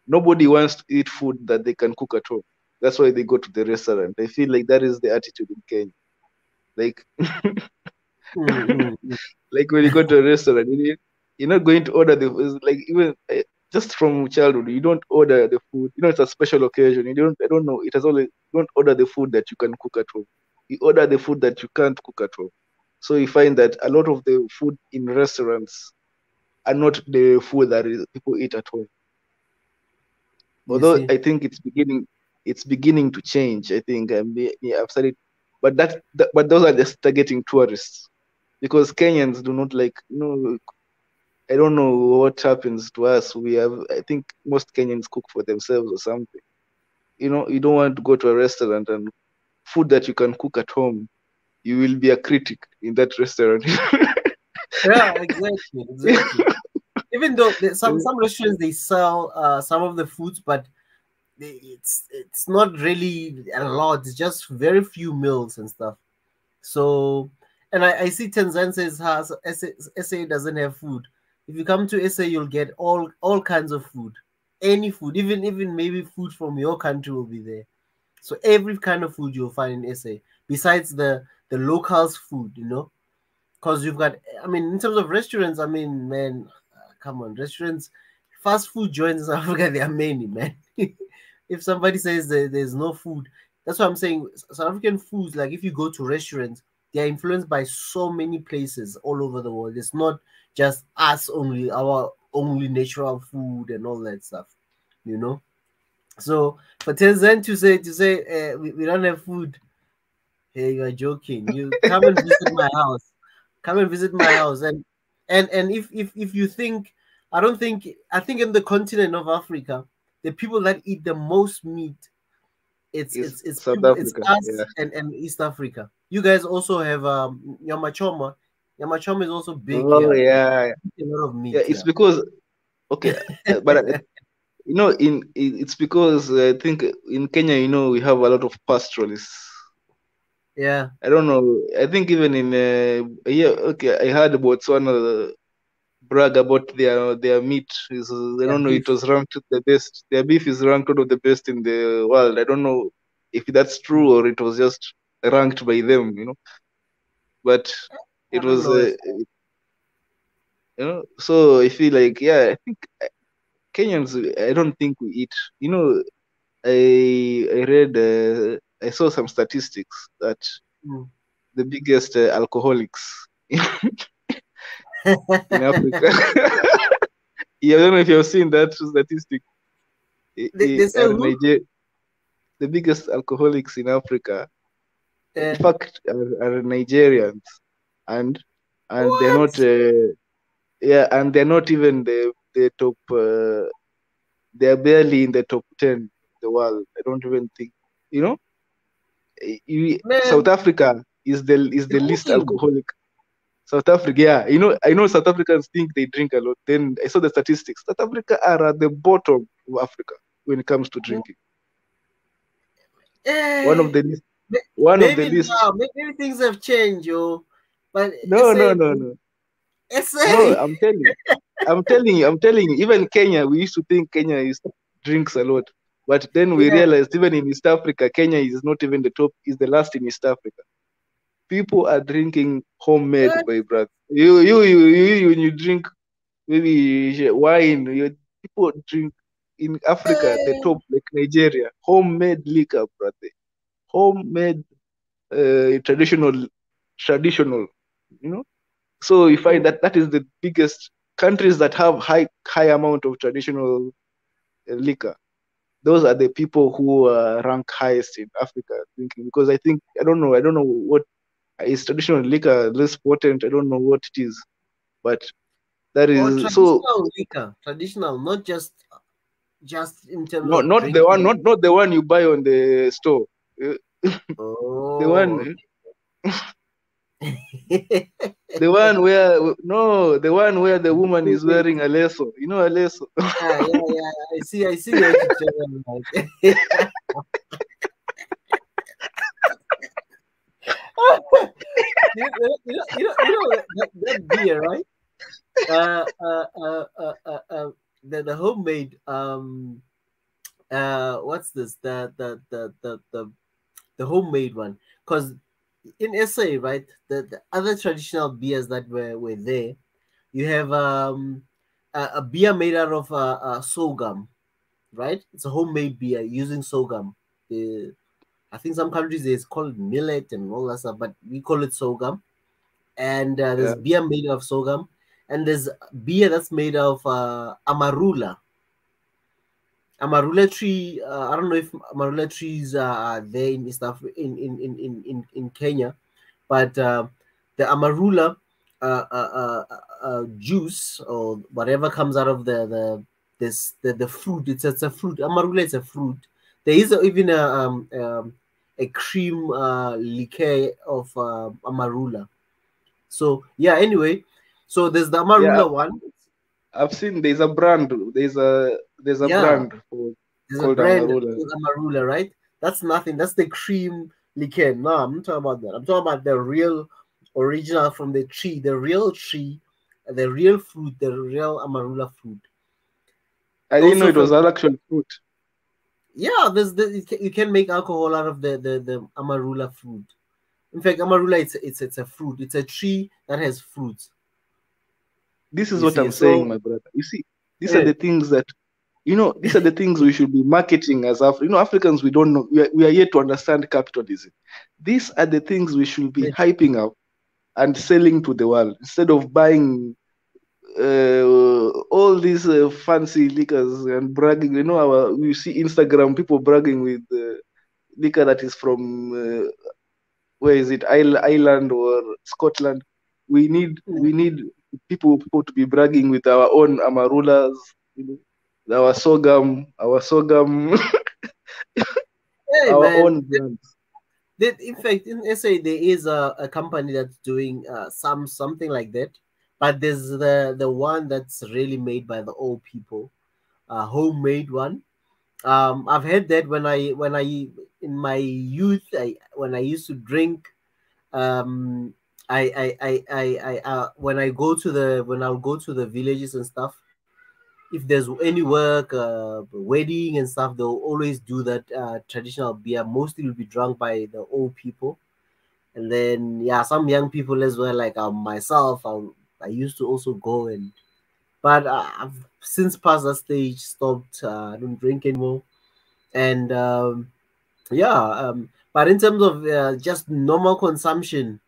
nobody wants to eat food that they can cook at home. That's why they go to the restaurant. I feel like that is the attitude in Kenya. Like Mm. like when you go to a restaurant, you're not going to order like even just from childhood, you don't order the food. It's a special occasion. You don't. I don't know. It has always you don't order the food that you can cook at home. You order the food that you can't cook at home. So you find that a lot of the food in restaurants are not the food that people eat at home. You Although see. I think it's beginning to change. I think I've started, but but those are just targeting tourists because Kenyans do not like I don't know what happens to us. I think most Kenyans cook for themselves or something. you don't want to go to a restaurant and food that you can cook at home, you will be a critic in that restaurant. Yeah, exactly. Even though some restaurants, they sell some of the foods, but it's not really a lot. It's just very few meals and stuff. So, and I see Tanzania has SA doesn't have food. If you come to SA, you'll get all kinds of food, any food, even maybe food from your country will be there. So every kind of food you'll find in SA, besides the locals' food, because you've got. I mean, in terms of restaurants, I mean, man, come on, restaurants, fast food joints in South Africa, there are many, man. If somebody says there's no food, that's what I'm saying. South African foods, like if you go to restaurants, they are influenced by so many places all over the world. It's not just us only, our only natural food and all that stuff, So for Tanzania to say we don't have food, hey, you are joking. You come and visit my house. Come and visit my house, and if you think, I think in the continent of Africa, the people that eat the most meat, it's South it's Africa. us Yeah. and East Africa. You guys also have Yamachoma. Yamachoma is also big Oh here. yeah. A lot of meat. Yeah, it's because okay, but it's because I think in Kenya, we have a lot of pastoralists. Yeah. I don't know. I think even in okay, I heard Botswana brag about their meat. I don't know. beef. It was ranked the best. Their beef is ranked one of the best in the world. I don't know if that's true or it was just ranked by them. But I it don't was. know if So I feel like I think Kenyans. I don't think we eat. I read. I saw some statistics that the biggest alcoholics in Africa. I don't know if you've seen that statistic. they say Are who? the biggest alcoholics in Africa, in Yeah. fact, are Nigerians, and they're What? not. And they're not even the top. They're barely in the top 10 in the world. I don't even think. South Man, Africa is the least cooking. alcoholic. South Africa, yeah. I know South Africans think they drink a lot. Then I saw the statistics. South Africa are at the bottom of Africa when it comes to drinking. One of the least. One of the Maybe least. now, maybe things have changed, yo. But No. SA. No, I'm telling you. Even Kenya, we used to think Kenya drinks a lot, but then we Yeah. realized even in East Africa, Kenya is not even the top. Is the last in East Africa. People are drinking homemade, What? my brother. You when you drink maybe wine, people drink in Africa, the top, like Nigeria, homemade liquor, brother. Homemade, traditional, So you find that is the biggest countries that have high amount of traditional liquor. Those are the people who rank highest in Africa drinking. Because I don't know what is traditional liquor less potent. I don't know what it is, but that Or is so. traditional liquor, traditional, not just in terms of Not the one, drinking. not the one you buy on the store. The one, the one where the woman is wearing a lasso. You know a lasso. Yeah. I see what you're talking about. That beer, right? The homemade what's this, the homemade one, because in SA, right, the other traditional beers that were there, you have a beer made out of sorghum, right? It's a homemade beer using sorghum. I think some countries they call it millet and all that stuff, but we call it sorghum. And there's beer made of sorghum, and there's beer that's made of amarula. Amarula tree. I don't know if amarula trees are there in East Africa, in Kenya, but the amarula juice or whatever comes out of the fruit. It's a fruit. Amarula is a fruit There is even a cream liqueur of amarula. So yeah, anyway, so there's the Yeah, amarula one. I've seen there's a brand. There's a Yeah, brand there's a called brand Amarula. called amarula, right? That's nothing. That's the cream liqueur. No, I'm not talking about that. I'm talking about the real original from the tree, the real tree, the real fruit, the real amarula fruit. I didn't know Also it was from, an actual fruit. yeah, you can make alcohol out of the amarula fruit. In fact, amarula it's a fruit. It's a tree that has fruits. This is You what see, I'm saying, so my brother. You see, these are yeah, the things that these are the things we should be marketing as Africans. We don't know. We are yet to understand capitalism. These are the things we should be hyping up and selling to the world instead of buying all these fancy liquors and bragging. We see Instagram people bragging with liquor that is from where is it, Ireland or Scotland. We need people to be bragging with our own amarulas, our sorghum, hey our man. own brands. In fact, in SA there is a company that's doing something like that, but there's the one that's really made by the old people, homemade one. I've had that when I in my youth, when I used to drink. Um, when I go to the when I'll go to the villages and stuff. If there's any work, wedding and stuff, they'll always do that traditional beer. Mostly will be drunk by the old people, and then yeah, some young people as well, like myself. I used to also go but I've since passed that stage, stopped. I don't drink anymore, and yeah. But in terms of just normal consumption,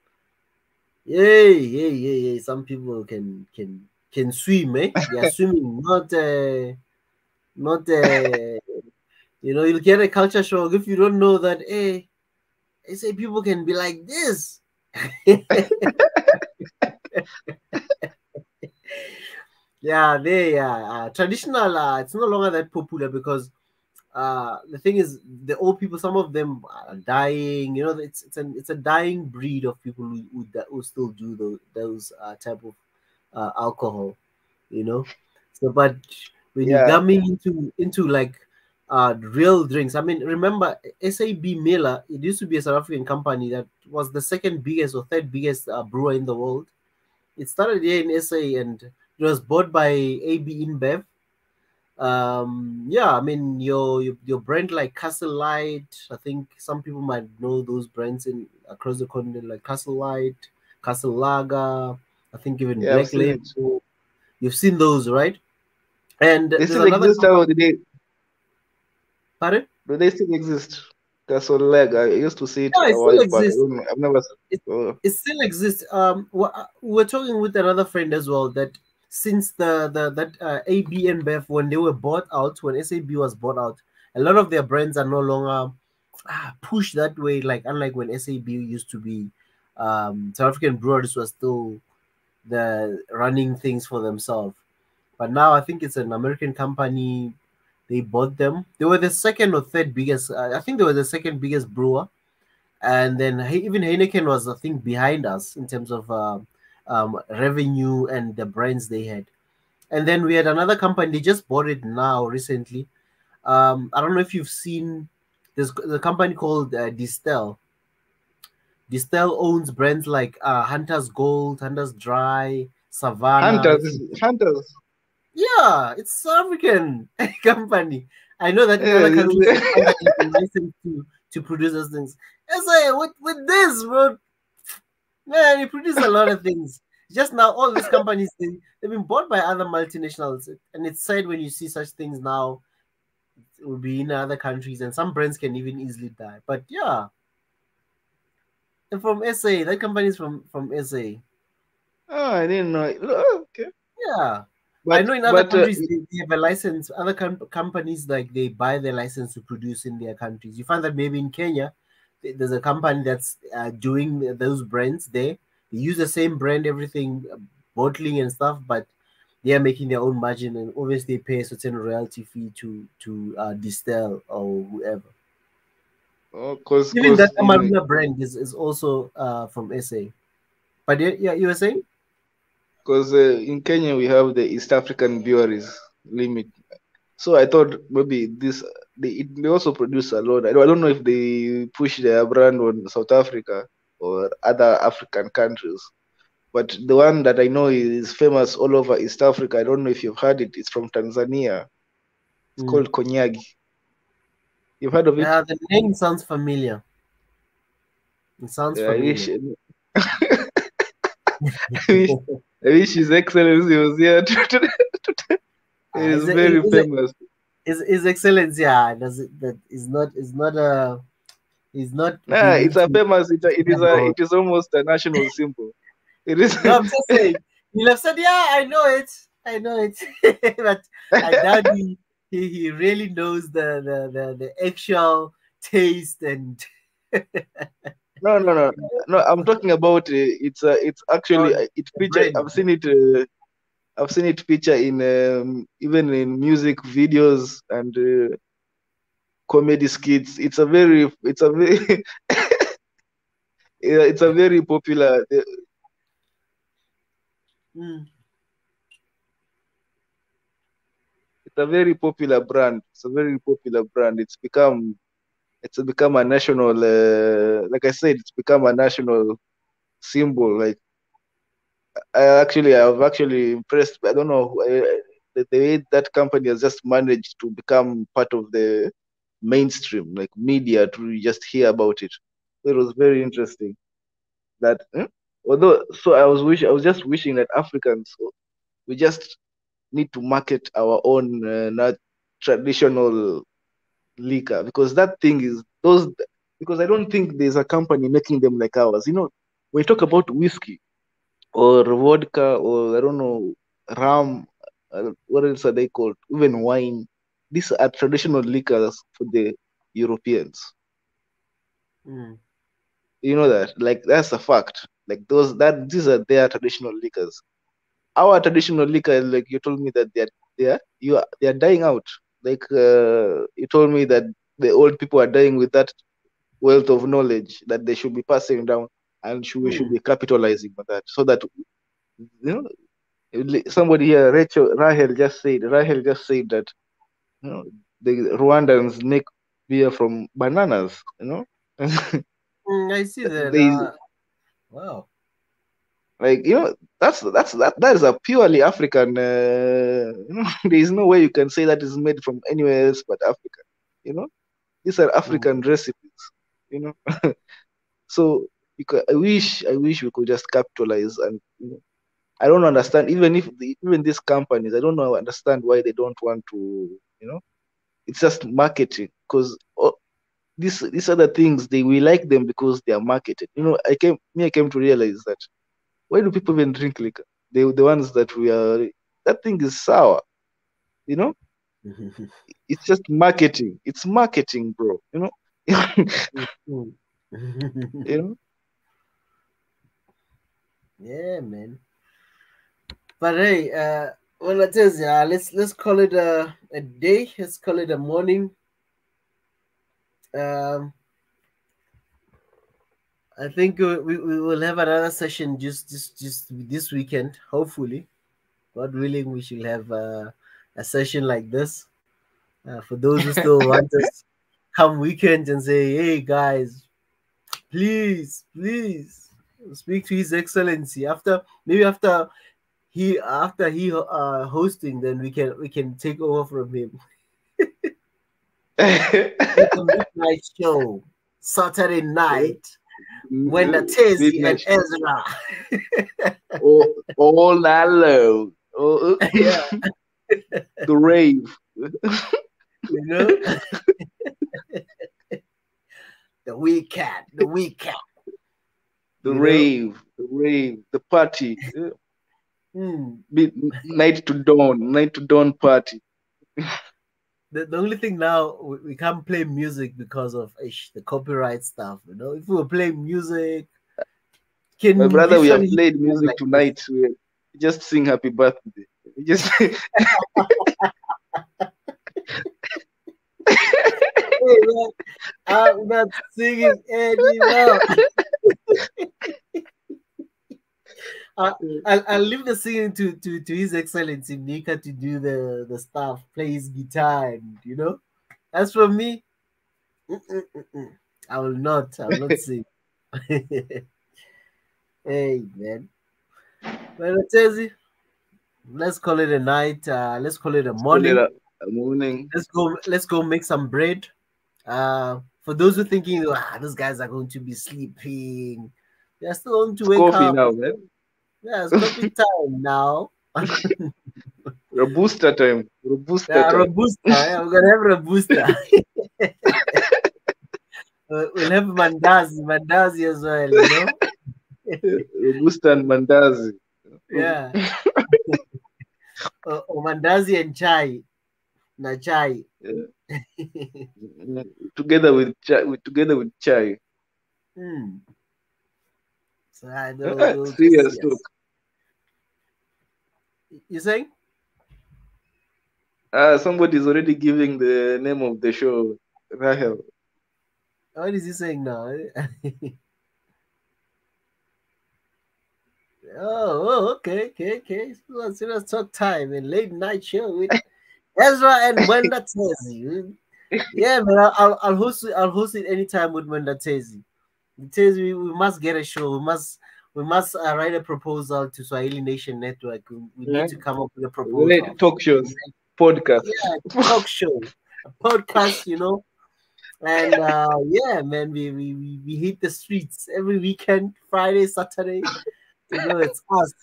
yay, yay, yay, yay. Some people can swim, eh? They are swimming, not you'll get a culture shock if you don't know that. Hey, I say people can be like this. Yeah, they traditional. It's no longer that popular because the thing is, the old people, some of them are dying. It's a dying breed of people who still do those type of alcohol. You know, so but when you're Yeah, coming into like real drinks, I mean, remember SAB Miller? It used to be a South African company that was the second biggest or third biggest brewer in the world. It started here in SA and it was bought by AB InBev. Yeah, I mean your brand like Castle Light. I think some people might know those brands in across the continent, like Castle Light, Castle Lager. I think even yeah, I've Black seen it. Label. You've seen those, right? And They there's still another exist, company. or did they? Pardon? Do they still exist? Castle Leg. I used to see it Yeah, a it still while back. I exists. don't know. I've never. It, Uh, it still exists. We're talking with another friend as well that since the that AB and BEF, when they were bought out, when SAB was bought out, a lot of their brands are no longer pushed that way. Like unlike when SAB used to be, South African breweries were still the running things for themselves. But now I think it's an American company. They bought them. They were the second or third biggest. I think they were the second biggest brewer, and then even Heineken was, I think, behind us in terms of revenue and the brands they had. And then we had another company. They just bought it now recently. I don't know if you've seen. There's a company called Distel. Distel owns brands like Hunter's Gold, Hunter's Dry, Savannah. Hunters. Yeah, it's South African company. I know that in other countries, Yeah, companies are licensed to produce those things. I say with this, bro, man, you produce a lot of things. Just now, all these companies they've been bought by other multinationals, and it's sad when you see such things now. It will be in other countries, and some brands can even easily die. But yeah, and from SA, that company is from SA. Oh, I didn't know. Oh, okay. Yeah. I But know in other but countries they have a license. Other companies like they buy their license to produce in their countries. You find that maybe in Kenya, there's a company that's doing those brands there. They use the same brand, everything, bottling and stuff, but they are making their own margin, and obviously they pay a certain royalty fee to distill or whoever. Oh, cause Even that in Amarula brand is also from SA. But yeah, you were saying? because in Kenya we have the East African Breweries Limit. So I thought maybe they also produce a lot. I don't know if they push their brand on South Africa or other African countries. But the one that I know is famous all over East Africa, I don't know if you've heard it, it's from Tanzania. It's called Konyagi. You've heard of it? Yeah, the name sounds familiar. It sounds Yeah, familiar. I wish His Excellency was here. It is very famous. His Excellency, yeah, does it that is not a is not Nah, willing it's a to. famous. It is almost a national symbol. It is. No, I'm just saying. You'll have said, yeah, I know it. I know it. But I doubt he really knows the actual taste and No. I'm talking about it's actually it feature. brand. I've seen it feature in even in music videos and comedy skits. It's a very yeah, it's a very popular. It's a very popular brand. It's a very popular brand. It's become a national. Like I said, it's become a national symbol. Like I've actually impressed. I don't know the way that company has just managed to become part of the mainstream, like media, to just hear about it. It was very interesting. That although, so I was just wishing that Africans, we just need to market our own not traditional liquor, because that thing is those, because I don't think there's a company making them like ours. You know, when you talk about whiskey or vodka or I don't know, rum, what else are they called? Even wine. These are traditional liquors for the Europeans. You know that, like that's a fact. Like these are their traditional liquors. Our traditional liquor, like you told me that they are dying out. Like you told me that the old people are dying with that wealth of knowledge that they should be passing down, and we should be capitalizing on that, so that somebody here, Rahel just said that the Rwandans make beer from bananas. I see that. They Wow. Like that is a purely African. There is no way you can say that is made from anywhere else but Africa. These are African recipes. So I wish we could just capitalize, and I don't understand, even these companies, I don't understand why they don't want to. It's just marketing, because these other things, we like them because they are marketed. I came to realize that. Why do people even drink liquor? The ones that that thing is sour. It's just marketing. It's marketing, bro. Yeah, man. But hey, well, it is. Let's call it a day. Let's call it a morning. I think we will have another session just this weekend. Hopefully, God willing, we should have a session like this. For those who still want us, come weekend and say, "Hey guys, please speak to His Excellency." After he hosting, then we can take over from him. The midnight show, Saturday night, when the Tezi and Ezra. all night long. Yeah. The rave. The weekend. The rave, the party. Night to dawn party. The only thing now, we can't play music because of the copyright stuff. If we were playing music, my brother, we have played music tonight. We just sing happy birthday. Just Hey, man, I'm not singing anymore. I'll leave the singing to His Excellency Nika to do the stuff, play his guitar, and as for me, I will not sing. Hey, man. Well, Tezi, let's call it a night. Let's call it a morning. a morning. Let's go make some bread. For those who are thinking, those guys are going to be sleeping, they're still going to wake Coffee up. now, man. Yeah, it's coffee time now. Robusta time. Yeah, Robusta. Yeah, we're gonna have Robusta. We'll have Mandazi as well, Robusta and Mandazi. Yeah. Or Mandazi and chai. Na chai. Yeah. together with chai. So serious talk. You saying? Somebody's already giving the name of the show. Rahel. What is he saying now? Okay. Let's talk time and late night show with Ezra and Wenda Tezi. Yeah, man, I'll host it anytime with Wenda Tezi. Tezi, we must get a show. We must write a proposal to Swahili Nation Network. We need to come up with a proposal. Talk shows, podcast. Yeah, talk show, a podcast. And yeah, man, we hit the streets every weekend, Friday, Saturday. It's us.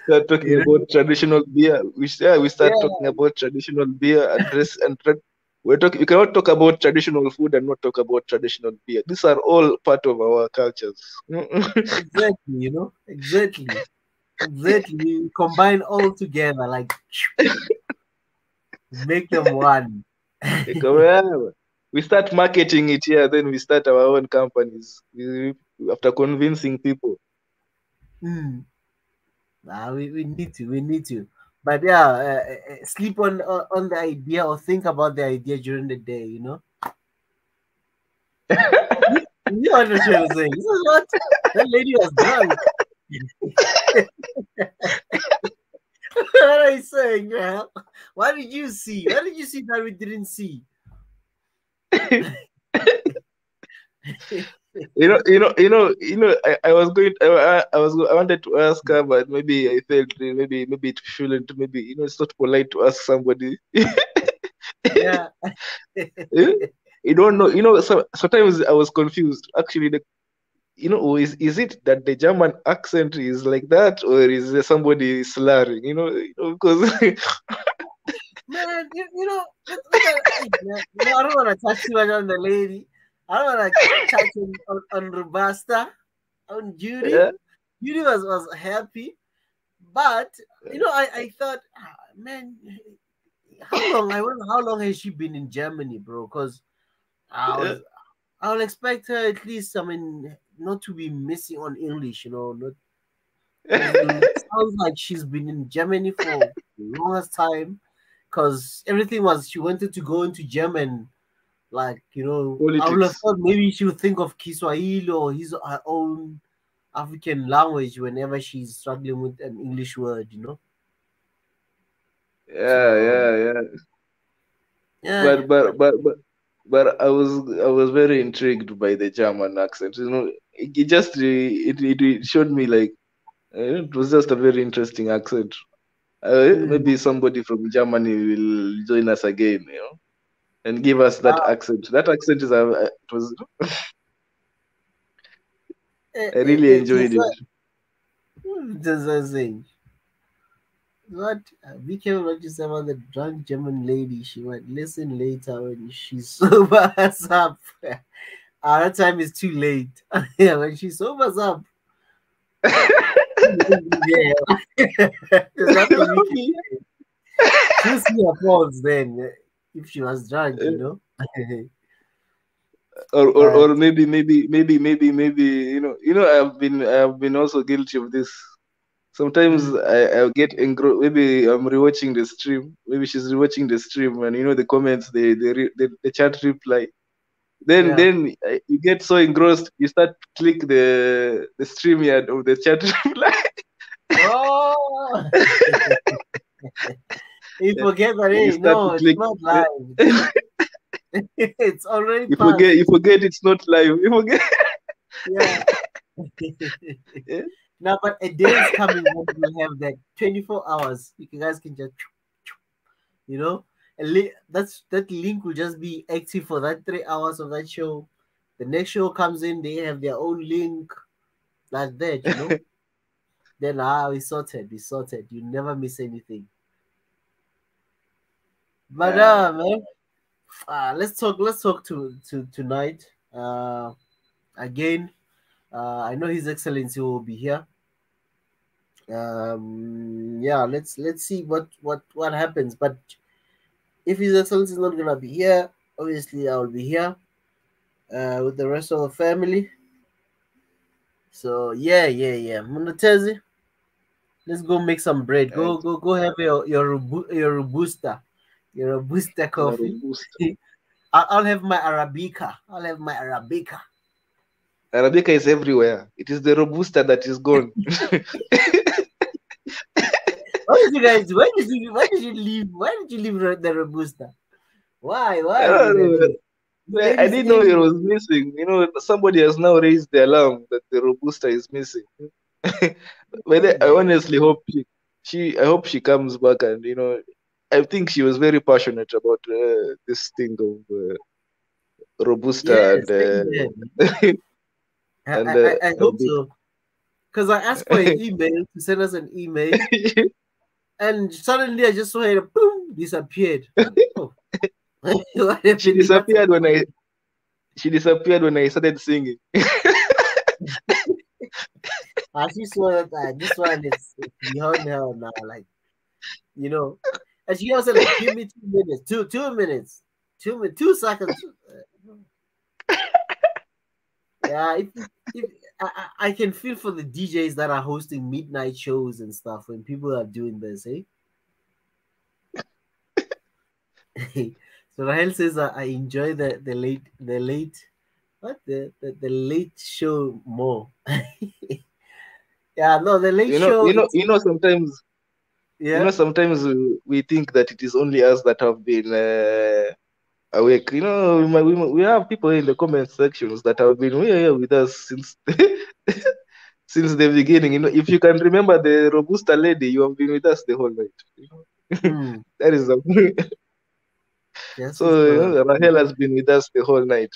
Start talking about traditional beer. We start talking about traditional beer and we cannot talk about traditional food and not talk about traditional beer. These are all part of our cultures. Exactly, exactly. We combine all together, like make them one. We start marketing it here, then we start our own companies after convincing people. We need to. But yeah, sleep on the idea or think about the idea during the day. You understand what I'm saying? This is what that lady was drunk. What are you saying, girl? What did you see? What did you see that we didn't see? I wanted to ask her, but maybe I felt maybe it shouldn't. Maybe it's not polite to ask somebody. Yeah. You don't know. Sometimes I was confused. Actually, is it that the German accent is like that, or is there somebody slurring? Because. Man, look at I don't want to touch too much on the lady. I don't want to touch on Robusta, on Judy. Yeah. Judy was happy, but I thought, man, how long? I wonder how long has she been in Germany, bro? Because I would expect her at least. I mean, not to be missing on English, not. It sounds like she's been in Germany for the longest time. Because everything she wanted to go into German, like, Politics. I would have thought maybe she would think of Kiswahili or her own African language whenever she's struggling with an English word, Yeah. But I was very intrigued by the German accent. It showed me like it was just a very interesting accent. Maybe somebody from Germany will join us again, and give us that accent. That accent is I really enjoyed it. What? Be careful what you say about the drunk German lady. She might listen later when she's sober up. Our time is too late. Yeah, when she sobers up. Yeah. There's nothing we can do. She'll see her faults then if she was drunk, or maybe I've been also guilty of this. Sometimes I'll get engrossed. Maybe I'm rewatching the stream. Maybe she's rewatching the stream, and the comments, the chat reply. Then you get so engrossed, you start click the stream yard of the chat reply. Oh, you forget that. Hey, no, it's not live. It's already You passed. forget it's not live. You forget. Yeah. Yeah. Now, but a day is coming when we'll have that 24 hours. You guys can just, that link will just be active for that 3 hours of that show. The next show comes in, they have their own link, like that, Then we sorted. You never miss anything. But man, let's talk to tonight. Again, I know His Excellency will be here. Let's see what happens. But if His Excellency is not gonna be here, obviously I will be here with the rest of the family. So yeah. Munatezi, let's go make some bread. Go have your robusta, coffee. I'll have my Arabica. Arabica is everywhere. It is the Robusta that is gone. Why did you leave the Robusta? Why? I didn't know it was missing. Somebody has now raised the alarm that the Robusta is missing. But I honestly hope I hope she comes back, and I think she was very passionate about this thing of Robusta and I hope so, because I asked for an email to send us an email, and suddenly I just saw her boom disappeared. Oh. She disappeared when I started singing. I just saw that this one is beyond hell now, and she also give me 2 minutes, 2 minutes, 2 seconds. Yeah, I can feel for the DJs that are hosting midnight shows and stuff when people are doing this, eh? So Rahel says I enjoy the late show more. Yeah, no, the late show. Sometimes. Yeah. Sometimes we think that it is only us that have been awake. We have people in the comment sections that have been here with us since since the beginning. If you can remember the Robusta lady, you have been with us the whole night. That is the yes, so Rahel has been with us the whole night.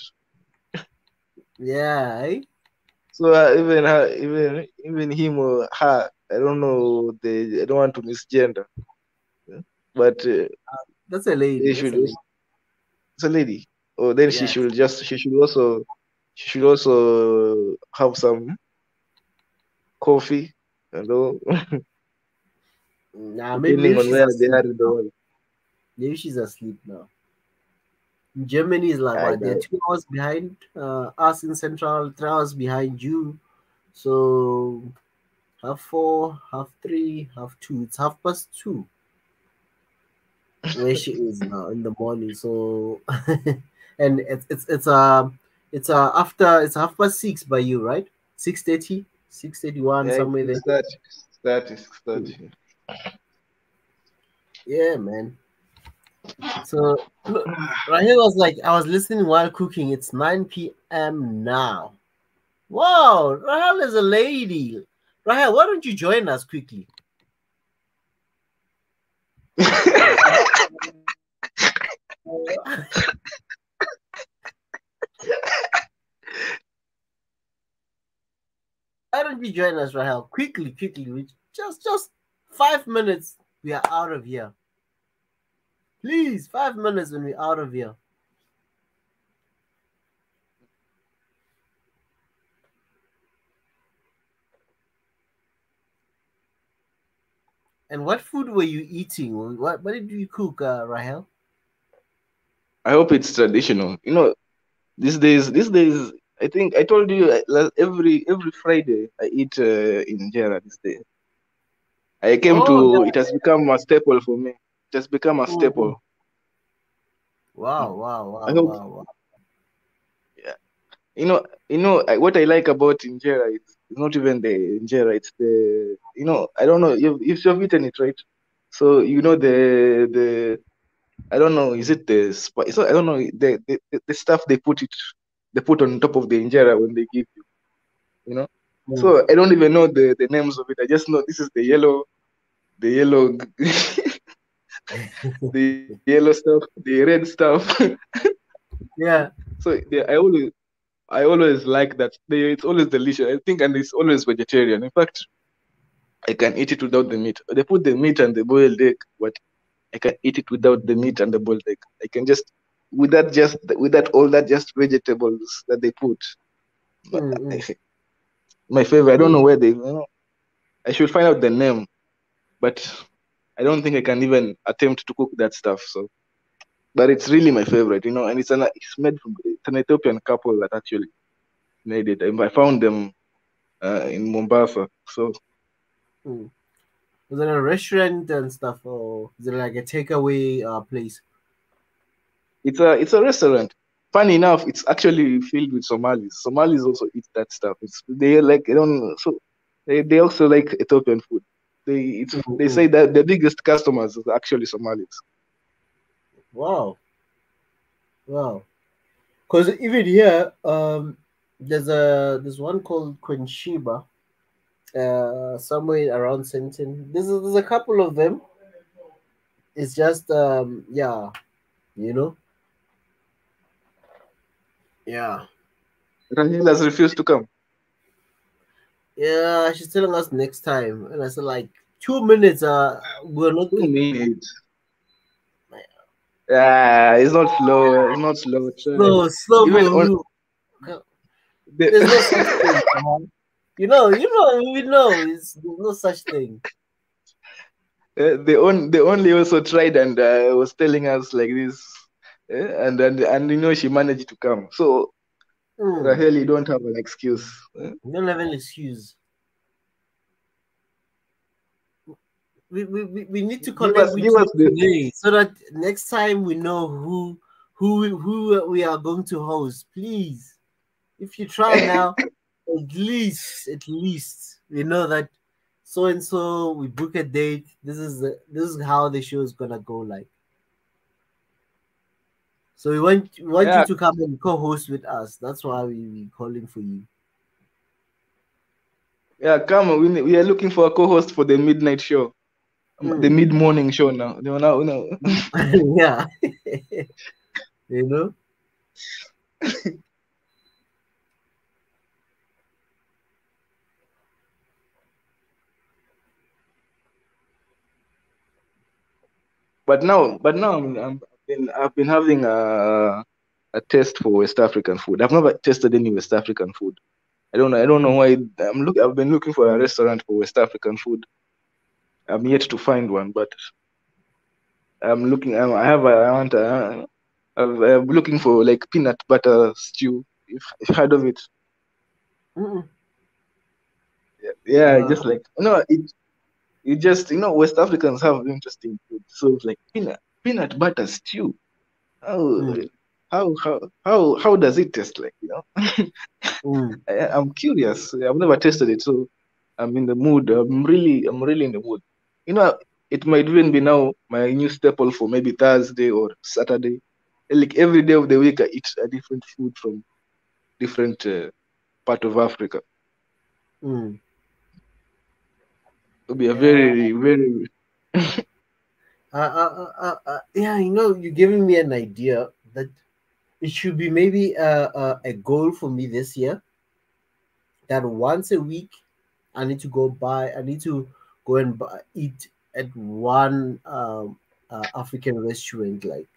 Yeah. Eh? So even him or her, I don't know. I don't want to misgender, but that's a lady. It's a lady. Oh, then she should also have some coffee, depending on where they are in the world. Maybe she's asleep now. Germany is like they're 2 hours behind us in Central, 3 hours behind you. So 4:30, 3:30, it's 2:30 where she is now in the morning. So and it's after 6:30 by you, right? 6:30, 6:31, somewhere there. 6:30. Yeah, man. So look, Rahel was like, I was listening while cooking. It's 9 p.m. now. Wow, Rahel is a lady. Rahel, why don't you join us quickly? Why don't you join us, Rahel? Quickly. Just 5 minutes. We are out of here. Please, 5 minutes when we're out of here. And what food were you eating? What did you cook, Rahel? I hope it's traditional. These days, I think I told you every Friday I eat injera these days. I came Oh, to. yeah. It has become a staple for me. It has become a staple. Wow, wow, I wow, hope. wow, wow. Yeah. What I like about injera is not even the injera. It's the I don't know if you've eaten it, right? So the I don't know, is it the spice? So I don't know the stuff they put on top of the injera when they give you, you know. So I don't even know the names of it. I just know this is the yellow the yellow stuff, the red stuff. Yeah. So I always like that. It's always delicious, I think, and it's always vegetarian. In fact, I can eat it without the meat. They put the meat and the boiled egg, but I can eat it without the meat and the boiled egg. I can just with that all that just vegetables that they put. My favorite. I don't know where they. I should find out the name, but I don't think I can even attempt to cook that stuff. So, but it's really my favorite, and it's made from it's an Ethiopian couple that actually made it. And I found them in Mombasa. So Was it a restaurant and stuff, or is it like a takeaway place? it's a restaurant. Funny enough, it's actually filled with Somalis. Somalis also eat that stuff. They like they don't so they also like Ethiopian food. They say that the biggest customers is actually Somalis. Wow. Wow. Because even here, there's one called Quenshiba, somewhere around Sentin. There's a couple of them. It's just yeah, you know. Yeah. Rahil has refused to come. Yeah, she's telling us next time, and I said like 2 minutes. We're not 2 minutes. Yeah, it's not slow. It's not slow. Slow Even for you. There's no such thing. We know. There's no such thing. They only also tried and was telling us like this, and she managed to come. So Rahel, you don't have an excuse. You don't have an excuse. We need to connect with you today so that next time we know who we are going to host. Please, if you try now, at least we know that so and so we book a date. This is how the show is gonna go like. So we want you to come and co-host with us. That's why we calling for you. Yeah, come. We are looking for a co-host for the midnight show, the mid-morning show now. No. Yeah, you know. But now I've been having a taste for West African food. I've never tasted any West African food. I don't know why. I've been looking for a restaurant for West African food. I'm yet to find one, but I'm looking. I'm looking for like peanut butter stew. If you've heard of it. Yeah, just like it just West Africans have interesting food. So it's like peanut butter stew. How does it taste like? I'm curious. I've never tasted it, so I'm in the mood. I'm really in the mood. It might even be now my new staple for maybe Thursday or Saturday. Like every day of the week, I eat a different food from different part of Africa. It'll be a very yeah, you're giving me an idea that it should be maybe a goal for me this year that once a week I need to go and eat at one African restaurant, like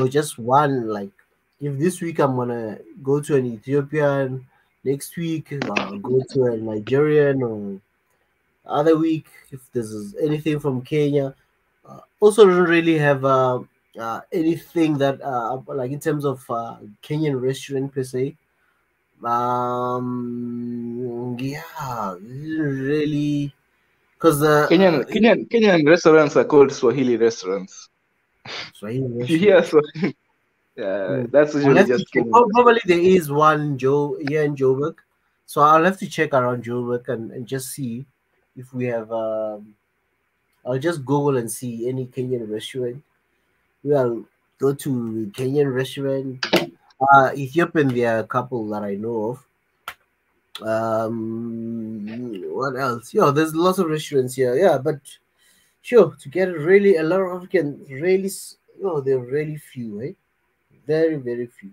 just one. Like if this week I'm gonna go to an Ethiopian, next week I'll go to a Nigerian, or other week if there's anything from Kenya. Also don't really have anything that like in terms of Kenyan restaurant per se. Yeah, really Because Kenyan restaurants are called Swahili restaurants. Swahili If you hear restaurants. Swahili, yeah, Hmm. that's I'll usually have to just check. Kenyan. Oh, probably there is one here in Joburg, so I'll have to check around Joburg and just see if we have. I'll just Google and see any Kenyan restaurant. We'll go to Kenyan restaurant. Ethiopian, there are a couple that I know of. What else? Yeah, there's lots of restaurants here. Yeah, but sure, to get really a lot of African, really, they're really few, eh? Very, very few.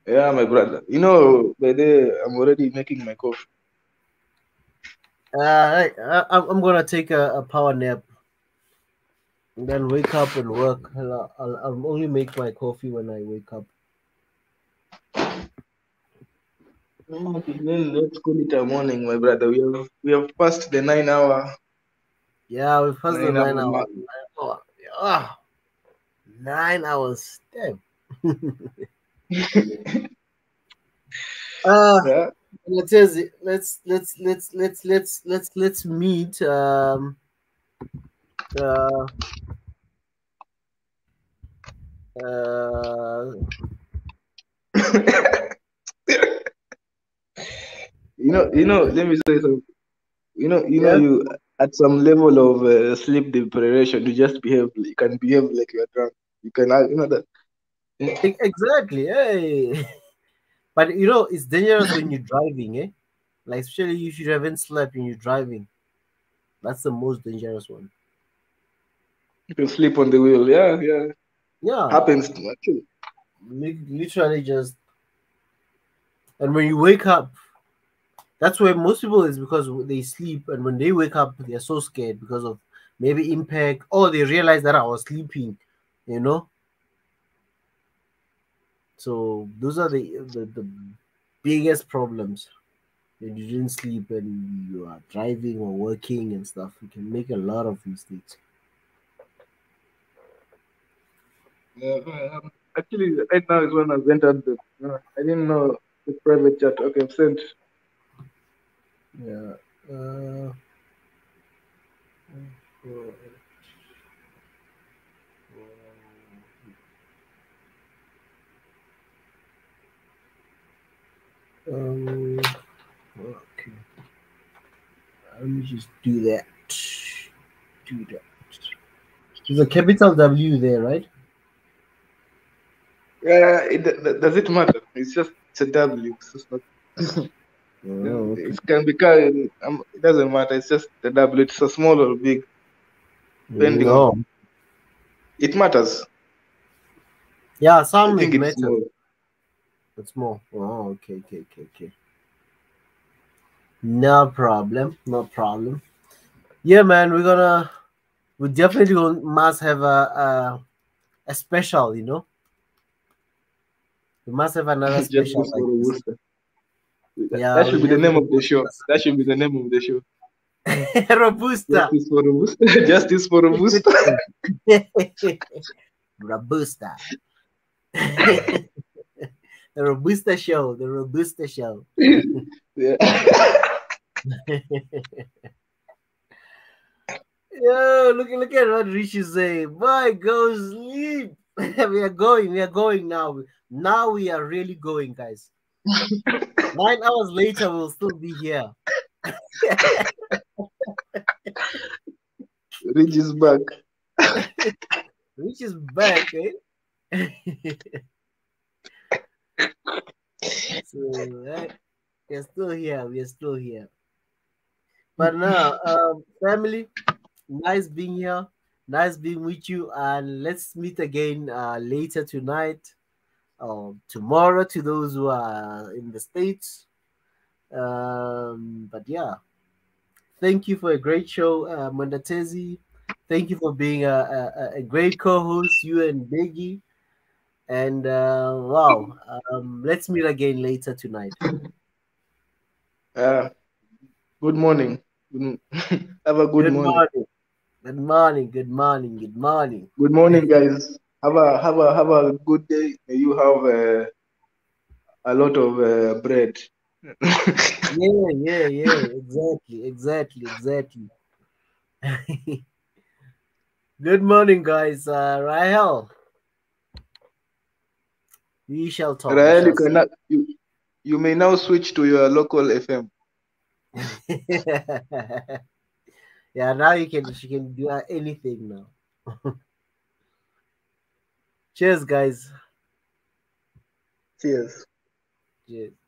Yeah, my brother. You know, by the I'm already making my coffee. I'm gonna take a power nap and then wake up and work. I'll only make my coffee when I wake up. Okay, then let's call it a morning, my brother. We have passed the 9 hour. Yeah, we passed the 9 hour 9 hours. mark. 9 hours. Yeah, 9 hours. Damn. Yeah. Let's meet. Let me say something. Yeah. You at some level of sleep deprivation, you can behave like you're drunk. You can, that. Exactly. Hey. But it's dangerous when you're driving, eh? Like especially if you haven't slept and you're driving. That's the most dangerous one. You can sleep on the wheel. Yeah, yeah. Yeah. Happens actually. Literally just. And when you wake up, that's where most people is because they sleep, and when they wake up, they're so scared because of maybe impact, or they realize that I was sleeping, you know. So those are the biggest problems. When you didn't sleep and you are driving or working and stuff, you can make a lot of mistakes. Yeah, actually, right now is when I've entered I didn't know the private chat. Okay, I've sent. Yeah. Okay. Let me just do that. Do that. There's a capital W there, right? Yeah, does it matter? It's a W. It's just not. Oh, okay. It can be carried. It doesn't matter. It's just the W. It's a small or big, depending on. It matters. Yeah, some I think it it's matters. small. It's more. Oh, okay. No problem. No problem. Yeah, man, we definitely must have a special, We must have another special Justice like for this. Robusta. Yeah, That should be we'll the have name of the show. That should be the name of the show. Robusta. Justice for Robusta. Justice for Robusta. Robusta. The Robusta show. The Robusta show. Yeah. Yo, look at what Rich is saying. Boy, go sleep. We are going now. Now we are really going, guys. 9 hours later, we'll still be here. Rich is back. Rich is back, eh? So, we are still here. We are still here. But now, family, nice being here. Nice being with you. And let's meet again later tonight or tomorrow to those who are in the States. But yeah, thank you for a great show, Mandatezi. Thank you for being a great co-host, you and Biggie. And wow, let's meet again later tonight. Good morning. Have a good morning. Good morning. Good morning. Good morning. Good morning, guys. Have a good day. May you have a lot of bread Yeah. Exactly. Good morning, guys. Rahel, we shall talk. We Rahel, shall see. you may now switch to your local FM. Yeah, now she can do anything now. Cheers, guys. Cheers. Cheers.